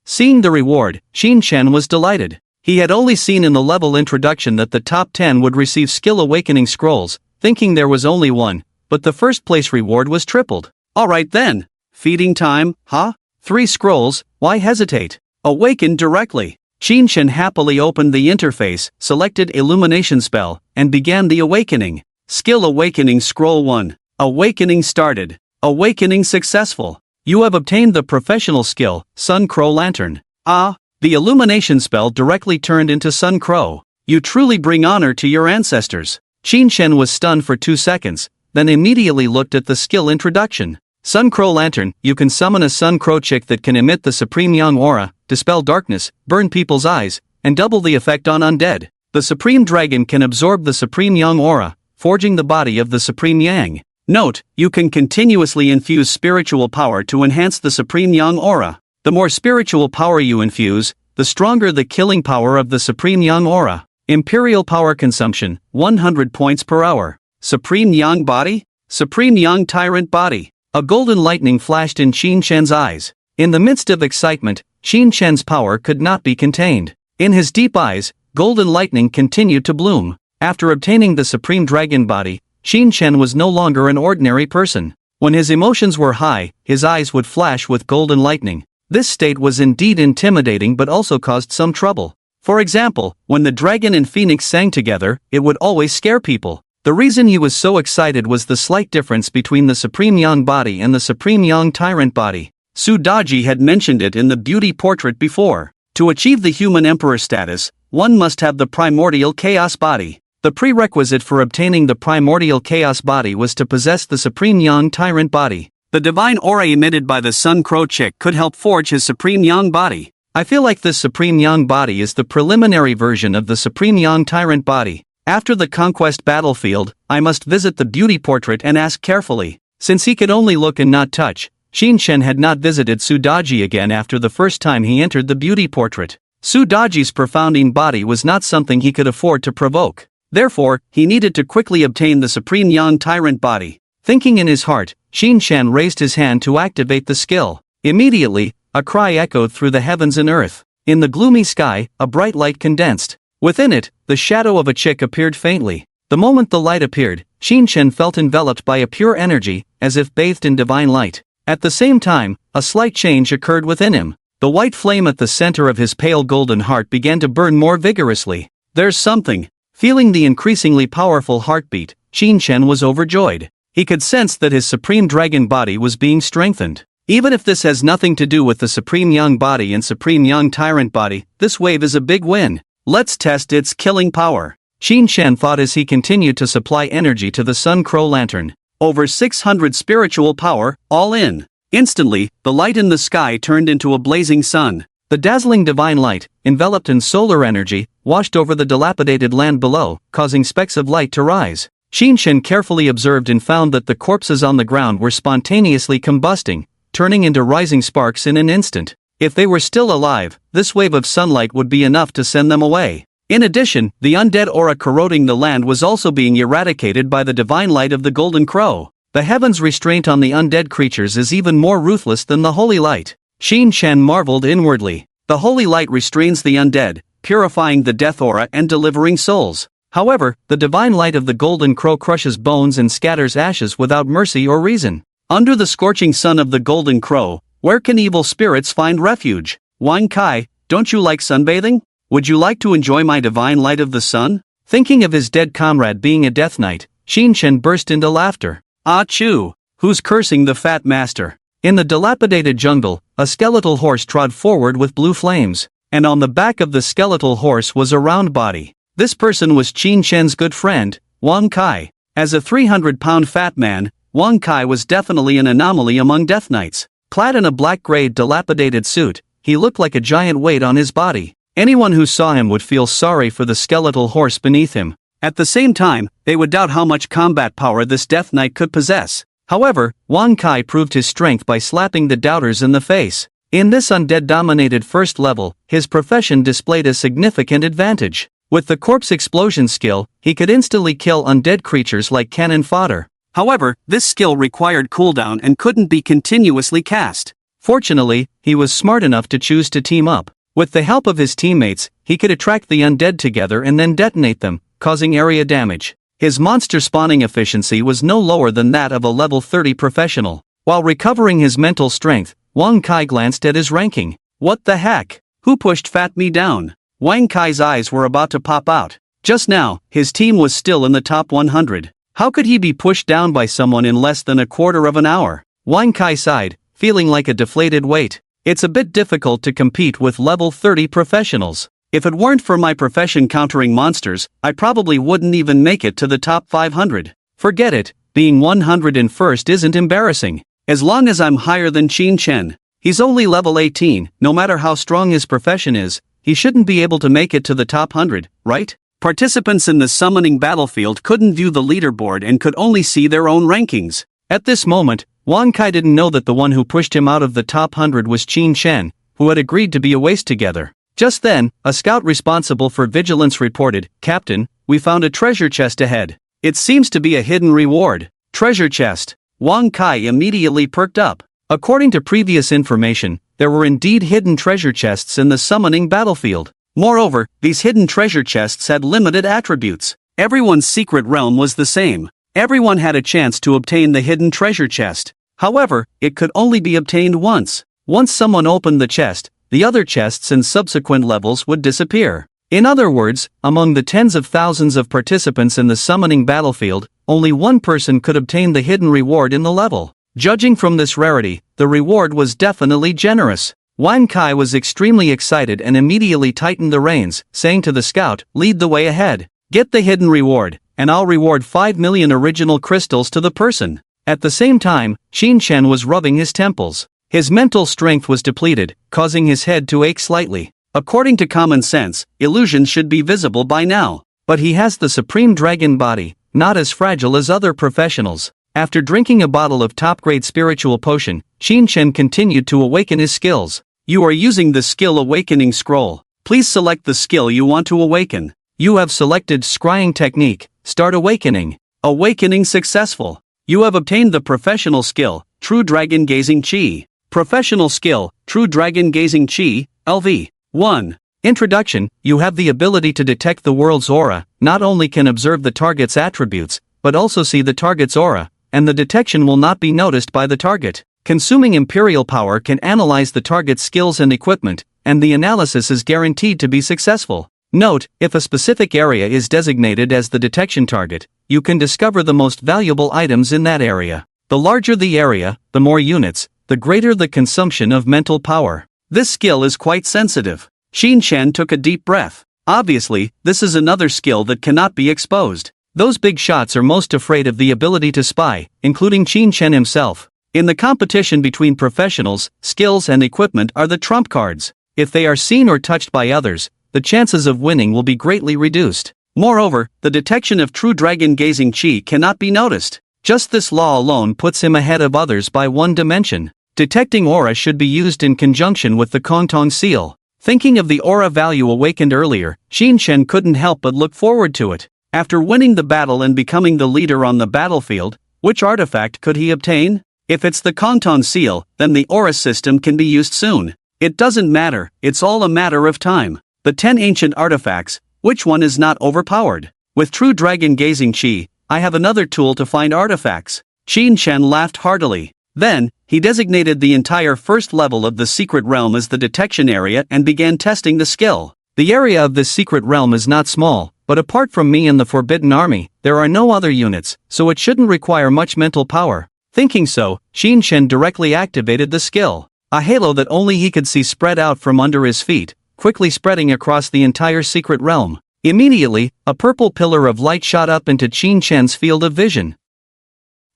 Seeing the reward, Qin Shen was delighted. He had only seen in the level introduction that the top 10 would receive Skill Awakening Scrolls, thinking there was only one, but the first place reward was tripled. Alright then. Feeding time, huh? 3 scrolls, why hesitate? Awaken directly. Qin Shen happily opened the interface, selected Illumination Spell, and began the awakening. Skill Awakening Scroll 1. Awakening started. Awakening successful. You have obtained the professional skill, Sun Crow Lantern. The illumination spell directly turned into Sun Crow. You truly bring honor to your ancestors. Qin Shen was stunned for 2 seconds, then immediately looked at the skill introduction. Sun Crow Lantern, you can summon a Sun Crow chick that can emit the Supreme Yang aura, dispel darkness, burn people's eyes, and double the effect on undead. The Supreme Dragon can absorb the Supreme Yang aura, forging the body of the Supreme Yang. Note, you can continuously infuse spiritual power to enhance the Supreme Yang aura. The more spiritual power you infuse, the stronger the killing power of the Supreme Yang aura. Imperial power consumption, 100 points per hour. Supreme Yang body? Supreme Yang tyrant body. A golden lightning flashed in Qin Shen's eyes. In the midst of excitement, Qin Shen's power could not be contained. In his deep eyes, golden lightning continued to bloom. After obtaining the Supreme Dragon body, Qin Shen was no longer an ordinary person. When his emotions were high, his eyes would flash with golden lightning. This state was indeed intimidating but also caused some trouble. For example, when the dragon and phoenix sang together, it would always scare people. The reason he was so excited was the slight difference between the Supreme Yang body and the Supreme Yang tyrant body. Su Daji had mentioned it in the beauty portrait before. To achieve the human emperor status, one must have the primordial chaos body. The prerequisite for obtaining the primordial chaos body was to possess the Supreme Yang tyrant body. The divine aura emitted by the Sun Crow chick could help forge his Supreme Yang body.
I feel like this Supreme Yang body is the preliminary version of the Supreme Yang Tyrant body. After the conquest battlefield, I must visit the beauty portrait and ask carefully. Since he could only look and not touch, Shin-Chen had not visited Sudaji again after the first time he entered the beauty portrait. Sudaji's profounding body was not something he could afford to provoke. Therefore, he needed to quickly obtain the Supreme Yang Tyrant body. Thinking in his heart, Shin-Chen raised his hand to activate the skill. Immediately, a cry echoed through the heavens and earth. In the gloomy sky, a bright light condensed. Within it, the shadow of a chick appeared faintly. The moment the light appeared, Shin-Chen felt enveloped by a pure energy, as if bathed in divine light. At the same time, a slight change occurred within him. The white flame at the center of his pale golden heart began to burn more vigorously. There's something. Feeling the increasingly powerful heartbeat, Shin-Chen was overjoyed. He could sense that his Supreme Dragon body was being strengthened. Even if this has nothing to do with the Supreme Yang body and Supreme Yang Tyrant body, this wave is a big win. Let's test its killing power. Shin-Chen thought as he continued to supply energy to the Sun Crow lantern. Over 600 spiritual power, all in. Instantly, the light in the sky turned into a blazing sun. The dazzling divine light, enveloped in solar energy, washed over the dilapidated land below, causing specks of light to rise. Shin-Chen carefully observed and found that the corpses on the ground were spontaneously combusting, turning into rising sparks in an instant. If they were still alive, this wave of sunlight would be enough to send them away. In addition, the undead aura corroding the land was also being eradicated by the divine light of the Golden Crow. The heavens' restraint on the undead creatures is even more ruthless than the holy light. Shin-Chen marveled inwardly. The holy light restrains the undead, purifying the death aura and delivering souls. However, the divine light of the Golden Crow crushes bones and scatters ashes without mercy or reason. Under the scorching sun of the Golden Crow, where can evil spirits find refuge? Wang Kai, don't you like sunbathing? Would you like to enjoy my divine light of the sun? Thinking of his dead comrade being a death knight, Shin-Chen burst into laughter. Ah choo! Who's cursing the fat master? In the dilapidated jungle, a skeletal horse trod forward with blue flames, and on the back of the skeletal horse was a round body. This person was Shin-Chen's good friend, Wang Kai. As a 300-pound fat man, Wang Kai was definitely an anomaly among death knights. Clad in a black-gray dilapidated suit, he looked like a giant weight on his body. Anyone who saw him would feel sorry for the skeletal horse beneath him. At the same time, they would doubt how much combat power this death knight could possess. However, Wang Kai proved his strength by slapping the doubters in the face. In this undead-dominated first level, his profession displayed a significant advantage. With the corpse explosion skill, he could instantly kill undead creatures like cannon fodder. However, this skill required cooldown and couldn't be continuously cast. Fortunately, he was smart enough to choose to team up. With the help of his teammates, he could attract the undead together and then detonate them, causing area damage. His monster spawning efficiency was no lower than that of a level 30 professional. While recovering his mental strength, Wang Kai glanced at his ranking. What the heck? Who pushed Fat Me down? Wang Kai's eyes were about to pop out. Just now, his team was still in the top 100. How could he be pushed down by someone in less than a quarter of an hour? Wang Kai sighed, feeling like a deflated weight. It's a bit difficult to compete with level 30 professionals. If it weren't for my profession countering monsters, I probably wouldn't even make it to the top 500. Forget it, being 101st isn't embarrassing. As long as I'm higher than Shin-Chen. He's only level 18, no matter how strong his profession is, he shouldn't be able to make it to the top 100, right? Participants in the summoning battlefield couldn't view the leaderboard and could only see their own rankings. At this moment, Wang Kai didn't know that the one who pushed him out of the top 100 was Shin-Chen, who had agreed to be a waste together. Just then, a scout responsible for vigilance reported, "Captain, we found a treasure chest ahead. It seems to be a hidden reward." Treasure chest. Wang Kai immediately perked up. According to previous information, there were indeed hidden treasure chests in the summoning battlefield. Moreover, these hidden treasure chests had limited attributes. Everyone's secret realm was the same. Everyone had a chance to obtain the hidden treasure chest. However, it could only be obtained once. Once someone opened the chest, the other chests in subsequent levels would disappear. In other words, among the tens of thousands of participants in the summoning battlefield, only one person could obtain the hidden reward in the level. Judging from this rarity, the reward was definitely generous. Wang Kai was extremely excited and immediately tightened the reins, saying to the scout, "Lead the way ahead. Get the hidden reward, and I'll reward 5 million original crystals to the person." At the same time, Shin Chen was rubbing his temples. His mental strength was depleted, causing his head to ache slightly. According to common sense, illusions should be visible by now. But he has the supreme dragon body, not as fragile as other professionals. After drinking a bottle of top-grade spiritual potion, Shin Chen continued to awaken his skills. You are using the skill Awakening Scroll. Please select the skill you want to awaken. You have selected Scrying Technique. Start awakening. Awakening successful. You have obtained the professional skill, True Dragon Gazing Chi. Professional skill, True Dragon Gazing Chi, LV. 1. Introduction. You have the ability to detect the world's aura, not only can observe the target's attributes, but also see the target's aura, and the detection will not be noticed by the target. Consuming Imperial Power can analyze the target's skills and equipment, and the analysis is guaranteed to be successful. Note, if a specific area is designated as the detection target, you can discover the most valuable items in that area. The larger the area, the more units, the greater the consumption of mental power. This skill is quite sensitive. Shin Chen took a deep breath. Obviously, this is another skill that cannot be exposed. Those big shots are most afraid of the ability to spy, including Shin Chen himself. In the competition between professionals, skills and equipment are the trump cards. If they are seen or touched by others, the chances of winning will be greatly reduced. Moreover, the detection of True Dragon Gazing Chi cannot be noticed. Just this law alone puts him ahead of others by one dimension. Detecting aura should be used in conjunction with the Kongtong Seal. Thinking of the aura value awakened earlier, Shin Chen couldn't help but look forward to it. After winning the battle and becoming the leader on the battlefield, which artifact could he obtain? If it's the Kongtong Seal, then the aura system can be used soon. It doesn't matter, it's all a matter of time. The 10 ancient artifacts, which one is not overpowered? With True Dragon Gazing Chi, I have another tool to find artifacts. Shin Chen laughed heartily. Then, he designated the entire first level of the secret realm as the detection area and began testing the skill. The area of this secret realm is not small, but apart from me and the Forbidden Army, there are no other units, so it shouldn't require much mental power. Thinking so, Shin Chen directly activated the skill. A halo that only he could see spread out from under his feet, quickly spreading across the entire secret realm. Immediately, a purple pillar of light shot up into Shin Chen's field of vision.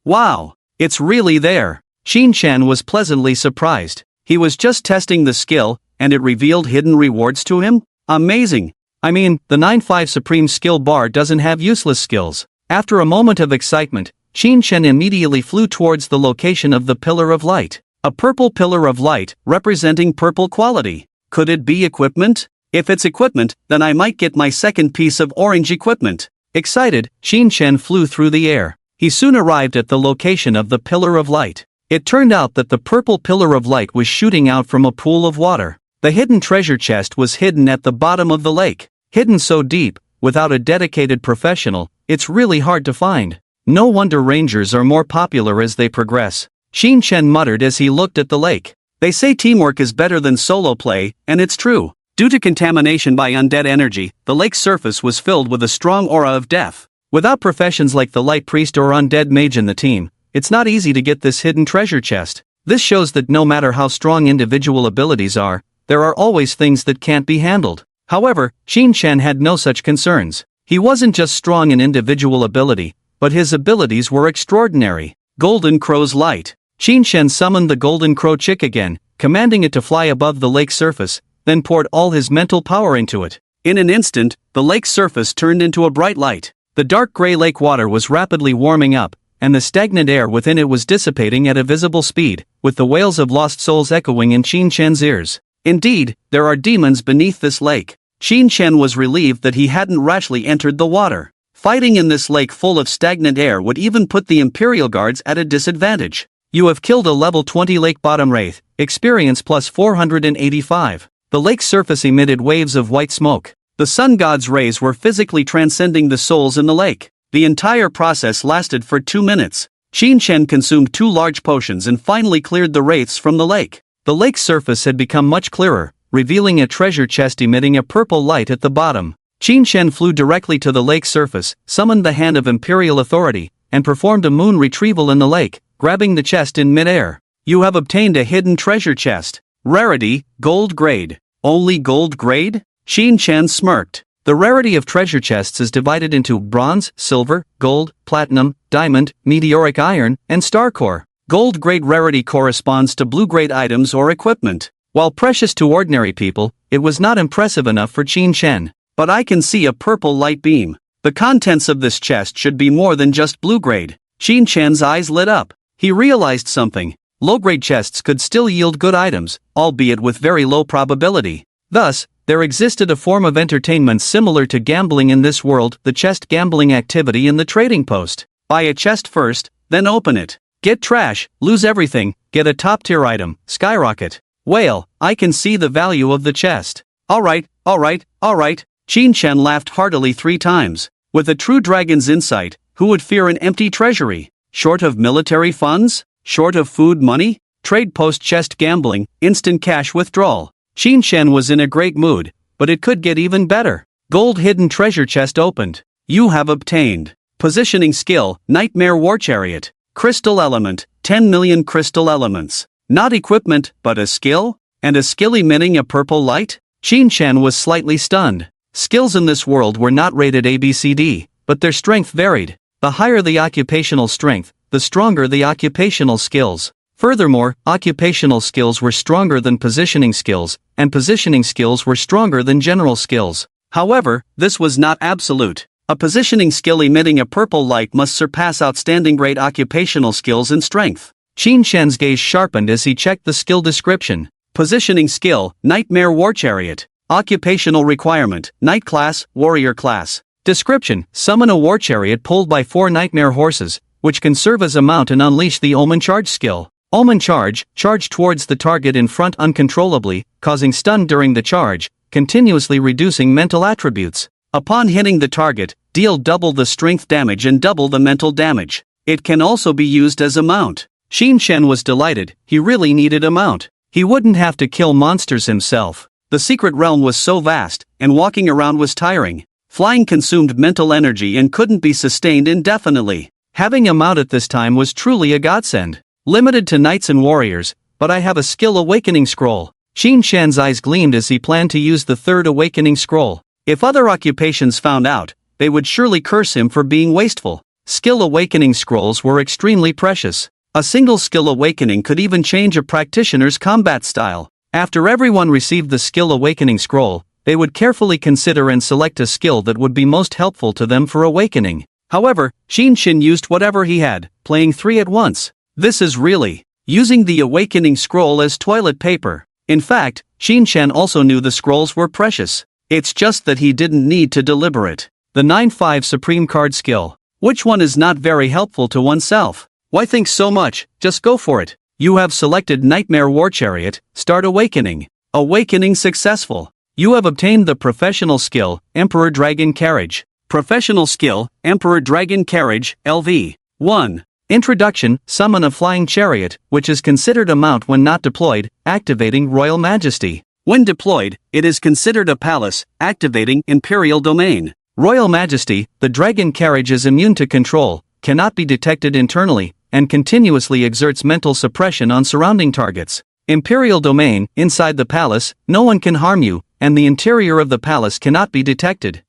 Wow! It's really there! Shin Chen was pleasantly surprised. He was just testing the skill, and it revealed hidden rewards to him? Amazing! I mean, the 9-5 Supreme Skill Bar doesn't have useless skills. After a moment of excitement, Shin Chen immediately flew towards the location of the Pillar of Light. A purple pillar of light, representing purple quality. Could it be equipment? If it's equipment, then I might get my second piece of orange equipment. Excited, Shin Chen flew through the air. He soon arrived at the location of the Pillar of Light. It turned out that the purple Pillar of Light was shooting out from a pool of water. The hidden treasure chest was hidden at the bottom of the lake. Hidden so deep, without a dedicated professional, it's really hard to find. No wonder rangers are more popular as they progress. Shin Chen muttered as he looked at the lake. They say teamwork is better than solo play, and it's true. Due to contamination by undead energy, the lake's surface was filled with a strong aura of death. Without professions like the light priest or undead mage in the team, it's not easy to get this hidden treasure chest. This shows that no matter how strong individual abilities are, there are always things that can't be handled. However, Shin Chen had no such concerns. He wasn't just strong in individual ability, but his abilities were extraordinary. Golden Crow's Light. Shin Chen summoned the Golden Crow chick again, commanding it to fly above the lake's surface, then poured all his mental power into it. In an instant, the lake's surface turned into a bright light. The dark gray lake water was rapidly warming up, and the stagnant air within it was dissipating at a visible speed, with the wails of lost souls echoing in Shin Chen's ears. Indeed, there are demons beneath this lake. Shin Chen was relieved that he hadn't rashly entered the water. Fighting in this lake full of stagnant air would even put the Imperial Guards at a disadvantage. You have killed a level 20 lake bottom wraith, experience plus 485. The lake's surface emitted waves of white smoke. The sun god's rays were physically transcending the souls in the lake. The entire process lasted for 2 minutes. Shin Chen consumed 2 large potions and finally cleared the wraiths from the lake. The lake's surface had become much clearer, revealing a treasure chest emitting a purple light at the bottom. Shin Chen flew directly to the lake's surface, summoned the Hand of Imperial Authority, and performed a moon retrieval in the lake, grabbing the chest in mid-air. You have obtained a hidden treasure chest. Rarity, gold grade. Only gold grade? Shin Chen smirked.
The rarity of treasure chests is divided into bronze, silver, gold, platinum, diamond, meteoric iron, and star core. Gold grade rarity corresponds to blue grade items or equipment. While precious to ordinary people, it was not impressive enough for Qin Shen. But I can see a purple light beam. The contents of this chest should be more than just blue grade. Qin Shen's eyes lit up. He realized something. Low-grade chests could still yield good items, albeit with very low probability. Thus, there existed a form of entertainment similar to gambling in this world, the chest gambling activity in the trading post. Buy a chest first, then open it. Get trash, lose everything, get a top-tier item, skyrocket. Whale, I can see the value of the chest. Alright. Qin Shen laughed heartily 3 times. With a true dragon's insight, who would fear an empty treasury? Short of military funds? Short of food money? Trade post chest gambling, instant cash withdrawal. Qin Shen was in a great mood, but it could get even better. Gold hidden treasure chest opened. You have obtained. Positioning skill, Nightmare War Chariot. Crystal element, 10 million crystal elements. Not equipment, but a skill? And a skill emitting a purple light? Qin Shen was slightly stunned. Skills in this world were not rated ABCD, but their strength varied. The higher the occupational strength, the stronger the occupational skills. Furthermore, occupational skills were stronger than positioning skills, and positioning skills were stronger than general skills. However, this was not absolute. A positioning skill emitting a purple light must surpass outstanding great occupational skills in strength. Qin Shen's gaze sharpened as he checked the skill description. Positioning skill, Nightmare War Chariot. Occupational requirement, Knight class, Warrior class. Description: summon a war chariot pulled by 4 nightmare horses, which can serve as a mount and unleash the Omen Charge skill. Omen Charge, charge towards the target in front uncontrollably, causing stun during the charge, continuously reducing mental attributes. Upon hitting the target, deal double the strength damage and double the mental damage. It can also be used as a mount. Qin Shen was delighted, he really needed a mount. He wouldn't have to kill monsters himself. The secret realm was so vast, and walking around was tiring. Flying consumed mental energy and couldn't be sustained indefinitely. Having a mount at this time was truly a godsend. Limited to knights and warriors, but I have a skill awakening scroll. Qin Shen's eyes gleamed as he planned to use the 3rd awakening scroll. If other occupations found out, they would surely curse him for being wasteful. Skill awakening scrolls were extremely precious. A single skill awakening could even change a practitioner's combat style. After everyone received the skill awakening scroll, they would carefully consider and select a skill that would be most helpful to them for awakening. However, Qin Shen used whatever he had, playing 3 at once. This is really using the awakening scroll as toilet paper. In fact, Qin Shen also knew the scrolls were precious. It's just that he didn't need to deliberate. The 9-5 Supreme Card skill. Which one is not very helpful to oneself? Why think so much? Just go for it. You have selected Nightmare War Chariot, start awakening. Awakening successful. You have obtained the professional skill, Emperor Dragon Carriage. Professional skill, Emperor Dragon Carriage, LV. 1. Introduction, summon a flying chariot, which is considered a mount when not deployed, activating Royal Majesty. When deployed, it is considered a palace, activating Imperial Domain. Royal Majesty, the dragon carriage is immune to control, cannot be detected internally, and continuously exerts mental suppression on surrounding targets. Imperial Domain, inside the palace, no one can harm you, and the interior of the palace cannot be detected.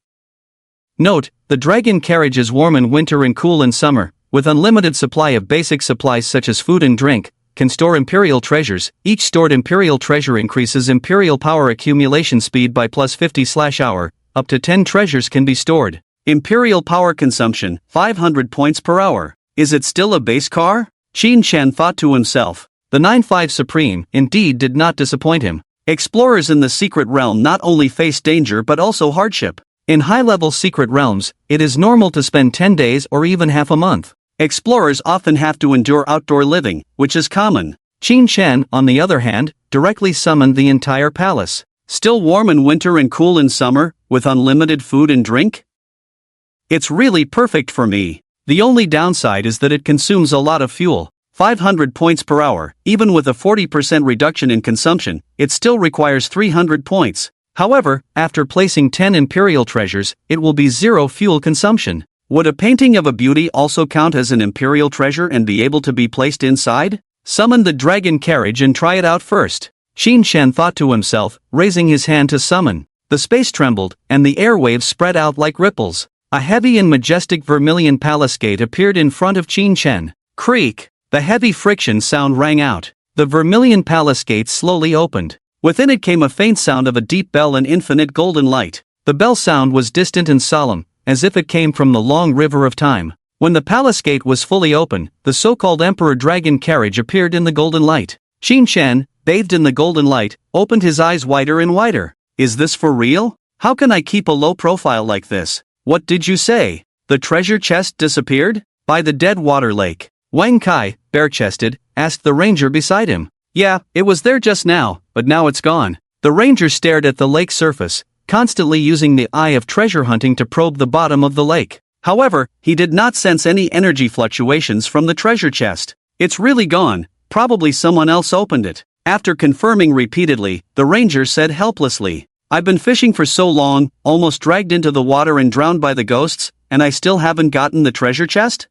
Note, the dragon carriage is warm in winter and cool in summer, with unlimited supply of basic supplies such as food and drink, can store imperial treasures. Each stored imperial treasure increases imperial power accumulation speed by plus 50/hour, up to 10 treasures can be stored. Imperial power consumption, 500 points per hour. Is it still a base car? Qin Shen thought to himself. The 9-5 Supreme, indeed, did not disappoint him. Explorers in the secret realm not only face danger but also hardship. In high-level secret realms, it is normal to spend 10 days or even half a month. Explorers often have to endure outdoor living, which is common. Qin Shen, on the other hand, directly summoned the entire palace. Still warm in winter and cool in summer, with unlimited food and drink? It's really perfect for me. The only downside is that it consumes a lot of fuel. 500 points per hour, even with a 40% reduction in consumption, it still requires 300 points. However, after placing 10 imperial treasures, it will be 0 fuel consumption. Would a painting of a beauty also count as an imperial treasure and be able to be placed inside? Summon the dragon carriage and try it out first. Qin Shen thought to himself, raising his hand to summon. the space trembled, and the airwaves spread out like ripples. A heavy and majestic vermilion palace gate appeared in front of Qin Chen. Creak! The heavy friction sound rang out. The vermilion palace gate slowly opened. Within it came a faint sound of a deep bell and infinite golden light. The bell sound was distant and solemn, as if it came from the long river of time. When the palace gate was fully open, the so-called Emperor Dragon carriage appeared in the golden light. Qin Chen, bathed in the golden light, opened his eyes wider and wider. Is this for real? How can I keep a low profile like this? What did you say? The treasure chest disappeared? By the dead water lake. Wang Kai, bare-chested, asked the ranger beside him. Yeah, it was there just now, but now it's gone. The ranger stared at the lake surface, constantly using the eye of treasure hunting to probe the bottom of the lake. However, he did not sense any energy fluctuations from the treasure chest. It's really gone, probably someone else opened it. After confirming repeatedly, the ranger said helplessly, I've been fishing for so long, almost dragged into the water and drowned by the ghosts, and I still haven't gotten the treasure chest?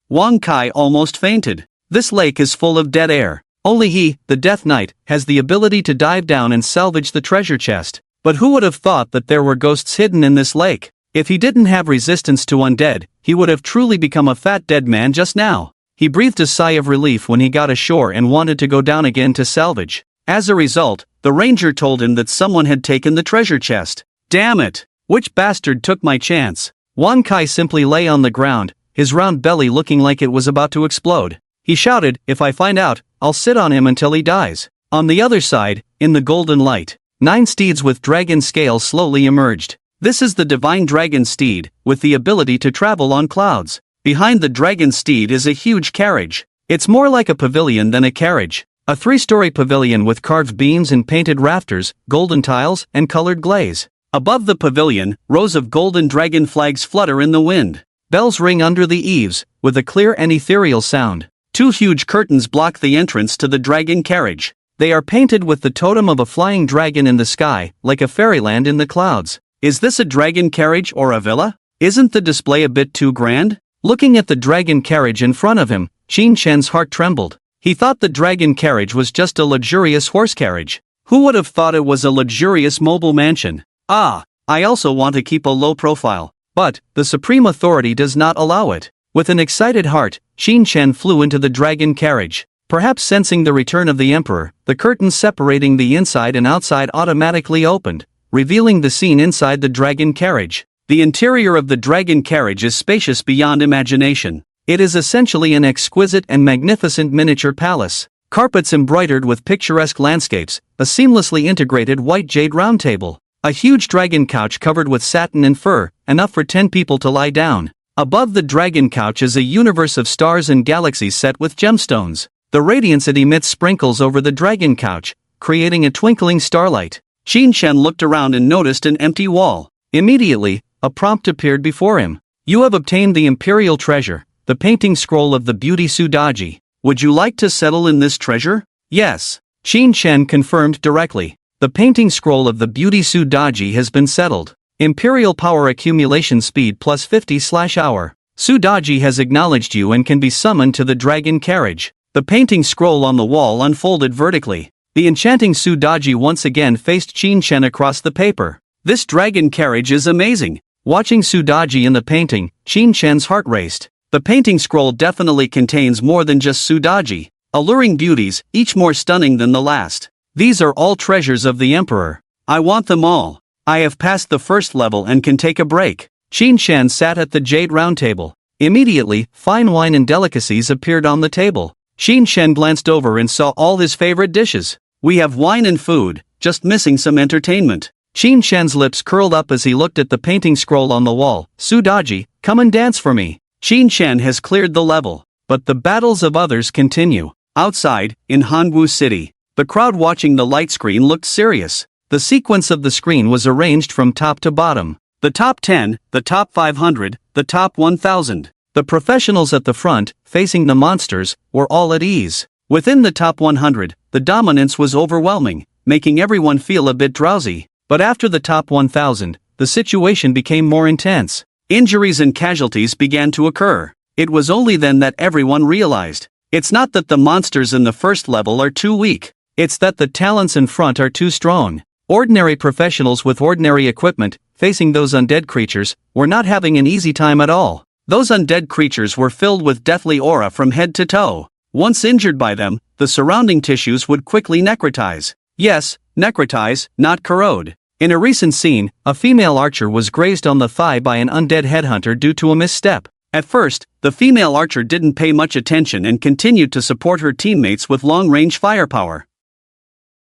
Wang Kai almost fainted. This lake is full of dead air. Only he, the Death Knight, has the ability to dive down and salvage the treasure chest. But who would have thought that there were ghosts hidden in this lake? If he didn't have resistance to undead, he would have truly become a fat dead man just now. He breathed a sigh of relief when he got ashore and wanted to go down again to salvage. As a result, the ranger told him that someone had taken the treasure chest. Damn it! Which bastard took my chance? Wang Kai simply lay on the ground, his round belly looking like it was about to explode. He shouted, if I find out, I'll sit on him until he dies. On the other side, in the golden light, 9 steeds with dragon scales slowly emerged. This is the divine dragon steed, with the ability to travel on clouds. Behind the dragon steed is a huge carriage. It's more like a pavilion than a carriage. A 3-story pavilion with carved beams and painted rafters, golden tiles, and colored glaze. Above the pavilion, rows of golden dragon flags flutter in the wind. Bells ring under the eaves, with a clear and ethereal sound. 2 huge curtains block the entrance to the dragon carriage. They are painted with the totem of a flying dragon in the sky, like a fairyland in the clouds. Is this a dragon carriage or a villa? Isn't the display a bit too grand? Looking at the dragon carriage in front of him, Qin Chen's heart trembled. He thought the dragon carriage was just a luxurious horse carriage. Who would have thought it was a luxurious mobile mansion? I also want to keep a low profile, but the supreme authority does not allow it. With an excited heart, Qin Chen flew into the dragon carriage. Perhaps sensing the return of the emperor, the curtains separating the inside and outside automatically opened, revealing the scene inside the dragon carriage. The interior of the dragon carriage is spacious beyond imagination. It is essentially an exquisite and magnificent miniature palace. Carpets embroidered with picturesque landscapes, a seamlessly integrated white jade round table, a huge dragon couch covered with satin and fur, enough for 10 people to lie down. Above the dragon couch is a universe of stars and galaxies set with gemstones. The radiance it emits sprinkles over the dragon couch, creating a twinkling starlight. Qin Chen looked around and noticed an empty wall. Immediately, a prompt appeared before him. You have obtained the imperial treasure, the painting scroll of the beauty Sudaji. Would you like to settle in this treasure? Yes. Qin Chen confirmed directly. The painting scroll of the beauty Sudaji has been settled. Imperial power accumulation speed plus 50/hour. Sudaji has acknowledged you and can be summoned to the dragon carriage. The painting scroll on the wall unfolded vertically. The enchanting Sudaji once again faced Qin Chen across the paper. This dragon carriage is amazing. Watching Sudaji in the painting, Qin Chen's heart raced. The painting scroll definitely contains more than just Sudaji. Alluring beauties, each more stunning than the last. These are all treasures of the emperor. I want them all. I have passed the first level and can take a break. Qin Chen sat at the jade round table. Immediately, fine wine and delicacies appeared on the table. Qin Chen glanced over and saw all his favorite dishes. We have wine and food, just missing some entertainment. Qin Chen's lips curled up as he looked at the painting scroll on the wall. Sudaji, come and dance for me. Qin Chen has cleared the level, but the battles of others continue. Outside, in Hanwu City, the crowd watching the light screen looked serious. The sequence of the screen was arranged from top to bottom. The top 10, the top 500, the top 1000. The professionals at the front, facing the monsters, were all at ease. Within the top 100, the dominance was overwhelming, making everyone feel a bit drowsy. But after the top 1000, the situation became more intense. Injuries and casualties began to occur. It was only then that everyone realized. It's not that the monsters in the first level are too weak. It's that the talents in front are too strong.
Ordinary professionals with ordinary equipment, facing those undead creatures, were not having an easy time at all. Those undead creatures were filled with deathly aura from head to toe. Once injured by them, the surrounding tissues would quickly necrotize. Yes, necrotize, not corrode. In a recent scene, a female archer was grazed on the thigh by an undead headhunter due to a misstep. At first, the female archer didn't pay much attention and continued to support her teammates with long-range firepower.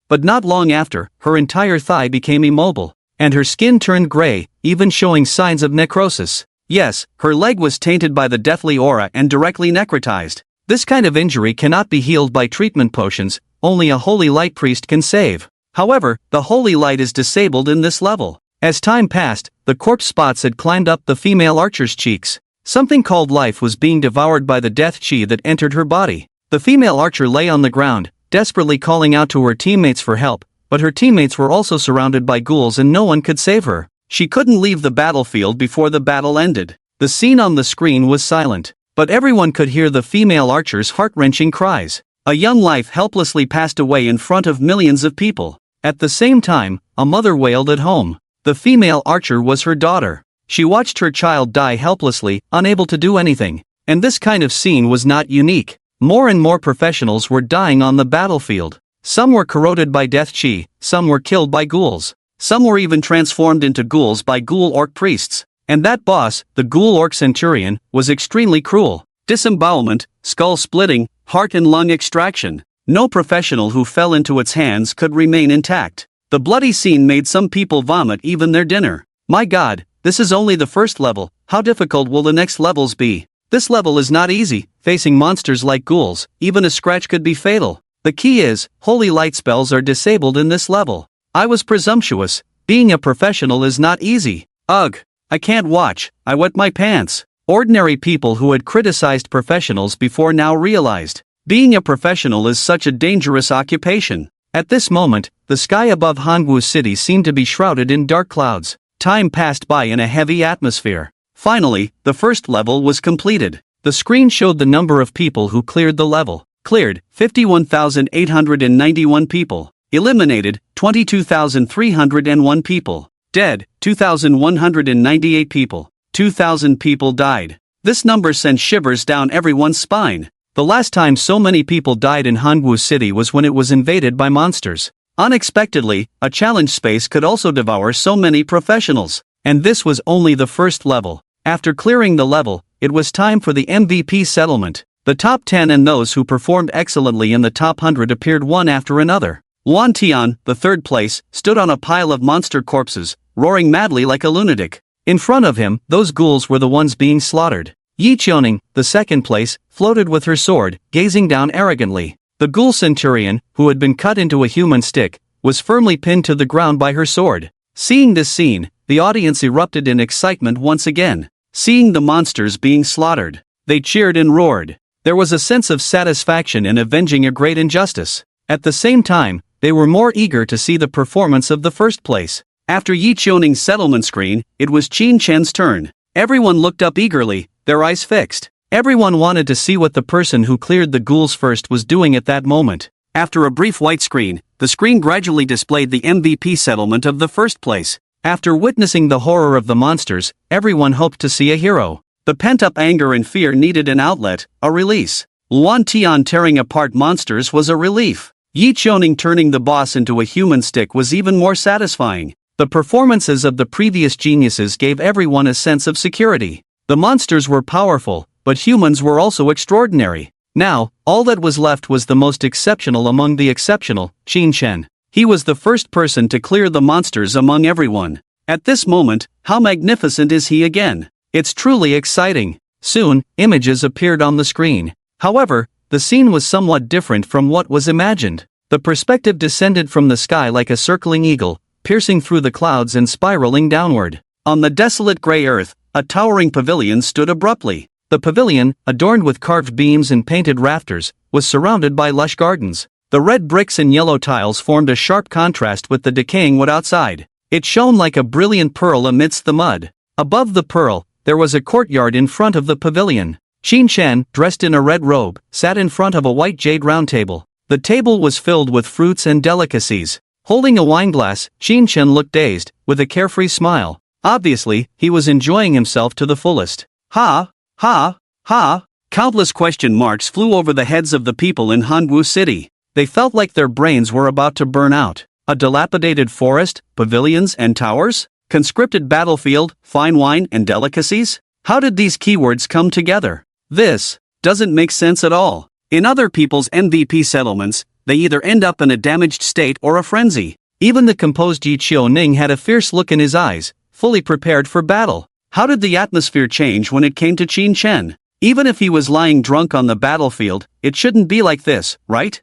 But not long after, her entire thigh became immobile, and her skin turned gray, even showing signs of necrosis. Yes, her leg was tainted by the deathly aura and directly necrotized. This kind of injury cannot be healed by treatment potions, only a holy light priest can save. However, the holy light is disabled in this level. As time passed, the corpse spots had climbed up the female archer's cheeks. Something called life was being devoured by the death chi that entered her body. The female archer lay on the ground, desperately calling out to her teammates for help, but her teammates were also surrounded by ghouls and no one could save her. She couldn't leave the battlefield before the battle ended. The scene on the screen was silent, but everyone could hear the female archer's heart-wrenching cries. A young life helplessly passed away in front of millions of people. At the same time, a mother wailed at home. The female archer was her daughter. She watched her child die helplessly, unable to do anything. And this kind of scene was not unique. More and more professionals were dying on the battlefield. Some were corroded by death chi, some were killed by ghouls. Some were even transformed into ghouls by ghoul orc priests. And that boss, the ghoul orc centurion, was extremely cruel. Disembowelment, skull splitting, heart and lung extraction. No professional who fell into its hands could remain intact. The bloody scene made some people vomit even their dinner. My god, this is only the first level, how difficult will the next levels be? This level is not easy, facing monsters like ghouls, even a scratch could be fatal. The key is, holy light spells are disabled in this level. I was presumptuous, being a professional is not easy. Ugh, I can't watch, I wet my pants. Ordinary people who had criticized professionals before now realized. Being a professional is such a dangerous occupation. At this moment, the sky above Hangwu City seemed to be shrouded in dark clouds. Time passed by in a heavy atmosphere. Finally, the first level was completed. The screen showed the number of people who cleared the level. Cleared, 51,891 people. Eliminated, 22,301 people. Dead, 2,198 people. 2,000 people died. This number sent shivers down everyone's spine. The last time so many people died in Hangwu City was when it was invaded by monsters. Unexpectedly, a challenge space could also devour so many professionals. And this was only the first level. After clearing the level, it was time for the MVP settlement. The top 10 and those who performed excellently in the top 100 appeared one after another. Wan Tian, the third place, stood on a pile of monster corpses, roaring madly like a lunatic. In front of him, those ghouls were the ones being slaughtered. Yi Qiuning, the second place, floated with her sword, gazing down arrogantly. The ghoul centurion, who had been cut into a human stick, was firmly pinned to the ground by her sword. Seeing this scene, the audience erupted in excitement once again. Seeing the monsters being slaughtered, they cheered and roared. There was a sense of satisfaction in avenging a great injustice. At the same time, they were more eager to see the performance of the first place. After Yi Qiuning's settlement screen, it was Qin Chen's turn. Everyone looked up eagerly, their eyes fixed. Everyone wanted to see what the person who cleared the ghouls first was doing at that moment. After a brief white screen, the screen gradually displayed the MVP settlement of the first place. After witnessing the horror of the monsters, everyone hoped to see a hero. The pent-up anger and fear needed an outlet, a release. Luan Tian tearing apart monsters was a relief. Yi Qiuning turning the boss into a human stick was even more satisfying. The performances of the previous geniuses gave everyone a sense of security. The monsters were powerful, but humans were also extraordinary. Now, all that was left was the most exceptional among the exceptional, Qin Chen. He was the first person to clear the monsters among everyone. At this moment, how magnificent is he again? It's truly exciting. Soon, images appeared on the screen. However, the scene was somewhat different from what was imagined. The perspective descended from the sky like a circling eagle, piercing through the clouds and spiraling downward. On the desolate gray earth, a towering pavilion stood abruptly. The pavilion, adorned with carved beams and painted rafters, was surrounded by lush gardens. The red bricks and yellow tiles formed a sharp contrast with the decaying wood outside. It shone like a brilliant pearl amidst the mud. Above the pearl, there was a courtyard in front of the pavilion. Qin Chen, dressed in a red robe, sat in front of a white jade round table. The table was filled with fruits and delicacies. Holding a wineglass, Qin Chen looked dazed, with a carefree smile. Obviously, he was enjoying himself to the fullest.
Ha, ha, ha. Countless question marks flew over the heads of the people in Hanwoo City.
They felt like their brains were about to burn out. A dilapidated forest, pavilions and towers? Conscripted battlefield, fine wine and delicacies? How did these keywords come together?
This doesn't make sense at all. In other people's MVP settlements, they either end up in a damaged state or a frenzy.
Even the composed Yi Ning had a fierce look in his eyes, fully prepared for battle.
How did the atmosphere change when it came to Qin Chen? Even if he was lying drunk on the battlefield, it shouldn't be like this, right?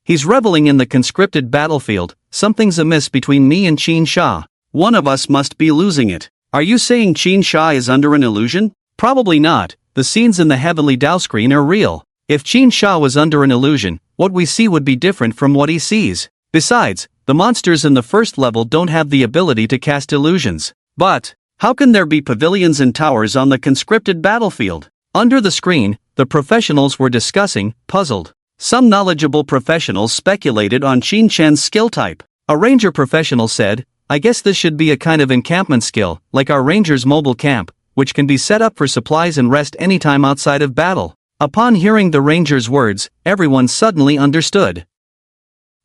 He's reveling in the conscripted battlefield. Something's amiss between me and Qin Sha.
One of us must be losing it. Are you saying Qin Sha is under an illusion?
Probably not. The scenes in the heavenly Dao screen are real. If Qin Sha was under an illusion, what we see would be different from what he sees. Besides, the monsters in the first level don't have the ability to cast illusions.
But how can there be pavilions and towers on the conscripted battlefield?
Under the screen, the professionals were discussing, puzzled.
Some knowledgeable professionals speculated on Qin Chen's skill type.
A ranger professional said, I guess this should be a kind of encampment skill, like our ranger's mobile camp, which can be set up for supplies and rest anytime outside of battle. Upon hearing the ranger's words, everyone suddenly understood.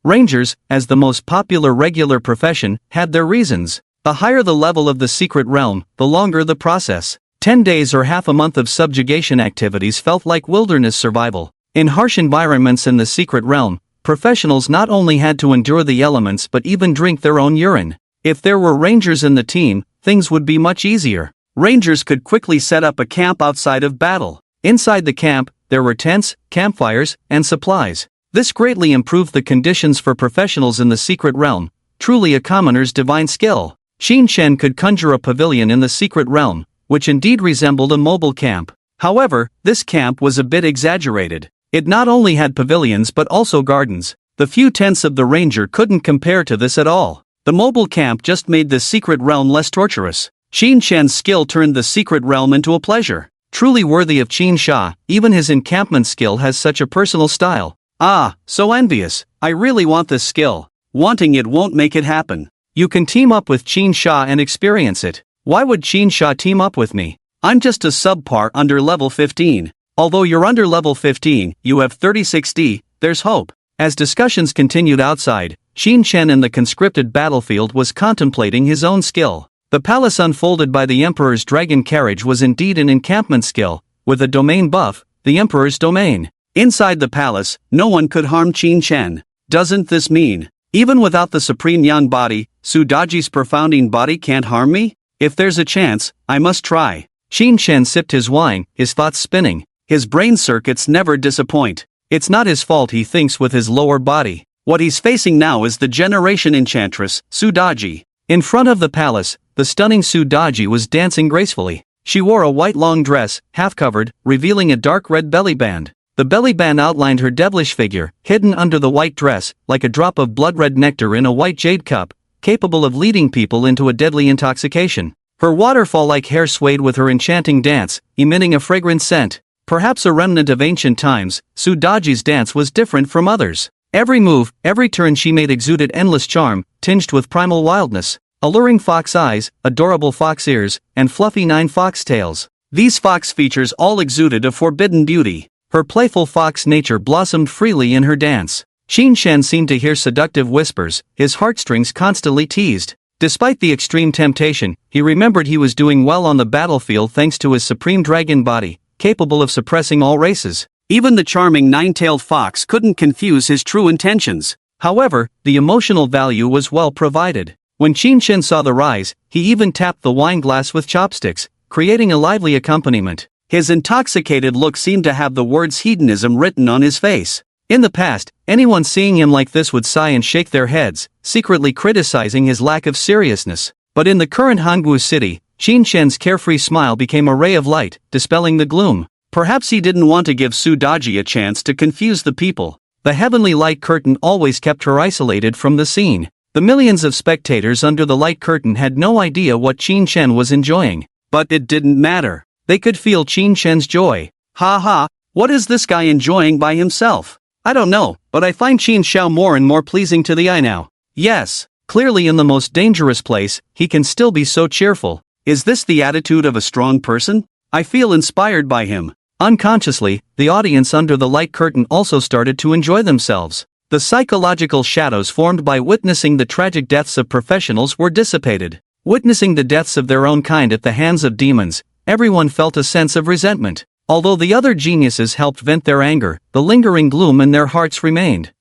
Rangers, as the most popular regular profession, had their reasons. The higher the level of the secret realm, the longer the process. 10 days or half a month of subjugation activities felt like wilderness survival. In harsh environments in the secret realm, professionals not only had to endure the elements but even drink their own urine. If there were rangers in the team, things would be much easier.
Rangers could quickly set up a camp outside of battle.
Inside the camp, there were tents, campfires, and supplies. This greatly improved the conditions for professionals in the secret realm, truly a commoner's divine skill. Qin Chen could conjure a pavilion in the secret realm, which indeed resembled a mobile camp.
However, this camp was a bit exaggerated.
It not only had pavilions but also gardens.
The few tents of the ranger couldn't compare to this at all. The mobile camp just made the secret realm less torturous. Qin Chen's skill turned the secret realm into a pleasure.
Truly worthy of Qin Sha, even his encampment skill has such a personal style.
Ah, so envious. I really want this skill. Wanting it won't make it happen.
You can team up with Qin Sha and experience it. Why would Qin Sha team up with me?
I'm just a subpar under level 15.
Although you're under level 15, you have 36D, there's hope. As discussions continued outside, Qin Chen in the conscripted battlefield was contemplating his own skill. The palace unfolded by the Emperor's dragon carriage was indeed an encampment skill, with a domain buff, the Emperor's domain.
Inside the palace, no one could harm Qin Chen. Doesn't this mean, even without the supreme yang body, Sudaji's profounding body can't harm me? If there's a chance, I must try.
Qin Chen sipped his wine, his thoughts spinning.
His brain circuits never disappoint.
It's not his fault he thinks with his lower body.
What he's facing now is the generation enchantress, Sudaji.
In front of the palace, the stunning Sudaji was dancing gracefully. She wore a white long dress, half-covered, revealing a dark red belly band. The belly band outlined her devilish figure, hidden under the white dress, like a drop of blood-red nectar in a white jade cup, capable of leading people into a deadly intoxication. Her waterfall-like hair swayed with her enchanting dance, emitting a fragrant scent. Perhaps a remnant of ancient times, Sudaji's dance was different from others. Every move, every turn she made exuded endless charm, tinged with primal wildness. Alluring fox eyes, adorable fox ears, and fluffy 9 fox tails. These fox features all exuded a forbidden beauty. Her playful fox nature blossomed freely in her dance. Qin Chen seemed to hear seductive whispers, his heartstrings constantly teased. Despite the extreme temptation, he remembered he was doing well on the battlefield thanks to his supreme dragon body, capable of suppressing all races.
Even the charming 9-tailed fox couldn't confuse his true intentions.
However, the emotional value was well provided. When Qin Chen saw the rise, he even tapped the wine glass with chopsticks, creating a lively accompaniment.
His intoxicated look seemed to have the words hedonism written on his face.
In the past, anyone seeing him like this would sigh and shake their heads, secretly criticizing his lack of seriousness. But in the current Hanwoo city, Qin Chen's carefree smile became a ray of light, dispelling the gloom.
Perhaps he didn't want to give Sudaji a chance to confuse the people.
The heavenly light curtain always kept her isolated from the scene. The millions of spectators under the light curtain had no idea what Qin Chen was enjoying.
But it didn't matter.
They could feel Qin Chen's joy.
Ha ha, what is this guy enjoying by himself? I don't know, but I find Qin Xiao more and more pleasing to the eye now. Yes, clearly in the most dangerous place, he can still be so cheerful. Is this the attitude of a strong person? I feel inspired by him. Unconsciously, the audience under the light curtain also started to enjoy themselves. The psychological shadows formed by witnessing the tragic deaths of professionals were dissipated. Witnessing the deaths of their own kind at the hands of demons, everyone felt a sense of resentment. Although the other geniuses helped vent their anger, the lingering gloom in their hearts remained.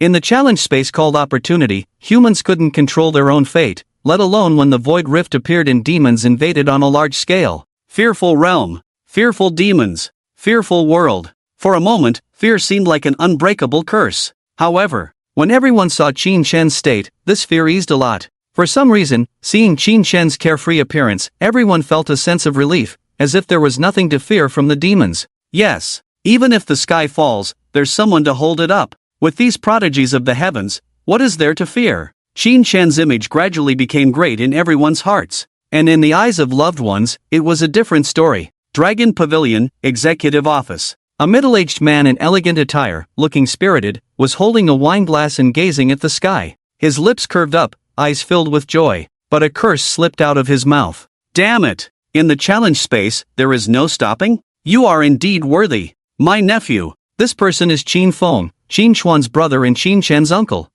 In the challenge space called Opportunity, humans couldn't control their own fate, let alone when the Void Rift appeared and demons invaded on a large scale. Fearful realm, fearful demons, fearful world. For a moment, fear seemed like an unbreakable curse. However, when everyone saw Qin Shen's state, this fear eased a lot. For some reason, seeing Qin Shen's carefree appearance, everyone felt a sense of relief, as if there was nothing to fear from the demons. Yes, even if the sky falls, there's someone to hold it up. With these prodigies of the heavens, what is there to fear? Qin Shen's image gradually became great in everyone's hearts. And in the eyes of loved ones, it was a different story. Dragon Pavilion, Executive Office. A middle-aged man in elegant attire, looking spirited, was holding a wineglass and gazing at the sky. His lips curved up, eyes filled with joy. But a curse slipped out of his mouth. Damn it! In the challenge space, there is no stopping? You are indeed worthy. My nephew. This person is Qin Feng, Qin Xuan's brother and Qin Shen's uncle.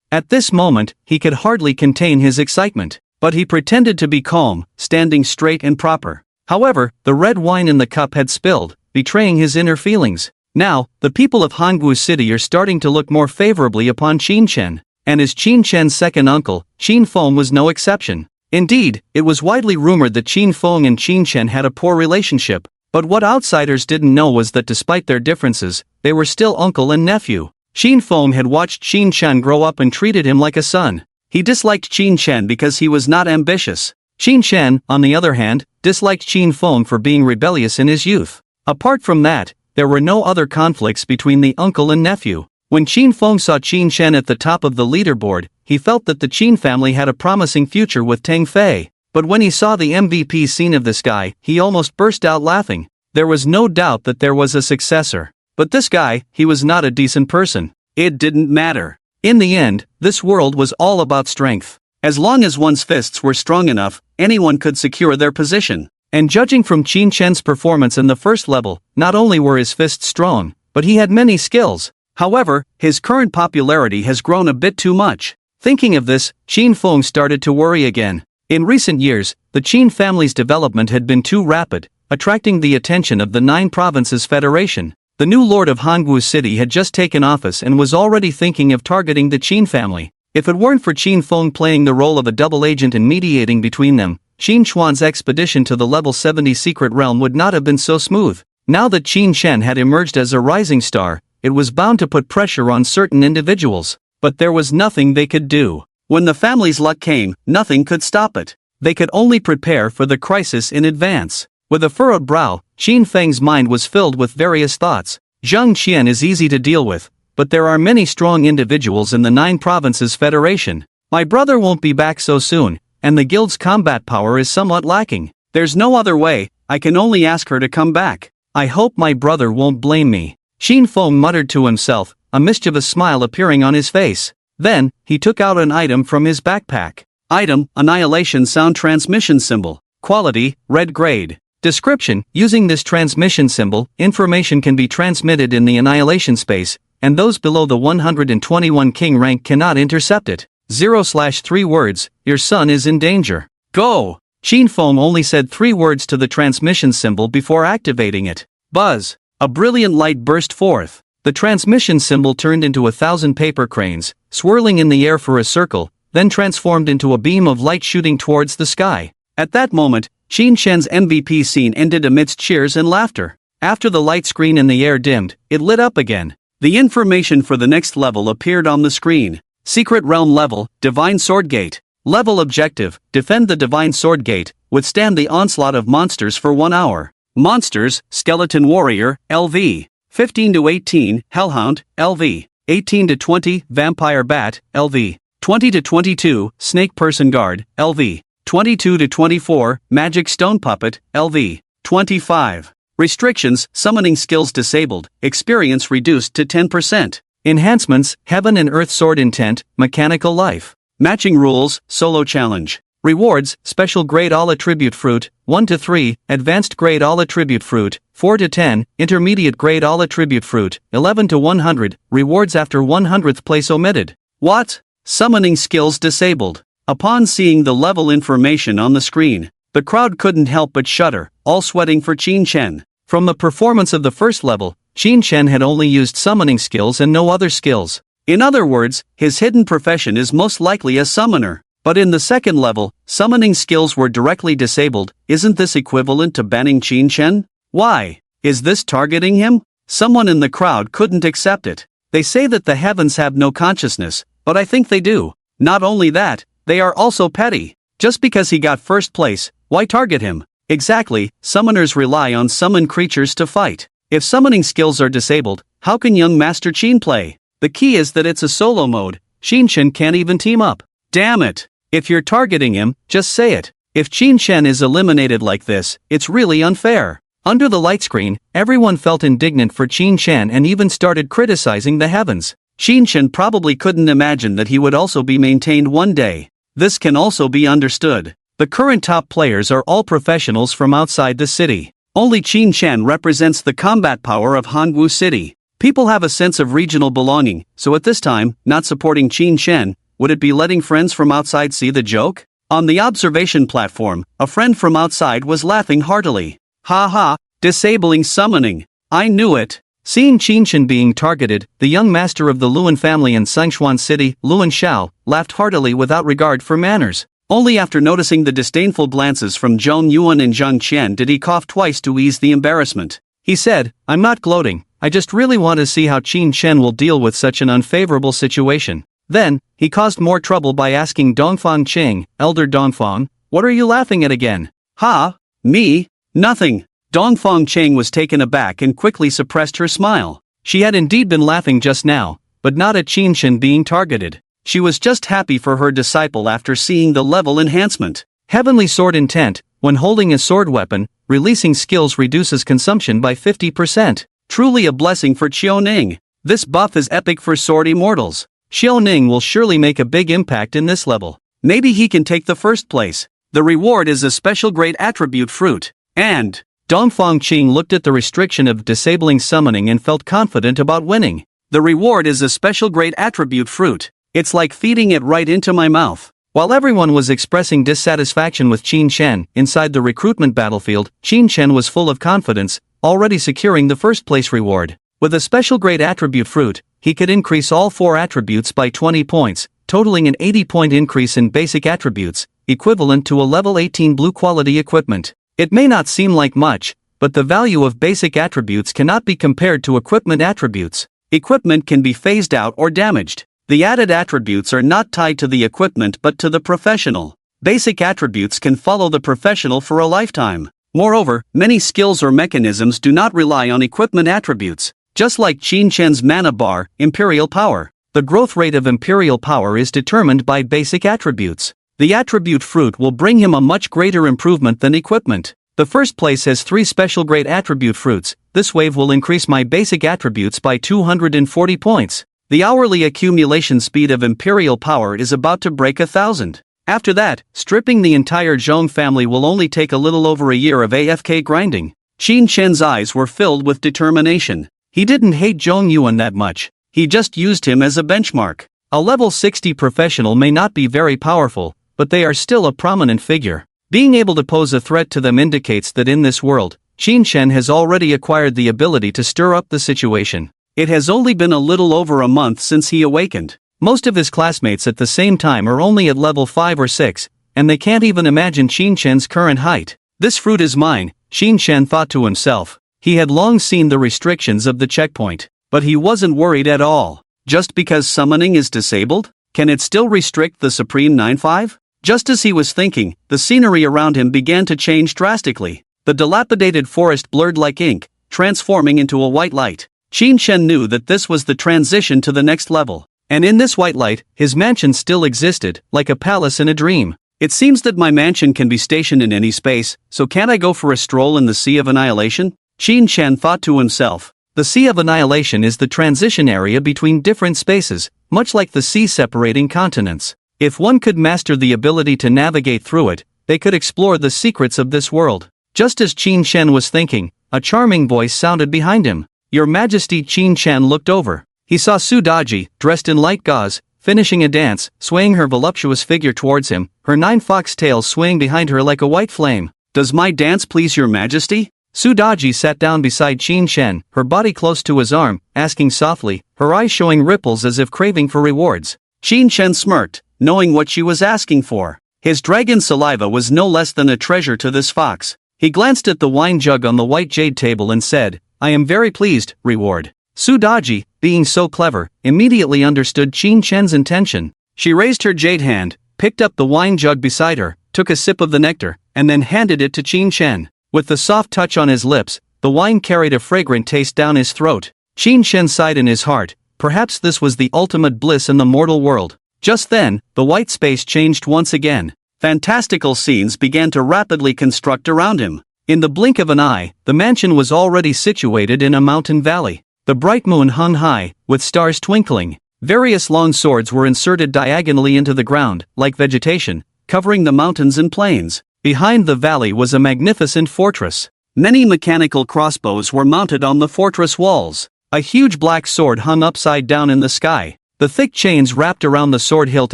At this moment, he could hardly contain his excitement. But he pretended to be calm, standing straight and proper. However, the red wine in the cup had spilled, betraying his inner feelings. Now, the people of Hangwu City are starting to look more favorably upon Qin Shen. And as Qin Shen's second uncle, Qin Feng was no exception. Indeed, it was widely rumored that Qin Feng and Qin Shen had a poor relationship. But what outsiders didn't know was that despite their differences, they were still uncle and nephew. Qin Feng had watched Qin Shen grow up and treated him like a son. He disliked Qin Shen because he was not ambitious. Qin Shen, on the other hand, disliked Qin Feng for being rebellious in his youth. Apart from that, there were no other conflicts between the uncle and nephew. When Qin Feng saw Qin Shen at the top of the leaderboard, he felt that the Qin family had a promising future with Tang Fei. But when he saw the MVP scene of this guy, he almost burst out laughing. There was no doubt that there was a successor. But this guy, he was not a decent person. It didn't matter. In the end, this world was all about strength. As long as one's fists were strong enough, anyone could secure their position. And judging from Qin Shen's performance in the first level, not only were his fists strong, but he had many skills. However, his current popularity has grown a bit too much. Thinking of this, Qin Feng started to worry again. In recent years, the Qin family's development had been too rapid, attracting the attention of the 9 Provinces Federation. The new lord of Hangwu City had just taken office and was already thinking of targeting the Qin family. If it weren't for Qin Feng playing the role of a double agent and mediating between them, Qin Xuan's expedition to the level 70 secret realm would not have been so smooth. Now that Qin Shen had emerged as a rising star, it was bound to put pressure on certain individuals. But there was nothing they could do. When the family's luck came, nothing could stop it. They could only prepare for the crisis in advance. With a furrowed brow, Qin Feng's mind was filled with various thoughts. Zhang Qian is easy to deal with, but there are many strong individuals in the 9 Provinces Federation. My brother won't be back so soon, and the guild's combat power is somewhat lacking. There's no other way, I can only ask her to come back. I hope my brother won't blame me. Qin Feng muttered to himself, a mischievous smile appearing on his face. Then, he took out an item from his backpack. Item, Annihilation Sound Transmission Symbol. Quality, Red Grade. Description, using this transmission symbol, information can be transmitted in the annihilation space, and those below the 121 king rank cannot intercept it. 0/3 words, your son is in danger. Go! Qin Feng only said 3 words to the transmission symbol before activating it. Buzz! A brilliant light burst forth. The transmission symbol turned into 1,000 paper cranes, swirling in the air for a circle, then transformed into a beam of light shooting towards the sky. At that moment, Qin Shen's MVP scene ended amidst cheers and laughter. After the light screen in the air dimmed, it lit up again. The information for the next level appeared on the screen. Secret Realm Level, Divine Sword Gate. Level Objective, defend the Divine Sword Gate, withstand the onslaught of monsters for 1 hour. Monsters, Skeleton Warrior, LV. 15 to 18, Hellhound, LV. 18 to 20, Vampire Bat, LV. 20 to 22, Snake Person Guard, LV. 22 to 24, Magic Stone Puppet, LV. 25. Restrictions, summoning skills disabled, experience reduced to 10%.
Enhancements, Heaven and Earth Sword Intent, Mechanical Life.
Matching rules, Solo Challenge.
Rewards, Special Grade All Attribute Fruit, 1 to 3, Advanced Grade All Attribute Fruit, 4 to 10, Intermediate Grade All Attribute Fruit, 11 to 100, Rewards after 100th place omitted.
What? Summoning skills disabled. Upon seeing the level information on the screen, the crowd couldn't help but shudder, all sweating for Qin Chen.
From the performance of the first level, Qin Chen had only used summoning skills and no other skills.
In other words, his hidden profession is most likely a summoner. But in the second level, summoning skills were directly disabled. Isn't this equivalent to banning Qin Chen? Why? Is this targeting him? Someone in the crowd couldn't accept it. They say that the heavens have no consciousness, but I think they do. Not only that, they are also petty. Just because he got first place, why target him? Exactly, summoners rely on summoned creatures to fight. If summoning skills are disabled, how can young Master Qin play? The key is that it's a solo mode. Qin Chen can't even team up. Damn it! If you're targeting him, just say it. If Qin Chen is eliminated like this, it's really unfair. Under the light screen, everyone felt indignant for Qin Chen and even started criticizing the heavens. Qin Chen probably couldn't imagine that he would also be maintained one day. This can also be understood. The current top players are all professionals from outside the city. Only Qin Chen represents the combat power of Hangwu City. People have a sense of regional belonging, so at this time, not supporting Qin Chen, would it be letting friends from outside see the joke? On the observation platform, a friend from outside was laughing heartily. Ha ha, disabling summoning. I knew it.
Seeing Qin Chen being targeted, the young master of the Luan family in Sengchuan City, Luan Xiao, laughed heartily without regard for manners. Only after noticing the disdainful glances from Zhong Yuan and Zhang Qian did he cough twice to ease the embarrassment. He said, I'm not gloating, I just really want to see how Qin Chen will deal with such an unfavorable situation. Then, he caused more trouble by asking Dongfang Qing, Elder Dongfang, what are you laughing at again?
Ha? Me? Nothing. Dongfang Qing was taken aback and quickly suppressed her smile.
She had indeed been laughing just now, but not at Qin Chen being targeted.
She was just happy for her disciple after seeing the level enhancement.
Heavenly Sword Intent, when holding a sword weapon, releasing skills reduces consumption by 50%.
Truly a blessing for Xiaoning. This buff is epic for sword immortals.
Xiaoning will surely make a big impact in this level.
Maybe he can take the first place. The reward is a special great attribute fruit. And
Dongfang Qing looked at the restriction of disabling summoning and felt confident about winning.
The reward is a special great attribute fruit. It's like feeding it right into my mouth.
While everyone was expressing dissatisfaction with Qin Chen, inside the recruitment battlefield, Qin Chen was full of confidence, already securing the first place reward. With a special great attribute fruit, he could increase all 4 attributes by 20 points, totaling an 80-point increase in basic attributes, equivalent to a level 18 blue quality equipment. It may not seem like much, but the value of basic attributes cannot be compared to equipment attributes.
Equipment can be phased out or damaged. The added attributes are not tied to the equipment but to the professional. Basic attributes can follow the professional for a lifetime. Moreover, many skills or mechanisms do not rely on equipment attributes. Just like Qin Chen's mana bar, Imperial Power. The growth rate of Imperial Power is determined by basic attributes. The attribute fruit will bring him a much greater improvement than equipment. The first place has 3 special great attribute fruits. This wave will increase my basic attributes by 240 points. The hourly accumulation speed of Imperial Power is about to break 1,000. After that, stripping the entire Zhong family will only take a little over a year of AFK grinding. Qin Chen's eyes were filled with determination. He didn't hate Zhong Yuan that much. He just used him as a benchmark. A level 60 professional may not be very powerful, but they are still a prominent figure. Being able to pose a threat to them indicates that in this world, Qin Chen has already acquired the ability to stir up the situation. It has only been a little over a month since he awakened.
Most of his classmates at the same time are only at level 5 or 6, and they can't even imagine Qin Chen's current height. This fruit is mine, Qin Chen thought to himself. He had long seen the restrictions of the checkpoint, but he wasn't worried at all. Just because summoning is disabled, can it still restrict the Supreme 9-5? Just as he was thinking, the scenery around him began to change drastically. The dilapidated forest blurred like ink, transforming into a white light. Qin Chen knew that this was the transition to the next level. And in this white light, his mansion still existed, like a palace in a dream. It seems that my mansion can be stationed in any space, so can't I go for a stroll in the Sea of Annihilation? Qin Chen thought to himself. The Sea of Annihilation is the transition area between different spaces, much like the sea separating continents. If one could master the ability to navigate through it, they could explore the secrets of this world. Just as Qin Shen was thinking, a charming voice sounded behind him. Your Majesty. Qin Shen looked over. He saw Su Daji, dressed in light gauze, finishing a dance, swaying her voluptuous figure towards him, her 9 foxtails swaying behind her like a white flame.
Does my dance please your Majesty?
Su Daji sat down beside Qin Shen, her body close to his arm, asking softly, her eyes showing ripples as if craving for rewards.
Qin Shen smirked, knowing what she was asking for. His dragon saliva was no less than a treasure to this fox. He glanced at the wine jug on the white jade table and said, I am very pleased, reward. Su Daji, being so clever, immediately understood Qin Shen's intention. She raised her jade hand, picked up the wine jug beside her, took a sip of the nectar, and then handed it to Qin Shen. With the soft touch on his lips, the wine carried a fragrant taste down his throat. Qin Shen sighed in his heart, perhaps this was the ultimate bliss in the mortal world. Just then, the white space changed once again. Fantastical scenes began to rapidly construct around him. In the blink of an eye, the mansion was already situated in a mountain valley. The bright moon hung high, with stars twinkling. Various long swords were inserted diagonally into the ground, like vegetation, covering the mountains and plains. Behind the valley was a magnificent fortress. Many mechanical crossbows were mounted on the fortress walls. A huge black sword hung upside down in the sky. The thick chains wrapped around the sword hilt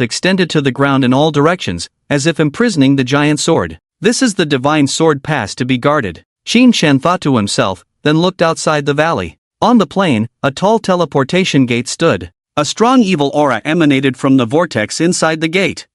extended to the ground in all directions, as if imprisoning the giant sword. This is the divine sword pass to be guarded, Qin Shen thought to himself, then looked outside the valley. On the plain, a tall teleportation gate stood. A strong evil aura emanated from the vortex inside the gate.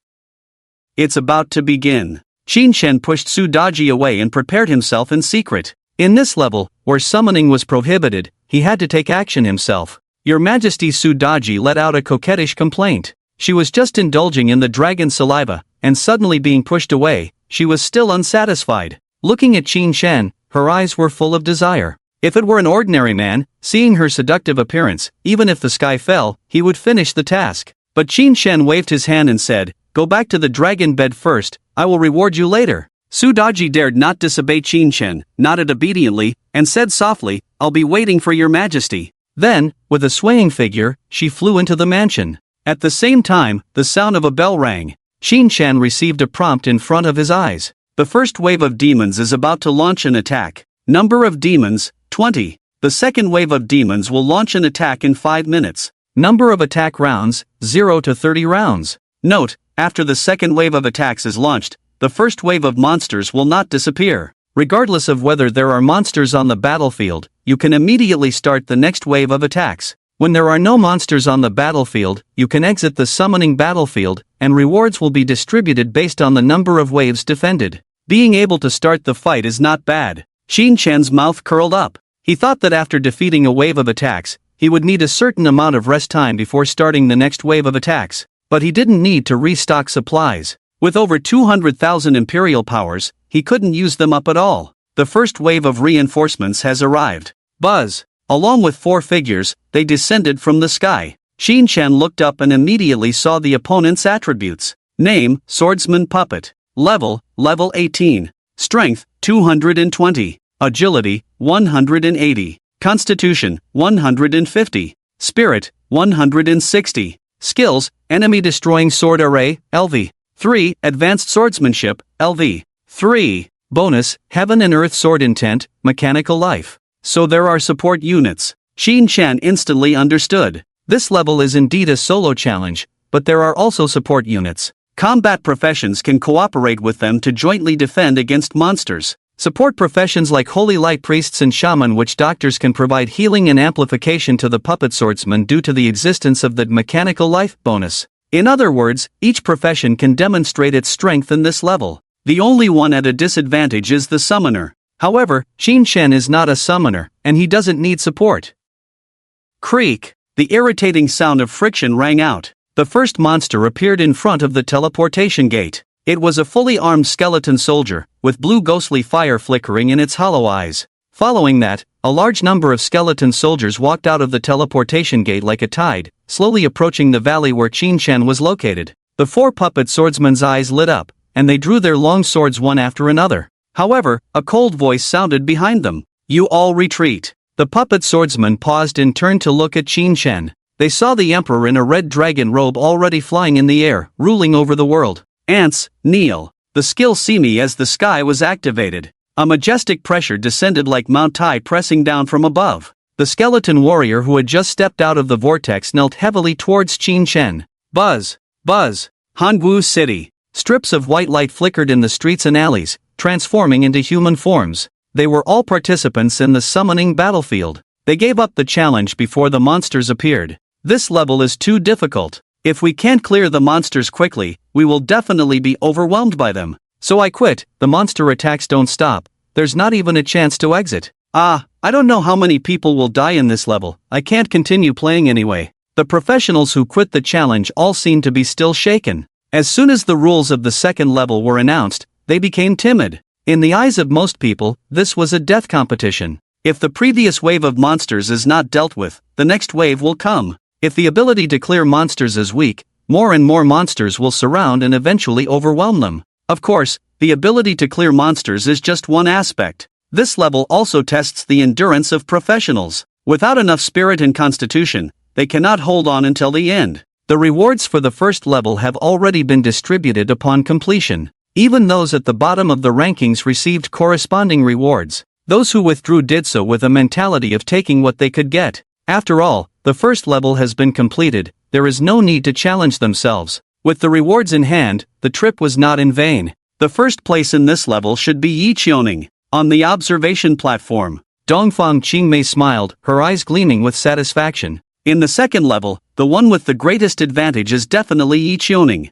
It's about to begin. Qin Shen pushed Su Daji away and prepared himself in secret. In this level, where summoning was prohibited, he had to take action himself. Your Majesty. Su Daji let out a coquettish complaint. She was just indulging in the dragon saliva, and suddenly being pushed away, she was still unsatisfied. Looking at Qin Shen, her eyes were full of desire. If it were an ordinary man, seeing her seductive appearance, even if the sky fell, he would finish the task. But Qin Shen waved his hand and said, go back to the dragon bed first, I will reward you later. Su Daji dared not disobey Qin Shen, nodded obediently, and said softly, I'll be waiting for your Majesty. Then, with a swaying figure, she flew into the mansion. At the same time, the sound of a bell rang. Qin Shen received a prompt in front of his eyes. The first wave of demons is about to launch an attack. Number of demons, 20. The second wave of demons will launch an attack in 5 minutes. Number of attack rounds, 0 to 30 rounds. Note, after the second wave of attacks is launched, the first wave of monsters will not disappear. Regardless of whether there are monsters on the battlefield, you can immediately start the next wave of attacks. When there are no monsters on the battlefield, you can exit the summoning battlefield, and rewards will be distributed based on the number of waves defended. Being able to start the fight is not bad. Qin Shen's mouth curled up. He thought that after defeating a wave of attacks, he would need a certain amount of rest time before starting the next wave of attacks. But he didn't need to restock supplies. With over 200,000 imperial powers, he couldn't use them up at all. The first wave of reinforcements has arrived. Buzz! Along with 4 figures, they descended from the sky. Qin Shen looked up and immediately saw the opponent's attributes. Name, Swordsman Puppet. Level 18. Strength, 220. Agility, 180. Constitution, 150. Spirit, 160. Skills, Enemy Destroying Sword Array, LV. 3. Advanced Swordsmanship, LV. 3. Bonus, Heaven and Earth Sword Intent, Mechanical Life. So there are support units. Qin Shen instantly understood. This level is indeed a solo challenge, but there are also support units. Combat professions can cooperate with them to jointly defend against monsters. Support professions like holy light priests and shaman witch doctors can provide healing and amplification to the puppet swordsman due to the existence of the mechanical life bonus. In other words, each profession can demonstrate its strength in this level. The only one at a disadvantage is the summoner. However, Qin Shen is not a summoner, and he doesn't need support. Creak! The irritating sound of friction rang out. The first monster appeared in front of the teleportation gate. It was a fully armed skeleton soldier, with blue ghostly fire flickering in its hollow eyes. Following that, a large number of skeleton soldiers walked out of the teleportation gate like a tide, slowly approaching the valley where Qin Shen was located. The 4 puppet swordsmen's eyes lit up, and they drew their long swords one after another. However, a cold voice sounded behind them. You all retreat. The puppet swordsman paused and turned to look at Qin Shen. They saw the emperor in a red dragon robe already flying in the air, ruling over the world. Ants, kneel. The skill see me as the sky was activated. A majestic pressure descended like Mount Tai pressing down from above. The skeleton warrior who had just stepped out of the vortex knelt heavily towards Qin Shen. Buzz! Buzz! Hangwu City. Strips of white light flickered in the streets and alleys, transforming into human forms. They were all participants in the summoning battlefield. They gave up the challenge before the monsters appeared. This level is too difficult. If we can't clear the monsters quickly, we will definitely be overwhelmed by them. So I quit. The monster attacks don't stop. There's not even a chance to exit. I don't know how many people will die in this level. I can't continue playing anyway. The professionals who quit the challenge all seem to be still shaken. As soon as the rules of the second level were announced, they became timid. In the eyes of most people, this was a death competition. If the previous wave of monsters is not dealt with, the next wave will come. If the ability to clear monsters is weak, more and more monsters will surround and eventually overwhelm them. Of course, the ability to clear monsters is just one aspect. This level also tests the endurance of professionals. Without enough spirit and constitution, they cannot hold on until the end. The rewards for the first level have already been distributed upon completion. Even those at the bottom of the rankings received corresponding rewards. Those who withdrew did so with a mentality of taking what they could get. After all, the first level has been completed, there is no need to challenge themselves. With the rewards in hand, the trip was not in vain. The first place in this level should be Yi Qiuning. On the observation platform, Dongfang Qingmei smiled, her eyes gleaming with satisfaction. In the second level, the one with the greatest advantage is definitely Yi Qiuning.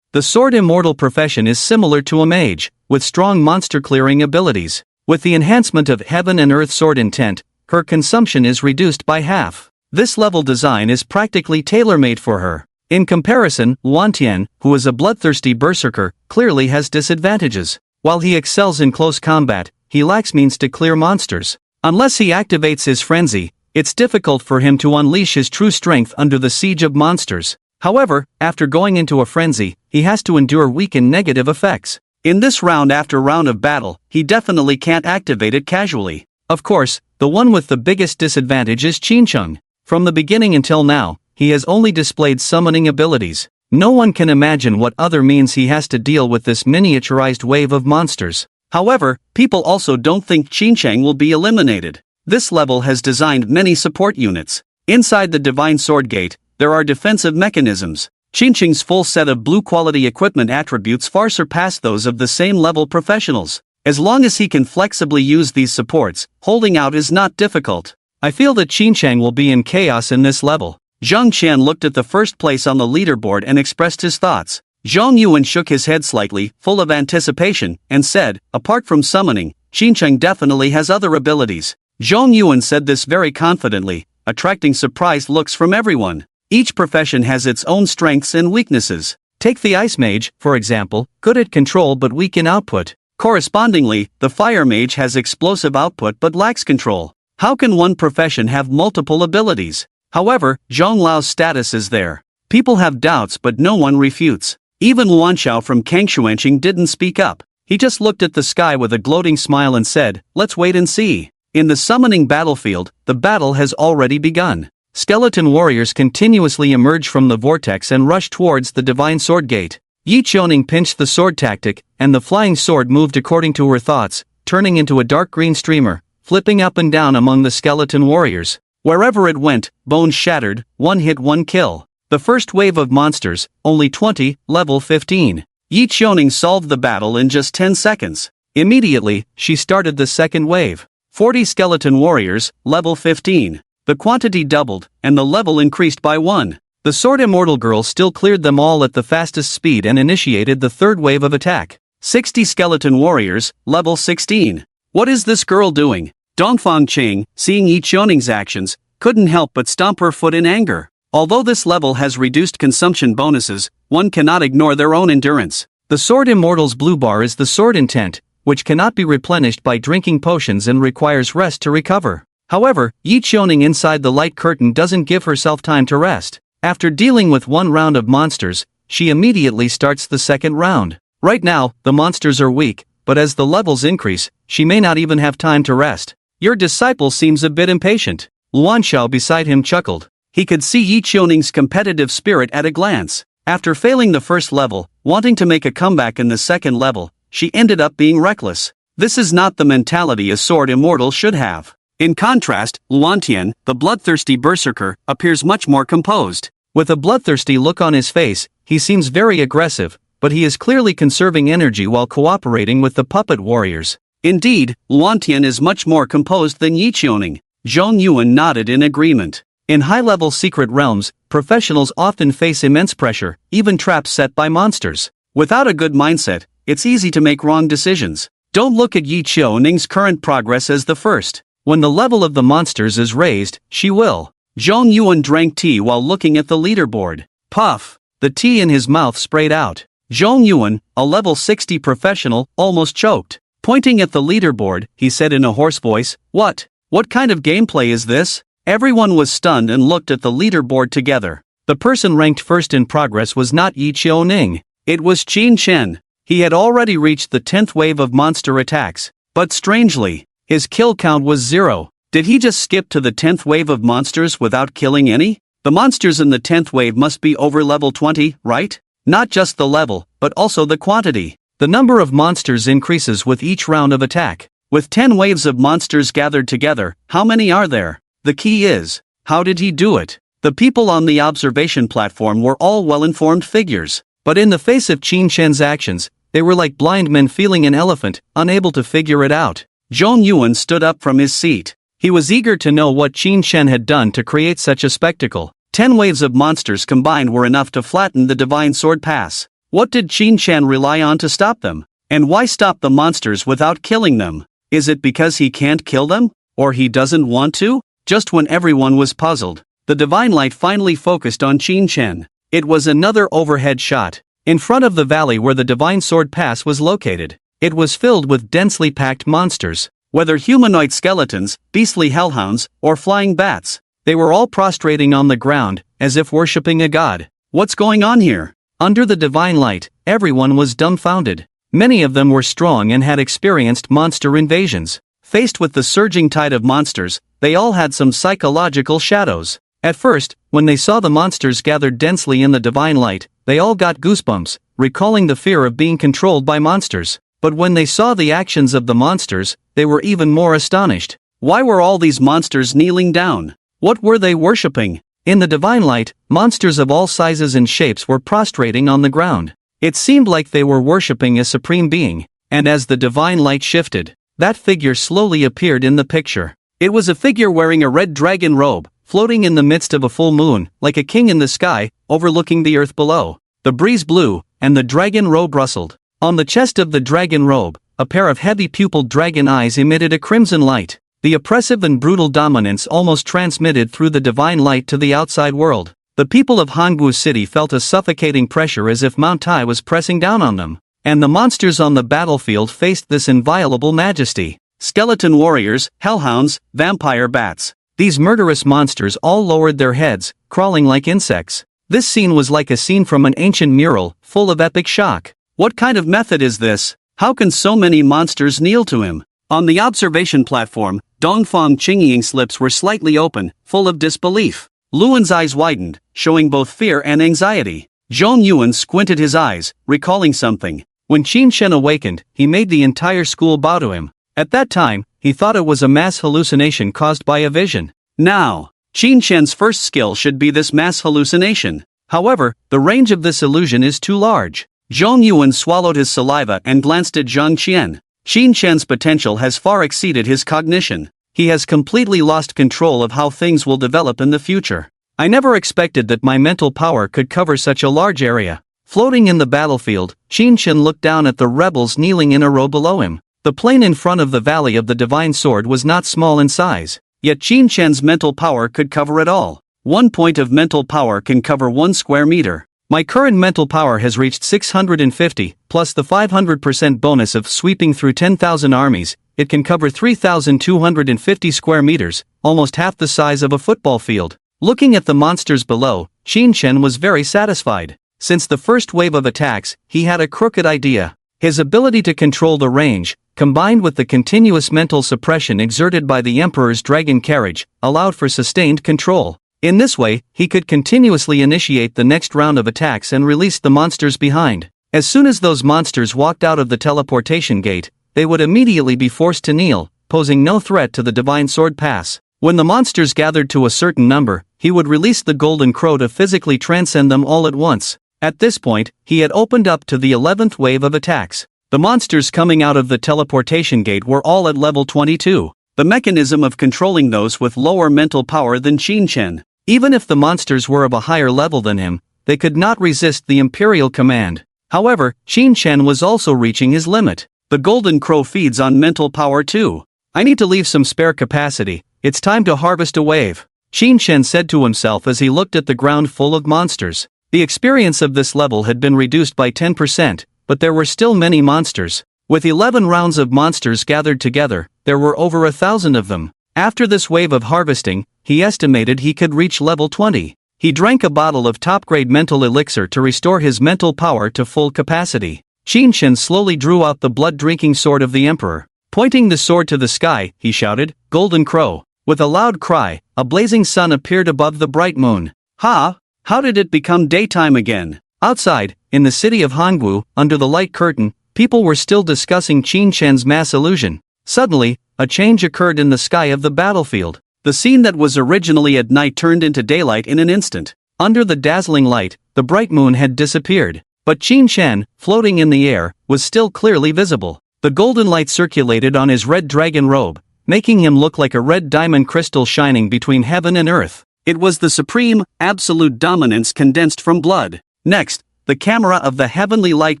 The sword immortal profession is similar to a mage, with strong monster clearing abilities. With the enhancement of heaven and earth sword intent, her consumption is reduced by half. This level design is practically tailor-made for her. In comparison, Wantian, who is a bloodthirsty berserker, clearly has disadvantages. While he excels in close combat, he lacks means to clear monsters. Unless he activates his frenzy, it's difficult for him to unleash his true strength under the siege of monsters. However, after going into a frenzy, he has to endure weak and negative effects. In this round after round of battle, he definitely can't activate it casually. Of course, the one with the biggest disadvantage is Qincheng. From the beginning until now, he has only displayed summoning abilities. No one can imagine what other means he has to deal with this miniaturized wave of monsters. However, people also don't think Qincheng will be eliminated. This level has designed many support units. Inside the Divine Sword Gate, there are defensive mechanisms. Qincheng's full set of blue-quality equipment attributes far surpass those of the same level professionals. As long as he can flexibly use these supports, holding out is not difficult. I feel that Qincheng will be in chaos in this level. Zhang Qian looked at the first place on the leaderboard and expressed his thoughts. Zhang Yuan shook his head slightly, full of anticipation, and said, apart from summoning, Qincheng definitely has other abilities. Zhang Yuan said this very confidently, attracting surprised looks from everyone. Each profession has its own strengths and weaknesses. Take the Ice Mage, for example, good at control but weak in output. Correspondingly, the Fire Mage has explosive output but lacks control. How can one profession have multiple abilities? However, Zhang Lao's status is there. People have doubts but no one refutes. Even Luan Xiao from Kangshuanqing didn't speak up. He just looked at the sky with a gloating smile and said, let's wait and see. In the summoning battlefield, the battle has already begun. Skeleton warriors continuously emerge from the vortex and rush towards the Divine Sword Gate. Yi Qiuning pinched the sword tactic, and the flying sword moved according to her thoughts, turning into a dark green streamer, flipping up and down among the skeleton warriors. Wherever it went, bones shattered, one hit, one kill. The first wave of monsters, only 20, level 15. Yi Qiuning solved the battle in just 10 seconds. Immediately, she started the second wave. 40 skeleton warriors, level 15. The quantity doubled, and the level increased by 1. The Sword Immortal girl still cleared them all at the fastest speed and initiated the third wave of attack. 60 skeleton warriors, level 16. What is this girl doing? Dongfang Qing, seeing Yi Qiuning's actions, couldn't help but stomp her foot in anger. Although this level has reduced consumption bonuses, one cannot ignore their own endurance. The Sword Immortal's blue bar is the sword intent, which cannot be replenished by drinking potions and requires rest to recover. However, Yi Qiuning inside the light curtain doesn't give herself time to rest. After dealing with one round of monsters, she immediately starts the second round. Right now, the monsters are weak, but as the levels increase, she may not even have time to rest. Your disciple seems a bit impatient. Luanxiao beside him chuckled. He could see Yi Qiuning's competitive spirit at a glance. After failing the first level, wanting to make a comeback in the second level, she ended up being reckless. This is not the mentality a sword immortal should have. In contrast, Luantian, the bloodthirsty berserker, appears much more composed. With a bloodthirsty look on his face, he seems very aggressive, but he is clearly conserving energy while cooperating with the puppet warriors. Indeed, Luantian is much more composed than Yi Qiuning. Zhong Yuan nodded in agreement. In high-level secret realms, professionals often face immense pressure, even traps set by monsters. Without a good mindset, it's easy to make wrong decisions. Don't look at Yi Qiuning's current progress as the first. When the level of the monsters is raised, she will. Zhong Yuan drank tea while looking at the leaderboard. Puff! The tea in his mouth sprayed out. Zhong Yuan, a level 60 professional, almost choked. Pointing at the leaderboard, he said in a hoarse voice, What kind of gameplay is this? Everyone was stunned and looked at the leaderboard together. The person ranked first in progress was not Yi Qiuning. It was Qin Shen. He had already reached the 10th wave of monster attacks. But strangely, his kill count was 0. Did he just skip to the 10th wave of monsters without killing any? The monsters in the 10th wave must be over level 20, right? Not just the level, but also the quantity. The number of monsters increases with each round of attack. With 10 waves of monsters gathered together, how many are there? The key is, how did he do it? The people on the observation platform were all well-informed figures. But in the face of Qin Shen's actions, they were like blind men feeling an elephant, unable to figure it out. Zhong Yuan stood up from his seat. He was eager to know what Qin Shen had done to create such a spectacle. 10 waves of monsters combined were enough to flatten the Divine Sword Pass. What did Qin Shen rely on to stop them? And why stop the monsters without killing them? Is it because he can't kill them? Or he doesn't want to? Just when everyone was puzzled, the divine light finally focused on Qin Shen. It was another overhead shot. In front of the valley where the Divine Sword Pass was located, it was filled with densely packed monsters. Whether humanoid skeletons, beastly hellhounds, or flying bats, they were all prostrating on the ground, as if worshipping a god. What's going on here? Under the divine light, everyone was dumbfounded. Many of them were strong and had experienced monster invasions. Faced with the surging tide of monsters, they all had some psychological shadows. At first, when they saw the monsters gathered densely in the divine light, they all got goosebumps, recalling the fear of being controlled by monsters. But when they saw the actions of the monsters, they were even more astonished. Why were all these monsters kneeling down? What were they worshipping? In the divine light, monsters of all sizes and shapes were prostrating on the ground. It seemed like they were worshipping a supreme being, and as the divine light shifted, that figure slowly appeared in the picture. It was a figure wearing a red dragon robe, floating in the midst of a full moon, like a king in the sky, overlooking the earth below. The breeze blew, and the dragon robe rustled. On the chest of the dragon robe, a pair of heavy pupiled dragon eyes emitted a crimson light. The oppressive and brutal dominance almost transmitted through the divine light to the outside world. The people of Hanggu City felt a suffocating pressure as if Mount Tai was pressing down on them. And the monsters on the battlefield faced this inviolable majesty. Skeleton warriors, hellhounds, vampire bats. These murderous monsters all lowered their heads, crawling like insects. This scene was like a scene from an ancient mural, full of epic shock. What kind of method is this? How can so many monsters kneel to him? On the observation platform, Dongfang Qingying's lips were slightly open, full of disbelief. Luan's eyes widened, showing both fear and anxiety. Zhong Yuan squinted his eyes, recalling something. When Qin Shen awakened, he made the entire school bow to him. At that time, he thought it was a mass hallucination caused by a vision. Now, Qin Shen's first skill should be this mass hallucination. However, the range of this illusion is too large. Zhong Yuan swallowed his saliva and glanced at Zhang Qian. Qin Shen's potential has far exceeded his cognition. He has completely lost control of how things will develop in the future. I never expected that my mental power could cover such a large area. Floating in the battlefield, Qin Shen looked down at the rebels kneeling in a row below him. The plain in front of the Valley of the Divine Sword was not small in size, yet Qin Shen's mental power could cover it all. 1 point of mental power can cover 1 square meter. My current mental power has reached 650, plus the 500% bonus of sweeping through 10,000 armies. It can cover 3,250 square meters, almost half the size of a football field. Looking at the monsters below, Qin Shen was very satisfied. Since the first wave of attacks, he had a crooked idea.
His ability to control the range, combined with the continuous mental suppression exerted by the Emperor's dragon carriage, allowed for sustained control. In this way, he could continuously initiate the next round of attacks and release the monsters behind. As soon as those monsters walked out of the teleportation gate, they would immediately be forced to kneel, posing no threat to the Divine Sword Pass. When the monsters gathered to a certain number, he would release the Golden Crow to physically transcend them all at once. At this point, he had opened up to the 11th wave of attacks. The monsters coming out of the teleportation gate were all at level 22. The mechanism of controlling those with lower mental power than Qin. Even if the monsters were of a higher level than him, they could not resist the Imperial command. However, Qin was also reaching his limit. The Golden Crow feeds on mental power too. I need to leave some spare capacity, it's time to harvest a wave, Qin said to himself as he looked at the ground full of monsters. The experience of this level had been reduced by 10%, but there were still many monsters. With 11 rounds of monsters gathered together, there were over 1,000 of them. After this wave of harvesting, he estimated he could reach level 20. He drank a bottle of top-grade mental elixir to restore his mental power to full capacity. Qin slowly drew out the blood-drinking sword of the Emperor. Pointing the sword to the sky, he shouted, "Golden Crow." With a loud cry, a blazing sun appeared above the bright moon. Ha! How did it become daytime again? Outside, in the city of Hanggu, under the light curtain, people were still discussing Qin mass illusion. Suddenly, a change occurred in the sky of the battlefield. The scene that was originally at night turned into daylight in an instant. Under the dazzling light, the bright moon had disappeared. But Qin, floating in the air, was still clearly visible. The golden light circulated on his red dragon robe, making him look like a red diamond crystal shining between heaven and earth. It was the supreme, absolute dominance condensed from blood. Next, the camera of the heavenly light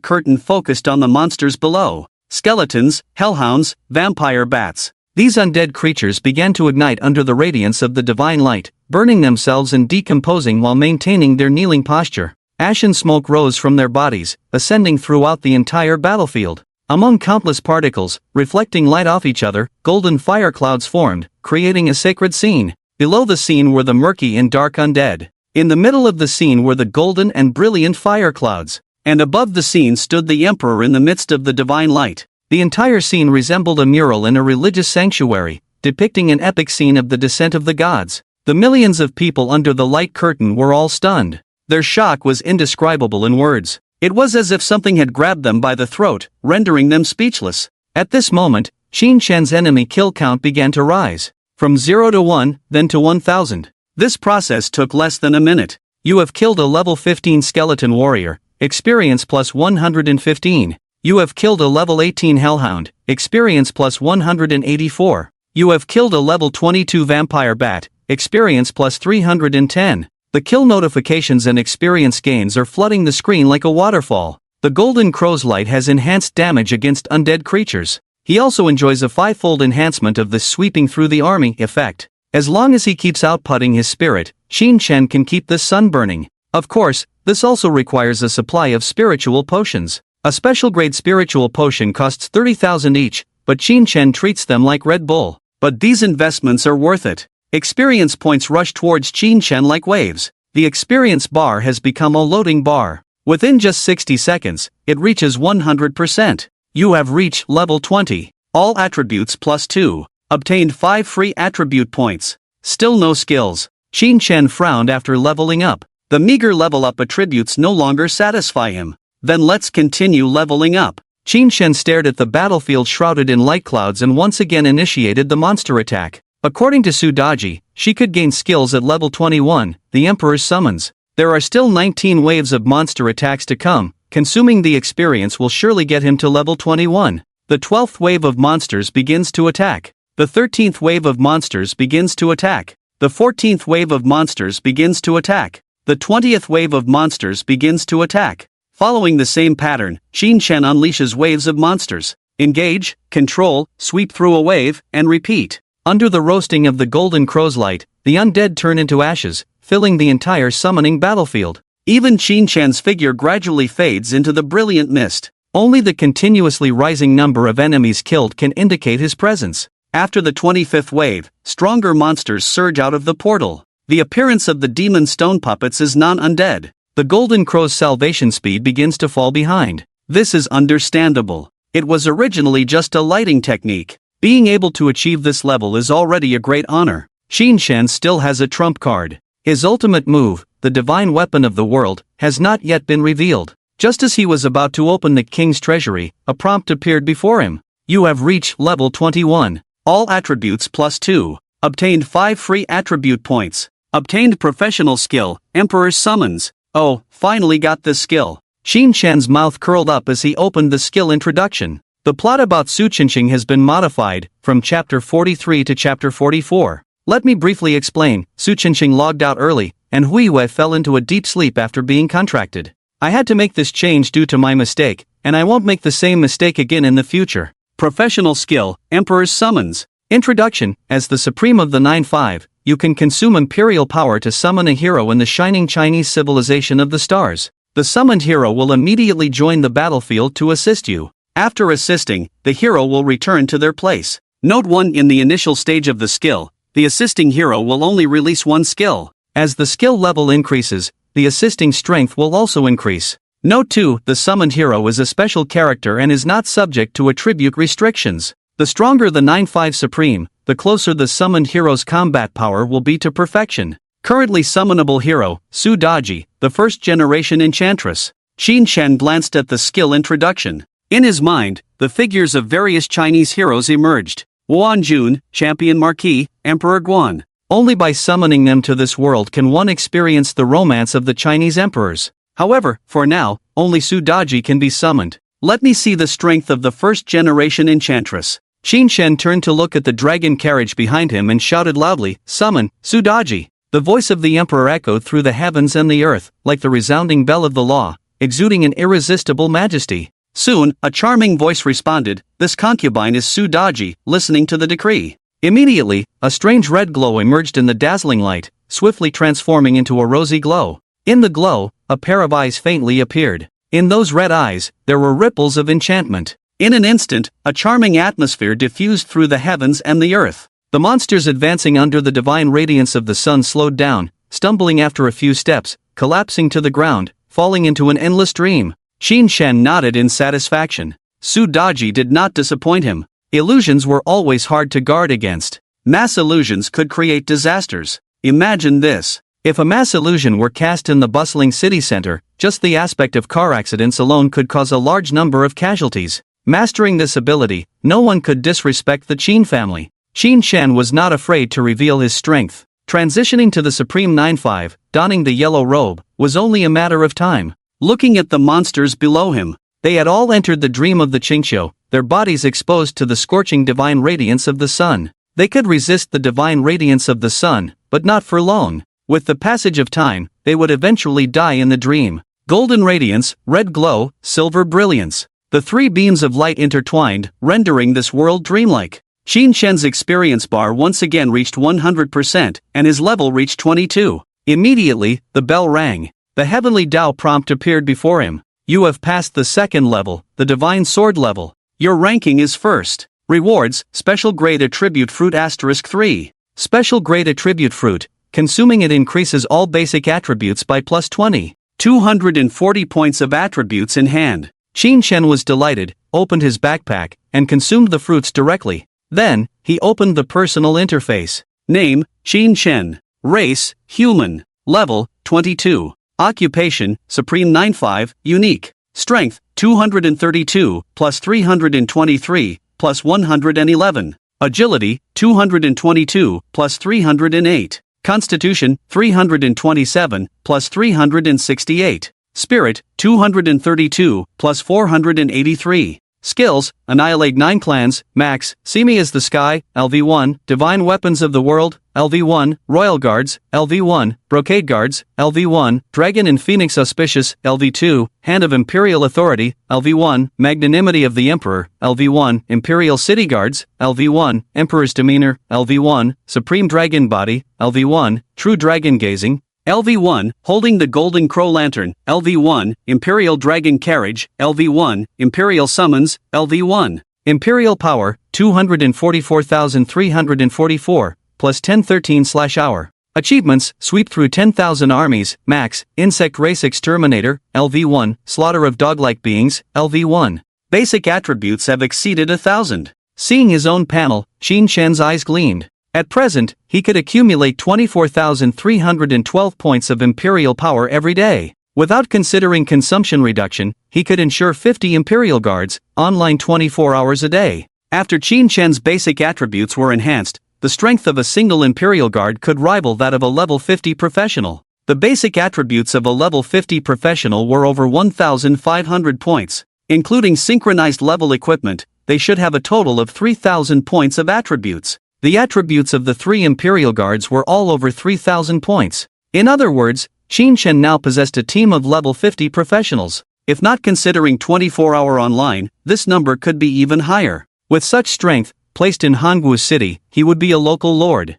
curtain focused on the monsters below. Skeletons, hellhounds, vampire bats. These undead creatures began to ignite under the radiance of the divine light, burning themselves and decomposing while maintaining their kneeling posture. Ashen smoke rose from their bodies, ascending throughout the entire battlefield. Among countless particles, reflecting light off each other, golden fire clouds formed, creating a sacred scene. Below the scene were the murky and dark undead. In the middle of the scene were the golden and brilliant fire clouds. And above the scene stood the Emperor in the midst of the divine light. The entire scene resembled a mural in a religious sanctuary, depicting an epic scene of the descent of the gods. The millions of people under the light curtain were all stunned. Their shock was indescribable in words. It was as if something had grabbed them by the throat, rendering them speechless. At this moment, Qin's enemy kill count began to rise. From 0 to 1, then to 1,000. This process took less than a minute. You have killed a level 15 skeleton warrior, experience plus 115. You have killed a level 18 hellhound, experience plus 184. You have killed a level 22 vampire bat, experience plus 310. The kill notifications and experience gains are flooding the screen like a waterfall. The Golden Crow's light has enhanced damage against undead creatures. He also enjoys a 5-fold enhancement of the sweeping through the army effect. As long as he keeps outputting his spirit, Qin can keep the sun burning. Of course, this also requires a supply of spiritual potions. A special grade spiritual potion costs 30,000 each, but Qin treats them like Red Bull. But these investments are worth it. Experience points rush towards Qin like waves. The experience bar has become a loading bar. Within just 60 seconds, it reaches 100%. You have reached level 20. All attributes plus 2. Obtained 5 free attribute points. Still no skills. Qin frowned after leveling up. The meager level up attributes no longer satisfy him. Then let's continue leveling up. Qin stared at the battlefield shrouded in light clouds and once again initiated the monster attack. According to Sudaji, she could gain skills at level 21, the Emperor's summons. There are still 19 waves of monster attacks to come. Consuming the experience will surely get him to level 21. The 12th wave of monsters begins to attack. The 13th wave of monsters begins to attack. The 14th wave of monsters begins to attack. The 20th wave of monsters begins to attack. Following the same pattern, Qin unleashes waves of monsters. Engage, control, sweep through a wave, and repeat. Under the roasting of the Golden Crow's light, the undead turn into ashes, filling the entire summoning battlefield. Even Qin's figure gradually fades into the brilliant mist. Only the continuously rising number of enemies killed can indicate his presence. After the 25th wave, stronger monsters surge out of the portal. The appearance of the demon stone puppets is non-undead. The Golden Crow's salvation speed begins to fall behind.
This is understandable. It was originally just a lighting technique. Being able to achieve this level is already a great honor. Qin Shen still has a trump card. His ultimate move, the divine weapon of the world, has not yet been revealed. Just as he was about to open the king's treasury, a prompt appeared before him. You have reached level 21. All attributes +2. Obtained 5 free attribute points. Obtained professional skill, Emperor's Summons. Oh, finally got this skill. Qin Shen's mouth curled up as he opened the skill introduction. The plot about Su Qinqing has been modified, from chapter 43 to chapter 44. Let me briefly explain. Su Qinqing logged out early, and Hui Wei fell into a deep sleep after being contracted. I had to make this change due to my mistake, and I won't make the same mistake again in the future. Professional skill, Emperor's Summons. Introduction. As the Supreme of the 9-5, you can consume imperial power to summon a hero in the shining Chinese civilization of the stars. The summoned hero will immediately join the battlefield to assist you. After assisting, the hero will return to their place. Note 1. In the initial stage of the skill, the assisting hero will only release one skill. As the skill level increases, the assisting strength will also increase. Note 2. The summoned hero is a special character and is not subject to attribute restrictions. The stronger the 9-5 Supreme, the closer the summoned hero's combat power will be to perfection. Currently summonable hero, Su Daji, the first generation enchantress. Qin Shen glanced at the skill introduction. In his mind, the figures of various Chinese heroes emerged. Wan Jun, Champion Marquis, Emperor Guan. Only by summoning them to this world can one experience the romance of the Chinese emperors. However, for now, only Su Daji can be summoned. Let me see the strength of the first generation enchantress. Qin Shen turned to look at the dragon carriage behind him and shouted loudly, "Summon, Su Daji!" The voice of the emperor echoed through the heavens and the earth, like the resounding bell of the law, exuding an irresistible majesty. Soon, a charming voice responded, "This concubine is Su Daji, listening to the decree." Immediately, a strange red glow emerged in the dazzling light, swiftly transforming into a rosy glow. In the glow, a pair of eyes faintly appeared. In those red eyes, there were ripples of enchantment. In an instant, a charming atmosphere diffused through the heavens and the earth. The monsters advancing under the divine radiance of the sun slowed down, stumbling after a few steps, collapsing to the ground, falling into an endless dream. Qin Shen nodded in satisfaction. Su Daji did not disappoint him. Illusions were always hard to guard against. Mass illusions could create disasters. Imagine this. If a mass illusion were cast in the bustling city center, just the aspect of car accidents alone could cause a large number of casualties. Mastering this ability, no one could disrespect the Qin family. Qin Shen was not afraid to reveal his strength. Transitioning to the Supreme 9-5, donning the yellow robe, was only a matter of time. Looking at the monsters below him, they had all entered the dream of the Qingqiu, their bodies exposed to the scorching divine radiance of the sun. They could resist the divine radiance of the sun, but not for long. With the passage of time, they would eventually die in the dream. Golden radiance, red glow, silver brilliance. The three beams of light intertwined, rendering this world dreamlike. Qin Shen's experience bar once again reached 100%, and his level reached 22. Immediately, the bell rang. The heavenly Tao prompt appeared before him. You have passed the second level, the divine sword level. Your ranking is first. Rewards, special grade attribute fruit *3. Special grade attribute fruit. Consuming it increases all basic attributes by +20. 240 points of attributes in hand. Qin Shen was delighted, opened his backpack, and consumed the fruits directly. Then, he opened the personal interface. Name, Qin Shen. Race, human. Level, 22. Occupation, Supreme 9-5, unique. Strength, 232, plus 323, plus 111. Agility, 222, plus 308. Constitution, 327, plus 368. Spirit, 232, plus 483. Skills, Annihilate 9 clans, max, See Me as the Sky, LV1, Divine Weapons of the World, LV1, Royal Guards, LV1, Brocade Guards, LV1, Dragon and Phoenix Auspicious, LV2, Hand of Imperial Authority, LV1, Magnanimity of the Emperor, LV1, Imperial City Guards, LV1, Emperor's Demeanor, LV1, Supreme Dragon Body, LV1, True Dragon Gazing, LV1, Holding the Golden Crow Lantern, LV1, Imperial Dragon Carriage, LV1, Imperial Summons, LV1. Imperial Power, 244,344, plus 1013/hour.
Achievements: Sweep through 10,000 armies, Max, Insect Race Exterminator, LV1, Slaughter of Dog-like Beings, LV1. Basic attributes have exceeded 1,000. Seeing his own panel, Qin Shen's eyes gleamed. At present, he could accumulate 24,312 points of imperial power every day. Without considering consumption reduction, he could ensure 50 imperial guards, online 24 hours a day. After Qin Shen's basic attributes were enhanced, the strength of a single imperial guard could rival that of a level 50 professional. The basic attributes of a level 50 professional were over 1,500 points. Including synchronized level equipment, they should have a total of 3,000 points of attributes. The attributes of the 3 imperial guards were all over 3,000 points. In other words, Qin Shen now possessed a team of level 50 professionals. If not considering 24-hour online, this number could be even higher. With such strength, placed in Hangwu City, he would be a local lord.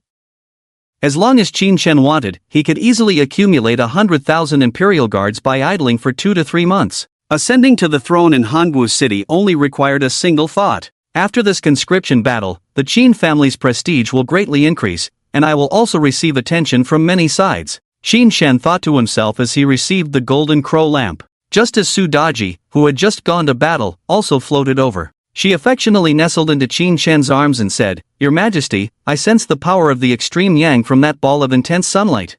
As long as Qin Shen wanted, he could easily accumulate 100,000 imperial guards by idling for 2 to 3 months. Ascending to the throne in Hangwu City only required a single thought. After this conscription battle, the Qin family's prestige will greatly increase, and I will also receive attention from many sides. Qin Shen thought to himself as he received the golden crow lamp. Just as Su Daji, who had just gone to battle, also floated over. She affectionately nestled into Qin Shen's arms and said, "Your Majesty, I sense the power of the extreme yang from that ball of intense sunlight."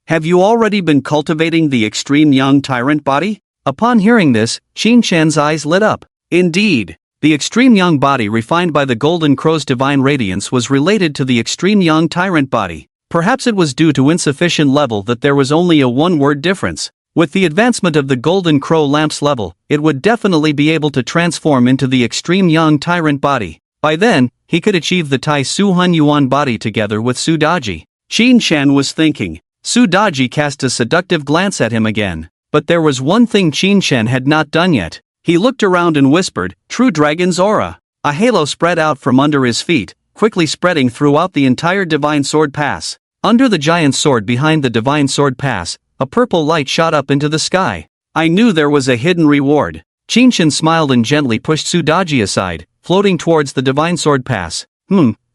"Have you already been cultivating the extreme yang tyrant body?" Upon hearing this, Qin Shen's eyes lit up. Indeed, the extreme yang body refined by the golden crow's divine radiance was related to the extreme yang tyrant body. Perhaps it was due to insufficient level that there was only a one-word difference. With the advancement of the golden crow lamp's level, it would definitely be able to transform into the extreme yang tyrant body. By then, he could achieve the Tai Su Hun Yuan body together with Su Daji. Qin Shen was thinking. Su Daji cast a seductive glance at him again. But there was one thing Qin Shen had not done yet. He looked around and whispered, "True Dragon's Aura." A halo spread out from under his feet, quickly spreading throughout the entire Divine Sword Pass. Under the giant sword behind the Divine Sword Pass, a purple light shot up into the sky. I knew there was a hidden reward. Qin Shen smiled and gently pushed Su Daji aside, floating towards the Divine Sword Pass.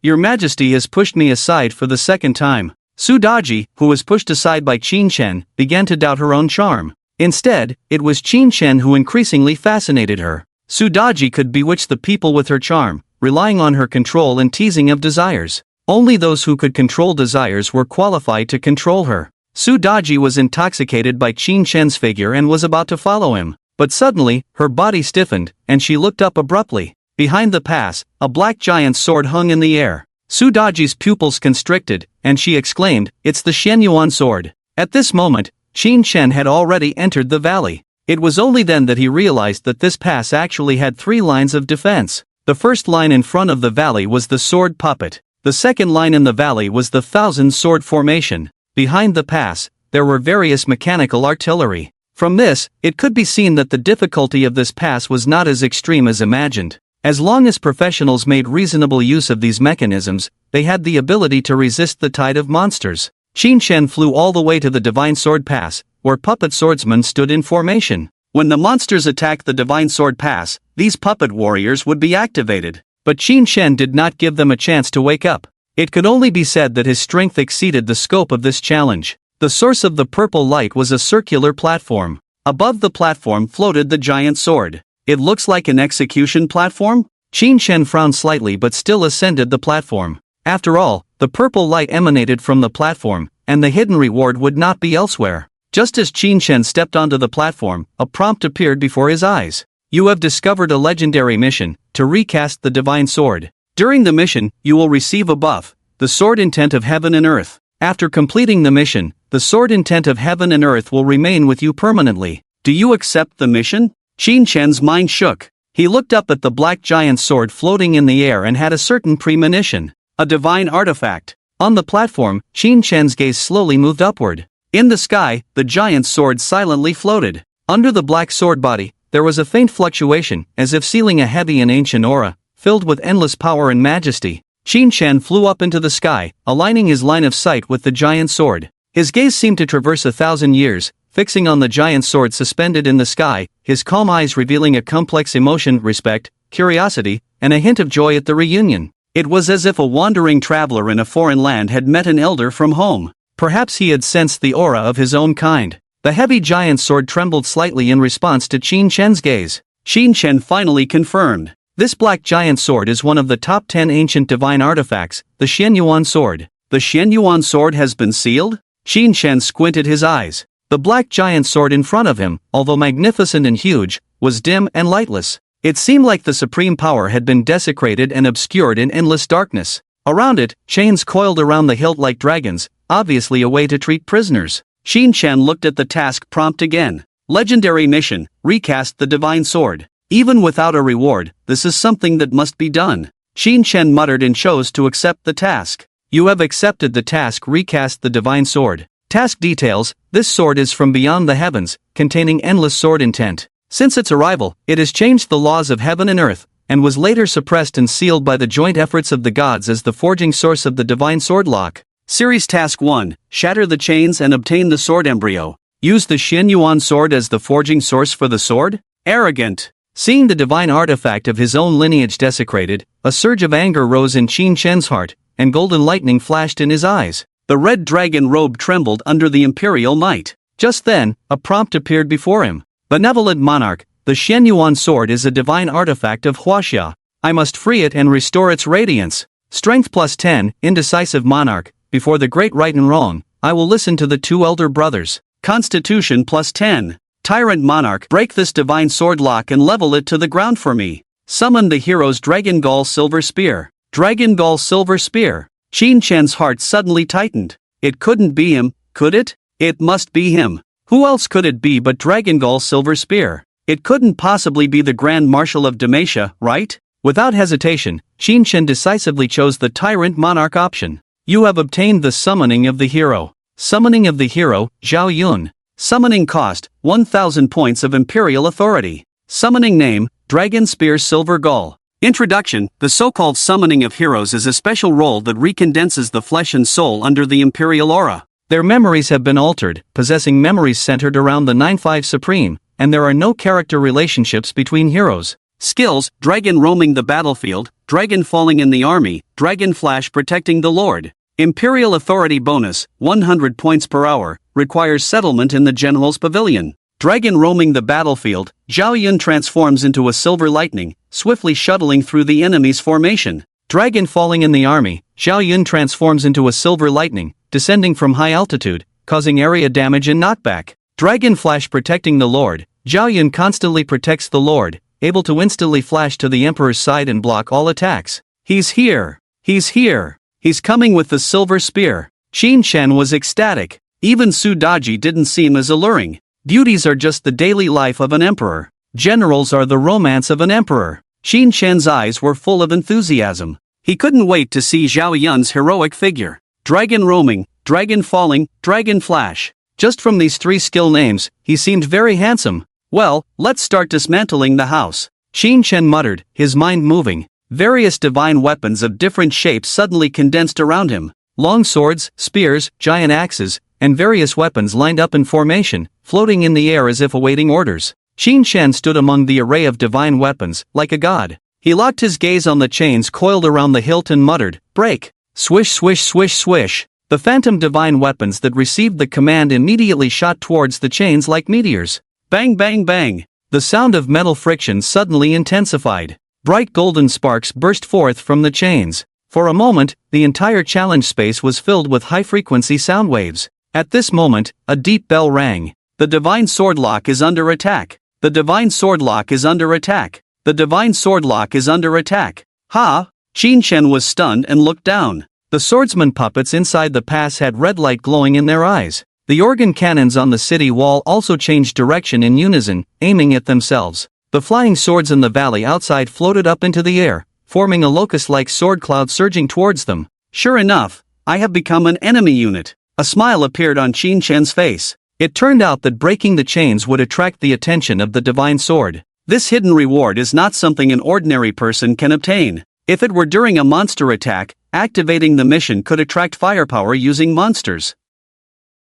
Your Majesty has pushed me aside for the second time." Su Daji, who was pushed aside by Qin Shen, began to doubt her own charm. Instead, it was Qin Shen who increasingly fascinated her. Su Daji could bewitch the people with her charm, relying on her control and teasing of desires. Only those who could control desires were qualified to control her. Su Daji was intoxicated by Qin Shen's figure and was about to follow him. But suddenly, her body stiffened, and she looked up abruptly. Behind the pass, a black giant sword hung in the air. Su Daji's pupils constricted, and she exclaimed, "It's the Shenyuan sword." At this moment, Qin Shen had already entered the valley. It was only then that he realized that this pass actually had 3 lines of defense. The first line in front of the valley was the sword puppet. The second line in the valley was the 1,000 sword formation. Behind the pass, there were various mechanical artillery. From this, it could be seen that the difficulty of this pass was not as extreme as imagined. As long as professionals made reasonable use of these mechanisms, they had the ability to resist the tide of monsters. Qin Shen flew all the way to the Divine Sword Pass, where puppet swordsmen stood in formation. When the monsters attacked the Divine Sword Pass, these puppet warriors would be activated. But Qin Shen did not give them a chance to wake up. It could only be said that his strength exceeded the scope of this challenge. The source of the purple light was a circular platform. Above the platform floated the giant sword. "It looks like an execution platform?" Qin Shen frowned slightly but still ascended the platform. After all, the purple light emanated from the platform, and the hidden reward would not be elsewhere. Just as Qin Shen stepped onto the platform, a prompt appeared before his eyes. "You have discovered a legendary mission, to recast the Divine Sword. During the mission, you will receive a buff, the Sword Intent of Heaven and Earth. After completing the mission, the Sword Intent of Heaven and Earth will remain with you permanently. Do you accept the mission?" Qin Shen's mind shook. He looked up at the black giant sword floating in the air and had a certain premonition. A divine artifact. On the platform, Qin Shen's gaze slowly moved upward. In the sky, the giant sword silently floated. Under the black sword body, there was a faint fluctuation, as if sealing a heavy and ancient aura, filled with endless power and majesty. Qin Shen flew up into the sky, aligning his line of sight with the giant sword. His gaze seemed to traverse 1,000 years, fixing on the giant sword suspended in the sky, his calm eyes revealing a complex emotion: respect, curiosity, and a hint of joy at the reunion.
It was as if a wandering traveler in a foreign land had met an elder from home.
Perhaps he had sensed the aura of his own kind. The heavy giant sword trembled slightly in response to Qin Chen's gaze.
Qin Chen finally confirmed.
This black giant sword is one of the top 10 ancient divine artifacts, the Xianyuan sword.
The Xianyuan sword has been sealed?
Qin Chen squinted his eyes. The black giant sword in front of him, although magnificent and huge, was dim and lightless. It seemed like the supreme power had been desecrated and obscured in endless darkness. Around it, chains coiled around the hilt like dragons, obviously a way to treat prisoners.
Qin Chen looked at the task prompt again. Legendary mission, recast the divine sword. Even without a reward, this is something that must be done. Qin Chen muttered and chose to accept the task.
You have accepted the task, recast the divine sword. Task details: this sword is from beyond the heavens, containing endless sword intent. Since its arrival, it has changed the laws of heaven and earth, and was later suppressed and sealed by the joint efforts of the gods as the forging source of the divine sword lock.
Series Task 1, shatter the chains and obtain the sword embryo.
Use the Xianyuan sword as the forging source for the sword?
Arrogant.
Seeing the divine artifact of his own lineage desecrated, a surge of anger rose in Qin Chen's heart, and golden lightning flashed in his eyes.
The red dragon robe trembled under the imperial might.
Just then, a prompt appeared before him. Benevolent monarch, the Xianyuan sword is a divine artifact of Huaxia. I must free it and restore its radiance. Strength plus 10, indecisive monarch, before the great right and wrong, I will listen to the two elder brothers.
Constitution plus 10. Tyrant monarch, break this divine sword lock and level it to the ground for me. Summon the hero's Dragon Gall Silver Spear. Dragon Gall Silver Spear. Qin Chen's heart suddenly tightened. It couldn't be him, could it? It must be him. Who else could it be but Dragon Gall Silver Spear? It couldn't possibly be the Grand Marshal of Dalmatia, right?
Without hesitation, Qin Chen decisively chose the Tyrant Monarch option. You have obtained the summoning of the hero. Summoning of the hero, Zhao Yun.
Summoning cost, 1000 points of Imperial Authority. Summoning name, Dragon Spear Silver Gall. Introduction: the so-called summoning of heroes is a special role that recondenses the flesh and soul under the Imperial aura.
Their memories have been altered, possessing memories centered around the 9-5 Supreme, and there are no character relationships between heroes.
Skills: Dragon roaming the battlefield, Dragon falling in the army, Dragon flash protecting the Lord. Imperial Authority bonus, 100 points per hour, requires settlement in the General's Pavilion. Dragon roaming the battlefield, Zhao Yun transforms into a silver lightning, swiftly shuttling through the enemy's formation.
Dragon falling in the army, Zhao Yun transforms into a silver lightning, descending from high altitude, causing area damage and knockback. Dragon flash protecting the Lord, Zhao Yun constantly protects the Lord, able to instantly flash to the Emperor's side and block all attacks.
He's here! He's here! He's coming with the silver spear. Qin Chen was ecstatic. Even Su Daji didn't seem as alluring.
Duties are just the daily life of an emperor. Generals are the romance of an emperor.
Qin Chen's eyes were full of enthusiasm. He couldn't wait to see Zhao Yun's heroic figure. Dragon roaming, dragon falling, dragon flash.
Just from these three skill names, he seemed very handsome.
Well, let's start dismantling the house.
Qin Chen muttered, his mind moving.
Various divine weapons of different shapes suddenly condensed around him.
Long swords, spears, giant axes, and various weapons lined up in formation, floating in the air as if awaiting orders. Qin Chen stood among the array of divine weapons, like a god.
He locked his gaze on the chains coiled around the hilt and muttered, "Break!"
Swish, swish, swish, swish. The phantom divine weapons that received the command immediately shot towards the chains like meteors.
Bang, bang, bang.
The sound of metal friction suddenly intensified. Bright golden sparks burst forth from the chains. For a moment, the entire challenge space was filled with high-frequency sound waves. At this moment, a deep bell rang.
The divine sword lock is under attack. The divine sword lock is under attack. The divine sword lock is under attack. Ha! Qin Chen was stunned and looked down.
The swordsman puppets inside the pass had red light glowing in their eyes. The organ cannons on the city wall also changed direction in unison, aiming at themselves. The flying swords in the valley outside floated up into the air, forming a locust-like sword cloud surging towards them.
Sure enough, I have become an enemy unit. A smile appeared on Qin Chen's face.
It turned out that breaking the chains would attract the attention of the divine sword.
This hidden reward is not something an ordinary person can obtain. If it were during a monster attack, activating the mission could attract firepower using monsters.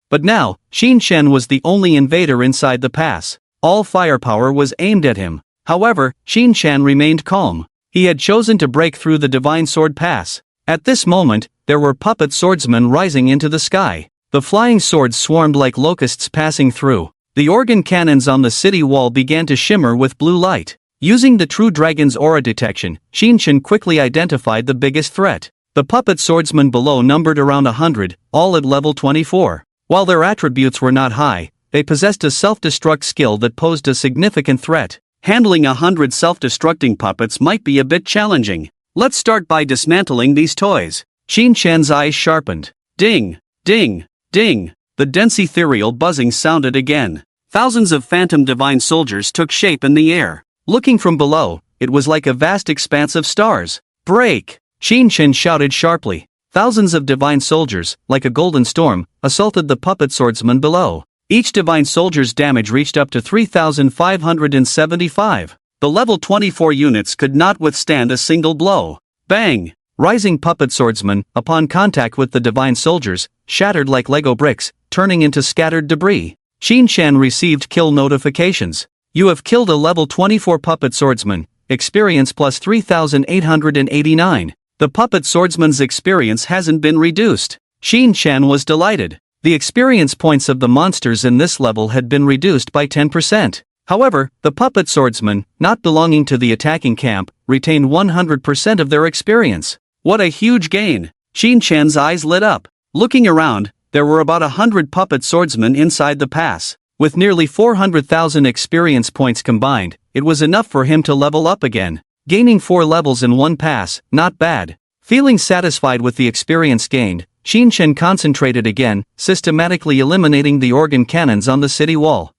But now, Qin Chen was the only invader inside the pass. All firepower was aimed at him. However, Qin Chen remained calm.
He had chosen to break through the divine sword pass. At this moment, there were puppet swordsmen rising into the sky. The flying swords swarmed like locusts passing through. The organ cannons on the city wall began to shimmer with blue light. Using the true dragon's aura detection, Shinshin quickly identified the biggest threat. The puppet swordsmen below numbered around 100, all at level 24. While their attributes were not high, they possessed a self-destruct skill that posed a significant threat. Handling 100 self-destructing puppets might be a bit challenging. Let's start by dismantling these toys. Shinshan's eyes sharpened. Ding, ding, ding. The dense ethereal buzzing sounded again. Thousands of phantom divine soldiers took shape in the air. Looking from below, it was like a vast expanse of stars. Break! Shinshin shouted sharply. Thousands of divine soldiers, like a golden storm, assaulted the puppet swordsman below. Each divine soldier's damage reached up to 3,575. The level 24 units could not withstand a single blow. Bang! Rising puppet swordsmen, upon contact with the divine soldiers, shattered like Lego bricks, turning into scattered debris. Shinshan received kill notifications. You have killed a level 24 puppet swordsman, experience plus 3,889. The puppet swordsman's experience hasn't been reduced. Shinshan was delighted. The experience points of the monsters in this level had been reduced by 10%. However, the puppet swordsmen, not belonging to the attacking camp, retained 100% of their experience. What a huge gain! Shinshan's eyes lit up. Looking around, there were about 100 puppet swordsmen inside the pass. With nearly 400,000 experience points combined, it was enough for him to level up again. Gaining 4 levels in one pass, not bad. Feeling satisfied with the experience gained, Shinshan concentrated again, systematically eliminating the organ cannons on the city wall.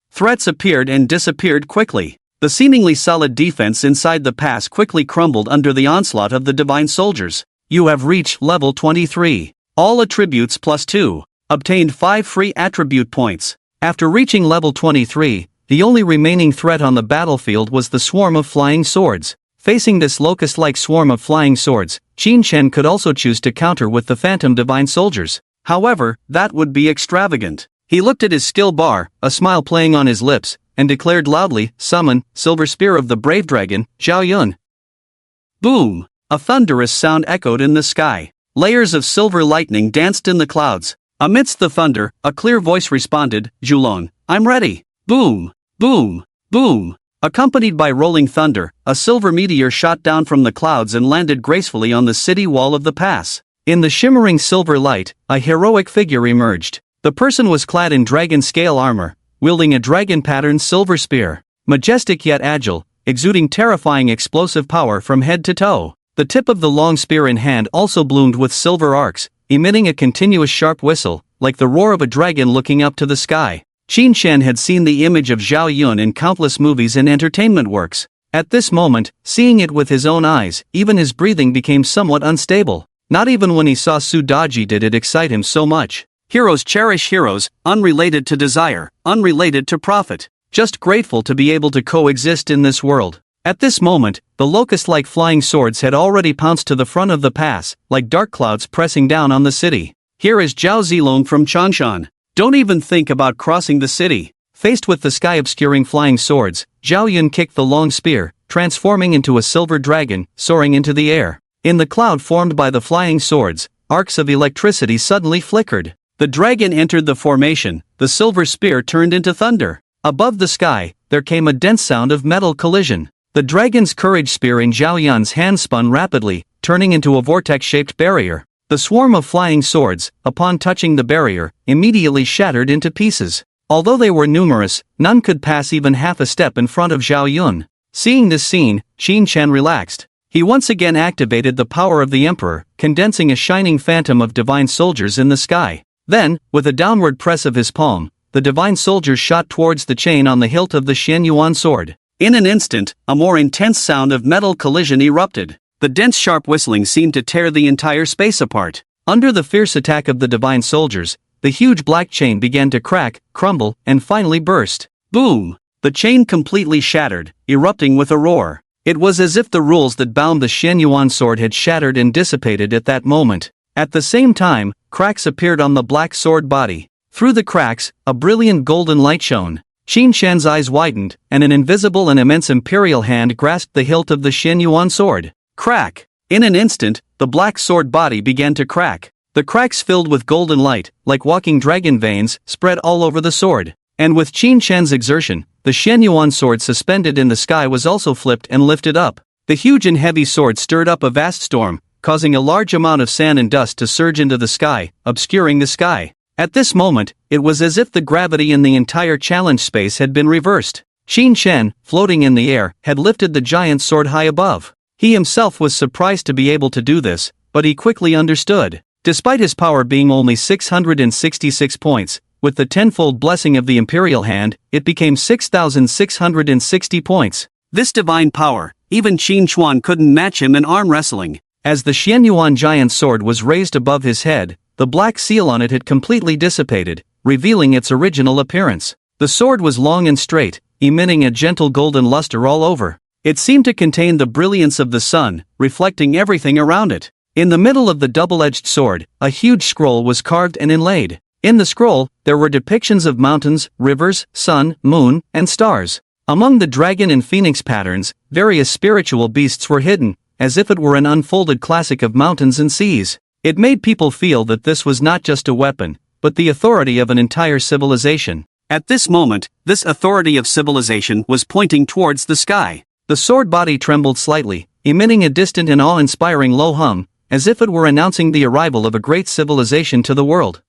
Threats appeared and disappeared quickly. The seemingly solid defense inside the pass quickly crumbled under the onslaught of the divine soldiers. You have reached level 23. All attributes plus 2. Obtained 5 free attribute points. After reaching level 23, the only remaining threat on the battlefield was the swarm of flying swords. Facing this locust-like swarm of flying swords, Shinshan could also choose to counter with the phantom divine soldiers. However, that would be extravagant. He looked at his skill bar, a smile playing on his lips, and declared loudly, "Summon, Silver Spear of the Brave Dragon, Zhao Yun." Boom! A thunderous sound echoed in the sky. Layers of silver lightning danced in the clouds. Amidst the thunder, a clear voice responded, "Julong, I'm ready." Boom! Boom! Boom! Accompanied by rolling thunder, a silver meteor shot down from the clouds and landed gracefully on the city wall of the pass. In the shimmering silver light, a heroic figure emerged. The person was clad in dragon-scale armor, wielding a dragon-patterned silver spear. Majestic yet agile, exuding terrifying explosive power from head to toe. The tip of the long spear in hand also bloomed with silver arcs, emitting a continuous sharp whistle, like the roar of a dragon looking up to the sky. Shinshan had seen the image of Zhao Yun in countless movies and entertainment works. At this moment, seeing it with his own eyes, even his breathing became somewhat unstable. Not even when he saw Sudaji did it excite him so much. Heroes cherish heroes, unrelated to desire, unrelated to profit. Just grateful to be able to coexist in this world. At this moment, the locust-like flying swords had already pounced to the front of the pass, like dark clouds pressing down on the city. Here is Zhao Zilong from Changshan. Don't even think about crossing the city. Faced with the sky-obscuring flying swords, Zhao Yun kicked the long spear, transforming into a silver dragon, soaring into the air. In the cloud formed by the flying swords, arcs of electricity suddenly flickered. The dragon entered the formation, the silver spear turned into thunder. Above the sky, there came a dense sound of metal collision. The dragon's courage spear in Zhao Yun's hand spun rapidly, turning into a vortex-shaped barrier. The swarm of flying swords, upon touching the barrier, immediately shattered into pieces. Although they were numerous, none could pass even half a step in front of Zhao Yun. Seeing this scene, Shinshan relaxed. He once again activated the power of the Emperor, condensing a shining phantom of divine soldiers in the sky. Then, with a downward press of his palm, the divine soldiers shot towards the chain on the hilt of the Xianyuan sword. In an instant, a more intense sound of metal collision erupted. The dense sharp whistling seemed to tear the entire space apart. Under the fierce attack of the divine soldiers, the huge black chain began to crack, crumble, and finally burst. Boom! The chain completely shattered, erupting with a roar. It was as if the rules that bound the Xianyuan sword had shattered and dissipated at that moment. At the same time, cracks appeared on the black sword body. Through the cracks, a brilliant golden light shone. Qin Shan's eyes widened, and an invisible and immense imperial hand grasped the hilt of the Xian Yuan sword. Crack! In an instant, the black sword body began to crack. The cracks filled with golden light, like walking dragon veins, spread all over the sword. And with Qin Shan's exertion, the Xian Yuan sword suspended in the sky was also flipped and lifted up. The huge and heavy sword stirred up a vast storm, causing a large amount of sand and dust to surge into the sky, obscuring the sky. At this moment, it was as if the gravity in the entire challenge space had been reversed. Qin Shan, floating in the air, had lifted the giant sword high above. He himself was surprised to be able to do this, but he quickly understood. Despite his power being only 666 points, with the tenfold blessing of the Imperial Hand, it became 6,660 points. This divine power, even Qin Xuan couldn't match him in arm wrestling. As the Xian Yuan giant sword was raised above his head, the black seal on it had completely dissipated, revealing its original appearance. The sword was long and straight, emitting a gentle golden luster all over. It seemed to contain the brilliance of the sun, reflecting everything around it. In the middle of the double-edged sword, a huge scroll was carved and inlaid. In the scroll, there were depictions of mountains, rivers, sun, moon, and stars. Among the dragon and phoenix patterns, various spiritual beasts were hidden, as if it were an unfolded classic of mountains and seas. It made people feel that this was not just a weapon, but the authority of an entire civilization. At this moment, this authority of civilization was pointing towards the sky. The sword body trembled slightly, emitting a distant and awe-inspiring low hum, as if it were announcing the arrival of a great civilization to the world.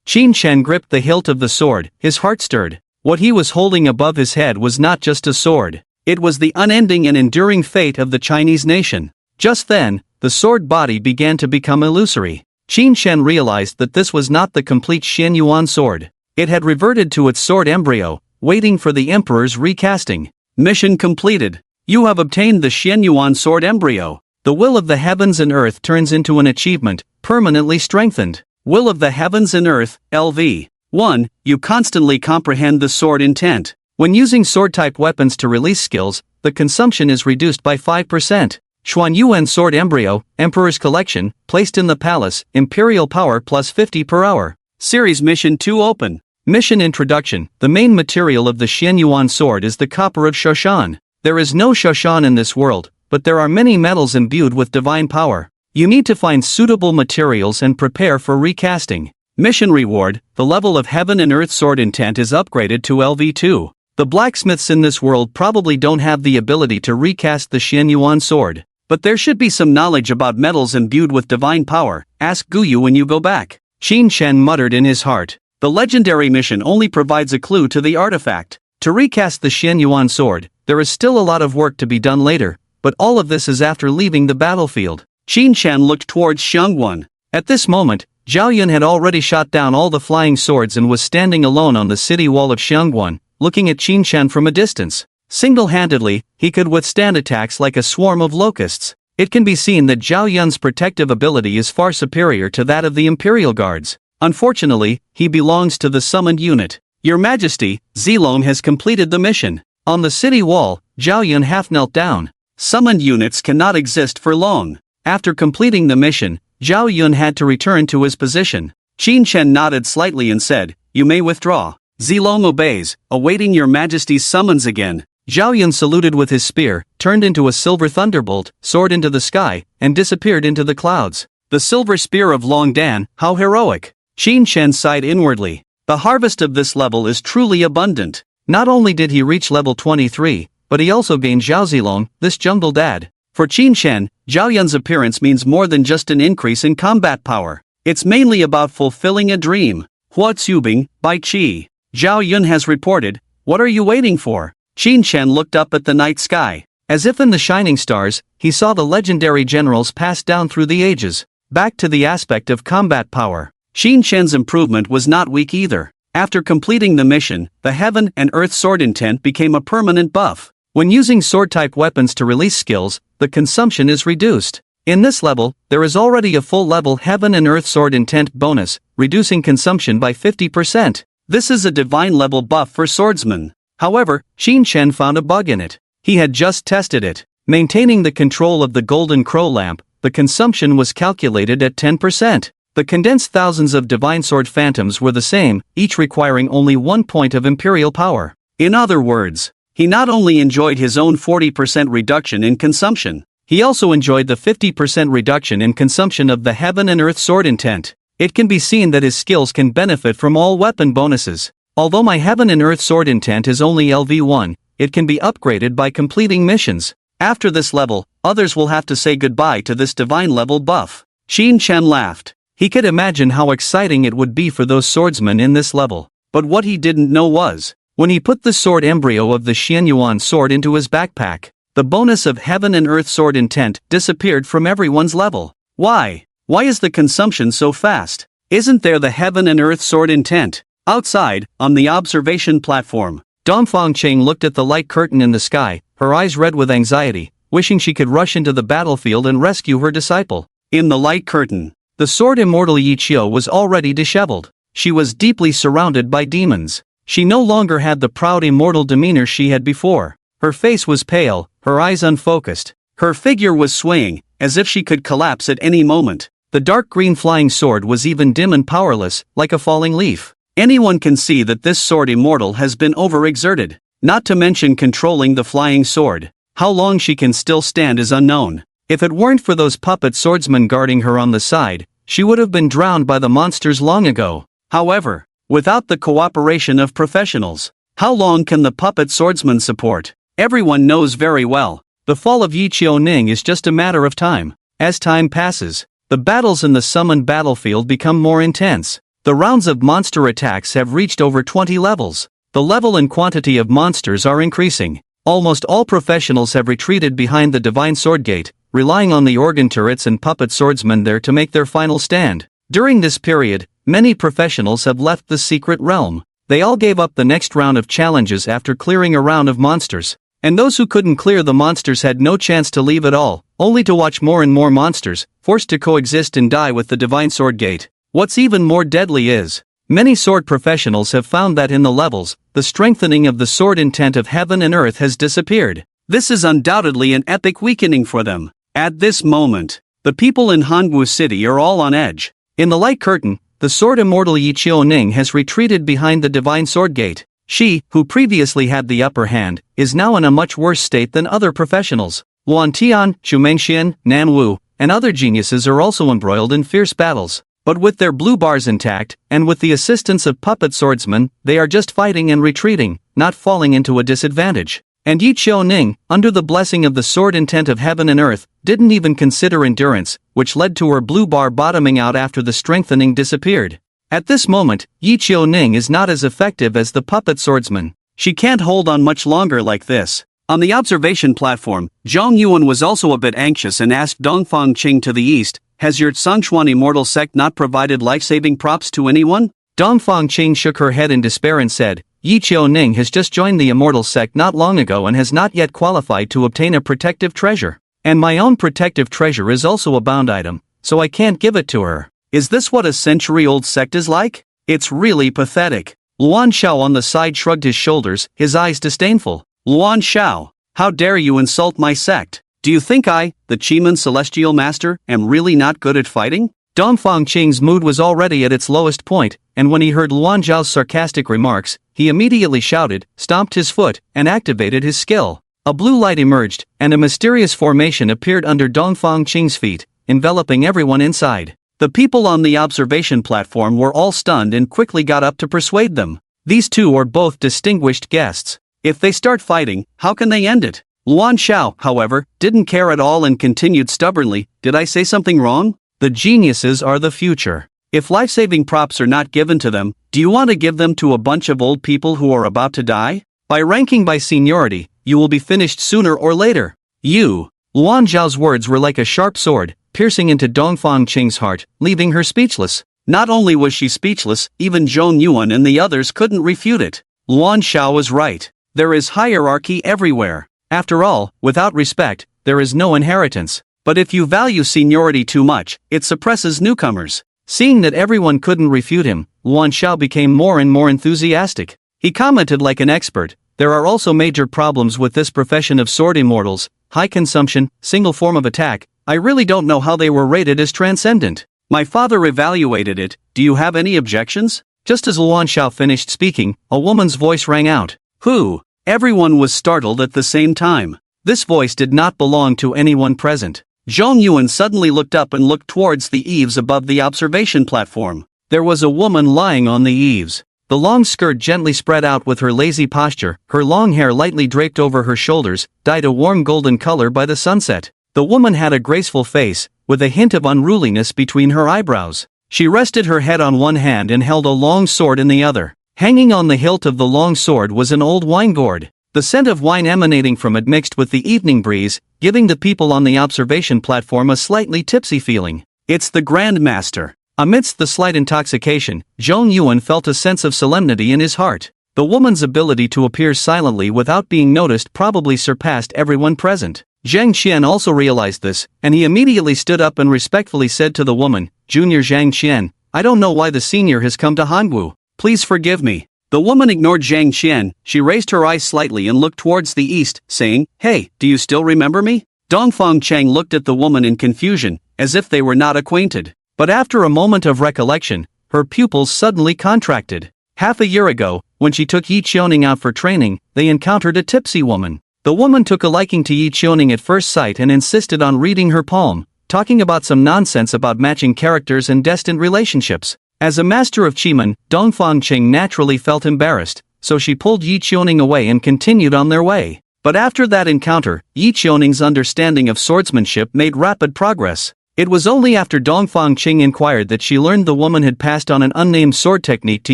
Qin Shan gripped the hilt of the sword, his heart stirred. What he was holding above his head was not just a sword. It was the unending and enduring fate of the Chinese nation. Just then, the sword body began to become illusory. Qin Shan realized that this was not the complete Xian Yuan sword. It had reverted to its sword embryo, waiting for the emperor's recasting. Mission completed. You have obtained the Xian Yuan sword embryo. The will of the heavens and earth turns into an achievement, permanently strengthened. Will of the heavens and earth, LV. 1. You constantly comprehend the sword intent. When using sword-type weapons to release skills, the consumption is reduced by 5%. Xuan Yuan sword embryo, Emperor's collection, placed in the palace, imperial power plus 50 per hour. Series Mission 2 open. Mission Introduction. The main material of the Xian Yuan sword is the copper of Shoshan. There is no Shoshan in this world, but there are many metals imbued with divine power. You need to find suitable materials and prepare for recasting. Mission Reward. The level of Heaven and Earth sword intent is upgraded to LV2. The blacksmiths in this world probably don't have the ability to recast the Xian Yuan sword, but there should be some knowledge about metals imbued with divine power. Ask Guyu when you go back. Qin Shan muttered in his heart. The legendary mission only provides a clue to the artifact. To recast the Xian Yuan sword, there is still a lot of work to be done later, but all of this is after leaving the battlefield. Qin Shan looked towards Xiangguan. At this moment, Zhao Yun had already shot down all the flying swords and was standing alone on the city wall of Xiangguan, looking at Qin Shan from a distance. Single-handedly, he could withstand attacks like a swarm of locusts. It can be seen that Zhao Yun's protective ability is far superior to that of the Imperial Guards. Unfortunately, he belongs to the summoned unit. Your Majesty, Zilong has completed the mission. On the city wall, Zhao Yun half knelt down. Summoned units cannot exist for long. After completing the mission, Zhao Yun had to return to his position. Qin Shan nodded slightly and said, "You may withdraw." Zilong obeys, awaiting your Majesty's summons again. Zhao Yun saluted with his spear, turned into a silver thunderbolt, soared into the sky, and disappeared into the clouds. The silver spear of Long Dan, how heroic! Qin Shan sighed inwardly. The harvest of this level is truly abundant. Not only did he reach level 23, but he also gained Zhao Zilong, this jungle dad. For Qin Shan, Zhao Yun's appearance means more than just an increase in combat power. It's mainly about fulfilling a dream. Hua Tsubing, Bai Qi. Zhao Yun has reported. What are you waiting for? Qin Shan looked up at the night sky. As if in the shining stars, he saw the legendary generals pass down through the ages. Back to the aspect of combat power. Qin Shan's improvement was not weak either. After completing the mission, the Heaven and Earth sword intent became a permanent buff. When using sword-type weapons to release skills, the consumption is reduced. In this level, there is already a full-level Heaven and Earth sword intent bonus, reducing consumption by 50%. This is a divine-level buff for swordsmen. However, Qin Shan found a bug in it. He had just tested it. Maintaining the control of the golden crow lamp, the consumption was calculated at 10%. The condensed thousands of Divine Sword Phantoms were the same, each requiring only 1 point of Imperial power. In other words, he not only enjoyed his own 40% reduction in consumption, he also enjoyed the 50% reduction in consumption of the Heaven and Earth Sword Intent. It can be seen that his skills can benefit from all weapon bonuses. Although my Heaven and Earth Sword Intent is only LV1, it can be upgraded by completing missions. After this level, others will have to say goodbye to this divine level buff. Qin Chen laughed. He could imagine how exciting it would be for those swordsmen in this level. But what he didn't know was, when he put the sword embryo of the Xianyuan sword into his backpack, the bonus of Heaven and Earth Sword Intent disappeared from everyone's level. Why? Why is the consumption so fast? Isn't there the Heaven and Earth Sword Intent? Outside, on the observation platform, Dongfang Qing looked at the light curtain in the sky, her eyes red with anxiety, wishing she could rush into the battlefield and rescue her disciple. In the light curtain, the sword immortal Yi Qiu was already disheveled. She was deeply surrounded by demons. She no longer had the proud immortal demeanor she had before. Her face was pale, her eyes unfocused. Her figure was swaying, as if she could collapse at any moment. The dark green flying sword was even dim and powerless, like a falling leaf. Anyone can see that this sword immortal has been overexerted, not to mention controlling the flying sword. How long she can still stand is unknown. If it weren't for those puppet swordsmen guarding her on the side, she would have been drowned by the monsters long ago. However, without the cooperation of professionals, how long can the puppet swordsmen support? Everyone knows very well, the fall of Yi Qiu is just a matter of time. As time passes, the battles in the summoned battlefield become more intense. The rounds of monster attacks have reached over 20 levels. The level and quantity of monsters are increasing. Almost all professionals have retreated behind the Divine Sword Gate, relying on the organ turrets and puppet swordsmen there to make their final stand. During this period, many professionals have left the secret realm. They all gave up the next round of challenges after clearing a round of monsters. And those who couldn't clear the monsters had no chance to leave at all, only to watch more and more monsters, forced to coexist and die with the Divine Sword Gate. What's even more deadly is, many sword professionals have found that in the levels, the strengthening of the sword intent of Heaven and Earth has disappeared. This is undoubtedly an epic weakening for them. At this moment, the people in Hangwu City are all on edge. In the light curtain, the sword immortal Yi Qiu has retreated behind the Divine Sword Gate. She, who previously had the upper hand, is now in a much worse state than other professionals. Luan Tian, Xu Mengxian, Nan Wu, and other geniuses are also embroiled in fierce battles. But with their blue bars intact, and with the assistance of puppet swordsmen, they are just fighting and retreating, not falling into a disadvantage. And Yi Qiu, under the blessing of the sword intent of Heaven and Earth, didn't even consider endurance, which led to her blue bar bottoming out after the strengthening disappeared. At this moment, Yi Qiu is not as effective as the puppet swordsman. She can't hold on much longer like this. On the observation platform, Zhang Yuan was also a bit anxious and asked Dongfang Qing to the east, "Has your Zhangchuan immortal sect not provided life-saving props to anyone?" Dongfang Qing shook her head in despair and said, "Yi Qiu has just joined the immortal sect not long ago and has not yet qualified to obtain a protective treasure. And my own protective treasure is also a bound item, so I can't give it to her." Is this what a century-old sect is like? It's really pathetic. Luan Xiao on the side shrugged his shoulders, his eyes disdainful. Luan Xiao, how dare you insult my sect? Do you think I, the Chiman Celestial Master, am really not good at fighting? Dongfang Qing's mood was already at its lowest point, and when he heard Luan Zhao's sarcastic remarks, he immediately shouted, stamped his foot, and activated his skill. A blue light emerged, and a mysterious formation appeared under Dongfang Qing's feet, enveloping everyone inside. The people on the observation platform were all stunned and quickly got up to persuade them. These two are both distinguished guests. If they start fighting, how can they end it? Luan Xiao, however, didn't care at all and continued stubbornly, "Did I say something wrong? The geniuses are the future. If life-saving props are not given to them, do you want to give them to a bunch of old people who are about to die? By ranking by seniority, you will be finished sooner or later." Luan Zhao's words were like a sharp sword, piercing into Dongfang Qing's heart, leaving her speechless. Not only was she speechless, even Zhong Yuan and the others couldn't refute it. Luan Xiao was right. There is hierarchy everywhere. After all, without respect, there is no inheritance. But if you value seniority too much, it suppresses newcomers. Seeing that everyone couldn't refute him, Luan Xiao became more and more enthusiastic. He commented like an expert, "There are also major problems with this profession of sword immortals: high consumption, single form of attack. I really don't know how they were rated as transcendent. My father evaluated it. Do you have any objections?
Just as Luan Xiao finished speaking, a woman's voice rang out.
Who? Everyone was startled at the same time.
This voice did not belong to anyone present.
Zhong Yuan suddenly looked up and looked towards the eaves above the observation platform.
There was a woman lying on the eaves. The long skirt gently spread out with her lazy posture, her long hair lightly draped over her shoulders, dyed a warm golden color by the sunset. The woman had a graceful face, with a hint of unruliness between her eyebrows. She rested her head on one hand and held a long sword in the other. Hanging on the hilt of the long sword was an old wine gourd. The scent of wine emanating from it mixed with the evening breeze, giving the people on the observation platform a slightly tipsy feeling.
It's the Grand Master.
Amidst the slight intoxication, Zhong Yuan felt a sense of solemnity in his heart. The woman's ability to appear silently without being noticed probably surpassed everyone present. Zhang Qian also realized this, and he immediately stood up and respectfully said to the woman, "Junior Zhang Qian, I don't know why the senior has come to Hangwu. Please forgive me."
The woman ignored Zhang Qian. She raised her eyes slightly and looked towards the east, saying, "Hey, do you still remember me?" Dongfang Cheng looked at the woman in confusion, as if they were not acquainted.
But after a moment of recollection, her pupils suddenly contracted. Half a year ago, when she took Yi Qiuning out for training, they encountered a tipsy woman. The woman took a liking to Yi Qiuning at first sight and insisted on reading her palm, talking about some nonsense about matching characters and destined relationships. As a master of Qimeng, Dongfang Cheng naturally felt embarrassed, so she pulled Yi Qiuning away and continued on their way. But after that encounter, Yi Qiuning's understanding of swordsmanship made rapid progress. It was only after Dongfang Cheng inquired that she learned the woman had passed on an unnamed sword technique to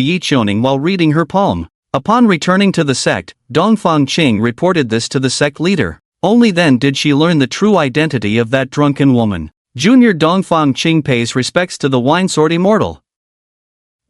Yi Qiuning while reading her palm. Upon returning to the sect, Dongfang Cheng reported this to the sect leader. Only then did she learn the true identity of that drunken woman. Junior Dongfang Cheng pays respects to the Wine Sword Immortal.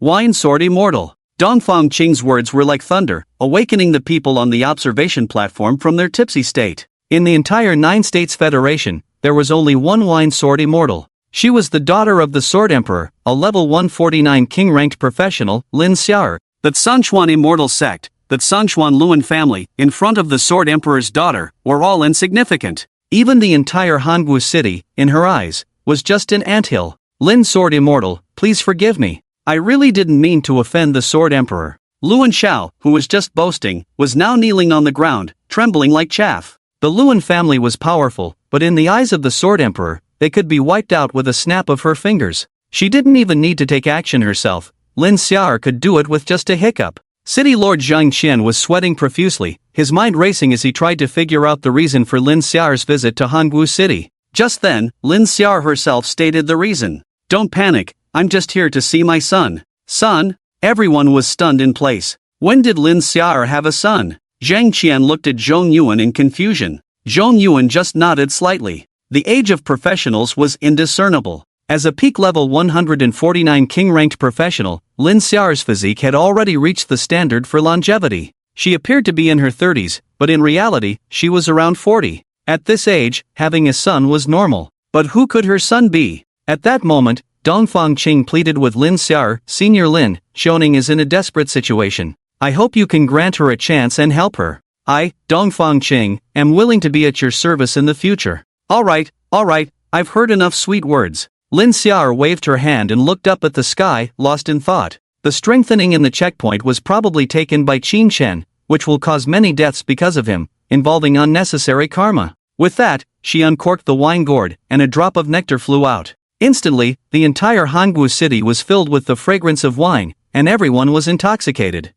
Wine Sword Immortal. Dongfang Cheng's words were like thunder, awakening the people on the observation platform from their tipsy state.
In the entire 9 States Federation, there was only one Wine Sword Immortal. She was the daughter of the Sword Emperor, a level 149 king-ranked professional, Lin Xiao.
That Sanchuan Immortal Sect, that Sanchuan Luan family, in front of the Sword Emperor's daughter, were all insignificant.
Even the entire Hangwu city, in her eyes, was just an anthill. Lin Sword Immortal, please forgive me. I really didn't mean to offend the Sword Emperor.
Luan Xiao, who was just boasting, was now kneeling on the ground, trembling like chaff.
The Luan family was powerful, but in the eyes of the Sword Emperor, they could be wiped out with a snap of her fingers. She didn't even need to take action herself. Lin Xiao could do it with just a hiccup. City Lord Zhang Qian was sweating profusely, his mind racing as he tried to figure out the reason for Lin Xiao's visit to Hangwu City.
Just then, Lin Xiao herself stated the reason. "Don't panic, I'm just here to see my son." "Son?" Everyone was stunned in place. When did Lin Xiao have a son? Zhang Qian looked at Zhong Yuan in confusion. Zhong Yuan just nodded slightly. The age of professionals was indiscernible. As a peak level 149 king-ranked professional, Lin Xiao's physique had already reached the standard for longevity. She appeared to be in her 30s, but in reality, she was around 40. At this age, having a son was normal. But who could her son be? At that moment, Dongfang Cheng pleaded with Lin Xiao. "Senior Lin, Xiuning is in a desperate situation. I hope you can grant her a chance and help her. I, Dongfang Cheng, am willing to be at your service in the future." All right, I've heard enough sweet words." Lin Xiao waved her hand and looked up at the sky, lost in thought. The strengthening in the checkpoint was probably taken by Qin Shen, which will cause many deaths because of him, involving unnecessary karma. With that, she uncorked the wine gourd, and a drop of nectar flew out. Instantly, the entire Hangwu city was filled with the fragrance of wine, and everyone was intoxicated.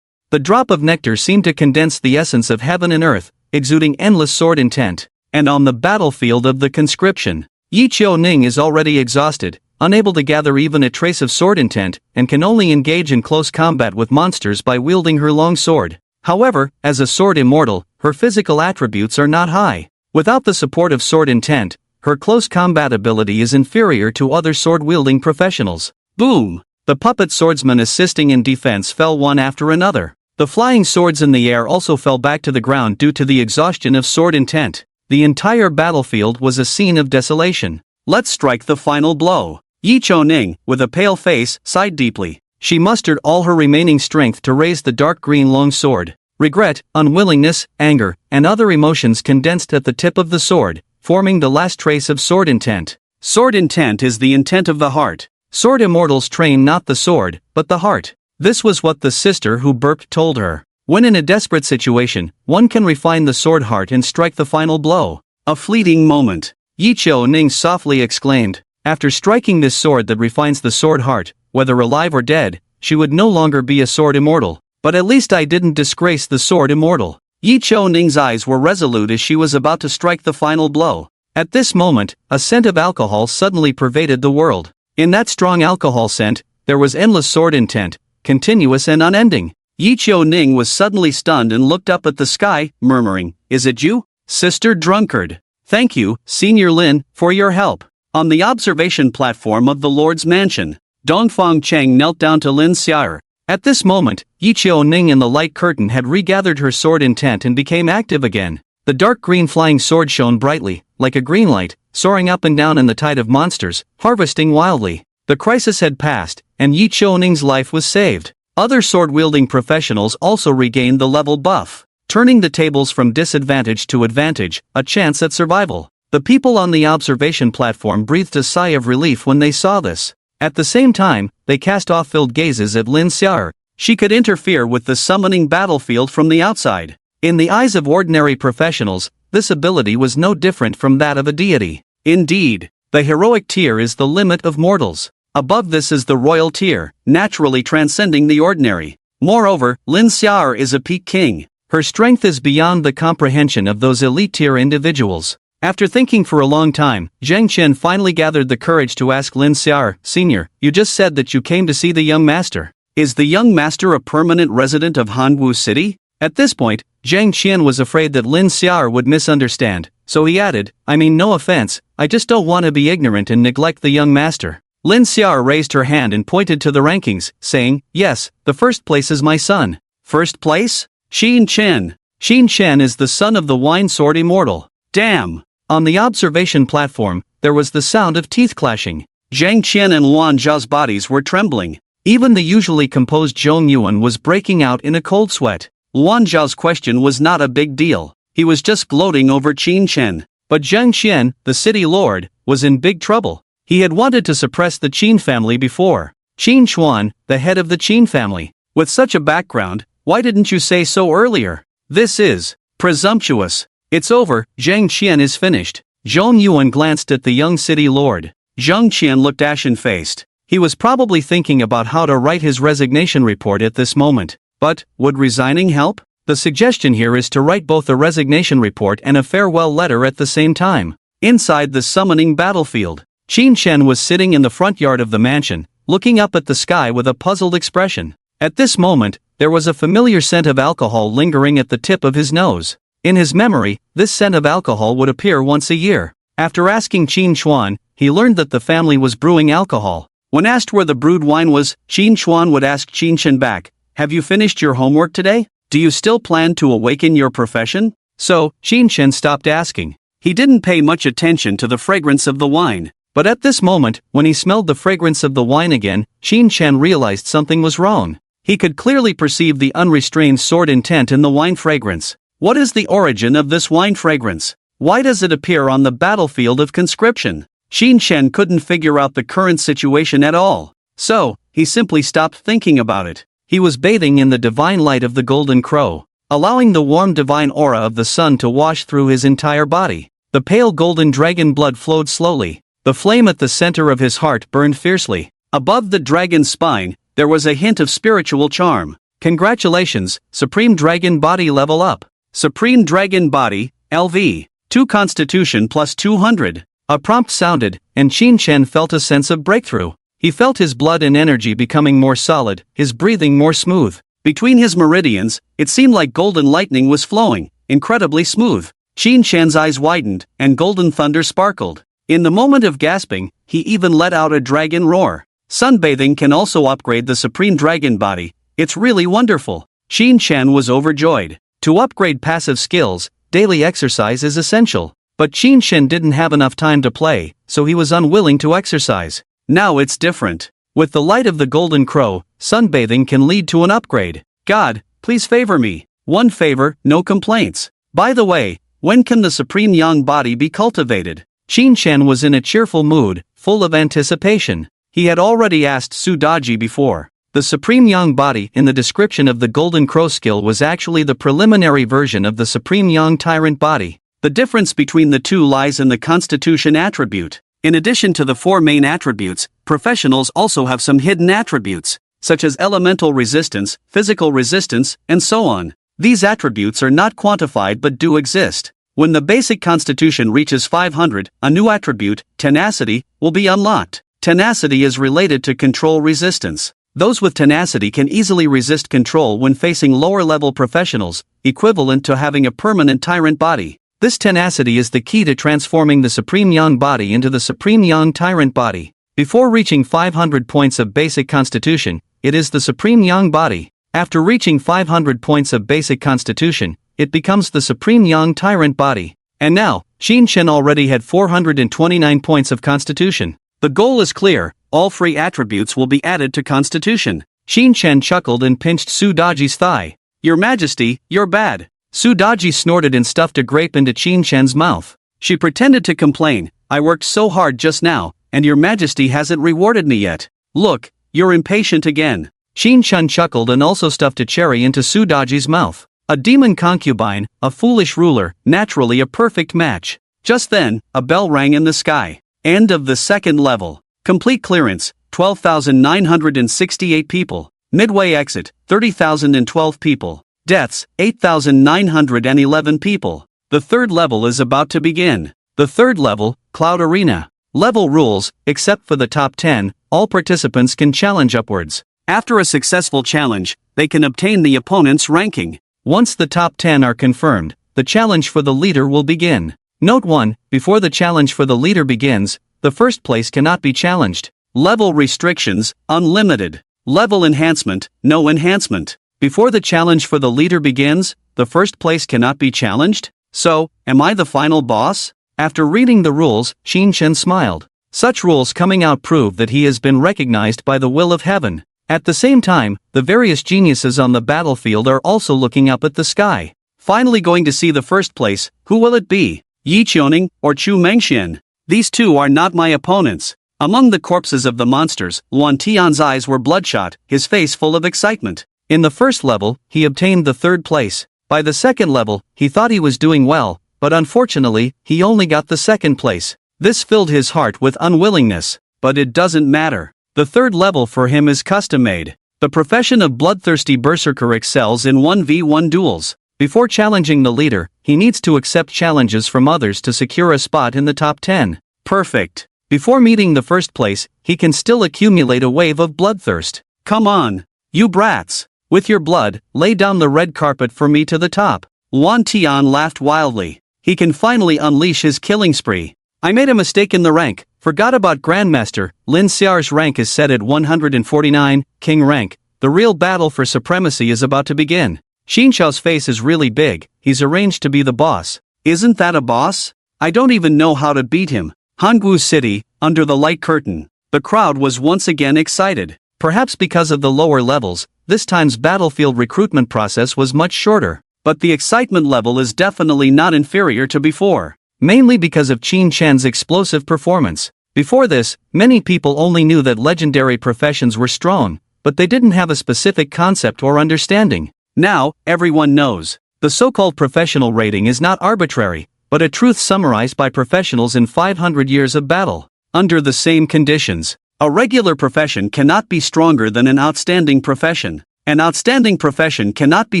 The drop of nectar seemed to condense the essence of heaven and earth, exuding endless sword intent. And on the battlefield of the conscription, Yi Qiuning is already exhausted, unable to gather even a trace of sword intent, and can only engage in close combat with monsters by wielding her long sword. However, as a sword immortal, her physical attributes are not high. Without the support of sword intent, her close combat ability is inferior to other sword-wielding professionals. Boom! The puppet swordsmen assisting in defense fell one after another. The flying swords in the air also fell back to the ground due to the exhaustion of sword intent. The entire battlefield was a scene of desolation. Let's strike the final blow. Yi Qiuning, with a pale face, sighed deeply. She mustered all her remaining strength to raise the dark green long sword. Regret, unwillingness, anger, and other emotions condensed at the tip of the sword, forming the last trace of sword intent. Sword intent is the intent of the heart.
Sword immortals train not the sword, but the heart. This was what the sister who burped told her. When in a desperate situation, one can refine the sword heart and strike the final blow.
A fleeting moment.
Yi Chou Ning softly exclaimed. After striking this sword that refines the sword heart, whether alive or dead, she would no longer be a sword immortal. But at least I didn't disgrace the sword immortal.
Yi Chou Ning's eyes were resolute as she was about to strike the final blow.
At this moment, a scent of alcohol suddenly pervaded the world. In that strong alcohol scent, there was endless sword intent, continuous and unending.
Yi Chou Ning was suddenly stunned and looked up at the sky, murmuring, "Is it you, Sister Drunkard? Thank you, Senior Lin, for your help." On the observation platform of the Lord's mansion, Dongfang Cheng knelt down to Lin Xiao.
At this moment, Yi Chou Ning in the light curtain had regathered her sword intent and became active again. The dark green flying sword shone brightly, like a green light, soaring up and down in the tide of monsters, harvesting wildly. The crisis had passed, and Yi Chou Ning's life was saved. Other sword-wielding professionals also regained the level buff, turning the tables from disadvantage to advantage, a chance at survival. The people on the observation platform breathed a sigh of relief when they saw this. At the same time, they cast awe-filled gazes at Lin Xiao.
She could interfere with the summoning battlefield from the outside.
In the eyes of ordinary professionals, this ability was no different from that of a deity.
Indeed, the heroic tier is the limit of mortals. Above this is the royal tier, naturally transcending the ordinary. Moreover, Lin Xiao is a peak king.
Her strength is beyond the comprehension of those elite tier individuals. After thinking for a long time, Zheng Qian finally gathered the courage to ask Lin Xiao, "Senior, you just said that you came to see the young master.
Is the young master a permanent resident of Hanwu City?"
At this point, Zheng Qian was afraid that Lin Xiao would misunderstand, so he added, "I mean no offense, I just don't want to be ignorant and neglect the young master." Lin Xiao raised her hand and pointed to the rankings, saying, "Yes, the first place is my son."
"First place? Xin Chen.
Xin Chen is the son of the Wine Sword Immortal.
Damn!"
On the observation platform, there was the sound of teeth clashing.
Zhang Qian and Luan Zhao's bodies were trembling.
Even the usually composed Zhong Yuan was breaking out in a cold sweat.
Luan Zhao's question was not a big deal. He was just gloating over Qin Chen.
But Zheng Qian, the city lord, was in big trouble. He had wanted to suppress the Qin family before. Qin Chuan, the head of the Qin family.
With such a background, why didn't you say so earlier?
This is
presumptuous.
It's over, Zheng Qian is finished. Zhong Yuan glanced at the young city lord.
Zheng Qian looked ashen-faced.
He was probably thinking about how to write his resignation report at this moment. But, would resigning help? The suggestion here is to write both a resignation report and a farewell letter at the same time.
Inside the summoning battlefield,
Qin Chen was sitting in the front yard of the mansion, looking up at the sky with a puzzled expression. At this moment, there was a familiar scent of alcohol lingering at the tip of his nose. In his memory, this scent of alcohol would appear once a year. After asking Qin Chuan, he learned that the family was brewing alcohol.
When asked where the brewed wine was, Qin Chuan would ask Qin Chen back, "Have you finished your homework today? Do you still plan to awaken your profession?"
So, Qin Chen stopped asking.
He didn't pay much attention to the fragrance of the wine.
But at this moment, when he smelled the fragrance of the wine again, Qin Chen realized something was wrong. He could clearly perceive the unrestrained sword intent in the wine fragrance.
What is the origin of this wine fragrance? Why does it appear on the battlefield of conscription? Qin Chen couldn't figure out the current situation at all. So, he simply stopped thinking about it.
He was bathing in the divine light of the golden crow, allowing the warm divine aura of the sun to wash through his entire body. The pale golden dragon blood flowed slowly. The flame at the center of his heart burned fiercely.
Above the dragon's spine, there was a hint of spiritual charm.
Congratulations, Supreme Dragon Body level up.
Supreme Dragon Body, LV. 2 Constitution plus 200.
A prompt sounded, and Qin Chen felt a sense of breakthrough. He felt his blood and energy becoming more solid, his breathing more smooth.
Between his meridians, it seemed like golden lightning was flowing, incredibly smooth. Qin Chen's eyes widened, and golden thunder sparkled. In the moment of gasping, he even let out a dragon roar. Sunbathing can also upgrade the Supreme Dragon Body. It's really wonderful. Qin Chen was overjoyed.
To upgrade passive skills, daily exercise is essential. But Qin Chen didn't have enough time to play, so he was unwilling to exercise.
Now it's different.
With the light of the golden crow, sunbathing can lead to an upgrade.
God, please favor me. One favor, no complaints. By the way, when can the Supreme Yang Body be cultivated?
Qin Shen was in a cheerful mood, full of anticipation. He had already asked Su Daji before. The Supreme Yang body in the description of the Golden Crow skill was actually the preliminary version of the Supreme Yang Tyrant body. The difference between the two lies in the Constitution attribute. In addition to the four main attributes, professionals also have some hidden attributes, such as elemental resistance, physical resistance, and so on. These attributes are not quantified but do exist. When the basic constitution reaches 500, a new attribute, tenacity, will be unlocked. Tenacity is related to control resistance. Those with tenacity can easily resist control when facing lower-level professionals, equivalent to having a permanent tyrant body. This tenacity is the key to transforming the Supreme Yang body into the Supreme Yang Tyrant body. Before reaching 500 points of basic constitution, it is the Supreme Yang body. After reaching 500 points of basic constitution, it becomes the Supreme Yang Tyrant body. And now, Qin Shen already had 429 points of constitution. The goal is clear, all free attributes will be added to constitution. Qin Shen chuckled and pinched Su Daji's thigh. Your Majesty, you're bad. Su Daji snorted and stuffed a grape into Qin Shen's mouth. She pretended to complain, I worked so hard just now, and your Majesty hasn't rewarded me yet. Look, you're impatient again. Qin Shen chuckled and also stuffed a cherry into Su Daji's mouth. A demon concubine, a foolish ruler, naturally a perfect match. Just then, a bell rang in the sky. End of the second level. Complete clearance, 12,968 people. Midway exit, 30,012 people. Deaths, 8,911 people. The third level is about to begin. The third level, Cloud Arena. Level rules, except for the top 10, all participants can challenge upwards. After a successful challenge, they can obtain the opponent's ranking. Once the top 10 are confirmed, the challenge for the leader will begin. Note 1, before the challenge for the leader begins, the first place cannot be challenged. Level restrictions, unlimited. Level enhancement, no enhancement. Before the challenge for the leader begins, the first place cannot be challenged? So, am I the final boss? After reading the rules, Qin Shen smiled. Such rules coming out prove that he has been recognized by the will of heaven. At the same time, the various geniuses on the battlefield are also looking up at the sky. Finally going to see the first place, who will it be? Yi Qiuning or Chu Mengxian? These two are not my opponents. Among the corpses of the monsters, Luan Tian's eyes were bloodshot, his face full of excitement. In the first level, he obtained the third place. By the second level, he thought he was doing well, but unfortunately, he only got the second place. This filled his heart with unwillingness, but it doesn't matter. The third level for him is custom-made. The profession of bloodthirsty berserker excels in 1v1 duels. Before challenging the leader, he needs to accept challenges from others to secure a spot in the top 10. Perfect. Before meeting the first place, he can still accumulate a wave of bloodthirst. Come on, you brats. With your blood, lay down the red carpet for me to the top. Luan Tian laughed wildly. He can finally unleash his killing spree. I made a mistake in the rank, forgot about Grandmaster. Lin Xiao's rank is set at 149, King rank. The real battle for supremacy is about to begin. Xin Xiao's face is really big, he's arranged to be the boss. Isn't that a boss? I don't even know how to beat him. Hanggu City, under the light curtain. The crowd was once again excited. Perhaps because of the lower levels, this time's battlefield recruitment process was much shorter. But the excitement level is definitely not inferior to before. Mainly because of Qin Shen's explosive performance. Before this, many people only knew that legendary professions were strong, but they didn't have a specific concept or understanding. Now, everyone knows. The so-called professional rating is not arbitrary, but a truth summarized by professionals in 500 years of battle. Under the same conditions, a regular profession cannot be stronger than an outstanding profession. An outstanding profession cannot be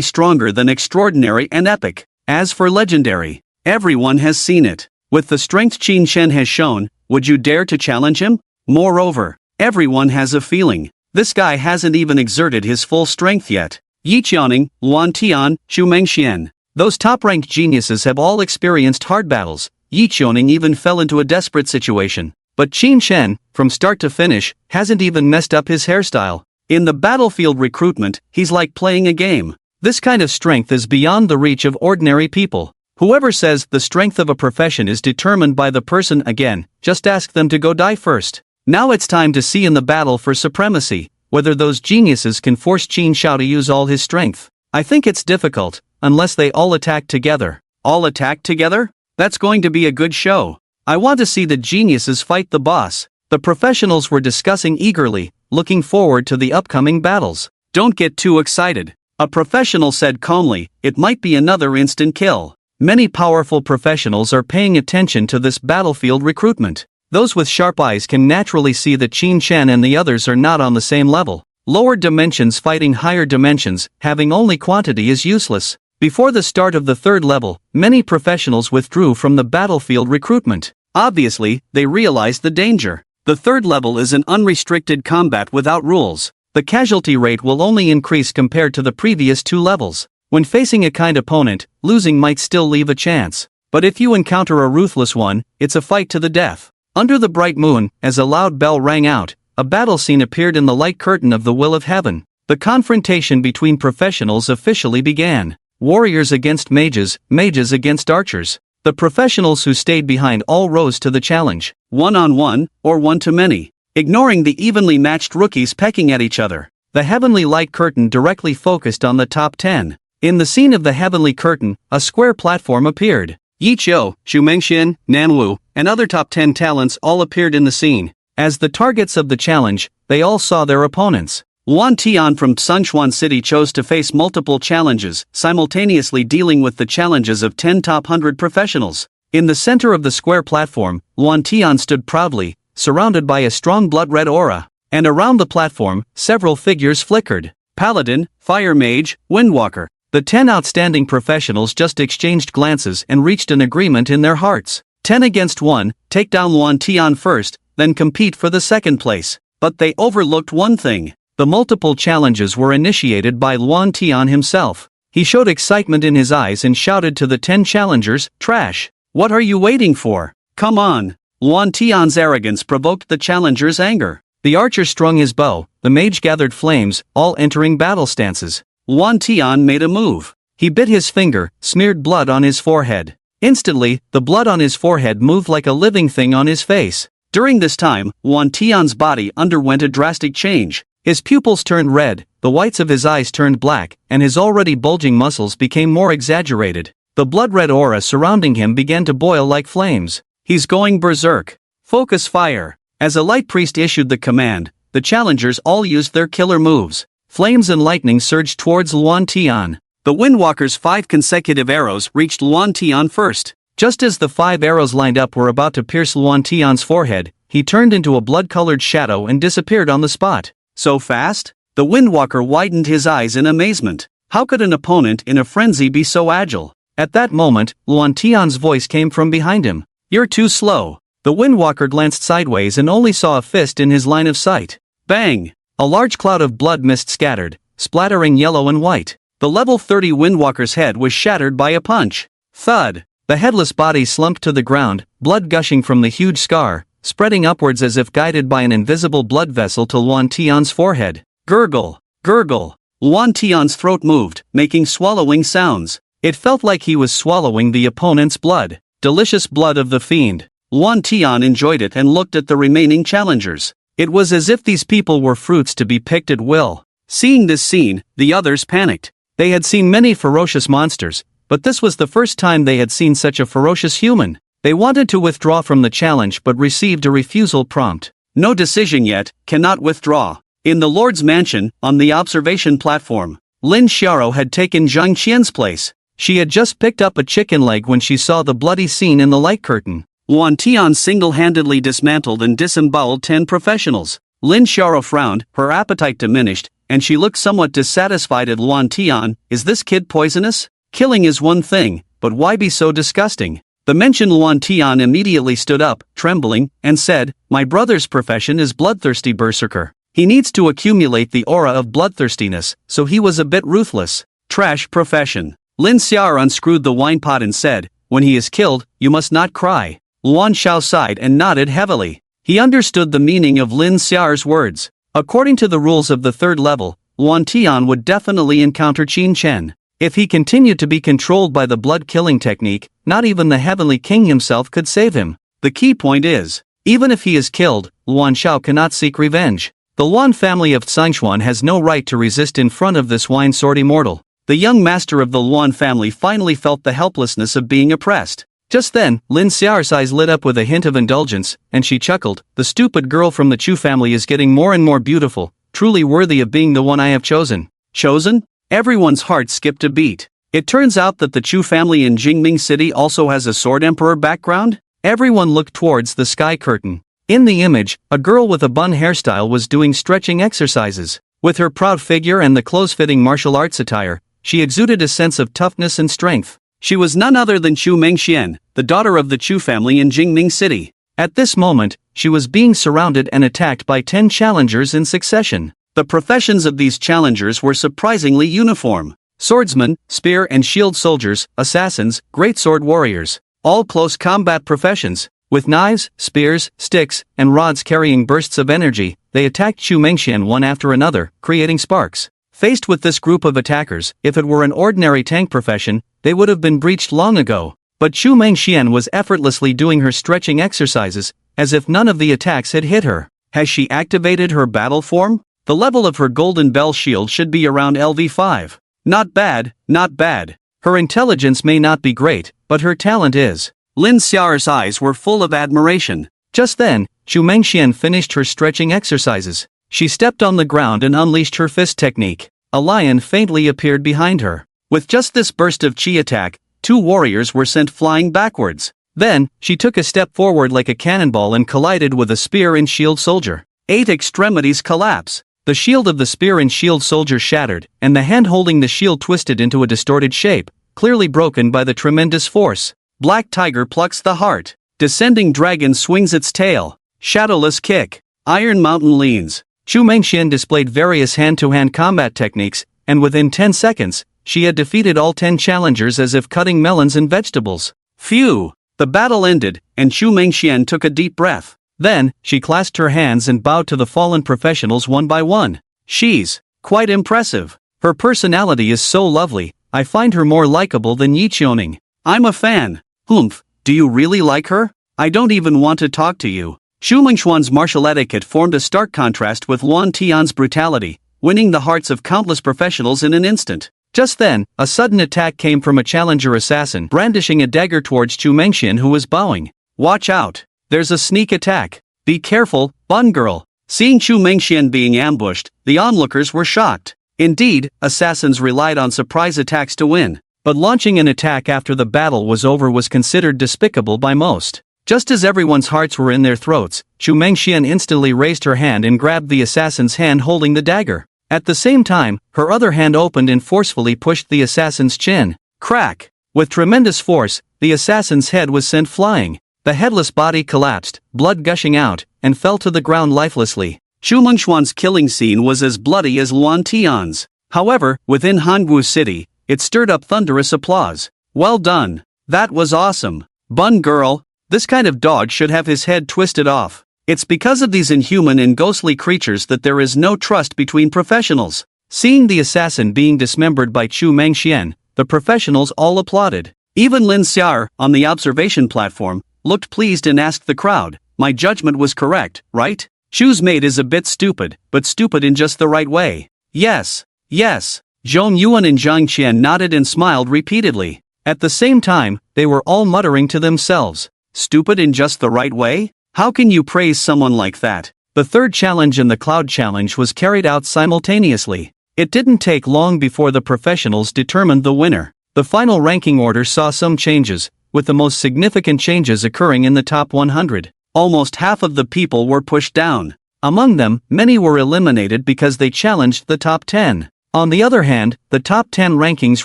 stronger than extraordinary and epic. As for legendary, everyone has seen it. With the strength Qin Shen has shown, would you dare to challenge him? Moreover, everyone has a feeling. This guy hasn't even exerted his full strength yet. Yi Qiuning, Luan Tian, Chu Mengxian. Those top-ranked geniuses have all experienced hard battles. Yi Qiuning even fell into a desperate situation. But Qin Shen, from start to finish, hasn't even messed up his hairstyle. In the battlefield recruitment, he's like playing a game. This kind of strength is beyond the reach of ordinary people. Whoever says the strength of a profession is determined by the person again, just ask them to go die first. Now it's time to see in the battle for supremacy, whether those geniuses can force Qin Xiao to use all his strength. I think it's difficult, unless they all attack together. All attack together? That's going to be a good show.
I want to see the geniuses fight the boss. The professionals were discussing eagerly, looking forward to the upcoming battles. Don't get too excited. A professional said calmly, it might be another instant kill. Many powerful professionals are paying attention to this battlefield recruitment. Those with sharp eyes can naturally see that Qin Chen and the others are not on the same level. Lower dimensions fighting higher dimensions, having only quantity is useless. Before the start of the third level, many professionals withdrew from the battlefield recruitment. Obviously, they realized the danger. The third level is an unrestricted combat without rules. The casualty rate will only increase compared to the previous two levels. When facing a kind opponent, losing might still leave a chance. But if you encounter a ruthless one, it's a fight to the death. Under the bright moon, as a loud bell rang out, a battle scene appeared in the light curtain of the will of heaven. The confrontation between professionals officially began. Warriors against mages, mages against archers. The professionals who stayed behind all rose to the challenge. One-on-one, or one-to-many. Ignoring the evenly matched rookies pecking at each other. The heavenly light curtain directly focused on the top 10. In the scene of the heavenly curtain, a square platform appeared. Yi Qiu, Xu Mengxian, Nanwu, and other top 10 talents all appeared in the scene. As the targets of the challenge, they all saw their opponents. Luan Tian from Sunchuan City chose to face multiple challenges, simultaneously dealing with the challenges of 10 top 100 professionals. In the center of the square platform, Luan Tian stood proudly, surrounded by a strong blood-red aura. And around the platform, several figures flickered. Paladin, Fire Mage, Windwalker. The 10 outstanding professionals just exchanged glances and reached an agreement in their hearts. 10 against 1, take down Luan Tian first, then compete for the second place. But they overlooked one thing. The multiple challenges were initiated by Luan Tian himself. He showed excitement in his eyes and shouted to the 10 challengers, "Trash! What are you waiting for? Come on!" Luan Tian's arrogance provoked the challengers' anger. The archer strung his bow, the mage gathered flames, all entering battle stances. Luan Tian made a move. He bit his finger, smeared blood on his forehead. Instantly, the blood on his forehead moved like a living thing on his face. During this time, Luan Tian's body underwent a drastic change. His pupils turned red, the whites of his eyes turned black, and his already bulging muscles became more exaggerated. The blood-red aura surrounding him began to boil like flames. He's going berserk. Focus fire. As a light priest issued the command, the challengers all used their killer moves. Flames and lightning surged towards Luan Tian. The Windwalker's 5 consecutive arrows reached Luan Tian first. Just as the 5 arrows lined up were about to pierce Luan Tian's forehead, he turned into a blood-colored shadow and disappeared on the spot. So fast? The Windwalker widened his eyes in amazement. How could an opponent in a frenzy be so agile? At that moment, Luan Tian's voice came from behind him. "You're too slow." The Windwalker glanced sideways and only saw a fist in his line of sight. Bang! A large cloud of blood mist scattered, splattering yellow and white. The level 30 Windwalker's head was shattered by a punch. Thud! The headless body slumped to the ground, blood gushing from the huge scar, spreading upwards as if guided by an invisible blood vessel to Luan Tian's forehead. Gurgle! Gurgle! Luan Tian's throat moved, making swallowing sounds. It felt like he was swallowing the opponent's blood. Delicious blood of the fiend. Luan Tian enjoyed it and looked at the remaining challengers. It was as if these people were fruits to be picked at will. Seeing this scene, the others panicked. They had seen many ferocious monsters, but this was the first time they had seen such a ferocious human. They wanted to withdraw from the challenge but received a refusal prompt. No decision yet, cannot withdraw. In the Lord's mansion, on the observation platform, Lin Xiao had taken Zhang Qian's place. She had just picked up a chicken leg when she saw the bloody scene in the light curtain. Luan Tian single-handedly dismantled and disemboweled 10 professionals. Lin Xiao frowned, her appetite diminished, and she looked somewhat dissatisfied at Luan Tian. Is this kid poisonous? Killing is one thing, but why be so disgusting? The mentioned Luan Tian immediately stood up, trembling, and said, "My brother's profession is bloodthirsty berserker. He needs to accumulate the aura of bloodthirstiness, so he was a bit ruthless. Trash profession." Lin Xiao unscrewed the wine pot and said, "When he is killed, you must not cry." Luan Xiao sighed and nodded heavily. He understood the meaning of Lin Xiao's words. According to the rules of the third level, Luan Tian would definitely encounter Qin Chen. If he continued to be controlled by the blood-killing technique, not even the Heavenly King himself could save him. The key point is, even if he is killed, Luan Xiao cannot seek revenge. The Luan family of Sunchuan has no right to resist in front of this wine-sword immortal. The young master of the Luan family finally felt the helplessness of being oppressed. Just then, Lin Xiao's eyes lit up with a hint of indulgence, and she chuckled, "The stupid girl from the Chu family is getting more and more beautiful, truly worthy of being the one I have chosen." Chosen? Everyone's heart skipped a beat. It turns out that the Chu family in Jingming City also has a sword emperor background? Everyone looked towards the sky curtain. In the image, a girl with a bun hairstyle was doing stretching exercises. With her proud figure and the close-fitting martial arts attire, she exuded a sense of toughness and strength. She was none other than Chu Mengxian, the daughter of the Chu family in Jingming City. At this moment, she was being surrounded and attacked by 10 challengers in succession. The professions of these challengers were surprisingly uniform. Swordsmen, spear and shield soldiers, assassins, greatsword warriors. All close combat professions. With knives, spears, sticks, and rods carrying bursts of energy, they attacked Chu Mengxian one after another, creating sparks. Faced with this group of attackers, if it were an ordinary tank profession, they would have been breached long ago. But Chu Mengxian was effortlessly doing her stretching exercises, as if none of the attacks had hit her. Has she activated her battle form? The level of her golden bell shield should be around LV5. Not bad, not bad. Her intelligence may not be great, but her talent is. Lin Xiao's eyes were full of admiration. Just then, Chu Mengxian finished her stretching exercises. She stepped on the ground and unleashed her fist technique. A lion faintly appeared behind her. With just this burst of chi attack, 2 warriors were sent flying backwards. Then, she took a step forward like a cannonball and collided with a spear and shield soldier. 8 extremities collapse. The shield of the spear and shield soldier shattered, and the hand holding the shield twisted into a distorted shape, clearly broken by the tremendous force. Black tiger plucks the heart. Descending dragon swings its tail. Shadowless kick. Iron mountain leans. Chu Mengxian displayed various hand-to-hand combat techniques, and within 10 seconds, she had defeated all 10 challengers as if cutting melons and vegetables. Phew! The battle ended, and Chu Mengxian took a deep breath. Then, she clasped her hands and bowed to the fallen professionals one by one. She's quite impressive. Her personality is so lovely, I find her more likable than Yi Qiuning. I'm a fan. Humph, do you really like her? I don't even want to talk to you. Xu Mengxuan's martial etiquette formed a stark contrast with Luan Tian's brutality, winning the hearts of countless professionals in an instant. Just then, a sudden attack came from a challenger assassin brandishing a dagger towards Chu Mengxian who was bowing. Watch out! There's a sneak attack. Be careful, Bun Girl. Seeing Chu Mengxian being ambushed, the onlookers were shocked. Indeed, assassins relied on surprise attacks to win. But launching an attack after the battle was over was considered despicable by most. Just as everyone's hearts were in their throats, Chu Mengxian instantly raised her hand and grabbed the assassin's hand holding the dagger. At the same time, her other hand opened and forcefully pushed the assassin's chin. Crack! With tremendous force, the assassin's head was sent flying. The headless body collapsed, blood gushing out, and fell to the ground lifelessly. Xu Mengxuan's killing scene was as bloody as Luan Tian's. However, within Hangu City, it stirred up thunderous applause. Well done! That was awesome! Bun Girl! This kind of dog should have his head twisted off. It's because of these inhuman and ghostly creatures that there is no trust between professionals. Seeing the assassin being dismembered by Chu Mengxian, the professionals all applauded. Even Lin Xiao, on the observation platform, looked pleased and asked the crowd, "My judgment was correct, right? Chu's mate is a bit stupid, but stupid in just the right way." Yes, yes. Zhong Yuan and Zhang Qian nodded and smiled repeatedly. At the same time, they were all muttering to themselves. Stupid in just the right way? How can you praise someone like that? The third challenge and the cloud challenge was carried out simultaneously. It didn't take long before the professionals determined the winner. The final ranking order saw some changes, with the most significant changes occurring in the top 100. Almost half of the people were pushed down. Among them, many were eliminated because they challenged the top 10. On the other hand, the top 10 rankings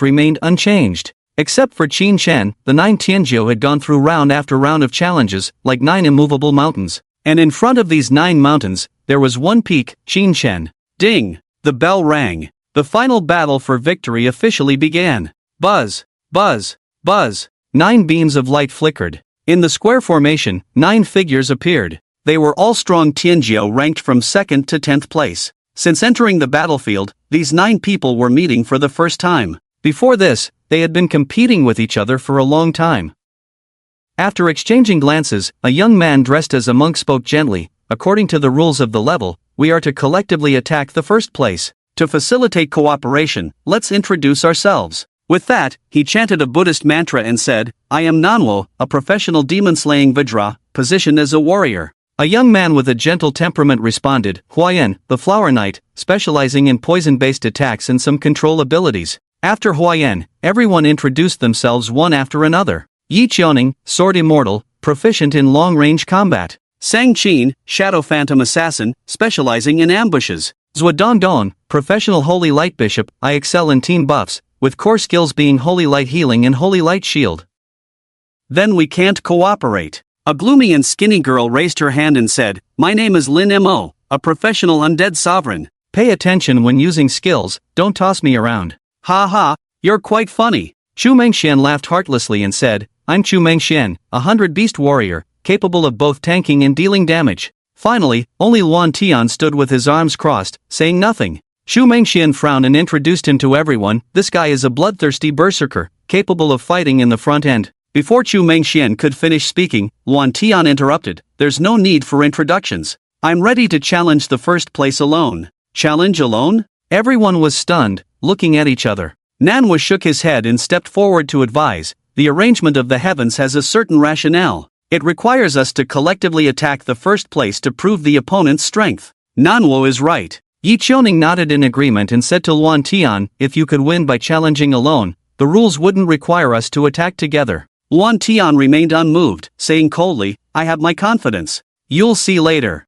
remained unchanged. Except for Qin Chen, the 9 Tianjiu had gone through round after round of challenges, like 9 immovable mountains. And in front of these 9 mountains, there was one peak, Qin Chen. Ding! The bell rang. The final battle for victory officially began. Buzz! Buzz! Buzz! 9 beams of light flickered. In the square formation, 9 figures appeared. They were all strong Tianjiu ranked from 2nd to 10th place. Since entering the battlefield, these 9 people were meeting for the first time. Before this, they had been competing with each other for a long time. After exchanging glances, a young man dressed as a monk spoke gently, "According to the rules of the level, we are to collectively attack the first place. To facilitate cooperation, let's introduce ourselves. With that, he chanted a Buddhist mantra and said, I am Manhwa, a professional demon-slaying Vajra, positioned as a warrior.
A young man with a gentle temperament responded, Huayan, the Flower Knight, specializing in poison-based attacks and some control abilities. After Huayan, everyone introduced themselves one after another. Yi Qiaoning, Sword Immortal, proficient in long-range combat.
Sang Qin, Shadow Phantom Assassin, specializing in ambushes.
Zhua Dongdong, professional Holy Light Bishop, I excel in team buffs, with core skills being Holy Light Healing and Holy Light Shield.
Then we can't cooperate. A gloomy and skinny girl raised her hand and said, My name is Lin Mo, a professional undead sovereign.
Pay attention when using skills, don't toss me around.
Ha ha, you're quite funny.
Chu Mengxian laughed heartlessly and said, I'm Chu Mengxian, a 100-beast warrior, capable of both tanking and dealing damage. Finally, only Luan Tian stood with his arms crossed, saying nothing. Chu Mengxian frowned and introduced him to everyone. This guy is a bloodthirsty berserker, capable of fighting in the front end. Before Chu Mengxian could finish speaking, Luan Tian interrupted, There's no need for introductions. I'm ready to challenge the first place alone. Challenge alone? Everyone was stunned, looking at each other.
Manhwa shook his head and stepped forward to advise, The arrangement of the heavens has a certain rationale. It requires us to collectively attack the first place to prove the opponent's strength. Manhwa is right.
Yi Qiaoning nodded in agreement and said to Luan Tian, If you could win by challenging alone, the rules wouldn't require us to attack together.
Luan Tian remained unmoved, saying coldly, I have my confidence.
You'll see later.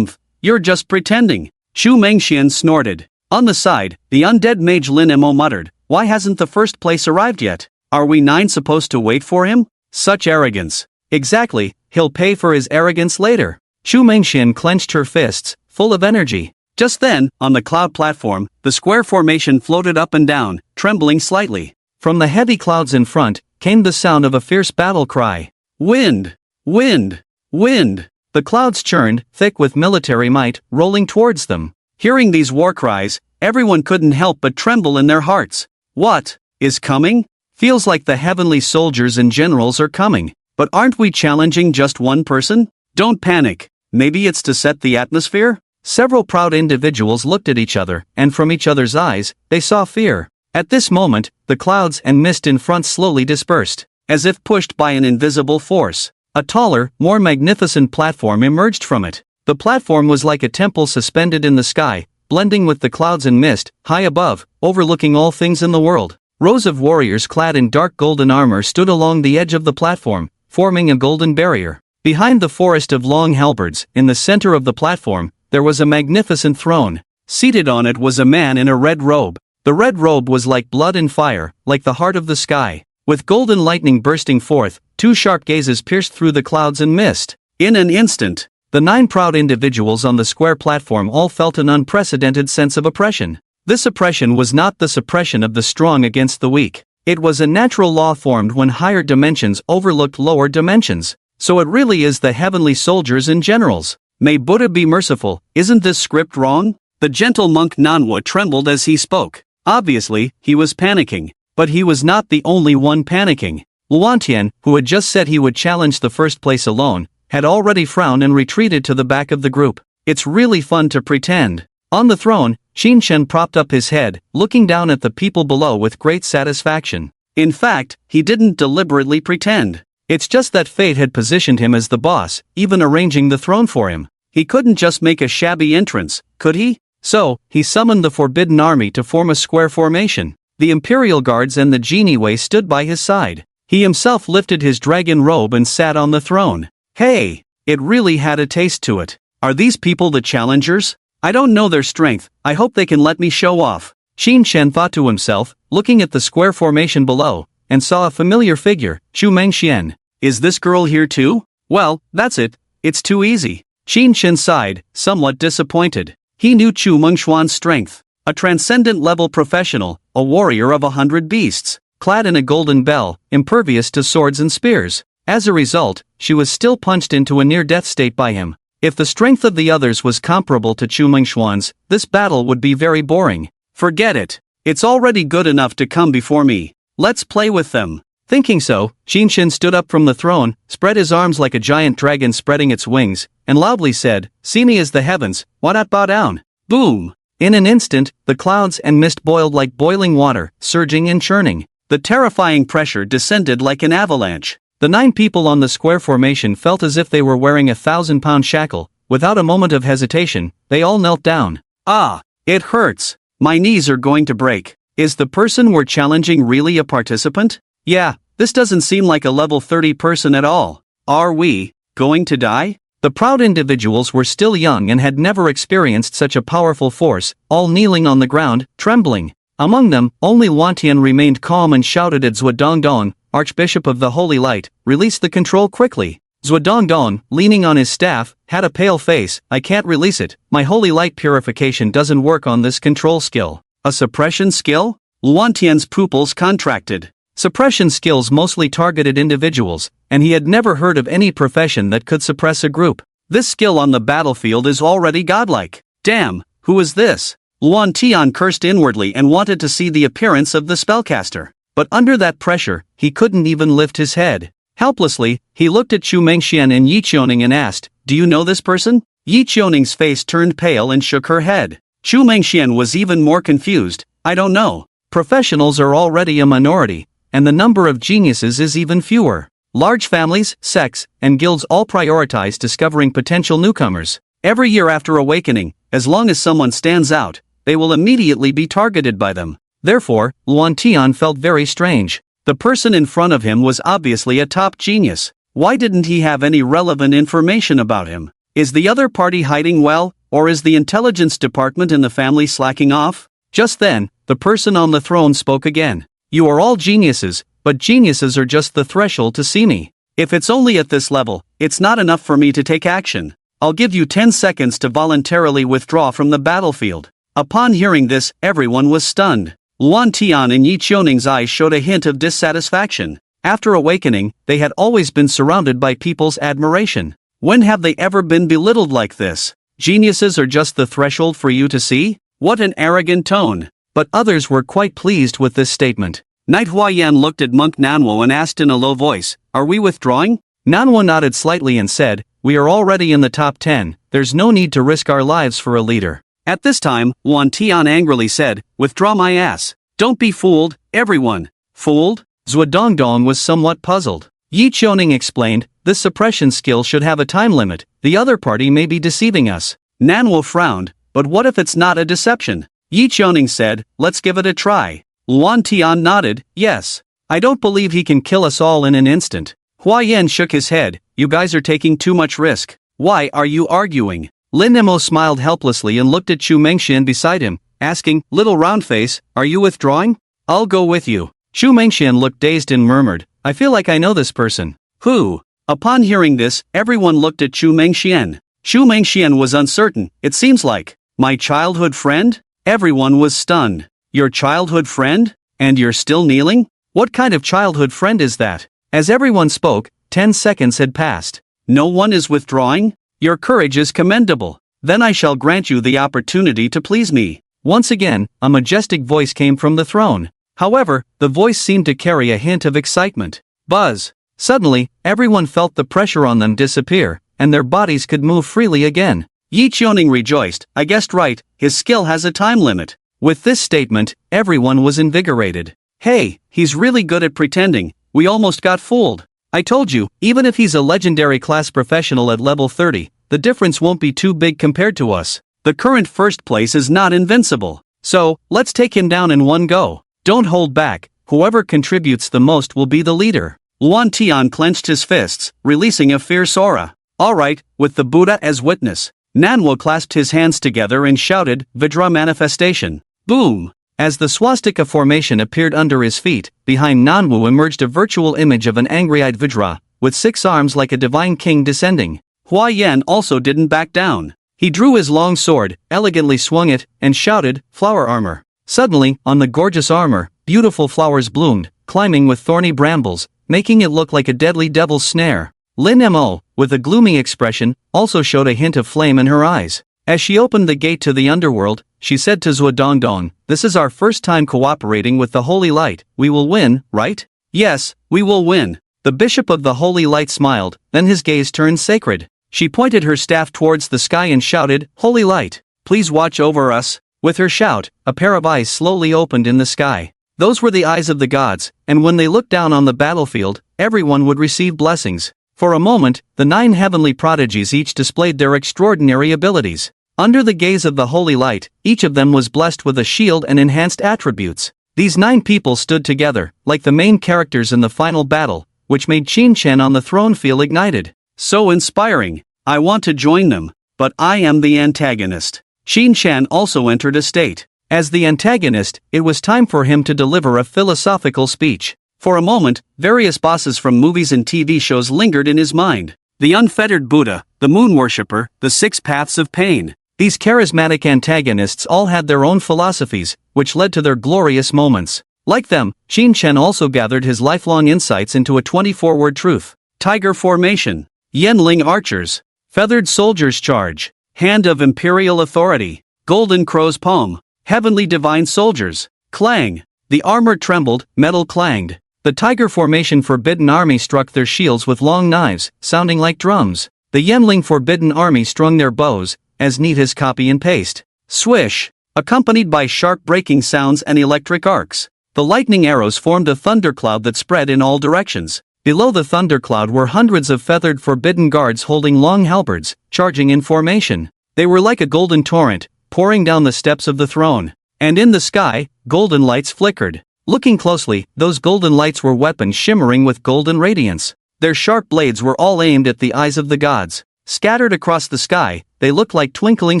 You're just pretending. Chu Mengxian snorted. On the side, the undead mage Lin Mo muttered, Why hasn't the first place arrived yet? Are we 9 supposed to wait for him? Such arrogance.
Exactly, he'll pay for his arrogance later. Chu Mengxian clenched her fists, full of energy.
Just then, on the cloud platform, the square formation floated up and down, trembling slightly.
From the heavy clouds in front, came the sound of a fierce battle cry.
Wind! Wind! Wind!
The clouds churned, thick with military might, rolling towards them.
Hearing these war cries, everyone couldn't help but tremble in their hearts. What is coming?
Feels like the heavenly soldiers and generals are coming.
But aren't we challenging just one person? Don't panic. Maybe it's to set the atmosphere?
Several proud individuals looked at each other, and from each other's eyes, they saw fear. At this moment, the clouds and mist in front slowly dispersed,
as if pushed by an invisible force.
A taller, more magnificent platform emerged from it. The platform was like a temple suspended in the sky, blending with the clouds and mist, high above, overlooking all things in the world. Rows of warriors clad in dark golden armor stood along the edge of the platform, forming a golden barrier. Behind the forest of long halberds, in the center of the platform, there was a magnificent throne.
Seated on it was a man in a red robe.
The red robe was like blood and fire, like the heart of the sky. With golden lightning bursting forth, 2 sharp gazes pierced through the clouds and mist.
In an instant,
the 9 proud individuals on the square platform all felt an unprecedented sense of oppression. This oppression was not the suppression of the strong against the weak. It was a natural law formed when higher dimensions overlooked lower dimensions. So it really is the heavenly soldiers and generals.
May Buddha be merciful, isn't this script wrong? The gentle monk Manhwa trembled as he spoke. Obviously, he was panicking.
But he was not the only one panicking. Luan Tian, who had just said he would challenge the first place alone, had already frowned and retreated to the back of the group. It's really fun to pretend. On the throne, Qin Shen propped up his head, looking down at the people below with great satisfaction.
In fact, he didn't deliberately pretend.
It's just that fate had positioned him as the boss, even arranging the throne for him.
He couldn't just make a shabby entrance, could he?
So, he summoned the Forbidden Army to form a square formation. The Imperial Guards and the Genie Wei stood by his side. He himself lifted his dragon robe and sat on the throne.
Hey, it really had a taste to it. Are these people the challengers? I don't know their strength, I hope they can let me show off.
Qin Shen thought to himself, looking at the square formation below, and saw a familiar figure, Chu Mengxian.
Is this girl here too? Well, that's it, it's too easy.
Qin Shen sighed, somewhat disappointed.
He knew Chu Mengxian's strength. A transcendent-level professional, a warrior of 100 beasts,
clad in a golden bell, impervious to swords and spears. As a result, she was still punched into a near-death state by him. If the strength of the others was comparable to Chu Mengxian's, this battle would be very boring.
Forget it. It's already good enough to come before me. Let's play with them.
Thinking so, Qin Shen stood up from the throne, spread his arms like a giant dragon spreading its wings, and loudly said, See me as the heavens, why not bow down?
Boom!
In an instant, the clouds and mist boiled like boiling water, surging and churning.
The terrifying pressure descended like an avalanche.
The 9 people on the square formation felt as if they were wearing a 1,000-pound shackle. Without a moment of hesitation, they all knelt down.
Ah, it hurts. My knees are going to break. Is the person we're challenging really a participant? Yeah, this doesn't seem like a level 30 person at all. Are we going to die?
The proud individuals were still young and had never experienced such a powerful force, all kneeling on the ground, trembling. Among them, only Wantian remained calm and shouted at Zhuodongdong, Archbishop of the Holy Light, release the control quickly. Zhuodongdong, leaning on his staff, had a pale face. I can't release it. My holy light purification doesn't work on this control skill.
A suppression skill? Wantian's pupils contracted.
Suppression skills mostly targeted individuals, and he had never heard of any profession that could suppress a group.
This skill on the battlefield is already godlike. Damn, who is this? Luan Tian cursed inwardly and wanted to see the appearance of the spellcaster.
But under that pressure, he couldn't even lift his head. Helplessly, he looked at Chu Mengxian and Yi Qiuning and asked, "Do you know this person?"
Yi Qiuning's face turned pale and shook her head. Chu Mengxian was even more confused. I don't know.
Professionals are already a minority, and the number of geniuses is even fewer. Large families, sects, and guilds all prioritize discovering potential newcomers.
Every year after awakening, as long as someone stands out, they will immediately be targeted by them.
Therefore, Luan Tian felt very strange.
The person in front of him was obviously a top genius. Why didn't he have any relevant information about him? Is the other party hiding well, or is the intelligence department in the family slacking off?
Just then, the person on the throne spoke again. You are all geniuses, but geniuses are just the threshold to see me.
If it's only at this level, it's not enough for me to take action. I'll give you 10 seconds to voluntarily withdraw from the battlefield. Upon hearing this, everyone was stunned. Luan Tian and Yi Qiuning's eyes showed a hint of dissatisfaction. After awakening, they had always been surrounded by people's admiration. When have they ever been belittled like this? Geniuses are just the threshold for you to see? What an arrogant tone.
But others were quite pleased with this statement.
Knight Huayan looked at Monk Nanwo and asked in a low voice, "Are we withdrawing?"
Nanwo nodded slightly and said, "We are already in the top 10, there's no need to risk our lives for a leader."
At this time, Wan Tian angrily said, "Withdraw my ass. Don't be fooled, everyone."
Fooled? Zhuodongdong was somewhat puzzled. Yi Qiuning explained, this suppression skill should have a time limit, the other party may be deceiving us.
Nanwo frowned, but what if it's not a deception? Yi Qiuning said, "Let's give it a try." Luan Tian nodded, "Yes.
I don't believe he can kill us all in an instant." Huayan shook his head, "You guys are taking too much risk.
Why are you arguing?"
Lin Nemo smiled helplessly and looked at Chu Mengxian beside him, asking, "Little roundface, are you withdrawing?"
"I'll go with you."
Chu Mengxian looked dazed and murmured, "I feel like I know this person."
"Who?" Upon hearing this, everyone looked at Chu Mengxian. Chu Mengxian was uncertain. "It seems like my childhood friend?" Everyone was stunned. "Your childhood friend? And you're still kneeling?
What kind of childhood friend is that?" As everyone spoke, 10 seconds had passed.
"No one is withdrawing? Your courage is commendable. Then I shall grant you the opportunity to please me."
Once again, a majestic voice came from the throne. However, the voice seemed to carry a hint of excitement. Buzz! Suddenly, everyone felt the pressure on them disappear, and their bodies could move freely again.
Yi Qiuning rejoiced, "I guessed right, his skill has a time limit."
With this statement, everyone was invigorated.
"Hey, he's really good at pretending, we almost got fooled."
I told you, even if he's a legendary class professional at level 30, the difference won't be too big compared to us.
The current first place is not invincible.
So, let's take him down in one go. Don't hold back, whoever contributes the most will be the leader.
Luan Tian clenched his fists, releasing a fierce aura. "All right, with the Buddha as witness." Nanwo clasped his hands together and shouted, "Vidra manifestation." Boom!
As the swastika formation appeared under his feet, behind Nanwu emerged a virtual image of an angry-eyed Vidra, with 6 arms like a divine king descending.
Huayan also didn't back down.
He drew his long sword, elegantly swung it, and shouted, "Flower armor." Suddenly, on the gorgeous armor, beautiful flowers bloomed, climbing with thorny brambles, making it look like a deadly devil's snare. Lin Mo, with a gloomy expression, also showed a hint of flame in her eyes. As she opened the gate to the underworld, she said to Zhuodongdong, "This is our first time cooperating with the Holy Light, we will win, right?"
"Yes, we will win."
The Bishop of the Holy Light smiled, then his gaze turned sacred. She pointed her staff towards the sky and shouted, "Holy Light, please watch over us." With her shout, a pair of eyes slowly opened in the sky. Those were the eyes of the gods, and when they looked down on the battlefield, everyone would receive blessings. For a moment, the 9 heavenly prodigies each displayed their extraordinary abilities. Under the gaze of the holy light, each of them was blessed with a shield and enhanced attributes. These 9 people stood together, like the main characters in the final battle, which made Qin on the throne feel ignited.
So inspiring. I want to join them, but I am the antagonist. Qin also entered a state.
As the antagonist, it was time for him to deliver a philosophical speech.
For a moment, various bosses from movies and TV shows lingered in his mind. The unfettered Buddha, the moon worshipper, the 6 paths of pain.
These charismatic antagonists all had their own philosophies, which led to their glorious moments. Like them, Qin also gathered his lifelong insights into a 24-word truth.
Tiger formation. Yenling archers. Feathered soldiers charge. Hand of imperial authority. Golden crow's palm. Heavenly divine soldiers. Clang. The armor trembled, metal clanged.
The tiger formation forbidden army struck their shields with long knives, sounding like drums. The Yenling forbidden army strung their bows, as neat as copy and paste.
Swish. Accompanied by sharp breaking sounds and electric arcs. The lightning arrows formed a thundercloud that spread in all directions.
Below the thundercloud were hundreds of feathered forbidden guards holding long halberds, charging in formation. They were like a golden torrent, pouring down the steps of the throne. And in the sky, golden lights flickered. Looking closely, those golden lights were weapons shimmering with golden radiance. Their sharp blades were all aimed at the eyes of the gods. Scattered across the sky, they looked like twinkling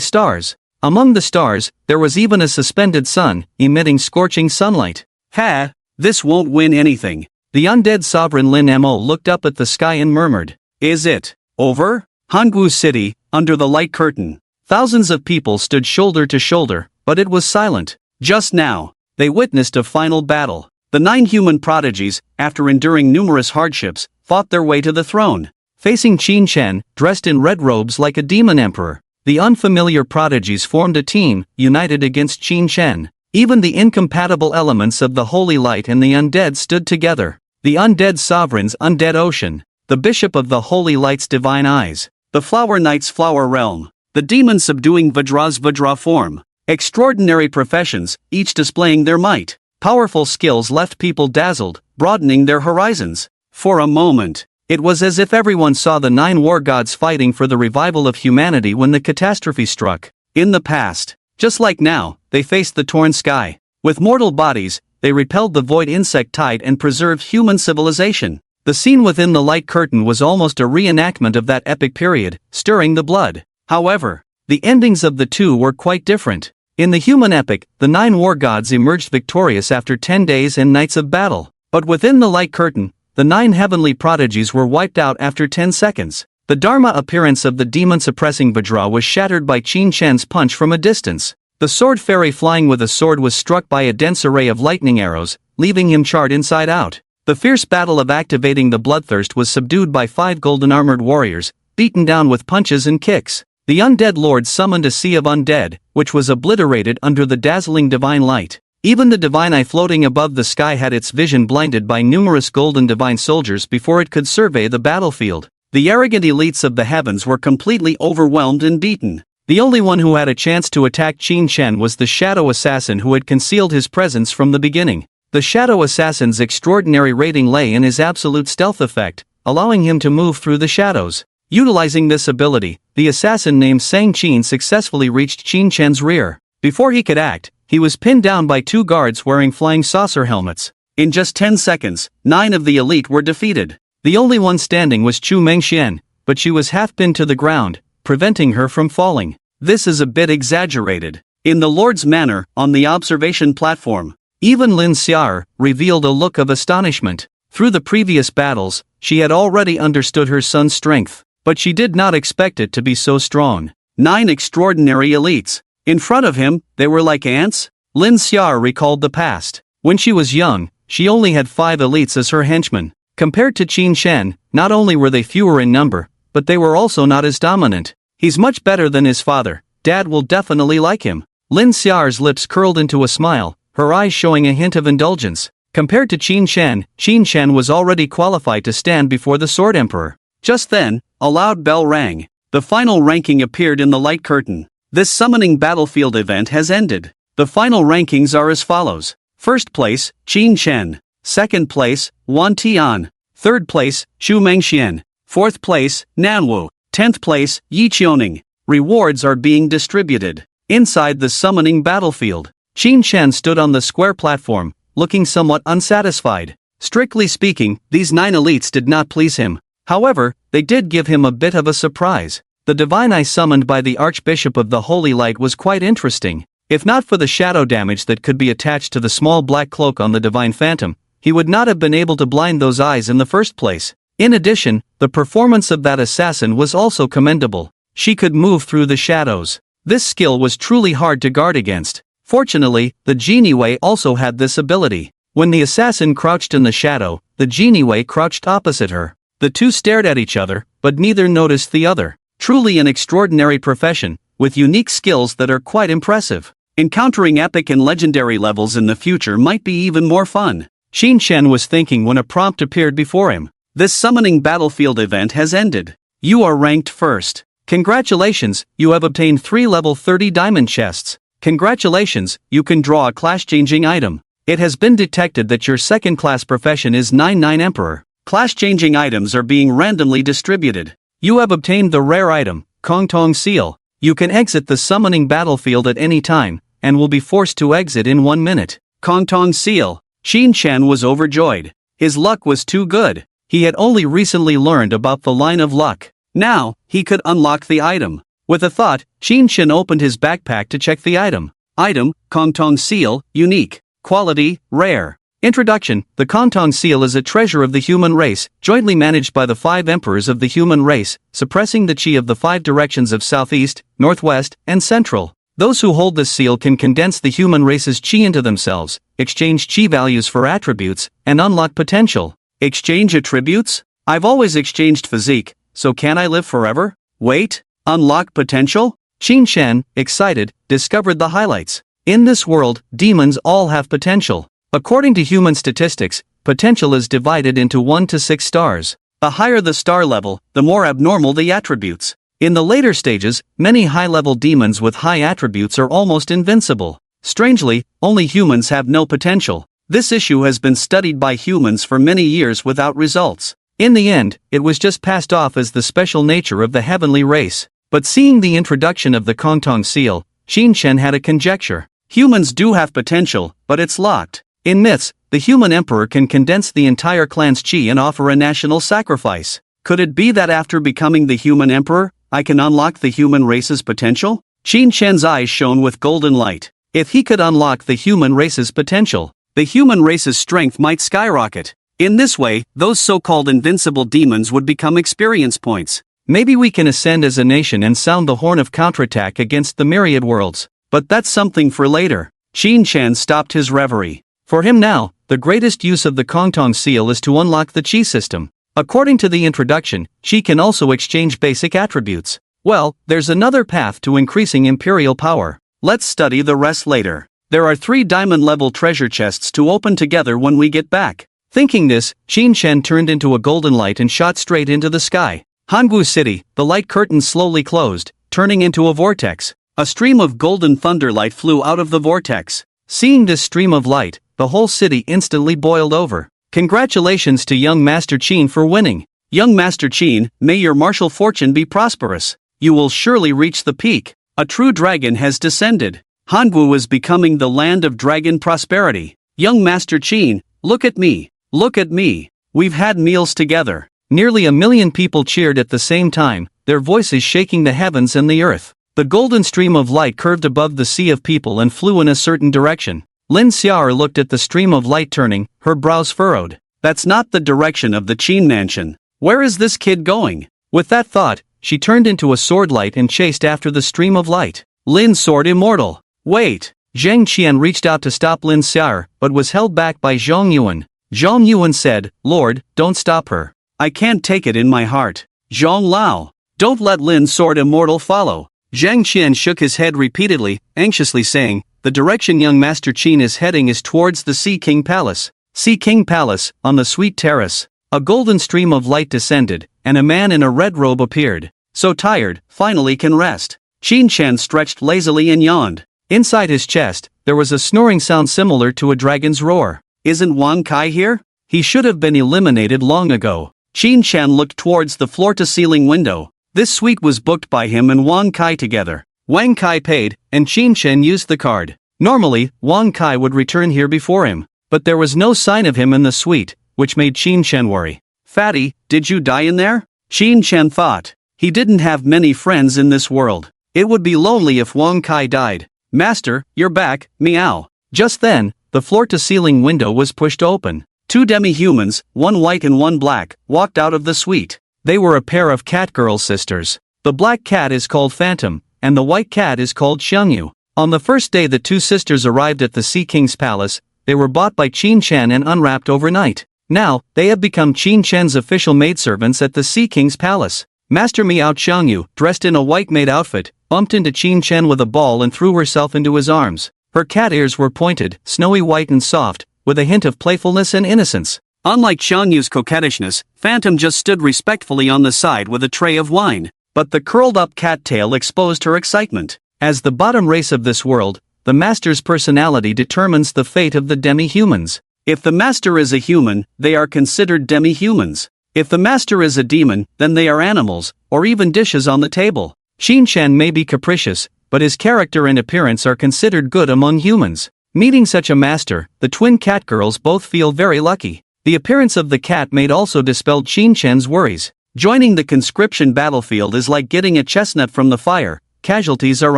stars. Among the stars, there was even a suspended sun, emitting scorching sunlight.
Ha! This won't win anything.
The undead sovereign Lin Mo looked up at the sky and murmured,
"Is it over?" Hangwu City, under the light curtain.
Thousands of people stood shoulder to shoulder, but it was silent.
Just now, they witnessed a final battle. The 9 human prodigies, after enduring numerous hardships, fought their way to the throne.
Facing Qin, dressed in red robes like a demon emperor, the unfamiliar prodigies formed a team, united against Qin. Even the incompatible elements of the holy light and the undead stood together. The undead sovereign's undead ocean, the bishop of the holy light's divine eyes,
the flower knight's flower realm, the demon subduing Vajra's Vajra form. Extraordinary professions, each displaying their might. Powerful skills left people dazzled, broadening their horizons. For a moment,
it was as if everyone saw the 9 war gods fighting for the revival of humanity when the catastrophe struck.
In the past, just like now, they faced the torn sky. With mortal bodies, they repelled the void insect tide and preserved human civilization.
The scene within the light curtain was almost a reenactment of that epic period, stirring the blood. However, the endings of the two were quite different. In the human epic, the 9 war gods emerged victorious after 10 days and nights of battle. But within the light curtain, the 9 heavenly prodigies were wiped out after 10 seconds. The Dharma appearance of the demon-suppressing Vajra was shattered by Qin's punch from a distance. The sword fairy flying with a sword was struck by a dense array of lightning arrows, leaving him charred inside out. The fierce battle of activating the bloodthirst was subdued by 5 golden-armored warriors, beaten down with punches and kicks. The undead lord summoned a sea of undead, which was obliterated under the dazzling divine light. Even the divine eye floating above the sky had its vision blinded by numerous golden divine soldiers before it could survey the battlefield. The arrogant elites of the heavens were completely overwhelmed and beaten. The only one who had a chance to attack Qin was the shadow assassin who had concealed his presence from the beginning. The shadow assassin's extraordinary rating lay in his absolute stealth effect, allowing him to move through the shadows. Utilizing this ability, the assassin named Sang Qin successfully reached Qin's rear. Before he could act, he was pinned down by 2 guards wearing flying saucer helmets.
In just 10 seconds, 9 of the elite were defeated.
The only one standing was Chu Mengxian, but she was half pinned to the ground, preventing her from falling.
This is a bit exaggerated. In the Lord's manor, on the observation platform,
even Lin Xiar revealed a look of astonishment. Through the previous battles, she had already understood her son's strength, but she did not expect it to be so strong.
9 extraordinary elites. In front of him, they were like ants.
Lin Xiar recalled the past. When she was young, she only had 5 elites as her henchmen. Compared to Qin, not only were they fewer in number, but they were also not as dominant. He's much better than his father. Dad will definitely like him. Lin Xiar's lips curled into a smile, her eyes showing a hint of indulgence. Compared to Qin was already qualified to stand before the Sword Emperor.
Just then, a loud bell rang. The final ranking appeared in the light curtain. This summoning battlefield event has ended. The final rankings are as follows. First place, Qin Chen. Second place, Wan Tian. Third place, Xu Mengxian. Fourth place, Nanwu. 10th place, Yi Qiuning. Rewards are being distributed. Inside the summoning battlefield, Qin Chen stood on the square platform, looking somewhat unsatisfied. Strictly speaking, these 9 elites did not please him. However, they did give him a bit of a surprise. The divine eye summoned by the Archbishop of the Holy Light was quite interesting. If not for the shadow damage that could be attached to the small black cloak on the divine phantom, he would not have been able to blind those eyes in the first place. In addition, the performance of that assassin was also commendable. She could move through the shadows. This skill was truly hard to guard against. Fortunately, the Genie Wei also had this ability. When the assassin crouched in the shadow, the Genie Wei crouched opposite her. The two stared at each other, but neither noticed the other. Truly an extraordinary profession, with unique skills that are quite impressive. Encountering epic and legendary levels in the future might be even more fun. Qin Chen was thinking when a prompt appeared before him. This summoning battlefield event has ended. You are ranked first. Congratulations, you have obtained 3 level 30 diamond chests. Congratulations, you can draw a class-changing item. It has been detected that your second-class profession is 99 Emperor. Class-changing items are being randomly distributed. You have obtained the rare item, Kong Tong Seal. You can exit the summoning battlefield at any time, and will be forced to exit in 1 minute. Kong Tong Seal. Qin Chen was overjoyed. His luck was too good. He had only recently learned about the line of luck. Now, he could unlock the item. With a thought, Qin Chen opened his backpack to check the item. Item, Kong Tong Seal, unique. Quality, rare. Introduction: the Kong Tong Seal is a treasure of the human race, jointly managed by the 5 emperors of the human race, suppressing the chi of the 5 directions of southeast, northwest, and central. Those who hold this seal can condense the human race's chi into themselves, exchange chi values for attributes, and unlock potential. Exchange attributes? I've always exchanged physique, so can I live forever? Wait, unlock potential? Qin Chen, excited, discovered the highlights. In this world, demons all have potential. According to human statistics, potential is divided into 1 to 6 stars. The higher the star level, the more abnormal the attributes. In the later stages, many high-level demons with high attributes are almost invincible. Strangely, only humans have no potential. This issue has been studied by humans for many years without results. In the end, it was just passed off as the special nature of the heavenly race. But seeing the introduction of the Kong Tong Seal, Qin Chen had a conjecture. Humans do have potential, but it's locked. In myths, the human emperor can condense the entire clan's chi and offer a national sacrifice. Could it be that after becoming the human emperor, I can unlock the human race's potential? Qin Chen's eyes shone with golden light. If he could unlock the human race's potential, the human race's strength might skyrocket. In this way, those so-called invincible demons would become experience points. Maybe we can ascend as a nation and sound the horn of counterattack against the myriad worlds. But that's something for later. Qin Chen stopped his reverie. For him now, the greatest use of the Kong Tong Seal is to unlock the Qi system. According to the introduction, Qi can also exchange basic attributes. Well, there's another path to increasing imperial power. Let's study the rest later. There are 3 diamond-level treasure chests to open together when we get back. Thinking this, Qin Chen turned into a golden light and shot straight into the sky. Hangu City, the light curtain slowly closed, turning into a vortex. A stream of golden thunderlight flew out of the vortex. Seeing this stream of light, the whole city instantly boiled over. Congratulations to young Master Qin for winning. Young Master Qin, may your martial fortune be prosperous. You will surely reach the peak. A true dragon has descended. Hangu is becoming the land of dragon prosperity. Young Master Qin, look at me. Look at me. We've had meals together. Nearly 1 million people cheered at the same time, their voices shaking the heavens and the earth. The golden stream of light curved above the sea of people and flew in a certain direction. Lin Xiao'er looked at the stream of light turning, her brows furrowed. That's not the direction of the Qin mansion. Where is this kid going? With that thought, she turned into a sword light and chased after the stream of light. Lin's sword immortal. Wait! Zheng Qian reached out to stop Lin Xiao'er, but was held back by Zhang Yuan. Zhang Yuan said, Lord, don't stop her. I can't take it in my heart. Zhang Lao, don't let Lin's sword immortal follow. Zheng Qian shook his head repeatedly, anxiously saying, the direction young Master Qin is heading is towards the Sea King Palace. Sea King Palace, on the sweet terrace. A golden stream of light descended, and a man in a red robe appeared. So tired, finally can rest. Qin Chen stretched lazily and yawned. Inside his chest,
there was a snoring sound similar to a dragon's roar.
Isn't Wang Kai here?
He should have been eliminated long ago.
Qin Chen looked towards the floor-to-ceiling window. This suite was booked by him and Wang Kai together.
Wang Kai paid, and Qin Chen used the card. Normally, Wang Kai would return here before him, but there was no sign of him in the suite, which made Qin Chen worry.
Fatty, did you die in there? Qin Chen thought. He didn't have many friends in this world. It would be lonely if Wang Kai died. Master, you're back, meow.
Just then, the floor-to-ceiling window was pushed open.
2 demi-humans, one white and one black, walked out of the suite.
They were a pair of catgirl sisters. The black cat is called Phantom, and the white cat is called Xiangyu. On the first day the two sisters arrived at the Sea King's palace, they were bought by Qin Chen and unwrapped overnight. Now, they have become Qin Chen's official maidservants at the Sea King's palace. Master Miao Xiangyu, dressed in a white maid outfit, bumped into Qin Chen with a ball and threw herself into his arms. Her cat ears were pointed, snowy white and soft, with a hint of playfulness and innocence.
Unlike Xiangyu's coquettishness, Phantom just stood respectfully on the side with a tray of wine. But the curled-up cat tail exposed her excitement.
As the bottom race of this world, the master's personality determines the fate of the demi-humans.
If the master is a human, they are considered demi-humans. If the master is a demon, then they are animals, or even dishes on the table.
Qin Chen may be capricious, but his character and appearance are considered good among humans. Meeting such a master, the twin catgirls both feel very lucky. The appearance of the cat maid also dispelled Qin Chen's worries.
Joining the conscription battlefield is like getting a chestnut from the fire. Casualties are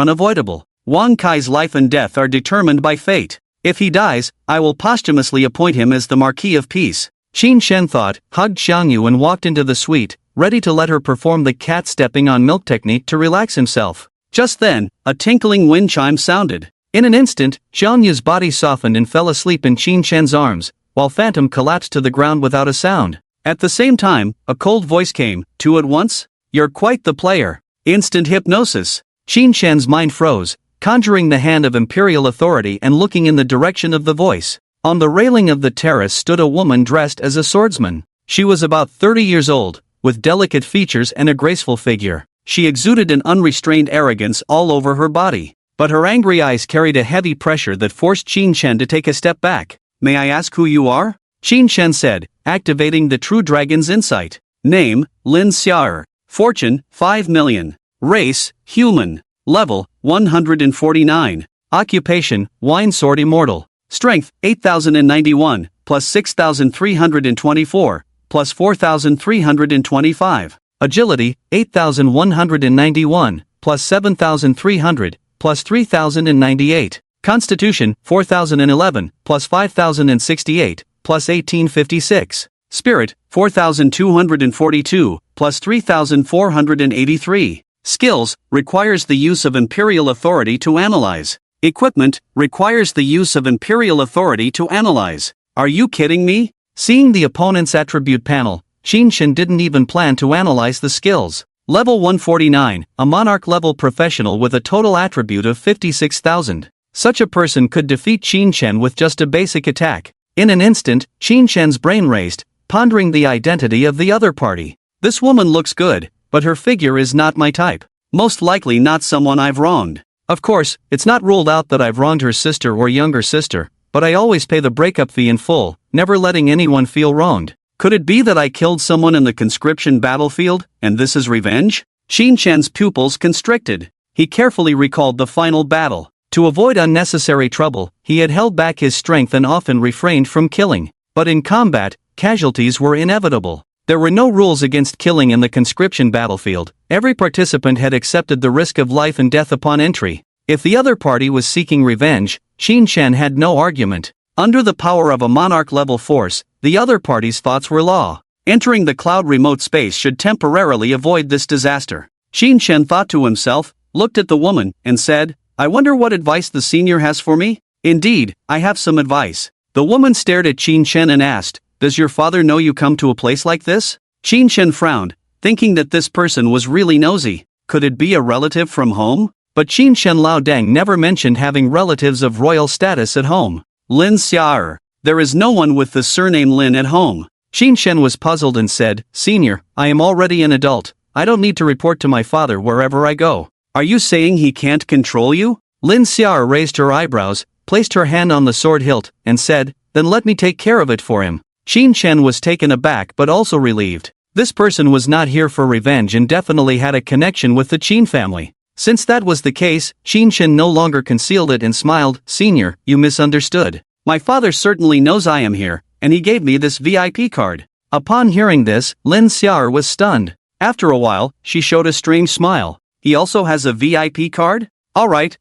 unavoidable. Wang Kai's life and death are determined by fate. If he dies, I will posthumously appoint him as the Marquis of Peace.
Qin Chen thought, hugged Xiangyu and walked into the suite, ready to let her perform the cat stepping on milk technique to relax himself.
Just then, a tinkling wind chime sounded.
In an instant, Xiangyu's body softened and fell asleep in Qin Chen's arms, while Phantom collapsed to the ground without a sound.
At the same time, a cold voice came, 2 at once? You're quite the player. Instant hypnosis.
Qin Chen's mind froze, conjuring the hand of imperial authority and looking in the direction of the voice. On the railing of the terrace stood a woman dressed as a swordsman. She was about 30 years old, with delicate features and a graceful figure.
She exuded an unrestrained arrogance all over her body. But her angry eyes carried a heavy pressure that forced Qin Chen to take a step back. May I ask who you are?
Qin Chen said, activating the true dragon's insight.
Name, Lin Xiaer. Fortune, 5 million. Race, human. Level, 149.
Occupation, wine sword immortal.
Strength, 8,091, plus 6,324, plus 4,325.
Agility, 8,191, plus 7,300, plus 3,098. Constitution, 4,011, plus 5,068, plus 1856.
Spirit, 4,242, plus 3,483. Skills, requires the use of imperial authority to analyze. Equipment, requires the use of imperial authority to analyze. Are you kidding me?
Seeing the opponent's attribute panel, Qin Chen didn't even plan to analyze the skills. Level 149, a monarch-level professional with a total attribute of 56,000. Such a person could defeat Qin Chen with just a basic attack. In an instant, Qin Chen's brain raced, pondering the identity of the other party. This woman looks good, but her figure is not my type.
Most likely not someone I've wronged.
Of course, it's not ruled out that I've wronged her sister or younger sister, but I always pay the breakup fee in full, never letting anyone feel wronged.
Could it be that I killed someone in the conscription battlefield, and this is revenge? Qin Chen's pupils constricted. He carefully recalled the final battle.
To avoid unnecessary trouble, he had held back his strength and often refrained from killing. But in combat, casualties were inevitable. There were no rules against killing in the conscription battlefield. Every participant had accepted the risk of life and death upon entry. If the other party was seeking revenge, Qin Chen had no argument. Under the power of a monarch-level force, the other party's thoughts were law.
Entering the cloud remote space should temporarily avoid this disaster. Qin Chen thought to himself, looked at the woman, and said, I wonder what advice the senior has for me? Indeed, I have some advice. The woman stared at Qin Chen and asked, Does your father know you come to a place like this? Qin Chen frowned, thinking that this person was really nosy. Could it be a relative from home?
But Qin Chen Laodang never mentioned having relatives of royal status at home.
Lin Xiaer. There is no one with the surname Lin at home.
Qin Chen was puzzled and said, Senior, I am already an adult. I don't need to report to my father wherever I go.
Are you saying he can't control you?
Lin Xiaer raised her eyebrows, placed her hand on the sword hilt, and said, "Then let me take care of it for him." Qin Shen was taken aback but also relieved. This person was not here for revenge and definitely had a connection with the Qin family. Since that was the case, Qin Shen no longer concealed it and smiled. "Senior, you misunderstood. My father certainly knows I am here, and he gave me this VIP card." Upon hearing this, Lin Xiao was stunned. After a while, she showed a strange smile. "He also has a VIP card? Alright.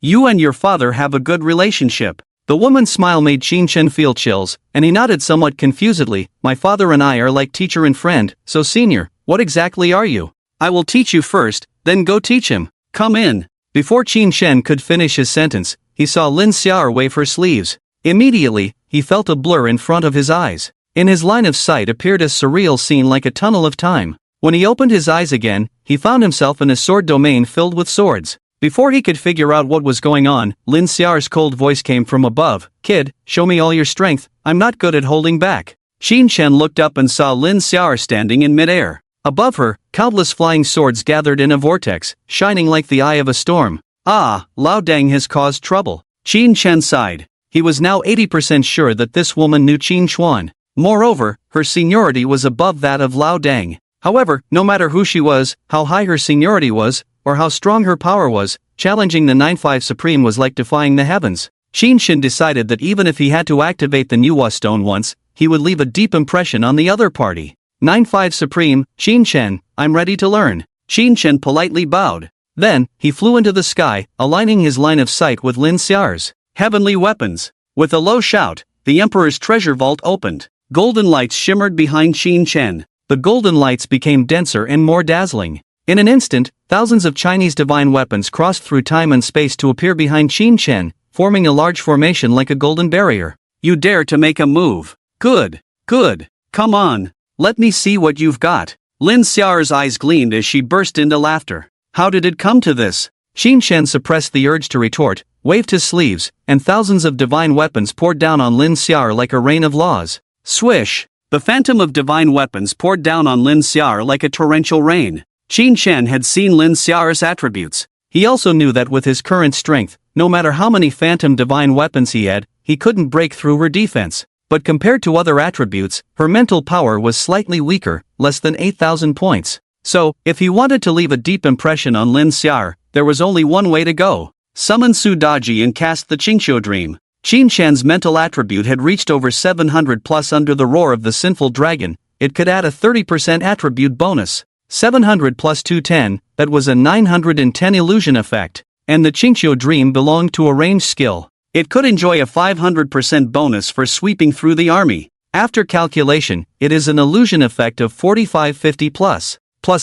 You and your father have a good relationship." The woman's smile made Qin Shen feel chills, and he nodded somewhat confusedly. "My father and I are like teacher and friend, so senior, what exactly are you?" "I will teach you first, then go teach him. Come in." Before Qin Shen could finish his sentence, he saw Lin Xiao wave her sleeves. Immediately, he felt a blur in front of his eyes. In his line of sight appeared a surreal scene like a tunnel of time. When he opened his eyes again, he found himself in a sword domain filled with swords. Before he could figure out what was going on, Lin Xiao's cold voice came from above. "Kid, show me all your strength, I'm not good at holding back." Qin Shen looked up and saw Lin Xiao standing in midair. Above her, countless flying swords gathered in a vortex, shining like the eye of a storm. "Ah, Lao Dang has caused trouble." Qin Shen sighed. He was now 80% sure that this woman knew Qin Xuan. Moreover, her seniority was above that of Lao Dang. However, no matter who she was, how high her seniority was, or how strong her power was, challenging the 9-5 Supreme was like defying the heavens. Qin Shen decided that even if he had to activate the Nuwa Stone once, he would leave a deep impression on the other party. 9-5 Supreme, Qin Shen, I'm ready to learn. Qin Shen politely bowed. Then, he flew into the sky, aligning his line of sight with Lin Xiao's. Heavenly weapons. With a low shout, the Emperor's treasure vault opened. Golden lights shimmered behind Qin Shen. The golden lights became denser and more dazzling. In an instant, thousands of Chinese divine weapons crossed through time and space to appear behind Qin Shen, forming a large formation like a golden barrier. "You dare to make a move? Good. Come on. Let me see what you've got." Lin Xiao's eyes gleamed as she burst into laughter. "How did it come to this?" Qin Shen suppressed the urge to retort, waved his sleeves, and thousands of divine weapons poured down on Lin Xiao like a rain of laws. Swish! The phantom of divine weapons poured down on Lin Xiao like a torrential rain. Qin Shen had seen Lin Xiao's attributes. He also knew that with his current strength, no matter how many phantom divine weapons he had, he couldn't break through her defense. But compared to other attributes, her mental power was slightly weaker, less than 8,000 points. So, if he wanted to leave a deep impression on Lin Xiao, there was only one way to go. Summon Su Daji and cast the Qingqiu Dream. Qin Shen's mental attribute had reached over 700 plus under the roar of the sinful dragon. It could add a 30% attribute bonus. 700 plus 210, that was a 910 illusion effect. And the Qingqiu Dream belonged to a ranged skill. It could enjoy a 500% bonus for sweeping through the army. After calculation, it is an illusion effect of 4550 plus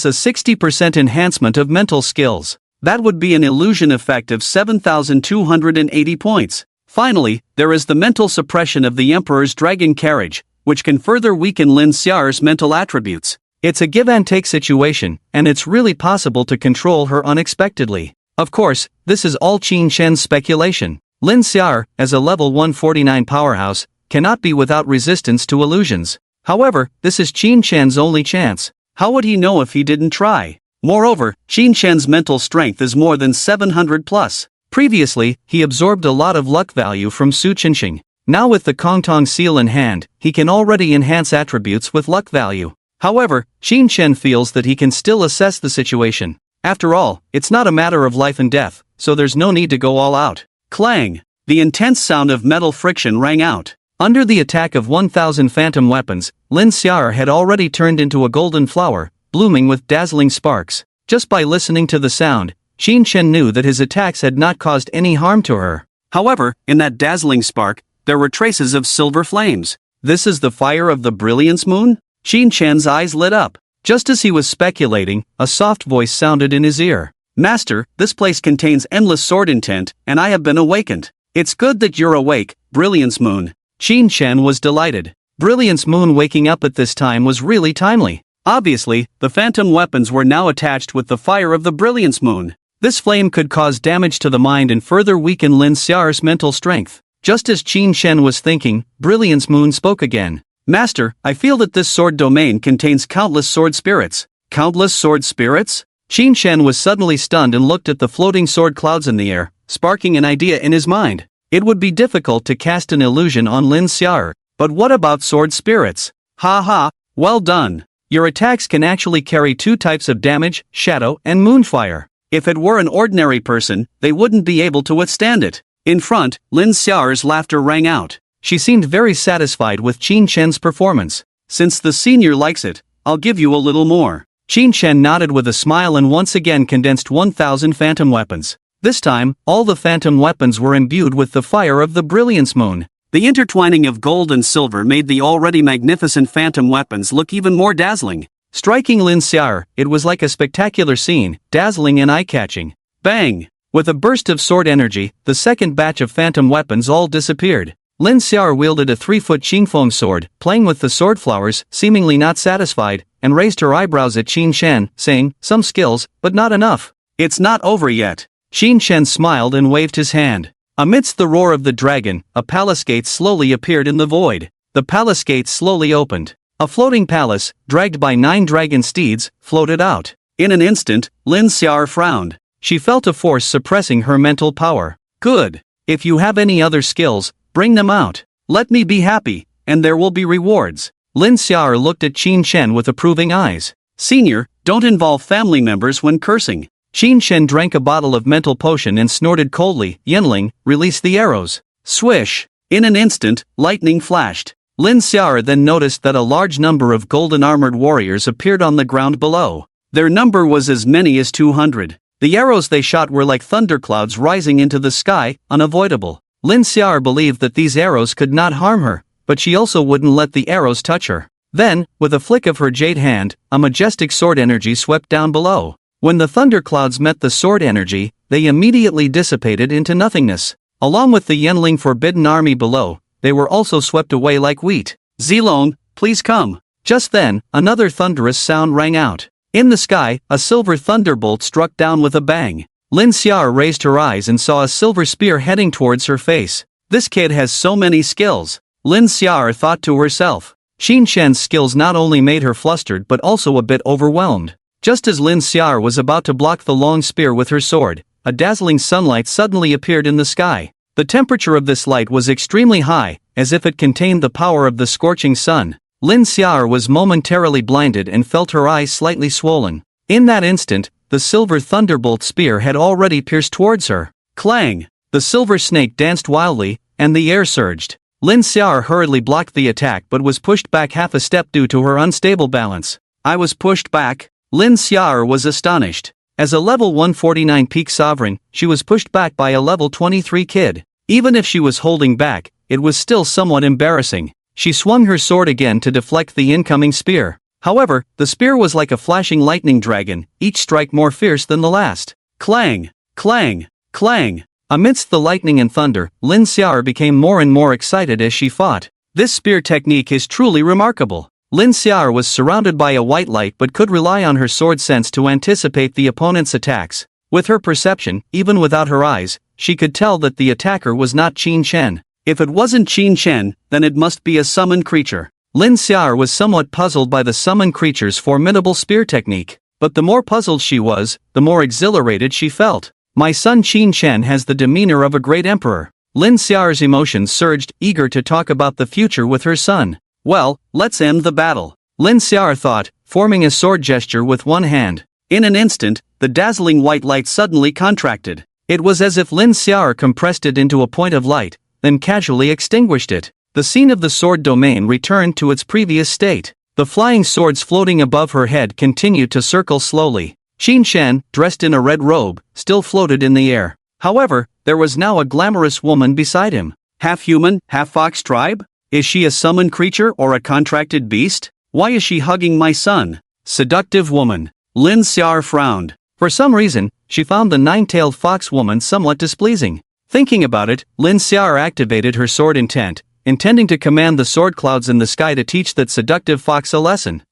a 60% enhancement of mental skills. That would be an illusion effect of 7,280 points. Finally, there is the mental suppression of the Emperor's dragon carriage, which can further weaken Lin Xiao's mental attributes. It's a give-and-take situation, and it's really possible to control her unexpectedly. Of course, this is all Qin Shen's speculation. Lin Xiao, as a level 149 powerhouse, cannot be without resistance to illusions. However, this is Qin Shen's only chance. How would he know if he didn't try? Moreover, Qin Shen's mental strength is more than 700 plus. Previously, he absorbed a lot of luck value from Su Qinxing. Now with the Kongtong seal in hand, he can already enhance attributes with luck value. However, Qin Shen feels that he can still assess the situation. After all, it's not a matter of life and death, so there's no need to go all out. Clang! The intense sound of metal friction rang out. Under the attack of 1,000 phantom weapons, Lin Xiao had already turned into a golden flower, blooming with dazzling sparks. Just by listening to the sound, Qin Shen knew that his attacks had not caused any harm to her. However, in that dazzling spark, there were traces of silver flames. This is the fire of the Brilliance Moon? Qin Shen's eyes lit up. Just as he was speculating, a soft voice sounded in his ear. "Master, this place contains endless sword intent, and I have been awakened. It's good that you're awake, Brilliance Moon." Qin Shen was delighted. Brilliance Moon waking up at this time was really timely. Obviously, the phantom weapons were now attached with the fire of the Brilliance Moon. This flame could cause damage to the mind and further weaken Lin Xiao's mental strength. Just as Qin Shen was thinking, Brilliance Moon spoke again. "Master, I feel that this sword domain contains countless sword spirits." Countless sword spirits? Qin Shen was suddenly stunned and looked at the floating sword clouds in the air, sparking an idea in his mind.
It would be difficult to cast an illusion on Lin Xiao, but what about sword spirits? Ha, well done. Your attacks can actually carry two types of damage, shadow and moonfire. If it were an ordinary person, they wouldn't be able to withstand it. In front, Lin Xiao's laughter rang out. She seemed very satisfied with Qin Shen's performance. Since the senior likes it, I'll give you a little more. Qin Shen nodded with a smile and once again condensed 1,000 phantom weapons. This time, all the phantom weapons were imbued with the fire of the brilliance moon. The intertwining of gold and silver made the already magnificent phantom weapons look even more dazzling. Striking Lin Xiao, it was like a spectacular scene, dazzling and eye-catching. Bang! With a burst of sword energy, the second batch of phantom weapons all disappeared. Lin Xiao wielded a 3-foot Qingfeng sword, playing with the sword flowers, seemingly not satisfied, and raised her eyebrows at Qin Shen, saying, "Some skills, but not enough." "It's not over yet." Qin Shen smiled and waved his hand. Amidst the roar of the dragon, a palace gate slowly appeared in the void. The palace gate slowly opened. A floating palace, dragged by 9 dragon steeds, floated out. In an instant, Lin Xiao frowned. She felt a force suppressing her mental power. "Good. If you have any other skills, bring them out. Let me be happy, and there will be rewards." Lin Xiao looked at Qin Shen with approving eyes. "Senior, don't involve family members when cursing." Qin Shen drank a bottle of mental potion and snorted coldly. "Yanling, release the arrows." Swish! In an instant, lightning flashed. Lin Xiao then noticed that a large number of golden-armored warriors appeared on the ground below. Their number was as many as 200. The arrows they shot were like thunderclouds rising into the sky, unavoidable. Lin Xiao believed that these arrows could not harm her, but she also wouldn't let the arrows touch her. Then, with a flick of her jade hand, a majestic sword energy swept down below. When the thunderclouds met the sword energy, they immediately dissipated into nothingness. Along with the Yanling Forbidden Army below, they were also swept away like wheat. "Zilong, please come." Just then, another thunderous sound rang out. In the sky, a silver thunderbolt struck down with a bang. Lin Xiao raised her eyes and saw a silver spear heading towards her face. "This kid has so many skills," Lin Xiao thought to herself. Qin Shen's skills not only made her flustered but also a bit overwhelmed. Just as Lin Xiao was about to block the long spear with her sword, a dazzling sunlight suddenly appeared in the sky. The temperature of this light was extremely high, as if it contained the power of the scorching sun. Lin Xiao was momentarily blinded and felt her eyes slightly swollen. In that instant, the silver thunderbolt spear had already pierced towards her. Clang! The silver snake danced wildly, and the air surged. Lin Xiao hurriedly blocked the attack but was pushed back half a step due to her unstable balance. "I was pushed back?" Lin Xiao was astonished. As a level 149 peak sovereign, she was pushed back by a level 23 kid. Even if she was holding back, it was still somewhat embarrassing. She swung her sword again to deflect the incoming spear. However, the spear was like a flashing lightning dragon, each strike more fierce than the last. Clang! Clang! Clang! Amidst the lightning and thunder, Lin Xiao became more and more excited as she fought. This spear technique is truly remarkable. Lin Xiao was surrounded by a white light but could rely on her sword sense to anticipate the opponent's attacks. With her perception, even without her eyes, she could tell that the attacker was not Qin Shen. If it wasn't Qin Shen, then it must be a summoned creature. Lin Xiao was somewhat puzzled by the summoned creature's formidable spear technique. But the more puzzled she was, the more exhilarated she felt. "My son Qin Shen has the demeanor of a great emperor." Lin Xiao's emotions surged, eager to talk about the future with her son. "Well, let's end the battle," Lin Xiao thought, forming a sword gesture with one hand. In an instant, the dazzling white light suddenly contracted. It was as if Lin Xiao compressed it into a point of light, then casually extinguished it. The scene of the sword domain returned to its previous state. The flying swords floating above her head continued to circle slowly. Qin Shen, dressed in a red robe, still floated in the air. However, there was now a glamorous woman beside him. Half human, half fox tribe? Is she a summoned creature or a contracted beast? Why is she hugging my son? Seductive woman. Lin Xiao frowned. For some reason, she found the nine-tailed fox woman somewhat displeasing. Thinking about it, Lin Xiao activated her sword intent, intending to command the sword clouds in the sky to teach that seductive fox a lesson.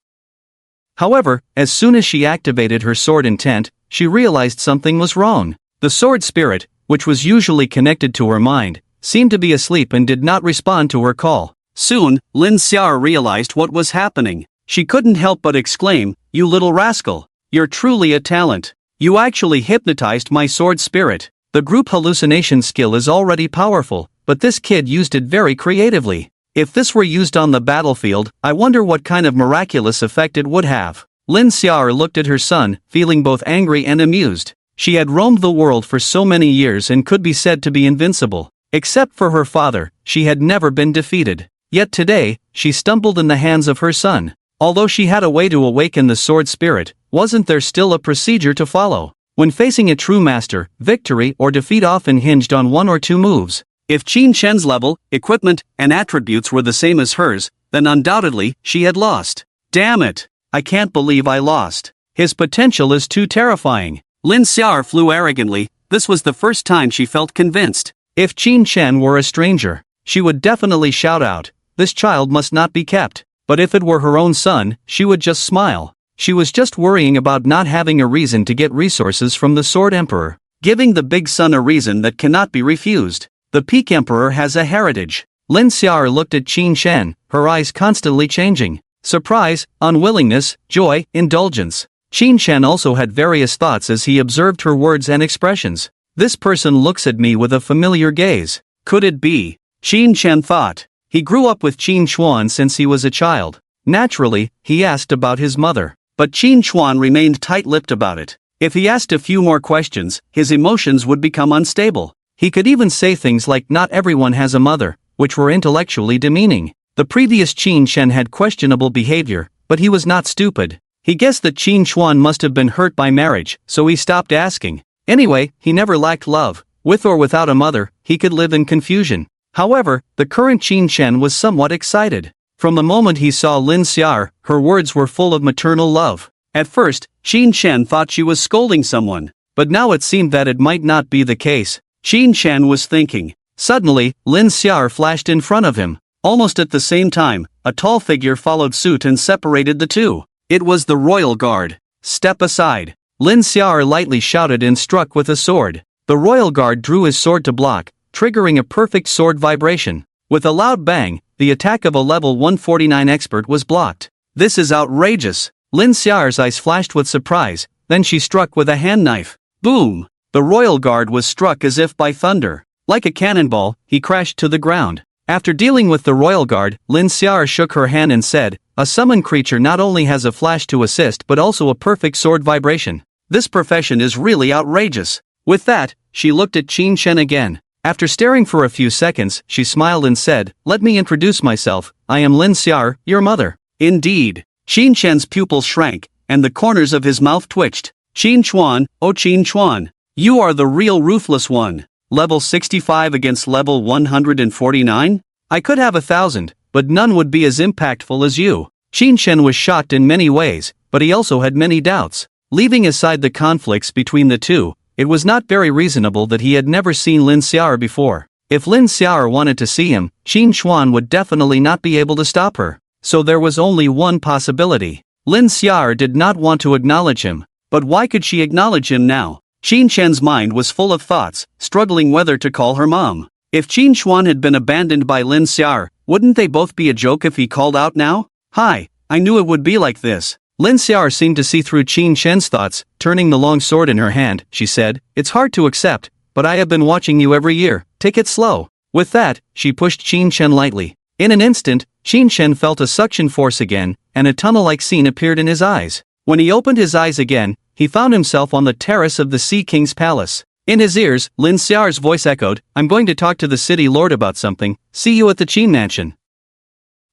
However, as soon as she activated her sword intent, she realized something was wrong. The sword spirit, which was usually connected to her mind, seemed to be asleep and did not respond to her call. Soon, Lin Xiao realized what was happening. She couldn't help but exclaim, "You little rascal! You're truly a talent. You actually hypnotized my sword spirit." The group hallucination skill is already powerful, but this kid used it very creatively. If this were used on the battlefield, I wonder what kind of miraculous effect it would have. Lin Xiao looked at her son, feeling both angry and amused. She had roamed the world for so many years and could be said to be invincible. Except for her father, she had never been defeated. Yet today, she stumbled in the hands of her son. Although she had a way to awaken the sword spirit, wasn't there still a procedure to follow? When facing a true master, victory or defeat often hinged on one or two moves. If Qin Shen's level, equipment, and attributes were the same as hers, then undoubtedly, she had lost. Damn it! I can't believe I lost. His potential is too terrifying. Lin Xiao flew arrogantly. This was the first time she felt convinced. If Qin Shen were a stranger, she would definitely shout out, "This child must not be kept." But if it were her own son, she would just smile. She was just worrying about not having a reason to get resources from the Sword Emperor. Giving the big son a reason that cannot be refused. The Peak Emperor has a heritage. Lin Xiao looked at Qin Shen, her eyes constantly changing. Surprise, unwillingness, joy, indulgence. Qin Shen also had various thoughts as he observed her words and expressions. This person looks at me with a familiar gaze. Could it be? Qin Shen thought. He grew up with Qin Chuan since he was a child. Naturally, he asked about his mother. But Qin Chuan remained tight-lipped about it. If he asked a few more questions, his emotions would become unstable. He could even say things like "not everyone has a mother," which were intellectually demeaning. The previous Qin Shen had questionable behavior, but he was not stupid. He guessed that Qin Chuan must have been hurt by marriage, so he stopped asking. Anyway, he never lacked love. With or without a mother, he could live in confusion. However, the current Qin Shen was somewhat excited. From the moment he saw Lin Xiao, her words were full of maternal love. At first, Qin Shen thought she was scolding someone, but now it seemed that it might not be the case. Qin Shen was thinking. Suddenly, Lin Xiao flashed in front of him. Almost at the same time, a tall figure followed suit and separated the two. It was the royal guard. Step aside. Lin Xiao lightly shouted and struck with a sword. The royal guard drew his sword to block, triggering a perfect sword vibration. With a loud bang, the attack of a level 149 expert was blocked. This is outrageous. Lin Xiao's eyes flashed with surprise, then she struck with a hand knife. Boom! The royal guard was struck as if by thunder. Like a cannonball, he crashed to the ground. After dealing with the royal guard, Lin Xiao shook her hand and said, "A summoned creature not only has a flash to assist but also a perfect sword vibration. This profession is really outrageous." With that, she looked at Qin Shen again. After staring for a few seconds, she smiled and said, "Let me introduce myself. I am Lin Xiao, your mother." Indeed. Qin Shen's pupils shrank, and the corners of his mouth twitched. "Qin Chuan, oh Qin Chuan. You are the real ruthless one. Level 65 against level 149? I could have 1,000, but none would be as impactful as you." Qin Shen was shocked in many ways, but he also had many doubts. Leaving aside the conflicts between the two, it was not very reasonable that he had never seen Lin Xiao before. If Lin Xiao wanted to see him, Qin Chuan would definitely not be able to stop her. So there was only one possibility. Lin Xiao did not want to acknowledge him. But why could she acknowledge him now? Qin Shen's mind was full of thoughts, struggling whether to call her mom. If Qin Chuan had been abandoned by Lin Xiao, wouldn't they both be a joke if he called out now? "Hi, I knew it would be like this." Lin Xiao seemed to see through Qin Shen's thoughts. Turning the long sword in her hand, she said, "It's hard to accept, but I have been watching you every year. Take it slow." With that, she pushed Qin Shen lightly. In an instant, Qin Shen felt a suction force again, and a tunnel-like scene appeared in his eyes. When he opened his eyes again, he found himself on the terrace of the Sea King's palace. In his ears, Lin Xiao's voice echoed, "I'm going to talk to the city lord about something. See you at the Qin mansion."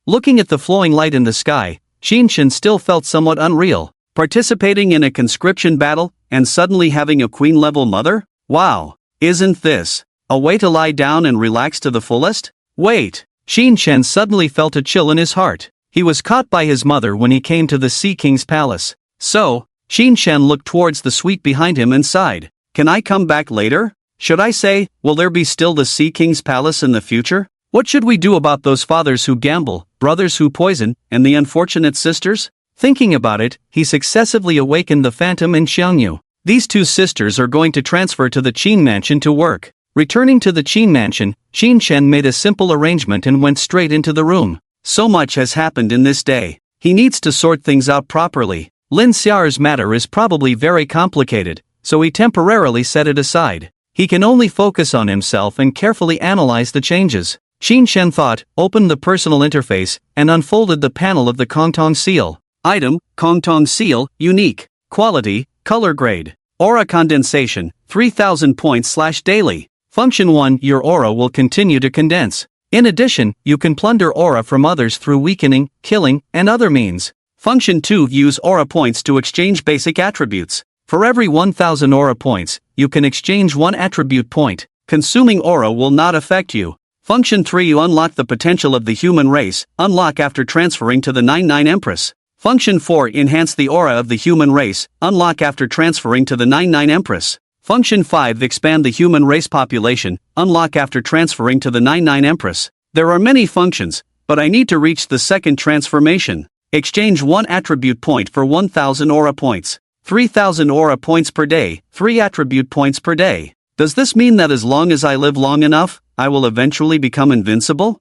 Looking at the flowing light in the sky, Qin Shen still felt somewhat unreal. Participating in a conscription battle, and suddenly having a queen-level mother? Wow! Isn't this a way to lie down and relax to the fullest? Wait! Qin Shen suddenly felt a chill in his heart. He was caught by his mother when he came to the Sea King's palace. So, Qin Shen looked towards the suite behind him and sighed. "Can I come back later? Should I say, will there be still the Sea King's palace in the future? What should we do about those fathers who gamble, brothers who poison, and the unfortunate sisters?" Thinking about it, he successively awakened the phantom in Xiangyu. These two sisters are going to transfer to the Qin mansion to work. Returning to the Qin mansion, Qin Shen made a simple arrangement and went straight into the room. So much has happened in this day. He needs to sort things out properly. Lin Xiao's matter is probably very complicated, so he temporarily set it aside.
He can only focus on himself and carefully analyze the changes. Qin Shen thought, opened the personal interface, and unfolded the panel of the Kongtong seal.
Item, Kongtong seal, unique. Quality, color grade. Aura condensation, 3000 points/daily.
Function 1, your aura will continue to condense. In addition, you can plunder aura from others through weakening, killing, and other means.
Function 2, use aura points to exchange basic attributes.
For every 1000 aura points, you can exchange 1 attribute point.
Consuming aura will not affect you. Function 3, you unlock the potential of the human race, unlock after transferring to the 99 Empress. Function 4, enhance the aura of the human race, unlock after transferring to the 99 Empress. Function 5, expand the human race population, unlock after transferring to the 99 Empress. There are many functions, but I need to reach the second transformation. Exchange 1 attribute point for 1000 aura points. 3000 aura points per day, 3 attribute points per day. Does this mean that as long as I live long enough, I will eventually become invincible?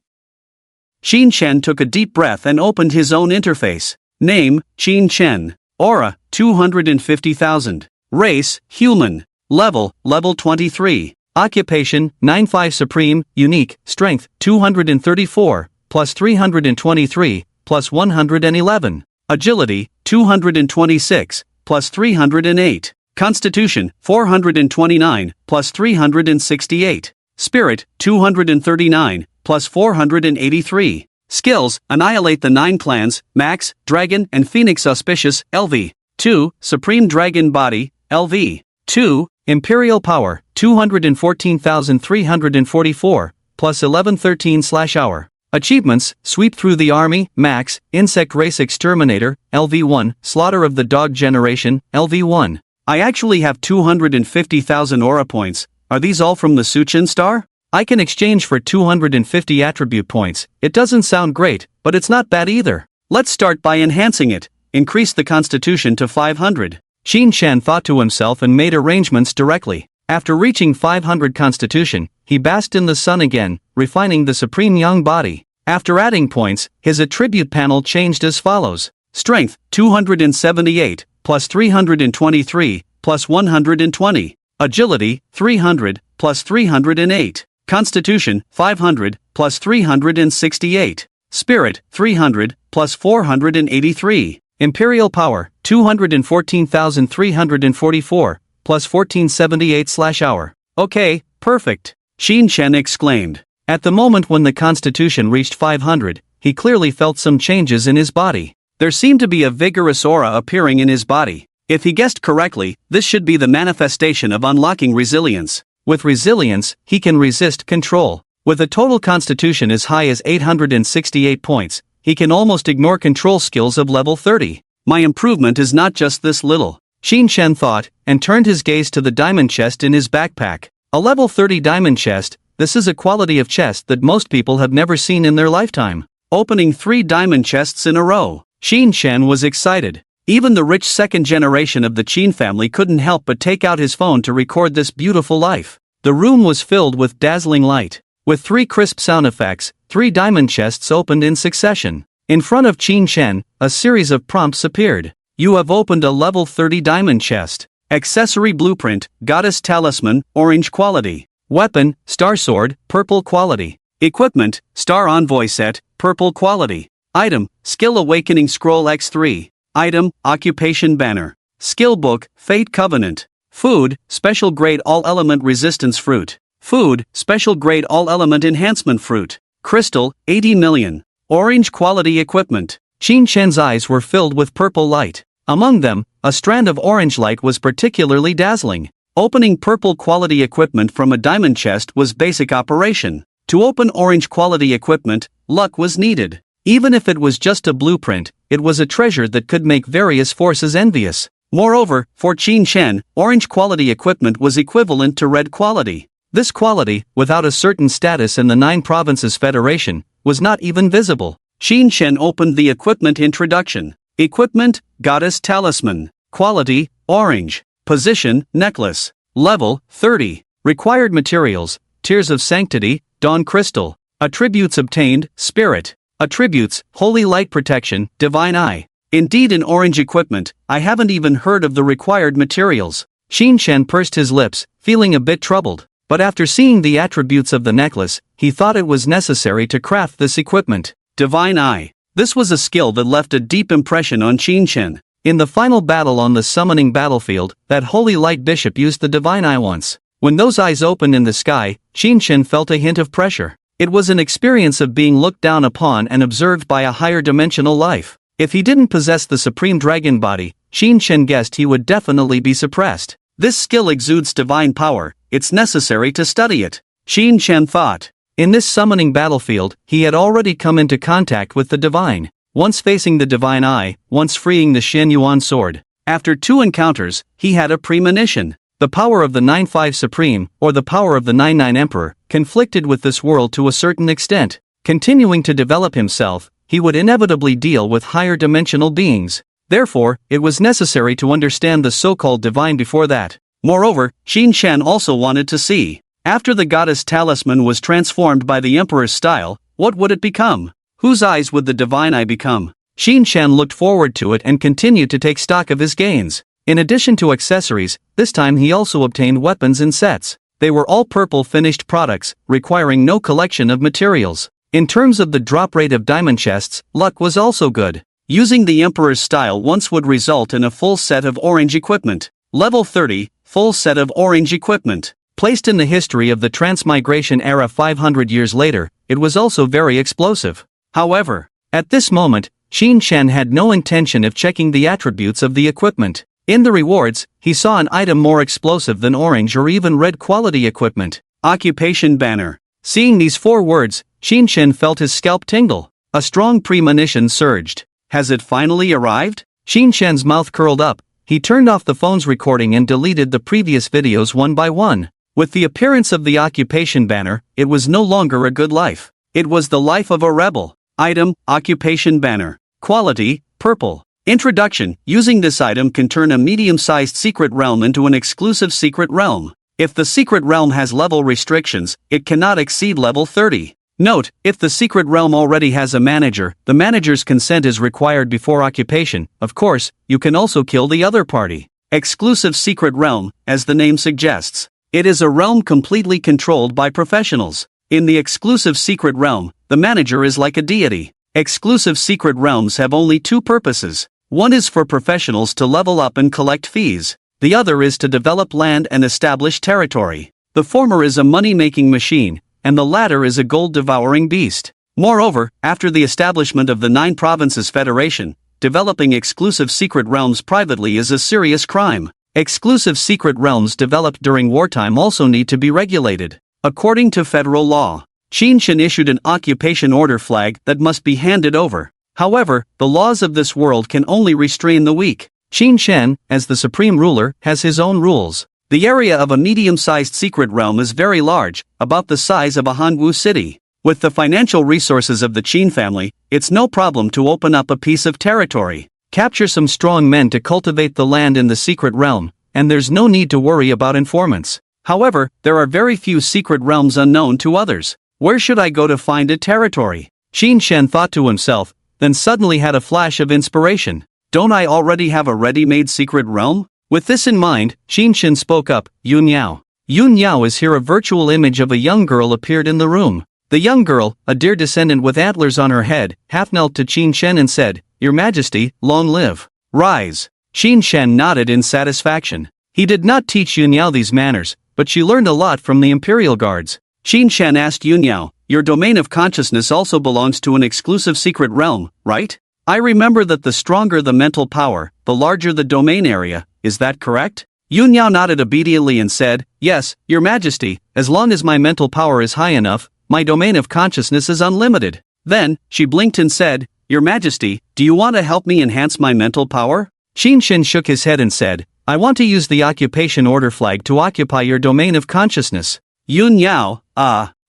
Qin Shen took a deep breath and opened his own interface. Name, Qin Shen. Aura, 250,000. Race, human. Level 23.
Occupation, 9-5 Supreme, Unique, Strength, 234, plus 323, plus 111. Agility, 226, plus 308. Constitution, 429, plus 368. Spirit, 239, plus 483. Skills, annihilate the 9 clans, Max, Dragon and Phoenix Auspicious, LV. 2. Supreme Dragon Body, LV. 2. Imperial Power, 214,344, plus 1113/hour. Achievements, Sweep Through the Army, Max, Insect Race Exterminator, LV1, Slaughter of the Dog Generation, LV1.
I actually have 250,000 aura points. Are these all from the Suchin Star?
I can exchange for 250 attribute points. It doesn't sound great, but it's not bad either.
Let's start by enhancing it. Increase the Constitution to 500.
Qin Shen thought to himself and made arrangements directly. After reaching 500 Constitution, he basked in the sun again, refining the Supreme Young Body. After adding points, his attribute panel changed as follows.
Strength, 278, plus 323, plus 120. Agility, 300, plus 308. Constitution, 500, plus 368. Spirit, 300, plus 483.
Imperial Power, 214,344, plus 1478/hour.
Okay, perfect. Qin Shen exclaimed.
At the moment when the Constitution reached 500, he clearly felt some changes in his body.
There seemed to be a vigorous aura appearing in his body. If he guessed correctly, this should be the manifestation of unlocking resilience.
With resilience, he can resist control. With a total constitution as high as 868 points, he can almost ignore control skills of level 30.
My improvement is not just this little,
Qin Shen thought, and turned his gaze to the diamond chest in his backpack. A level 30 diamond chest, this is a quality of chest that most people have never seen in their lifetime.
Opening 3 diamond chests in a row,
Qin Shen was excited.
Even the rich second generation of the Qin family couldn't help but take out his phone to record this beautiful life.
The room was filled with dazzling light. With 3 crisp sound effects, 3 diamond chests opened in succession. In front of Qin Shen, a series of prompts appeared. You have opened a level 30 diamond chest. Accessory blueprint, Goddess Talisman, orange quality. Weapon, Star Sword, purple quality.
Equipment, Star Envoy Set, purple quality. Item, Skill Awakening Scroll X3. Item, Occupation Banner. Skill Book, Fate Covenant. Food, Special Grade All Element Resistance Fruit. Food, Special Grade All Element Enhancement Fruit. Crystal, 80 million. Orange Quality Equipment.
Qin Shen's eyes were filled with purple light. Among them, a strand of orange light was particularly dazzling.
Opening purple quality equipment from a diamond chest was basic operation. To open orange quality equipment, luck was needed.
Even if it was just a blueprint, it was a treasure that could make various forces envious.
Moreover, for Qin Shen, orange quality equipment was equivalent to red quality.
This quality, without a certain status in the 9 Provinces Federation, was not even visible.
Qin Shen opened the equipment introduction. Equipment, Goddess Talisman. Quality, orange. Position, necklace. Level, 30.
Required materials, Tears of Sanctity, Dawn Crystal. Attributes obtained, Spirit. Attributes, Holy Light Protection, Divine Eye.
Indeed, in orange equipment, I haven't even heard of the required materials.
Qin Shen pursed his lips, feeling a bit troubled. But after seeing the attributes of the necklace, he thought it was necessary to craft this equipment.
Divine Eye. This was a skill that left a deep impression on Qin Shen.
In the final battle on the summoning battlefield, that holy light bishop used the divine eye once. When those eyes opened in the sky, Qin Shen felt a hint of pressure. It was an experience of being looked down upon and observed by a higher dimensional life. If he didn't possess the supreme dragon body, Qin Shen guessed he would definitely be suppressed.
This skill exudes divine power, it's necessary to study it, Qin Shen thought.
In this summoning battlefield, he had already come into contact with the divine, once facing the divine eye, once freeing the Shen Yuan sword.
After 2 encounters, he had a premonition.
The power of the 9-5 Supreme, or the power of the 9-9 Emperor, conflicted with this world to a certain extent. Continuing to develop himself, he would inevitably deal with higher dimensional beings. Therefore, it was necessary to understand the so-called divine before that.
Moreover, Qin Shen also wanted to see, after the goddess talisman was transformed by the emperor's style, what would it become? Whose eyes would the divine eye become?
Qin Shen looked forward to it and continued to take stock of his gains. In addition to accessories, this time he also obtained weapons in sets. They were all purple finished products, requiring no collection of materials. In terms of the drop rate of diamond chests, luck was also good.
Using the emperor's style once would result in a full set of orange equipment. Level 30, full set of orange equipment.
Placed in the history of the transmigration era 500 years later, it was also very explosive. However, at this moment, Qin Shen had no intention of checking the attributes of the equipment. In the rewards, he saw an item more explosive than orange or even red quality equipment.
Occupation banner.
Seeing these 4 words, Qin Shen felt his scalp tingle. A strong premonition surged.
Has it finally arrived?
Qin Shen's mouth curled up. He turned off the phone's recording and deleted the previous videos one by one. With the appearance of the occupation banner, it was no longer a good life.
It was the life of a rebel. Item, occupation banner. Quality, purple. Introduction. Using this item can turn a medium-sized secret realm into an exclusive secret realm. If the secret realm has level restrictions, it cannot exceed level 30. Note, if the secret realm already has a manager, the manager's consent is required before occupation. Of course, you can also kill the other party. Exclusive secret realm, as the name suggests. It is a realm completely controlled by professionals. In the exclusive secret realm, the manager is like a deity. Exclusive secret realms have only 2 purposes. One is for professionals to level up and collect fees. The other is to develop land and establish territory. The former is a money-making machine, and the latter is a gold-devouring beast. Moreover, after the establishment of the 9 Provinces Federation, developing exclusive secret realms privately is a serious crime. Exclusive secret realms developed during wartime also need to be regulated. According to federal law, Qin Shen issued an occupation order flag that must be handed over. However, the laws of this world can only restrain the weak.
Qin Shen, as the supreme ruler, has his own rules.
The area of a medium-sized secret realm is very large, about the size of a Hanwu city. With the financial resources of the Qin family, it's no problem to open up a piece of territory.
Capture some strong men to cultivate the land in the secret realm, and there's no need to worry about informants.
However, there are very few secret realms unknown to others. Where should I go to find a territory?
Qin Shen thought to himself, then suddenly had a flash of inspiration.
Don't I already have a ready-made secret realm?
With this in mind, Qin Shen spoke up. Yun Yao. Yun Yao is here. A virtual image of a young girl appeared in the room. The young girl, a deer descendant with antlers on her head, half knelt to Qin Shen and said, "Your Majesty, long live. Rise." Qin Shen nodded in satisfaction. He did not teach Yun Yao these manners, but she learned a lot from the imperial guards.
Qin Shen asked Yun Yao, "Your domain of consciousness also belongs to an exclusive secret realm, right? I remember that the stronger the mental power, the larger the domain area, is that correct?"
Yun Yao nodded obediently and said, "Yes, Your Majesty, as long as my mental power is high enough, my domain of consciousness is unlimited."
Then, she blinked and said, "Your Majesty, do you want to help me enhance my mental power?"
Qin Shen shook his head and said, "I want to use the occupation order flag to occupy your domain of consciousness."
Yun Yao,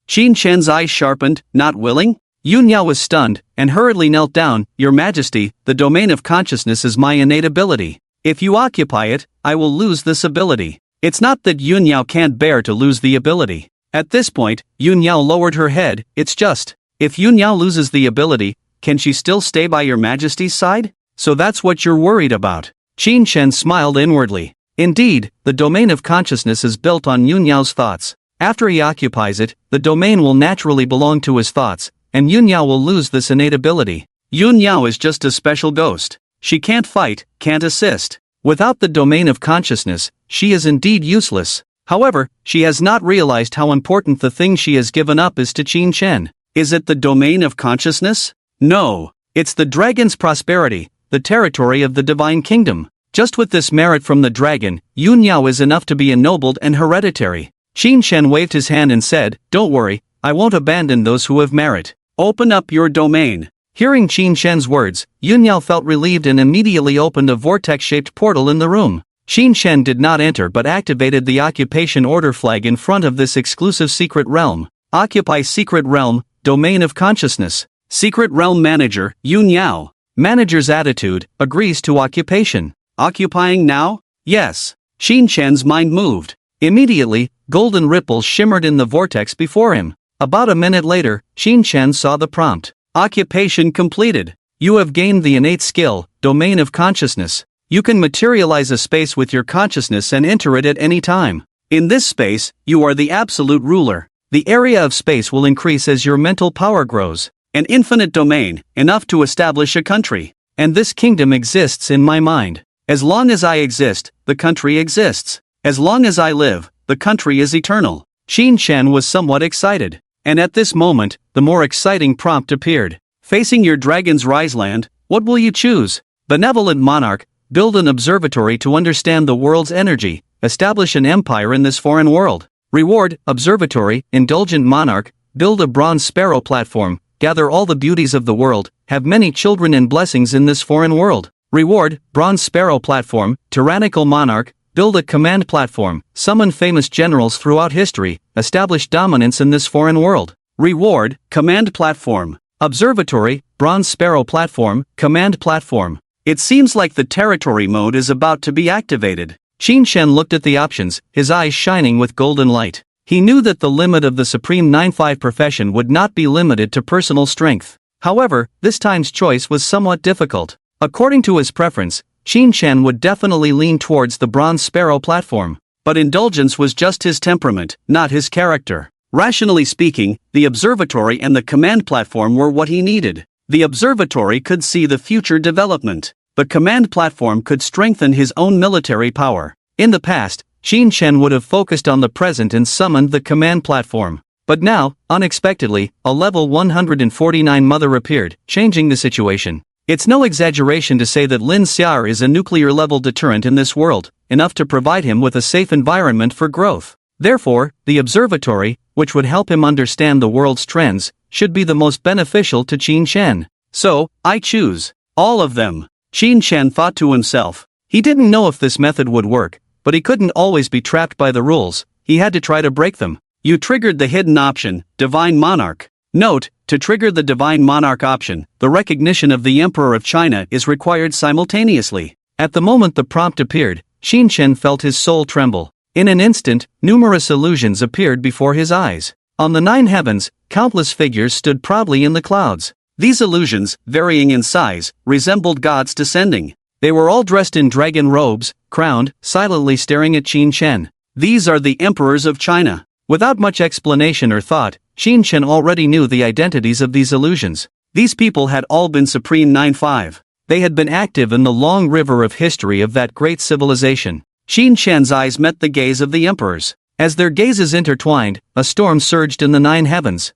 Qin Shen's eyes sharpened, not willing?
Yun Yao was stunned, and hurriedly knelt down. "Your Majesty, the domain of consciousness is my innate ability. If you occupy it, I will lose this ability."
It's not that Yun Yao can't bear to lose the ability.
At this point, Yun Yao lowered her head. "It's just, if Yun Yao loses the ability, can she still stay by Your Majesty's side? So that's what you're worried about." Qin Shen smiled inwardly. Indeed, the domain of consciousness is built on Yunyao's thoughts. After he occupies it, the domain will naturally belong to his thoughts, and Yunyao will lose this innate ability. Yunyao is just a special ghost. She can't fight, can't assist. Without the domain of consciousness, she is indeed useless. However, she has not realized how important the thing she has given up is to Qin Shen. Is it the domain of consciousness? No. It's the dragon's prosperity, the territory of the divine kingdom. Just with this merit from the dragon, Yunyao is enough to be ennobled and hereditary. Qin Shen waved his hand and said, "Don't worry, I won't abandon those who have merit. Open up your domain." Hearing Qin Shen's words, Yunyao felt relieved and immediately opened a vortex-shaped portal in the room. Qin Shen did not enter but activated the occupation order flag in front of this exclusive secret realm. Occupy secret realm, domain of consciousness. Secret realm manager, Yunyao. Manager's attitude, agrees to occupation. Occupying now? Yes. Qin Shen's mind moved. Immediately, golden ripples shimmered in the vortex before him. About a minute later, Qin Shen saw the prompt. Occupation completed. You have gained the innate skill, domain of consciousness. You can materialize a space with your consciousness and enter it at any time. In this space, you are the absolute ruler. The area of space will increase as your mental power grows. An infinite domain, enough to establish a country. And this kingdom exists in my mind. As long as I exist, the country exists. As long as I live, the country is eternal. Qin Shen was somewhat excited. And at this moment, the more exciting prompt appeared. Facing your dragon's riseland, what will you choose? Benevolent monarch, build an observatory to understand the world's energy, establish an empire in this foreign world. Reward, observatory, indulgent monarch, build a bronze sparrow platform, gather all the beauties of the world, have many children and blessings in this foreign world. Reward, bronze sparrow platform, tyrannical monarch, build a command platform, summon famous generals throughout history, establish dominance in this foreign world. Reward, command platform, observatory, bronze sparrow platform, command platform. It seems like the territory mode is about to be activated. Qin Shen looked at the options, his eyes shining with golden light. He knew that the limit of the Supreme 9-5 profession would not be limited to personal strength. However, this time's choice was somewhat difficult. According to his preference, Qin Shen would definitely lean towards the bronze sparrow platform. But indulgence was just his temperament, not his character. Rationally speaking, the observatory and the command platform were what he needed. The observatory could see the future development. The command platform could strengthen his own military power. In the past, Qin Shen would have focused on the present and summoned the command platform. But now, unexpectedly, a level 149 mother appeared, changing the situation. It's no exaggeration to say that Lin Xiar is a nuclear-level deterrent in this world, enough to provide him with a safe environment for growth. Therefore, the observatory, which would help him understand the world's trends, should be the most beneficial to Qin Shen. So, I choose all of them. Qin Shen thought to himself. He didn't know if this method would work, but he couldn't always be trapped by the rules. He had to try to break them. You triggered the hidden option, Divine Monarch. Note, to trigger the Divine Monarch option, the recognition of the Emperor of China is required simultaneously. At the moment the prompt appeared, Qin Shen felt his soul tremble. In an instant, numerous illusions appeared before his eyes. On the 9 heavens, countless figures stood proudly in the clouds. These illusions, varying in size, resembled gods descending. They were all dressed in dragon robes, crowned, silently staring at Qin Shen. These are the emperors of China. Without much explanation or thought, Qin Shen already knew the identities of these illusions. These people had all been Supreme 9-5. They had been active in the long river of history of that great civilization. Qin Shen's eyes met the gaze of the emperors. As their gazes intertwined, a storm surged in the 9 heavens.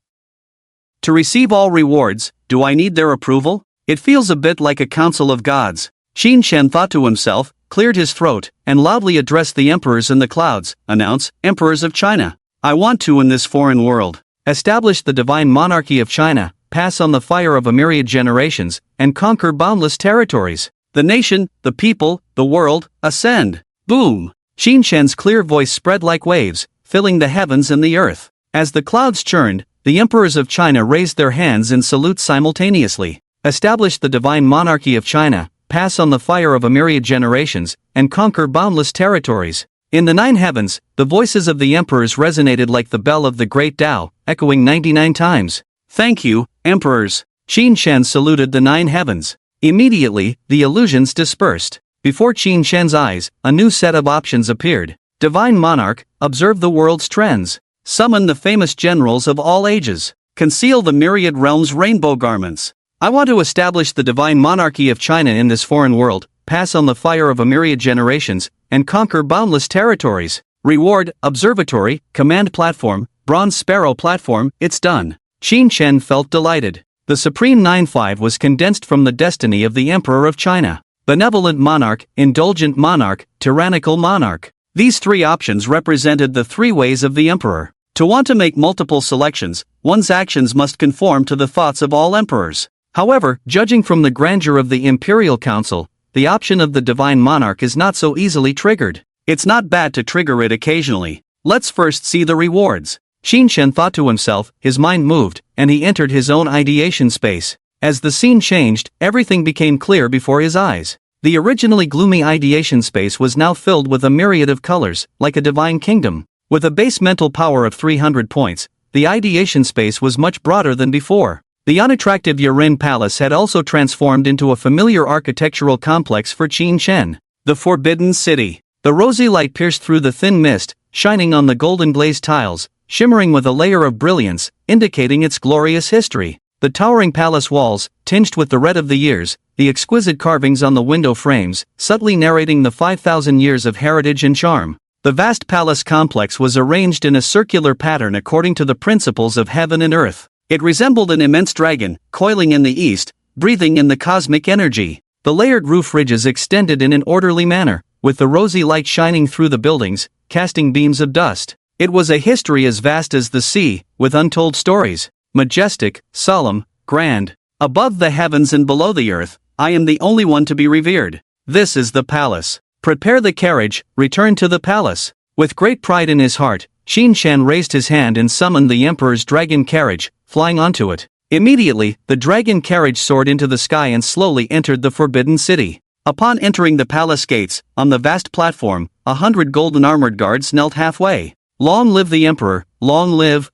To receive all rewards, do I need their approval? It feels a bit like a council of gods. Qin Shen thought to himself, cleared his throat, and loudly addressed the emperors in the clouds. Announce, Emperors of China. I want to in this foreign world. Establish the divine monarchy of China, pass on the fire of a myriad generations, and conquer boundless territories. The nation, the people, the world, ascend. Boom! Qin Shen's clear voice spread like waves, filling the heavens and the earth. As the clouds churned, the emperors of China raised their hands in salute simultaneously. Establish the divine monarchy of China, pass on the fire of a myriad generations, and conquer boundless territories. In the 9 heavens, the voices of the emperors resonated like the bell of the great Tao, echoing 99 times. Thank you, emperors. Qin Shen saluted the 9 heavens. Immediately, the illusions dispersed.
Before Qin Shen's eyes, a new set of options appeared. Divine Monarch, observe the world's trends. Summon the famous generals of all ages. Conceal the myriad realms' rainbow garments. I want to establish the divine monarchy of China in this foreign world, pass on the fire of a myriad generations, and conquer boundless territories. Reward, Observatory, Command Platform, Bronze Sparrow Platform, it's done. Qin Shen felt delighted. The Supreme 9-5 was condensed from the destiny of the Emperor of China. Benevolent monarch, indulgent monarch, tyrannical monarch. These three options represented the three ways of the emperor. To want to make multiple selections, one's actions must conform to the thoughts of all emperors. However, judging from the grandeur of the imperial council, the option of the divine monarch is not so easily triggered. It's not bad to trigger it occasionally. Let's first see the rewards. Qin Shen thought to himself, his mind moved, and he entered his own ideation space. As the scene changed, everything became clear before his eyes. The originally gloomy ideation space was now filled with a myriad of colors, like a divine kingdom. With a base mental power of 300 points, the ideation space was much broader than before. The unattractive Yurin Palace had also transformed into a familiar architectural complex for Qin Shen. The Forbidden City. The rosy light pierced through the thin mist, shining on the golden glazed tiles, shimmering with a layer of brilliance, indicating its glorious history. The towering palace walls, tinged with the red of the years, the exquisite carvings on the window frames, subtly narrating the 5,000 years of heritage and charm. The vast palace complex was arranged in a circular pattern according to the principles of heaven and earth. It resembled an immense dragon, coiling in the east, breathing in the cosmic energy. The layered roof ridges extended in an orderly manner, with the rosy light shining through the buildings, casting beams of dust. It was a history as vast as the sea, with untold stories. Majestic, solemn, grand. Above the heavens and below the earth, I am the only one to be revered. This is the palace. Prepare the carriage, return to the palace. With great pride in his heart, Qin Shen raised his hand and summoned the emperor's dragon carriage, flying onto it. Immediately, the dragon carriage soared into the sky and slowly entered the Forbidden City. Upon entering the palace gates, on the vast platform, 100 golden armored guards knelt halfway. Long live the emperor, long live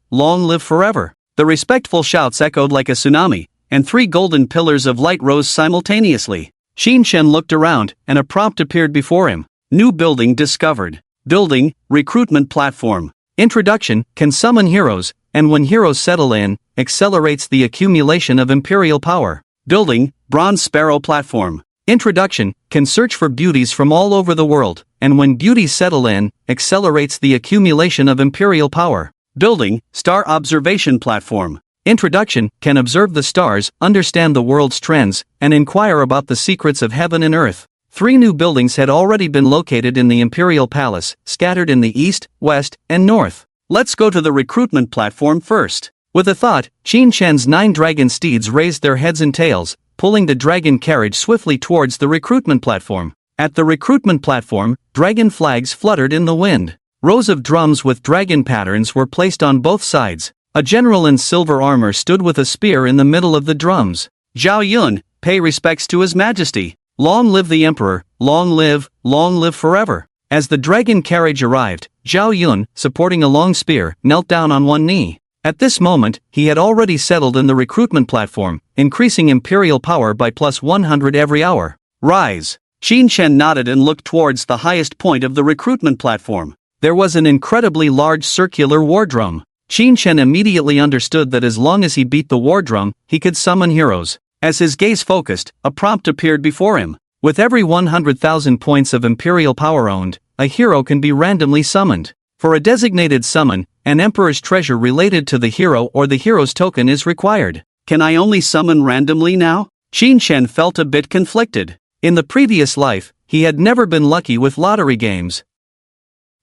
forever. The respectful shouts echoed like a tsunami, and 3 golden pillars of light rose simultaneously. Qin Shen looked around, and a prompt appeared before him. New building discovered. Building, recruitment platform. Introduction, can summon heroes, and when heroes settle in, accelerates the accumulation of imperial power. Building, Bronze Sparrow Platform. Introduction, can search for beauties from all over the world, and when beauties settle in, accelerates the accumulation of imperial power. Building, Star Observation Platform. Introduction, can observe the stars, understand the world's trends, and inquire about the secrets of heaven and earth. 3 new buildings had already been located in the Imperial Palace, scattered in the east, west, and north. Let's go to the recruitment platform first. With a thought, Qin Shen's 9 dragon steeds raised their heads and tails, pulling the dragon carriage swiftly towards the recruitment platform. At the recruitment platform, dragon flags fluttered in the wind. Rows of drums with dragon patterns were placed on both sides. A general in silver armor stood with a spear in the middle of the drums. Zhao Yun, pay respects to His Majesty. Long live the Emperor, long live forever. As the dragon carriage arrived, Zhao Yun, supporting a long spear, knelt down on one knee. At this moment, he had already settled in the recruitment platform, increasing imperial power by plus 100 every hour. Rise. Qin Shen nodded and looked towards the highest point of the recruitment platform. There was an incredibly large circular war drum. Qin Shen immediately understood that as long as he beat the war drum, he could summon heroes. As his gaze focused, a prompt appeared before him. With every 100,000 points of imperial power owned, a hero can be randomly summoned. For a designated summon, an emperor's treasure related to the hero or the hero's token is required. Can I only summon randomly now? Qin Shen felt a bit conflicted. In the previous life, he had never been lucky with lottery games.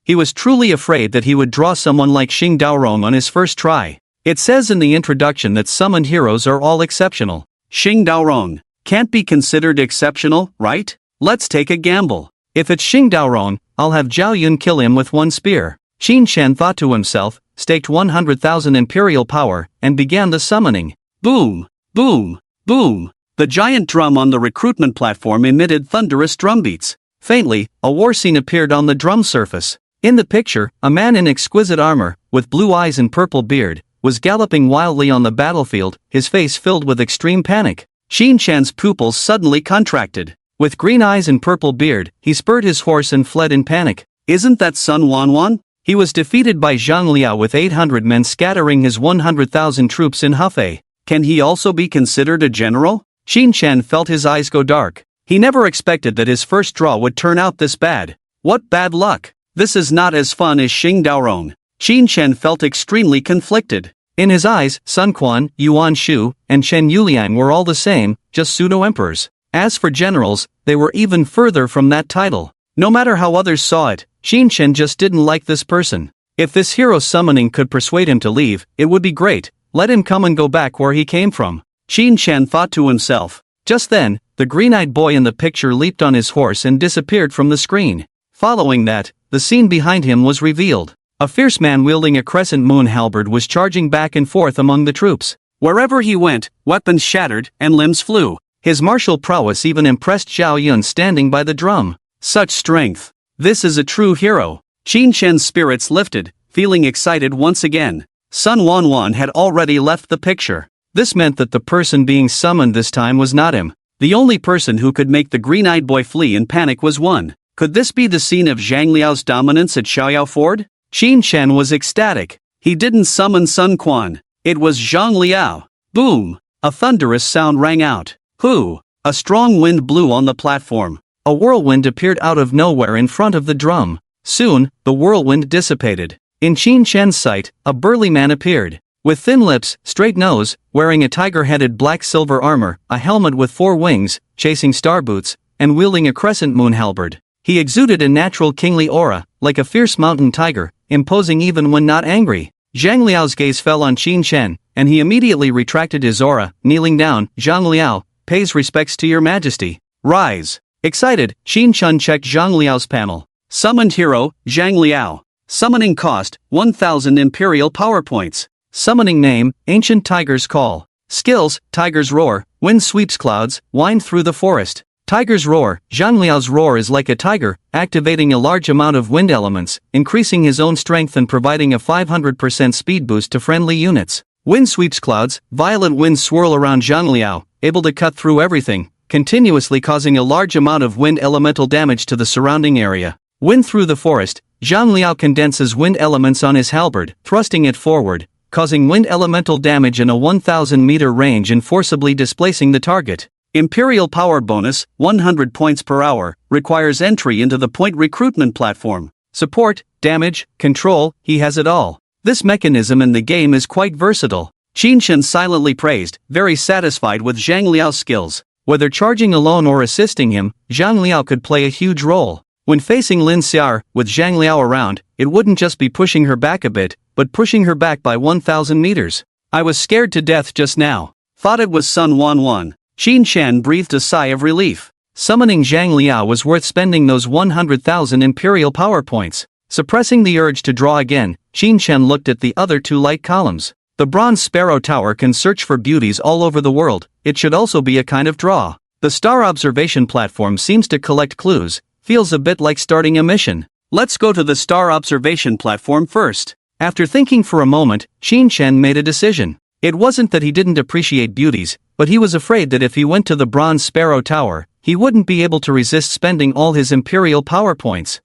He was truly afraid that he would draw someone like Xing Daorong on his first try. It says in the introduction that summoned heroes are all exceptional. Xing Daorong can't be considered exceptional, right? Let's take a gamble. If it's Xing Daorong, I'll have Zhao Yun kill him with one spear. Qin Shen thought to himself, staked 100,000 imperial power, and began the summoning. Boom! Boom! Boom! The giant drum on the recruitment platform emitted thunderous drumbeats. Faintly, a war scene appeared on the drum surface. In the picture, a man in exquisite armor, with blue eyes and purple beard, was galloping wildly on the battlefield, his face filled with extreme panic. Qin Shen's pupils suddenly contracted.
With green eyes and purple beard, he spurred his horse and fled in panic.
Isn't that Sun Wanwan?
He was defeated by Zhang Liao with 800 men scattering his 100,000 troops in Hefei.
Can he also be considered a general?
Qin Chen felt his eyes go dark. He never expected that his first draw would turn out this bad.
What bad luck! This is not as fun as Xing Daorong. Qin Chen felt extremely conflicted.
In his eyes, Sun Quan, Yuan Shu, and Chen Yuliang were all the same, just pseudo-emperors. As for generals, they were even further from that title. No matter how others saw it, Qin Chen just didn't like this person. If this hero summoning could persuade him to leave, it would be great. Let him come and go back where he came from.
Qin Chen thought to himself.
Just then, the green-eyed boy in the picture leaped on his horse and disappeared from the screen. Following that, the scene behind him was revealed. A fierce man wielding a crescent moon halberd was charging back and forth among the troops.
Wherever he went, weapons shattered and limbs flew.
His martial prowess even impressed Zhao Yun standing by the drum.
Such strength! This is a true hero. Qin Chen's spirits lifted, feeling excited once again. Sun Wanwan had already left the picture.
This meant that the person being summoned this time was not him.
The only person who could make the green-eyed boy flee in panic was one. Could this be the scene of Zhang Liao's dominance at Xiaoyao Ford?
Qin Chen was ecstatic.
He didn't summon Sun Quan. It was Zhang Liao. Boom! A thunderous sound rang out. Hoo! A strong wind blew on the platform.
A whirlwind appeared out of nowhere in front of the drum. Soon, the whirlwind dissipated. In Qin Chen's sight, a burly man appeared. With thin lips, straight nose, wearing a tiger-headed black-silver armor, a helmet with 4 wings, chasing star boots, and wielding a crescent moon halberd. He exuded a natural kingly aura, like a fierce mountain tiger, imposing even when not angry. Zhang Liao's gaze fell on Qin Chen, and he immediately retracted his aura, kneeling down. Zhang Liao, pays respects to your majesty. Rise. Excited, Qin Chen checked Zhang Liao's panel.
Summoned hero, Zhang Liao. Summoning cost, 1,000 imperial power points.
Summoning name, Ancient Tiger's Call. Skills, Tiger's Roar, wind sweeps clouds, wind through the forest. Tiger's Roar, Zhang Liao's roar is like a tiger, activating a large amount of wind elements, increasing his own strength and providing a 500% speed boost to friendly units. Wind sweeps clouds, violent winds swirl around Zhang Liao, able to cut through everything, continuously causing a large amount of wind elemental damage to the surrounding area. Wind through the forest, Zhang Liao condenses wind elements on his halberd, thrusting it forward, causing wind elemental damage in a 1,000-meter range and forcibly displacing the target. Imperial Power Bonus, 100 points per hour, requires entry into the point recruitment platform. Support, damage, control, he has it all. This mechanism in the game is quite versatile. Qin Chen silently praised, very satisfied with Zhang Liao's skills. Whether charging alone or assisting him, Zhang Liao could play a huge role. When facing Lin Xiar, with Zhang Liao around, it wouldn't just be pushing her back a bit, but pushing her back by 1,000 meters. I was scared to death just now.
Thought it was Sun Wanwan. Qin Chen breathed a sigh of relief.
Summoning Zhang Liao was worth spending those 100,000 imperial power points. Suppressing the urge to draw again, Qin Chen looked at the other 2 light columns. The Bronze Sparrow Tower can search for beauties all over the world. It should also be a kind of draw. The Star Observation Platform seems to collect clues. Feels a bit like starting a mission.
Let's go to the Star Observation Platform first.
After thinking for a moment, Qin Chen made a decision. It wasn't that he didn't appreciate beauties, but he was afraid that if he went to the Bronze Sparrow Tower, he wouldn't be able to resist spending all his imperial power points.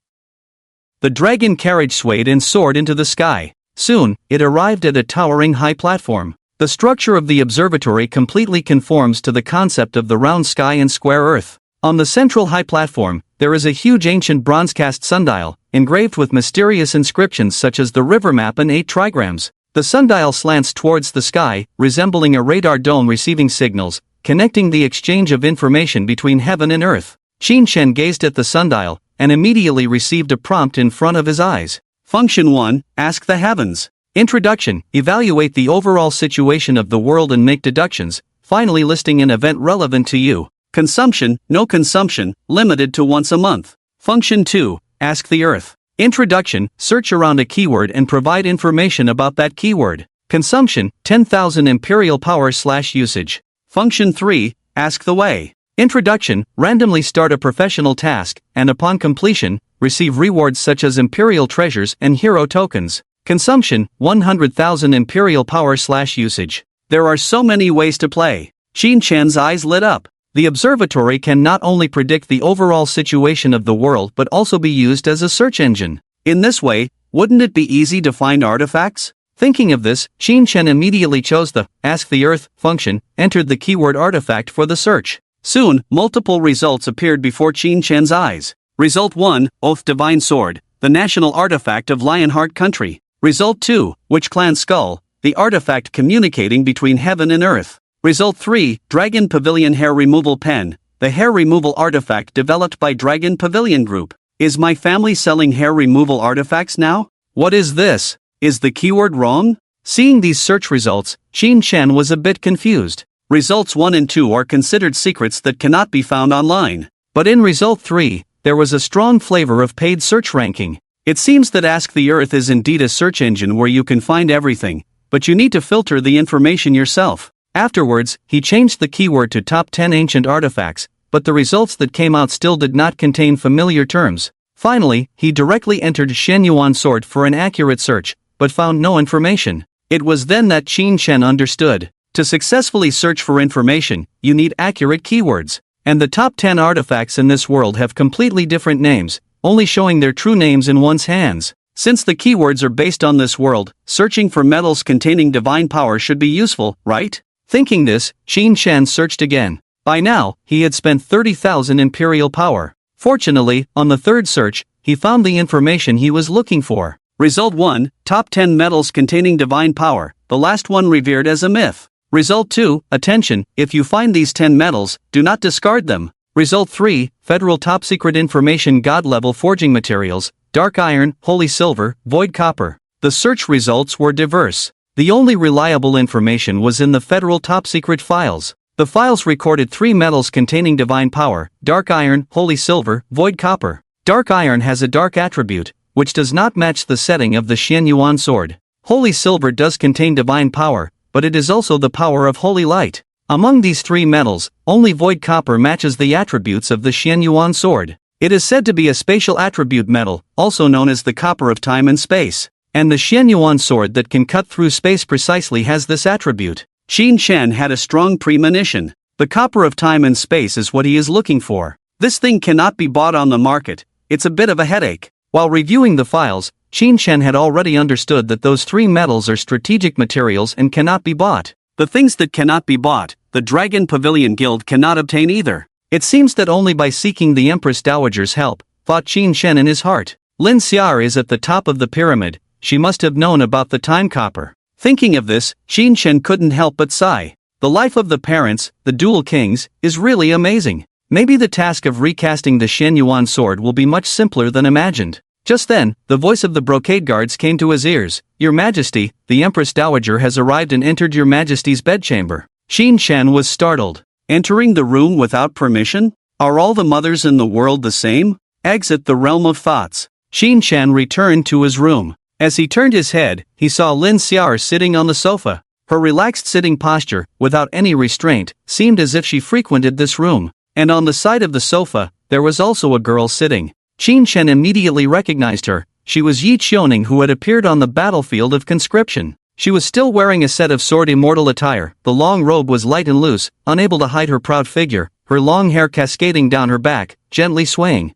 The dragon carriage swayed and soared into the sky. Soon, it arrived at a towering high platform. The structure of the observatory completely conforms to the concept of the round sky and square earth. On the central high platform, there is a huge ancient bronze-cast sundial, engraved with mysterious inscriptions such as the river map and 8 trigrams. The sundial slants towards the sky, resembling a radar dome receiving signals, connecting the exchange of information between heaven and earth. Qin Chen gazed at the sundial, and immediately received a prompt in front of his eyes.
Function 1, ask the heavens.
Introduction, evaluate the overall situation of the world and make deductions, finally listing an event relevant to you.
Consumption, no consumption, limited to once a month. Function 2, ask the earth.
Introduction, search around a keyword and provide information about that keyword. Consumption, 10,000 imperial power/usage.
Function 3, ask the way.
Introduction, randomly start a professional task, and upon completion, receive rewards such as imperial treasures and hero tokens. Consumption, 100,000 imperial power/usage.
There are so many ways to play. Qin Chen's eyes lit up.
The observatory can not only predict the overall situation of the world but also be used as a search engine.
In this way, wouldn't it be easy to find artifacts?
Thinking of this, Qin Shen immediately chose the Ask the Earth function, entered the keyword artifact for the search.
Soon, multiple results appeared before Qin Shen's eyes. Result 1, Oath Divine Sword, the national artifact of Lionheart Country. Result 2, Witch Clan Skull, the artifact communicating between heaven and earth. Result 3, Dragon Pavilion Hair Removal Pen, the hair removal artifact developed by Dragon Pavilion Group. Is my family selling hair removal artifacts now?
What is this?
Is the keyword wrong?
Seeing these search results, Qin Shen was a bit confused.
Results 1 and 2 are considered secrets that cannot be found online.
But in result 3, there was a strong flavor of paid search ranking.
It seems that Ask the Earth is indeed a search engine where you can find everything, but you need to filter the information yourself.
Afterwards, he changed the keyword to Top 10 Ancient Artifacts, but the results that came out still did not contain familiar terms. Finally, he directly entered Shen Yuan Sword for an accurate search, but found no information.
It was then that Qin Shen understood. To successfully search for information, you need accurate keywords.
And the top 10 artifacts in this world have completely different names, only showing their true names in one's hands.
Since the keywords are based on this world, searching for metals containing divine power should be useful, right?
Thinking this, Qin Shen searched again. By now, he had spent 30,000 imperial power. Fortunately, on the third search, he found the information he was looking for.
Result 1, Top 10 metals containing divine power, the last one revered as a myth. Result 2, Attention, if you find these 10 metals, do not discard them.
Result 3, Federal Top Secret Information God-Level Forging Materials, Dark Iron, Holy Silver, Void Copper.
The search results were diverse.
The only reliable information was in the Federal Top Secret files. The files recorded 3 metals containing divine power, Dark Iron, Holy Silver, Void Copper. Dark Iron has a dark attribute, which does not match the setting of the Shen Yuan Sword. Holy Silver does contain divine power, but it is also the power of holy light. Among these 3 metals, only Void Copper matches the attributes of the Shen Yuan Sword. It is said to be a spatial attribute metal, also known as the copper of time and space. And the Shen Yuan Sword that can cut through space precisely has this attribute.
Qin Shen had a strong premonition. The copper of time and space is what he is looking for. This thing cannot be bought on the market. It's a bit of a headache.
While reviewing the files, Qin Shen had already understood that those 3 metals are strategic materials and cannot be bought.
The things that cannot be bought, the Dragon Pavilion Guild cannot obtain either.
It seems that only by seeking the Empress Dowager's help, thought Qin Shen in his heart. Lin Xiar is at the top of the pyramid, she must have known about the time copper.
Thinking of this, Qin Shen couldn't help but sigh. The life of the parents, the dual kings, is really amazing.
Maybe the task of recasting the Shen Yuan Sword will be much simpler than imagined. Just then, the voice of the brocade guards came to his ears. Your Majesty, the Empress Dowager has arrived and entered your Majesty's bedchamber.
Qin Shen was startled. Entering the room without permission? Are all the mothers in the world the same? Exit the realm of thoughts.
Qin Shen returned to his room. As he turned his head, he saw Lin Xiar sitting on the sofa. Her relaxed sitting posture, without any restraint, seemed as if she frequented this room. And on the side of the sofa, there was also a girl sitting. Qin Shen immediately recognized her. She was Yi Qiuning, who had appeared on the battlefield of conscription. She was still wearing a set of sword immortal attire. The long robe was light and loose, unable to hide her proud figure, her long hair cascading down her back, gently swaying.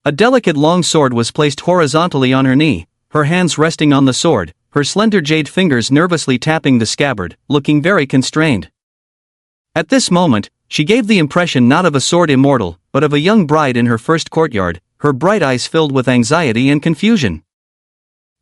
A delicate long sword was placed horizontally on her knee, her hands resting on the sword, her slender jade fingers nervously tapping the scabbard, looking very constrained. At this moment, she gave the impression not of a sword immortal, but of a young bride in her first courtyard, her bright eyes filled with anxiety and confusion.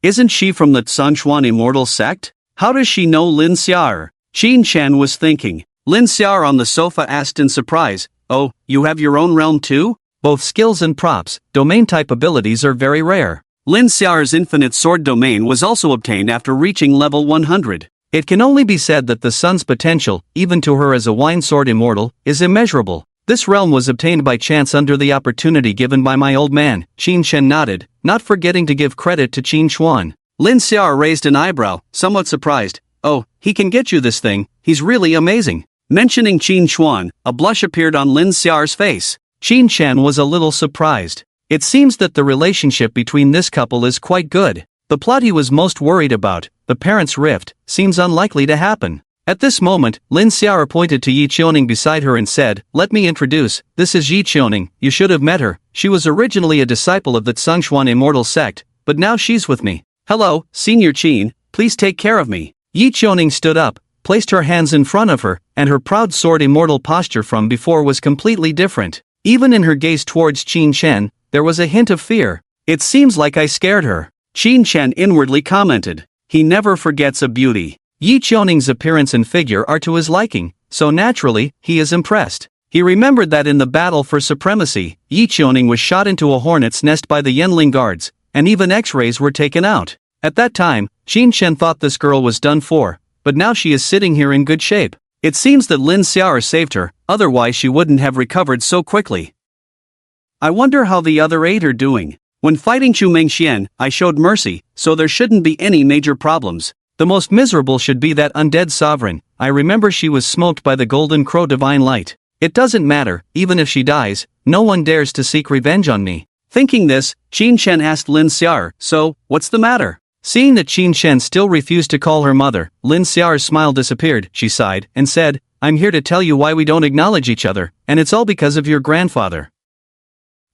Isn't she from the Sanchuan immortal sect? How does she know Lin Xiar? Qin Shen was thinking. Lin Xiar on the sofa asked in surprise, "Oh, you have your own realm too?"
Both skills and props, domain-type abilities are very rare.
Lin Xiar's infinite sword domain was also obtained after reaching level 100.
It can only be said that the sun's potential, even to her as a wine sword immortal, is immeasurable. This realm was obtained by chance under the opportunity given by my old man. Qin Shen nodded, not forgetting to give credit to Qin Xuan.
Lin Xiar raised an eyebrow, somewhat surprised. "Oh, he can get you this thing, he's really amazing." Mentioning Qin Xuan, a blush appeared on Lin Xiar's face.
Qin Shen was a little surprised. It seems that the relationship between this couple is quite good. The plot he was most worried about, the parents' rift, seems unlikely to happen. At this moment, Lin Xiao pointed to Yi Qiuning beside her and said, "Let me introduce, this is Yi Qiuning, you should have met her, she was originally a disciple of the Tsungshuan immortal sect, but now she's with me. Hello, Senior Qin, please take care of me." Yi Qiuning stood up, placed her hands in front of her, and her proud sword immortal posture from before was completely different. Even in her gaze towards Qin Chen, there was a hint of fear. "It seems like I scared her," Qin Chen inwardly commented. He never forgets a beauty. Yi Qiuning's appearance and figure are to his liking, so naturally, he is impressed. He remembered that in the battle for supremacy, Yi Qiuning was shot into a hornet's nest by the Yanling guards, and even X-rays were taken out. At that time, Qin Chen thought this girl was done for, but now she is sitting here in good shape. It seems that Lin Xiao saved her, otherwise she wouldn't have recovered so quickly. I wonder how the other 8 are doing. When fighting Chu Mengxian, I showed mercy, so there shouldn't be any major problems. The most miserable should be that undead sovereign. I remember she was smoked by the Golden Crow Divine Light. It doesn't matter, even if she dies, no one dares to seek revenge on me. Thinking this, Qin Chen asked Lin Xiao, "So, what's the matter?" Seeing that Qin Chen still refused to call her mother, Lin Xiao's smile disappeared. She sighed and said, "I'm here to tell you why we don't acknowledge each other, and it's all because of your grandfather."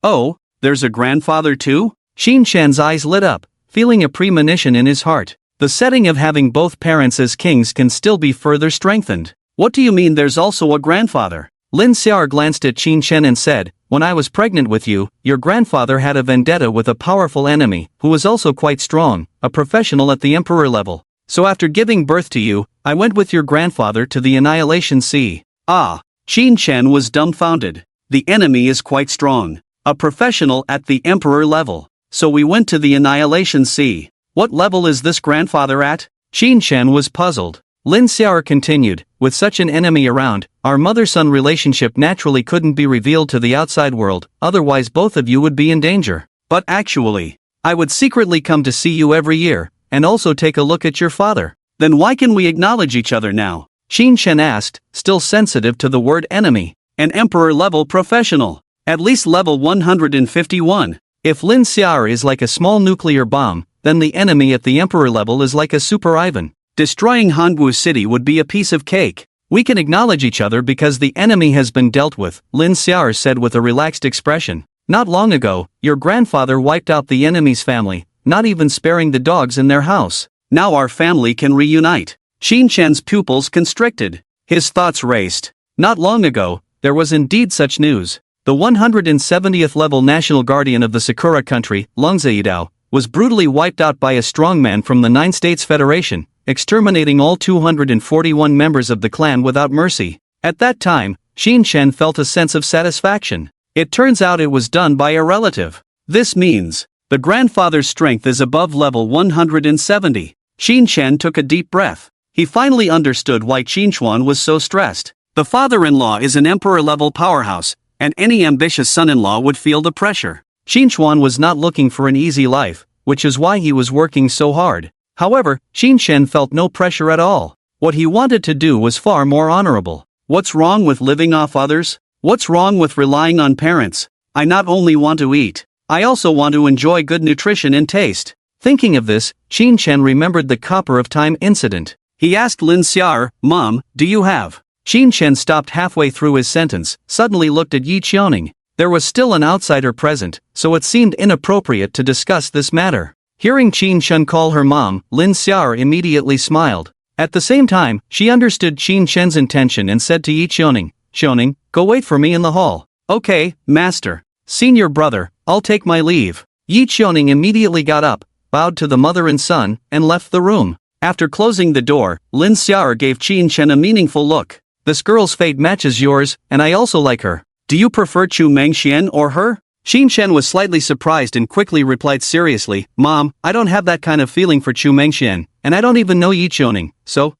"Oh, there's a grandfather too?" Qin Chen's eyes lit up, feeling a premonition in his heart. The setting of having both parents as kings can still be further strengthened. "What do you mean there's also a grandfather?" Lin Xiao glanced at Qin Chen and said, "When I was pregnant with you, your grandfather had a vendetta with a powerful enemy, who was also quite strong, a professional at the emperor level. So after giving birth to you, I went with your grandfather to the Annihilation Sea." Ah! Qin Chen was dumbfounded. The enemy is quite strong. A professional at the emperor level. So we went to the Annihilation Sea. What level is this grandfather at? Qin Chen was puzzled. Lin Xiao continued, "With such an enemy around, our mother-son relationship naturally couldn't be revealed to the outside world, otherwise both of you would be in danger. But actually, I would secretly come to see you every year, and also take a look at your father. Then why can we acknowledge each other now?" Qin Chen asked, still sensitive to the word enemy. "An emperor-level professional. At least level 151. If Lin Xiao is like a small nuclear bomb, then the enemy at the emperor level is like a super Ivan. Destroying Hangu City would be a piece of cake. We can acknowledge each other because the enemy has been dealt with," Lin Xiao said with a relaxed expression. "Not long ago, your grandfather wiped out the enemy's family, not even sparing the dogs in their house. Now our family can reunite." Qin Chen's pupils constricted. His thoughts raced. Not long ago, there was indeed such news. The 170th level national guardian of the Sakura country, Longzeidao, was brutally wiped out by a strongman from the 9 States Federation, exterminating all 241 members of the clan without mercy. At that time, Qin Chen felt a sense of satisfaction. It turns out it was done by a relative. This means, the grandfather's strength is above level 170. Qin Chen took a deep breath. He finally understood why Qin Chuan was so stressed. The father-in-law is an emperor-level powerhouse, and any ambitious son-in-law would feel the pressure. Qin Chuan was not looking for an easy life, which is why he was working so hard. However, Qin Chen felt no pressure at all. What he wanted to do was far more honorable. What's wrong with living off others? What's wrong with relying on parents? I not only want to eat, I also want to enjoy good nutrition and taste. Thinking of this, Qin Chen remembered the Copper of Time incident. He asked Lin Xiao, "Mom, do you have?" Qin Chen stopped halfway through his sentence, suddenly looked at Yi Qiuning. There was still an outsider present, so it seemed inappropriate to discuss this matter. Hearing Qin Chen call her mom, Lin Xiao immediately smiled. At the same time, she understood Qin Chen's intention and said to Yi Qiuning, "Qiuning, go wait for me in the hall." "Okay, master. Senior brother, I'll take my leave." Yi Qiuning immediately got up, bowed to the mother and son, and left the room. After closing the door, Lin Xiao gave Qin Chen a meaningful look. "This girl's fate matches yours, and I also like her. Do you prefer Chu Mengxian or her?" Qin Chen was slightly surprised and quickly replied seriously, "Mom, I don't have that kind of feeling for Chu Mengxian, and I don't even know Yi Qiuning, so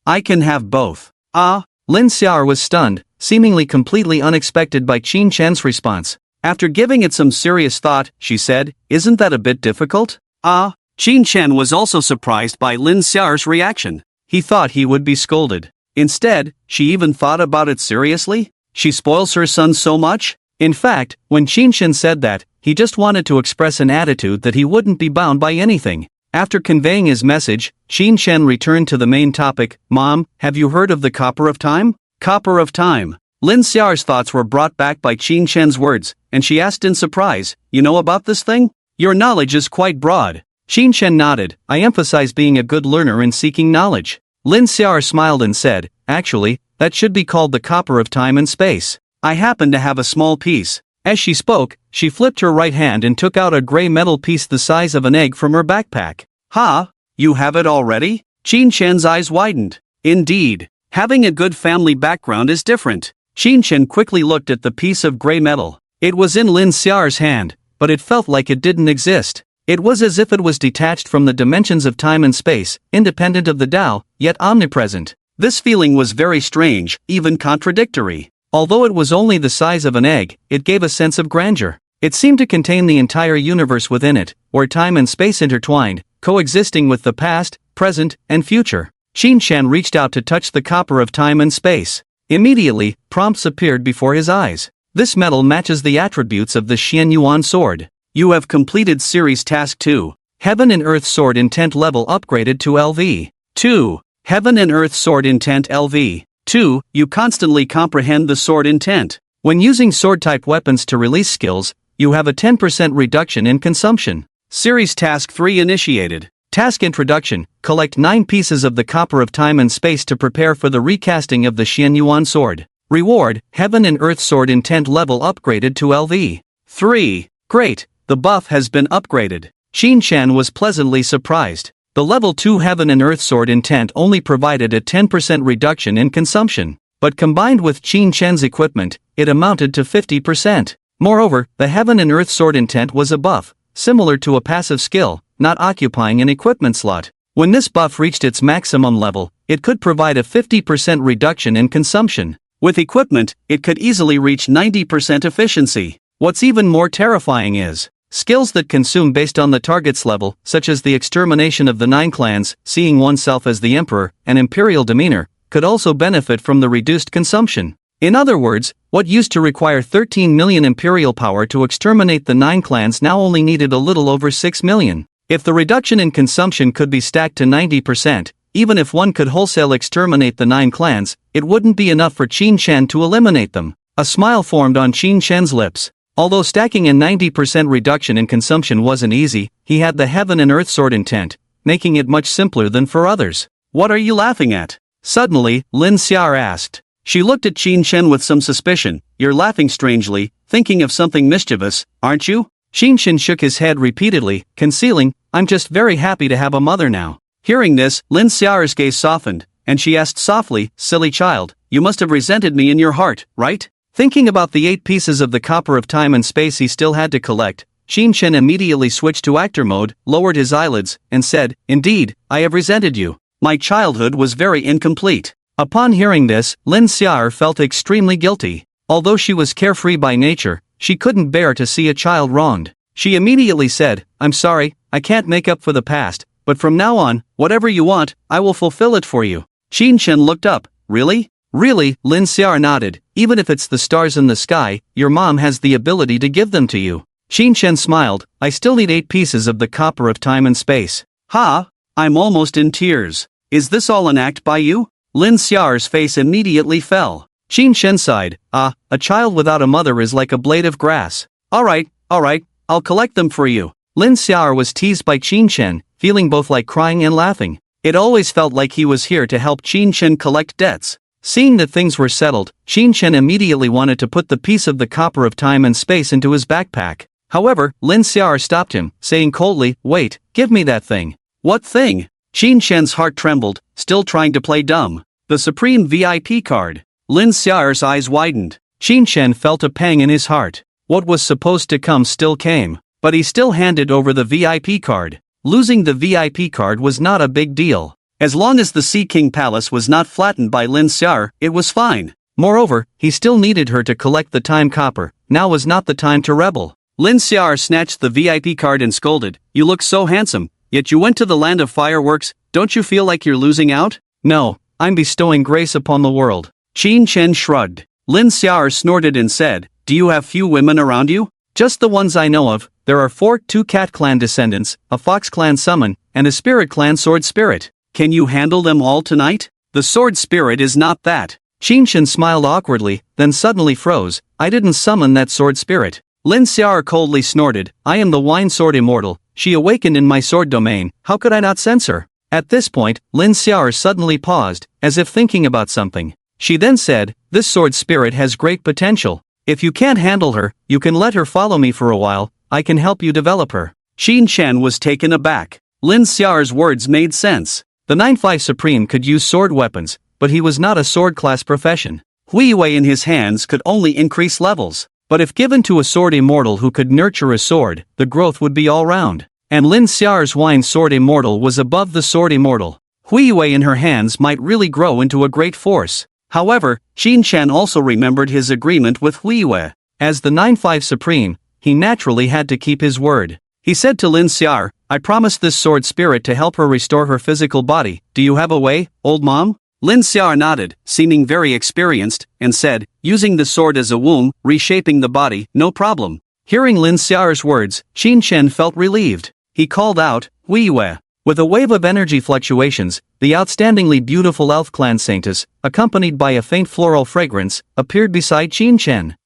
I can have both." "Ah?" Lin Xiao was stunned, seemingly completely unexpected by Qin Chen's response. After giving it some serious thought, she said, "Isn't that a bit difficult?" "Ah?" Qin Chen was also surprised by Lin Xiao's reaction. He thought he would be scolded. Instead, she even thought about it seriously? She spoils her son so much? In fact, when Qin Chen said that, he just wanted to express an attitude that he wouldn't be bound by anything.
After conveying his message, Qin Shen returned to the main topic. Mom, have you heard of the Copper of Time? Copper of Time. Lin Xiao's thoughts were brought back by Qin Shen's words, and she asked in surprise, you know about this thing? Your knowledge is quite broad. Qin Shen nodded. I emphasize being a good learner in seeking knowledge. Lin Xiao smiled and said, actually, that should be called the Copper of Time and Space. I happen to have a small piece. As she spoke, she flipped her right hand and took out a gray metal piece the size of an egg from her backpack. Ha! You have it already? Qin Shen's eyes widened. Indeed. Having a good family background is different. Qin Shen quickly looked at the piece of gray metal. It was in Lin Xiao's hand, but it felt like it didn't exist. It was as if it was detached from the dimensions of time and space, independent of the Tao, yet omnipresent. This feeling was very strange, even contradictory. Although it was only the size of an egg, it gave a sense of grandeur. It seemed to contain the entire universe within it, where time and space intertwined, coexisting with the past, present, and future. Qin Shen reached out to touch the copper of time and space. Immediately, prompts appeared before his eyes. This metal matches the attributes of the Xian Yuan sword. You have completed Series Task 2. Heaven and Earth Sword Intent level upgraded to LV. 2. Heaven and Earth Sword Intent LV. 2. You constantly comprehend the sword intent. When using sword-type weapons to release skills, you have a 10% reduction in consumption. Series Task 3 initiated. Task Introduction. Collect 9 pieces of the Copper of Time and Space to prepare for the recasting of the Xian Yuan sword. Reward. Heaven and Earth Sword Intent level upgraded to LV. 3. Great. The buff has been upgraded. Qin Shen was pleasantly surprised. The level 2 Heaven and Earth Sword Intent only provided a 10% reduction in consumption, but combined with Qin Shen's equipment, it amounted to 50%. Moreover, the Heaven and Earth Sword Intent was a buff, similar to a passive skill, not occupying an equipment slot. When this buff reached its maximum level, it could provide a 50% reduction in consumption. With equipment, it could easily reach 90% efficiency. What's even more terrifying is skills that consume based on the target's level, such as the extermination of the 9 clans, seeing oneself as the emperor, and imperial demeanor, could also benefit from the reduced consumption. In other words, what used to require 13 million imperial power to exterminate the 9 clans now only needed a little over 6 million. If the reduction in consumption could be stacked to 90%, even if one could wholesale exterminate the 9 clans, it wouldn't be enough for Qin Shen to eliminate them. A smile formed on Qin Shen's lips. Although stacking a 90% reduction in consumption wasn't easy, he had the Heaven and Earth Sword Intent, making it much simpler than for others. What are you laughing at? Suddenly, Lin Xiao asked. She looked at Qin Shen with some suspicion. You're laughing strangely, thinking of something mischievous, aren't you? Qin Shen shook his head repeatedly, concealing, I'm just very happy to have a mother now. Hearing this, Lin Xiao's gaze softened, and she asked softly, silly child, you must have resented me in your heart, right? Thinking about the 8 pieces of the Copper of Time and Space he still had to collect, Qin Shen immediately switched to actor mode, lowered his eyelids, and said, Indeed, I have resented you. My childhood was very incomplete. Upon hearing this, Lin Xiao felt extremely guilty. Although she was carefree by nature, she couldn't bear to see a child wronged. She immediately said, I'm sorry, I can't make up for the past, but from now on, whatever you want, I will fulfill it for you. Qin Shen looked up. Really? Really? Lin Xiao nodded. Even if it's the stars in the sky, your mom has the ability to give them to you. Qin Shen smiled. I still need 8 pieces of the Copper of Time and Space. Ha! I'm almost in tears. Is this all an act by you? Lin Xiao's face immediately fell. Qin Shen sighed. A child without a mother is like a blade of grass. Alright, I'll collect them for you. Lin Xiao was teased by Qin Shen, feeling both like crying and laughing. It always felt like he was here to help Qin Shen collect debts. Seeing that things were settled, Qin Shen immediately wanted to put the piece of the Copper of Time and Space into his backpack. However, Lin Xiao stopped him, saying coldly, Wait, give me that thing. What thing? Qin Shen's heart trembled, still trying to play dumb. The Supreme VIP card. Lin Xiao's eyes widened. Qin Shen felt a pang in his heart. What was supposed to come still came, but he still handed over the VIP card. Losing the VIP card was not a big deal. As long as the Sea King Palace was not flattened by Lin Xiao, it was fine. Moreover, he still needed her to collect the time copper. Now was not the time to rebel. Lin Xiao snatched the VIP card and scolded, You look so handsome, yet you went to the land of fireworks, don't you feel like you're losing out? No, I'm bestowing grace upon the world. Qin Shen shrugged. Lin Xiao snorted and said, Do you have few women around you? Just the ones I know of. There are 2 Cat Clan descendants, a Fox Clan summon, and a spirit clan sword spirit. Can you handle them all tonight? The sword spirit is not that.
Qinshan smiled awkwardly, then suddenly froze. I didn't summon that sword spirit.
Lin Xiar coldly snorted, I am the wine sword immortal. She awakened in my sword domain, how could I not sense her?
At this point, Lin Xiar suddenly paused, as if thinking about something. She then said, this sword spirit has great potential. If you can't handle her, you can let her follow me for a while, I can help you develop her.
Qin Shan was taken aback. Lin Xiar's words made sense.
The 9-5 Supreme could use sword weapons, but he was not a sword class profession.
Hui Wei in his hands could only increase levels.
But if given to a sword immortal who could nurture a sword, the growth would be all round. And Lin Xiar's wine sword immortal was above the sword immortal.
Hui Wei in her hands might really grow into a great force. However, Qin Shan also remembered his agreement with Hui Wei.
As the 9-5 Supreme, he naturally had to keep his word.
He said to Lin Xiar, I promised this sword spirit to help her restore her physical body. Do you have a way, old mom? Lin Xiar nodded, seeming very experienced, and said, using the sword as a womb, reshaping the body, no problem.
Hearing Lin Xiar's words, Qin Shan felt relieved. He called out, Hui Wei. With a wave of energy fluctuations, the outstandingly beautiful elf clan saintess, accompanied by a faint floral fragrance, appeared beside Qin Shan.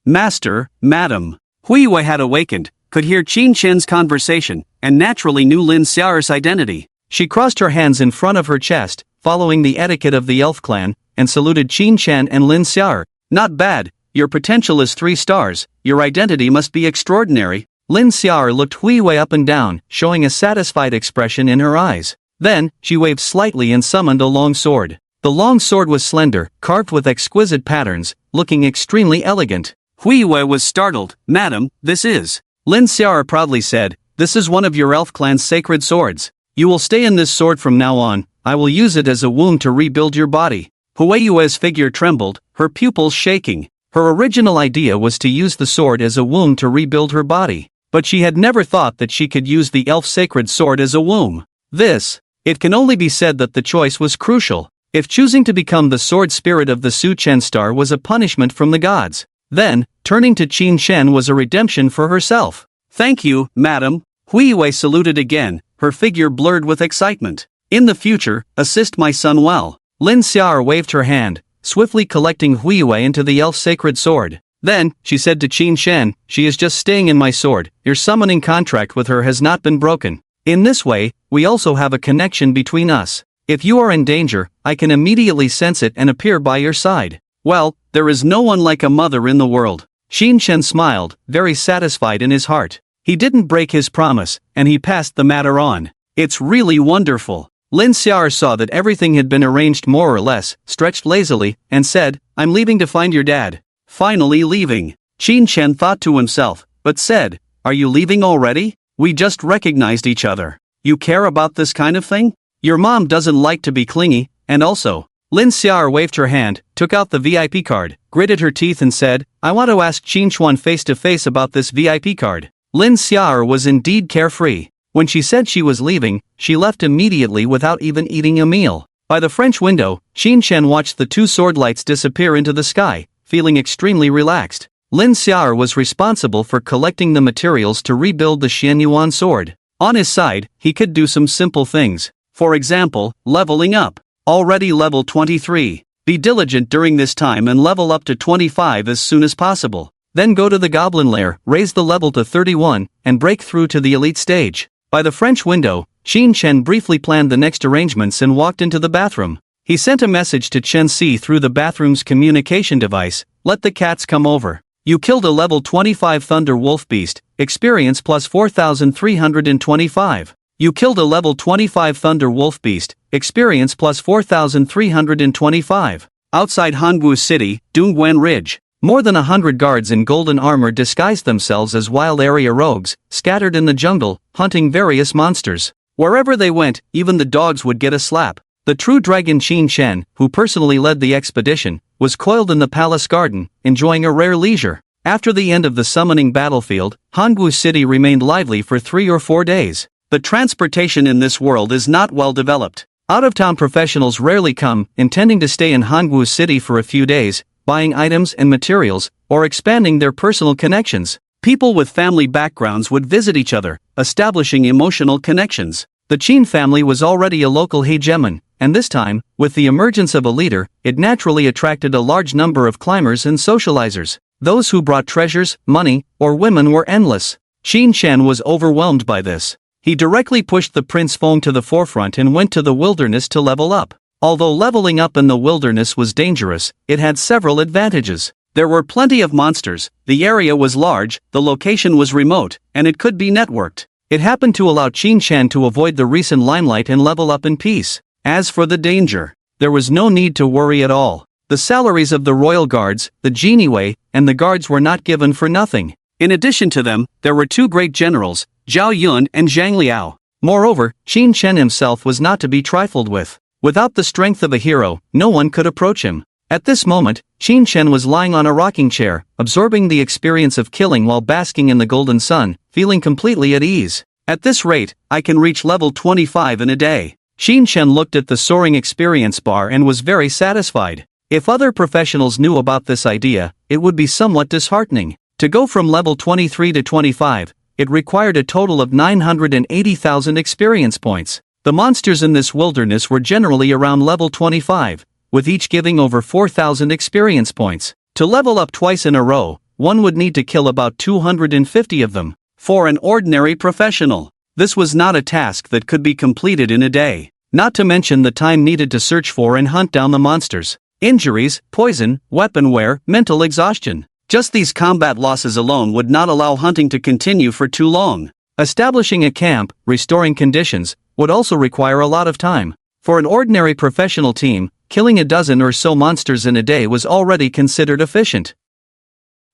Master, madam. Hui Wei had awakened, could hear Qin Shan's conversation, and naturally knew Lin Xiar's identity.
She crossed her hands in front of her chest, following the etiquette of the elf clan, and saluted Qin Shan and Lin Xiar.
Not bad, your potential is 3 stars, your identity must be extraordinary.
Lin Xiar looked Hui Wei up and down, showing a satisfied expression in her eyes. Then, she waved slightly and summoned a long sword. The long sword was slender, carved with exquisite patterns, looking extremely elegant.
Hui Wei was startled. Madam, this is.
Lin Xiar proudly said, this is one of your elf clan's sacred swords. You will stay in this sword from now on. I will use it as a womb to rebuild your body.
Hui Wei's figure trembled, her pupils shaking.
Her original idea was to use the sword as a womb to rebuild her body. But she had never thought that she could use the elf sacred sword as a womb. It can only be said that the choice was crucial. If choosing to become the sword spirit of the Su Chen star was a punishment from the gods, then, turning to Qin Shan was a redemption for herself.
Thank you, madam. Hui Wei saluted again, her figure blurred with excitement. In the future, assist my son well.
Lin Xiar waved her hand, swiftly collecting Hui Wei into the elf sacred sword. Then, she said to Qin Shan, she is just staying in my sword, your summoning contract with her has not been broken. In this way, we also have a connection between us. If you are in danger, I can immediately sense it and appear by your side.
Well, there is no one like a mother in the world.
Qin Shan smiled, very satisfied in his heart. He didn't break his promise, and he passed the matter on.
It's really wonderful.
Lin Xiar saw that everything had been arranged more or less, stretched lazily, and said, I'm leaving to find your dad.
Finally leaving. Qin Shan thought to himself, but said, are you leaving already? We just recognized each other. You care about this kind of thing? Your mom doesn't like to be clingy, and also.
Lin Xiar waved her hand, took out the VIP card, gritted her teeth and said, I want to ask Qin Xuan face to face about this VIP card. Lin Xiar was indeed carefree. When she said she was leaving, she left immediately without even eating a meal. By the French window, Qin Shan watched the 2 sword lights disappear into the sky, feeling extremely relaxed. Lin Xiar was responsible for collecting the materials to rebuild the Xian Yuan sword. On his side, he could do some simple things. For example, leveling up. Already level 23. Be diligent during this time and level up to 25 as soon as possible. Then go to the goblin lair, raise the level to 31, and break through to the elite stage. By the French window, Qin Shan briefly planned the next arrangements and walked into the bathroom. He sent a message to Chen Si through the bathroom's communication device, let the cats come over. You killed a level 25 Thunder Wolf Beast, experience plus 4,325. You killed a level 25 Thunder Wolf Beast, experience plus 4,325. Outside Hangwu City, Dongguan Ridge. More than 100 guards in golden armor disguised themselves as wild area rogues, scattered in the jungle, hunting various monsters. Wherever they went, even the dogs would get a slap. The true dragon Qin Shan, who personally led the expedition, was coiled in the palace garden, enjoying a rare leisure. After the end of the summoning battlefield, Hangwu City remained lively for 3 or 4 days. The transportation in this world is not well developed. Out-of-town professionals rarely come, intending to stay in Hangwu City for a few days, buying items and materials, or expanding their personal connections. People with family backgrounds would visit each other,
establishing emotional connections. The Qin family was already a local hegemon, and this time, with the emergence of a leader, it naturally attracted a large number of climbers and socializers. Those who brought treasures, money, or women were endless. Qin Shen was overwhelmed by this. He directly pushed the Prince Feng to the forefront and went to the wilderness to level up. Although leveling up in the wilderness was dangerous, it had several advantages. There were plenty of monsters, the area was large, the location was remote, and it could be networked. It happened to allow Qin Shen to avoid the recent limelight and level up in peace. As for the danger, there was no need to worry at all. The salaries of the royal guards, the geniewei, and the guards were not given for nothing. In addition to them, there were two great generals, Zhao Yun and Zhang Liao. Moreover, Qin Shen himself was not to be trifled with. Without the strength of a hero, no one could approach him. At this moment, Qin Shen was lying on a rocking chair, absorbing the experience of killing while basking in the golden sun, feeling completely at ease. At this rate, I can reach level 25 in a day. Qin Shen looked at the soaring experience bar and was very satisfied. If other professionals knew about this idea, it would be somewhat disheartening. To go from level 23 to 25, it required a total of 980,000 experience points. The monsters in this wilderness were generally around level 25, with each giving over 4,000 experience points. To level up twice in a row, one would need to kill about 250 of them. For an ordinary professional, this was not a task that could be completed in a day. Not to mention the time needed to search for and hunt down the monsters. Injuries, poison, weapon wear, mental exhaustion. Just these combat losses alone would not allow hunting to continue for too long. Establishing a camp, restoring conditions, would also require a lot of time. For an ordinary professional team, killing a dozen or so monsters in a day was already considered efficient.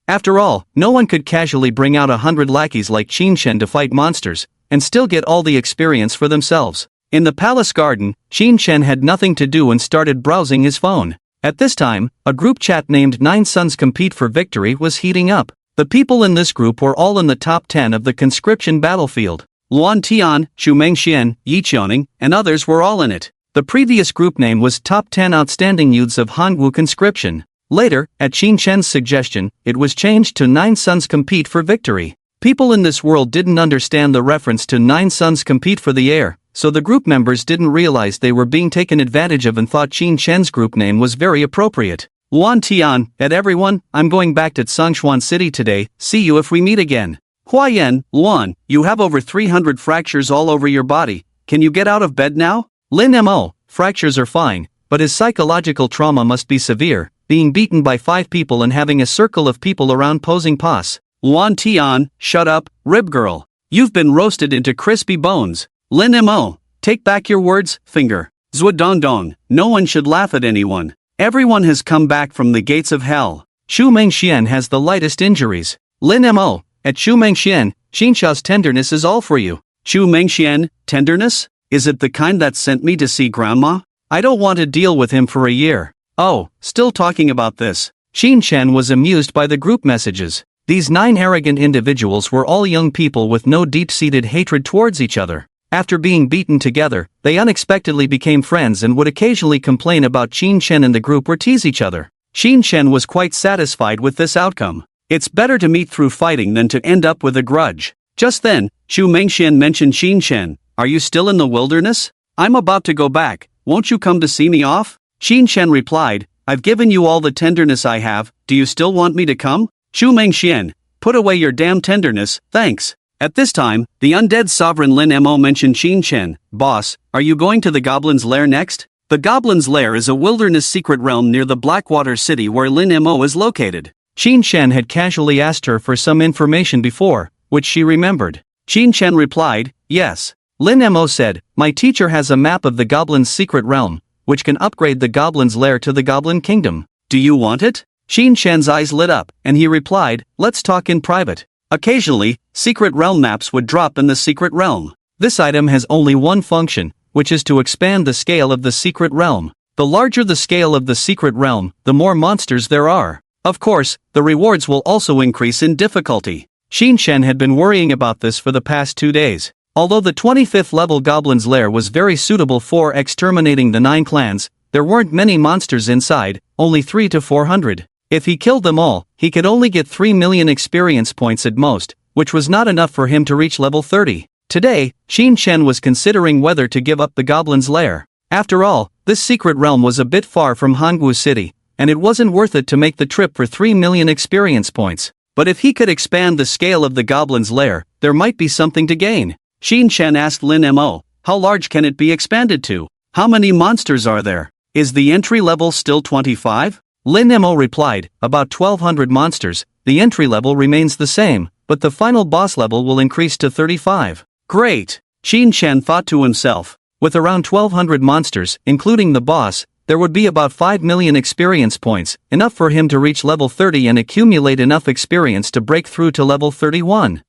After all, no one could casually bring out 100 lackeys like Qin Shen to fight monsters, and still get all the experience for themselves. In the palace garden, Qin Shen had nothing to do and started browsing his phone. At this time, a group chat named 9 Sons Compete for Victory was heating up. The people in this group were all in the top 10 of the conscription battlefield. Luan Tian, Xu Mengxian, Yi Qiaoning, and others were all in it. The previous group name was Top 10 Outstanding Youths of Hangwu Conscription. Later, at Qin Shen's suggestion, it was changed to 9 Sons Compete for Victory. People in this world didn't understand the reference to 9 Sons Compete for the Air, so the group members didn't realize they were being taken advantage of and thought Qin Shen's group name was very appropriate. Luan Tian, at everyone, I'm going back to Tsongshuan City today, see you if we meet again. Huayan, Luan, you have over 300 fractures all over your body, can you get out of bed now? Lin Mo, fractures are fine, but his psychological trauma must be severe, being beaten by 5 people and having a circle of people around posing pos. Luan Tian, shut up, rib girl. You've been roasted into crispy bones. Lin Mo, take back your words, finger. Zua Dong Dong, no one should laugh at anyone. Everyone has come back from the gates of hell. Xu Mengxian has the lightest injuries. Lin Mo, at Xu Mengxian, Xinshao's tenderness is all for you. Xu Mengxian, tenderness? Is it the kind that sent me to see grandma? I don't want to deal with him for a year. Oh, still talking about this. Qin Shen was amused by the group messages. These 9 arrogant individuals were all young people with no deep-seated hatred towards each other. After being beaten together, they unexpectedly became friends and would occasionally complain about Qin Shen and the group or tease each other. Qin Shen was quite satisfied with this outcome. It's better to meet through fighting than to end up with a grudge. Just then, Xu Mengxian mentioned Qin Shen. Are you still in the wilderness? I'm about to go back, won't you come to see me off? Qin Shen replied, I've given you all the tenderness I have, do you still want me to come? Xu Mengxian, put away your damn tenderness, thanks. At this time, the undead sovereign Lin Mo mentioned Qin Shen. Boss, are you going to the Goblin's Lair next? The Goblin's Lair is a wilderness secret realm near the Blackwater City where Lin Mo is located. Qin Shen had casually asked her for some information before, which she remembered. Qin Shen replied, yes. Lin Mo said, my teacher has a map of the Goblin's secret realm, which can upgrade the Goblin's Lair to the Goblin Kingdom. Do you want it? Qin Shen's eyes lit up, and he replied, let's talk in private. Occasionally, secret realm maps would drop in the secret realm. This item has only one function, which is to expand the scale of the secret realm. The larger the scale of the secret realm, the more monsters there are. Of course, the rewards will also increase in difficulty. Qin Shen had been worrying about this for the past 2 days. Although the 25th level Goblin's Lair was very suitable for exterminating the 9 clans, there weren't many monsters inside, only 3 to 400. If he killed them all, he could only get 3 million experience points at most, which was not enough for him to reach level 30. Today, Xin Shen was considering whether to give up the goblin's lair. After all, this secret realm was a bit far from Hanggu City, and it wasn't worth it to make the trip for 3 million experience points. But if he could expand the scale of the goblin's lair, there might be something to gain. Xin Shen asked Lin Mo, how large can it be expanded to? How many monsters are there? Is the entry level still 25? Lin Mo replied, about 1200 monsters. The entry level remains the same, but the final boss level will increase to 35. Great! Xin Shen thought to himself. With around 1200 monsters, including the boss, there would be about 5 million experience points, enough for him to reach level 30 and accumulate enough experience to break through to level 31.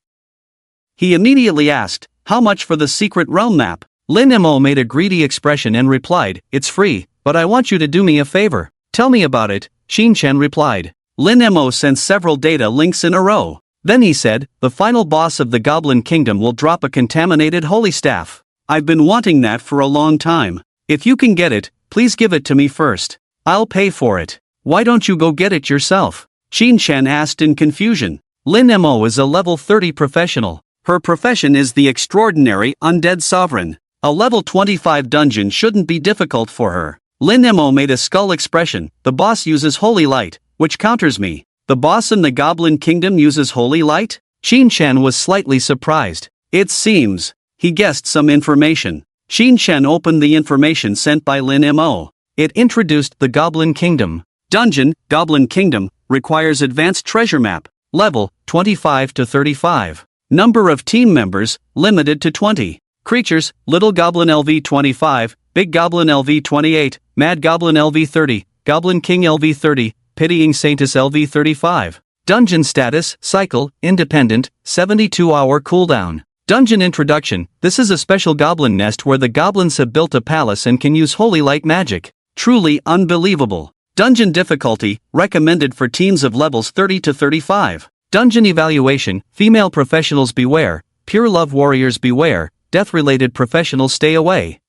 He immediately asked, how much for the secret realm map? Lin Mo made a greedy expression and replied, it's free, but I want you to do me a favor. Tell me about it, Xin Shen replied. Lin Mo sent several data links in a row. Then he said, the final boss of the Goblin Kingdom will drop a contaminated holy staff. I've been wanting that for a long time. If you can get it, please give it to me first. I'll pay for it. Why don't you go get it yourself? Xin Shen asked in confusion. Lin Mo is a level 30 professional. Her profession is the extraordinary undead sovereign. A level 25 dungeon shouldn't be difficult for her. Lin Mo made a skull expression. The boss uses holy light, which counters me. The boss in the Goblin Kingdom uses holy light? Xin Shen was slightly surprised. It seems. He guessed some information. Xin Shen opened the information sent by Lin Mo. It introduced the Goblin Kingdom. Dungeon, Goblin Kingdom, requires advanced treasure map. Level, 25 to 35. Number of team members, limited to 20. Creatures, Little Goblin LV 25, Big Goblin LV 28, Mad Goblin LV 30, Goblin King LV 30, Pitying Saintess LV 35. Dungeon status, cycle, independent, 72-hour cooldown. Dungeon introduction, this is a special goblin nest where the goblins have built a palace and can use holy light magic. Truly unbelievable. Dungeon difficulty, recommended for teams of levels 30 to 35. Dungeon evaluation, female professionals beware, pure love warriors beware, death-related professionals stay away.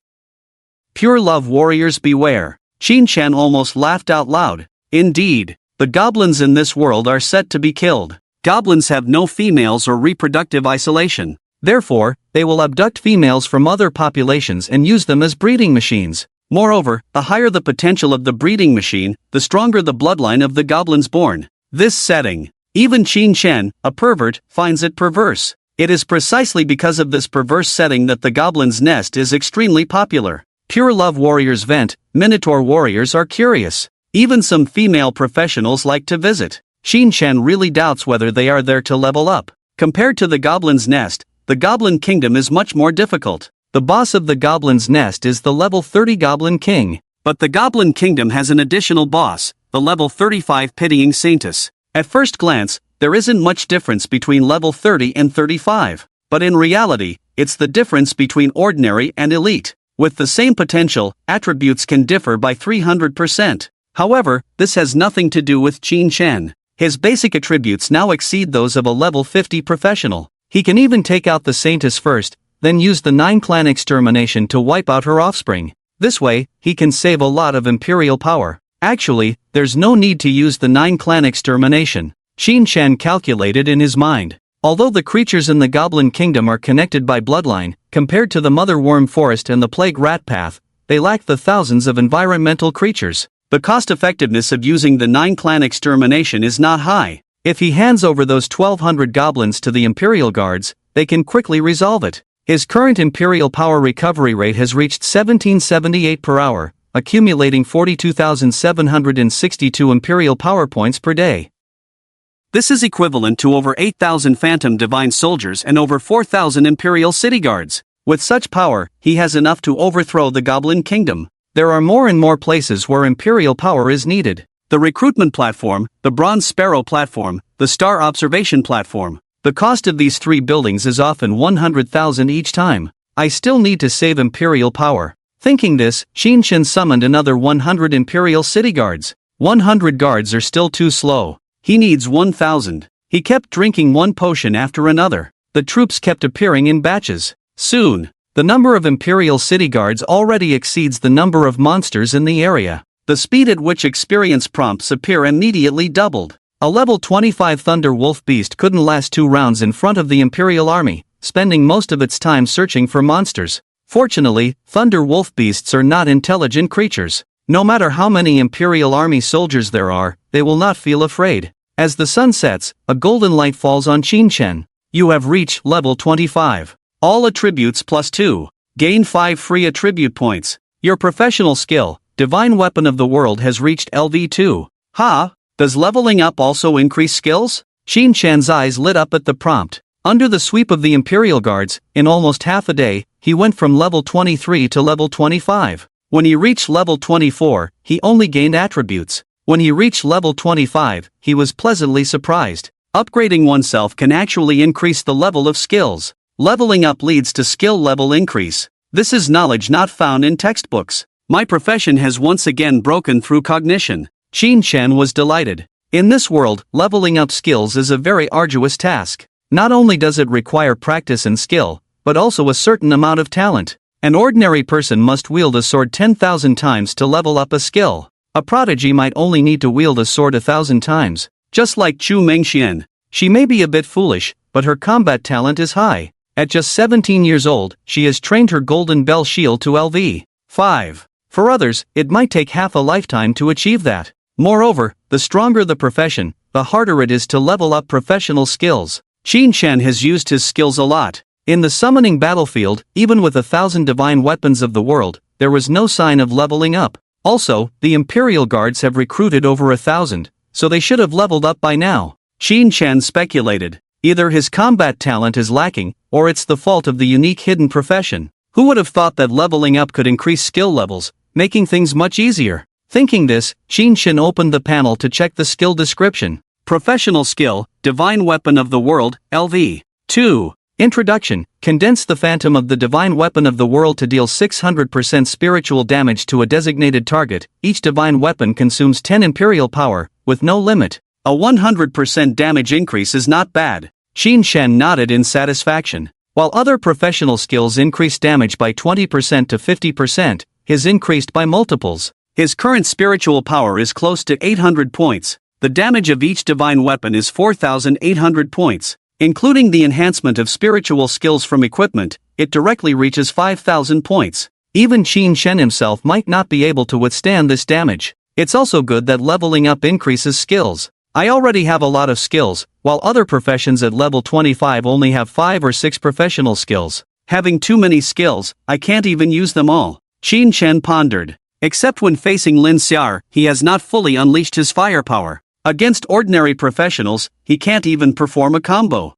Pure love warriors beware. Xin Shen almost laughed out loud. Indeed, the goblins in this world are set to be killed. Goblins have no females or reproductive isolation. Therefore, they will abduct females from other populations and use them as breeding machines. Moreover, the higher the potential of the breeding machine, the stronger the bloodline of the goblins born. This setting, even Xin Shen, a pervert, finds it perverse. It is precisely because of this perverse setting that the goblin's nest is extremely popular. Pure love warriors vent, Minotaur warriors are curious. Even some female professionals like to visit. Xin Shen really doubts whether they are there to level up. Compared to the goblin's nest, the Goblin Kingdom is much more difficult. The boss of the goblin's nest is the level 30 Goblin King. But the Goblin Kingdom has an additional boss, the level 35 Pitying Saintess. At first glance, there isn't much difference between level 30 and 35. But in reality, it's the difference between ordinary and elite. With the same potential, attributes can differ by 300%. However, this has nothing to do with Xin Shen. His basic attributes now exceed those of a level 50 professional. He can even take out the Saintess first, then use the 9-clan extermination to wipe out her offspring. This way, he can save a lot of imperial power. Actually, there's no need to use the 9-clan extermination. Xin Shen calculated in his mind. Although the creatures in the Goblin Kingdom are connected by bloodline, compared to the Mother Worm Forest and the Plague Rat Path, they lack the thousands of environmental creatures. The cost-effectiveness of using the 9-clan extermination is not high. If he hands over those 1200 goblins to the Imperial Guards, they can quickly resolve it. His current Imperial power recovery rate has reached 1778 per hour, accumulating 42,762 Imperial power points per day. This is equivalent to over 8,000 Phantom Divine Soldiers and over 4,000 Imperial City Guards. With such power, he has enough to overthrow the Goblin Kingdom. There are more and more places where Imperial power is needed. The Recruitment Platform, the Bronze Sparrow Platform, the Star Observation Platform. The cost of these 3 buildings is often 100,000 each time. I still need to save Imperial power. Thinking this, Xin Shen summoned another 100 Imperial City Guards. 100 guards are still too slow. He needs 1,000. He kept drinking one potion after another. The troops kept appearing in batches. Soon, the number of Imperial City Guards already exceeds the number of monsters in the area. The speed at which experience prompts appear immediately doubled. A level 25 Thunder Wolf Beast couldn't last 2 rounds in front of the Imperial army,
spending most of its time searching for monsters. Fortunately, thunder wolf beasts are not intelligent creatures. No matter how many Imperial Army soldiers there are, they will not feel afraid. As the sun sets, a golden light falls on Qin. You have reached level 25. All attributes +2. Gain 5 free attribute points. Your professional skill, Divine Weapon of the World, has reached LV2. Does leveling up also increase skills? Qin's eyes lit up at the prompt. Under the sweep of the Imperial Guards, in almost half a day, he went from level 23 to level 25. When he reached level 24, he only gained attributes. When he reached level 25, he was pleasantly surprised. Upgrading oneself can actually increase the level of skills. Leveling up leads to skill level increase. This is knowledge not found in textbooks. My profession has once again broken through cognition. Qin was delighted. In this world, leveling up skills is a very arduous task. Not only does it require practice and skill, but also a certain amount of talent. An ordinary person must wield a sword 10,000 times to level up a skill. A prodigy might only need to wield a sword 1,000 times. Just like Chu Mengxian. She may be a bit foolish, but her combat talent is high. At just 17 years old, she has trained her Golden Bell Shield to LV5. For others, it might take half a lifetime to achieve that. Moreover, the stronger the profession, the harder it is to level up professional skills. Qin has used his skills a lot. In the summoning battlefield, even with 1,000 divine weapons of the world, there was no sign of leveling up. Also, the Imperial Guards have recruited over 1,000, so they should have leveled up by now. Qin speculated. Either his combat talent is lacking, or it's the fault of the unique hidden profession. Who would have thought that leveling up could increase skill levels, making things much easier? Thinking this, Qin opened the panel to check the skill description. Professional skill, Divine Weapon of the World, LV2. Introduction. Condense the phantom of the Divine Weapon of the World to deal 600% spiritual damage to a designated target. Each divine weapon consumes 10 imperial power, with no limit. A 100% damage increase is not bad. Qin nodded in satisfaction. While other professional skills increase damage by 20% to 50%, his increased by multiples. His current spiritual power is close to 800 points. The damage of each divine weapon is 4,800 points. Including the enhancement of spiritual skills from equipment, it directly reaches 5,000 points. Even Qin himself might not be able to withstand this damage. It's also good that leveling up increases skills. I already have a lot of skills, while other professions at level 25 only have 5 or 6 professional skills. Having too many skills, I can't even use them all. Qin pondered. Except when facing Lin Xiar, he has not fully unleashed his firepower. Against ordinary professionals, he can't even perform a combo.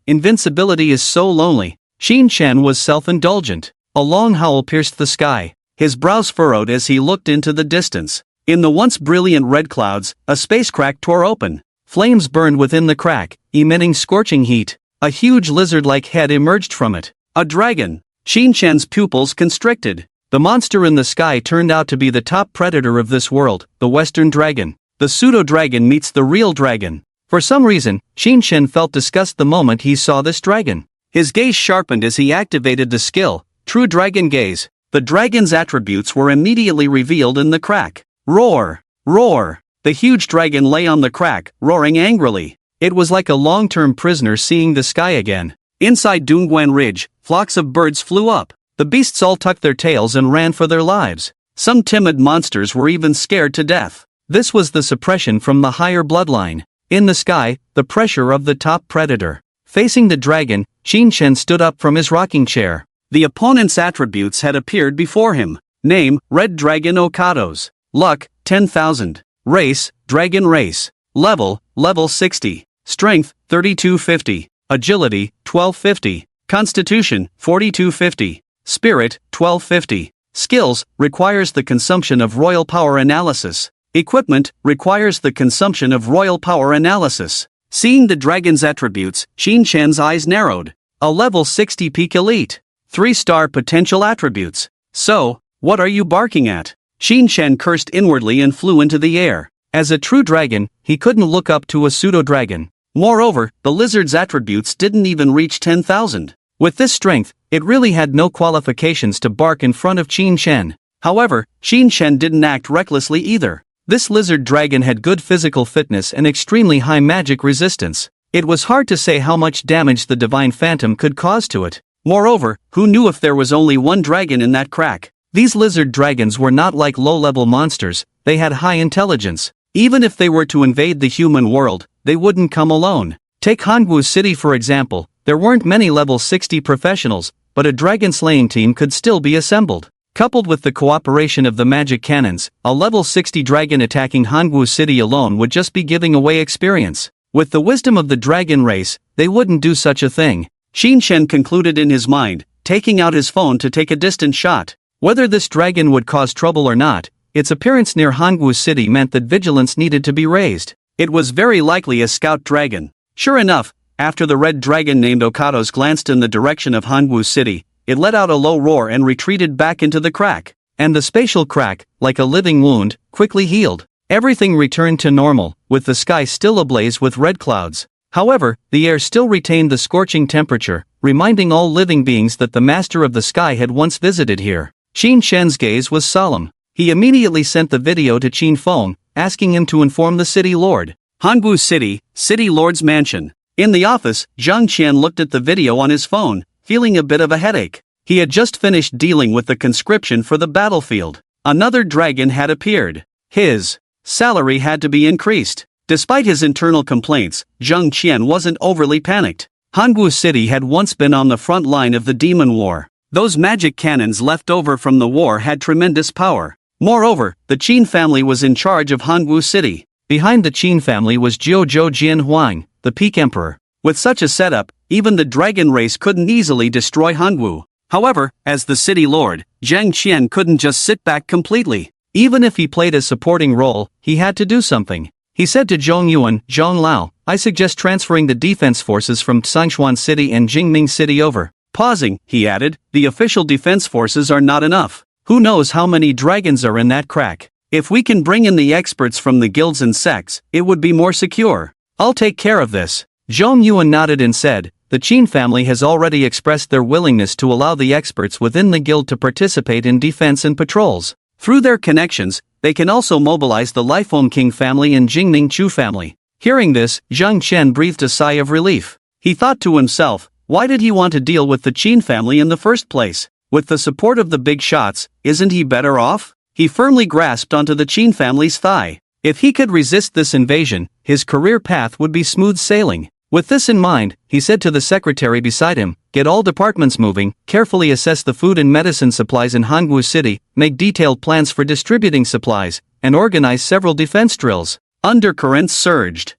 Invincibility is so lonely. Qin was self-indulgent. A long howl pierced the sky. His brows furrowed as he looked into the distance. In the once brilliant red clouds, a space crack tore open. Flames burned within the crack, emitting scorching heat. A huge lizard-like head emerged from it. A dragon. Qin's pupils constricted. The monster in the sky turned out to be the top predator of this world, the Western Dragon. The pseudo-dragon meets the real dragon. For some reason, Qin felt disgust the moment he saw this dragon. His gaze sharpened as he activated the skill, True Dragon Gaze. The dragon's attributes were immediately revealed in the crack. Roar! Roar! The huge dragon lay on the crack, roaring angrily. It was like a long-term prisoner seeing the sky again. Inside Dongguan Ridge, flocks of birds flew up. The beasts all tucked their tails and ran for their lives. Some timid monsters were even scared to death. This was the suppression from the higher bloodline. In the sky, the pressure of the top predator. Facing the dragon, Qin stood up from his rocking chair. The opponent's attributes had appeared before him. Name, Red Dragon Okados. Luck, 10,000. Race, Dragon Race. Level, level 60. Strength, 3250. Agility, 1250. Constitution, 4250. Spirit, 1250. Skills, requires the consumption of royal power analysis. Equipment, requires the consumption of royal power analysis. Seeing the dragon's attributes, Qin's eyes narrowed. A level 60 peak elite. 3-star potential attributes. So, what are you barking at? Qin cursed inwardly and flew into the air. As a true dragon, he couldn't look up to a pseudo-dragon. Moreover, the lizard's attributes didn't even reach 10,000. With this strength, it really had no qualifications to bark in front of Qin. However, Qin didn't act recklessly either. This lizard dragon had good physical fitness and extremely high magic resistance.
It was hard to say how much damage the divine phantom could cause to it. Moreover, who knew if there was only one dragon in that crack? These lizard dragons were not like low-level monsters, they had high intelligence. Even if they were to invade the human world, they wouldn't come alone. Take Hangwu City for example, there weren't many level 60 professionals, but a dragon slaying team could still be assembled. Coupled with the cooperation of the magic cannons, a level 60 dragon attacking Hangwu City alone would just be giving away experience. With the wisdom of the dragon race, they wouldn't do such a thing. Xinshen concluded in his mind, taking out his phone to take a distant shot. Whether this dragon would cause trouble or not, its appearance near Hangwu City meant that vigilance needed to be raised. It was very likely a scout dragon. Sure enough, after the red dragon named Okados glanced in the direction of Hangwu City, it let out a low roar and retreated back into the crack. And the spatial crack, like a living wound, quickly healed. Everything returned to normal, with the sky still ablaze with red clouds. However, the air still retained the scorching temperature, reminding all living beings that the master of the sky had once visited here. Qin Shen's gaze was solemn. He immediately sent the video to Qin Feng, asking him to inform the city lord. Hangwu City, City Lord's Mansion. In the office, Zhang Qian looked at the video on his phone, feeling a bit of a headache. He had just finished dealing with the conscription for the battlefield. Another dragon had appeared. His salary had to be increased. Despite his internal complaints, Zhang Qian wasn't overly panicked. Hangwu City had once been on the front line of the demon war. Those magic cannons left over from the war had tremendous power. Moreover, the Qin family was in charge of Hangwu City. Behind the Qin family was Jiuzhou Jian Huang, the Peak Emperor. With such a setup, even the dragon race couldn't easily destroy Hangwu. However, as the city lord, Zhang Qian couldn't just sit back completely. Even if he played a supporting role, he had to do something. He said to Zhong Yuan, Zhong Lao, I suggest transferring the defense forces from Tsangshuan City and Jingming City over. Pausing, he added, the official defense forces are not enough. Who knows how many dragons are in that crack? If we can bring in the experts from the guilds and sects, it would be more secure. I'll take care of this. Zhong Yuan nodded and said, the Qin family has already expressed their willingness to allow the experts within the guild to participate in defense and patrols. Through their connections, they can also mobilize the Lifeom King family and Jingning Chu family. Hearing this, Zhang Qian breathed a sigh of relief. He thought to himself, why did he want to deal with the Qin family in the first place? With the support of the big shots, isn't he better off? He firmly grasped onto the Qin family's thigh. If he could resist this invasion, his career path would be smooth sailing. With this in mind, he said to the secretary beside him, get all departments moving, carefully assess the food and medicine supplies in Hangwu City, make detailed plans for distributing supplies, and organize several defense drills. Undercurrents surged.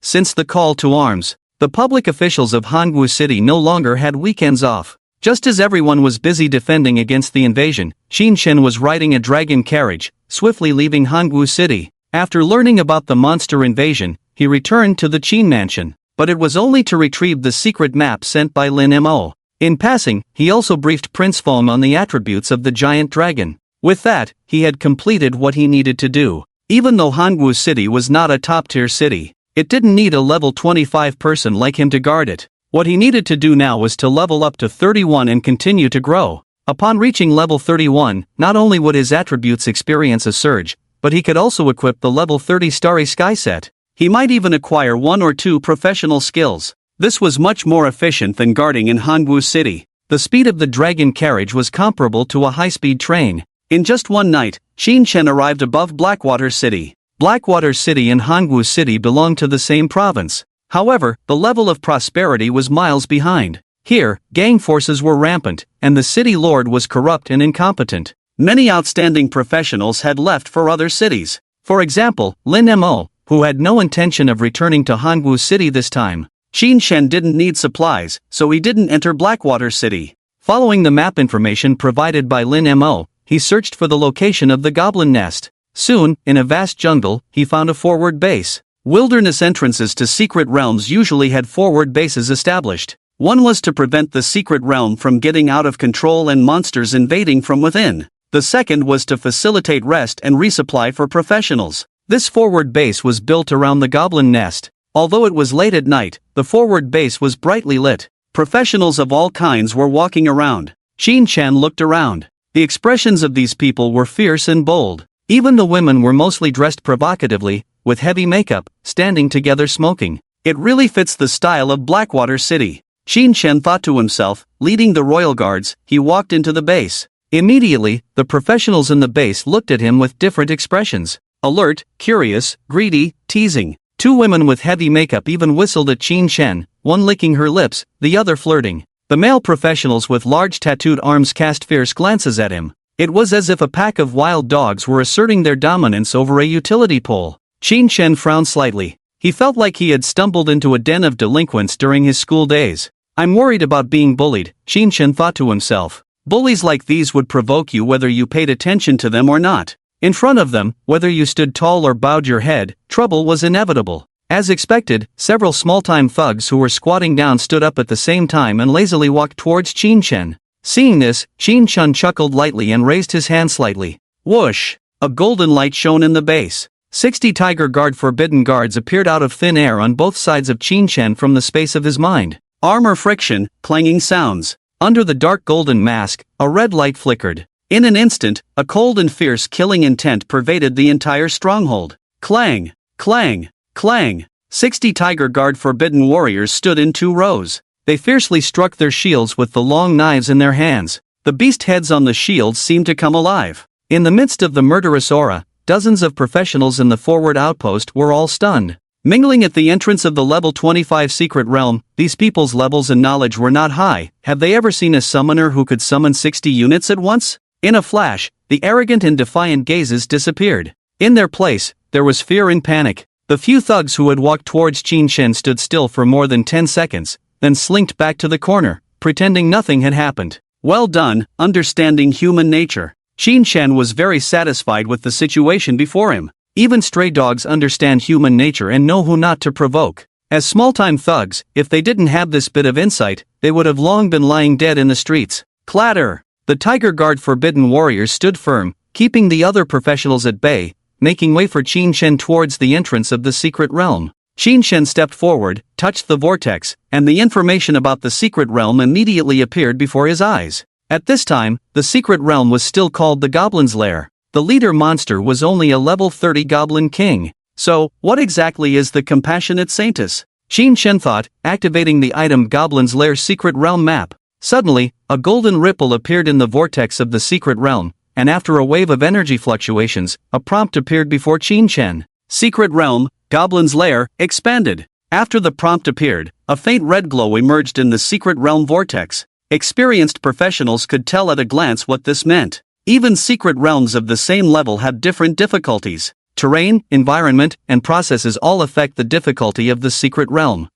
Since the call to arms, the public officials of Hangwu City no longer had weekends off. Just as everyone was busy defending against the invasion, Xinshen was riding a dragon carriage, swiftly leaving Hangwu City. After learning about the monster invasion, he returned to the Qin mansion, but it was only to retrieve the secret map sent by Lin Mo. In passing, he also briefed Prince Feng on the attributes of the giant dragon. With that, he had completed what he needed to do. Even though Hangwu City was not a top-tier city, it didn't need a level 25 person like him to guard it. What he needed to do now was to level up to 31 and continue to grow. Upon reaching level 31, not only would his attributes experience a surge, but he could also equip the level 30 Starry Sky set. He might even acquire 1 or 2 professional skills. This was much more efficient than guarding in Hangwu City. The speed of the dragon carriage was comparable to a high-speed train. In just one night, Xinshen arrived above Blackwater City. Blackwater City and Hangwu City belonged to the same province. However, the level of prosperity was miles behind. Here, gang forces were rampant, and the city lord was corrupt and incompetent. Many outstanding professionals had left for other cities. For example, Lin Mo, who had no intention of returning to Hangwu City this time. Xinshen didn't need supplies, so he didn't enter Blackwater City. Following the map information provided by Lin Mo, he searched for the location of the goblin nest. Soon, in a vast jungle, he found a forward base. Wilderness entrances to secret realms usually had forward bases established. One was to prevent the secret realm from getting out of control and monsters invading from within. The second was to facilitate rest and resupply for professionals. This forward base was built around the goblin nest. Although it was late at night, the forward base was brightly lit. Professionals of all kinds were walking around. Xinshen looked around. The expressions of these people were fierce and bold. Even the women were mostly dressed provocatively, with heavy makeup, standing together smoking. It really fits the style of Blackwater City. Qin Shen thought to himself. Leading the royal guards, he walked into the base. Immediately, the professionals in the base looked at him with different expressions. Alert, curious, greedy, teasing. Two women with heavy makeup even whistled at Qin Shen, one licking her lips, the other flirting. The male professionals with large tattooed arms cast fierce glances at him. It was as if a pack of wild dogs were asserting their dominance over a utility pole. Qin Shen frowned slightly. He felt like he had stumbled into a den of delinquents during his school days. I'm worried about being bullied, Qin Shen thought to himself. Bullies like these would provoke you whether you paid attention to them or not. In front of them, whether you stood tall or bowed your head, trouble was inevitable. As expected, several small-time thugs who were squatting down stood up at the same time and lazily walked towards Qin Shen. Seeing this, Qin Shen chuckled lightly and raised his hand slightly. Whoosh! A golden light shone in the base. 60 Tiger Guard forbidden guards appeared out of thin air on both sides of Qin Shen from the space of his mind. Armor friction, clanging sounds. Under the dark golden mask, a red light flickered. In an instant, a cold and fierce killing intent pervaded the entire stronghold. Clang! Clang! Clang! 60 Tiger Guard forbidden warriors stood in 2 rows. They fiercely struck their shields with the long knives in their hands. The beast heads on the shields seemed to come alive. In the midst of the murderous aura, dozens of professionals in the forward outpost were all stunned. Mingling at the entrance of the level 25 secret realm, these people's levels and knowledge were not high. Have they ever seen a summoner who could summon 60 units at once? In a flash, the arrogant and defiant gazes disappeared. In their place, there was fear and panic. The few thugs who had walked towards Qin Shen stood still for more than 10 seconds, then slinked back to the corner, pretending nothing had happened. Well done, understanding human nature. Qin Shen was very satisfied with the situation before him. Even stray dogs understand human nature and know who not to provoke. As small-time thugs, if they didn't have this bit of insight, they would have long been lying dead in the streets. Clatter! The Tiger Guard forbidden warriors stood firm, keeping the other professionals at bay, making way for Qin Shen towards the entrance of the secret realm. Qin Shen stepped forward, touched the vortex, and the information about the secret realm immediately appeared before his eyes. At this time, the secret realm was still called the Goblin's Lair. The leader monster was only a level 30 Goblin King. So, what exactly is the Compassionate Saintess? Qin Shen thought, activating the item Goblin's Lair secret realm map. Suddenly, a golden ripple appeared in the vortex of the secret realm, and after a wave of energy fluctuations, a prompt appeared before Qin Shen. Secret realm, Goblin's Lair, expanded. After the prompt appeared, a faint red glow emerged in the secret realm vortex. Experienced professionals could tell at a glance what this meant. Even secret realms of the same level have different difficulties. Terrain, environment, and processes all affect the difficulty of the secret realm.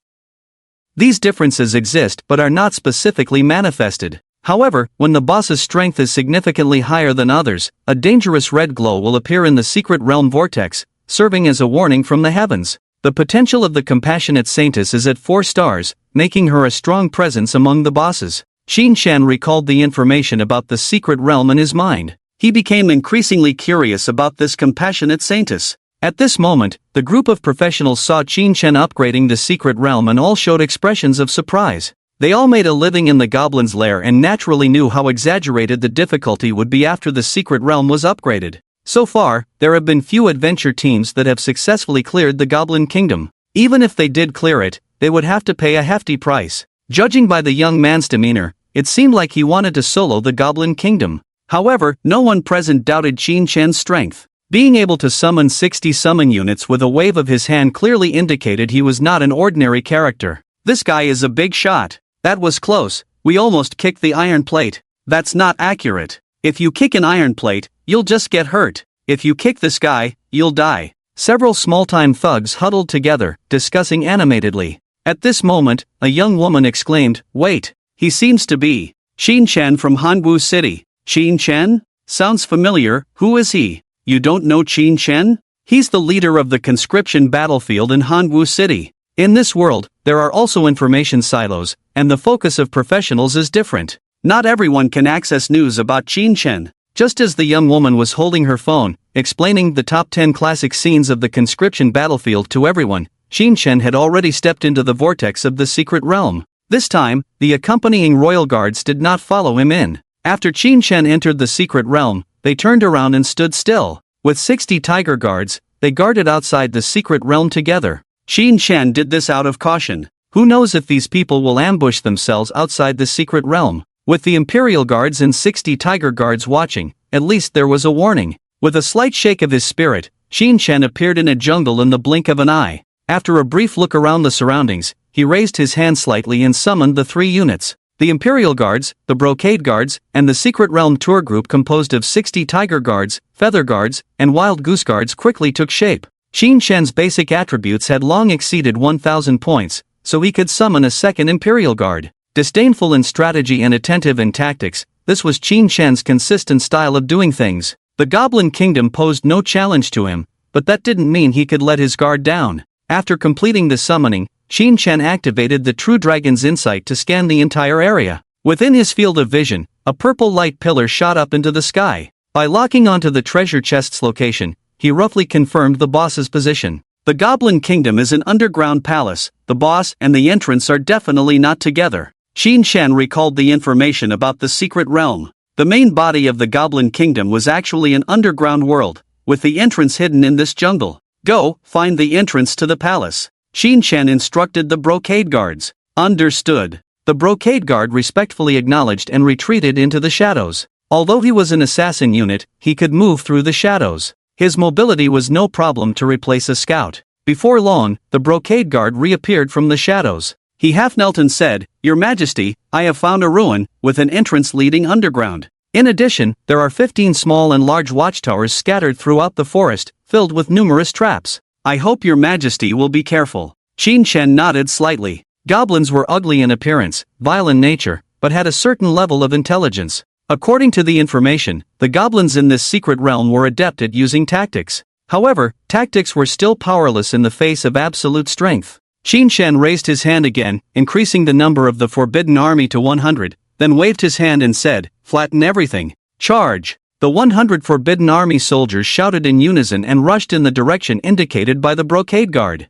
These differences exist but are not specifically manifested. However, when the boss's strength is significantly higher than others, a dangerous red glow will appear in the secret realm vortex, serving as a warning from the heavens. The potential of the Compassionate Saintess is at 4 stars, making her a strong presence among the bosses. Qin Shen recalled the information about the secret realm in his mind. He became increasingly curious about this Compassionate Saintess. At this moment, the group of professionals saw Qin Shen upgrading the secret realm and all showed expressions of surprise. They all made a living in the Goblin's Lair and naturally knew how exaggerated the difficulty would be after the secret realm was upgraded. So far, there have been few adventure teams that have successfully cleared the Goblin Kingdom. Even if they did clear it, they would have to pay a hefty price. Judging by the young man's demeanor, it seemed like he wanted to solo the Goblin Kingdom. However, no one present doubted Qin Shen's strength. Being able to summon 60 summon units with a wave of his hand clearly indicated he was not an ordinary character. This guy is a big shot. That was close. We almost kicked the iron plate. That's not accurate. If you kick an iron plate, you'll just get hurt. If you kick this guy, you'll die. Several small-time thugs huddled together, discussing animatedly. At this moment, a young woman exclaimed, "Wait, he seems to be Qin Shen from Hanwu City." Qin Shen? Sounds familiar. Who is he? You don't know Qin Shen? He's the leader of the conscription battlefield in Hanwu City. In this world, there are also information silos, and the focus of professionals is different. Not everyone can access news about Qin Shen. Just as the young woman was holding her phone, explaining the top 10 classic scenes of the conscription battlefield to everyone, Qin Shen had already stepped into the vortex of the secret realm. This time, the accompanying royal guards did not follow him in. After Qin Shen entered the secret realm, they turned around and stood still. With 60 tiger guards, they guarded outside the secret realm together. Qin Shan did this out of caution. Who knows if these people will ambush themselves outside the secret realm? With the Imperial Guards and 60 Tiger Guards watching, at least there was a warning. With a slight shake of his spirit, Qin Shan appeared in a jungle in the blink of an eye. After a brief look around the surroundings, he raised his hand slightly and summoned the 3 units. The Imperial Guards, the Brocade Guards, and the Secret Realm Tour Group composed of 60 Tiger Guards, Feather Guards, and Wild Goose Guards quickly took shape. Qin Shan's basic attributes had long exceeded 1,000 points, so he could summon a second Imperial Guard. Disdainful in strategy and attentive in tactics, this was Qin Shan's consistent style of doing things. The Goblin Kingdom posed no challenge to him, but that didn't mean he could let his guard down. After completing the summoning, Qin Shan activated the True Dragon's insight to scan the entire area. Within his field of vision, a purple light pillar shot up into the sky. By locking onto the treasure chest's location, he roughly confirmed the boss's position. The Goblin Kingdom is an underground palace. The boss and the entrance are definitely not together. Qin Shan recalled the information about the secret realm. The main body of the Goblin Kingdom was actually an underground world, with the entrance hidden in this jungle. Go, find the entrance to the palace. Qin Shan instructed the Brocade Guards. Understood. The Brocade Guard respectfully acknowledged and retreated into the shadows. Although he was an assassin unit, he could move through the shadows. His mobility was no problem to replace a scout. Before long, the Brocade Guard reappeared from the shadows. He half knelt and said, "Your Majesty, I have found a ruin, with an entrance leading underground. In addition, there are 15 small and large watchtowers scattered throughout the forest, filled with numerous traps. I hope your Majesty will be careful." Qin Shan nodded slightly. Goblins were ugly in appearance, vile in nature, but had a certain level of intelligence. According to the information, the goblins in this secret realm were adept at using tactics. However, tactics were still powerless in the face of absolute strength. Qin Shan raised his hand again, increasing the number of the Forbidden Army to 100, then waved his hand and said, "Flatten everything. Charge!" The 100 Forbidden Army soldiers shouted in unison and rushed in the direction indicated by the Brocade Guard.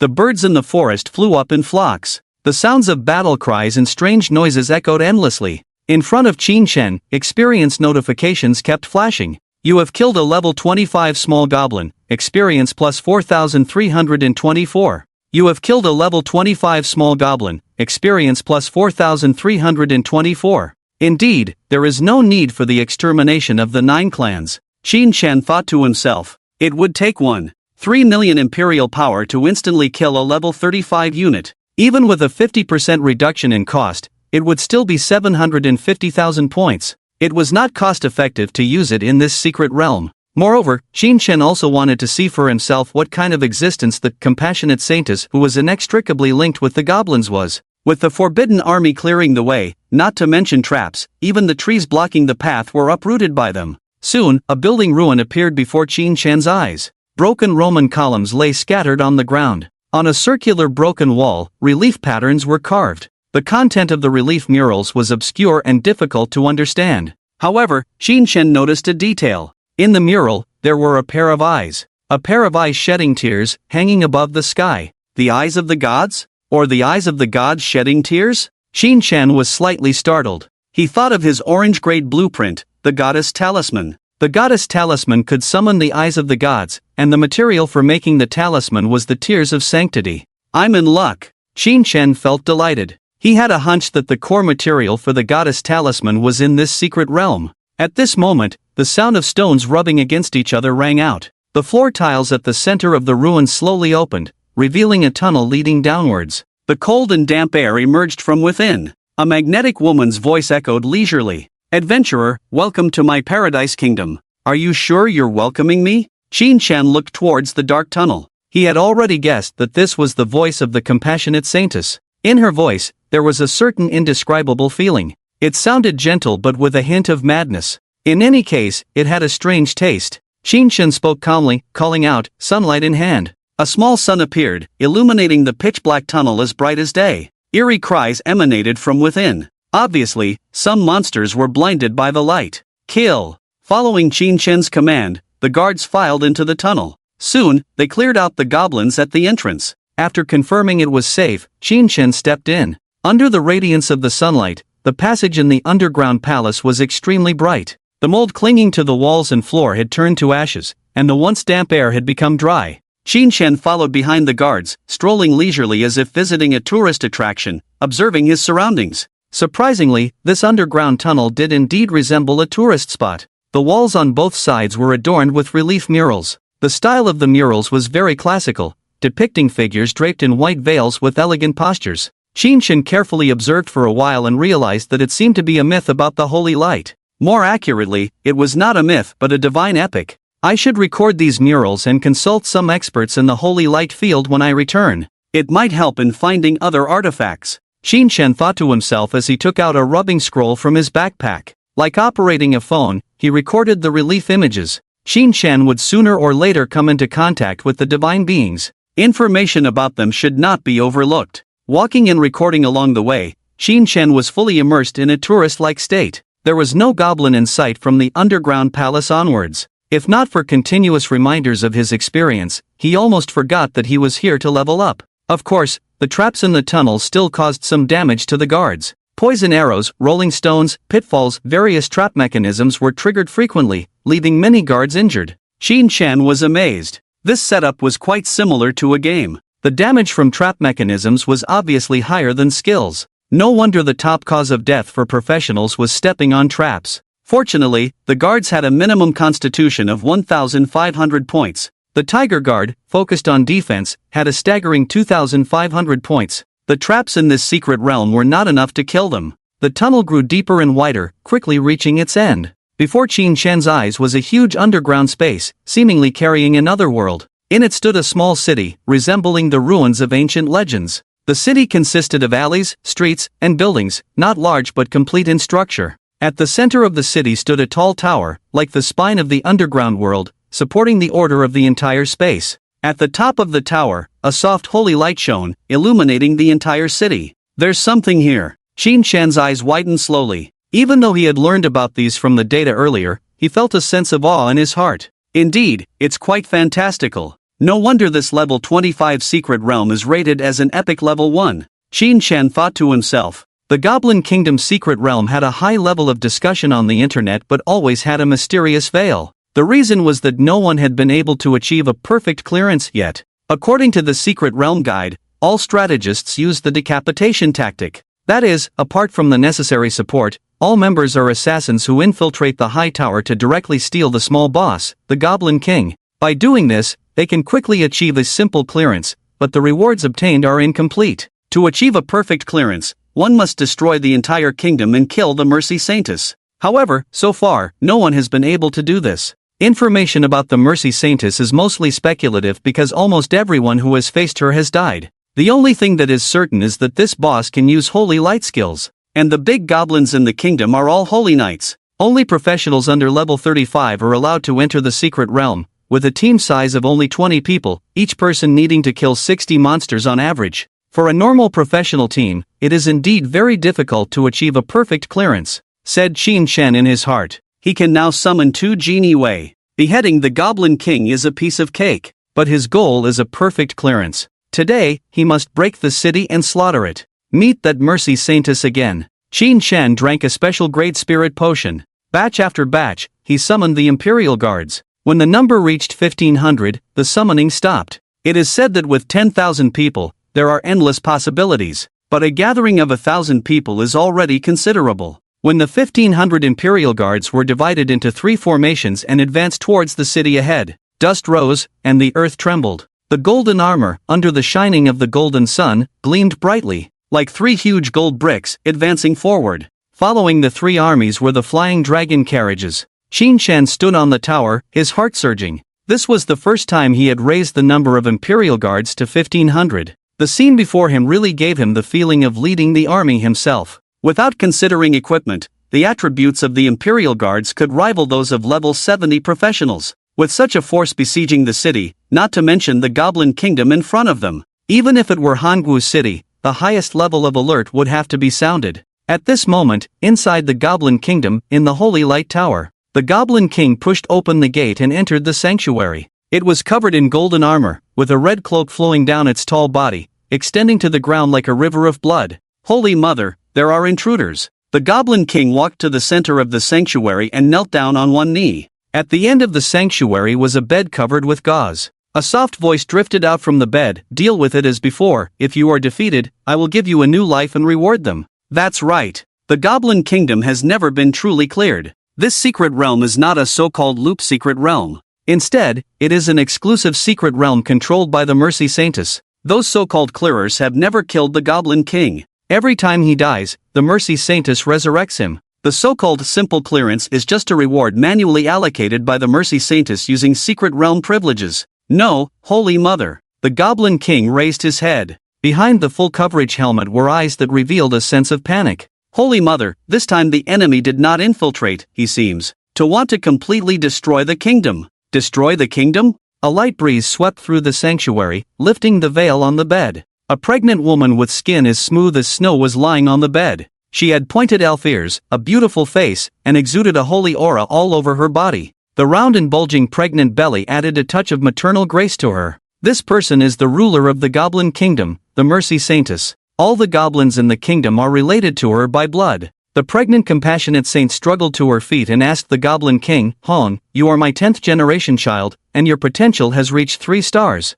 The birds in the forest flew up in flocks. The sounds of battle cries and strange noises echoed endlessly. In front of Qin Shan, experience notifications kept flashing. You have killed a level 25 small goblin, experience plus 4,324. You have killed a level 25 small goblin, experience plus 4,324. Indeed, there is no need for the extermination of the 9 clans. Qin Shan thought to himself, it would take 1.3 million imperial power to instantly kill a level 35 unit. Even with a 50% reduction in cost, it would still be 750,000 points. It was not cost-effective to use it in this secret realm. Moreover, Qin Shan also wanted to see for himself what kind of existence the compassionate saintess who was inextricably linked with the goblins was. With the Forbidden Army clearing the way, not to mention traps, even the trees blocking the path were uprooted by them. Soon, a building ruin appeared before Qin Shan's eyes. Broken Roman columns lay scattered on the ground. On a circular broken wall, relief patterns were carved. The content of the relief murals was obscure and difficult to understand. However, Qin Shan noticed a detail. In the mural, there were a pair of eyes. A pair of eyes shedding tears, hanging above the sky. The eyes of the gods? Or the eyes of the gods shedding tears? Qin Shan was slightly startled. He thought of his orange-grade blueprint, the goddess talisman. The goddess talisman could summon the eyes of the gods, and the material for making the talisman was the tears of sanctity. I'm in luck. Qin Shan felt delighted. He had a hunch that the core material for the goddess talisman was in this secret realm. At this moment, the sound of stones rubbing against each other rang out. The floor tiles at the center of the ruin slowly opened, revealing a tunnel leading downwards. The cold and damp air emerged from within. A magnetic woman's voice echoed leisurely. "Adventurer, welcome to my paradise kingdom. Are you sure you're welcoming me?" Qin Shan looked towards the dark tunnel. He had already guessed that this was the voice of the compassionate saintess. In her voice, there was a certain indescribable feeling. It sounded gentle but with a hint of madness. In any case, it had a strange taste. Qin Shan spoke calmly, calling out, sunlight in hand. A small sun appeared, illuminating the pitch-black tunnel as bright as day. Eerie cries emanated from within. Obviously, some monsters were blinded by the light. Kill! Following Qin Shan's command, the guards filed into the tunnel. Soon, they cleared out the goblins at the entrance. After confirming it was safe, Qin Shan stepped in. Under the radiance of the sunlight, the passage in the underground palace was extremely bright. The mold clinging to the walls and floor had turned to ashes, and the once damp air had become dry. Qin Shan followed behind the guards, strolling leisurely as if visiting a tourist attraction, observing his surroundings.
Surprisingly, this underground tunnel did indeed resemble a tourist spot. The walls on both sides were adorned with relief murals. The style of the murals was very classical, depicting figures draped in white veils with elegant postures. Qin Shan carefully observed for a while and realized that it seemed to be a myth about the holy light. More accurately, it was not a myth but a divine epic. I should record these murals and consult some experts in the holy light field when I return.
It might help in finding other artifacts.
Qin Shan thought to himself as he took out a rubbing scroll from his backpack. Like operating a phone, he recorded the relief images. Qin Shan would sooner or later come into contact with the divine beings.
Information about them should not be overlooked. Walking and recording along the way, Qin Shan was fully immersed in a tourist-like state. There was no goblin in sight from the underground palace onwards. If not for continuous reminders of his experience, he almost forgot that he was here to level up. Of course, the traps in the tunnel still caused some damage to the guards. Poison arrows, rolling stones, pitfalls, various trap mechanisms were triggered frequently, leaving many guards injured. Qin Shan was amazed. This setup was quite similar to a game.
The damage from trap mechanisms was obviously higher than skills. No wonder the top cause of death for professionals was stepping on traps.
Fortunately, the guards had a minimum constitution of 1,500 points.
The Tiger Guard, focused on defense, had a staggering 2,500 points.
The traps in this secret realm were not enough to kill them.
The tunnel grew deeper and wider, quickly reaching its end. Before Qin Shan's eyes was a huge underground space, seemingly carrying another world. In it stood a small city, resembling the ruins of ancient legends. The city consisted of alleys, streets, and buildings, not large but complete in structure. At the center of the city stood a tall tower, like the spine of the underground world, supporting the order of the entire space.
At the top of the tower, a soft holy light shone, illuminating the entire city. There's something here.
Qin Shan's eyes widened slowly. Even though he had learned about these from the data earlier, he felt a sense of awe in his heart.
Indeed, it's quite fantastical. No wonder this level 25 secret realm is rated as an epic level 1.
Qin Shan thought to himself. The Goblin Kingdom's secret realm had a high level of discussion on the internet but always had a mysterious veil. The reason was that no one had been able to achieve a perfect clearance yet. According to the Secret Realm Guide, all strategists use the decapitation tactic. That is, apart from the necessary support, all members are assassins who infiltrate the high tower to directly steal the small boss, the Goblin King. By doing this, they can quickly achieve a simple clearance, but the rewards obtained are incomplete.
To achieve a perfect clearance, one must destroy the entire kingdom and kill the Mercy Saintess.
However, so far, no one has been able to do this. Information about the Mercy Saintess is mostly speculative because almost everyone who has faced her has died. The only thing that is certain is that this boss can use holy light skills.
And the big goblins in the kingdom are all holy knights.
Only professionals under level 35 are allowed to enter the secret realm, with a team size of only 20 people, each person needing to kill 60 monsters on average. For a normal professional team, it is indeed very difficult to achieve a perfect clearance, said Qin Shan in his heart.
He can now summon 2 genie Wei. Beheading the Goblin King is a piece of cake.
But his goal is a perfect clearance. Today, he must break the city and slaughter it. Meet that Mercy Saintess again. Qin Shan drank a special great spirit potion. Batch after batch, he summoned the Imperial Guards. When the number reached 1,500, the summoning stopped. It is said that with 10,000 people, there are endless possibilities. But a gathering of 1,000 people is already considerable. When the 1,500 Imperial Guards were divided into 3 formations and advanced towards the city ahead, dust rose, and the earth trembled. The golden armor, under the shining of the golden sun, gleamed brightly, like 3 huge gold bricks, advancing forward. Following the 3 armies were the flying dragon carriages. Qin Shan stood on the tower, his heart surging. This was the first time he had raised the number of Imperial Guards to 1,500. The scene before him really gave him the feeling of leading the army himself. Without considering equipment, the attributes of the Imperial Guards could rival those of level 70 professionals. With such a force besieging the city, not to mention the Goblin Kingdom in front of them. Even if it were Hangwu City, the highest level of alert would have to be sounded. At this moment, inside the Goblin Kingdom, in the Holy Light Tower, the Goblin King pushed open the gate and entered the sanctuary. It was covered in golden armor, with a red cloak flowing down its tall body, extending to the ground like a river of blood.
Holy Mother, there are intruders. The Goblin King walked to the center of the sanctuary and knelt down on one knee.
At the end of the sanctuary was a bed covered with gauze.
A soft voice drifted out from the bed. Deal with it as before. If you are defeated, I will give you a new life and reward them. That's right. The Goblin Kingdom has never been truly cleared. This secret realm is not a so-called loop secret realm. Instead, it is an exclusive secret realm controlled by the Mercy Saintess. Those so-called clearers have never killed the Goblin King. Every time he dies, the Mercy Saintess resurrects him. The so-called simple clearance is just a reward manually allocated by the Mercy Saintess using secret realm privileges. No, Holy Mother. The Goblin King raised his head. Behind the full coverage helmet were eyes that revealed a sense of panic. Holy Mother, this time the enemy did not infiltrate, he seems to want to completely destroy the kingdom. Destroy the kingdom? A light breeze swept through the sanctuary, lifting the veil on the bed. A pregnant woman with skin as smooth as snow was lying on the bed. She had pointed elf ears, a beautiful face, and exuded a holy aura all over her body. The round and bulging pregnant belly added a touch of maternal grace to her. This person is the ruler of the Goblin Kingdom, the Mercy Saintess. All the goblins in the kingdom are related to her by blood. The pregnant compassionate saint struggled to her feet and asked the Goblin King, "Hon, you are my 10th generation child, and your potential has reached 3 stars.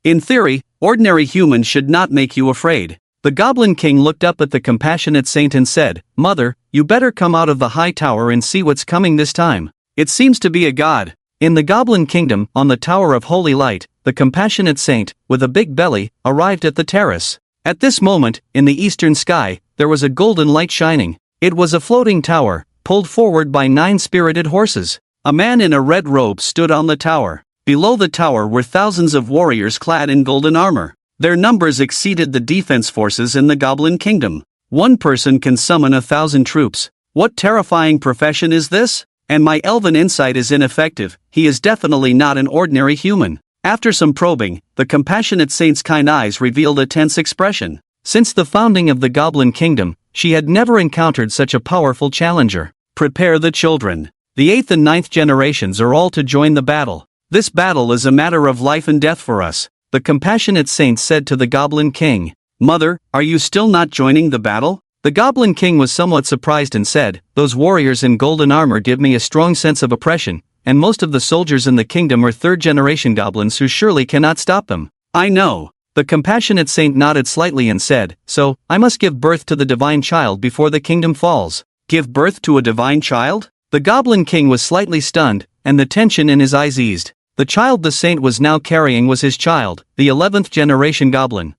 In theory, ordinary humans should not make you afraid." The Goblin King looked up at the compassionate saint and said, "Mother, you better come out of the high tower and see what's coming this time. It seems to be a god." In the Goblin Kingdom, on the Tower of Holy Light, the compassionate saint, with a big belly, arrived at the terrace. At this moment, in the eastern sky, there was a golden light shining. It was a floating tower, pulled forward by 9 spirited horses. A man in a red robe stood on the tower. Below the tower were thousands of warriors clad in golden armor. Their numbers exceeded the defense forces in the Goblin Kingdom. One person can summon 1,000 troops. What terrifying profession is this? And my elven insight is ineffective. He is definitely not an ordinary human. After some probing, the compassionate saint's kind eyes revealed a tense expression. Since the founding of the Goblin Kingdom, she had never encountered such a powerful challenger. Prepare the children. The 8th and 9th generations are all to join the battle. This battle is a matter of life and death for us. The compassionate saint said to the Goblin King. "Mother, are you still not joining the battle?" The Goblin King was somewhat surprised and said, "Those warriors in golden armor give me a strong sense of oppression, and most of the soldiers in the kingdom are 3rd-generation goblins who surely cannot stop them." "I know." The compassionate saint nodded slightly and said, "So, I must give birth to the divine child before the kingdom falls." Give birth to a divine child? The Goblin King was slightly stunned, and the tension in his eyes eased. The child the saint was now carrying was his child, the 11th generation goblin.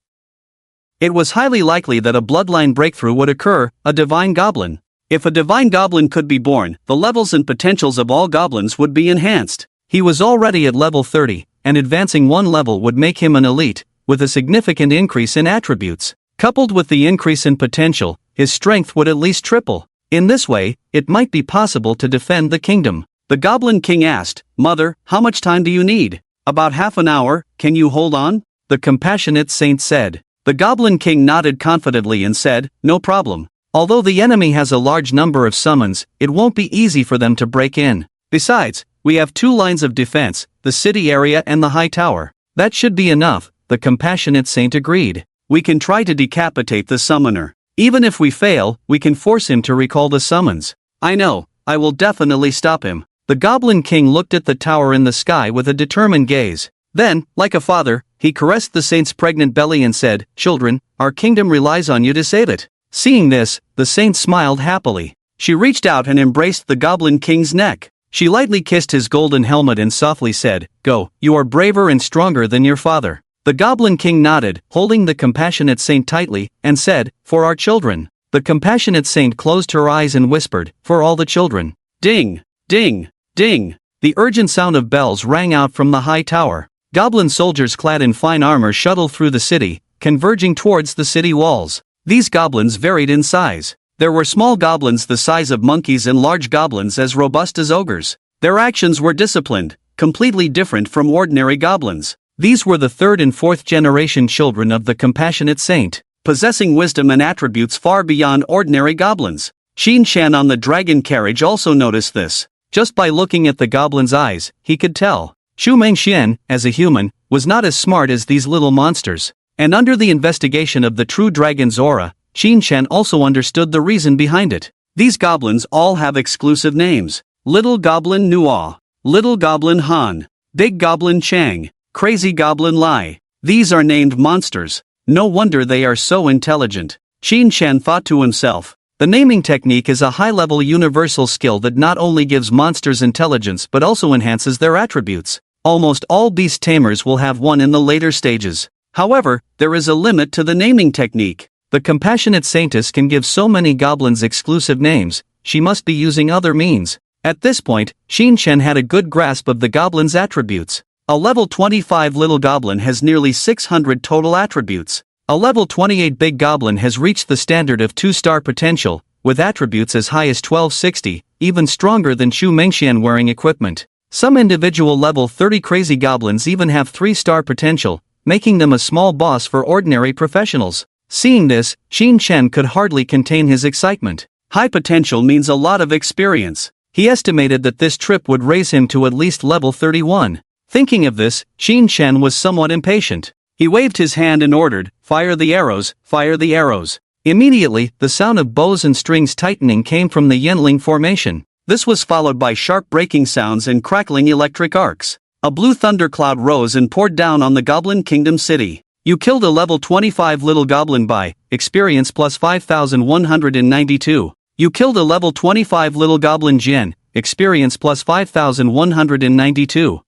It was highly likely that a bloodline breakthrough would occur, a divine goblin. If a divine goblin could be born, the levels and potentials of all goblins would be enhanced. He was already at level 30, and advancing 1 level would make him an elite, with a significant increase in attributes. Coupled with the increase in potential, his strength would at least triple. In this way, it might be possible to defend the kingdom. The Goblin King asked, "Mother, how much time do you need?" "About half an hour, can you hold on?" the compassionate saint said. The Goblin King nodded confidently and said, "No problem. Although the enemy has a large number of summons, it won't be easy for them to break in. Besides, we have 2 lines of defense, the city area and the high tower. That should be enough," the compassionate saint agreed. "We can try to decapitate the summoner. Even if we fail, we can force him to recall the summons." "I know, I will definitely stop him." The Goblin King looked at the tower in the sky with a determined gaze. Then, like a father, he caressed the saint's pregnant belly and said, "Children, our kingdom relies on you to save it." Seeing this, the saint smiled happily. She reached out and embraced the Goblin King's neck. She lightly kissed his golden helmet and softly said, "Go, you are braver and stronger than your father." The Goblin King nodded, holding the compassionate saint tightly, and said, "For our children." The compassionate saint closed her eyes and whispered, "For all the children." Ding! Ding! Ding! The urgent sound of bells rang out from the high tower. Goblin soldiers clad in fine armor shuttled through the city, converging towards the city walls. These goblins varied in size. There were small goblins the size of monkeys and large goblins as robust as ogres. Their actions were disciplined, completely different from ordinary goblins. These were the 3rd and 4th generation children of the compassionate saint, possessing wisdom and attributes far beyond ordinary goblins. Xin Shan on the dragon carriage also noticed this. Just by looking at the goblin's eyes, he could tell. Xu Mengxian, as a human, was not as smart as these little monsters. And under the investigation of the true dragon's aura, Xin Shan also understood the reason behind it. These goblins all have exclusive names. Little Goblin Nuo, Little Goblin Han, Big Goblin Chang, Crazy Goblin Lai. These are named monsters. No wonder they are so intelligent. Qin Shan thought to himself. The naming technique is a high-level universal skill that not only gives monsters intelligence but also enhances their attributes. Almost all beast tamers will have one in the later stages. However, there is a limit to the naming technique. The compassionate saintess can give so many goblins exclusive names, she must be using other means. At this point, Qin Shan had a good grasp of the goblin's attributes. A level 25 little goblin has nearly 600 total attributes. A level 28 big goblin has reached the standard of 2-star potential, with attributes as high as 1260, even stronger than Shu Mengxian wearing equipment. Some individual level 30 crazy goblins even have 3-star potential, making them a small boss for ordinary professionals. Seeing this, Qin Shan could hardly contain his excitement. High potential means a lot of experience. He estimated that this trip would raise him to at least level 31. Thinking of this, Qin Shan was somewhat impatient. He waved his hand and ordered, "Fire the arrows, fire the arrows." Immediately, the sound of bows and strings tightening came from the Yenling formation. This was followed by sharp breaking sounds and crackling electric arcs. A blue thundercloud rose and poured down on the Goblin Kingdom city. You killed a level 25 little goblin by experience plus 5192. You killed a level 25 little goblin Jian, experience plus 5192.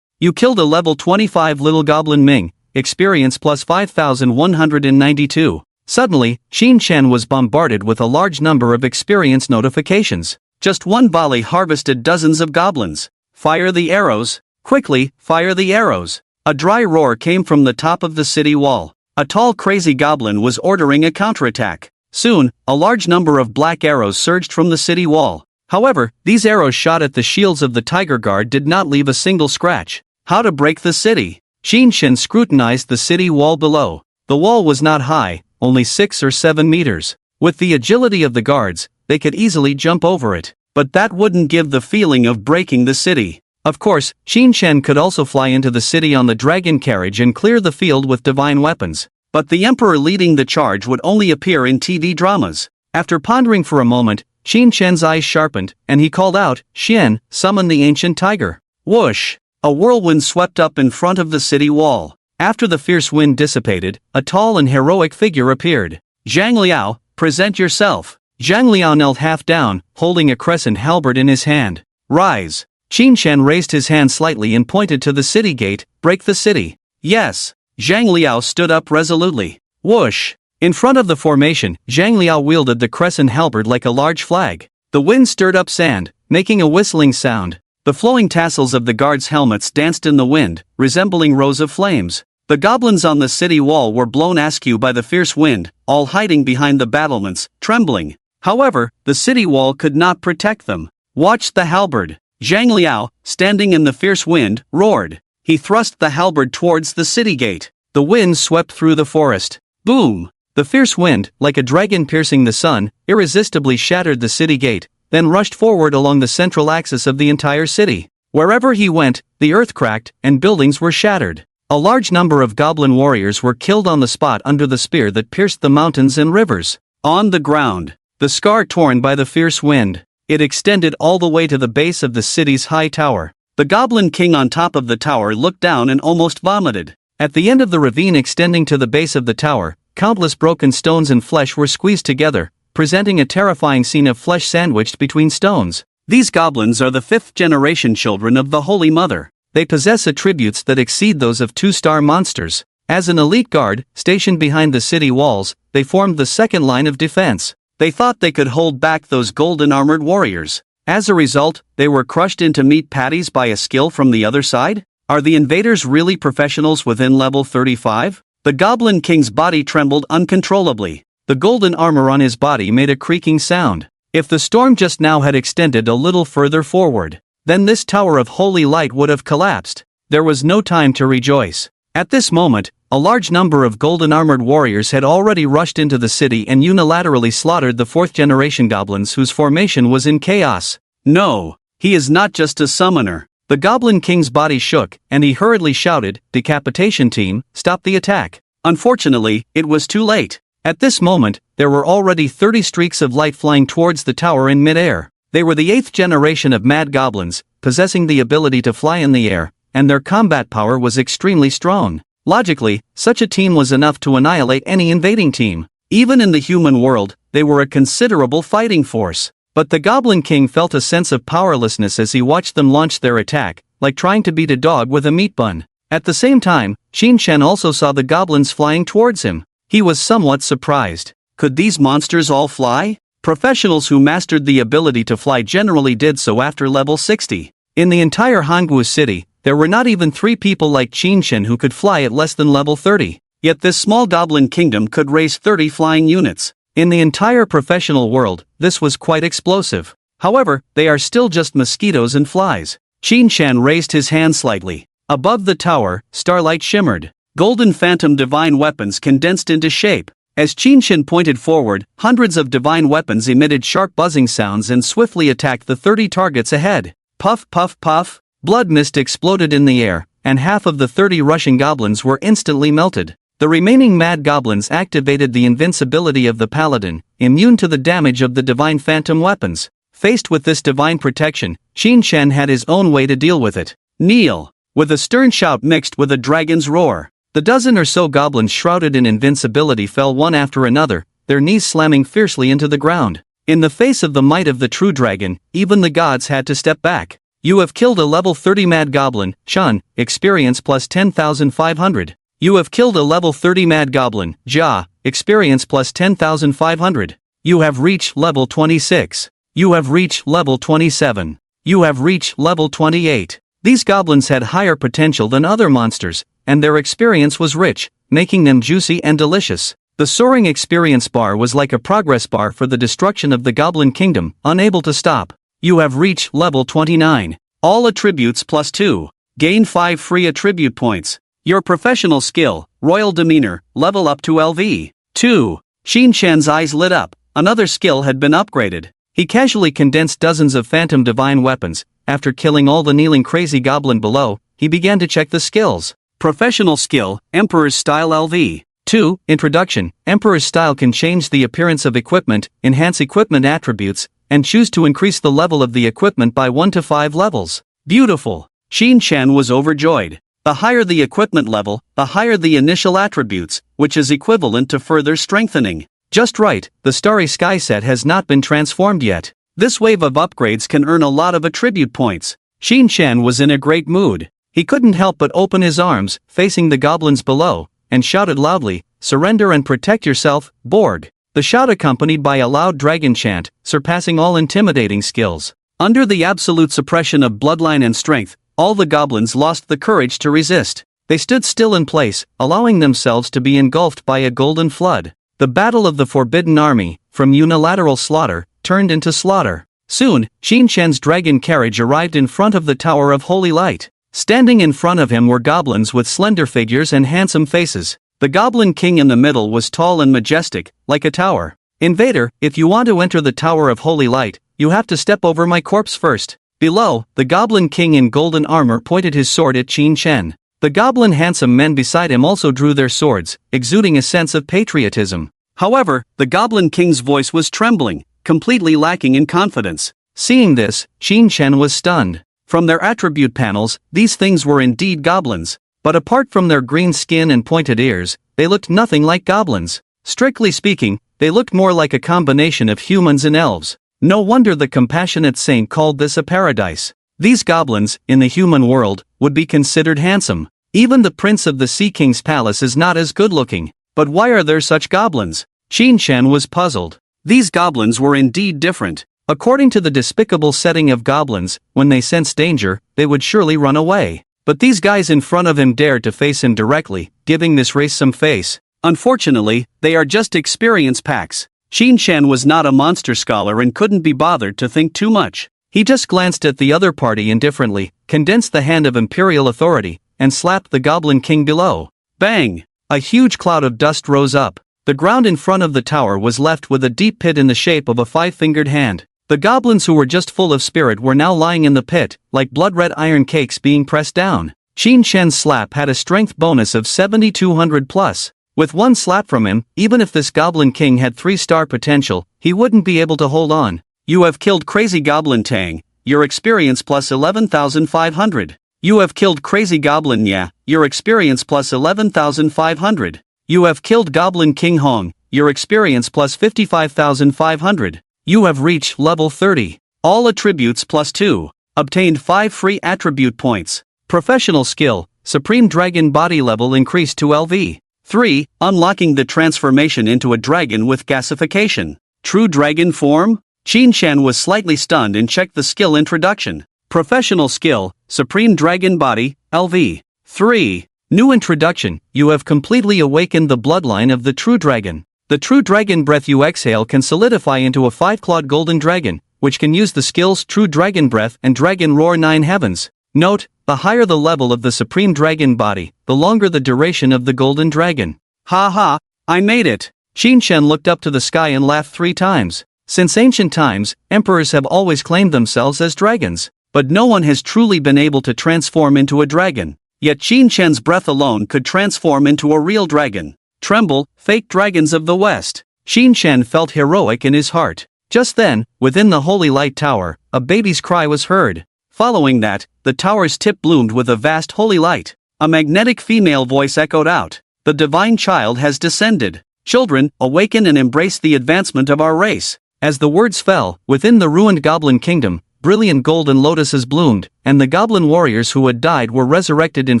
You killed a level 25 little goblin Ming, experience plus 5192. Suddenly, Qin Shan was bombarded with a large number of experience notifications. Just one volley harvested dozens of goblins. Fire the arrows. Quickly, fire the arrows. A dry roar came from the top of the city wall. A tall crazy goblin was ordering a counterattack. Soon, a large number of black arrows surged from the city wall. However, these arrows shot at the shields of the Tiger Guard did not leave a single scratch. How to break the city? Qin Shan scrutinized the city wall below. The wall was not high, only 6 or 7 meters. With the agility of the guards, they could easily jump over it. But that wouldn't give the feeling of breaking the city. Of course, Qin Shan could also fly into the city on the dragon carriage and clear the field with divine weapons. But the emperor leading the charge would only appear in TV dramas. After pondering for a moment, Qin Shan's eyes sharpened, and he called out, "Xian, summon the ancient tiger." Whoosh! A whirlwind swept up in front of the city wall. After the fierce wind dissipated, a tall and heroic figure appeared. "Zhang Liao, present yourself." Zhang Liao knelt half down, holding a crescent halberd in his hand. "Rise." Qin Shan raised his hand slightly and pointed to the city gate. "Break the city." "Yes." Zhang Liao stood up resolutely. Whoosh! In front of the formation, Zhang Liao wielded the crescent halberd like a large flag. The wind stirred up sand, making a whistling sound. The flowing tassels of the guards' helmets danced in the wind, resembling rows of flames. The goblins on the city wall were blown askew by the fierce wind, all hiding behind the battlements, trembling. However, the city wall could not protect them. "Watch the halberd." Zhang Liao, standing in the fierce wind, roared. He thrust the halberd towards the city gate. The wind swept through the forest. Boom! The fierce wind, like a dragon piercing the sun, irresistibly shattered the city gate, then rushed forward along the central axis of the entire city. Wherever he went, the earth cracked, and buildings were shattered. A large number of goblin warriors were killed on the spot under the spear that pierced the mountains and rivers. On the ground, the scar torn by the fierce wind. It extended all the way to the base of the city's high tower. The Goblin King on top of the tower looked down and almost vomited. At the end of the ravine extending to the base of the tower, countless broken stones and flesh were squeezed together, presenting a terrifying scene of flesh sandwiched between stones. These goblins are the 5th-generation children of the Holy Mother. They possess attributes that exceed those of 2-star monsters. As an elite guard, stationed behind the city walls, they formed the second line of defense. They thought they could hold back those golden-armored warriors. As a result, they were crushed into meat patties by a skill from the other side? Are the invaders really professionals within level 35? The Goblin King's body trembled uncontrollably. The golden armor on his body made a creaking sound. If the storm just now had extended a little further forward, then this tower of holy light would have collapsed. There was no time to rejoice. At this moment, a large number of golden-armored warriors had already rushed into the city and unilaterally slaughtered the 4th-generation goblins whose formation was in chaos. No, he is not just a summoner. The Goblin King's body shook, and he hurriedly shouted, "Decapitation team, stop the attack." Unfortunately, it was too late. At this moment, there were already 30 streaks of light flying towards the tower in mid-air. They were the 8th generation of mad goblins,
possessing the ability to fly in the air, and their combat power was extremely strong. Logically, such a team was enough to annihilate any invading team. Even in the human world, they were a considerable fighting force. But the Goblin King felt a sense of powerlessness as he watched them launch their attack, like trying to beat a dog with a meat bun. At the same time, Shin-chan also saw the goblins flying towards him. He was somewhat surprised. Could these monsters all fly? Professionals who mastered the ability to fly generally did so after level 60. In the entire Hanggu city, there were not even 3 people like Shin-chan who could fly at less than level 30. Yet this small goblin kingdom could raise 30 flying units. In the entire professional world, this was quite explosive. However, they are still just mosquitoes and flies. Shin-chan raised his hand slightly. Above the tower, starlight shimmered. Golden phantom divine weapons condensed into shape. As Shin-chan pointed forward, hundreds of divine weapons emitted sharp buzzing sounds and swiftly attacked the 30 targets ahead. Puff puff puff, blood mist exploded in the air, and half of the 30 rushing goblins were instantly melted. The remaining mad goblins activated the invincibility of the paladin, immune to the damage of the divine phantom weapons. Faced with this divine protection, Shin-chan had his own way to deal with it. Kneel! With a stern shout mixed with a dragon's roar, the dozen or so goblins shrouded in invincibility fell one after another, their knees slamming fiercely into the ground. In the face of the might of the true dragon, even the gods had to step back. You have killed a level 30 mad goblin, Shun, experience plus 10,500. You have killed a level 30 mad goblin, Ja, experience plus 10,500. You have reached level 26. You have reached level 27. You have reached level 28. These goblins had higher potential than other monsters, and their experience was rich, making them juicy and delicious. The soaring experience bar was like a progress bar for the destruction of the Goblin Kingdom, unable to stop. You have reached level 29. All attributes plus 2. Gain 5 free attribute points. Your professional skill, royal demeanor, level up to LV. 2. Shin-chan's eyes lit up. Another skill had been upgraded. He casually condensed dozens of phantom divine weapons. After killing all the kneeling crazy goblin below, he began to check the skills. Professional skill, Emperor's Style LV. 2. Introduction. Emperor's Style can change the appearance of equipment, enhance equipment attributes, and choose to increase the level of the equipment by 1 to 5 levels. Beautiful! Shin-chan was overjoyed. The higher the equipment level, the higher the initial attributes, which is equivalent to further strengthening. Just right, the Starry Sky set has not been transformed yet. This wave of upgrades can earn a lot of attribute points. Shin-chan was in a great mood. He couldn't help but open his arms, facing the goblins below, and shouted loudly, "Surrender and protect yourself, Borg." The shout accompanied by a loud dragon chant, surpassing all intimidating skills. Under the absolute suppression of bloodline and strength, all the goblins lost the courage to resist. They stood still in place, allowing themselves to be engulfed by a golden flood. The battle of the Forbidden Army, from unilateral slaughter, turned into slaughter. Soon, Shin-chan's dragon carriage arrived in front of the Tower of Holy Light. Standing in front of him were goblins with slender figures and handsome faces. The Goblin King in the middle was tall and majestic, like a tower. "Invader, if you want to enter the Tower of Holy Light, you have to step over my corpse first." Below, the Goblin King in golden armor pointed his sword at Shin-chan. The goblin handsome men beside him also drew their swords, exuding a sense of patriotism. However, the Goblin King's voice was trembling, completely lacking in confidence. Seeing this, Shin-chan was stunned. From their attribute panels, these things were indeed goblins. But apart from their green skin and pointed ears, they looked nothing like goblins. Strictly speaking, they looked more like a combination of humans and elves. No wonder the compassionate saint called this a paradise. These goblins, in the human world, would be considered handsome. Even the prince of the Sea King's palace is not as good-looking. But why are there such goblins? Shin-chan was puzzled. These goblins were indeed different. According to the despicable setting of goblins, when they sensed danger, they would surely run away. But these guys in front of him dared to face him directly, giving this race some face. Unfortunately, they are just experience packs. Shin-chan was not a monster scholar and couldn't be bothered to think too much. He just glanced at the other party indifferently, condensed the hand of imperial authority, and slapped the Goblin King below. Bang! A huge cloud of dust rose up. The ground in front of the tower was left with a deep pit in the shape of a 5-fingered hand. The goblins who were just full of spirit were now lying in the pit, like blood-red iron cakes being pressed down. Shin-chan's slap had a strength bonus of 7,200 plus. With one slap from him, even if this Goblin King had 3-star potential, he wouldn't be able to hold on. You have killed Crazy Goblin Tang,
your experience plus 11,500. You have killed Crazy Goblin Nya, your experience plus 11,500. You have killed Goblin King Hong, your experience plus 55,500. You have reached level 30. All attributes plus 2. Obtained 5 free attribute points. Professional skill, Supreme Dragon body level increased to LV. 3. Unlocking the transformation into a dragon with gasification. True dragon form? Qin Shan was slightly stunned and checked the skill introduction. Professional skill, Supreme Dragon body, LV. 3. New introduction, you have completely awakened the bloodline of the true dragon. The true dragon breath you exhale can solidify into a 5-clawed golden dragon, which can use the skills True Dragon Breath and Dragon Roar 9 Heavens. Note, the higher the level of the Supreme Dragon body, the longer the duration of the golden dragon. Ha ha, I made it! Qin Shan looked up to the sky and laughed 3 times. Since ancient times, emperors have always claimed themselves as dragons, but no one has truly been able to transform into a dragon. Yet Qin Shan's breath alone could transform into a real dragon. Tremble, fake dragons of the West. Qin Shan felt heroic in his heart. Just then, within the Holy Light Tower, a baby's cry was heard. Following that, the tower's tip bloomed with a vast holy light. A magnetic female voice echoed out. The divine child has descended. Children, awaken and embrace the advancement of our race. As the words fell, within the ruined goblin kingdom, brilliant golden lotuses bloomed, and the goblin warriors who had died were resurrected in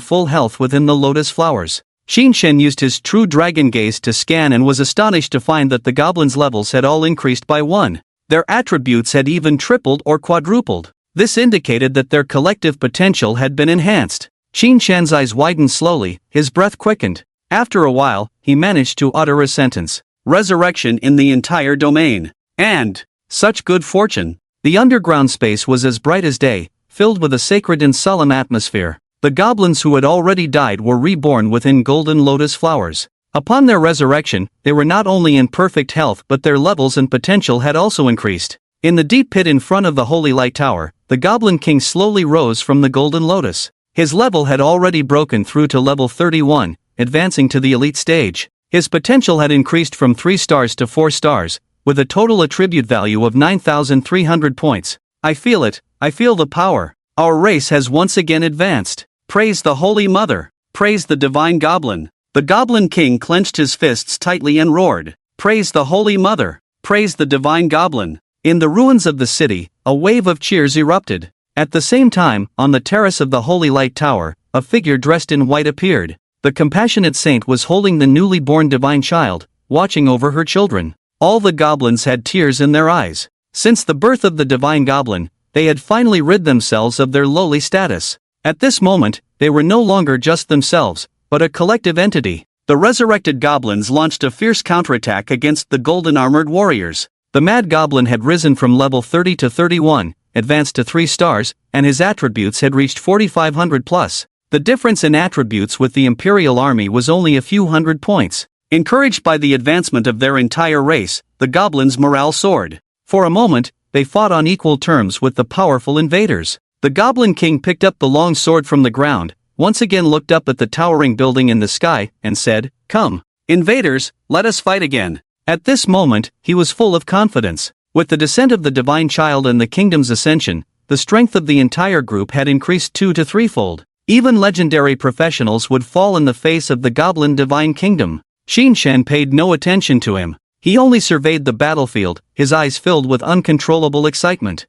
full health within the lotus flowers. Qin Shan used his true dragon gaze to scan and was astonished to find that the goblins' levels had all increased by 1. Their attributes had even tripled or quadrupled. This indicated that their collective potential had been enhanced. Qin Shan's eyes widened slowly, his breath quickened. After a while, he managed to utter a sentence. Resurrection in the entire domain. And such good fortune. The underground space was as bright as day, filled with a sacred and solemn atmosphere. The goblins who had already died were reborn within golden lotus flowers. Upon their resurrection, they were not only in perfect health but their levels and potential had also increased. In the deep pit in front of the Holy Light Tower, the Goblin King slowly rose from the golden lotus. His level had already broken through to level 31, advancing to the elite stage. His potential had increased from 3 stars to 4 stars, with a total attribute value of 9,300 points. I feel it, I feel the power. Our race has once again advanced. Praise the Holy Mother. Praise the Divine Goblin. The Goblin King clenched his fists tightly and roared. Praise the Holy Mother. Praise the Divine Goblin. In the ruins of the city, a wave of cheers erupted. At the same time, on the terrace of the Holy Light Tower, a figure dressed in white appeared. The compassionate saint was holding the newly born divine child, watching over her children. All the goblins had tears in their eyes. Since the birth of the divine goblin, they had finally rid themselves of their lowly status. At this moment, they were no longer just themselves, but a collective entity. The resurrected goblins launched a fierce counterattack against the golden armored warriors. The mad goblin had risen from level 30 to 31, advanced to 3 stars, and his attributes had reached 4,500 plus. The difference in attributes with the Imperial Army was only a few hundred points. Encouraged by the advancement of their entire race, the goblins' morale soared. For a moment, they fought on equal terms with the powerful invaders. The Goblin King picked up the long sword from the ground, once again looked up at the towering building in the sky, and said, "Come, invaders, let us fight again." At this moment, he was full of confidence. With the descent of the divine child and the kingdom's ascension, the strength of the entire group had increased 2 to 3-fold. Even legendary professionals would fall in the face of the Goblin Divine Kingdom. Qin Shan paid no attention to him. He only surveyed the battlefield, his eyes filled with uncontrollable excitement.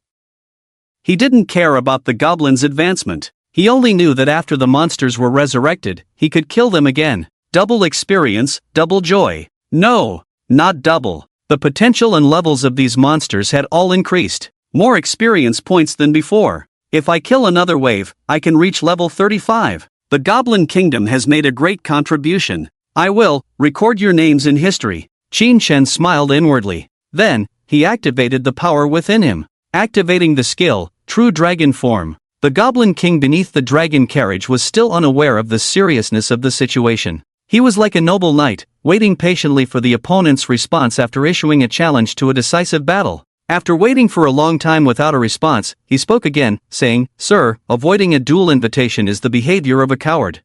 He didn't care about the goblins' advancement. He only knew that after the monsters were resurrected, he could kill them again. Double experience, double joy. No, not double. The potential and levels of these monsters had all increased. More experience points than before. If I kill another wave, I can reach level 35. The Goblin Kingdom has made a great contribution. I will record your names in history. Qin Shan smiled inwardly. Then, he activated the power within him. Activating the skill, True Dragon Form. The Goblin King beneath the dragon carriage was still unaware of the seriousness of the situation. He was like a noble knight, waiting patiently for the opponent's response after issuing a challenge to a decisive battle. After waiting for a long time without a response, he spoke again, saying, "Sir, avoiding a duel invitation is the behavior of a coward."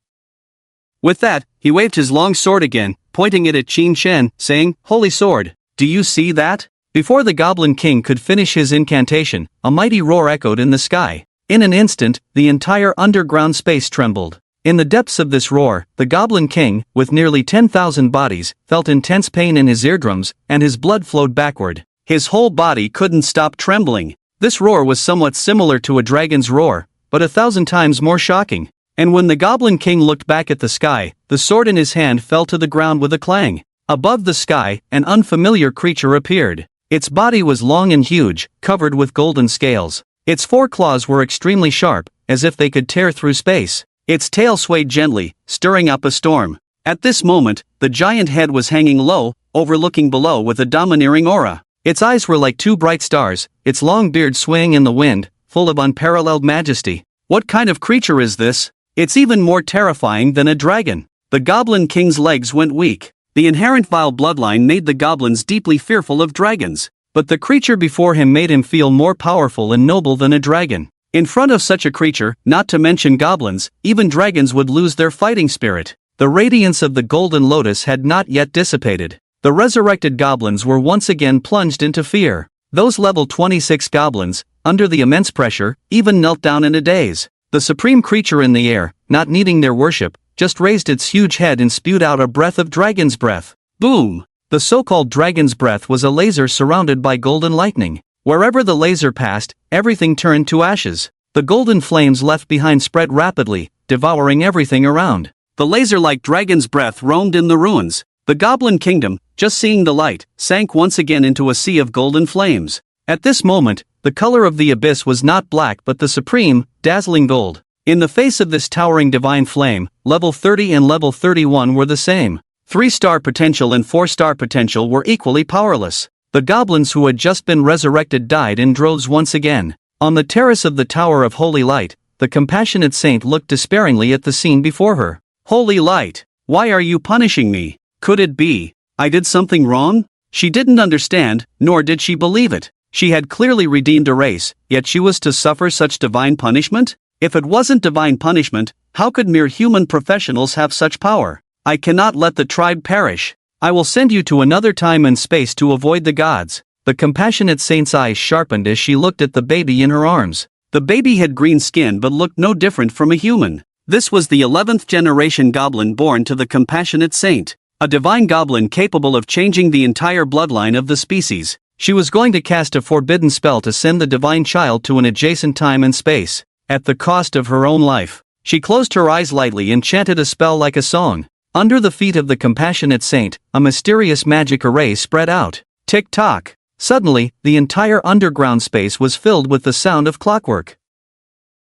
With that, he waved his long sword again, pointing it at Qin Shan, saying, "Holy sword, do you see that? Before the Goblin King could finish his incantation, a mighty roar echoed in the sky. In an instant, the entire underground space trembled. In the depths of this roar, the Goblin King, with nearly 10,000 bodies, felt intense pain in his eardrums, and his blood flowed backward. His whole body couldn't stop trembling. This roar was somewhat similar to a dragon's roar, but 1,000 times more shocking. And when the Goblin King looked back at the sky, the sword in his hand fell to the ground with a clang. Above the sky, an unfamiliar creature appeared. Its body was long and huge, covered with golden scales. Its 4 claws were extremely sharp, as if they could tear through space. Its tail swayed gently, stirring up a storm. At this moment, the giant head was hanging low, overlooking below with a domineering aura. Its eyes were like 2 bright stars, its long beard swaying in the wind, full of unparalleled majesty. What kind of creature is this? It's even more terrifying than a dragon. The Goblin King's legs went weak. The inherent vile bloodline made the goblins deeply fearful of dragons. But the creature before him made him feel more powerful and noble than a dragon. In front of such a creature, not to mention goblins, even dragons would lose their fighting spirit. The radiance of the golden lotus had not yet dissipated. The resurrected goblins were once again plunged into fear. Those level 26 goblins, under the immense pressure, even knelt down in a daze. The supreme creature in the air, not needing their worship, just raised its huge head and spewed out a breath of dragon's breath. Boom! The so-called dragon's breath was a laser surrounded by golden lightning. Wherever the laser passed, everything turned to ashes. The golden flames left behind spread rapidly, devouring everything around. The laser-like dragon's breath roamed in the ruins. The Goblin Kingdom, just seeing the light, sank once again into a sea of golden flames. At this moment, the color of the abyss was not black but the supreme, dazzling gold. In the face of this towering divine flame, level 30 and level 31 were the same. 3-star potential and 4-star potential were equally powerless. The goblins who had just been resurrected died in droves once again. On the terrace of the Tower of Holy Light, the compassionate saint looked despairingly at the scene before her. Holy Light, why are you punishing me? Could it be I did something wrong? She didn't understand, nor did she believe it. She had clearly redeemed a race, yet she was to suffer such divine punishment? If it wasn't divine punishment, how could mere human professionals have such power? I cannot let the tribe perish. I will send you to another time and space to avoid the gods. The compassionate saint's eyes sharpened as she looked at the baby in her arms. The baby had green skin but looked no different from a human. This was the 11th generation goblin born to the compassionate saint. A divine goblin capable of changing the entire bloodline of the species. She was going to cast a forbidden spell to send the divine child to an adjacent time and space. At the cost of her own life. She closed her eyes lightly and chanted a spell like a song. Under the feet of the compassionate saint, a mysterious magic array spread out. Tick-tock. Suddenly, the entire underground space was filled with the sound of clockwork.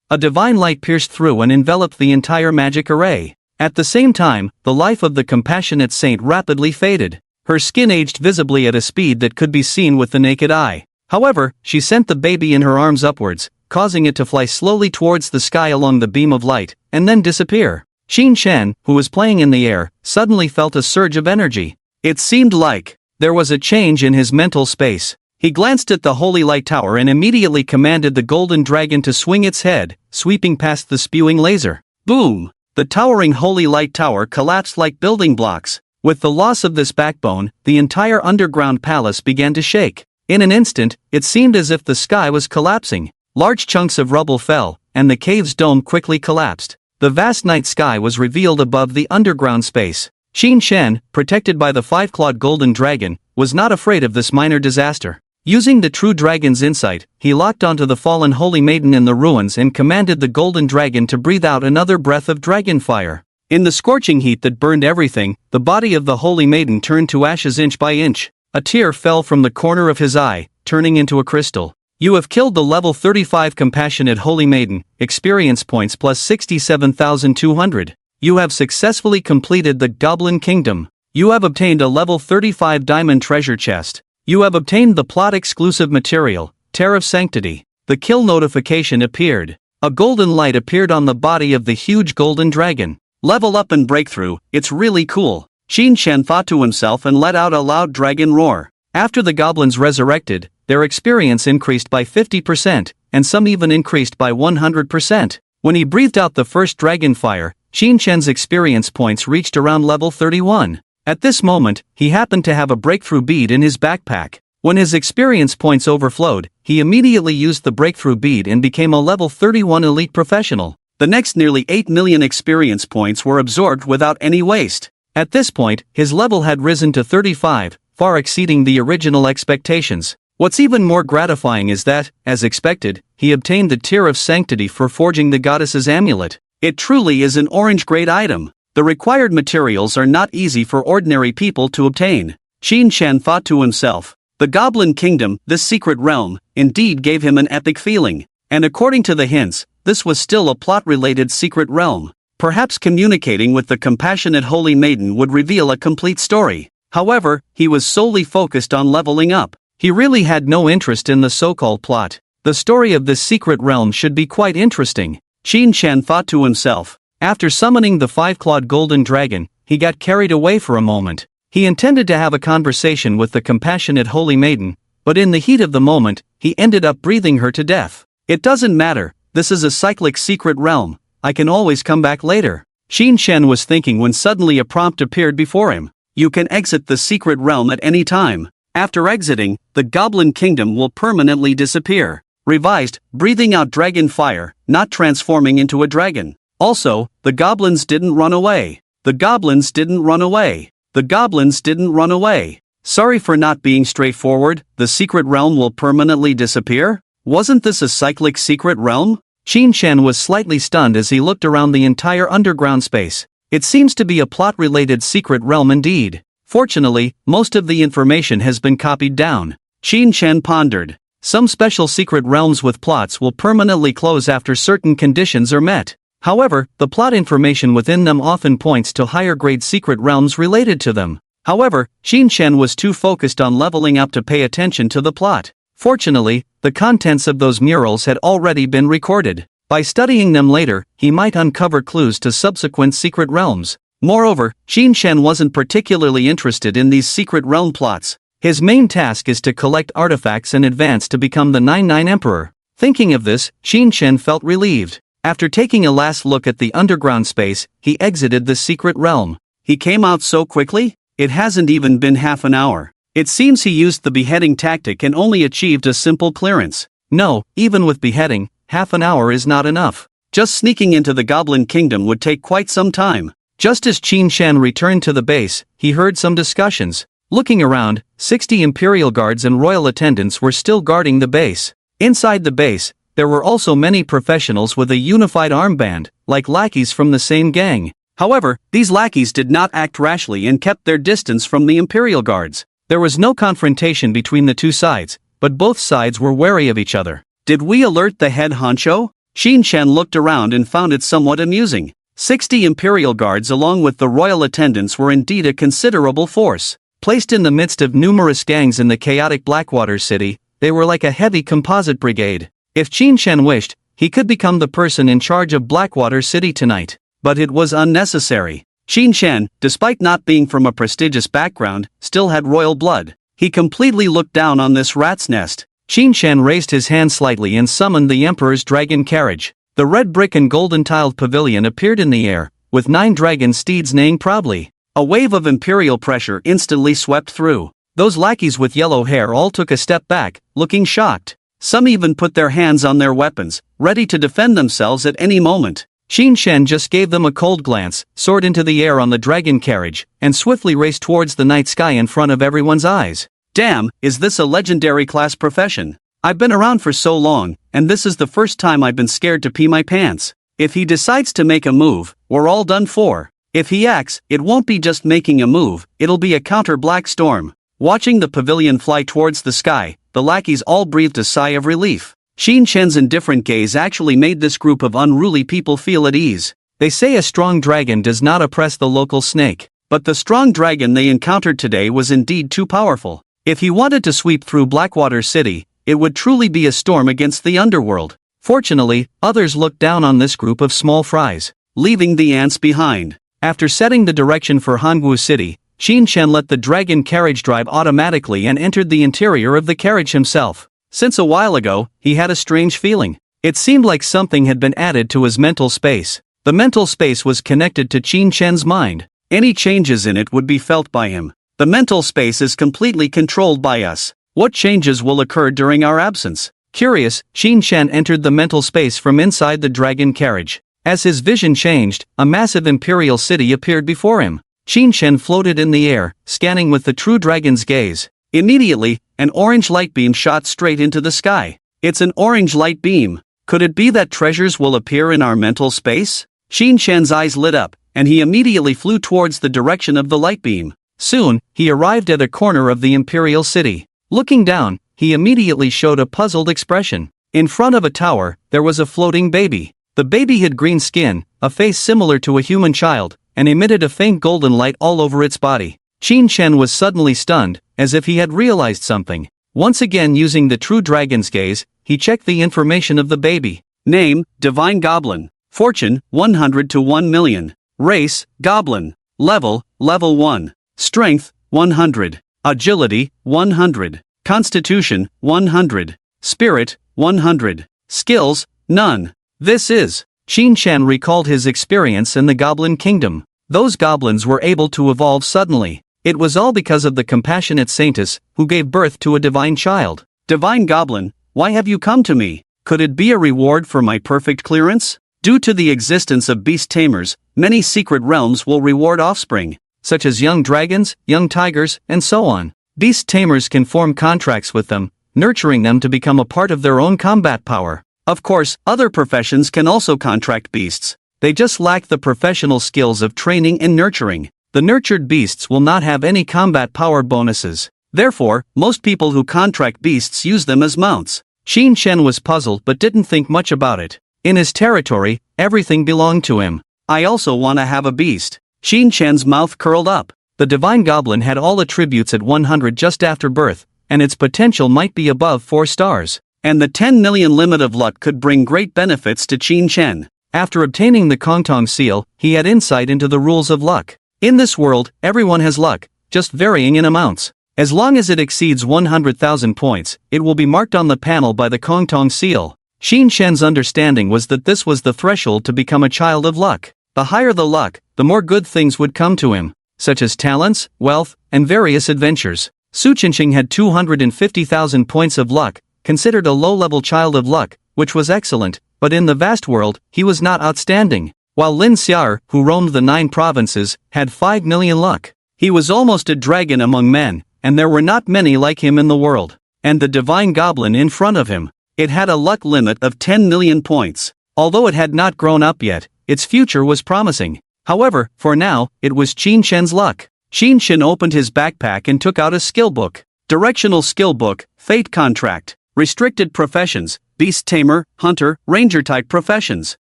A divine light pierced through and enveloped the entire magic array. At the same time, the life of the compassionate saint rapidly faded. Her skin aged visibly at a speed that could be seen with the naked eye. However, she sent the baby in her arms upwards, causing it to fly slowly towards the sky along the beam of light, and then disappear. Xin Shen, who was playing in the air, suddenly felt a surge of energy. It seemed like there was a change in his mental space. He glanced at the Holy Light Tower and immediately commanded the golden dragon to swing its head, sweeping past the spewing laser. Boom! The towering Holy Light Tower collapsed like building blocks. With the loss of this backbone, the entire underground palace began to shake. In an instant, it seemed as if the sky was collapsing. Large chunks of rubble fell, and the cave's dome quickly collapsed. The vast night sky was revealed above the underground space. Xin Shen, protected by the 5-clawed golden dragon, was not afraid of this minor disaster. Using the true dragon's insight, he locked onto the fallen holy maiden in the ruins and commanded the golden dragon to breathe out another breath of dragon fire. In the scorching heat that burned everything, the body of the holy maiden turned to ashes inch by inch. A tear fell from the corner of his eye, turning into a crystal. You have killed the level 35 compassionate holy maiden, experience points plus 67,200. You have successfully completed the Goblin Kingdom. You have obtained a level 35 diamond treasure chest. You have obtained the plot exclusive material, Tear of Sanctity. The kill notification appeared. A golden light appeared on the body of the huge golden dragon. Level up and breakthrough, it's really cool. Xin Shen thought to himself and let out a loud dragon roar. After the goblins resurrected, their experience increased by 50%, and some even increased by 100%. When he breathed out the first dragon fire, Xin Shen's experience points reached around level 31. At this moment, he happened to have a breakthrough bead in his backpack. When his experience points overflowed, he immediately used the breakthrough bead and became a level 31 elite professional. The next nearly 8 million experience points were absorbed without any waste. At this point, his level had risen to 35, far exceeding the original expectations. What's even more gratifying is that, as expected, he obtained the tier of sanctity for forging the goddess's amulet. It truly is an orange-grade item. The required materials are not easy for ordinary people to obtain. Qin Shan thought to himself. The Goblin Kingdom, this secret realm, indeed gave him an epic feeling. And according to the hints, this was still a plot-related secret realm. Perhaps communicating with the compassionate Holy Maiden would reveal a complete story. However, he was solely focused on leveling up. He really had no interest in the so-called plot. The story of this secret realm should be quite interesting. Qin Shan thought to himself. After summoning the five-clawed golden dragon, he got carried away for a moment. He intended to have a conversation with the compassionate Holy Maiden, but in the heat of the moment, he ended up breathing her to death. It doesn't matter, this is a cyclic secret realm, I can always come back later. Qin Shan was thinking when suddenly a prompt appeared before him. You can exit the secret realm at any time. After exiting, the Goblin Kingdom will permanently disappear. Revised, breathing out dragon fire, not transforming into a dragon. Also, the goblins didn't run away. The goblins didn't run away. The goblins didn't run away. Sorry for not being straightforward, the secret realm will permanently disappear? Wasn't this a cyclic secret realm? Qin Shan was slightly stunned as he looked around the entire underground space. It seems to be a plot-related secret realm indeed. Fortunately, most of the information has been copied down. Qin Shan pondered. Some special secret realms with plots will permanently close after certain conditions are met. However, the plot information within them often points to higher-grade secret realms related to them. However, Qin Shan was too focused on leveling up to pay attention to the plot. Fortunately, the contents of those murals had already been recorded. By studying them later, he might uncover clues to subsequent secret realms. Moreover, Qin Shan wasn't particularly interested in these secret realm plots. His main task is to collect artifacts and advance to become the 99 Emperor. Thinking of this, Qin Shan felt relieved. After taking a last look at the underground space, he exited the secret realm. He came out so quickly? It hasn't even been half an hour. It seems he used the beheading tactic and only achieved a simple clearance. No, even with beheading, half an hour is not enough. Just sneaking into the Goblin Kingdom would take quite some time. Just as Qin Shan returned to the base, he heard some discussions. Looking around, 60 Imperial Guards and royal attendants were still guarding the base. Inside the base, there were also many professionals with a unified armband, like lackeys from the same gang. However, these lackeys did not act rashly and kept their distance from the Imperial Guards. There was no confrontation between the two sides, but both sides were wary of each other. Did we alert the head honcho? Qin Shan looked around and found it somewhat amusing. 60 Imperial Guards along with the royal attendants were indeed a considerable force. Placed in the midst of numerous gangs in the chaotic Blackwater city, they were like a heavy composite brigade. If Qin Shan wished, he could become the person in charge of Blackwater City tonight. But it was unnecessary. Qin Shan, despite not being from a prestigious background, still had royal blood. He completely looked down on this rat's nest. Qin Shan raised his hand slightly and summoned the Emperor's dragon carriage. The red brick and golden-tiled pavilion appeared in the air, with 9 dragon steeds neighing proudly. A wave of imperial pressure instantly swept through. Those lackeys with yellow hair all took a step back, looking shocked. Some even put their hands on their weapons, ready to defend themselves at any moment. Qin Shan just gave them a cold glance, soared into the air on the dragon carriage, and swiftly raced towards the night sky in front of everyone's eyes. Damn, is this a legendary class profession? I've been around for so long, and this is the first time I've been scared to pee my pants. If he decides to make a move, we're all done for. If he acts, it won't be just making a move, it'll be a counter black storm. Watching the pavilion fly towards the sky, the lackeys all breathed a sigh of relief. Qin Shan's indifferent gaze actually made this group of unruly people feel at ease. They say a strong dragon does not oppress the local snake, but the strong dragon they encountered today was indeed too powerful. If he wanted to sweep through Blackwater City, it would truly be a storm against the underworld. Fortunately, others looked down on this group of small fries, leaving the ants behind. After setting the direction for Hangwu City, Qin Shan let the dragon carriage drive automatically and entered the interior of the carriage himself. Since a while ago, he had a strange feeling. It seemed like something had been added to his mental space. The mental space was connected to Qin Shan's mind. Any changes in it would be felt by him. The mental space is completely controlled by us. What changes will occur during our absence? Curious, Qin Shen entered the mental space from inside the dragon carriage. As his vision changed, a massive imperial city appeared before him. Qin Shen floated in the air, scanning with the true dragon's gaze. Immediately, an orange light beam shot straight into the sky. It's an orange light beam. Could it be that treasures will appear in our mental space? Qin Shen's eyes lit up, and he immediately flew towards the direction of the light beam. Soon, he arrived at a corner of the imperial city. Looking down, he immediately showed a puzzled expression. In front of a tower, there was a floating baby. The baby had green skin, a face similar to a human child, and emitted a faint golden light all over its body. Qin Shen was suddenly stunned, as if he had realized something. Once again using the true dragon's gaze, he checked the information of the baby. Name, Divine Goblin. Fortune, 100 to 1 million. Race, Goblin. Level, Level 1. Strength, 100. Agility, 100. Constitution, 100. Spirit, 100. Skills, none. This is. Qin Shen recalled his experience in the Goblin Kingdom. Those goblins were able to evolve suddenly. It was all because of the compassionate saintess, who gave birth to a divine child. Divine Goblin, why have you come to me? Could it be a reward for my perfect clearance? Due to the existence of beast tamers, many secret realms will reward offspring, such as young dragons, young tigers, and so on. Beast tamers can form contracts with them, nurturing them to become a part of their own combat power. Of course, other professions can also contract beasts. They just lack the professional skills of training and nurturing. The nurtured beasts will not have any combat power bonuses. Therefore, most people who contract beasts use them as mounts. Qin Shen was puzzled but didn't think much about it. In his territory, everything belonged to him. I also want to have a beast. Qin Shen's mouth curled up. The divine goblin had all attributes at 100 just after birth, and its potential might be above 4 stars. And the 10 million limit of luck could bring great benefits to Qin Shen. After obtaining the Kongtong seal, he had insight into the rules of luck. In this world, everyone has luck, just varying in amounts. As long as it exceeds 100,000 points, it will be marked on the panel by the Kongtong seal. Qin Shen's understanding was that this was the threshold to become a child of luck. The higher the luck, the more good things would come to him, such as talents, wealth, and various adventures. Su Qinsheng had 250,000 points of luck, considered a low-level child of luck, which was excellent, but in the vast world, he was not outstanding. While Lin Xiar, who roamed the 9 provinces, had 5 million luck. He was almost a dragon among men, and there were not many like him in the world. And the divine goblin in front of him. It had a luck limit of 10 million points. Although it had not grown up yet, its future was promising. However, for now, it was Qin Shen's luck. Qin Shen opened his backpack and took out a skill book. Directional skill book, Fate Contract. Restricted professions, Beast Tamer, Hunter, Ranger type professions.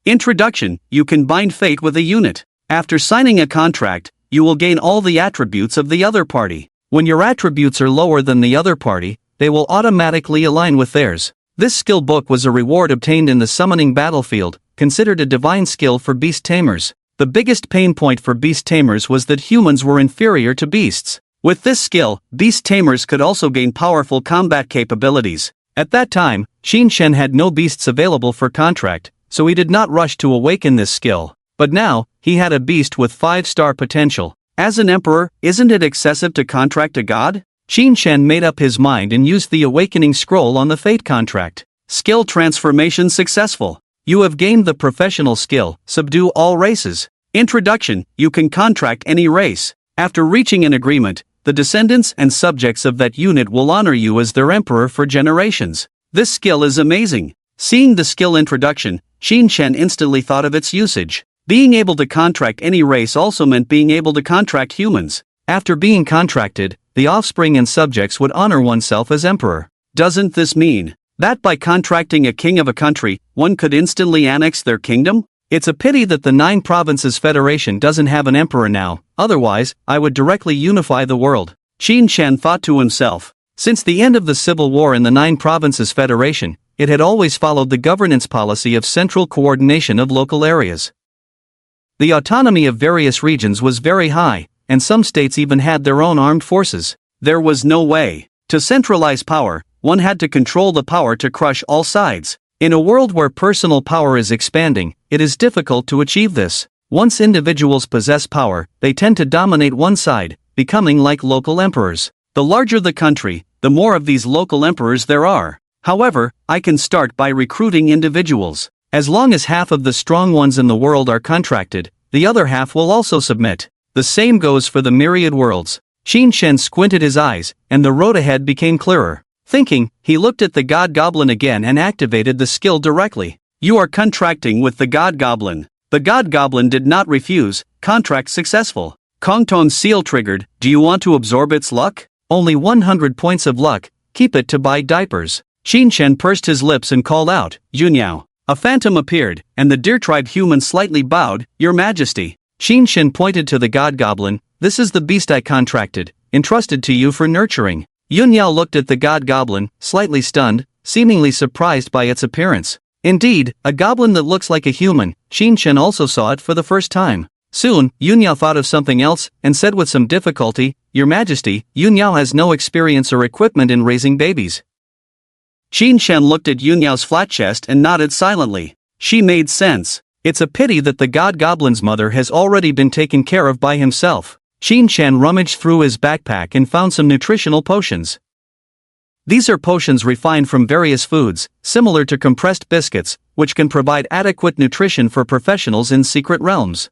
Introduction, you can bind fate with a unit. After signing a contract, you will gain all the attributes of the other party. When your attributes are lower than the other party, they will automatically align with theirs. This skill book was a reward obtained in the summoning battlefield, considered a divine skill for beast tamers. The biggest pain point for beast tamers was that humans were inferior to beasts. With this skill, beast tamers could also gain powerful combat capabilities. At that time, Qin Shen had no beasts available for contract, so he did not rush to awaken this skill. But now, he had a beast with 5-star potential. As an emperor, isn't it excessive to contract a god? Qin Shen made up his mind and used the awakening scroll on the fate contract. Skill transformation successful. You have gained the professional skill, subdue all races. Introduction, you can contract any race. After reaching an agreement, the descendants and subjects of that unit will honor you as their emperor for generations. This skill is amazing. Seeing the skill introduction, Qin Shen instantly thought of its usage. Being able to contract any race also meant being able to contract humans. After being contracted, the offspring and subjects would honor oneself as emperor. Doesn't this mean that by contracting a king of a country, one could instantly annex their kingdom? It's a pity that the 9 provinces federation doesn't have an emperor now, otherwise, I would directly unify the world. Qin Shen thought to himself. Since the end of the civil war in the 9 provinces federation, it had always followed the governance policy of central coordination of local areas. The autonomy of various regions was very high, and some states even had their own armed forces. There was no way to centralize power. One had to control the power to crush all sides. In a world where personal power is expanding, it is difficult to achieve this. Once individuals possess power, they tend to dominate one side, becoming like local emperors. The larger the country, the more of these local emperors there are. However, I can start by recruiting individuals. As long as half of the strong ones in the world are contracted, the other half will also submit. The same goes for the myriad worlds. Qin Shen squinted his eyes, and the road ahead became clearer. Thinking, he looked at the God Goblin again and activated the skill directly. You are contracting with the God Goblin. The God Goblin did not refuse. Contract successful. Kongton's seal triggered. Do you want to absorb its luck? Only 100 points of luck. Keep it to buy diapers. Qin Shen pursed his lips and called out, Yunyao. A phantom appeared, and the deer tribe human slightly bowed, Your Majesty. Qin Shen pointed to the God Goblin. This is the beast I contracted, entrusted to you for nurturing. Yunyao looked at the God Goblin, slightly stunned, seemingly surprised by its appearance. Indeed, a goblin that looks like a human. Qin Shen also saw it for the first time. Soon, Yunyao thought of something else, and said with some difficulty, Your Majesty, Yunyao has no experience or equipment in raising babies. Qin Shen looked at Yunyao's flat chest and nodded silently. She made sense. It's a pity that the God Goblin's mother has already been taken care of by himself. Qin Shen rummaged through his backpack and found some nutritional potions. These are potions refined from various foods, similar to compressed biscuits, which can provide adequate nutrition for professionals in secret realms.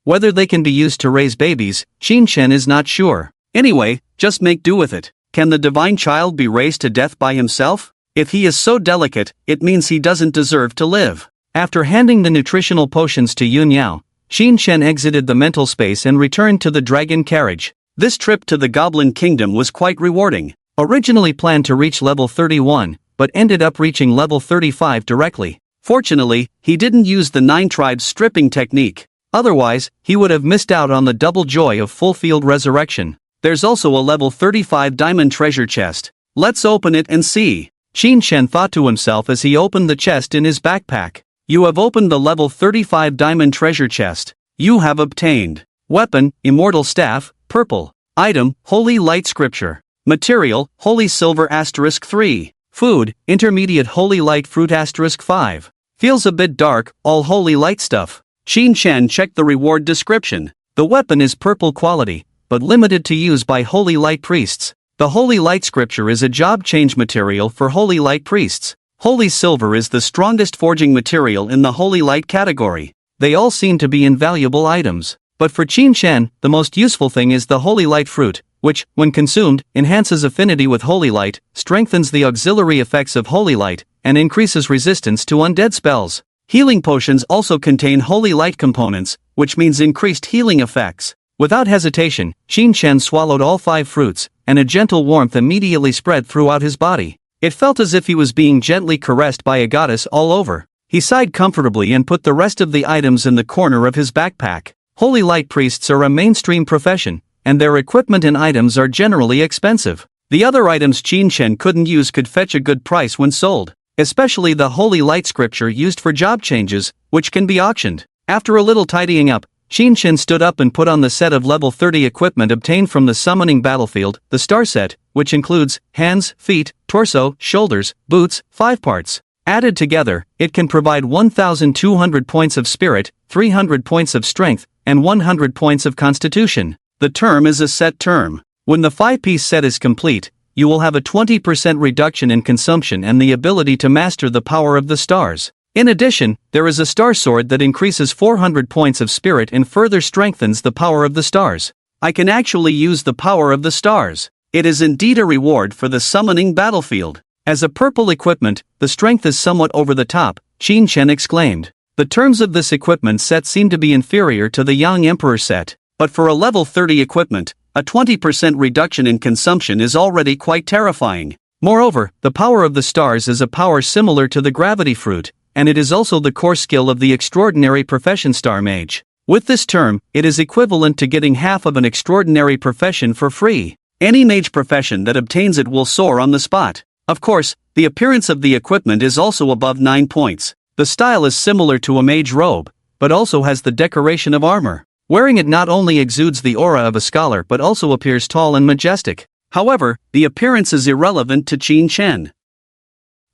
Whether they can be used to raise babies, Qin Shen is not sure. Anyway, just make do with it. Can the divine child be raised to death by himself? If he is so delicate, it means he doesn't deserve to live. After handing the nutritional potions to Yunyao, Qin Shen exited the mental space and returned to the dragon carriage. This trip to the Goblin Kingdom was quite rewarding. Originally planned to reach level 31, but ended up reaching level 35 directly. Fortunately, he didn't use the 9 tribes stripping technique. Otherwise, he would have missed out on the double joy of full field resurrection. There's also a level 35 diamond treasure chest. Let's open it and see. Qin Shen thought to himself as he opened the chest in his backpack. You have opened the level 35 diamond treasure chest. You have obtained weapon, immortal staff, purple. Item, holy light scripture. Material, holy silver *3. Food, intermediate holy light fruit *5. Feels a bit dark, all holy light stuff. Qin Shen checked the reward description. The weapon is purple quality, but limited to use by holy light priests. The holy light scripture is a job change material for holy light priests. Holy silver is the strongest forging material in the holy light category. They all seem to be invaluable items. But for Qin Shen, the most useful thing is the holy light fruit, which, when consumed, enhances affinity with holy light, strengthens the auxiliary effects of holy light, and increases resistance to undead spells. Healing potions also contain holy light components, which means increased healing effects. Without hesitation, Qin Shen swallowed all 5 fruits, and a gentle warmth immediately spread throughout his body. It felt as if he was being gently caressed by a goddess all over. He sighed comfortably and put the rest of the items in the corner of his backpack. Holy light priests are a mainstream profession, and their equipment and items are generally expensive. The other items Qin Shen couldn't use could fetch a good price when sold, especially the holy light scripture used for job changes, which can be auctioned. After a little tidying up, Qin Shen stood up and put on the set of level 30 equipment obtained from the summoning battlefield, the star set, which includes hands, feet, torso, shoulders, boots, 5 parts. Added together, it can provide 1,200 points of spirit, 300 points of strength, and 100 points of constitution. The term is a set term. When the 5-piece set is complete, you will have a 20% reduction in consumption and the ability to master the power of the stars. In addition, there is a star sword that increases 400 points of spirit and further strengthens the power of the stars. I can actually use the power of the stars. It is indeed a reward for the summoning battlefield. As a purple equipment, the strength is somewhat over the top, Qin Shen exclaimed. The terms of this equipment set seem to be inferior to the Young Emperor set, but for a level 30 equipment, a 20% reduction in consumption is already quite terrifying. Moreover, the power of the stars is a power similar to the gravity fruit, and it is also the core skill of the extraordinary profession Star Mage. With this term, it is equivalent to getting half of an extraordinary profession for free. Any mage profession that obtains it will soar on the spot. Of course, the appearance of the equipment is also above 9 points. The style is similar to a mage robe, but also has the decoration of armor. Wearing it not only exudes the aura of a scholar but also appears tall and majestic. However, the appearance is irrelevant to Qin Shen.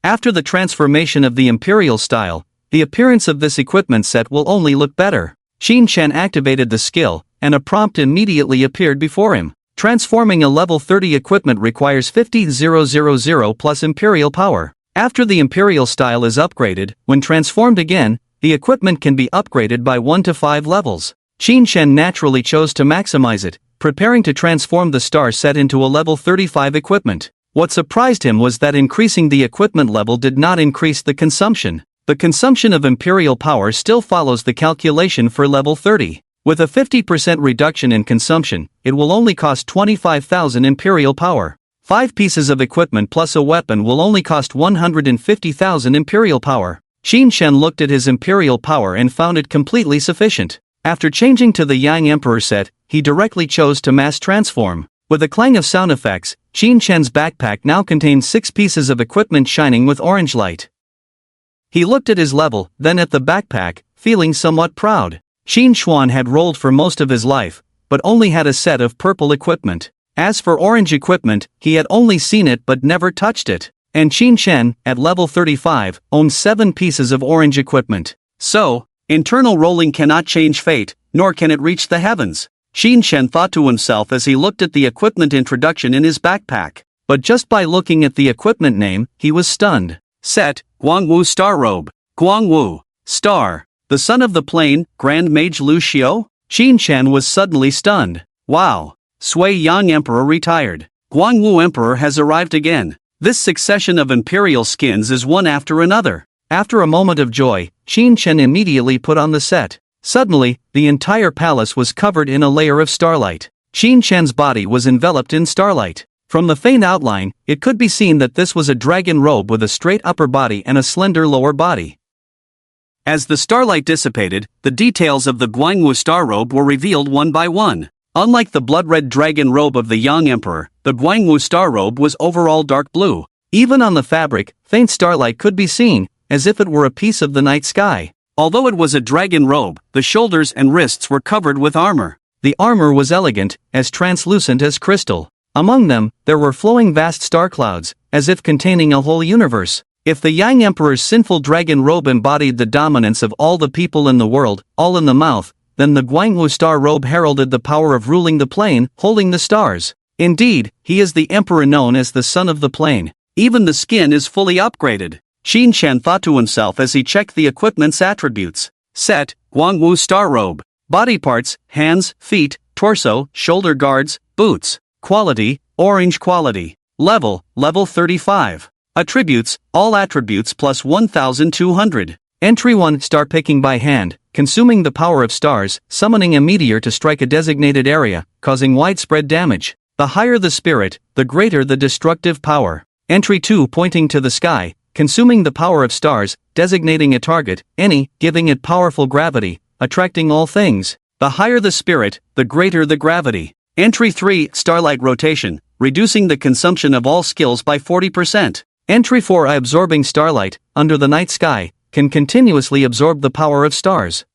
After the transformation of the imperial style, the appearance of this equipment set will only look better. Qin Shen activated the skill, and a prompt immediately appeared before him. Transforming a level 30 equipment requires 50,000 plus Imperial power. After the Imperial style is upgraded, when transformed again, the equipment can be upgraded by 1 to 5 levels. Qin Shen naturally chose to maximize it, preparing to transform the star set into a level 35 equipment. What surprised him was that increasing the equipment level did not increase the consumption. The consumption of Imperial power still follows the calculation for level 30. With a 50% reduction in consumption, it will only cost 25,000 Imperial power. 5 pieces of equipment plus a weapon will only cost 150,000 Imperial power. Qin Shen looked at his Imperial power and found it completely sufficient. After changing to the Yang Emperor set, he directly chose to mass transform. With a clang of sound effects, Qin Shen's backpack now contains 6 pieces of equipment shining with orange light. He looked at his level, then at the backpack, feeling somewhat proud. Qin Xuan had rolled for most of his life, but only had a set of purple equipment. As for orange equipment, he had only seen it but never touched it. And Qin Shen, at level 35, owned 7 pieces of orange equipment. So, internal rolling cannot change fate, nor can it reach the heavens. Qin Shen thought to himself as he looked at the equipment introduction in his backpack. But just by looking at the equipment name, he was stunned. Set, Guangwu Star Robe. Guangwu, Star. The son of the plane, Grand Mage Lu Xiu? Qin Shen was suddenly stunned. Wow. Sui Yang Emperor retired. Guangwu Emperor has arrived again. This succession of imperial skins is one after another. After a moment of joy, Qin Shen immediately put on the set. Suddenly, the entire palace was covered in a layer of starlight. Qin Shen's body was enveloped in starlight. From the faint outline, it could be seen that this was a dragon robe with a straight upper body and a slender lower body. As the starlight dissipated, the details of the Guangwu star robe were revealed one by one. Unlike the blood-red dragon robe of the Yang Emperor, the Guangwu star robe was overall dark blue. Even on the fabric, faint starlight could be seen, as if it were a piece of the night sky. Although it was a dragon robe, the shoulders and wrists were covered with armor. The armor was elegant, as translucent as crystal. Among them, there were flowing vast star clouds, as if containing a whole universe. If the Yang Emperor's sinful dragon robe embodied the dominance of all the people in the world, all in the mouth, then the Guangwu star robe heralded the power of ruling the plane, holding the stars. Indeed, he is the emperor known as the son of the plane. Even the skin is fully upgraded. Qin Shen thought to himself as he checked the equipment's attributes. Set, Guangwu star robe. Body parts, hands, feet, torso, shoulder guards, boots. Quality, orange quality. Level, level 35. Attributes, all attributes plus 1,200. Entry 1, star picking by hand, consuming the power of stars, summoning a meteor to strike a designated area, causing widespread damage. The higher the spirit, the greater the destructive power. Entry 2, pointing to the sky, consuming the power of stars, designating a target, any, giving it powerful gravity, attracting all things. The higher the spirit, the greater the gravity. Entry 3, starlight rotation, reducing the consumption of all skills by 40%. Entry 4, absorbing starlight, under the night sky, can continuously absorb the power of stars.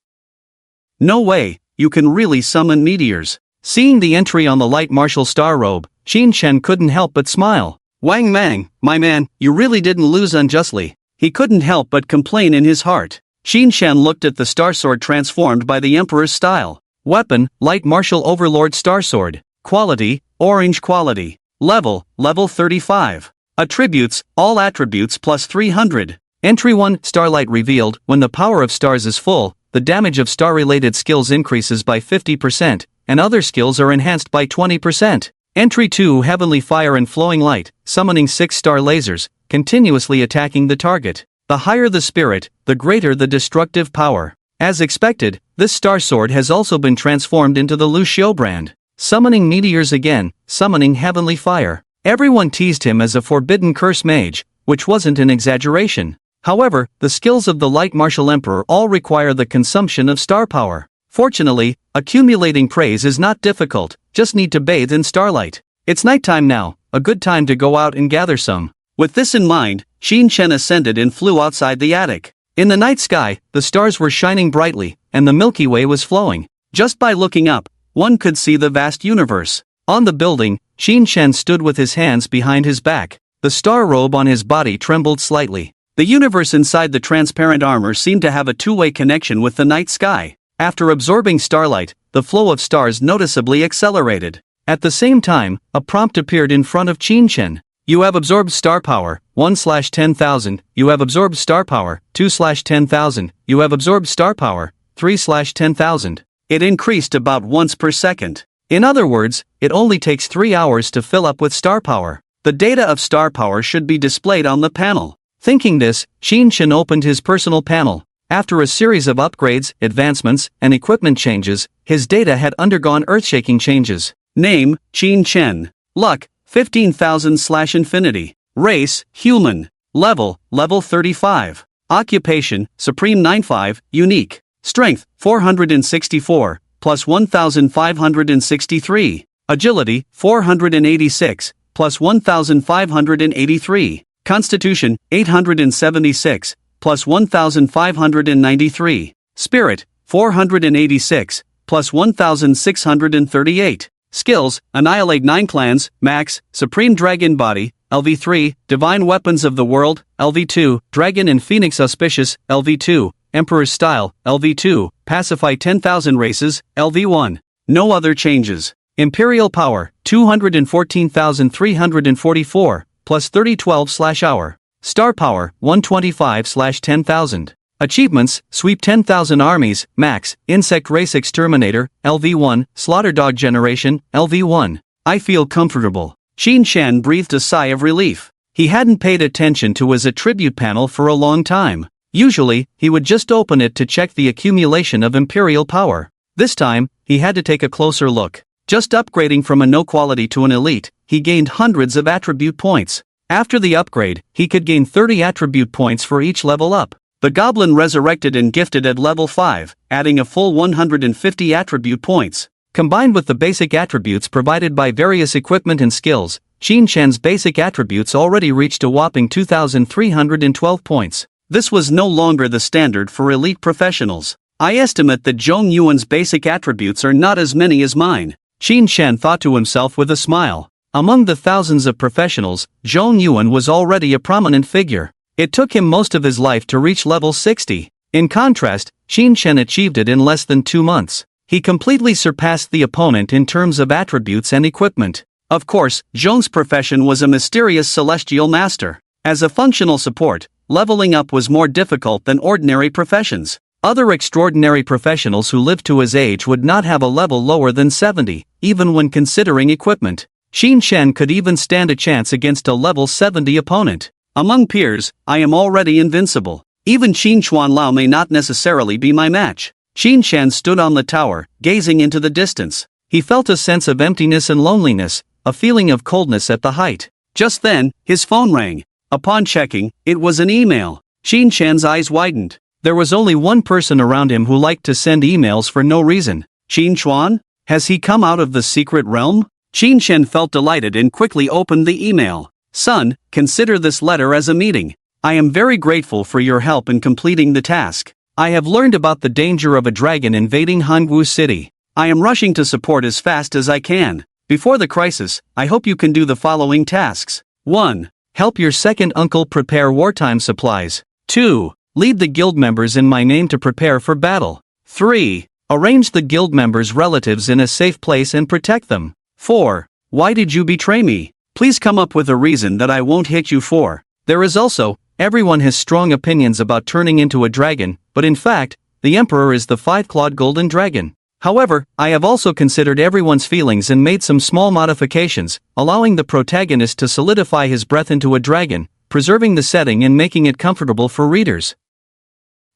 No way, you can really summon meteors. Seeing the entry on the light martial star robe, Qin Shen couldn't help but smile. Wang Mang, my man, you really didn't lose unjustly. He couldn't help but complain in his heart. Qin Shen looked at the star sword transformed by the emperor's style. Weapon, light martial overlord star sword. Quality, orange quality. Level, level 35. Attributes, all attributes plus 300. Entry 1, starlight revealed. When the power of stars is full, the damage of star-related skills increases by 50%, and other skills are enhanced by 20%. Entry 2, heavenly fire and flowing light, summoning 6 star lasers, continuously attacking the target. The higher the spirit, the greater the destructive power. As expected, this star sword has also been transformed into the Lu Xiu brand. Summoning meteors again, summoning heavenly fire. Everyone teased him as a forbidden curse mage, which wasn't an exaggeration. However, the skills of the light martial emperor all require the consumption of star power. Fortunately, accumulating praise is not difficult, just need to bathe in starlight. It's nighttime now, a good time to go out and gather some. With this in mind, Qin Shen ascended and flew outside the attic. In the night sky, the stars were shining brightly, and the Milky Way was flowing. Just by looking up, one could see the vast universe. On the building, Qin Shen stood with his hands behind his back. The star robe on his body trembled slightly. The universe inside the transparent armor seemed to have a two-way connection with the night sky. After absorbing starlight, the flow of stars noticeably accelerated. At the same time, a prompt appeared in front of Qin Chen. You have absorbed star power, 1/10,000, you have absorbed star power, 2/10,000, you have absorbed star power, 3/10,000. It increased about once per second. In other words, it only takes 3 hours to fill up with star power. The data of star power should be displayed on the panel. Thinking this, Qin Chen opened his personal panel. After a series of upgrades, advancements, and equipment changes, his data had undergone earth-shaking changes. Name, Qin Chen. Luck, 15,000/infinity. Race, human. Level 35. Occupation, Supreme 95, unique. Strength, 464, plus 1,563. Agility, 486, plus 1,583. Constitution, 876, plus 1,593. Spirit, 486, plus 1,638. Skills, Annihilate 9 clans, Max, Supreme Dragon Body, LV3, Divine Weapons of the World, LV2, Dragon and Phoenix Auspicious, LV2, Emperor's Style, LV2, Pacify 10,000 Races, LV1. No other changes. Imperial Power, 214,344, plus 3012/hour. Star Power, 125/10,000. Achievements, Sweep 10,000 Armies, Max, Insect Race Exterminator, LV1, Slaughter Dog Generation, LV1. I feel comfortable. Qin Chen breathed a sigh of relief. He hadn't paid attention to his attribute panel for a long time. Usually, he would just open it to check the accumulation of Imperial Power. This time, he had to take a closer look. Just upgrading from a no quality to an elite, he gained hundreds of attribute points. After the upgrade, he could gain 30 attribute points for each level up. The goblin resurrected and gifted at level 5, adding a full 150 attribute points. Combined with the basic attributes provided by various equipment and skills, Qin Chen's basic attributes already reached a whopping 2,312 points. This was no longer the standard for elite professionals. I estimate that Zhong Yuan's basic attributes are not as many as mine. Qin Chen thought to himself with a smile. Among the thousands of professionals, Zhong Yuan was already a prominent figure. It took him most of his life to reach level 60. In contrast, Qin Chen achieved it in less than 2 months. He completely surpassed the opponent in terms of attributes and equipment. Of course, Zhong's profession was a mysterious celestial master. As a functional support, leveling up was more difficult than ordinary professions. Other extraordinary professionals who lived to his age would not have a level lower than 70, even when considering equipment. Qin Chen could even stand a chance against a level 70 opponent. Among peers, I am already invincible. Even Qin Chuanlao may not necessarily be my match. Qin Chen stood on the tower, gazing into the distance. He felt a sense of emptiness and loneliness, a feeling of coldness at the height. Just then, his phone rang. Upon checking, it was an email. Qin Chen's eyes widened. There was only one person around him who liked to send emails for no reason. Qin Chuan? Has he come out of the secret realm? Qin Chen felt delighted and quickly opened the email. Son, consider this letter as a meeting. I am very grateful for your help in completing the task. I have learned about the danger of a dragon invading Hangwu City. I am rushing to support as fast as I can. Before the crisis, I hope you can do the following tasks. 1. Help your second uncle prepare wartime supplies. 2. Lead the guild members in my name to prepare for battle. 3. Arrange the guild members' relatives in a safe place and protect them. 4. Why did you betray me? Please come up with a reason that I won't hit you for. There is also, everyone has strong opinions about turning into a dragon, but in fact, the Emperor is the 5-clawed golden dragon. However, I have also considered everyone's feelings and made some small modifications, allowing the protagonist to solidify his breath into a dragon, preserving the setting and making it comfortable for readers.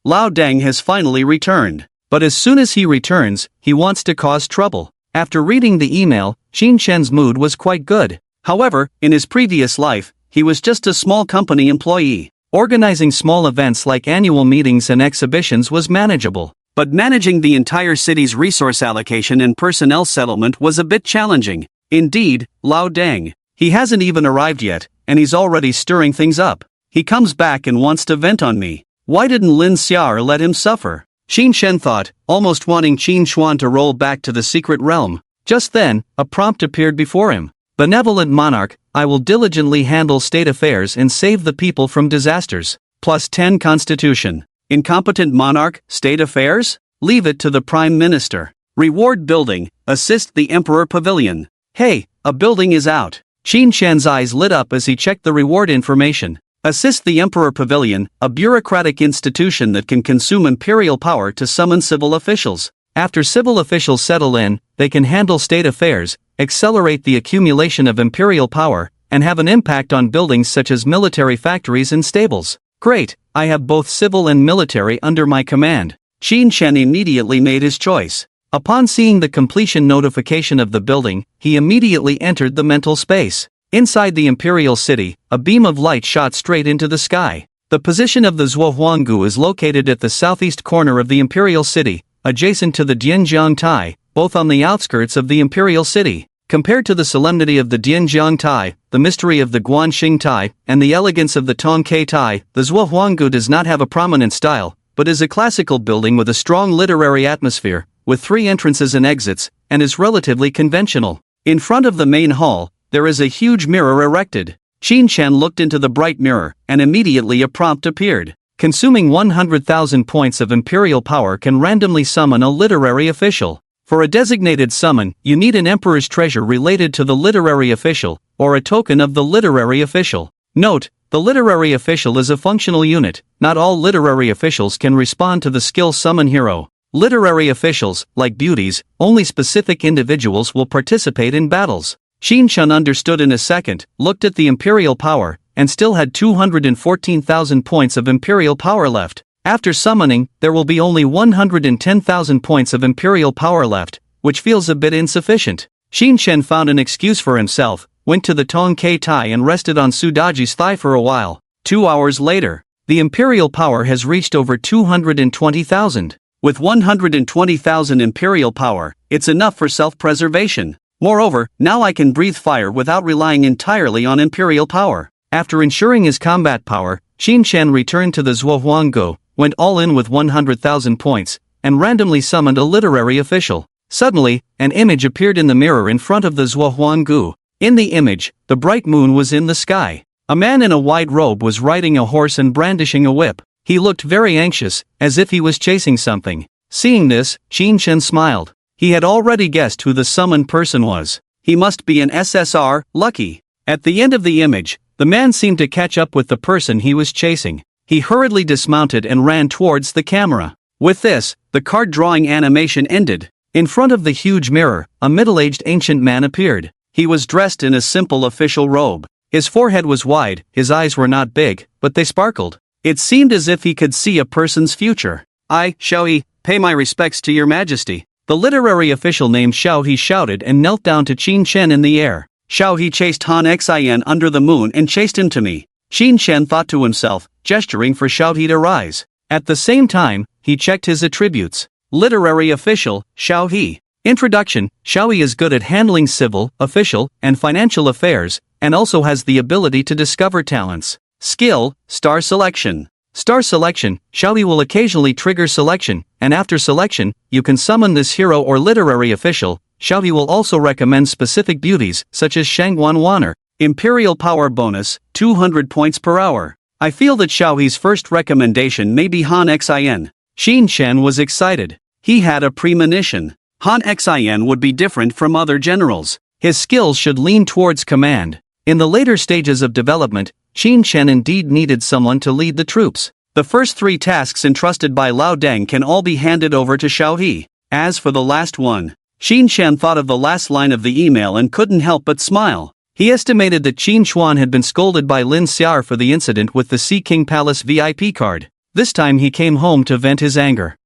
Lao Deng has finally returned. But as soon as he returns, he wants to cause trouble. After reading the email, Qin Chen's mood was quite good. However, in his previous life, he was just a small company employee. Organizing small events like annual meetings and exhibitions was manageable. But managing the entire city's resource allocation and personnel settlement was a bit challenging. Indeed, Lao Deng. He hasn't even arrived yet, and he's already stirring things up. He comes back and wants to vent on me. Why didn't Lin Xiao let him suffer? Qin Chen thought, almost wanting Qin Chuan to roll back to the secret realm. Just then, a prompt appeared before him. Benevolent monarch, I will diligently handle state affairs and save the people from disasters. Plus 10 constitution. Incompetent monarch, state affairs? Leave it to the prime minister. Reward building, assist the emperor pavilion. Hey, a building is out. Qin Shan's eyes lit up as he checked the reward information. Assist the Emperor Pavilion, a bureaucratic institution that can consume imperial power to summon civil officials. After civil officials settle in, they can handle state affairs, accelerate the accumulation of imperial power, and have an impact on buildings such as military factories and stables. Great, I have both civil and military under my command. Qin Shan immediately made his choice. Upon seeing the completion notification of the building, he immediately entered the mental space. Inside the imperial city, a beam of light shot straight into the sky. The position of the Zhuohuanggu is located at the southeast corner of the imperial city, adjacent to the Dianjiang Tai, both on the outskirts of the imperial city. Compared to the solemnity of the Dianjiang Tai, the mystery of the Guanxing Tai, and the elegance of the Tongkai Tai, the Zhuohuanggu does not have a prominent style, but is a classical building with a strong literary atmosphere, with 3 entrances and exits, and is relatively conventional. In front of the main hall, there is a huge mirror erected. Qin Shan looked into the bright mirror, and immediately a prompt appeared. Consuming 100,000 points of imperial power can randomly summon a literary official. For a designated summon, you need an emperor's treasure related to the literary official, or a token of the literary official. Note, the literary official is a functional unit. Not all literary officials can respond to the skill summon hero. Literary officials, like beauties, only specific individuals will participate in battles. Qin Shan understood in a second, looked at the imperial power, and still had 214,000 points of imperial power left. After summoning, there will be only 110,000 points of imperial power left, which feels a bit insufficient. Qin Shan found an excuse for himself, went to the Tongkai Tai and rested on Sudaji's thigh for a while. 2 hours later, the imperial power has reached over 220,000. With 120,000 imperial power, it's enough for self-preservation. Moreover, now I can breathe fire without relying entirely on imperial power. After ensuring his combat power, Qin Shan returned to the Zhuohuanggu, went all in with 100,000 points, and randomly summoned a literary official. Suddenly, an image appeared in the mirror in front of the Zhuohuanggu. In the image, the bright moon was in the sky. A man in a white robe was riding a horse and brandishing a whip. He looked very anxious, as if he was chasing something. Seeing this, Qin Shan smiled. He had already guessed who the summoned person was. He must be an SSR, lucky. At the end of the image, the man seemed to catch up with the person he was chasing. He hurriedly dismounted and ran towards the camera. With this, the card drawing animation ended. In front of the huge mirror, a middle-aged ancient man appeared. He was dressed in a simple official robe. His forehead was wide, his eyes were not big, but they sparkled. It seemed as if he could see a person's future. I, Xiaoyi, pay my respects to your majesty. The literary official named Xiaoyi shouted and knelt down to Qin Shan in the air. Xiaoyi chased Han Xin under the moon and chased him to me. Qin Shan thought to himself, gesturing for Xiaoyi to rise. At the same time, he checked his attributes. Literary official, Xiaoyi. Introduction: Xiaoyi is good at handling civil, official, and financial affairs, and also has the ability to discover talents. Skill: Star Selection. Star Selection: Xiaoyi will occasionally trigger selection, and after selection, you can summon this hero or literary official. Xiaoyi will also recommend specific beauties, such as Shangguan Waner. Imperial Power Bonus, 200 points per hour. I feel that Xiaoyi's first recommendation may be Han Xin. Qin Shan was excited. He had a premonition. Han Xin would be different from other generals. His skills should lean towards command. In the later stages of development, Qin Shan indeed needed someone to lead the troops. The first 3 tasks entrusted by Lao Deng can all be handed over to Xiaoyi. As for the last one, Qin Shan thought of the last line of the email and couldn't help but smile. He estimated that Qin Xuan had been scolded by Lin Xiar for the incident with the Sea King Palace VIP card. This time he came home to vent his anger.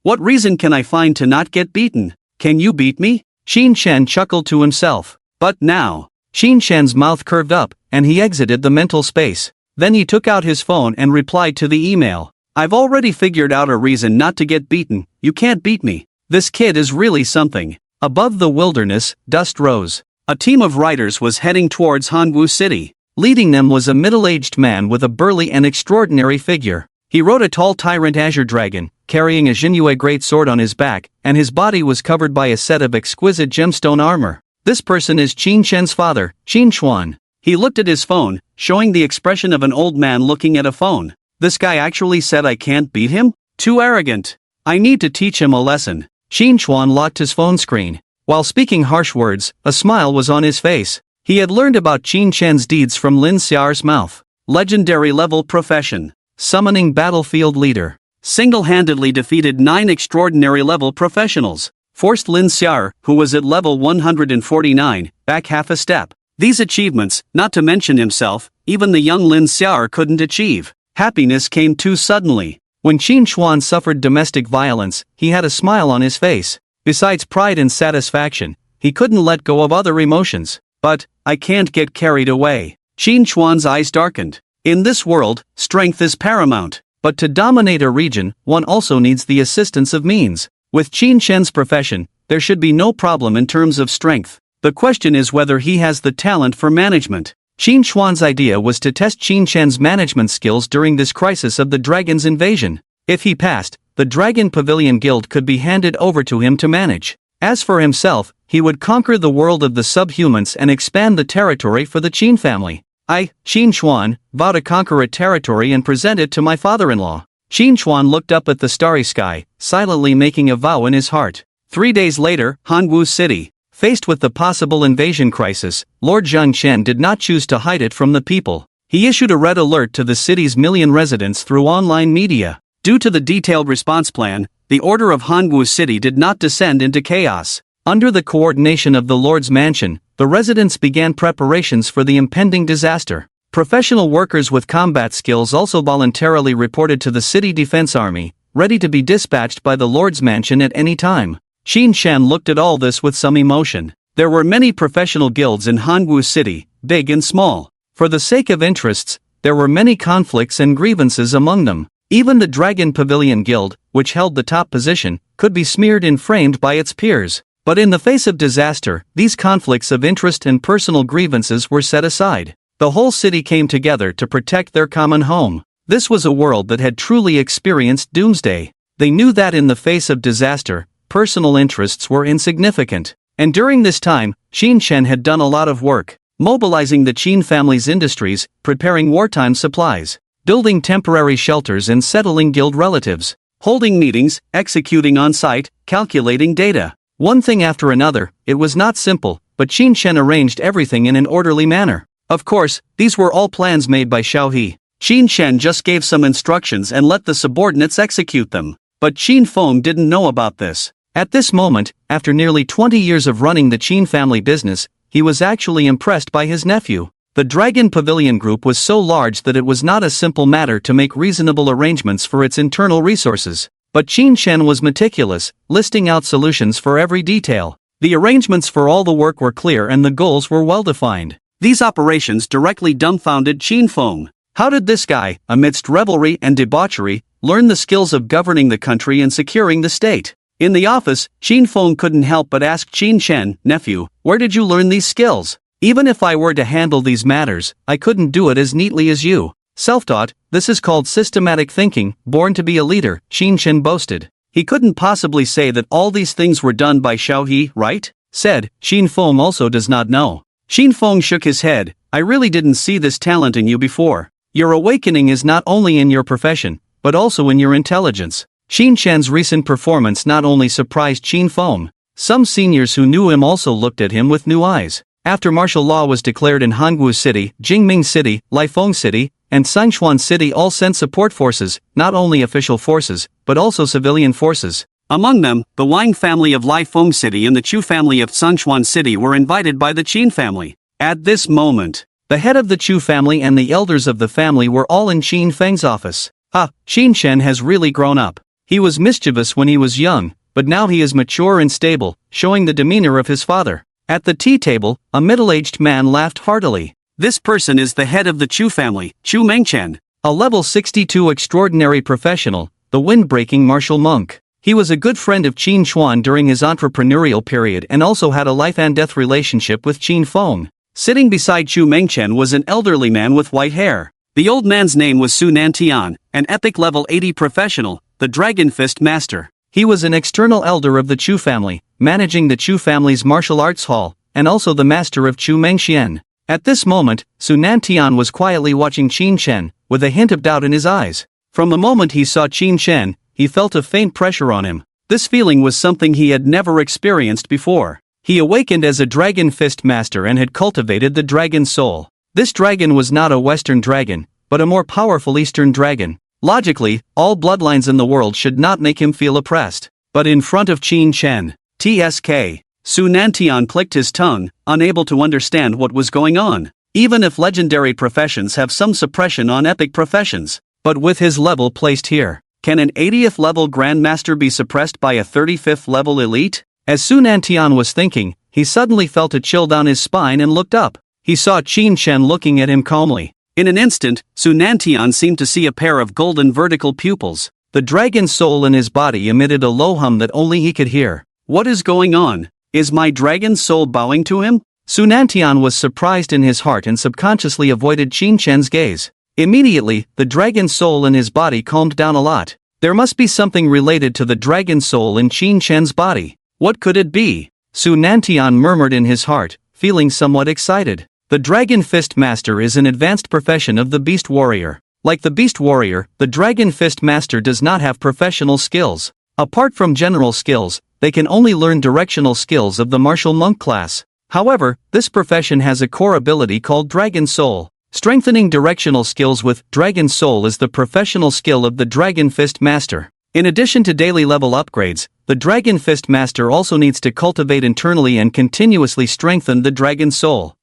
What reason can I find to not get beaten? Can you beat me? Qin Shan chuckled to himself. But now, Qin Shan's mouth curved up, and he exited the mental space. Then he took out his phone and replied to the email. I've already figured out a reason not to get beaten. You can't beat me. This kid is really something. Above the wilderness, dust rose. A team of riders was heading towards Hanwu City. Leading them was a middle-aged man with a burly and extraordinary figure. He rode a tall tyrant azure dragon, carrying a Jinyue great sword on his back, and his body was covered by a set of exquisite gemstone armor. This person is Qin Shan's father, Qin Xuan. He looked at his phone, showing the expression of an old man looking at a phone. This guy actually said I can't beat him? Too arrogant. I need to teach him a lesson. Qin Xuan locked his phone screen.
While speaking harsh words, a smile was on his face. He had learned about Qin Chen's deeds from Lin Xiao's mouth. Legendary level profession. Summoning battlefield leader. Single-handedly defeated 9 extraordinary level professionals. Forced Lin Xiao, who was at level 149, back half a step. These achievements, not to mention himself, even the young Lin Xiao couldn't achieve. Happiness came too suddenly. When Qin Chuan suffered domestic violence, he had a smile on his face. Besides pride and satisfaction, he couldn't let go of other emotions. But, I can't get carried away. Qin Chuan's eyes darkened. In this world, strength is paramount. But to dominate a region, one also needs the assistance of means. With Qin Chen's profession, there should be no problem in terms of strength. The question is whether he has the talent for management. Qin Chuan's idea was to test Qin Chen's management skills during this crisis of the dragon's invasion. If he passed, the Dragon Pavilion Guild could be handed over to him to manage. As for himself, he would conquer the world of the subhumans and expand the territory for the Qin family. I, Qin Chuan, vow to conquer a territory and present it to my father-in-law. Qin Chuan looked up at the starry sky, silently making a vow in his heart. 3 days later, Hanwu City. Faced with the possible invasion crisis, Lord Zhang Chen did not choose to hide it from the people. He issued a red alert to the city's million residents through online media. Due to the detailed response plan, the order of Hanwu City did not descend into chaos. Under the coordination of the Lord's mansion, the residents began preparations for the impending disaster. Professional workers with combat skills also voluntarily reported to the city defense army, ready to be dispatched by the Lord's mansion at any time. Qin Chen looked at all this with some emotion. There were many professional guilds in Hanwu City, big and small. For the sake of interests, there were many conflicts and grievances among them. Even the Dragon Pavilion Guild, which held the top position, could be smeared and framed by its peers. But in the face of disaster, these conflicts of interest and personal grievances were set aside. The whole city came together to protect their common home. This was a world that had truly experienced doomsday. They knew that in the face of disaster, personal interests were insignificant. And during this time, Qin Chen had done a lot of work, mobilizing the Qin family's industries, preparing wartime supplies, building temporary shelters and settling guild relatives, holding meetings, executing on-site, calculating data. One thing after another, it was not simple, but Qin Chen arranged everything in an orderly manner. Of course, these were all plans made by Xiao He. Qin Chen just gave some instructions and let the subordinates execute them. But Qin Feng didn't know about this. At this moment, after nearly 20 years of running the Qin family business, he was actually impressed by his nephew. The Dragon Pavilion Group was so large that it was not a simple matter to make reasonable arrangements for its internal resources. But Qin Chen was meticulous, listing out solutions for every detail. The arrangements for all the work were clear and the goals were well defined. These operations directly dumbfounded Qin Feng. How did this guy, amidst revelry and debauchery, learn the skills of governing the country and securing the state? In the office, Qin Feng couldn't help but ask Qin Chen, "Nephew, where did you learn these skills? Even if I were to handle these matters, I couldn't do it as neatly as you." Self-taught, this is called systematic thinking, born to be a leader, Qin Chen boasted. He couldn't possibly say that all these things were done by Xiao He, right? Said, Qin Feng also does not know. Qin Feng shook his head. I really didn't see this talent in you before. Your awakening is not only in your profession, but also in your intelligence. Qin Chen's recent performance not only surprised Qin Feng. Some seniors who knew him also looked at him with new eyes. After martial law was declared in Hanwu City, Jingming City, Laifeng City, and Sichuan City all sent support forces, not only official forces, but also civilian forces. Among them, the Wang family of Laifeng City and the Chu family of Sichuan City were invited by the Qin family. At this moment, the head of the Chu family and the elders of the family were all in Qin Feng's office. Qin Chen has really grown up. He was mischievous when he was young, but now he is mature and stable, showing the demeanor of his father. At the tea table, a middle-aged man laughed heartily. This person is the head of the Chu family, Chu Mengchen, a level 62 extraordinary professional, the wind-breaking martial monk. He was a good friend of Qin Chuan during his entrepreneurial period and also had a life-and-death relationship with Qin Feng. Sitting beside Chu Mengchen was an elderly man with white hair. The old man's name was Su Nantian, an epic level 80 professional, the Dragon Fist Master. He was an external elder of the Chu family, managing the Chu family's martial arts hall, and also the master of Chu Mengxian. At this moment, Su Nantian was quietly watching Qin Chen, with a hint of doubt in his eyes. From the moment he saw Qin Chen, he felt a faint pressure on him. This feeling was something he had never experienced before. He awakened as a Dragon Fist Master and had cultivated the Dragon Soul. This dragon was not a Western dragon, but a more powerful Eastern dragon. Logically, all bloodlines in the world should not make him feel oppressed. But in front of Qin Chen, TSK, Su Nantian clicked his tongue, unable to understand what was going on. Even if legendary professions have some suppression on epic professions, but with his level placed here, can an 80th level Grandmaster be suppressed by a 35th level elite? As Su Nantian was thinking, he suddenly felt a chill down his spine and looked up. He saw Qin Chen looking at him calmly. In an instant, Su Nantian seemed to see a pair of golden vertical pupils. The dragon soul in his body emitted a low hum that only he could hear. What is going on? Is my dragon soul bowing to him? Su Nantian was surprised in his heart and subconsciously avoided Qin Chen's gaze. Immediately, the dragon soul in his body calmed down a lot. There must be something related to the dragon soul in Qin Chen's body. What could it be? Su Nantian murmured in his heart, feeling somewhat excited. The Dragon Fist Master is an advanced profession of the Beast Warrior. Like the Beast Warrior, the Dragon Fist Master does not have professional skills. Apart from general skills, they can only learn directional skills of the martial monk class. However, this profession has a core ability called Dragon Soul. Strengthening directional skills with Dragon Soul is the professional skill of the Dragon Fist Master. In addition to daily level upgrades, the Dragon Fist Master also needs to cultivate internally and continuously strengthen the Dragon Soul.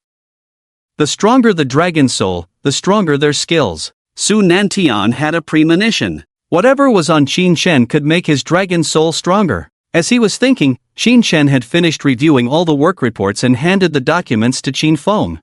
The stronger the Dragon Soul, the stronger their skills. Su Nantian had a premonition. Whatever was on Qin Chen could make his Dragon Soul stronger. As he was thinking, Qin Chen had finished reviewing all the work reports and handed the documents to Qin Feng.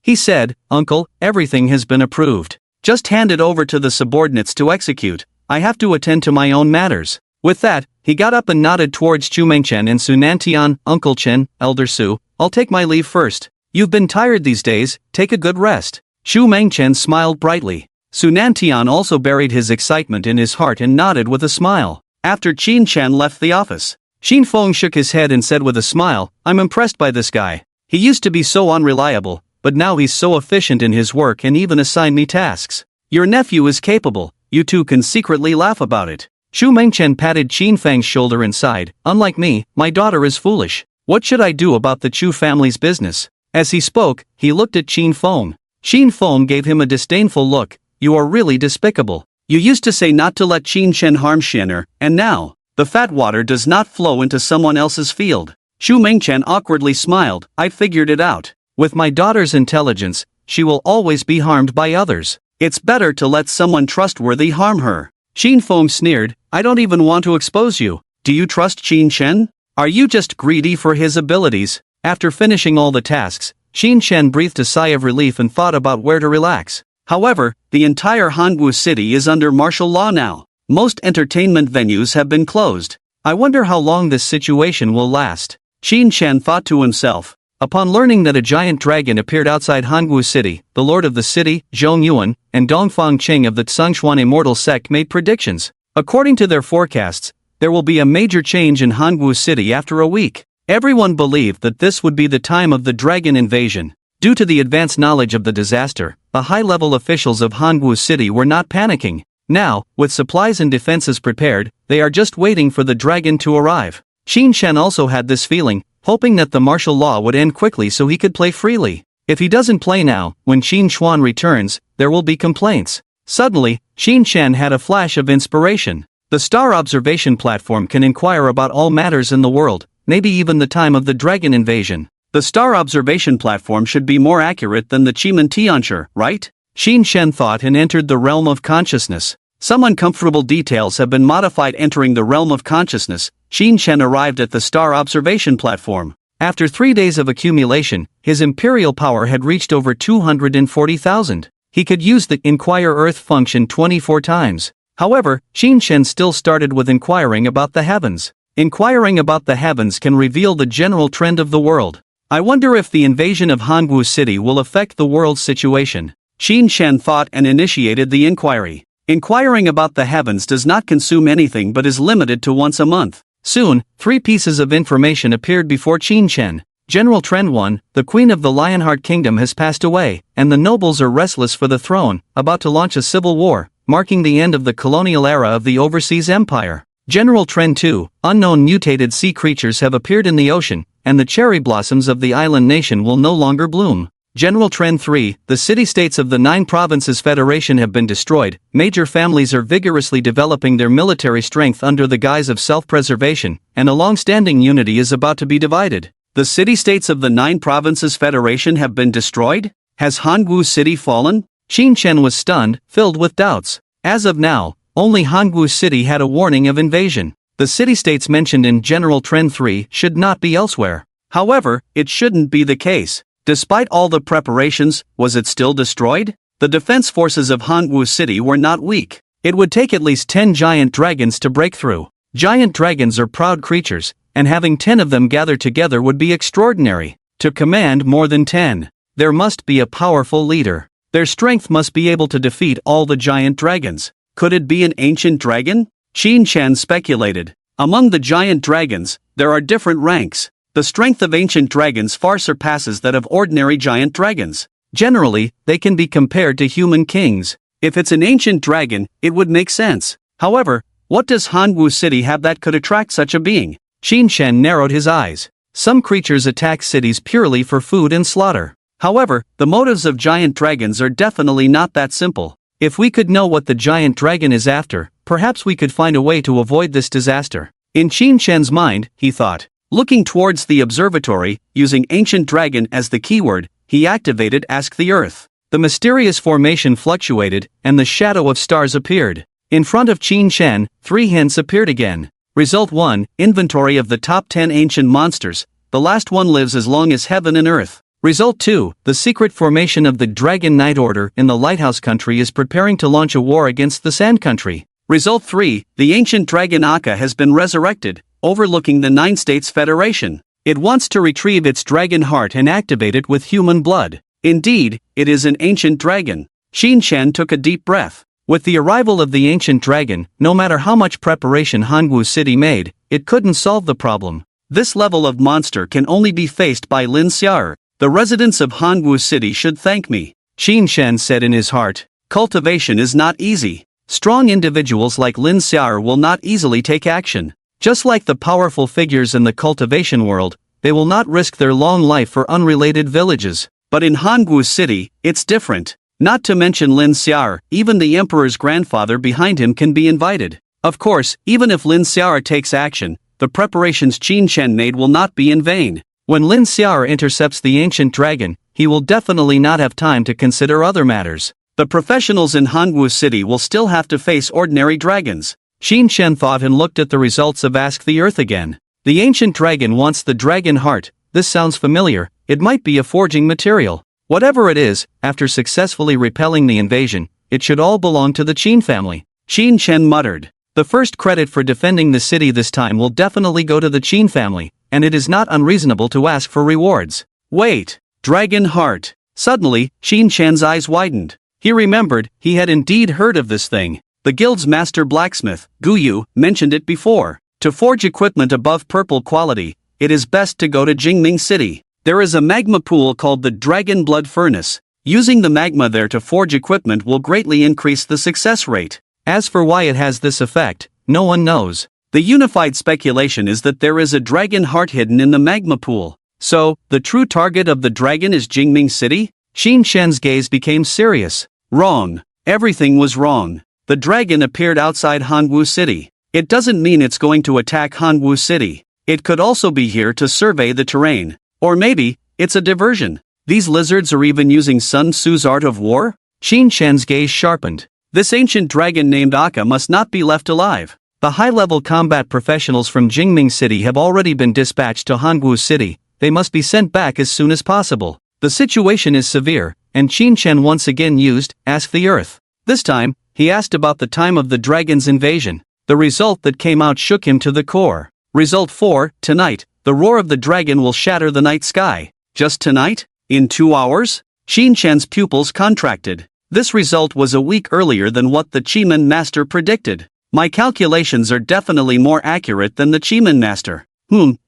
He said, "Uncle, everything has been approved. Just hand it over to the subordinates to execute. I have to attend to my own matters." With that, he got up and nodded towards Chu Mengchen and Su Nantian. "Uncle Chen, Elder Su, I'll take my leave first. You've been tired these days, take a good rest." Chu Mengchen smiled brightly. Su Nantian also buried his excitement in his heart and nodded with a smile. After Qin Chen left the office, Qin Feng shook his head and said with a smile, "I'm impressed by this guy. He used to be so unreliable, but now he's so efficient in his work and even assigned me tasks. Your nephew is capable, you two can secretly laugh about it." Chu Mengchen patted Qin Feng's shoulder and sighed, "Unlike me, my daughter is foolish. What should I do about the Chu family's business?" As he spoke, he looked at Qin Feng. Qin Feng gave him a disdainful look. "You are really despicable. You used to say not to let Qin Chen harm Shen'er, and now, the fat water does not flow into someone else's field." Chu Mengchen awkwardly smiled. "I figured it out. With my daughter's intelligence, she will always be harmed by others. It's better to let someone trustworthy harm her." Qin Feng sneered, "I don't even want to expose you. Do you trust Qin Chen? Are you just greedy for his abilities?" After finishing all the tasks, Qin Chen breathed a sigh of relief and thought about where to relax. However, the entire Hangu city is under martial law now. Most entertainment venues have been closed. I wonder how long this situation will last. Qin Chen thought to himself. Upon learning that a giant dragon appeared outside Hangu city, the lord of the city, Zhong Yuan, and Dongfang Qing of the Tsangshuan immortal sect made predictions. According to their forecasts, there will be a major change in Hangu city after a week. Everyone believed that this would be the time of the dragon invasion. Due to the advanced knowledge of the disaster, the high-level officials of Hangu city were not panicking. Now, with supplies and defenses prepared, they are just waiting for the dragon to arrive. Qin Chen also had this feeling, hoping that the martial law would end quickly so he could play freely. If he doesn't play now, when Qin Xuan returns, there will be complaints. Suddenly, Qin Chen had a flash of inspiration. The star observation platform can inquire about all matters in the world, maybe even the time of the dragon invasion. The star observation platform should be more accurate than the Chiman Tianshi, right? Qin Chen thought and entered the realm of consciousness. Some uncomfortable details have been modified. Entering the realm of consciousness, Qin Chen arrived at the star observation platform. After 3 days of accumulation, his imperial power had reached over 240,000. He could use the Inquire Earth function 24 times. However, Qin Chen still started with inquiring about the heavens. Inquiring about the heavens can reveal the general trend of the world. I wonder if the invasion of Hangu city will affect the world's situation. Qin Chen thought and initiated the inquiry. Inquiring about the heavens does not consume anything but is limited to once a month. Soon, 3 pieces of information appeared before Qin Chen. General Trend 1, the Queen of the Lionheart Kingdom has passed away, and the nobles are restless for the throne, about to launch a civil war, marking the end of the colonial era of the overseas empire. General Trend 2, unknown mutated sea creatures have appeared in the ocean, and the cherry blossoms of the island nation will no longer bloom. General Trend 3, the city-states of the 9 provinces federation have been destroyed, major families are vigorously developing their military strength under the guise of self-preservation, and a long-standing unity is about to be divided.
The city-states of the 9 provinces federation have been destroyed? Has Hangwu City fallen?
Qin Shen was stunned, filled with doubts. As of now, only Hangwu City had a warning of invasion. The city-states mentioned in General Trend 3 should not be elsewhere.
However, it shouldn't be the case. Despite all the preparations, was it still destroyed? The defense forces of Hangwu City were not weak.
It would take at least 10 giant dragons to break through. Giant dragons are proud creatures, and having 10 of them gathered together would be extraordinary. To command more than 10, there must be a powerful leader. Their strength must be able to defeat all the giant dragons.
Could it be an ancient dragon? Qin Shan speculated. Among the giant dragons, there are different ranks. The strength of ancient dragons far surpasses that of ordinary giant dragons.
Generally, they can be compared to human kings.
If it's an ancient dragon, it would make sense. However, what does Hangwu City have that could attract such a being?
Qin Shen narrowed his eyes. Some creatures attack cities purely for food and slaughter.
However, the motives of giant dragons are definitely not that simple.
If we could know what the giant dragon is after, perhaps we could find a way to avoid this disaster.
In Qin Shen's mind, he thought. Looking towards the observatory, using ancient dragon as the keyword, he activated Ask the Earth.
The mysterious formation fluctuated, and the shadow of stars appeared. In front of Qin Shen, 3 hints appeared again.
Result 1, Inventory of the top 10 ancient monsters. The last one lives as long as heaven and earth.
Result 2, the secret formation of the Dragon Knight Order in the Lighthouse Country is preparing to launch a war against the Sand Country.
Result 3, the ancient dragon Akka has been resurrected, overlooking the 9 states federation. It wants to retrieve its dragon heart and activate it with human blood. Indeed, it is an ancient dragon.
Qin Shen took a deep breath. With the arrival of the ancient dragon, no matter how much preparation Hangwu City made, it couldn't solve the problem.
This level of monster can only be faced by Lin Xiao. The residents of Hangwu City should thank me.
Qin Shen said in his heart.
Cultivation is not easy.
Strong individuals like Lin Xiao will not easily take action. Just like the powerful figures in the cultivation world, they will not risk their long life for unrelated villages.
But in Hangwu City, it's different. Not to mention Lin Xiao, even the emperor's grandfather behind him can be invited. Of course, even if Lin Xiao takes action, the preparations Qin Shen made will not be in vain.
When Lin Xiao intercepts the ancient dragon, he will definitely not have time to consider other matters.
The professionals in Hangwu City will still have to face ordinary dragons.
Qin Shen thought and looked at the results of Ask the Earth again. The ancient dragon wants the dragon heart. This sounds familiar. It might be a forging material. Whatever it is, after successfully repelling the invasion, it should all belong to the Qin family.
Qin Shen muttered.
The first credit for defending the city this time will definitely go to the Qin family, and it is not unreasonable to ask for rewards.
Wait, dragon heart. Suddenly, Qin Shen's eyes widened.
He remembered, he had indeed heard of this thing.
The guild's master blacksmith, Guyu, mentioned it before. To forge equipment above purple quality, it is best to go to Jingming City. There is a magma pool called the Dragon Blood Furnace. Using the magma there to forge equipment will greatly increase the success rate.
As for why it has this effect, no one knows.
The unified speculation is that there is a dragon heart hidden in the magma pool.
So, the true target of the dragon is Jingming City?
Qin Shen's gaze became serious. Wrong. Everything was wrong. The dragon appeared outside Hangwu City. It doesn't mean it's going to attack Hangwu City. It could also be here to survey the terrain. Or maybe, it's a diversion. These lizards are even using Sun Tzu's art of war?
Qin Shen's gaze sharpened.
This ancient dragon named Akka must not be left alive.
The high-level combat professionals from Jingming City have already been dispatched to Hangwu City. They must be sent back as soon as possible. The situation is severe, and Qin Shen once again used Ask the Earth. This time, he asked about the time of the dragon's invasion. The result that came out shook him to the core. Result 4, tonight, the roar of the dragon will shatter the night sky.
Just tonight? In 2 hours? Qin Shen's pupils contracted. This result was a week earlier than what the Chiman Master predicted. My calculations are definitely more accurate than the Chiman Master.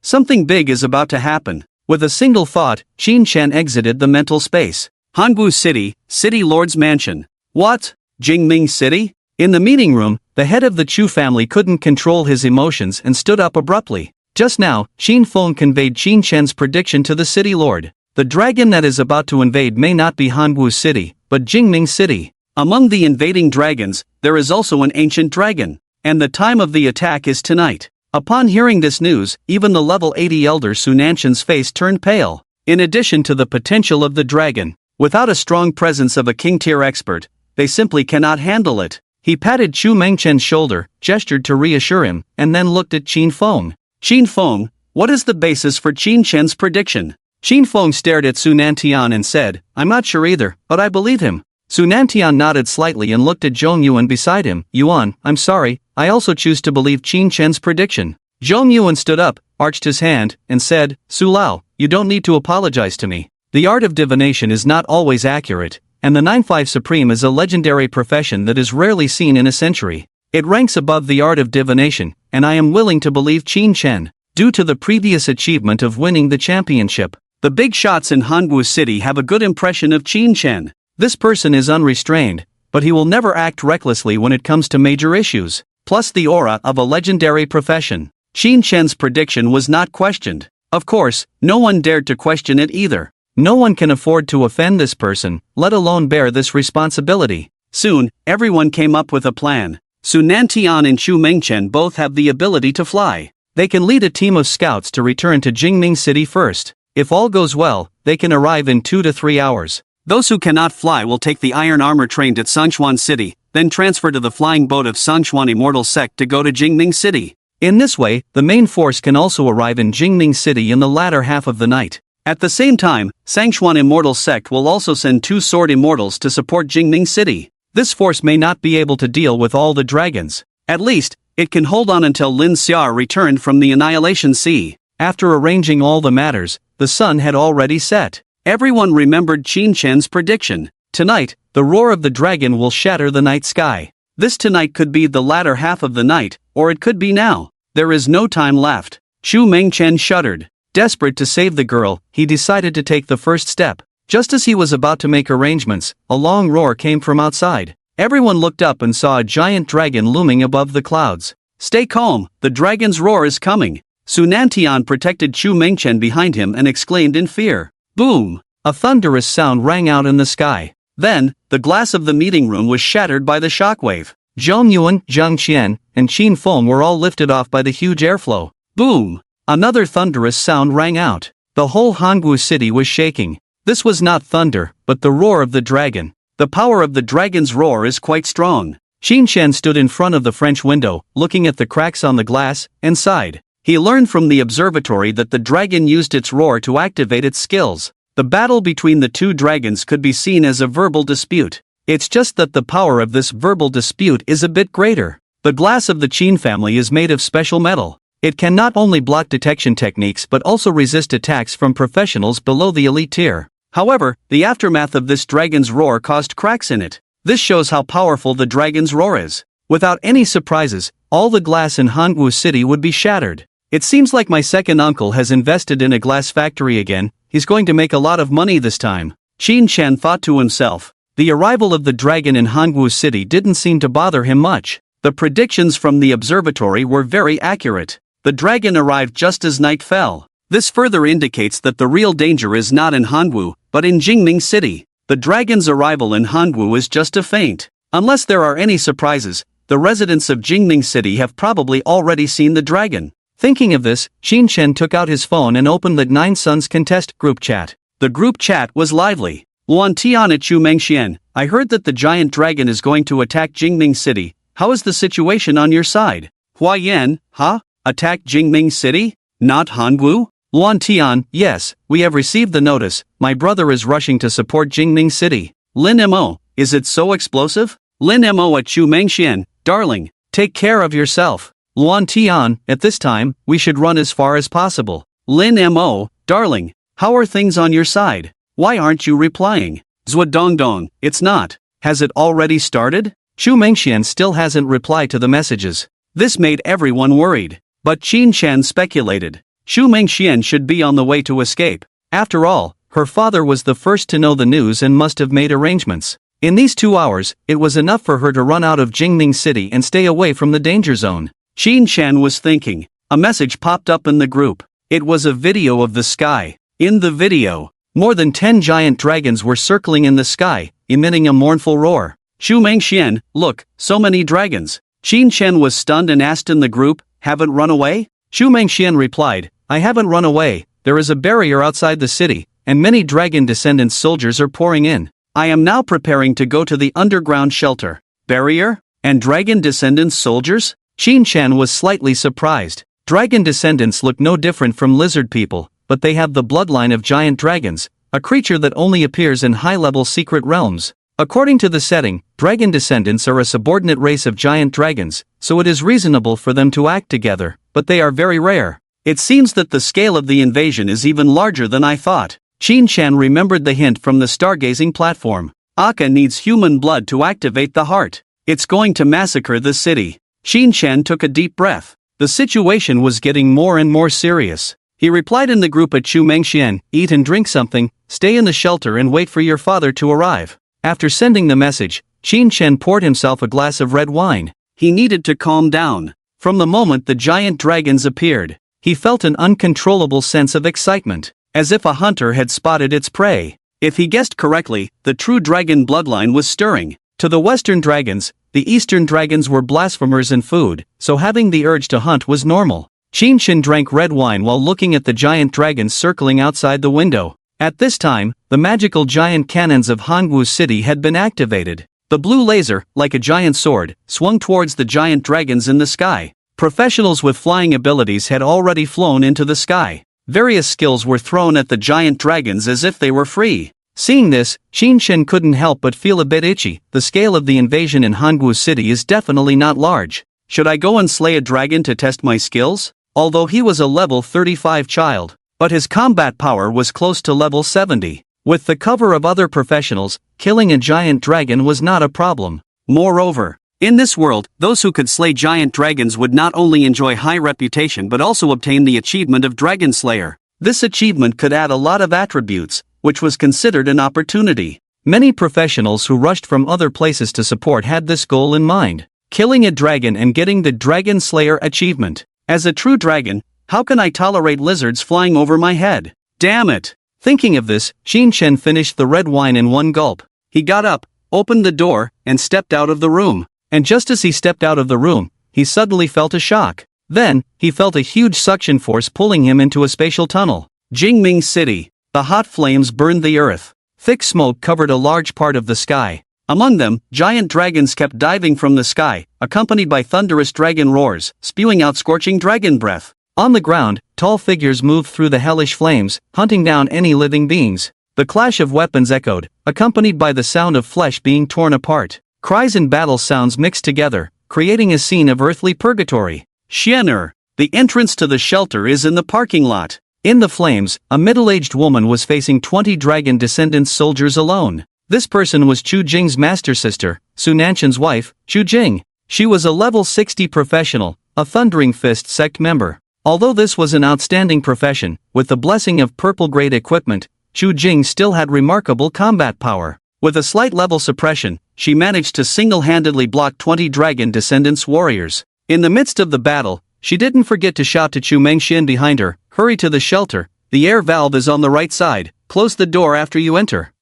Something big is about to happen.
With a single thought, Qin Shen exited the mental space.
Hangwu City, City Lord's Mansion. What? Jingming City? In the meeting room, the head of the Chu family couldn't control his emotions and stood up abruptly. Just now, Qin Feng conveyed Qin Chen's prediction to the city lord. The dragon that is about to invade may not be Hanwu City, but Jingming City. Among the invading dragons, there is also an ancient dragon, and the time of the attack is tonight. Upon hearing this news, even the level 80 elder Su Nanshan's face turned pale. In addition to the potential of the dragon, without a strong presence of a king-tier expert, they simply cannot handle it. He patted Chu Mengchen's shoulder, gestured to reassure him, and then looked at Qin Feng. Qin Feng, what is the basis for Qin Chen's prediction? Qin Feng stared at Su Nantian and said, I'm not sure either, but I believe him. Su Nantian nodded slightly and looked at Zhong Yuan beside him. Yuan, I'm sorry, I also choose to believe Qin Chen's prediction. Zhong Yuan stood up, arched his hand, and said, Su Lao, you don't need to apologize to me. The art of divination is not always accurate, and the 9-5 Supreme is a legendary profession that is rarely seen in a century. It ranks above the art of divination, and I am willing to believe Qin Chen, due to the previous achievement of winning the championship. The big shots in Hanwu City have a good impression of Qin Chen. This person is unrestrained, but he will never act recklessly when it comes to major issues, plus the aura of a legendary profession. Qin Chen's prediction was not questioned. Of course, no one dared to question it either. No one can afford to offend this person, let alone bear this responsibility. Soon, everyone came up with a plan. Su Nantian and Chu Mengchen both have the ability to fly. They can lead a team of scouts to return to Jingming City first. If all goes well, they can arrive in 2 to 3 hours. Those who cannot fly will take the iron armor trained at Sanchuan City, then transfer to the flying boat of Sanchuan Immortal Sect to go to Jingming City. In this way, the main force can also arrive in Jingming City in the latter half of the night. At the same time, Sanchuan Immortal Sect will also send 2 sword immortals to support Jingming City. This force may not be able to deal with all the dragons. At least, it can hold on until Lin Xiar returned from the Annihilation Sea. After arranging all the matters, the sun had already set. Everyone remembered Qin Chen's prediction. Tonight, the roar of the dragon will shatter the night sky. This tonight could be the latter half of the night, or it could be now. There is no time left. Chu Mengchen shuddered. Desperate to save the girl, he decided to take the first step. Just as he was about to make arrangements, a long roar came from outside. Everyone looked up and saw a giant dragon looming above the clouds. Stay calm, the dragon's roar is coming. Su Nantian protected Chu Mengchen behind him and exclaimed in fear. Boom! A thunderous sound rang out in the sky. Then, the glass of the meeting room was shattered by the shockwave. Zhong Yuan, Zhang Qian, and Qin Feng were all lifted off by the huge airflow. Boom! Another thunderous sound rang out. The whole Hanwu city was shaking. This was not thunder, but the roar of the dragon. The power of the dragon's roar is quite strong. Qin Shen stood in front of the French window, looking at the cracks on the glass, and sighed. He learned from the observatory that the dragon used its roar to activate its skills. The battle between the two dragons could be seen as a verbal dispute. It's just that the power of this verbal dispute is a bit greater. The glass of the Qin family is made of special metal. It can not only block detection techniques but also resist attacks from professionals below the elite tier. However, the aftermath of this dragon's roar caused cracks in it. This shows how powerful the dragon's roar is. Without any surprises, all the glass in Hanwu City would be shattered. It seems like my second uncle has invested in a glass factory again. He's going to make a lot of money this time. Qin Chen thought to himself. The arrival of the dragon in Hanwu City didn't seem to bother him much. The predictions from the observatory were very accurate. The dragon arrived just as night fell. This further indicates that the real danger is not in Hanwu, but in Jingming City. The dragon's arrival in Hanwu is just a feint. Unless there are any surprises, the residents of Jingming City have probably already seen the dragon. Thinking of this, Qin Chen took out his phone and opened the Nine Sons Contest group chat. The group chat was lively. Luan Tian at Chu Mengxian, I heard that the giant dragon is going to attack Jingming City. How is the situation on your side? Hua Yan, huh? Attack Jingming City? Not Hanwu? Luan Tian, yes, we have received the notice. My brother is rushing to support Jingming City. Lin Mo, is it so explosive? Lin Mo at Chu Mengxian, darling, take care of yourself. Luan Tian, at this time, we should run as far as possible. Lin Mo, darling, how are things on your side? Why aren't you replying? Zwa Dongdong, it's not. Has it already started? Chu Mengxian still hasn't replied to the messages. This made everyone worried. But Qin Chen speculated. Chu Mengxian should be on the way to escape. After all, her father was the first to know the news and must have made arrangements.
In these 2 hours, it was enough for her to run out of Jingming City and stay away from the danger zone.
Qin Shan was thinking. A message popped up in the group. It was a video of the sky. In the video, more than 10 giant dragons were circling in the sky, emitting a mournful roar. Xu Mengxian, look, so many dragons. Qin Shan was stunned and asked in the group, haven't run away?
Xu Mengxian replied, I haven't run away, there is a barrier outside the city, and many dragon descendant soldiers are pouring in.
I am now preparing to go to the underground shelter. Barrier? And dragon descendant soldiers?
Qin Shan was slightly surprised. Dragon descendants look no different from lizard people, but they have the bloodline of giant dragons, a creature that only appears in high-level secret realms. According to the setting, dragon descendants are a subordinate race of giant dragons, so it is reasonable for them to act together, but they are very rare.
It seems that the scale of the invasion is even larger than I thought.
Qin Shan remembered the hint from the stargazing platform.
Akka needs human blood to activate the heart. It's going to massacre the city.
Qin Shan took a deep breath. The situation was getting more and more serious. He replied in the group at Xu Mengxian, eat and drink something, stay in the shelter and wait for your father to arrive. After sending the message, Qin Shan poured himself a glass of red wine.
He needed to calm down.
From the moment the giant dragons appeared, he felt an uncontrollable sense of excitement, as if a hunter had spotted its prey.
If he guessed correctly, the true dragon bloodline was stirring.
To the Western dragons, the Eastern dragons were blasphemers in food, so having the urge to hunt was normal. Qin Shan drank red wine while looking at the giant dragons circling outside the window. At this time, the magical giant cannons of Hangwu City had been activated. The blue laser, like a giant sword, swung towards the giant dragons in the sky. Professionals with flying abilities had already flown into the sky. Various skills were thrown at the giant dragons as if they were free. Seeing this, Qin Shan couldn't help but feel a bit itchy. The scale of the invasion in Hangwu City is definitely not large.
Should I go and slay a dragon to test my skills?
Although he was a level 35 child, but his combat power was close to level 70. With the cover of other professionals, killing a giant dragon was not a problem.
Moreover, in this world, those who could slay giant dragons would not only enjoy high reputation but also obtain the achievement of Dragon Slayer.
This achievement could add a lot of attributes, which was considered an opportunity. Many professionals who rushed from other places to support had this goal in mind: killing a dragon and getting the Dragon Slayer achievement.
As a true dragon, how can I tolerate lizards flying over my head? Damn it!
Thinking of this, Qin Shan finished the red wine in one gulp.
He got up, opened the door, and stepped out of the room.
And just as he stepped out of the room, he suddenly felt a shock. Then, he felt a huge suction force pulling him into a spatial tunnel.
Jingming City. The hot flames burned the earth.
Thick smoke covered a large part of the sky.
Among them, giant dragons kept diving from the sky, accompanied by thunderous dragon roars, spewing out scorching dragon breath.
On the ground, tall figures moved through the hellish flames, hunting down any living beings. The clash of weapons echoed, accompanied by the sound of flesh being torn apart. Cries and battle sounds mixed together, creating a scene of earthly purgatory.
Xianer, the entrance to the shelter is in the parking lot.
In the flames, a middle-aged woman was facing 20 dragon descendant soldiers alone. This person was Chu Jing's master sister, Su Nanshan's wife, Chu Jing. She was a level 60 professional, a Thundering Fist sect member. Although this was an outstanding profession, with the blessing of purple-grade equipment, Chu Jing still had remarkable combat power. With a slight level suppression, she managed to single-handedly block 20 dragon descendants warriors. In the midst of the battle, she didn't forget to shout to Xu Mengxian behind her, hurry to the shelter, the air valve is on the right side, close the door after you enter.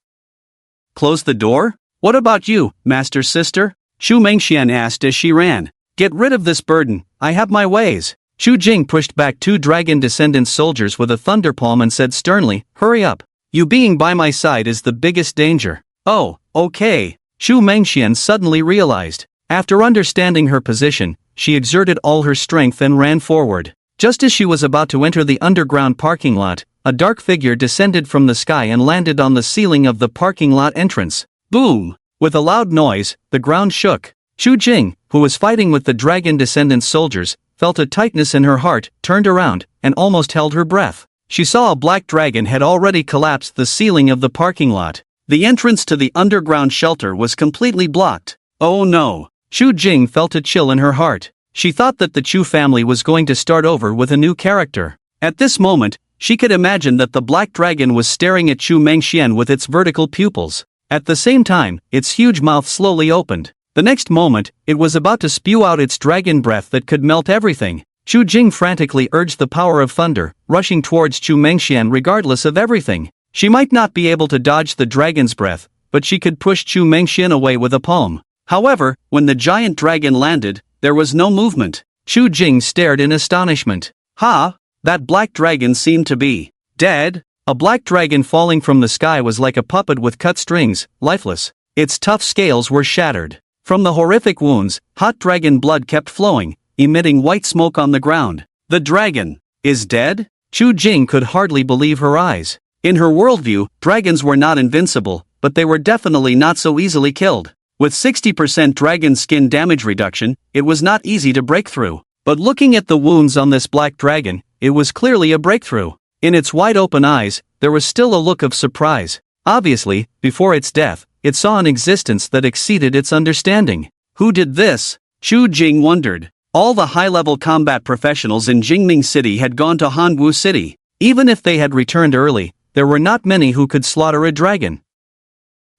Close the door? What about you, master sister? Xu Mengxian asked as she ran.
Get rid of this burden, I have my ways. Chu Jing pushed back 2 dragon descendant soldiers with a thunderpalm and said sternly, hurry up. You being by my side is the biggest danger.
Oh, okay.
Xu Mengxian suddenly realized. After understanding her position, she exerted all her strength and ran forward. Just as she was about to enter the underground parking lot, a dark figure descended from the sky and landed on the ceiling of the parking lot entrance.
Boom!
With a loud noise, the ground shook. Chu Jing, who was fighting with the dragon descendant soldiers, felt a tightness in her heart, turned around, and almost held her breath. She saw a black dragon had already collapsed the ceiling of the parking lot.
The entrance to the underground shelter was completely blocked. Oh no!
Chu Jing felt a chill in her heart. She thought that the Chu family was going to start over with a new character.
At this moment, she could imagine that the black dragon was staring at Xu Mengxian with its vertical pupils.
At the same time, its huge mouth slowly opened. The next moment, it was about to spew out its dragon breath that could melt everything. Chu Jing frantically urged the power of thunder, rushing towards Chu Mengxian regardless of everything. She might not be able to dodge the dragon's breath, but she could push Chu Mengxian away with a palm. However, when the giant dragon landed, there was no movement. Chu Jing stared in astonishment. Ha! That black dragon seemed to be dead. A black dragon falling from the sky was like a puppet with cut strings, lifeless. Its tough scales were shattered. From the horrific wounds, hot dragon blood kept flowing, emitting white smoke on the ground. The dragon is dead? Chu Jing could hardly believe her eyes. In her worldview, dragons were not invincible, but they were definitely not so easily killed. With 60% dragon skin damage reduction, it was not easy to break through. But looking at the wounds on this black dragon, it was clearly a breakthrough. In its wide-open eyes, there was still a look of surprise. Obviously, before its death, it saw an existence that exceeded its understanding. Who did this? Chu Jing wondered. All the high-level combat professionals in Jingming City had gone to Hanwu City. Even if they had returned early, there were not many who could slaughter a dragon.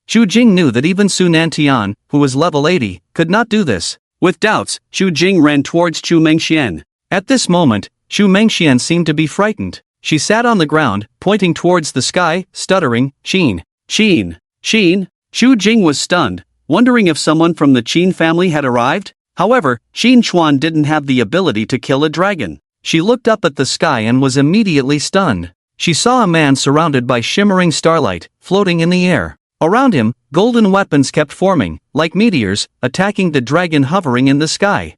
Chu Jing knew that even Su Nantian, who was level 80, could not do this. With doubts, Chu Jing ran towards Chu Mengxian. At this moment, Chu Mengxian seemed to be frightened. She sat on the ground, pointing towards the sky, stuttering, Qin. Qin. Qin. Chu Jing was stunned, wondering if someone from the Qin family had arrived. However, Qin Chuan didn't have the ability to kill a dragon. She looked up at the sky and was immediately stunned. She saw a man surrounded by shimmering starlight, floating in the air. Around him, golden weapons kept forming, like meteors, attacking the dragon hovering in the sky.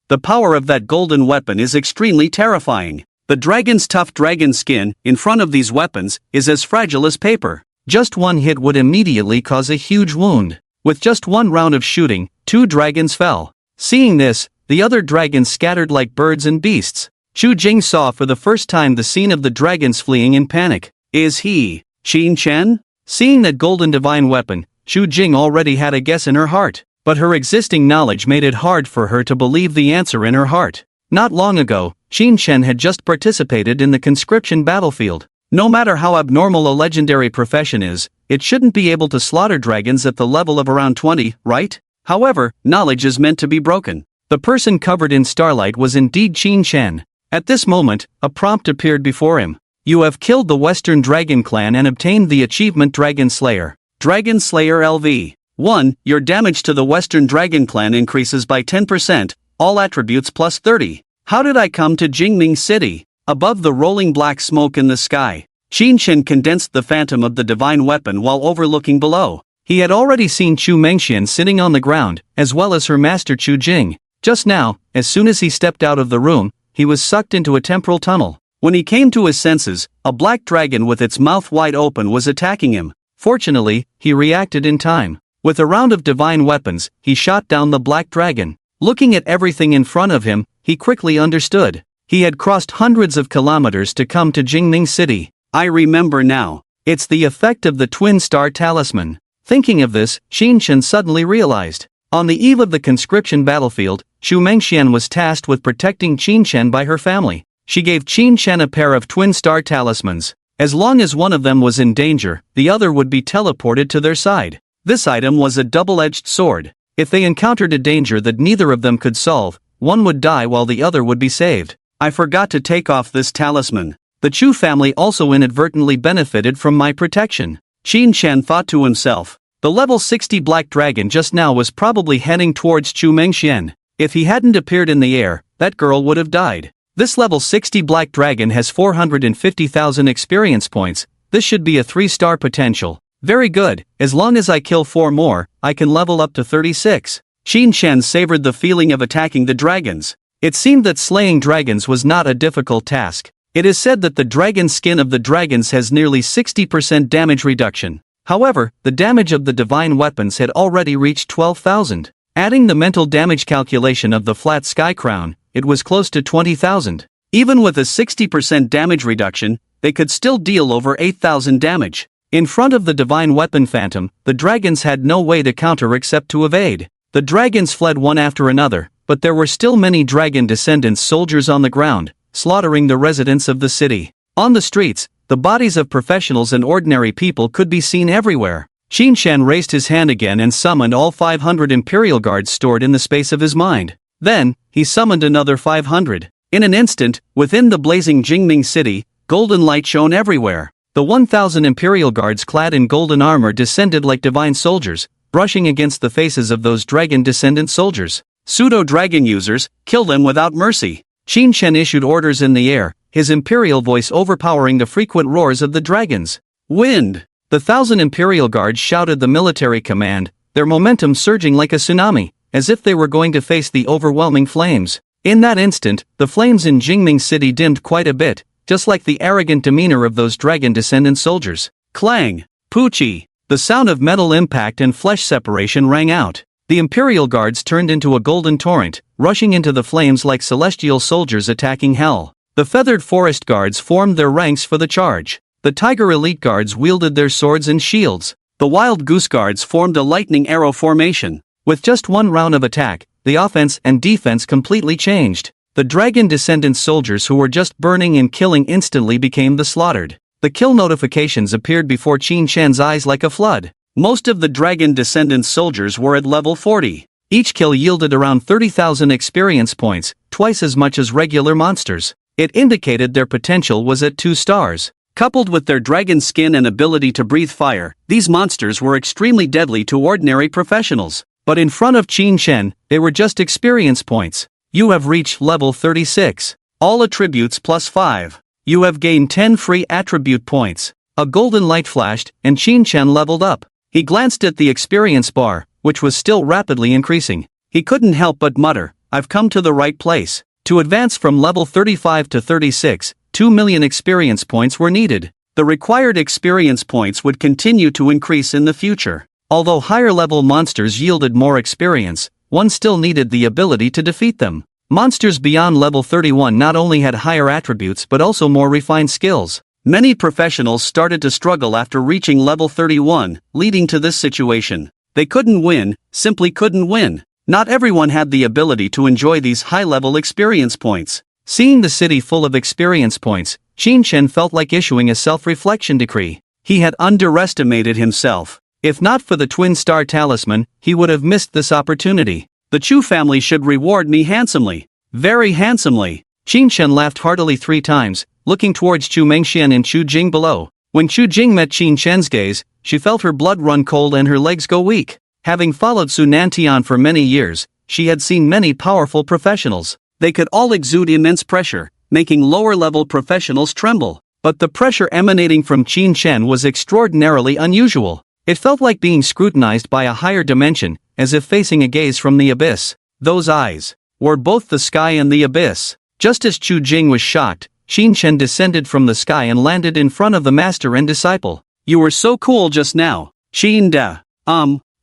The power of that golden weapon is extremely terrifying. The dragon's tough dragon skin, in front of these weapons, is as fragile as paper. Just one hit would immediately cause a huge wound. With just one round of shooting, 2 dragons fell. Seeing this, the other dragons scattered like birds and beasts. Chu Jing saw for the first time the scene of the dragons fleeing in panic. Is he Qin Chen? Seeing that golden divine weapon, Chu Jing already had a guess in her heart, but her existing knowledge made it hard for her to believe the answer in her heart. Not long ago, Qin Chen had just participated in the conscription battlefield. No matter how abnormal a legendary profession is, it shouldn't be able to slaughter dragons at the level of around 20, right? However, knowledge is meant to be broken. The person covered in starlight was indeed Qin Chen. At this moment, a prompt appeared before him. You have killed the Western Dragon Clan and obtained the achievement Dragon Slayer. Dragon Slayer LV. 1. Your damage to the Western Dragon Clan increases by 10%, all attributes plus 30. How did I come to Jingming City? Above the rolling black smoke in the sky, Qin Chen condensed the phantom of the divine weapon while overlooking below. He had already seen Chu Mengxian sitting on the ground, as well as her master Chu Jing. Just now, as soon as he stepped out of the room, he was sucked into a temporal tunnel. When he came to his senses, a black dragon with its mouth wide open was attacking him. Fortunately, he reacted in time. With a round of divine weapons, he shot down the black dragon. Looking at everything in front of him, he quickly understood. He had crossed hundreds of kilometers to come to Jingming City. I remember now. It's the effect of the twin star talisman. Thinking of this, Qin Chen suddenly realized. On the eve of the conscription battlefield, Chu Mengxian was tasked with protecting Qin Chen by her family. She gave Qin Chen a pair of twin star talismans. As long as one of them was in danger, the other would be teleported to their side. This item was a double-edged sword. If they encountered a danger that neither of them could solve, one would die while the other would be saved. I forgot to take off this talisman. The Chu family also inadvertently benefited from my protection. Qin Chen thought to himself. The level 60 black dragon just now was probably heading towards Chu Mengxian. If he hadn't appeared in the air, that girl would have died. This level 60 black dragon has 450,000 experience points. This should be a 3-star potential. Very good, as long as I kill 4 more, I can level up to 36. Qin Chen savored the feeling of attacking the dragons. It seemed that slaying dragons was not a difficult task. It is said that the dragon skin of the dragons has nearly 60% damage reduction. However, the damage of the divine weapons had already reached 12,000. Adding the mental damage calculation of the flat sky crown, it was close to 20,000. Even with a 60% damage reduction, they could still deal over 8,000 damage. In front of the divine weapon phantom, the dragons had no way to counter except to evade. The dragons fled one after another, but there were still many dragon descendants soldiers on the ground, slaughtering the residents of the city. On the streets, the bodies of professionals and ordinary people could be seen everywhere.
Qin Shan raised his hand again and summoned all 500 Imperial Guards stored in the space of his mind. Then, he summoned another 500. In an instant, within the blazing Jingming city, golden light shone everywhere. The 1,000 Imperial Guards clad in golden armor descended like divine soldiers, brushing against the faces of those dragon-descendant soldiers. Pseudo-dragon users, kill them without mercy. Qin Shan issued orders in the air, his imperial voice overpowering the frequent roars of the dragons. Wind! The 1,000 Imperial Guards shouted the military command, their momentum surging like a tsunami, as if they were going to face the overwhelming flames. In that instant, the flames in Jingming city dimmed quite a bit, just like the arrogant demeanor of those dragon-descendant soldiers. Clang! Poochie! The sound of metal impact and flesh separation rang out. The Imperial Guards turned into a golden torrent, rushing into the flames like celestial soldiers attacking hell. The feathered forest guards formed their ranks for the charge. The Tiger Elite Guards wielded their swords and shields. The Wild Goose Guards formed a lightning arrow formation. With just one round of attack, the offense and defense completely changed. The dragon-descendant soldiers who were just burning and killing instantly became the slaughtered. The kill notifications appeared before Qin Shan's eyes like a flood. Most of the dragon-descendant soldiers were at level 40. Each kill yielded around 30,000 experience points, twice as much as regular monsters. It indicated their potential was at 2 stars. Coupled with their dragon skin and ability to breathe fire, these monsters were extremely deadly to ordinary professionals. But in front of Qin Shan, they were just experience points. You have reached level 36. All attributes plus 5. You have gained 10 free attribute points. A golden light flashed, and Qin Shan leveled up. He glanced at the experience bar, which was still rapidly increasing. He couldn't help but mutter, "I've come to the right place." To advance from level 35 to 36, 2 million experience points were needed. The required experience points would continue to increase in the future. Although higher-level monsters yielded more experience, one still needed the ability to defeat them. Monsters beyond level 31 not only had higher attributes but also more refined skills. Many professionals started to struggle after reaching level 31, leading to this situation. They couldn't win, simply couldn't win. Not everyone had the ability to enjoy these high-level experience points. Seeing the city full of experience points, Qin Shan felt like issuing a self-reflection decree. He had underestimated himself. If not for the twin star talisman, he would have missed this opportunity. The Chu family should reward me handsomely. Very handsomely. Qin Shan laughed heartily 3 times, looking towards Chu Mengxian and Chu Jing below. When Chu Jing met Qin Shan's gaze, she felt her blood run cold and her legs go weak. Having followed Su Nantian for many years, she had seen many powerful professionals. They could all exude immense pressure, making lower-level professionals tremble. But the pressure emanating from Qin Shan was extraordinarily unusual. It felt like being scrutinized by a higher dimension, as if facing a gaze from the abyss. Those eyes were both the sky and the abyss. Just as Chu Jing was shocked, Qin Shan descended from the sky and landed in front of the master and disciple. "You were so cool just now. Qin Da.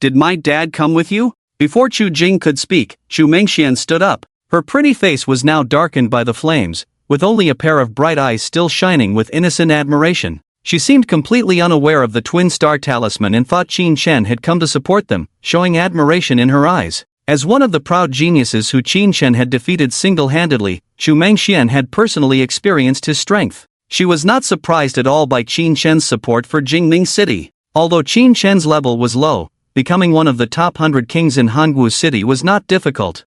Did my dad come with you?" Before Chu Jing could speak, Chu Mengxian stood up. Her pretty face was now darkened by the flames, with only a pair of bright eyes still shining with innocent admiration. She seemed completely unaware of the twin star talisman and thought Qin Shan had come to support them, showing admiration in her eyes. As one of the proud geniuses who Qin Shan had defeated single-handedly, Chu Mengxian had personally experienced his strength. She was not surprised at all by Qin Shan's support for Jingming City. Although Qin Shan's level was low, becoming one of the top 100 kings in Hangu City was not difficult.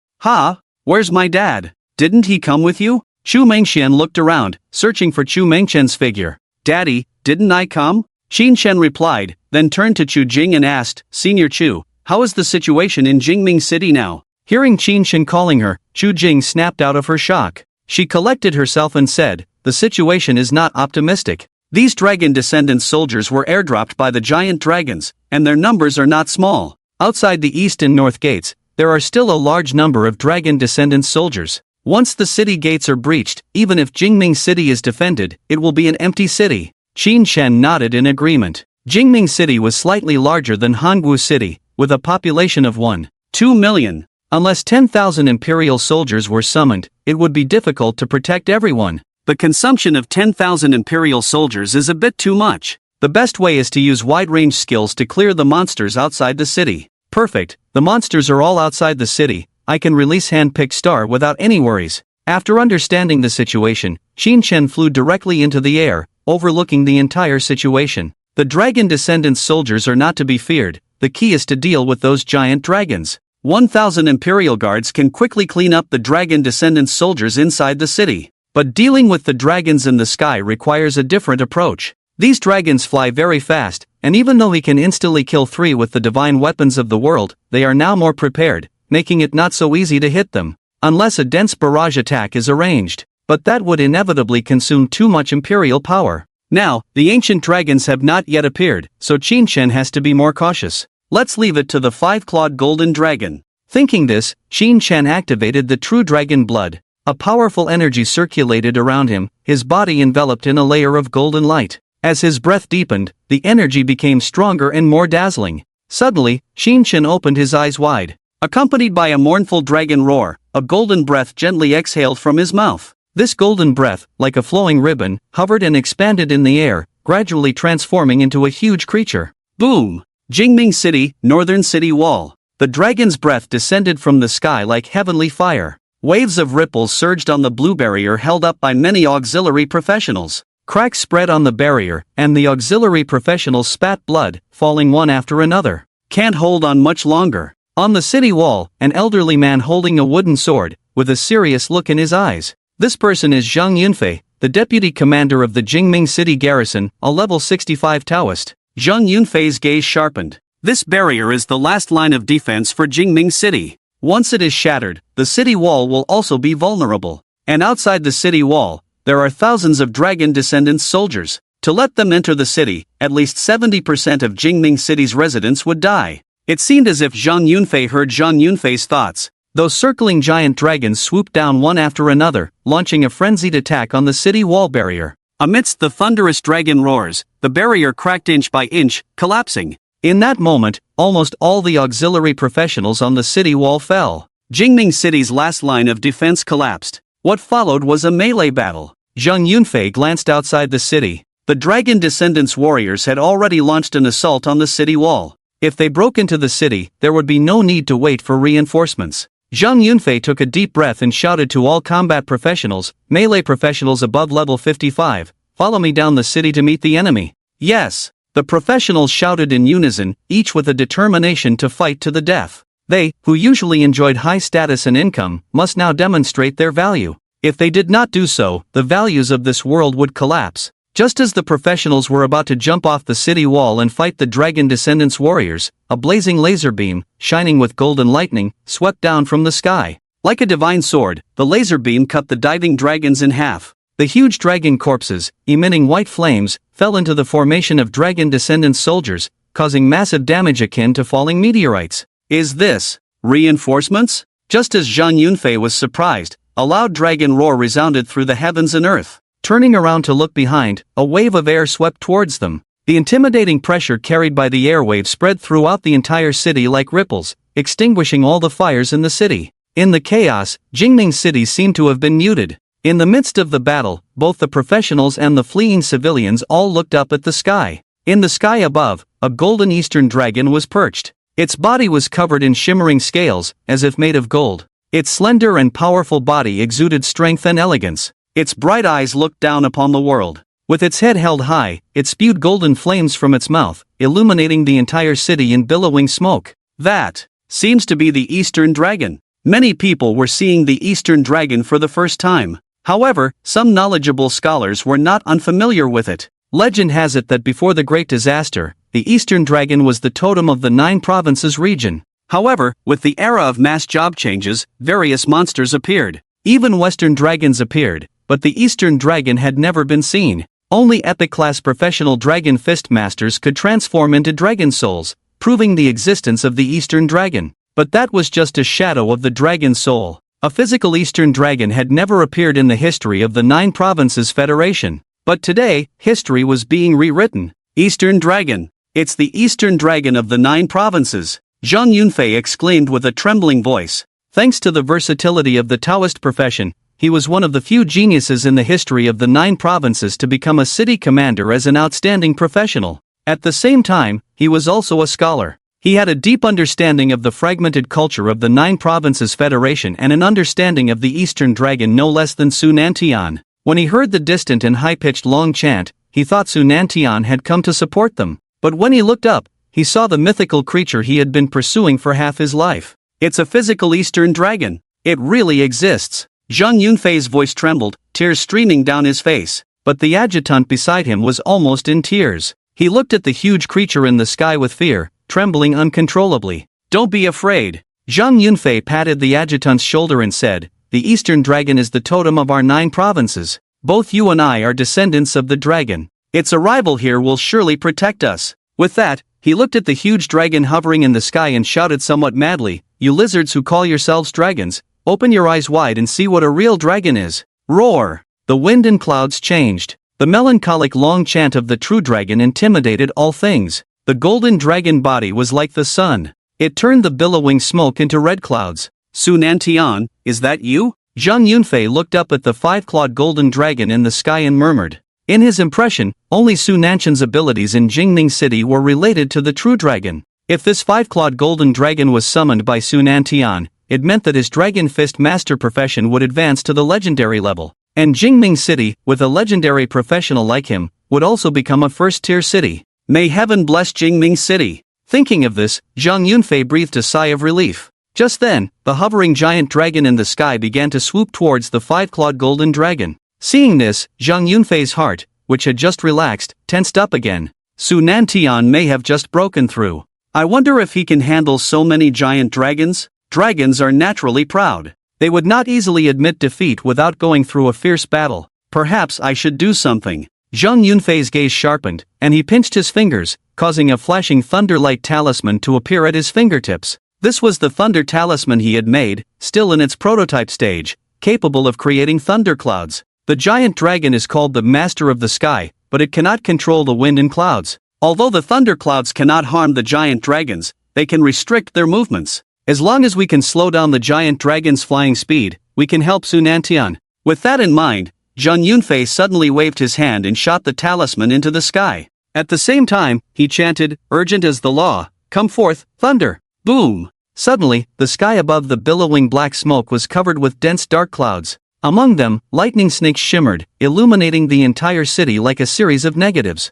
Where's my dad? Didn't he come with you?" Chu Mengxian looked around, searching for Chu Mengqian's figure. "Daddy, didn't I come?" Qin Shan replied, then turned to Chu Jing and asked, "Senior Chu, how is the situation in Jingming City now?" Hearing Qin Shan calling her, Chu Jing snapped out of her shock. She collected herself and said, "The situation is not optimistic. These dragon-descendant soldiers were airdropped by the giant dragons, and their numbers are not small. Outside the east and north gates, there are still a large number of dragon-descendant soldiers. Once the city gates are breached, even if Jingming City is defended, it will be an empty city." Qin Shan nodded in agreement. Jingming City was slightly larger than Hangu City, with a population of 1.2 million. Unless 10,000 imperial soldiers were summoned, it would be difficult to protect everyone. The consumption of 10,000 imperial soldiers is a bit too much. The best way is to use wide-range skills to clear the monsters outside the city. Perfect, the monsters are all outside the city. I can release hand-picked star without any worries. After understanding the situation, Qin Shan flew directly into the air, overlooking the entire situation. The dragon descendants soldiers are not to be feared, the key is to deal with those giant dragons. 1,000 Imperial Guards can quickly clean up the dragon descendants soldiers inside the city. But dealing with the dragons in the sky requires a different approach. These dragons fly very fast, and even though he can instantly kill 3 with the divine weapons of the world, they are now more prepared, making it not so easy to hit them, unless a dense barrage attack is arranged. But that would inevitably consume too much Imperial power. Now, the ancient dragons have not yet appeared, so Qin Shen has to be more cautious. Let's leave it to the 5-clawed golden dragon. Thinking this, Qin Shen activated the true dragon blood. A powerful energy circulated around him, his body enveloped in a layer of golden light. As his breath deepened, the energy became stronger and more dazzling. Suddenly, Qin Shen opened his eyes wide. Accompanied by a mournful dragon roar, a golden breath gently exhaled from his mouth. This golden breath, like a flowing ribbon, hovered and expanded in the air, gradually transforming into a huge creature. Boom! Jingming City, Northern City Wall. The dragon's breath descended from the sky like heavenly fire. Waves of ripples surged on the blue barrier held up by many auxiliary professionals. Cracks spread on the barrier, and the auxiliary professionals spat blood, falling one after another. Can't hold on much longer. On the city wall, an elderly man holding a wooden sword, with a serious look in his eyes. This person is Zhang Yunfei, the deputy commander of the Jingming City garrison, a level 65 Taoist. Zhang Yunfei's gaze sharpened. This barrier is the last line of defense for Jingming City. Once it is shattered, the city wall will also be vulnerable. And outside the city wall, there are thousands of dragon descendants soldiers. To let them enter the city, at least 70% of Jingming City's residents would die. It seemed as if Zhang Yunfei heard Zhang Yunfei's thoughts. Those circling giant dragons swooped down one after another, launching a frenzied attack on the city wall barrier. Amidst the thunderous dragon roars, the barrier cracked inch by inch, collapsing. In that moment, almost all the auxiliary professionals on the city wall fell. Jingming City's last line of defense collapsed. What followed was a melee battle. Zhang Yunfei glanced outside the city. The dragon descendants warriors had already launched an assault on the city wall. If they broke into the city, there would be no need to wait for reinforcements. Zhang Yunfei took a deep breath and shouted to all combat professionals, melee professionals above level 55, "Follow me down the city to meet the enemy." Yes. The professionals shouted in unison, each with a determination to fight to the death. They, who usually enjoyed high status and income, must now demonstrate their value. If they did not do so, the values of this world would collapse. Just as the professionals were about to jump off the city wall and fight the dragon descendants warriors, a blazing laser beam, shining with golden lightning, swept down from the sky. Like a divine sword, the laser beam cut the diving dragons in half. The huge dragon corpses, emitting white flames, fell into the formation of dragon descendant soldiers, causing massive damage akin to falling meteorites. Is this reinforcements? Just as Zhang Yunfei was surprised, a loud dragon roar resounded through the heavens and earth. Turning around to look behind, a wave of air swept towards them. The intimidating pressure carried by the airwave spread throughout the entire city like ripples, extinguishing all the fires in the city. In the chaos, Jingming City seemed to have been muted. In the midst of the battle, both the professionals and the fleeing civilians all looked up at the sky. In the sky above, a golden eastern dragon was perched. Its body was covered in shimmering scales, as if made of gold. Its slender and powerful body exuded strength and elegance. Its bright eyes looked down upon the world. With its head held high, it spewed golden flames from its mouth, illuminating the entire city in billowing smoke. That seems to be the Eastern Dragon. Many people were seeing the Eastern Dragon for the first time. However, some knowledgeable scholars were not unfamiliar with it. Legend has it that before the Great Disaster, the Eastern Dragon was the totem of the 9 provinces region. However, with the era of mass job changes, various monsters appeared. Even Western dragons appeared, but the Eastern Dragon had never been seen. Only epic-class professional dragon fist masters could transform into dragon souls, proving the existence of the Eastern Dragon. But that was just a shadow of the dragon soul. A physical Eastern Dragon had never appeared in the history of the 9 Provinces Federation. But today, history was being rewritten. Eastern Dragon. It's the Eastern Dragon of the 9 Provinces. Zhang Yunfei exclaimed with a trembling voice. Thanks to the versatility of the Taoist profession, he was one of the few geniuses in the history of the 9 provinces to become a city commander as an outstanding professional. At the same time, he was also a scholar. He had a deep understanding of the fragmented culture of the 9 Provinces Federation and an understanding of the Eastern Dragon no less than Su Nantian. When he heard the distant and high-pitched long chant,
he thought Su Nantian had come to support them. But when he looked up, he saw the mythical creature he had been pursuing for half his life.
It's a physical Eastern dragon. It really exists. Zhang Yunfei's voice trembled, tears streaming down his face.
But the adjutant beside him was almost in tears. He looked at the huge creature in the sky with fear, trembling uncontrollably.
Don't be afraid.
Zhang Yunfei patted the adjutant's shoulder and said, "The Eastern Dragon is the totem of our 9 provinces. Both you and I are descendants of the dragon.
Its arrival here will surely protect us."
With that, he looked at the huge dragon hovering in the sky and shouted somewhat madly, "You lizards who call yourselves dragons, open your eyes wide and see what a real dragon is." Roar! The wind and clouds changed. The melancholic long chant of the true dragon intimidated all things. The golden dragon body was like the sun. It turned the billowing smoke into red clouds.
Su Nantian, is that you?
Zhang Yunfei looked up at the 5-clawed golden dragon in the sky and murmured. In his impression, only Su Nanshan's abilities in Jingming City were related to the true dragon. If this 5-clawed golden dragon was summoned by Su Nantian, it meant that his Dragon Fist master profession would advance to the legendary level. And Jingming City, with a legendary professional like him, would also become a first-tier city.
May heaven bless Jingming City.
Thinking of this, Zhang Yunfei breathed a sigh of relief. Just then, the hovering giant dragon in the sky began to swoop towards the 5-clawed golden dragon. Seeing this, Zhang Yunfei's heart, which had just relaxed, tensed up again.
Su Nantian may have just broken through. I wonder if he can handle so many giant dragons? Dragons are naturally proud.
They would not easily admit defeat without going through a fierce battle.
Perhaps I should do something.
Zhang Yunfei's gaze sharpened, and he pinched his fingers, causing a flashing thunderlight talisman to appear at his fingertips. This was the thunder talisman he had made, still in its prototype stage, capable of creating thunderclouds. The giant dragon is called the Master of the Sky, but it cannot control the wind and clouds.
Although the thunderclouds cannot harm the giant dragons, they can restrict their movements.
As long as we can slow down the giant dragon's flying speed, we can help Su Nantian.
With that in mind, Zhang Yunfei suddenly waved his hand and shot the talisman into the sky.
At the same time, he chanted, "Urgent as the law, come forth, thunder!"
Boom!
Suddenly, the sky above the billowing black smoke was covered with dense dark clouds. Among them, lightning snakes shimmered, illuminating the entire city like a series of negatives.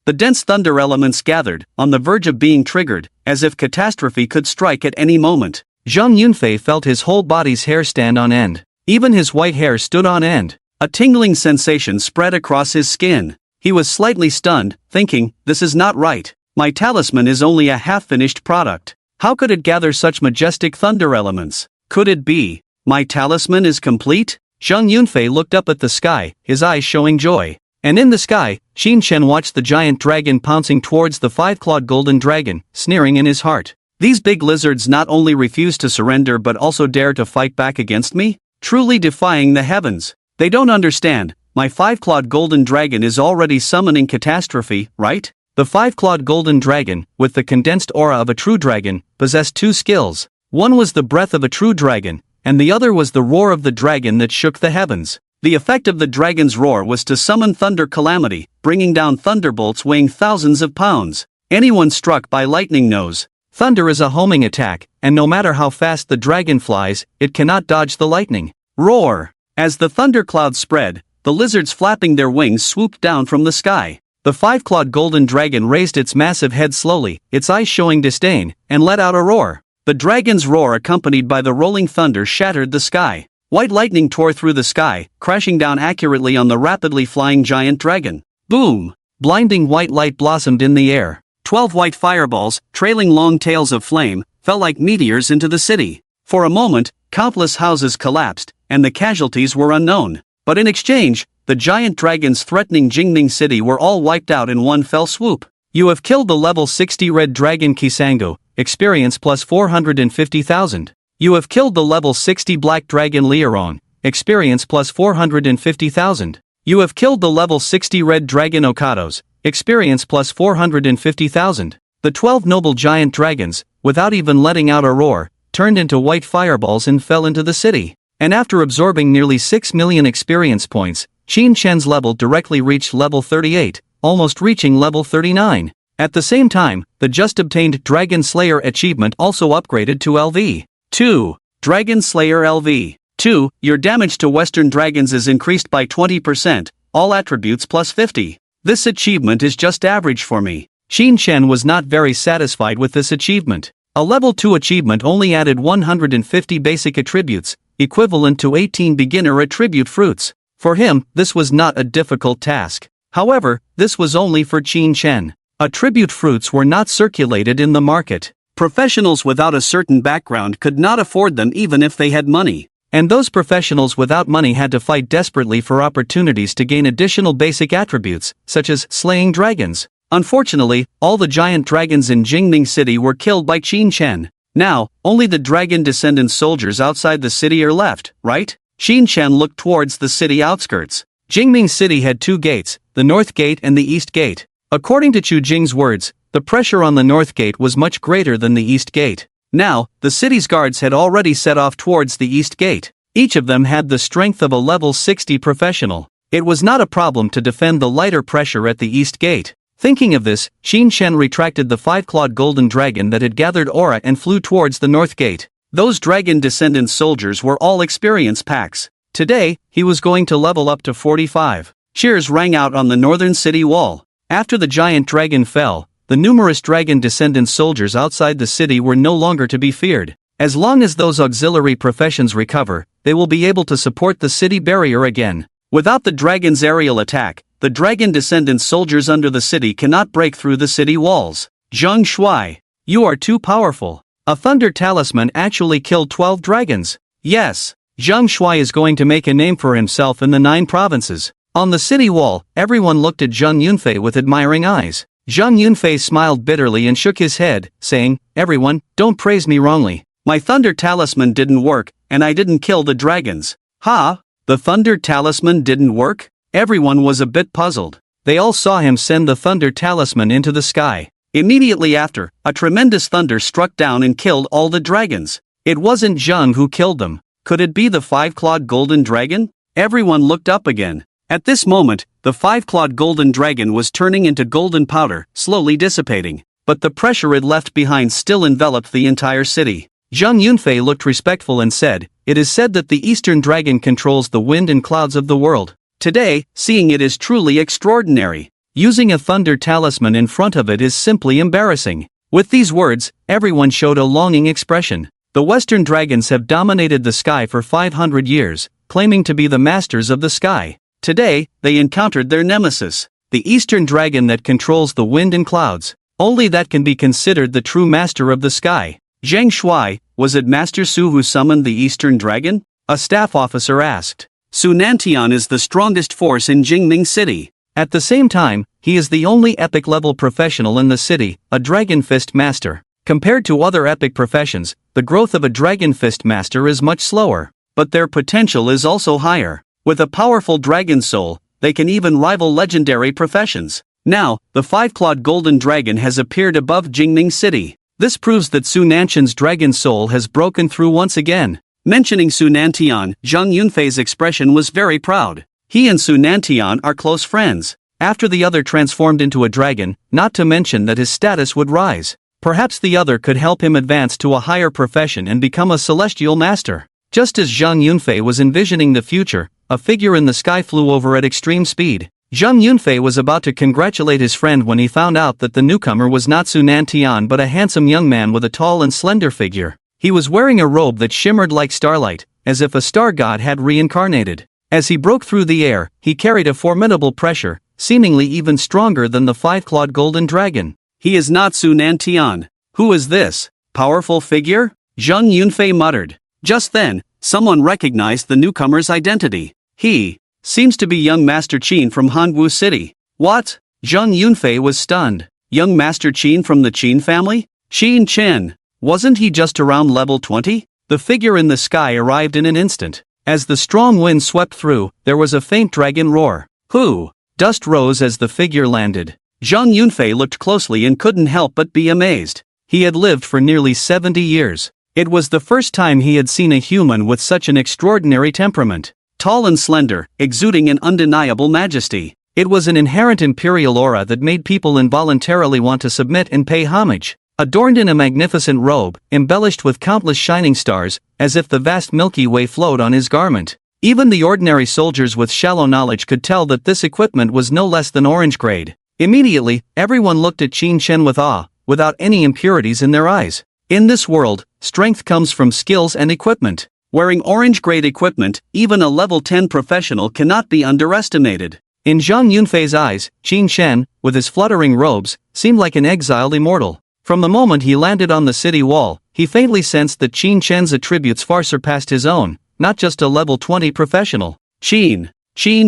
The dense thunder elements gathered, on the verge of being triggered, as if catastrophe could strike at any moment.
Zhang Yunfei felt his whole body's hair stand on end. Even his white hair stood on end.
A tingling sensation spread across his skin. He was slightly stunned, thinking, this is not right. My talisman is only a half-finished product. How could it gather such majestic thunder elements? Could it be my talisman is complete?
Zhang Yunfei looked up at the sky, his eyes showing joy. And in the sky, Qin Shen watched the giant dragon pouncing towards the 5-clawed golden dragon, sneering in his heart.
These big lizards not only refuse to surrender but also dare to fight back against me? Truly defying the heavens. They don't understand. My 5-clawed golden dragon is already summoning catastrophe, right?
The 5-clawed golden dragon, with the condensed aura of a true dragon, possessed 2 skills. One was the breath of a true dragon, and the other was the roar of the dragon that shook the heavens.
The effect of the dragon's roar was to summon thunder calamity, bringing down thunderbolts weighing thousands of pounds. Anyone struck by lightning knows.
Thunder is a homing attack, and no matter how fast the dragon flies, it cannot dodge the lightning.
Roar! As the thunderclouds spread, the lizards flapping their wings swooped down from the sky.
The 5-clawed golden dragon raised its massive head slowly, its eyes showing disdain, and let out a roar.
The dragon's roar, accompanied by the rolling thunder, shattered the sky. White lightning tore through the sky, crashing down accurately on the rapidly flying giant dragon. Boom!
Blinding white light blossomed in the air.
12 white fireballs, trailing long tails of flame, fell like meteors into the city. For a moment, countless houses collapsed, and the casualties were unknown. But in exchange, the giant dragons threatening Jingming City were all wiped out in one fell swoop.
You have killed the level 60 red dragon Kisango, experience plus 450,000. You have killed the level 60 black dragon Leoron, experience plus 450,000. You have killed the level 60 red dragon Okados, experience plus 450,000. The 12 noble giant dragons, without even letting out a roar, turned into white fireballs and fell into the city. And after absorbing nearly 6 million experience points, Qin Shen's level directly reached level 38, almost reaching level 39. At the same time, the just obtained Dragon Slayer achievement also upgraded to LV 2. Dragon Slayer LV 2, your damage to Western dragons is increased by 20%,
all attributes plus 50. This achievement is just average for me. Qin Chen was not very satisfied with this achievement. A level 2 achievement only added 150 basic attributes, equivalent to 18 beginner attribute fruits. For him, this was not a difficult task. However, this was only for Qin Chen. Attribute fruits were not circulated in the market. Professionals without a certain background could not afford them even if they had money. And those professionals without money had to fight desperately for opportunities to gain additional basic attributes, such as slaying dragons. Unfortunately, all the giant dragons in Jingming City were killed by Qin Chen. Now, only the dragon descendant soldiers outside the city are left, right? Qin Chen looked towards the city outskirts. Jingming City had 2 gates, the North Gate and the East Gate. According to Chu Jing's words, the pressure on the North Gate was much greater than the East Gate. Now, the city's guards had already set off towards the East Gate. Each of them had the strength of a level 60 professional. It was not a problem to defend the lighter pressure at the East Gate. Thinking of this, Qin Chen retracted the 5-clawed golden dragon that had gathered aura and flew towards the North Gate. Those dragon descendant soldiers were all experience packs. Today, he was going to level up to 45. Cheers rang out on the northern city wall. After the giant dragon fell, the numerous dragon descendant soldiers outside the city were no longer to be feared. As long as those auxiliary professions recover, they will be able to support the city barrier again. Without the dragon's aerial attack, the dragon descendant soldiers under the city cannot break through the city walls. Zheng Shuai, you are too powerful. A thunder talisman actually killed 12 dragons. Yes, Zheng Shuai is going to make a name for himself in the 9 provinces. On the city wall, everyone looked at Zheng Yunfei with admiring eyes. Zheng Yunfei smiled bitterly and shook his head, saying, "Everyone, don't praise me wrongly. My thunder talisman didn't work, and I didn't kill the dragons." Ha! The thunder talisman didn't work? Everyone was a bit puzzled. They all saw him send the thunder talisman into the sky. Immediately after, a tremendous thunder struck down and killed all the dragons. It wasn't Zheng who killed them. Could it be the 5-clawed golden dragon? Everyone looked up again. At this moment, the 5-clawed golden dragon was turning into golden powder, slowly dissipating. But the pressure it left behind still enveloped the entire city. Zheng Yunfei looked respectful and said, "It is said that the Eastern Dragon controls the wind and clouds of the world. Today, seeing it is truly extraordinary. Using a thunder talisman in front of it is simply embarrassing." With these words, everyone showed a longing expression. The Western dragons have dominated the sky for 500 years, claiming to be the masters of the sky. Today, they encountered their nemesis, the Eastern Dragon that controls the wind and clouds. Only that can be considered the true master of the sky. Zheng Shuai, was it Master Su who summoned the Eastern Dragon? A staff officer asked. Su Nantian is the strongest force in Jingming City. At the same time, he is the only epic level professional in the city, a Dragon Fist Master. Compared to other epic professions, the growth of a Dragon Fist Master is much slower, but their potential is also higher. With a powerful dragon soul, they can even rival legendary professions. Now, the 5-clawed golden dragon has appeared above Jingming City. This proves that Su Nantian's dragon soul has broken through once again. Mentioning Su Nantian, Zheng Yunfei's expression was very proud. He and Su Nantian are close friends. After the other transformed into a dragon, not to mention that his status would rise. Perhaps the other could help him advance to a higher profession and become a celestial master. Just as Zheng Yunfei was envisioning the future, a figure in the sky flew over at extreme speed. Zheng Yunfei was about to congratulate his friend when he found out that the newcomer was not Su Nantian but a handsome young man with a tall and slender figure. He was wearing a robe that shimmered like starlight, as if a star god had reincarnated. As he broke through the air, he carried a formidable pressure, seemingly even stronger than the 5-clawed golden dragon. He is not Su Nantian. Who is this powerful figure? Zheng Yunfei muttered. Just then, someone recognized the newcomer's identity. He seems to be young Master Qin from Hanwu City. What? Zheng Yunfei was stunned. Young Master Qin from the Qin family? Qin Chen. Wasn't he just around level 20? The figure in the sky arrived in an instant. As the strong wind swept through, there was a faint dragon roar. Who? Dust rose as the figure landed. Zheng Yunfei looked closely and couldn't help but be amazed. He had lived for nearly 70 years. It was the first time he had seen a human with such an extraordinary temperament. Tall and slender, exuding an undeniable majesty. It was an inherent imperial aura that made people involuntarily want to submit and pay homage. Adorned in a magnificent robe, embellished with countless shining stars, as if the vast Milky Way flowed on his garment. Even the ordinary soldiers with shallow knowledge could tell that this equipment was no less than orange grade. Immediately, everyone looked at Qin Shen with awe, without any impurities in their eyes. In this world, strength comes from skills and equipment. Wearing orange-grade equipment, even a level 10 professional cannot be underestimated. In Zhang Yunfei's eyes, Qin Shen, with his fluttering robes, seemed like an exiled immortal. From the moment he landed on the city wall, he faintly sensed that Qin Shen's attributes far surpassed his own, not just a level 20 professional. Qin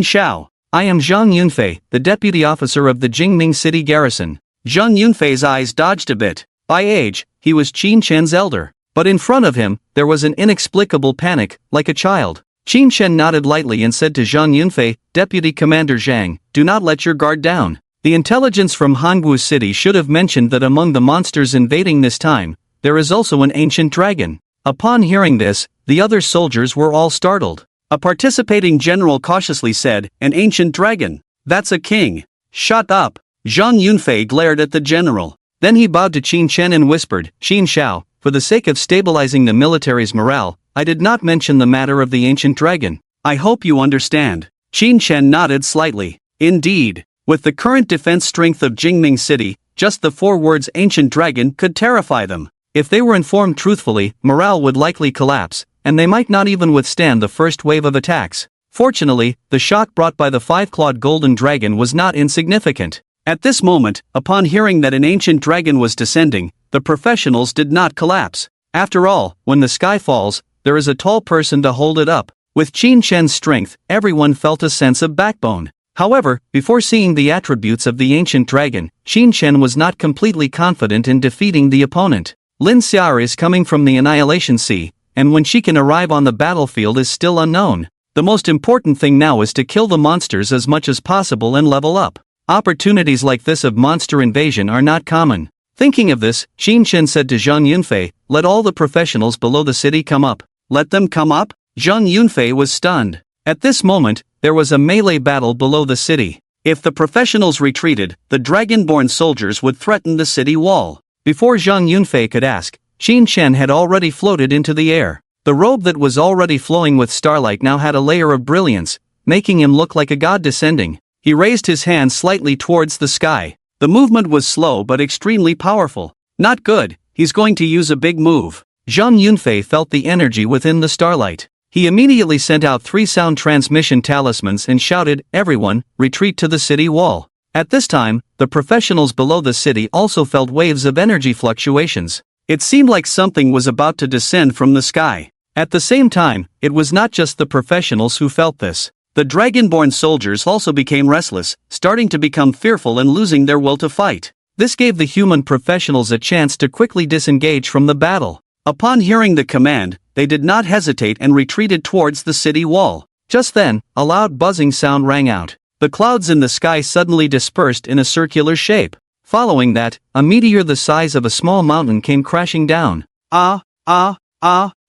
Shao. I am Zhang Yunfei, the deputy officer of the Jingming City Garrison. Zhang Yunfei's eyes dodged a bit. By age, he was Qin Shen's elder. But in front of him, there was an inexplicable panic, like a child. Qin Shen nodded lightly and said to Zhang Yunfei, Deputy Commander Zhang, do not let your guard down. The intelligence from Hangwu City should have mentioned that among the monsters invading this time, there is also an ancient dragon. Upon hearing this, the other soldiers were all startled. A participating general cautiously said, an ancient dragon? That's a king. Shut up. Zhang Yunfei glared at the general. Then he bowed to Qin Shen and whispered, Qin Shao, for the sake of stabilizing the military's morale, I did not mention the matter of the ancient dragon. I hope you understand. Qin Shen nodded slightly. Indeed. With the current defense strength of Jingming City, just the 4 words ancient dragon could terrify them. If they were informed truthfully, morale would likely collapse, and they might not even withstand the first wave of attacks. Fortunately, the shock brought by the 5-clawed golden dragon was not insignificant. At this moment, upon hearing that an ancient dragon was descending, the professionals did not collapse. After all, when the sky falls, there is a tall person to hold it up. With Qin Shen's strength, everyone felt a sense of backbone. However, before seeing the attributes of the ancient dragon, Qin Shen was not completely confident in defeating the opponent. Lin Xiao is coming from the Annihilation Sea, and when she can arrive on the battlefield is still unknown. The most important thing now is to kill the monsters as much as possible and level up. Opportunities like this of monster invasion are not common. Thinking of this, Qin Shen said to Zhang Yunfei, let all the professionals below the city come up. Let them come up? Zhang Yunfei was stunned. At this moment, there was a melee battle below the city. If the professionals retreated, the dragonborn soldiers would threaten the city wall. Before Zhang Yunfei could ask, Qin Shen had already floated into the air. The robe that was already flowing with starlight now had a layer of brilliance, making him look like a god descending. He raised his hand slightly towards the sky. The movement was slow but extremely powerful. Not good, he's going to use a big move. Zhang Yunfei felt the energy within the starlight. He immediately sent out 3 sound transmission talismans and shouted, everyone, retreat to the city wall. At this time, the professionals below the city also felt waves of energy fluctuations. It seemed like something was about to descend from the sky. At the same time, it was not just the professionals who felt this. The dragonborn soldiers also became restless, starting to become fearful and losing their will to fight. This gave the human professionals a chance to quickly disengage from the battle. Upon hearing the command, they did not hesitate and retreated towards the city wall. Just then, a loud buzzing sound rang out. The clouds in the sky suddenly dispersed in a circular shape. Following that, a meteor the size of a small mountain came crashing down.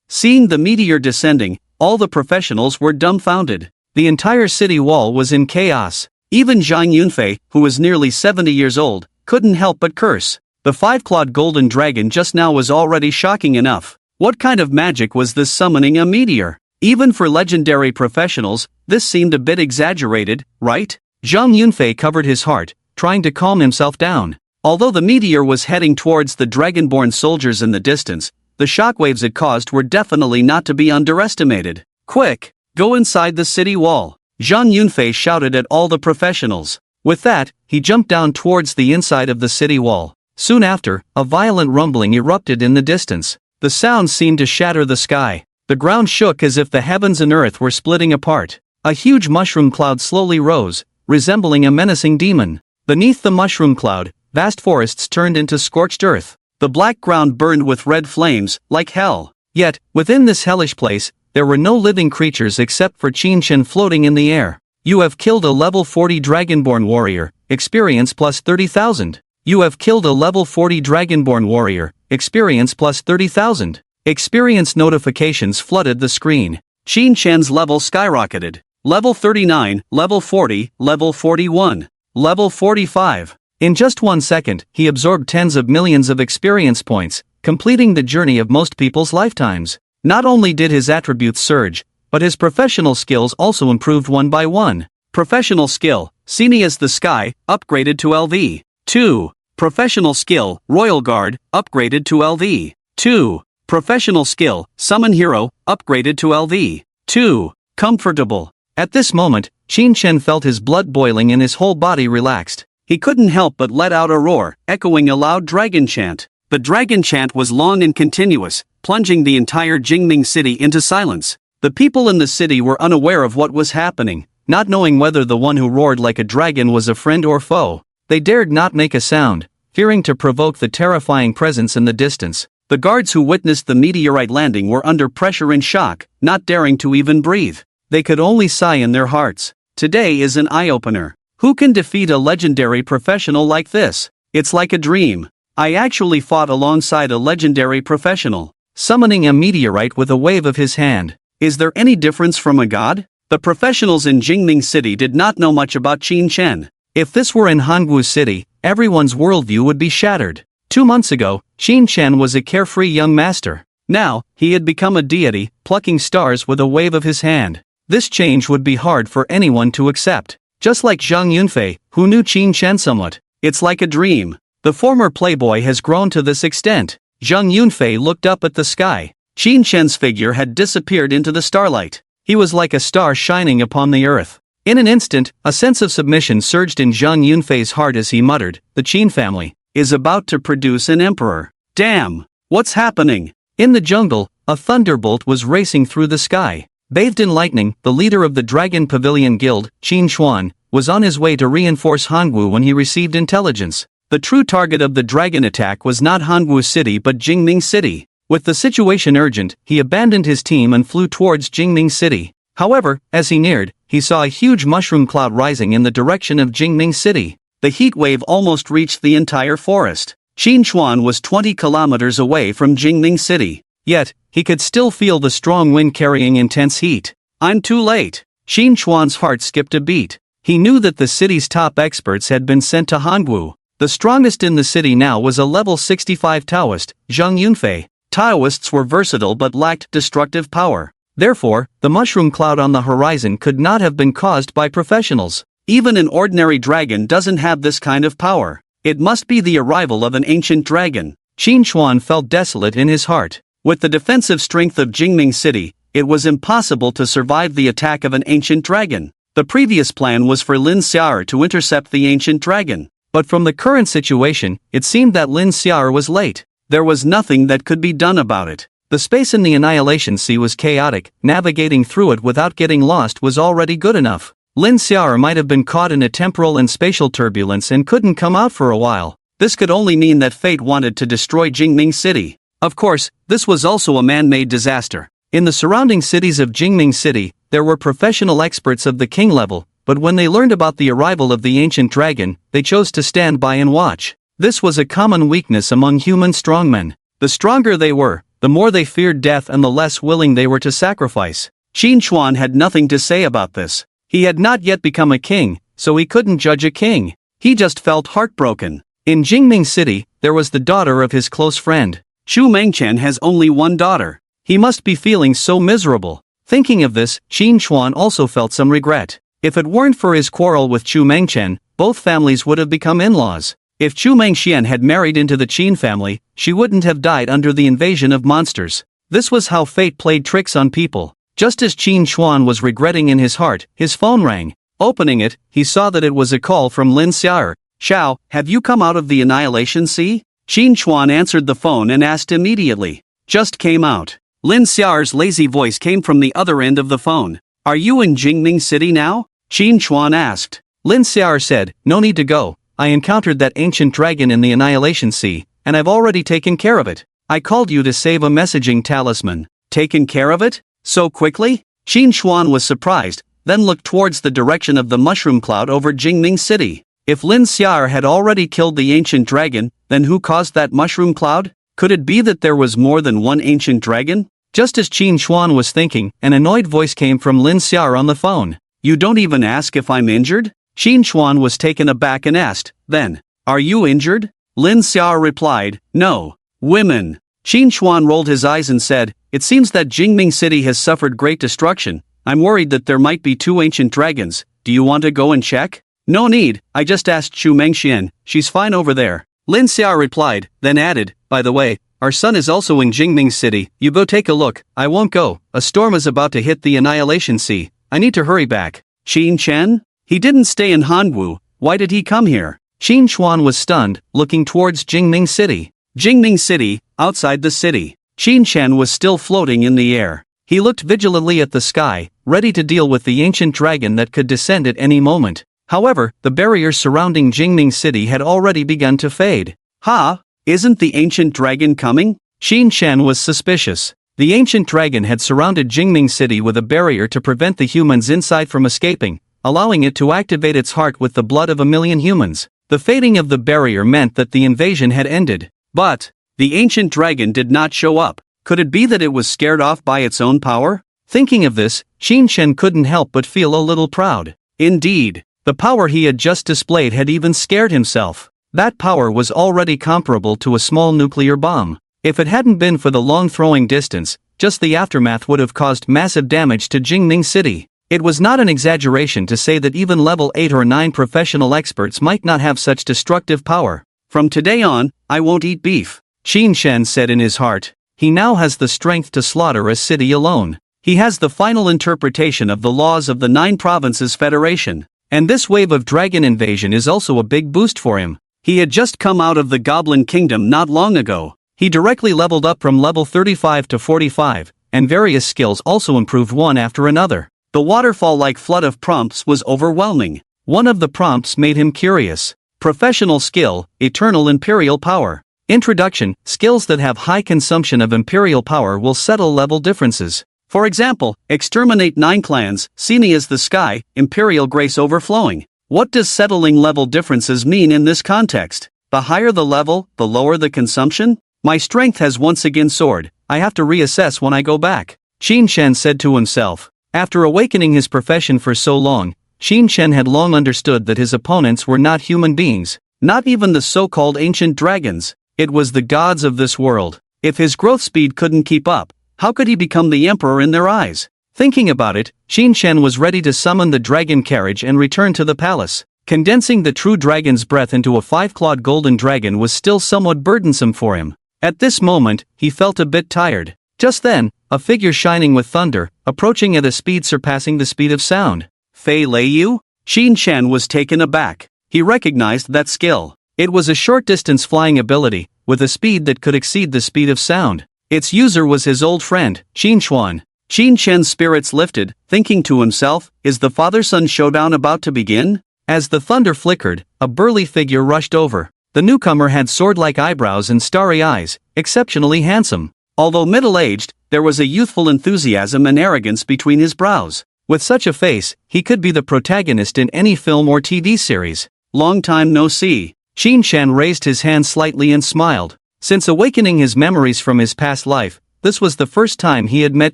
Seeing the meteor descending, all the professionals were dumbfounded. The entire city wall was in chaos. Even Zhang Yunfei, who was nearly 70 years old, couldn't help but curse. The 5-clawed golden dragon just now was already shocking enough. What kind of magic was this summoning a meteor? Even for legendary professionals, this seemed a bit exaggerated, right? Zhang Yunfei covered his heart, trying to calm himself down. Although the meteor was heading towards the dragonborn soldiers in the distance, the shockwaves it caused were definitely not to be underestimated. Quick! Go inside the city wall. Zhang Yunfei shouted at all the professionals. With that, he jumped down towards the inside of the city wall. Soon after, a violent rumbling erupted in the distance. The sound seemed to shatter the sky. The ground shook as if the heavens and earth were splitting apart. A huge mushroom cloud slowly rose, resembling a menacing demon. Beneath the mushroom cloud, vast forests turned into scorched earth. The black ground burned with red flames, like hell. Yet, within this hellish place, there were no living creatures except for Qin Shen floating in the air. You have killed a level 40 Dragonborn warrior, experience plus 30,000. You have killed a level 40 Dragonborn warrior, experience plus 30,000. Experience notifications flooded the screen. Qin Shen's level skyrocketed. Level 39, level 40, level 41, level 45. In just 1 second, he absorbed tens of millions of experience points, completing the journey of most people's lifetimes. Not only did his attributes surge,
but his professional skills also improved one by one.
Professional skill, Sini as the Sky, upgraded to LV. 2. Professional skill, Royal Guard, upgraded to LV. 2. Professional skill, Summon Hero, upgraded to LV. 2. Comfortable.
At this moment, Qin Chen felt his blood boiling and his whole body relaxed.
He couldn't help but let out a roar, echoing a loud dragon chant. The dragon chant was long and continuous, plunging the entire Jingming city into silence. The people in the city were unaware of what was happening, not knowing whether the one who roared like a dragon was a friend or foe.
They dared not make a sound, fearing to provoke the terrifying presence in the distance.
The guards who witnessed the meteorite landing were under pressure and shock, not daring to even breathe. They could only sigh in their hearts. Today is an eye-opener. Who can defeat a legendary professional like this? It's like a dream. I actually fought alongside a legendary professional,
summoning a meteorite with a wave of his hand.
Is there any difference from a god? The professionals in Jingming City did not know much about Qin Chen.
If this were in Hangwu City, everyone's worldview would be shattered. 2 months ago, Qin Chen was a carefree young master. Now, he had become a deity, plucking stars with a wave of his hand. This change would be hard for anyone to accept. Just like Zhang Yunfei, who knew Qin Chen somewhat.
It's like a dream.
The former playboy has grown to this extent.
Zhang Yunfei looked up at the sky. Qin Chen's figure had disappeared into the starlight.
He was like a star shining upon the earth. In an instant, a sense of submission surged in Zhang Yunfei's heart as he muttered, "The Qin family
is about to produce an emperor. Damn! What's happening?"
In the jungle, a thunderbolt was racing through the sky. Bathed in lightning, the leader of the Dragon Pavilion Guild, Qin Xuan, was on his way to reinforce Hangwu when he received intelligence. The true target of the dragon attack was not Hangwu City but Jingming City. With the situation urgent, he abandoned his team and flew towards Jingming City. However, as he neared, he saw a huge mushroom cloud rising in the direction of Jingming City.
The heat wave almost reached the entire forest. Qin Xuan was 20 kilometers away from Jingming City.
Yet, he could still feel the strong wind carrying intense heat.
I'm too late.
Qin Xuan's heart skipped a beat. He knew that the city's top experts had been sent to Hangwu. The strongest in the city now was a level 65 Taoist, Zhang Yunfei. Taoists were versatile but lacked destructive power. Therefore, the mushroom cloud on the horizon could not have been caused by professionals.
Even an ordinary dragon doesn't have this kind of power. It must be the arrival of an ancient dragon.
Qin Xuan felt desolate in his heart.
With the defensive strength of Jingming City, it was impossible to survive the attack of an ancient dragon. The previous plan was for Lin Xiao'er to intercept the ancient dragon.
But from the current situation, it seemed that Lin Xiao'er was late.
There was nothing that could be done about it.
The space in the Annihilation Sea was chaotic. Navigating through it without getting lost was already good enough. Lin Xiao'er might have been caught in a temporal and spatial turbulence and couldn't come out for a while.
This could only mean that fate wanted to destroy Jingming City. Of course, this was also a man-made disaster.
In the surrounding cities of Jingming City, there were professional experts of the king level, but when they learned about the arrival of the ancient dragon, they chose to stand by and watch. This was a common weakness among human strongmen. The stronger they were, the more they feared death and the less willing they were to sacrifice.
Qin Xuan had nothing to say about this.
He had not yet become a king, so he couldn't judge a king.
He just felt heartbroken.
In Jingming City, there was the daughter of his close friend.
Xu Mengchen has only one daughter.
He must be feeling so miserable. Thinking of this, Qin Xuan also felt some regret. If it weren't for his quarrel with Xu Mengchen, both families would have become in-laws. If Xu Mengxian had married into the Qin family, she wouldn't have died under the invasion of monsters. This was how fate played tricks on people. Just as Qin Xuan was regretting in his heart, his phone rang. Opening it, he saw that it was a call from Lin Xiao'er.
"Xiao, have you come out of the Annihilation Sea?" Qin Xuan answered the phone and asked immediately. "Just came out." Lin Xiao'er's lazy voice came from the other end of the phone. "Are you in Jingming City now?" Qin Xuan asked.
Lin Xiao'er said, "No need to go. I encountered that ancient dragon in the Annihilation Sea, and I've already taken care of it. I called you to save a messaging talisman."
"Taken care of it? So quickly?" Qin Xuan was surprised, then looked towards the direction of the mushroom cloud over Jingming City. If Lin Xiao'er had already killed the ancient dragon, then who caused that mushroom cloud? Could it be that there was more than one ancient dragon?
Just as Qin Xuan was thinking, an annoyed voice came from Lin Xiao'er on the phone.
"You don't even ask if I'm injured?"
Qin Xuan was taken aback and asked, then,
"Are you injured?" Lin Xiao'er replied, "No. Women. Qin Xuan rolled his eyes and said, "It seems that Jingming City has suffered great destruction. I'm worried that there might be 2 ancient dragons. Do you want to go and check?" "No need, I just asked Xu Mengxian, she's fine over there." Lin Xia replied, then added, "By the way, our son is also in Jingming City, you go take a look." "I won't go, a storm is about to hit the Annihilation Sea, I need to hurry back." "Qin Chen? He didn't stay in Hangu, why did he come here?"
Qin Xuan was stunned, looking towards Jingming City.
Jingming City, outside the city. Qin Chen was still floating in the air. He looked vigilantly at the sky, ready to deal with the ancient dragon that could descend at any moment. However, the barriers surrounding Jingming City had already begun to fade. "Ha? Isn't the ancient dragon coming?"
Qin Chen was suspicious. The ancient dragon had surrounded Jingming City with a barrier to prevent the humans inside from escaping, allowing it to activate its heart with the blood of 1,000,000 humans. The fading of the barrier meant that the invasion had ended.
But the ancient dragon did not show up. Could it be that it was scared off by its own power?
Thinking of this, Qin Chen couldn't help but feel a little proud.
Indeed, the power he had just displayed had even scared himself. That power was already comparable to a small nuclear bomb. If it hadn't been for the long throwing distance, just the aftermath would have caused massive damage to Jingming City. It was not an exaggeration to say that even level 8 or 9 professional experts might not have such destructive power.
"From today on, I won't eat beef," Qin Chen said in his heart. He now has the strength to slaughter a city alone. He has the final interpretation of the laws of the 9 Provinces Federation. And this wave of dragon invasion is also a big boost for him. He had just come out of the Goblin Kingdom not long ago. He directly leveled up from level 35 to 45, and various skills also improved one after another. The waterfall-like flood of prompts was overwhelming. One of the prompts made him curious. Professional skill, Eternal Imperial Power. Introduction, skills that have high consumption of Imperial Power will settle level differences. For example, exterminate 9 clans, Sini as the sky, Imperial Grace overflowing. What does settling level differences mean in this context? The higher the level, the lower the consumption? My strength has once again soared, I have to reassess when I go back, Qin Chen said to himself. After awakening his profession for so long, Qin Chen had long understood that his opponents were not human beings, not even the so-called ancient dragons. It was the gods of this world. If his growth speed couldn't keep up, how could he become the emperor in their eyes? Thinking about it, Qin Chen was ready to summon the dragon carriage and return to the palace. Condensing the true dragon's breath into a 5-clawed golden dragon was still somewhat burdensome for him. At this moment, he felt a bit tired. Just then, a figure shining with thunder, approaching at a speed surpassing the speed of sound. Fei Leiyu? Qin Chen was taken aback. He recognized that skill. It was a short-distance flying ability, with a speed that could exceed the speed of sound. Its user was his old friend, Qin Xuan. Qin Chen's spirits lifted, thinking to himself, is the father-son showdown about to begin? As the thunder flickered, a burly figure rushed over. The newcomer had sword-like eyebrows and starry eyes, exceptionally handsome. Although middle-aged, there was a youthful enthusiasm and arrogance between his brows. With such a face, he could be the protagonist in any film or TV series. Long time no see. Qin Chen raised his hand slightly and smiled. Since awakening his memories from his past life, this was the first time he had met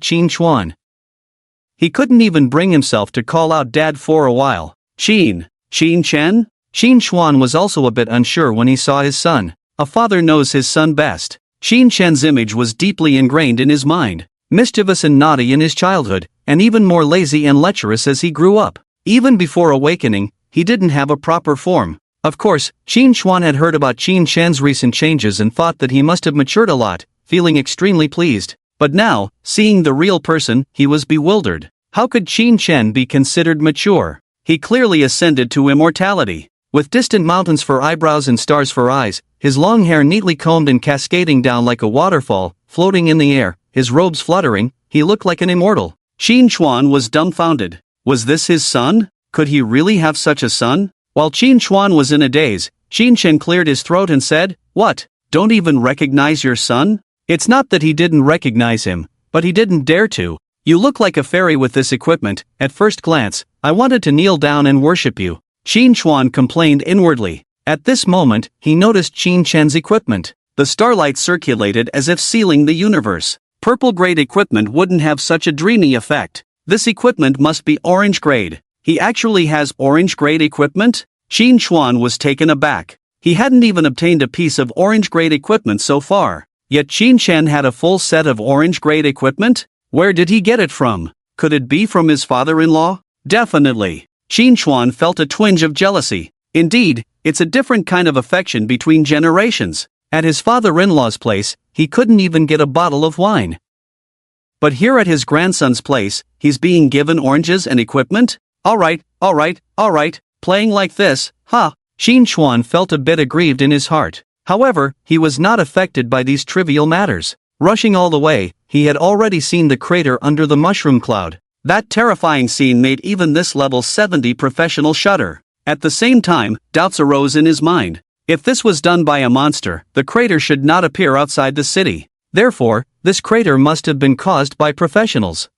Qin Xuan. He couldn't even bring himself to call out Dad for a while. Qin Chen? Qin Xuan was also a bit unsure when he saw his son. A father knows his son best. Qin Chen's image was deeply ingrained in his mind. Mischievous and naughty in his childhood, and even more lazy and lecherous as he grew up. Even before awakening, he didn't have a proper form. Of course, Qin Xuan had heard about Qin Chen's recent changes and thought that he must have matured a lot, feeling extremely pleased. But now, seeing the real person, he was bewildered. How could Qin Chen be considered mature? He clearly ascended to immortality. With distant mountains for eyebrows and stars for eyes, his long hair neatly combed and cascading down like a waterfall, floating in the air, his robes fluttering, he looked like an immortal. Qin Xuan was dumbfounded. Was this his son? Could he really have such a son? While Qin Xuan was in a daze, Qin Chen cleared his throat and said, "What? Don't even recognize your son?" It's not that he didn't recognize him, but he didn't dare to. You look like a fairy with this equipment. At first glance, I wanted to kneel down and worship you, Qin Xuan complained inwardly. At this moment, he noticed Qin Chen's equipment. The starlight circulated as if sealing the universe. Purple-grade equipment wouldn't have such a dreamy effect. This equipment must be orange-grade. He actually has orange-grade equipment? Qin Xuan was taken aback. He hadn't even obtained a piece of orange-grade equipment so far.
Yet Qin Shan had a full set of orange-grade equipment? Where did he get it from? Could it be from his father-in-law? Definitely. Qin Shuan felt a twinge of jealousy. Indeed, it's a different kind of affection between generations. At his father-in-law's place, he couldn't even get a bottle of wine. But here at his grandson's place, he's being given oranges and equipment? Alright, playing like this, huh? Qin Shuan felt a bit aggrieved in his heart. However, he was not affected by these trivial matters. Rushing all the way, he had already seen the crater under the mushroom cloud. That terrifying scene made even this level 70 professional shudder. At the same time, doubts arose in his mind. If this was done by a monster, the crater should not appear outside the city. Therefore, this crater must have been caused by professionals.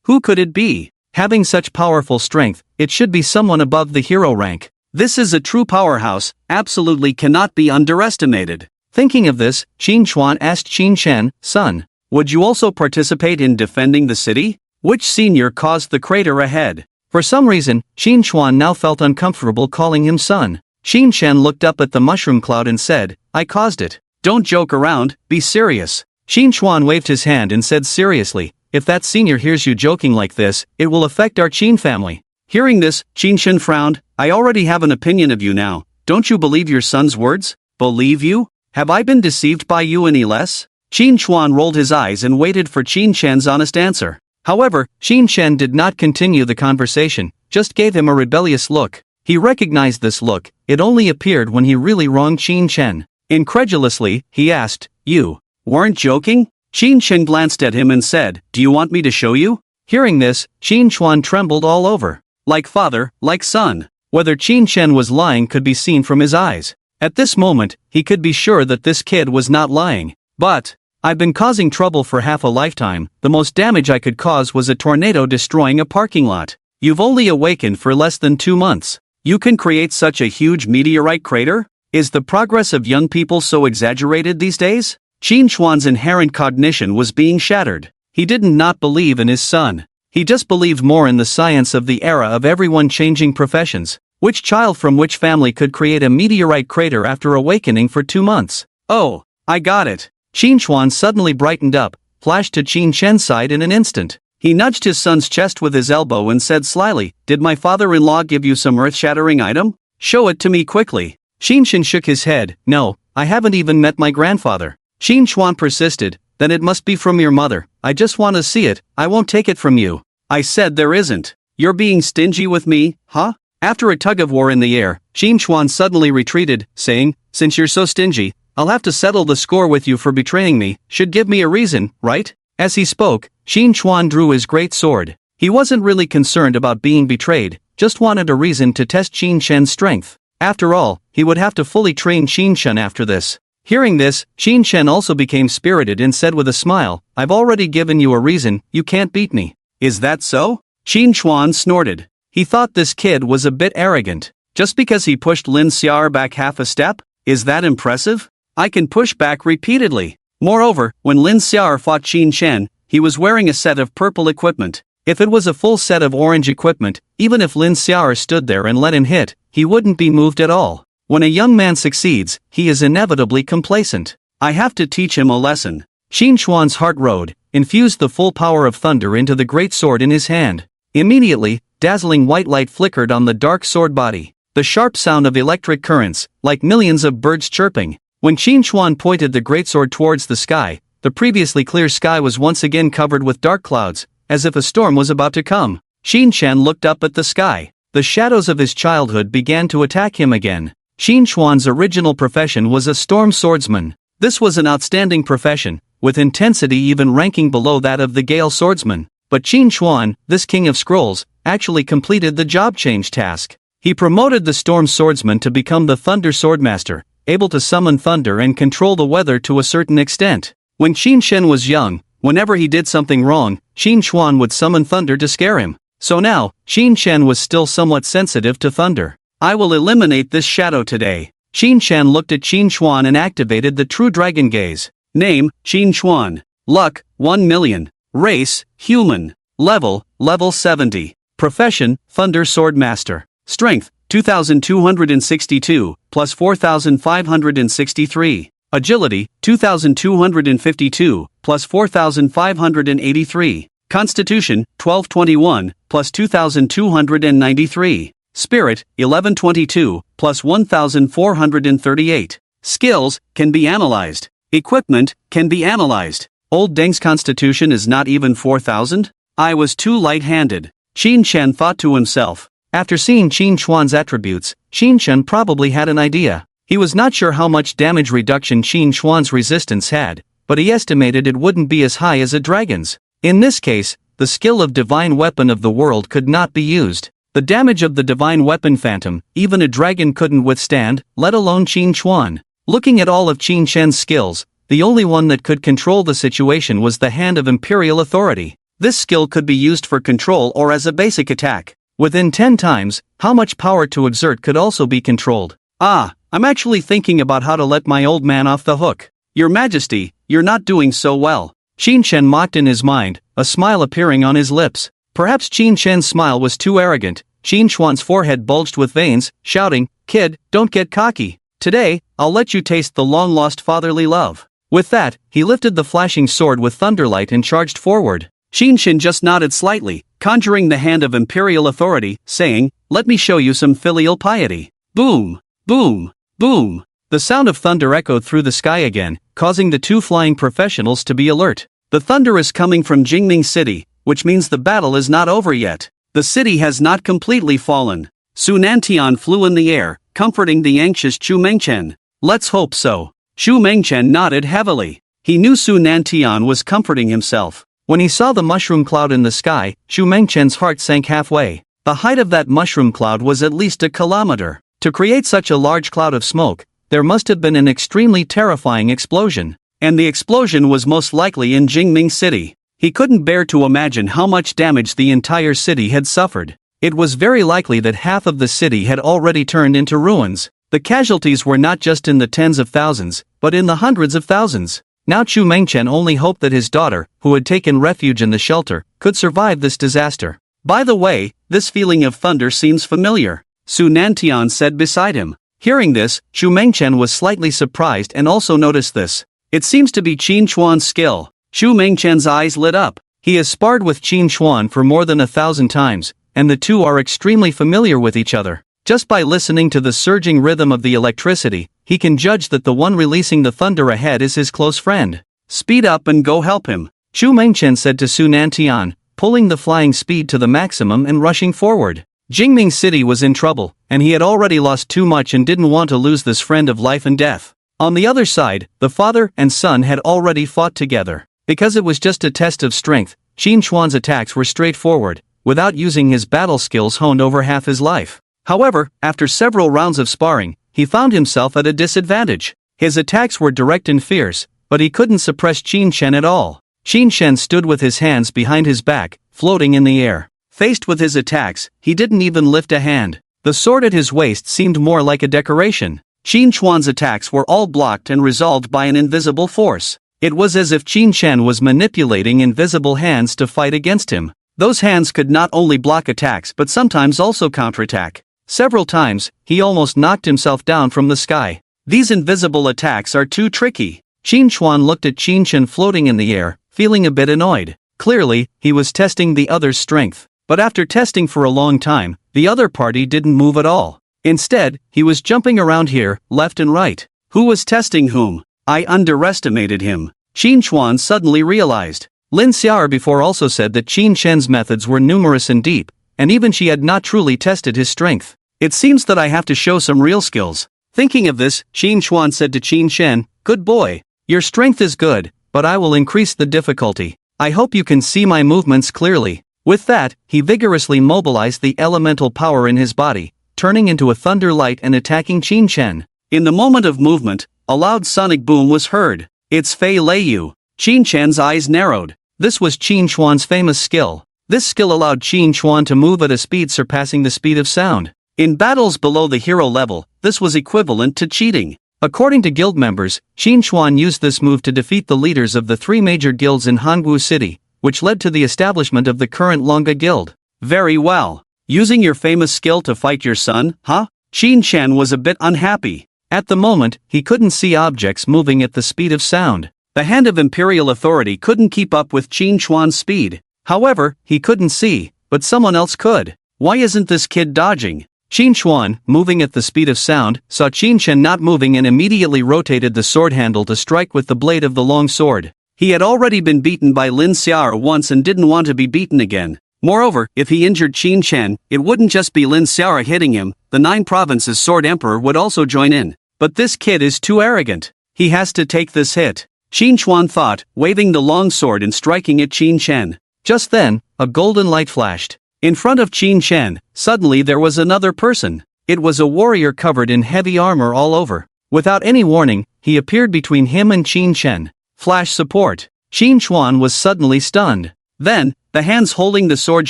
Who could it be? Having such powerful strength, it should be someone above the hero rank. This is a true powerhouse, absolutely cannot be underestimated. Thinking of this, Qin Shuan asked Qin Shan, son, would you also participate in defending the city? Which senior caused the crater ahead? For some reason, Qin Shuan now felt uncomfortable calling him son. Qin Shan looked up at the mushroom cloud and said, I caused it. Don't joke around, be serious. Qin Shuan waved his hand and said seriously, if that senior hears you joking like this, it will affect our Qin family. Hearing this, Qin Shan frowned, I already have an opinion of you now. Don't you believe your son's words? Believe you? Have I been deceived by you any less? Qin Shuan rolled his eyes and waited for Qin Shan's honest answer. However, Qin Shan did not continue the conversation, just gave him a rebellious look. He recognized this look, it only appeared when he really wronged Qin Shan. Incredulously, he asked, you weren't joking? Qin Shan glanced at him and said, do you want me to show you? Hearing this, Qin Shuan trembled all over. Like father, like son. Whether Qin Shan was lying could be seen from his eyes. At this moment, he could be sure that this kid was not lying. But, I've been causing trouble for half a lifetime, the most damage I could cause was a tornado destroying a parking lot. You've only awakened for less than 2 months. You can create such a huge meteorite crater? Is the progress of young people so exaggerated these days? Qin Shuan's inherent cognition was being shattered. He didn't not believe in his son. He just believed more in the science of the era of everyone changing professions. Which child from which family could create a meteorite crater after awakening for 2 months? Oh, I got it. Qin Shuan suddenly brightened up, flashed to Qin Shan's side in an instant. He nudged his son's chest with his elbow and said slyly, did my father-in-law give you some earth-shattering item? Show it to me quickly. Qin Shan shook his head, no, I haven't even met my grandfather. Qin Shuan persisted, then it must be from your mother, I just want to see it, I won't take it from you. I said there isn't. You're being stingy with me, huh? After a tug-of-war in the air, Qin Shuan suddenly retreated, saying, since you're so stingy, I'll have to settle the score with you for betraying me, should give me a reason, right? As he spoke, Qin Shuan drew his great sword. He wasn't really concerned about being betrayed, just wanted a reason to test Qin Shan's strength. After all, he would have to fully train Qin Shan after this. Hearing this, Qin Shan also became spirited and said with a smile, I've already given you a reason, you can't beat me. Is that so? Qin Shuan snorted. He thought this kid was a bit arrogant. Just because he pushed Lin Xiar back half a step? Is that impressive? I can push back repeatedly. Moreover, when Lin Xiar fought Qin Shan, he was wearing a set of purple equipment. If it was a full set of orange equipment, even if Lin Xiar stood there and let him hit, he wouldn't be moved at all. When a young man succeeds, he is inevitably complacent. I have to teach him a lesson. Qin Shuan's heart rode, infused the full power of thunder into the great sword in his hand. Immediately, dazzling white light flickered on the dark sword body. The sharp sound of electric currents, like millions of birds chirping. When Qin Shuan pointed the greatsword towards the sky, the previously clear sky was once again covered with dark clouds, as if a storm was about to come. Qin Shan looked up at the sky. The shadows of his childhood began to attack him again. Qin Shuan's original profession was a storm swordsman. This was an outstanding profession, with intensity even ranking below that of the Gale swordsman. But Qin Shuan, this king of scrolls, actually completed the job change task. He promoted the storm swordsman to become the thunder swordmaster, able to summon thunder and control the weather to a certain extent. When Qin Shan was young, whenever he did something wrong, Qin Shuan would summon thunder to scare him. So now, Qin Shan was still somewhat sensitive to thunder. I will eliminate this shadow today. Qin Shan looked at Qin Shuan and activated the true dragon gaze. Name, Qin Shuan. Luck, 1 million. Race, human. Level 70. Profession, Thunder Sword Master. Strength, 2262, plus 4563. Agility, 2252, plus 4583. Constitution, 1221, plus 2293. Spirit, 1122, plus 1438. Skills, can be analyzed. Equipment, can be analyzed. Old Deng's constitution is not even 4,000? I was too light-handed. Qin Shen thought to himself.
After seeing Qin Chuan's attributes, Qin Shen probably had an idea. He was not sure how much damage reduction Qin Chuan's resistance had, but he estimated it wouldn't be as high as a dragon's. In this case, the skill of divine weapon of the world could not be used. The damage of the divine weapon phantom, even a dragon couldn't withstand, let alone Qin Chuan. Looking at all of Qin Shen's skills, the only one that could control the situation was the Hand of Imperial Authority. This skill could be used for control or as a basic attack. Within 10 times, how much power to exert could also be controlled. I'm actually thinking about how to let my old man off the hook. Your Majesty, you're not doing so well. Qin Shen mocked in his mind, a smile appearing on his lips. Perhaps Qin Shen's smile was too arrogant. Qin Chuan's forehead bulged with veins, shouting, "Kid, don't get cocky. Today, I'll let you taste the long-lost fatherly love." With that, he lifted the flashing sword with thunderlight and charged forward. Qin Shen just nodded slightly, conjuring the Hand of Imperial Authority, saying, "Let me show you some filial piety." Boom! Boom! Boom! The sound of thunder echoed through the sky again, causing the two flying professionals to be alert. The thunder is coming from Jingming City, which means the battle is not over yet. The city has not completely fallen. Su Nantian flew in the air, comforting the anxious Chu Mengchen. Let's hope so. Chu Mengchen nodded heavily. He knew Su Nantian was comforting himself. When he saw the mushroom cloud in the sky, Chu Mengchen's heart sank halfway. The height of that mushroom cloud was at least a kilometer. To create such a large cloud of smoke, there must have been an extremely terrifying explosion. And the explosion was most likely in Jingming City. He couldn't bear to imagine how much damage the entire city had suffered. It was very likely that half of the city had already turned into ruins. The casualties were not just in the tens of thousands, but in the hundreds of thousands. Now Chu Mengchen only hoped that his daughter, who had taken refuge in the shelter, could survive this disaster. By the way, this feeling of thunder seems familiar, Su Nantian said beside him. Hearing this, Chu Mengchen was slightly surprised and also noticed this. It seems to be Qin Chuan's skill. Chu Mengchen's eyes lit up. He has sparred with Qin Chuan for more than 1,000 times, and the two are extremely familiar with each other. Just by listening to the surging rhythm of the electricity, he can judge that the one releasing the thunder ahead is his close friend. Speed up and go help him, Chu Mengchen said to Su Nantian, pulling the flying speed to the maximum and rushing forward. Jingming City was in trouble, and he had already lost too much and didn't want to lose this friend of life and death. On the other side, the father and son had already fought together. Because it was just a test of strength, Qin Chuan's attacks were straightforward, without using his battle skills honed over half his life. However, after several rounds of sparring, he found himself at a disadvantage. His attacks were direct and fierce, but he couldn't suppress Qin Shen at all. Qin Shen stood with his hands behind his back, floating in the air. Faced with his attacks, he didn't even lift a hand. The sword at his waist seemed more like a decoration. Qin Chuan's attacks were all blocked and resolved by an invisible force. It was as if Qin Shen was manipulating invisible hands to fight against him. Those hands could not only block attacks but sometimes also counterattack. Several times, he almost knocked himself down from the sky. These invisible attacks are too tricky. Qin Chuan looked at Qin Shen floating in the air, feeling a bit annoyed. Clearly, he was testing the other's strength. But after testing for a long time, the other party didn't move at all. Instead, he was jumping around here, left and right. Who was testing whom? I underestimated him, Qin Chuan suddenly realized. Lin Xiao'er before also said that Qin Shen's methods were numerous and deep, and even she had not truly tested his strength. It seems that I have to show some real skills. Thinking of this, Qin Chuan said to Qin Shen, "Good boy. Your strength is good, but I will increase the difficulty. I hope you can see my movements clearly." With that, he vigorously mobilized the elemental power in his body, turning into a thunder light and attacking Qin Shen. In the moment of movement, a loud sonic boom was heard. It's Fei Leiyu. Qin Shen's eyes narrowed. This was Qin Chuan's famous skill. This skill allowed Qin Chuan to move at a speed surpassing the speed of sound. In battles below the hero level, this was equivalent to cheating. According to guild members, Qin Chuan used this move to defeat the leaders of the 3 major guilds in Hangwu City, which led to the establishment of the current Manga guild. Very well. Using your famous skill to fight your son, huh? Qin Shen was a bit unhappy. At the moment, he couldn't see objects moving at the speed of sound.
The hand of imperial authority couldn't keep up with Qin Chuan's speed.
However, he couldn't see, but someone else could.
Why isn't this kid dodging?
Qin Chuan, moving at the speed of sound, saw Qin Chen not moving and immediately rotated the sword handle to strike with the blade of the long sword.
He had already been beaten by Lin Xiao once and didn't want to be beaten again. Moreover, if he injured Qin Chen, it wouldn't just be Lin Xiao hitting him, the 9 provinces Sword Emperor would also join in. But this kid is too arrogant. He has to take this hit. Qin Chuan thought, waving the long sword and striking at Qin Chen.
Just then, a golden light flashed.
In front of Qin Chen, suddenly there was another person.
It was a warrior covered in heavy armor all over. Without any warning, he appeared between him and Qin Chen.
Flash support.
Qin Chuan was suddenly stunned.
Then, the hands holding the sword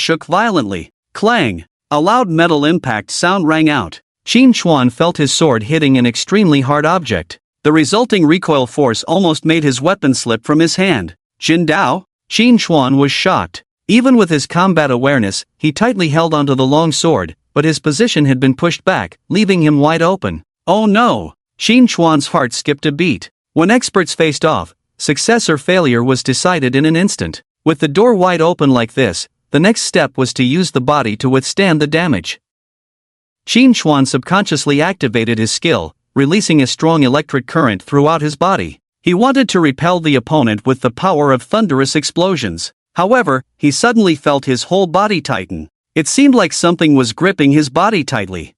shook violently. Clang! A loud metal impact sound rang out.
Qin Chuan felt his sword hitting an extremely hard object.
The resulting recoil force almost made his weapon slip from his hand. Jin Dao?
Qin Chuan was shocked. Even with his combat awareness, he tightly held onto the long sword, but his position had been pushed back, leaving him wide open.
Oh no!
Qin Chuan's heart skipped a beat. When experts faced off, success or failure was decided in an instant. With the door wide open like this, the next step was to use the body to withstand the damage. Qin Chuan subconsciously activated his skill, releasing a strong electric current throughout his body.
He wanted to repel the opponent with the power of thunderous explosions. However, he suddenly felt his whole body tighten. It seemed like something was gripping his body tightly.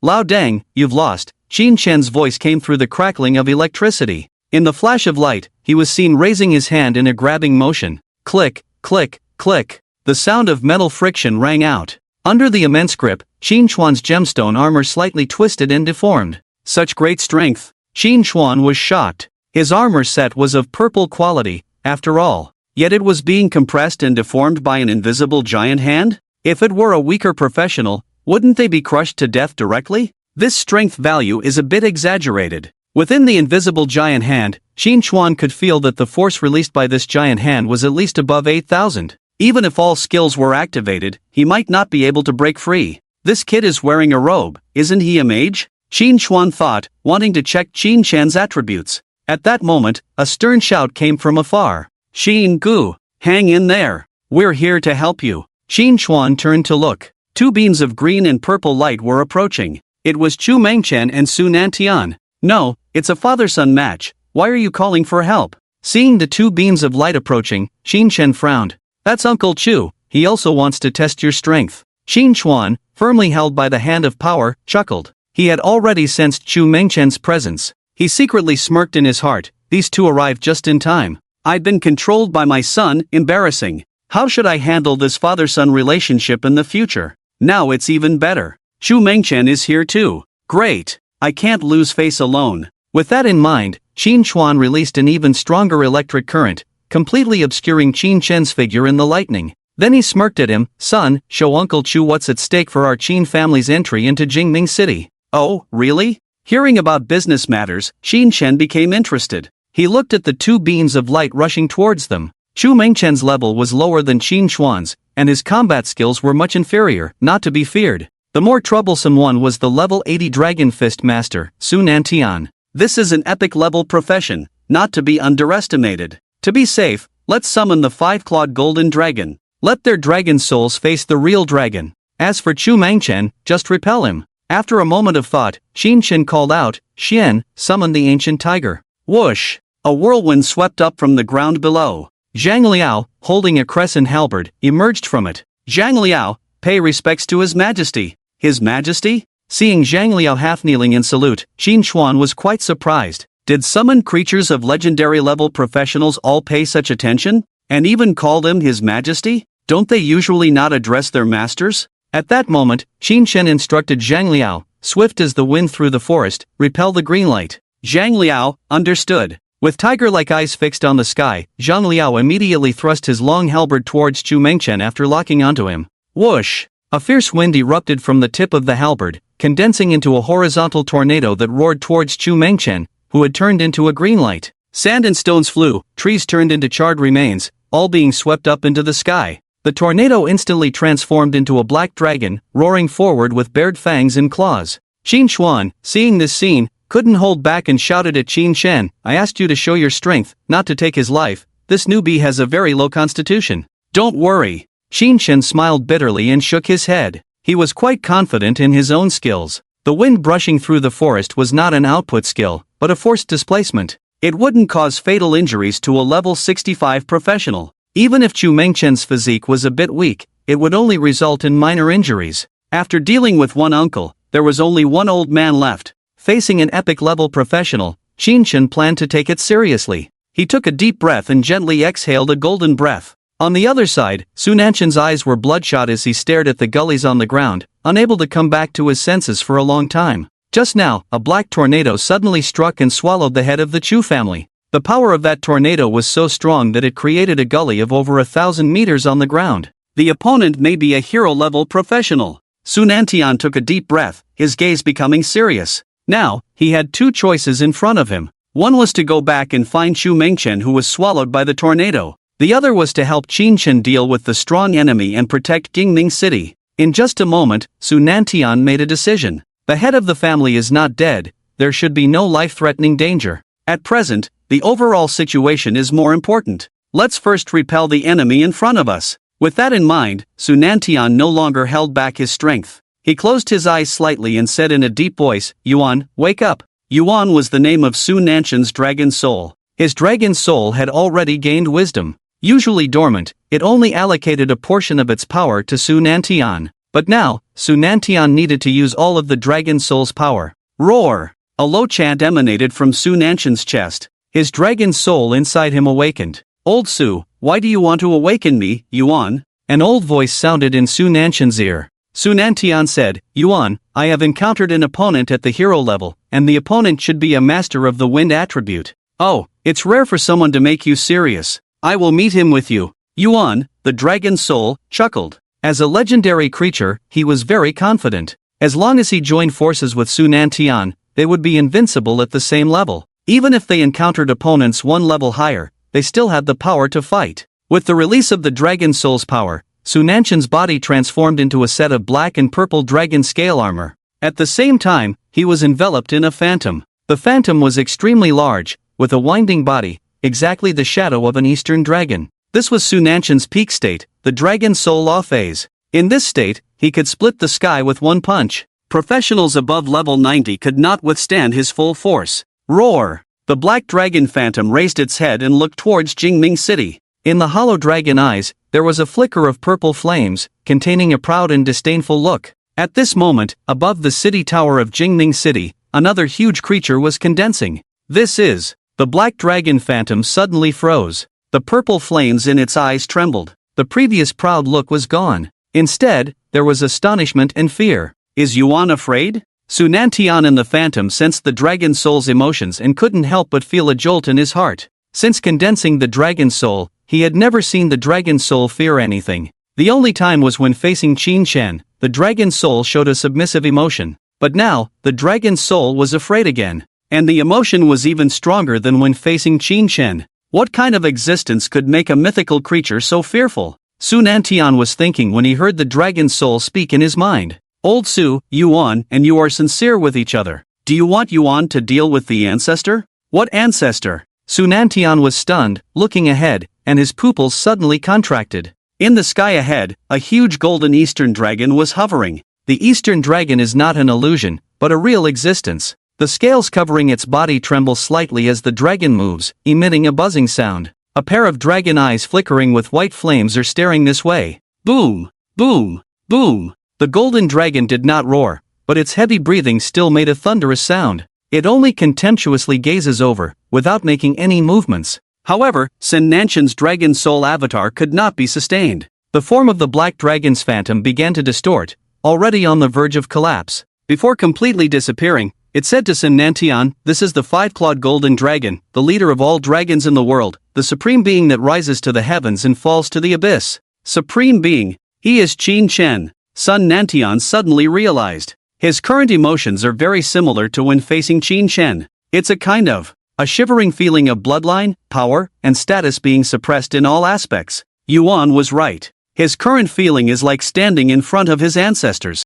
Lao Deng, you've lost. Qin Chen's voice came through the crackling of electricity. In the flash of light, he was seen raising his hand in a grabbing motion. Click, click, click. The sound of metal friction rang out. Under the immense grip, Qin Chuan's gemstone armor slightly twisted and deformed.
Such great strength.
Qin Chuan was shocked. His armor set was of purple quality, after all.
Yet it was being compressed and deformed by an invisible giant hand? If it were a weaker professional, wouldn't they be crushed to death directly? This strength value is a bit exaggerated. Within the invisible giant hand, Qin Chuan could feel that the force released by this giant hand was at least above 8,000. Even if all skills were activated, he might not be able to break free. This kid is wearing a robe, isn't he a mage? Qin Chuan thought, wanting to check Qin Chen's attributes. At that moment, a stern shout came from afar.
Xin Gu, hang in there. We're here to help you.
Qin Chuan turned to look. 2 beams of green and purple light were approaching. It was Chu Mengchen and Su Nantian.
No, it's a father-son match. Why are you calling for help? Seeing the 2 beams of light approaching, Qin Chen frowned. That's Uncle Chu, he also wants to test your strength. Qin Chuan, firmly held by the hand of power, chuckled. He had already sensed Chu Mengchen's presence. He secretly smirked in his heart. These 2 arrived just in time.
I'd been controlled by my son, embarrassing. How should I handle this father-son relationship in the future? Now it's even better. Chu Mengchen is here too. Great. I can't lose face alone.
With that in mind, Qin Chuan released an even stronger electric current, completely obscuring Qin Chen's figure in the lightning. Then he smirked at him. Son, show Uncle Chu what's at stake for our Qin family's entry into Jingming City.
Oh, really? Hearing about business matters, Qin Chen became interested.
He looked at the 2 beams of light rushing towards them. Chu Mengchen's level was lower than Qin Chuan's, and his combat skills were much inferior, not to be feared. The more troublesome one was the level 80 Dragon Fist Master, Su Nantian.
This is an epic level profession, not to be underestimated. To be safe, let's summon the 5-clawed golden dragon.
Let their dragon souls face the real dragon. As for Chu Mengchen, just repel him. After a moment of thought, Qin Chen called out, Xian, summon the ancient tiger.
Whoosh! A whirlwind swept up from the ground below.
Zhang Liao, holding a crescent halberd, emerged from it.
Zhang Liao, pay respects to His Majesty. His Majesty?
Seeing Zhang Liao half-kneeling in salute, Qin Chuan was quite surprised.
Did summoned creatures of legendary-level professionals all pay such attention? And even call them His Majesty? Don't they usually not address their masters?
At that moment, Qin Chen instructed Zhang Liao, swift as the wind through the forest, repel the green light.
Zhang Liao, understood.
With tiger-like eyes fixed on the sky, Zhang Liao immediately thrust his long halberd towards Chu Mengchen after locking onto him. Whoosh! A fierce wind erupted from the tip of the halberd, condensing into a horizontal tornado that roared towards Chu Mengchen, who had turned into a green light. Sand and stones flew, trees turned into charred remains, all being swept up into the sky. The tornado instantly transformed into a black dragon, roaring forward with bared fangs and claws. Qin Xuan, seeing this scene, couldn't hold back and shouted at Qin Shen, I asked you to show your strength, not to take his life. This newbie has a very low constitution. Don't worry. Qin Shen smiled bitterly and shook his head. He was quite confident in his own skills. The wind brushing through the forest was not an output skill, but a forced displacement. It wouldn't cause fatal injuries to a level 65 professional. Even if Chu Mengchen's physique was a bit weak, it would only result in minor injuries. After dealing with one uncle, there was only one old man left. Facing an epic-level professional, Qin Shen planned to take it seriously. He took a deep breath and gently exhaled a golden breath. On the other side, Su Nanshan's eyes were bloodshot as he stared at the gullies on the ground, unable to come back to his senses for a long time. Just now, a black tornado suddenly struck and swallowed the head of the Chu family. The power of that tornado was so strong that it created a gully of over 1,000 meters on the ground. The opponent may be a hero-level professional. Su Nantian took a deep breath, his gaze becoming serious. Now, he had two choices in front of him. One was to go back and find Chu Mengchen, who was swallowed by the tornado. The other was to help Qin Shen deal with the strong enemy and protect Jingming City. In just a moment, Su Nantian made a decision. The head of the family is not dead, there should be no life-threatening danger. At present, the overall situation is more important. Let's first repel the enemy in front of us. With that in mind, Su Nantian no longer held back his strength. He closed his eyes slightly and said in a deep voice, Yuan, wake up. Yuan was the name of Su Nanshan's dragon soul. His dragon soul had already gained wisdom. Usually dormant, it only allocated a portion of its power to Su Nantian. But now, Su Nantian needed to use all of the dragon soul's power. Roar! A low chant emanated from Su Nanshan's chest. His dragon soul inside him awakened. Old Su, why do you want to awaken me, Yuan? An old voice sounded in Su Nanshan's ear. Su Nantian said, Yuan, I have encountered an opponent at the hero level, and the opponent should be a master of the wind attribute. Oh, it's rare for someone to make you serious. I will meet him with you. Yuan, the dragon soul, chuckled. As a legendary creature, he was very confident. As long as he joined forces with Su Nantian, they would be invincible at the same level. Even if they encountered opponents one level higher, they still had the power to fight. With the release of the dragon soul's power, Su Nanshan's body transformed into a set of black and purple dragon scale armor. At the same time, he was enveloped in a phantom. The phantom was extremely large, with a winding body, exactly the shadow of an eastern dragon. This was Su Nanshan's peak state, the dragon soul law phase. In this state, he could split the sky with one punch. Professionals above level 90 could not withstand his full force. Roar! The black dragon phantom raised its head and looked towards Jingming City. In the hollow dragon eyes, there was a flicker of purple flames, containing a proud and disdainful look. At this moment, above the city tower of Jingming City, another huge creature was condensing. This is... The black dragon phantom suddenly froze. The purple flames in its eyes trembled. The previous proud look was gone. Instead, there was astonishment and fear. Is Yuan afraid? Su Nantian and the phantom sensed the dragon soul's emotions and couldn't help but feel a jolt in his heart. Since condensing the dragon soul, he had never seen the dragon soul fear anything. The only time was when facing Qin Shen. The dragon soul showed a submissive emotion. But now, the dragon soul was afraid again. And the emotion was even stronger than when facing Qin Shen. What kind of existence could make a mythical creature so fearful? Su Nantian was thinking when he heard the dragon soul speak in his mind. Old Su, Yuan and you are sincere with each other. Do you want Yuan to deal with the ancestor? What ancestor? Su Nantian was stunned, looking ahead, and his pupils suddenly contracted. In the sky ahead, a huge golden eastern dragon was hovering. The eastern dragon is not an illusion, but a real existence. The scales covering its body tremble slightly as the dragon moves, emitting a buzzing sound. A pair of dragon eyes flickering with white flames are staring this way. Boom! Boom! Boom! The golden dragon did not roar, but its heavy breathing still made a thunderous sound. It only contemptuously gazes over, without making any movements. However, Su Nanshan's dragon soul avatar could not be sustained. The form of the black dragon's phantom began to distort, already on the verge of collapse. Before completely disappearing, it said to Su Nantian, this is the five-clawed golden dragon, the leader of all dragons in the world, the supreme being that rises to the heavens and falls to the abyss. Supreme being. He is Qin Shen. Su Nantian suddenly realized. His current emotions are very similar to when facing Qin Shen. It's a kind of a shivering feeling of bloodline, power, and status being suppressed in all aspects. Yuan was right. His current feeling is like standing in front of his ancestors.